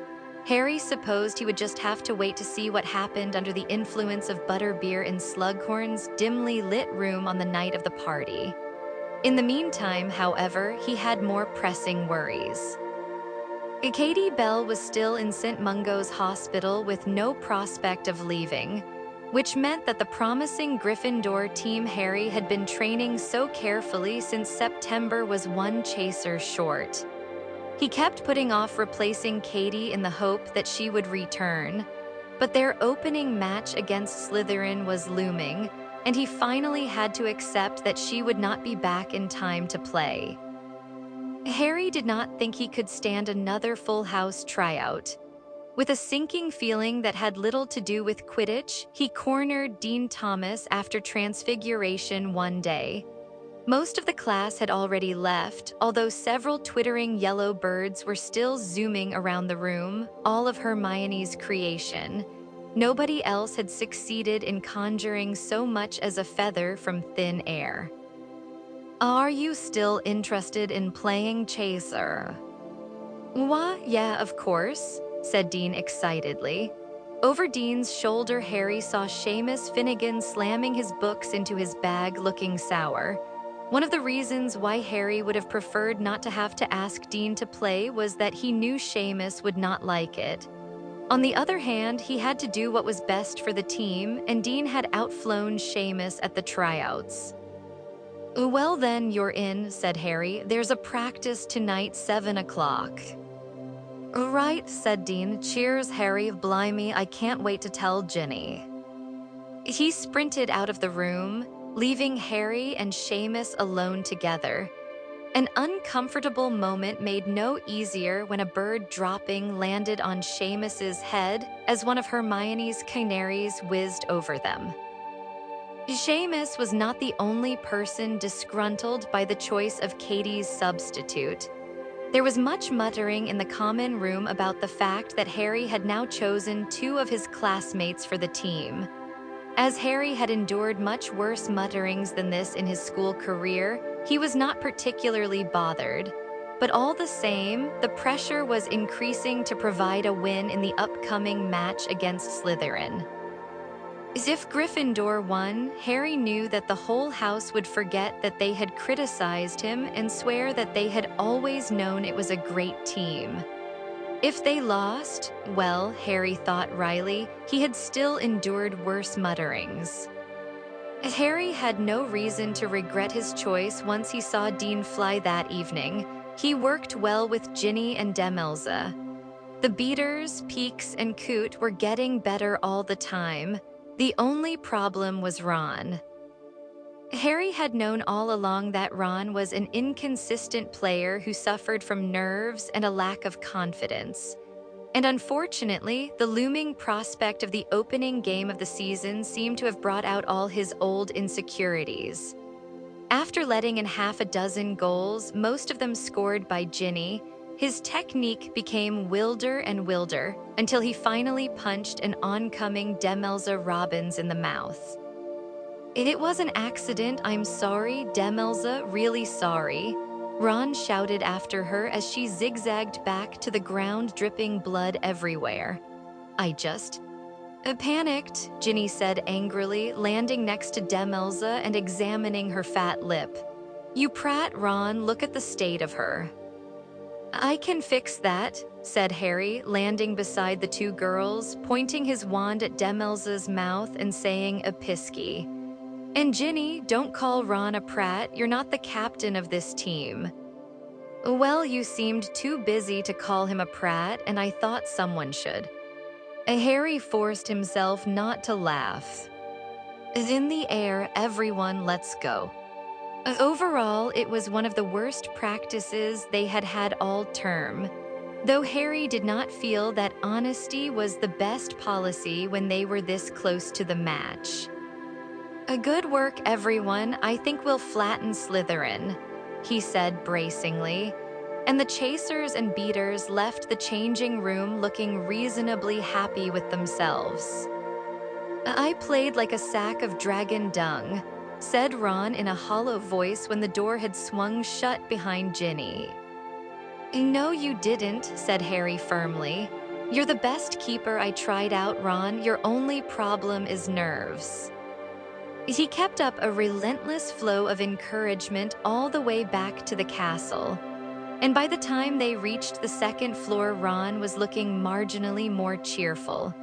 Harry supposed he would just have to wait to see what happened under the influence of butterbeer in Slughorn's dimly lit room on the night of the party. In the meantime, however, he had more pressing worries. Katie Bell was still in St. Mungo's hospital with no prospect of leaving, which meant that the promising Gryffindor team Harry had been training so carefully since September was one chaser short. He kept putting off replacing Katie in the hope that she would return, but their opening match against Slytherin was looming, and he finally had to accept that she would not be back in time to play. Harry did not think he could stand another full house tryout. With a sinking feeling that had little to do with Quidditch, he cornered Dean Thomas after Transfiguration one day. Most of the class had already left, although several twittering yellow birds were still zooming around the room, all of Hermione's creation. Nobody else had succeeded in conjuring so much as a feather from thin air. "Are you still interested in playing Chaser?" "Why, yeah, of course," said Dean excitedly. Over Dean's shoulder, Harry saw Seamus Finnegan slamming his books into his bag, looking sour. One of the reasons why Harry would have preferred not to have to ask Dean to play was that he knew Seamus would not like it. On the other hand, he had to do what was best for the team, and Dean had outflown Seamus at the tryouts. "Well then, you're in," said Harry. "There's a practice tonight, 7 o'clock. "Right," said Dean. "Cheers, Harry. Blimey, I can't wait to tell Ginny." He sprinted out of the room, leaving Harry and Seamus alone together. An uncomfortable moment made no easier when a bird dropping landed on Seamus's head as one of Hermione's canaries whizzed over them. Seamus was not the only person disgruntled by the choice of Katie's substitute. There was much muttering in the common room about the fact that Harry had now chosen two of his classmates for the team. As Harry had endured much worse mutterings than this in his school career, he was not particularly bothered. But all the same, the pressure was increasing to provide a win in the upcoming match against Slytherin. If Gryffindor won, Harry knew that the whole house would forget that they had criticized him and swear that they had always known it was a great team. If they lost, well, Harry thought wryly, he had still endured worse mutterings. Harry had no reason to regret his choice once he saw Dean fly that evening. He worked well with Ginny and Demelza. The Beaters, Peaks, and Coot were getting better all the time. The only problem was Ron. Harry had known all along that Ron was an inconsistent player who suffered from nerves and a lack of confidence. And unfortunately, the looming prospect of the opening game of the season seemed to have brought out all his old insecurities. After letting in half a dozen goals, most of them scored by Ginny, his technique became wilder and wilder until he finally punched an oncoming Demelza Robbins in the mouth. "It was an accident, I'm sorry, Demelza, really sorry," Ron shouted after her as she zigzagged back to the ground, dripping blood everywhere. "I just panicked," Ginny said angrily, landing next to Demelza and examining her fat lip. "You prat, Ron, look at the state of her." "I can fix that," said Harry, landing beside the two girls, pointing his wand at Demelza's mouth and saying a pisky. "And Ginny, don't call Ron a prat, you're not the captain of this team." "Well, you seemed too busy to call him a prat, and I thought someone should." Harry forced himself not to laugh. In the air, everyone, let's go. Overall, it was one of the worst practices they had had all term, though Harry did not feel that honesty was the best policy when they were this close to the match. A good work, everyone. I think we'll flatten Slytherin, he said bracingly, and the chasers and beaters left the changing room looking reasonably happy with themselves. I played like a sack of dragon dung, said Ron in a hollow voice when the door had swung shut behind Ginny. No, you didn't, said Harry firmly. You're the best keeper I tried out, Ron. Your only problem is nerves. He kept up a relentless flow of encouragement all the way back to the castle, and by the time they reached the second floor, Ron was looking marginally more cheerful.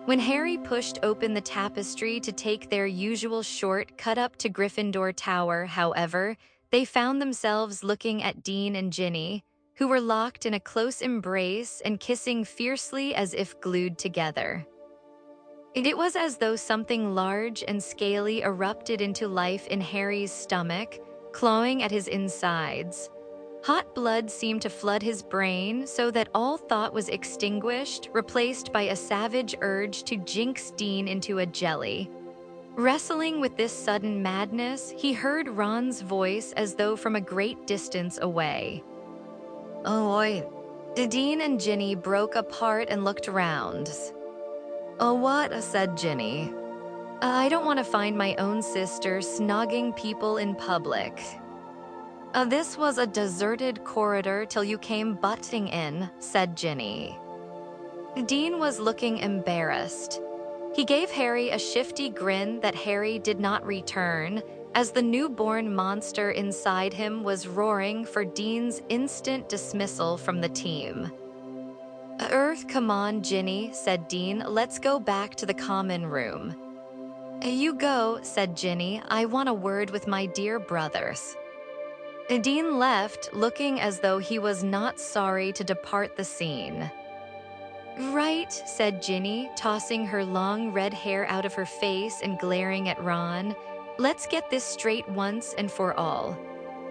When Harry pushed open the tapestry to take their usual shortcut up to Gryffindor Tower, however, they found themselves looking at Dean and Ginny, who were locked in a close embrace and kissing fiercely as if glued together. It was as though something large and scaly erupted into life in Harry's stomach, clawing at his insides. Hot blood seemed to flood his brain so that all thought was extinguished, replaced by a savage urge to jinx Dean into a jelly. Wrestling with this sudden madness, he heard Ron's voice as though from a great distance away. Oh, oi. Dean and Ginny broke apart and looked around. Oh, what? Said Ginny. I don't want to find my own sister snogging people in public. This was a deserted corridor till you came butting in, said Ginny. Dean was looking embarrassed. He gave Harry a shifty grin that Harry did not return, as the newborn monster inside him was roaring for Dean's instant dismissal from the team. Come on, Ginny, said Dean. Let's go back to the common room. You go, said Ginny. I want a word with my dear brothers. Dean left, looking as though he was not sorry to depart the scene. Right, said Ginny, tossing her long red hair out of her face and glaring at Ron. Let's get this straight once and for all.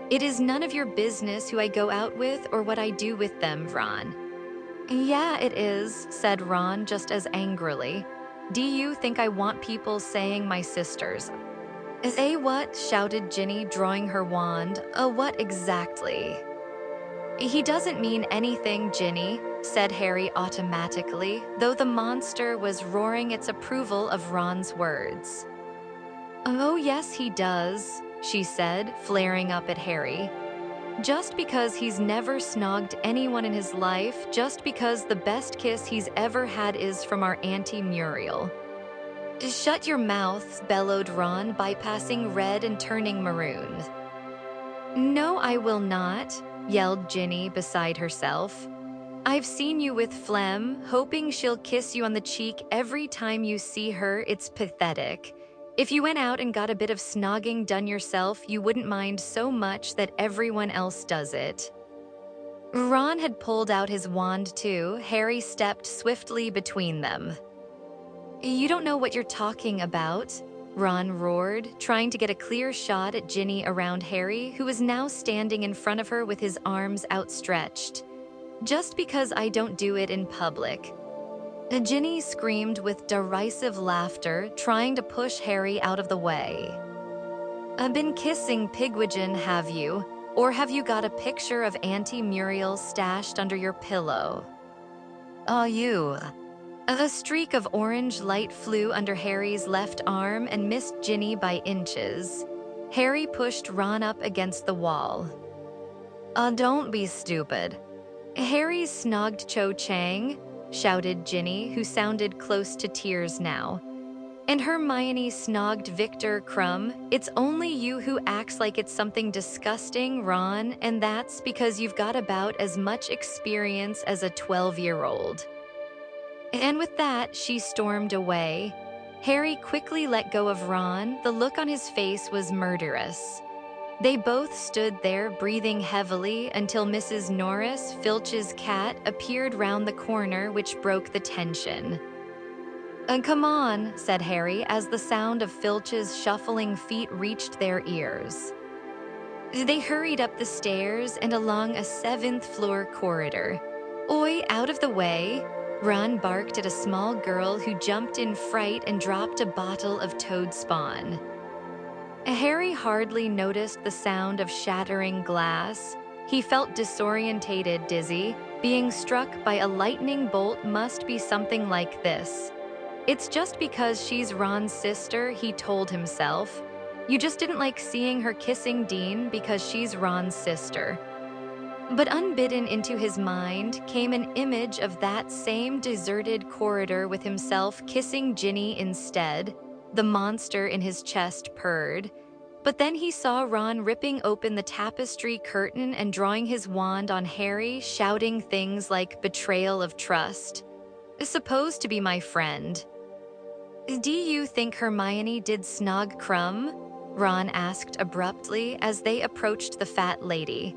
It is none of your business who I go out with or what I do with them, Ron. Yeah, it is, said Ron just as angrily. Do you think I want people saying my sisters? What? Shouted Ginny, drawing her wand. What exactly? He doesn't mean anything, Ginny, said Harry automatically, though the monster was roaring its approval of Ron's words. Oh, yes, he does, she said, flaring up at Harry. Just because he's never snogged anyone in his life, just because the best kiss he's ever had is from our Auntie Muriel. Shut your mouth, bellowed Ron, bypassing red and turning maroon. No, I will not, yelled Ginny beside herself. I've seen you with Flem, hoping she'll kiss you on the cheek every time you see her. It's pathetic. If you went out and got a bit of snogging done yourself, you wouldn't mind so much that everyone else does it. Ron had pulled out his wand too. Harry stepped swiftly between them. You don't know what you're talking about, Ron roared, trying to get a clear shot at Ginny around Harry, who was now standing in front of her with his arms outstretched. Just because I don't do it in public. Ginny screamed with derisive laughter, trying to push Harry out of the way. I've been kissing Pigwidgeon, have you? Or have you got a picture of Auntie Muriel stashed under your pillow? You. A streak of orange light flew under Harry's left arm and missed Ginny by inches. Harry pushed Ron up against the wall. Don't be stupid. Harry's snogged Cho Chang, shouted Ginny, who sounded close to tears now. And Hermione snogged Victor Crumb. It's only you who acts like it's something disgusting, Ron, and that's because you've got about as much experience as a 12-year-old. And with that, she stormed away. Harry quickly let go of Ron. The look on his face was murderous. They both stood there, breathing heavily, until Mrs. Norris, Filch's cat, appeared round the corner, which broke the tension. Come on, said Harry as the sound of Filch's shuffling feet reached their ears. They hurried up the stairs and along a seventh-floor corridor. Oi, out of the way! Ron barked at a small girl who jumped in fright and dropped a bottle of toad spawn. Harry hardly noticed the sound of shattering glass. He felt disorientated, dizzy. Being struck by a lightning bolt must be something like this. It's just because she's Ron's sister, he told himself. You just didn't like seeing her kissing Dean because she's Ron's sister. But unbidden into his mind came an image of that same deserted corridor with himself kissing Ginny instead. The monster in his chest purred. But then he saw Ron ripping open the tapestry curtain and drawing his wand on Harry, shouting things like betrayal of trust. Supposed to be my friend. Do you think Hermione did snog crumb? Ron asked abruptly as they approached the fat lady.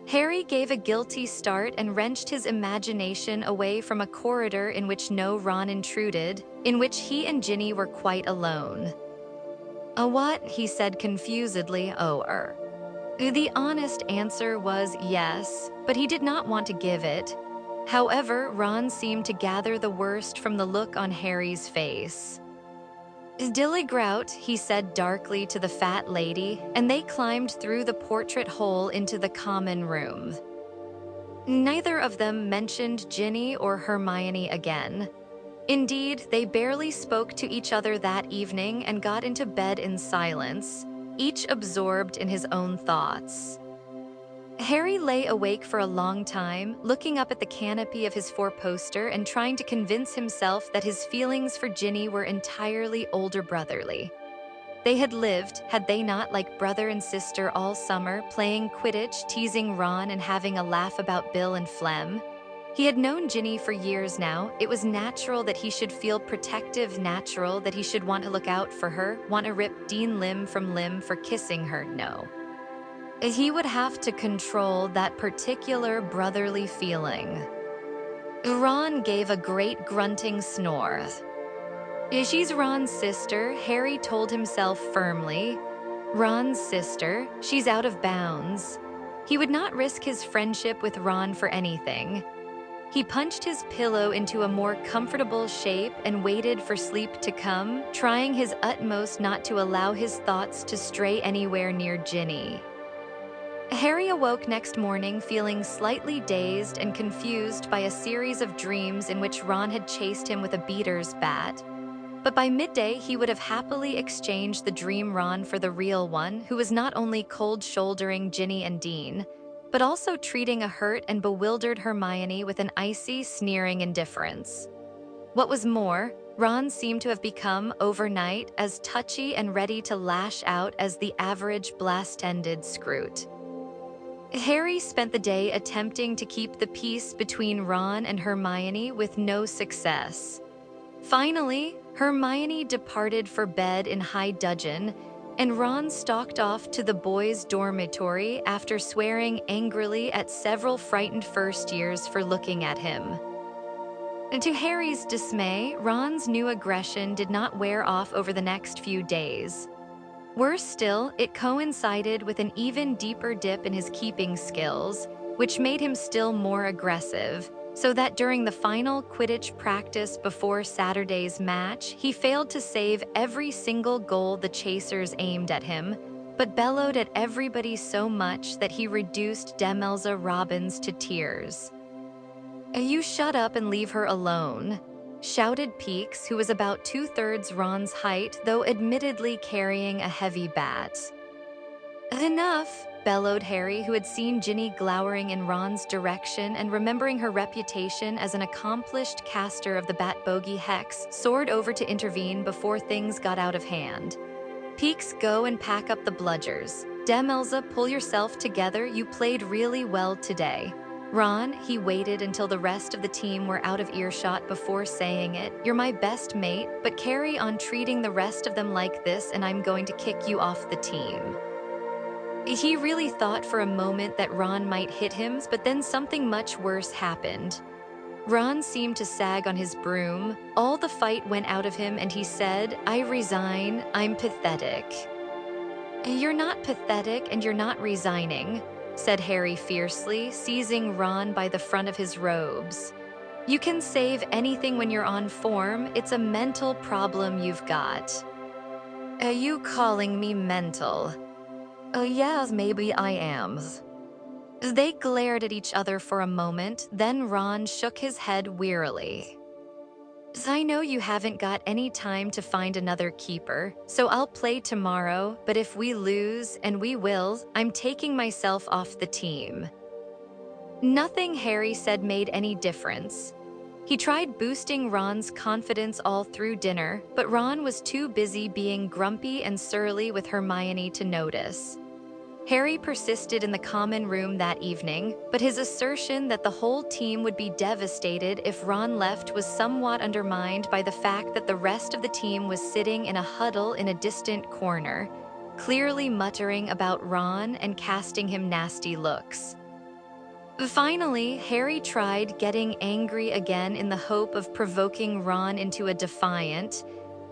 Harry gave a guilty start and wrenched his imagination away from a corridor in which no Ron intruded, in which he and Ginny were quite alone. A what? He said confusedly. The honest answer was yes, but he did not want to give it. However, Ron seemed to gather the worst from the look on Harry's face. Dilly grout, he said darkly to the fat lady, and they climbed through the portrait hole into the common room. Neither of them mentioned Ginny or Hermione again. Indeed, they barely spoke to each other that evening and got into bed in silence, each absorbed in his own thoughts. Harry lay awake for a long time, looking up at the canopy of his four-poster and trying to convince himself that his feelings for Ginny were entirely older brotherly. They had lived, had they not, like brother and sister all summer, playing Quidditch, teasing Ron and having a laugh about Bill and Flem. He had known Ginny for years now. It was natural that he should feel protective, natural that he should want to look out for her, want to rip Dean limb from limb for kissing her. No. He would have to control that particular brotherly feeling. Ron gave a great grunting snore. She's Ron's sister, Harry told himself firmly. Ron's sister, she's out of bounds. He would not risk his friendship with Ron for anything. He punched his pillow into a more comfortable shape and waited for sleep to come, trying his utmost not to allow his thoughts to stray anywhere near Ginny. Harry awoke next morning feeling slightly dazed and confused by a series of dreams in which Ron had chased him with a beater's bat. But by midday, he would have happily exchanged the dream Ron for the real one, who was not only cold-shouldering Ginny and Dean, but also treating a hurt and bewildered Hermione with an icy, sneering indifference. What was more, Ron seemed to have become, overnight, as touchy and ready to lash out as the average blast-ended Scroot. Harry spent the day attempting to keep the peace between Ron and Hermione with no success. Finally, Hermione departed for bed in high dudgeon, and Ron stalked off to the boys' dormitory after swearing angrily at several frightened first-years for looking at him. And to Harry's dismay, Ron's new aggression did not wear off over the next few days. Worse still, it coincided with an even deeper dip in his keeping skills, which made him still more aggressive, so that during the final Quidditch practice before Saturday's match, he failed to save every single goal the chasers aimed at him, but bellowed at everybody so much that he reduced Demelza Robbins to tears. "You shut up and leave her alone," shouted Peakes, who was about 2/3 Ron's height, though admittedly carrying a heavy bat. "Enough," bellowed Harry, who had seen Ginny glowering in Ron's direction and remembering her reputation as an accomplished caster of the bat bogey hex, soared over to intervene before things got out of hand. "Peakes, go and pack up the bludgers. Demelza, pull yourself together. You played really well today." "Ron," he waited until the rest of the team were out of earshot before saying it, "you're my best mate, but carry on treating the rest of them like this and I'm going to kick you off the team." He really thought for a moment that Ron might hit him, but then something much worse happened. Ron seemed to sag on his broom. All the fight went out of him and he said, "I resign, I'm pathetic." "You're not pathetic and you're not resigning," said Harry fiercely, seizing Ron by the front of his robes. "You can save anything when you're on form. It's a mental problem you've got." "Are you calling me mental?" Yes, maybe I am." They glared at each other for a moment, then Ron shook his head wearily. "I know you haven't got any time to find another keeper, so I'll play tomorrow, but if we lose, and we will, I'm taking myself off the team." Nothing Harry said made any difference. He tried boosting Ron's confidence all through dinner, but Ron was too busy being grumpy and surly with Hermione to notice. Harry persisted in the common room that evening, but his assertion that the whole team would be devastated if Ron left was somewhat undermined by the fact that the rest of the team was sitting in a huddle in a distant corner, clearly muttering about Ron and casting him nasty looks. Finally, Harry tried getting angry again in the hope of provoking Ron into a defiant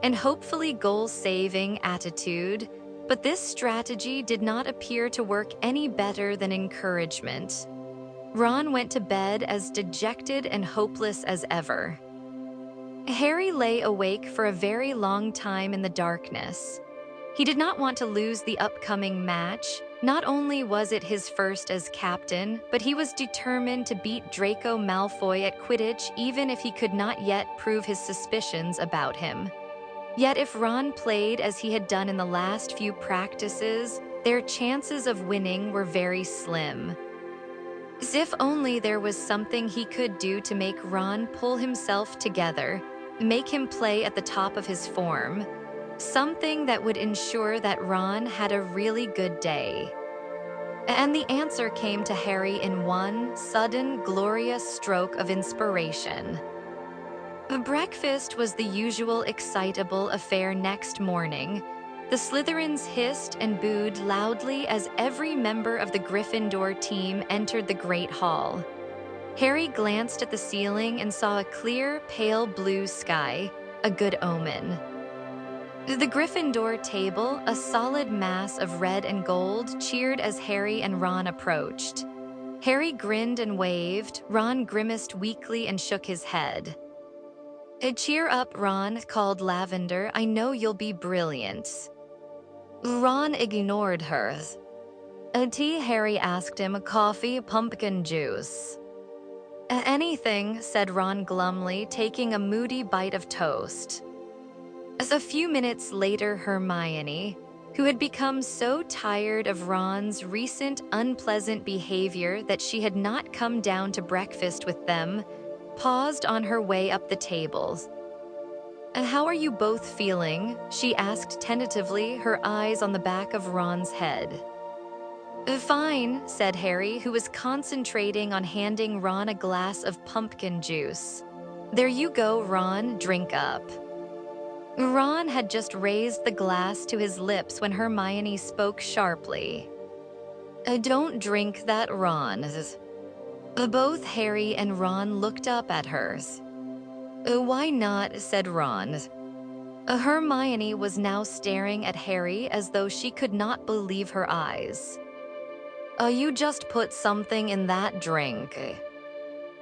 and hopefully goal-saving attitude, but this strategy did not appear to work any better than encouragement. Ron went to bed as dejected and hopeless as ever. Harry lay awake for a very long time in the darkness. He did not want to lose the upcoming match. Not only was it his first as captain, but he was determined to beat Draco Malfoy at Quidditch even if he could not yet prove his suspicions about him. Yet if Ron played as he had done in the last few practices, their chances of winning were very slim. As if only there was something he could do to make Ron pull himself together, make him play at the top of his form. Something that would ensure that Ron had a really good day. And the answer came to Harry in one sudden, glorious stroke of inspiration. Breakfast was the usual excitable affair next morning. The Slytherins hissed and booed loudly as every member of the Gryffindor team entered the Great Hall. Harry glanced at the ceiling and saw a clear, pale blue sky, a good omen. The Gryffindor table, a solid mass of red and gold, cheered as Harry and Ron approached. Harry grinned and waved. Ron grimaced weakly and shook his head. "Cheer up, Ron," called Lavender. "I know you'll be brilliant." Ron ignored her. "A tea?" Harry asked him. "Coffee, pumpkin juice?" "Anything," said Ron glumly, taking a moody bite of toast. As a few minutes later, Hermione, who had become so tired of Ron's recent unpleasant behavior that she had not come down to breakfast with them, paused on her way up the tables. "How are you both feeling?" she asked tentatively, her eyes on the back of Ron's head. "Fine," said Harry, who was concentrating on handing Ron a glass of pumpkin juice. "There you go, Ron, drink up." Ron had just raised the glass to his lips when Hermione spoke sharply. "Don't drink that, Ron." Both Harry and Ron looked up at her. "Why not?" said Ron. Hermione was now staring at Harry as though she could not believe her eyes. "You just put something in that drink."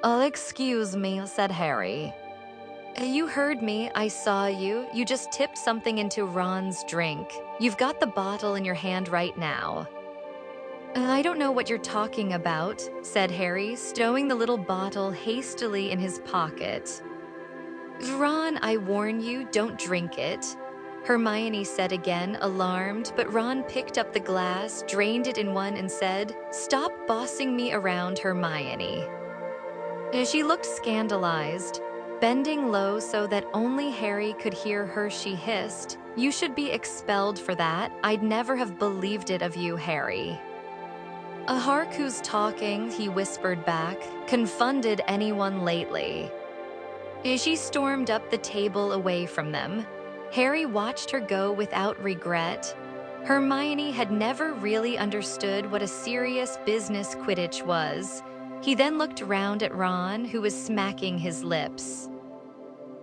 Excuse me," said Harry. "You heard me, I saw you. You just tipped something into Ron's drink. You've got the bottle in your hand right now." "I don't know what you're talking about," said Harry, stowing the little bottle hastily in his pocket. "Ron, I warn you, don't drink it," Hermione said again, alarmed, but Ron picked up the glass, drained it in one and said, "Stop bossing me around, Hermione." She looked scandalized. Bending low so that only Harry could hear her, she hissed, "You should be expelled for that. I'd never have believed it of you, Harry." "Hark who's talking," he whispered back, "confounded anyone lately." She stormed up the table away from them. Harry watched her go without regret. Hermione had never really understood what a serious business Quidditch was. He then looked round at Ron, who was smacking his lips.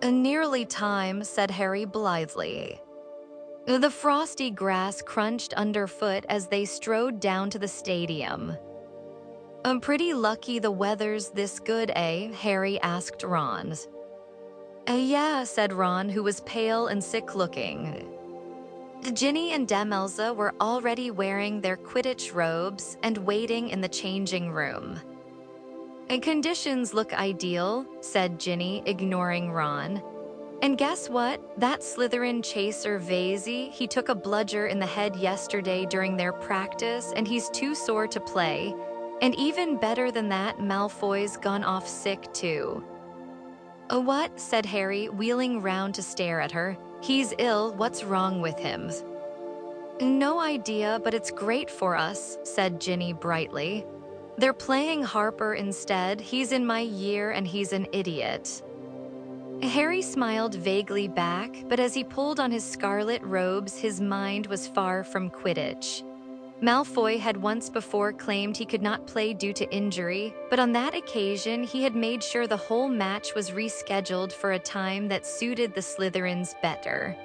Nearly time, said Harry blithely. The frosty grass crunched underfoot as they strode down to the stadium. I'm pretty lucky the weather's this good, eh? Harry asked Ron. Yeah, said Ron, who was pale and sick-looking. Ginny and Demelza were already wearing their Quidditch robes and waiting in the changing room. Conditions look ideal, said Ginny, ignoring Ron. And guess what? That Slytherin chaser Vasey, he took a bludger in the head yesterday during their practice and he's too sore to play. And even better than that, Malfoy's gone off sick too. What? Said Harry, wheeling round to stare at her. He's ill, what's wrong with him? No idea, but it's great for us, said Ginny brightly. They're playing Harper instead. He's in my year and he's an idiot. Harry smiled vaguely back, but as he pulled on his scarlet robes, his mind was far from Quidditch. Malfoy had once before claimed he could not play due to injury, but on that occasion he had made sure the whole match was rescheduled for a time that suited the Slytherins better.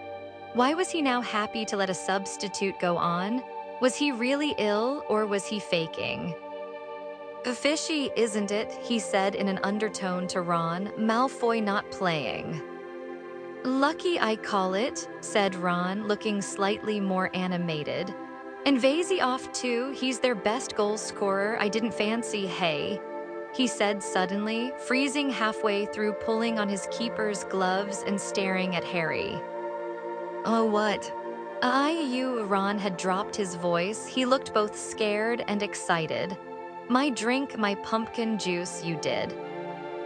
Why was he now happy to let a substitute go on? Was he really ill, or was he faking? Fishy, isn't it? He said in an undertone to Ron, Malfoy not playing. Lucky I call it, said Ron, looking slightly more animated. And Vasey off too, he's their best goal scorer, I didn't fancy, hey? He said suddenly, freezing halfway through pulling on his keeper's gloves and staring at Harry. Oh, what? Ron had dropped his voice. He looked both scared and excited. My drink, my pumpkin juice, you did.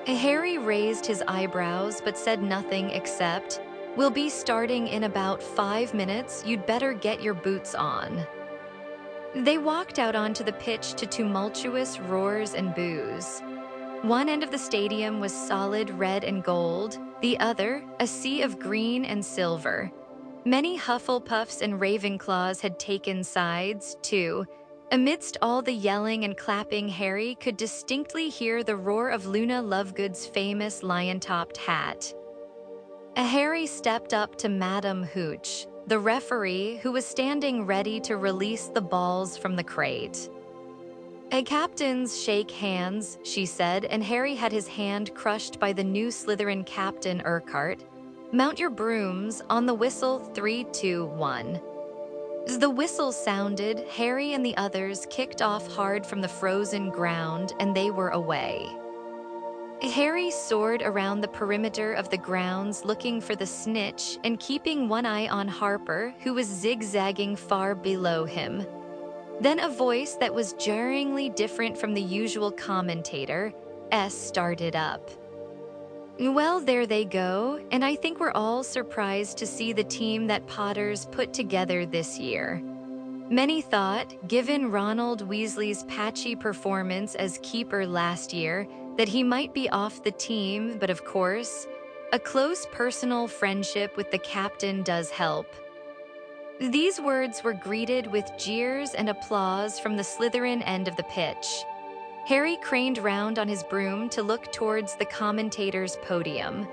Harry raised his eyebrows but said nothing except, we'll be starting in about 5 minutes, you'd better get your boots on. They walked out onto the pitch to tumultuous roars and boos. One end of the stadium was solid red and gold, the other, a sea of green and silver. Many Hufflepuffs and Ravenclaws had taken sides, too. Amidst all the yelling and clapping, Harry could distinctly hear the roar of Luna Lovegood's famous lion-topped hat. Harry stepped up to Madame Hooch, the referee, who was standing ready to release the balls from the crate. Captains shake hands, she said, and Harry had his hand crushed by the new Slytherin captain Urquhart. Mount your brooms, on the whistle, 3, 2, 1. As the whistle sounded, Harry and the others kicked off hard from the frozen ground, and they were away. Harry soared around the perimeter of the grounds looking for the snitch and keeping one eye on Harper, who was zigzagging far below him. Then a voice that was jarringly different from the usual commentator, started up. Well, there they go, and I think we're all surprised to see the team that Potter's put together this year. Many thought, given Ronald Weasley's patchy performance as keeper last year, that he might be off the team, but of course, a close personal friendship with the captain does help. These words were greeted with jeers and applause from the Slytherin end of the pitch. Harry craned round on his broom to look towards the commentator's podium.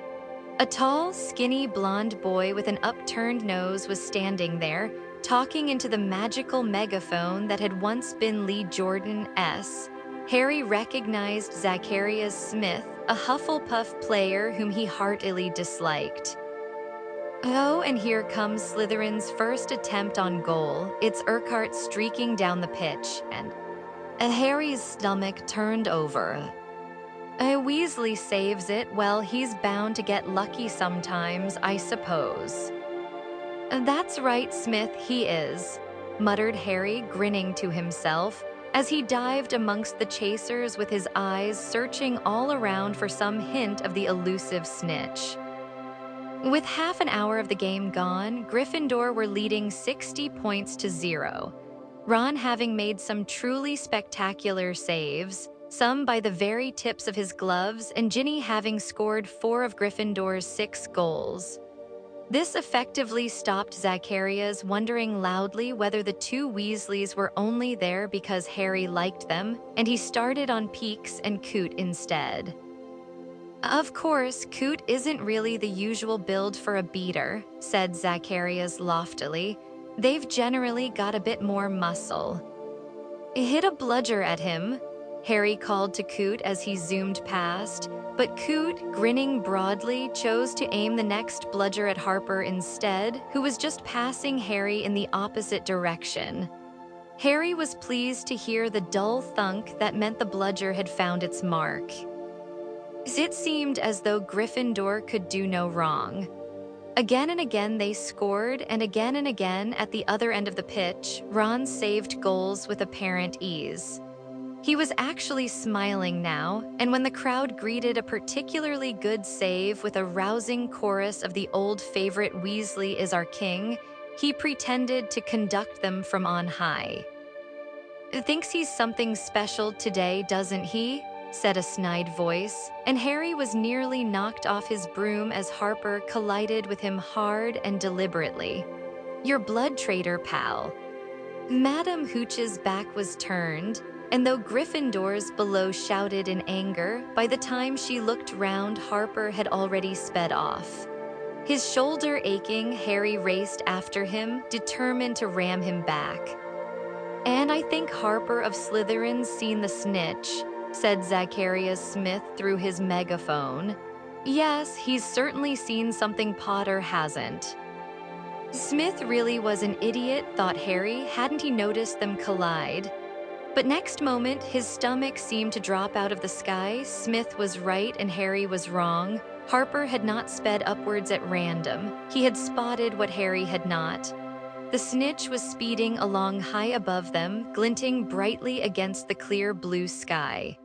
A tall, skinny, blonde boy with an upturned nose was standing there, talking into the magical megaphone that had once been Lee Jordan's. Harry recognized Zacharias Smith, a Hufflepuff player whom he heartily disliked. Oh, and here comes Slytherin's first attempt on goal. It's Urquhart streaking down the pitch, and Harry's stomach turned over. Weasley saves it. Well, he's bound to get lucky sometimes, I suppose. That's right, Smith, he is, muttered Harry, grinning to himself, as he dived amongst the chasers with his eyes searching all around for some hint of the elusive snitch. With half an hour of the game gone, Gryffindor were leading 60 points to 0. Ron having made some truly spectacular saves, some by the very tips of his gloves, and Ginny having scored 4 of Gryffindor's 6 goals. This effectively stopped Zacharias wondering loudly whether the two Weasleys were only there because Harry liked them, and he started on Peeks and Coot instead. Of course, Coot isn't really the usual build for a beater, said Zacharias loftily. They've generally got a bit more muscle. Hit a bludger at him, Harry called to Coot as he zoomed past, but Coot, grinning broadly, chose to aim the next bludger at Harper instead, who was just passing Harry in the opposite direction. Harry was pleased to hear the dull thunk that meant the bludger had found its mark. It seemed as though Gryffindor could do no wrong. Again and again they scored, and again at the other end of the pitch, Ron saved goals with apparent ease. He was actually smiling now, and when the crowd greeted a particularly good save with a rousing chorus of the old favorite "Weasley is our king," he pretended to conduct them from on high. "Thinks he's something special today, doesn't he?" said a snide voice, and Harry was nearly knocked off his broom as Harper collided with him hard and deliberately. "Your blood traitor, pal." Madame Hooch's back was turned, and though Gryffindors below shouted in anger, by the time she looked round, Harper had already sped off. His shoulder aching, Harry raced after him, determined to ram him back. "And I think Harper of Slytherin's seen the snitch," said Zacharias Smith through his megaphone. "Yes, he's certainly seen something Potter hasn't." Smith really was an idiot, thought Harry, hadn't he noticed them collide? But next moment, his stomach seemed to drop out of the sky. Smith was right and Harry was wrong. Harper had not sped upwards at random. He had spotted what Harry had not. The snitch was speeding along high above them, glinting brightly against the clear blue sky.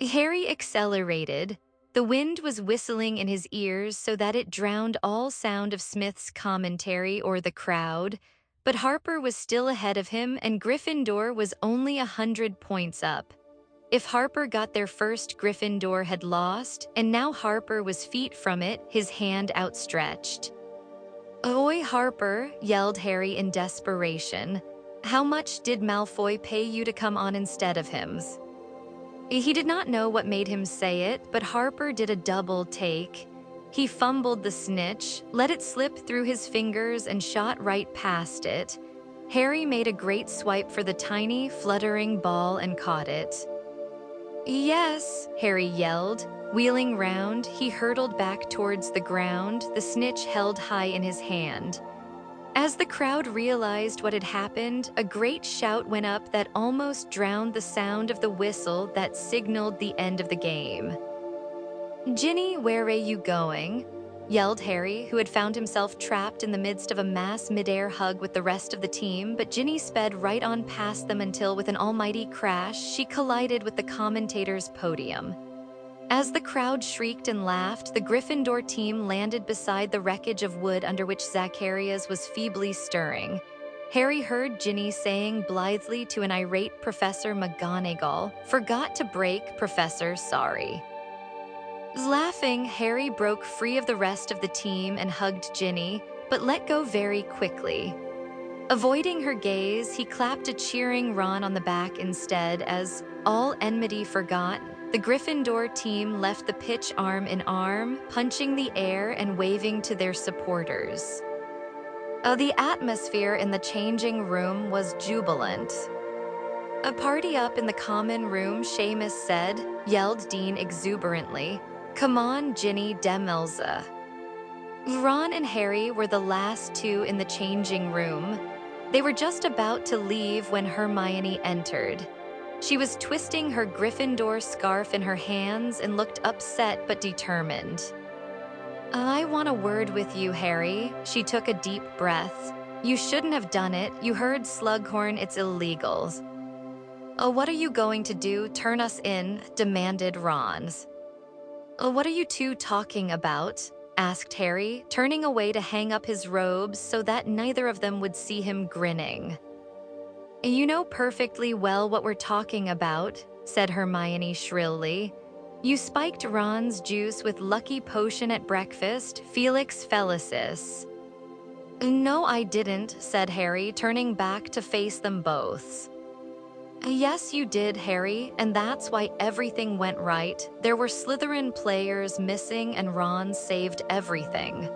Harry accelerated. The wind was whistling in his ears so that it drowned all sound of Smith's commentary or the crowd, but Harper was still ahead of him and Gryffindor was only 100 points up. If Harper got there first, Gryffindor had lost, and now Harper was feet from it, his hand outstretched. "Oi, Harper," yelled Harry in desperation. "How much did Malfoy pay you to come on instead of him?" He did not know what made him say it, but Harper did a double take. He fumbled the snitch, let it slip through his fingers and shot right past it. Harry made a great swipe for the tiny, fluttering ball and caught it. "Yes," Harry yelled. Wheeling round, he hurtled back towards the ground, the snitch held high in his hand. As the crowd realized what had happened, a great shout went up that almost drowned the sound of the whistle that signaled the end of the game. "Ginny, where are you going?" yelled Harry, who had found himself trapped in the midst of a mass midair hug with the rest of the team, but Ginny sped right on past them until, with an almighty crash, she collided with the commentator's podium. As the crowd shrieked and laughed, the Gryffindor team landed beside the wreckage of wood under which Zacharias was feebly stirring. Harry heard Ginny saying blithely to an irate Professor McGonagall, "Forgot to break, Professor, sorry." Laughing, Harry broke free of the rest of the team and hugged Ginny, but let go very quickly. Avoiding her gaze, he clapped a cheering Ron on the back instead as, all enmity forgot, the Gryffindor team left the pitch arm in arm, punching the air and waving to their supporters. The atmosphere in the changing room was jubilant. "A party up in the common room," Seamus said, yelled Dean exuberantly. "Come on, Ginny Demelza." Ron and Harry were the last two in the changing room. They were just about to leave when Hermione entered. She was twisting her Gryffindor scarf in her hands and looked upset but determined. "I want a word with you, Harry." She took a deep breath. "You shouldn't have done it. You heard Slughorn, it's illegal." What are you going to do? Turn us in?" demanded Ron. What are you two talking about?" asked Harry, turning away to hang up his robes so that neither of them would see him grinning. "You know perfectly well what we're talking about," said Hermione shrilly. You spiked Ron's juice with lucky potion at breakfast, Felix Felicis. No, I didn't, said Harry, turning back to face them both. Yes, you did, Harry, and that's why everything went right. There were Slytherin players missing and Ron saved everything.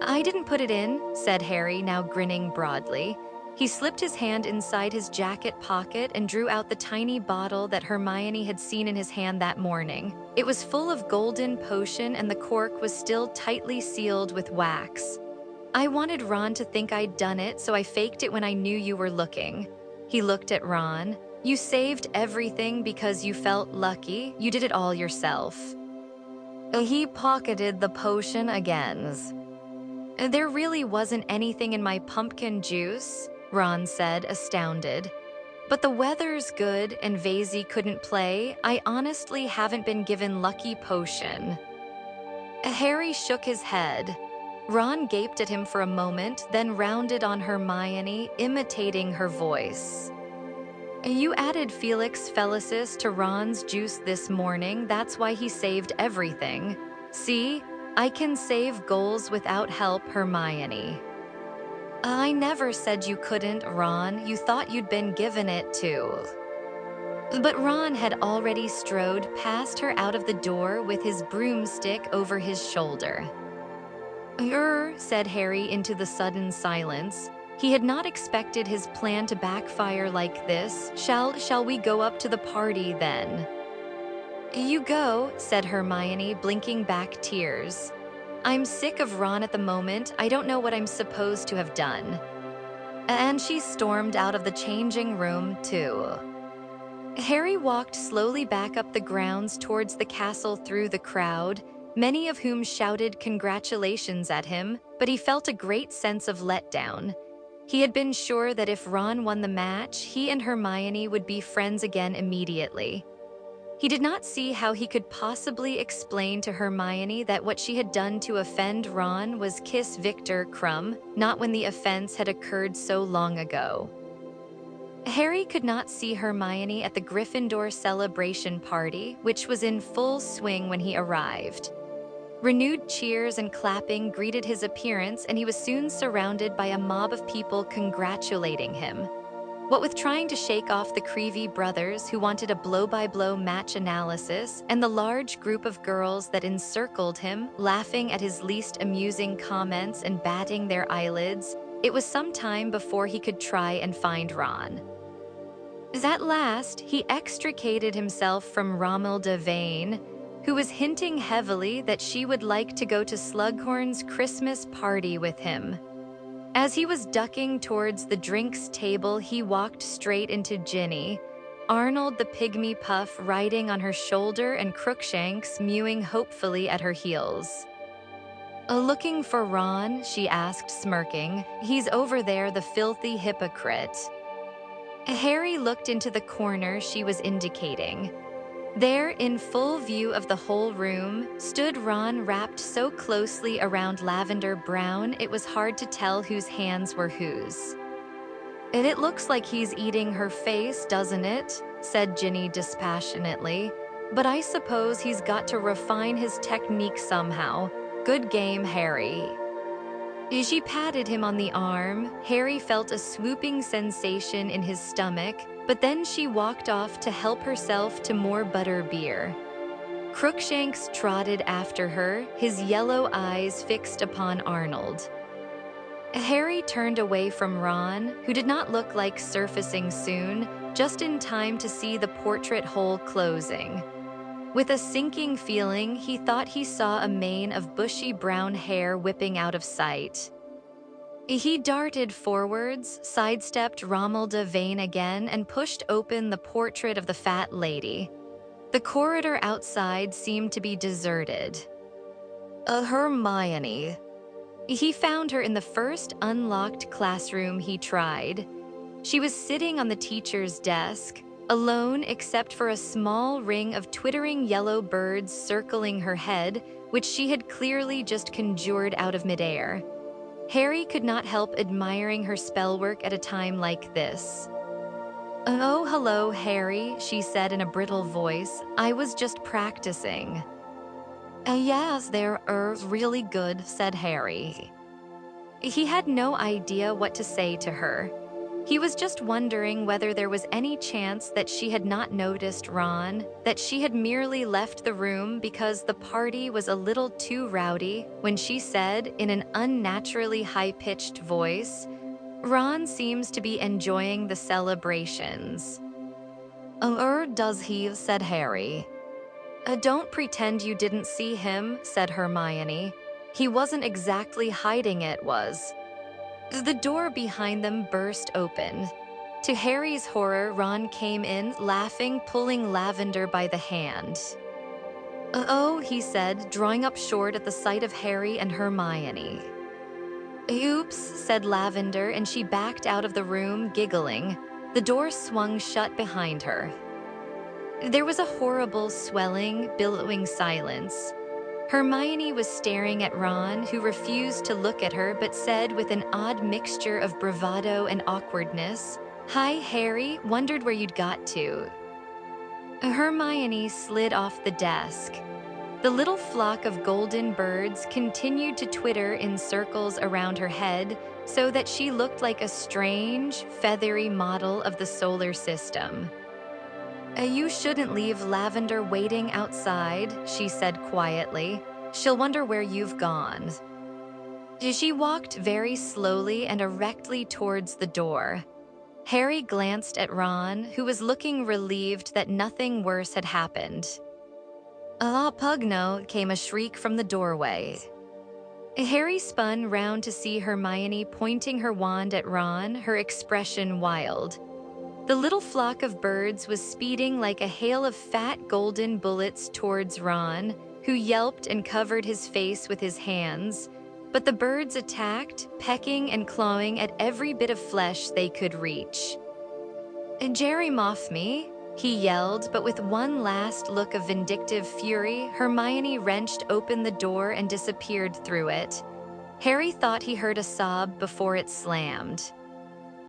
I didn't put it in, said Harry, now grinning broadly. He slipped his hand inside his jacket pocket and drew out the tiny bottle that Hermione had seen in his hand that morning. It was full of golden potion and the cork was still tightly sealed with wax. I wanted Ron to think I'd done it, so I faked it when I knew you were looking. He looked at Ron. You saved everything because you felt lucky. You did it all yourself. He pocketed the potion again. There really wasn't anything in my pumpkin juice, Ron said, astounded. But the weather's good and Vasey couldn't play. I honestly haven't been given lucky potion. Harry shook his head. Ron gaped at him for a moment, then rounded on Hermione, imitating her voice. You added Felix Felicis to Ron's juice this morning. That's why he saved everything. See? I can save goals without help, Hermione. I never said you couldn't, Ron. You thought you'd been given it too. But Ron had already strode past her out of the door with his broomstick over his shoulder. Said Harry into the sudden silence. He had not expected his plan to backfire like this. Shall we go up to the party then? You go, said Hermione, blinking back tears. I'm sick of Ron at the moment. I don't know what I'm supposed to have done. And she stormed out of the changing room, too. Harry walked slowly back up the grounds towards the castle through the crowd, many of whom shouted congratulations at him, but he felt a great sense of letdown. He had been sure that if Ron won the match, he and Hermione would be friends again immediately. He did not see how he could possibly explain to Hermione that what she had done to offend Ron was kiss Victor Crumb, not when the offense had occurred so long ago. Harry could not see Hermione at the Gryffindor celebration party, which was in full swing when he arrived. Renewed cheers and clapping greeted his appearance, and he was soon surrounded by a mob of people congratulating him. What with trying to shake off the Creevy brothers who wanted a blow-by-blow match analysis, and the large group of girls that encircled him, laughing at his least amusing comments and batting their eyelids, it was some time before he could try and find Ron. At last, he extricated himself from Romilda Vane, who was hinting heavily that she would like to go to Slughorn's Christmas party with him. As he was ducking towards the drinks table, he walked straight into Ginny, Arnold the pygmy puff riding on her shoulder and Crookshanks mewing hopefully at her heels. Looking for Ron?" she asked, smirking. "He's over there, the filthy hypocrite." Harry looked into the corner she was indicating. There, in full view of the whole room, stood Ron, wrapped so closely around Lavender Brown it was hard to tell whose hands were whose. "It looks like he's eating her face, doesn't it?" said Ginny dispassionately. "But I suppose he's got to refine his technique somehow. Good game, Harry." She patted him on the arm. Harry felt a swooping sensation in his stomach, but then she walked off to help herself to more butterbeer. Crookshanks trotted after her, his yellow eyes fixed upon Arnold. Harry turned away from Ron, who did not look like surfacing soon, just in time to see the portrait hole closing. With a sinking feeling, he thought he saw a mane of bushy brown hair whipping out of sight. He darted forwards, sidestepped Romilda Vane again, and pushed open the portrait of the fat lady. The corridor outside seemed to be deserted. Hermione. He found her in the first unlocked classroom he tried. She was sitting on the teacher's desk, alone except for a small ring of twittering yellow birds circling her head, which she had clearly just conjured out of midair. Harry could not help admiring her spellwork at a time like this. Oh, hello, Harry, she said in a brittle voice. I was just practicing. Yes, they're really good, said Harry. He had no idea what to say to her. He was just wondering whether there was any chance that she had not noticed Ron, that she had merely left the room because the party was a little too rowdy when she said, in an unnaturally high-pitched voice, Ron seems to be enjoying the celebrations. Does he, said Harry. Don't pretend you didn't see him, said Hermione. He wasn't exactly hiding it, was. The door behind them burst open. To Harry's horror, Ron came in, laughing, pulling Lavender by the hand. Oh, he said, drawing up short at the sight of Harry and Hermione. Oops, said Lavender, and she backed out of the room, giggling. The door swung shut behind her. There was a horrible, swelling, billowing silence. Hermione was staring at Ron, who refused to look at her but said with an odd mixture of bravado and awkwardness, "Hi, Harry, wondered where you'd got to." Hermione slid off the desk. The little flock of golden birds continued to twitter in circles around her head so that she looked like a strange, feathery model of the solar system. You shouldn't leave Lavender waiting outside, she said quietly. She'll wonder where you've gone. She walked very slowly and erectly towards the door. Harry glanced at Ron, who was looking relieved that nothing worse had happened. "Ah, Pugno," came a shriek from the doorway. Harry spun round to see Hermione pointing her wand at Ron, her expression wild. The little flock of birds was speeding like a hail of fat golden bullets towards Ron, who yelped and covered his face with his hands. But the birds attacked, pecking and clawing at every bit of flesh they could reach. "Jerry Moff me," he yelled, but with one last look of vindictive fury, Hermione wrenched open the door and disappeared through it. Harry thought he heard a sob before it slammed.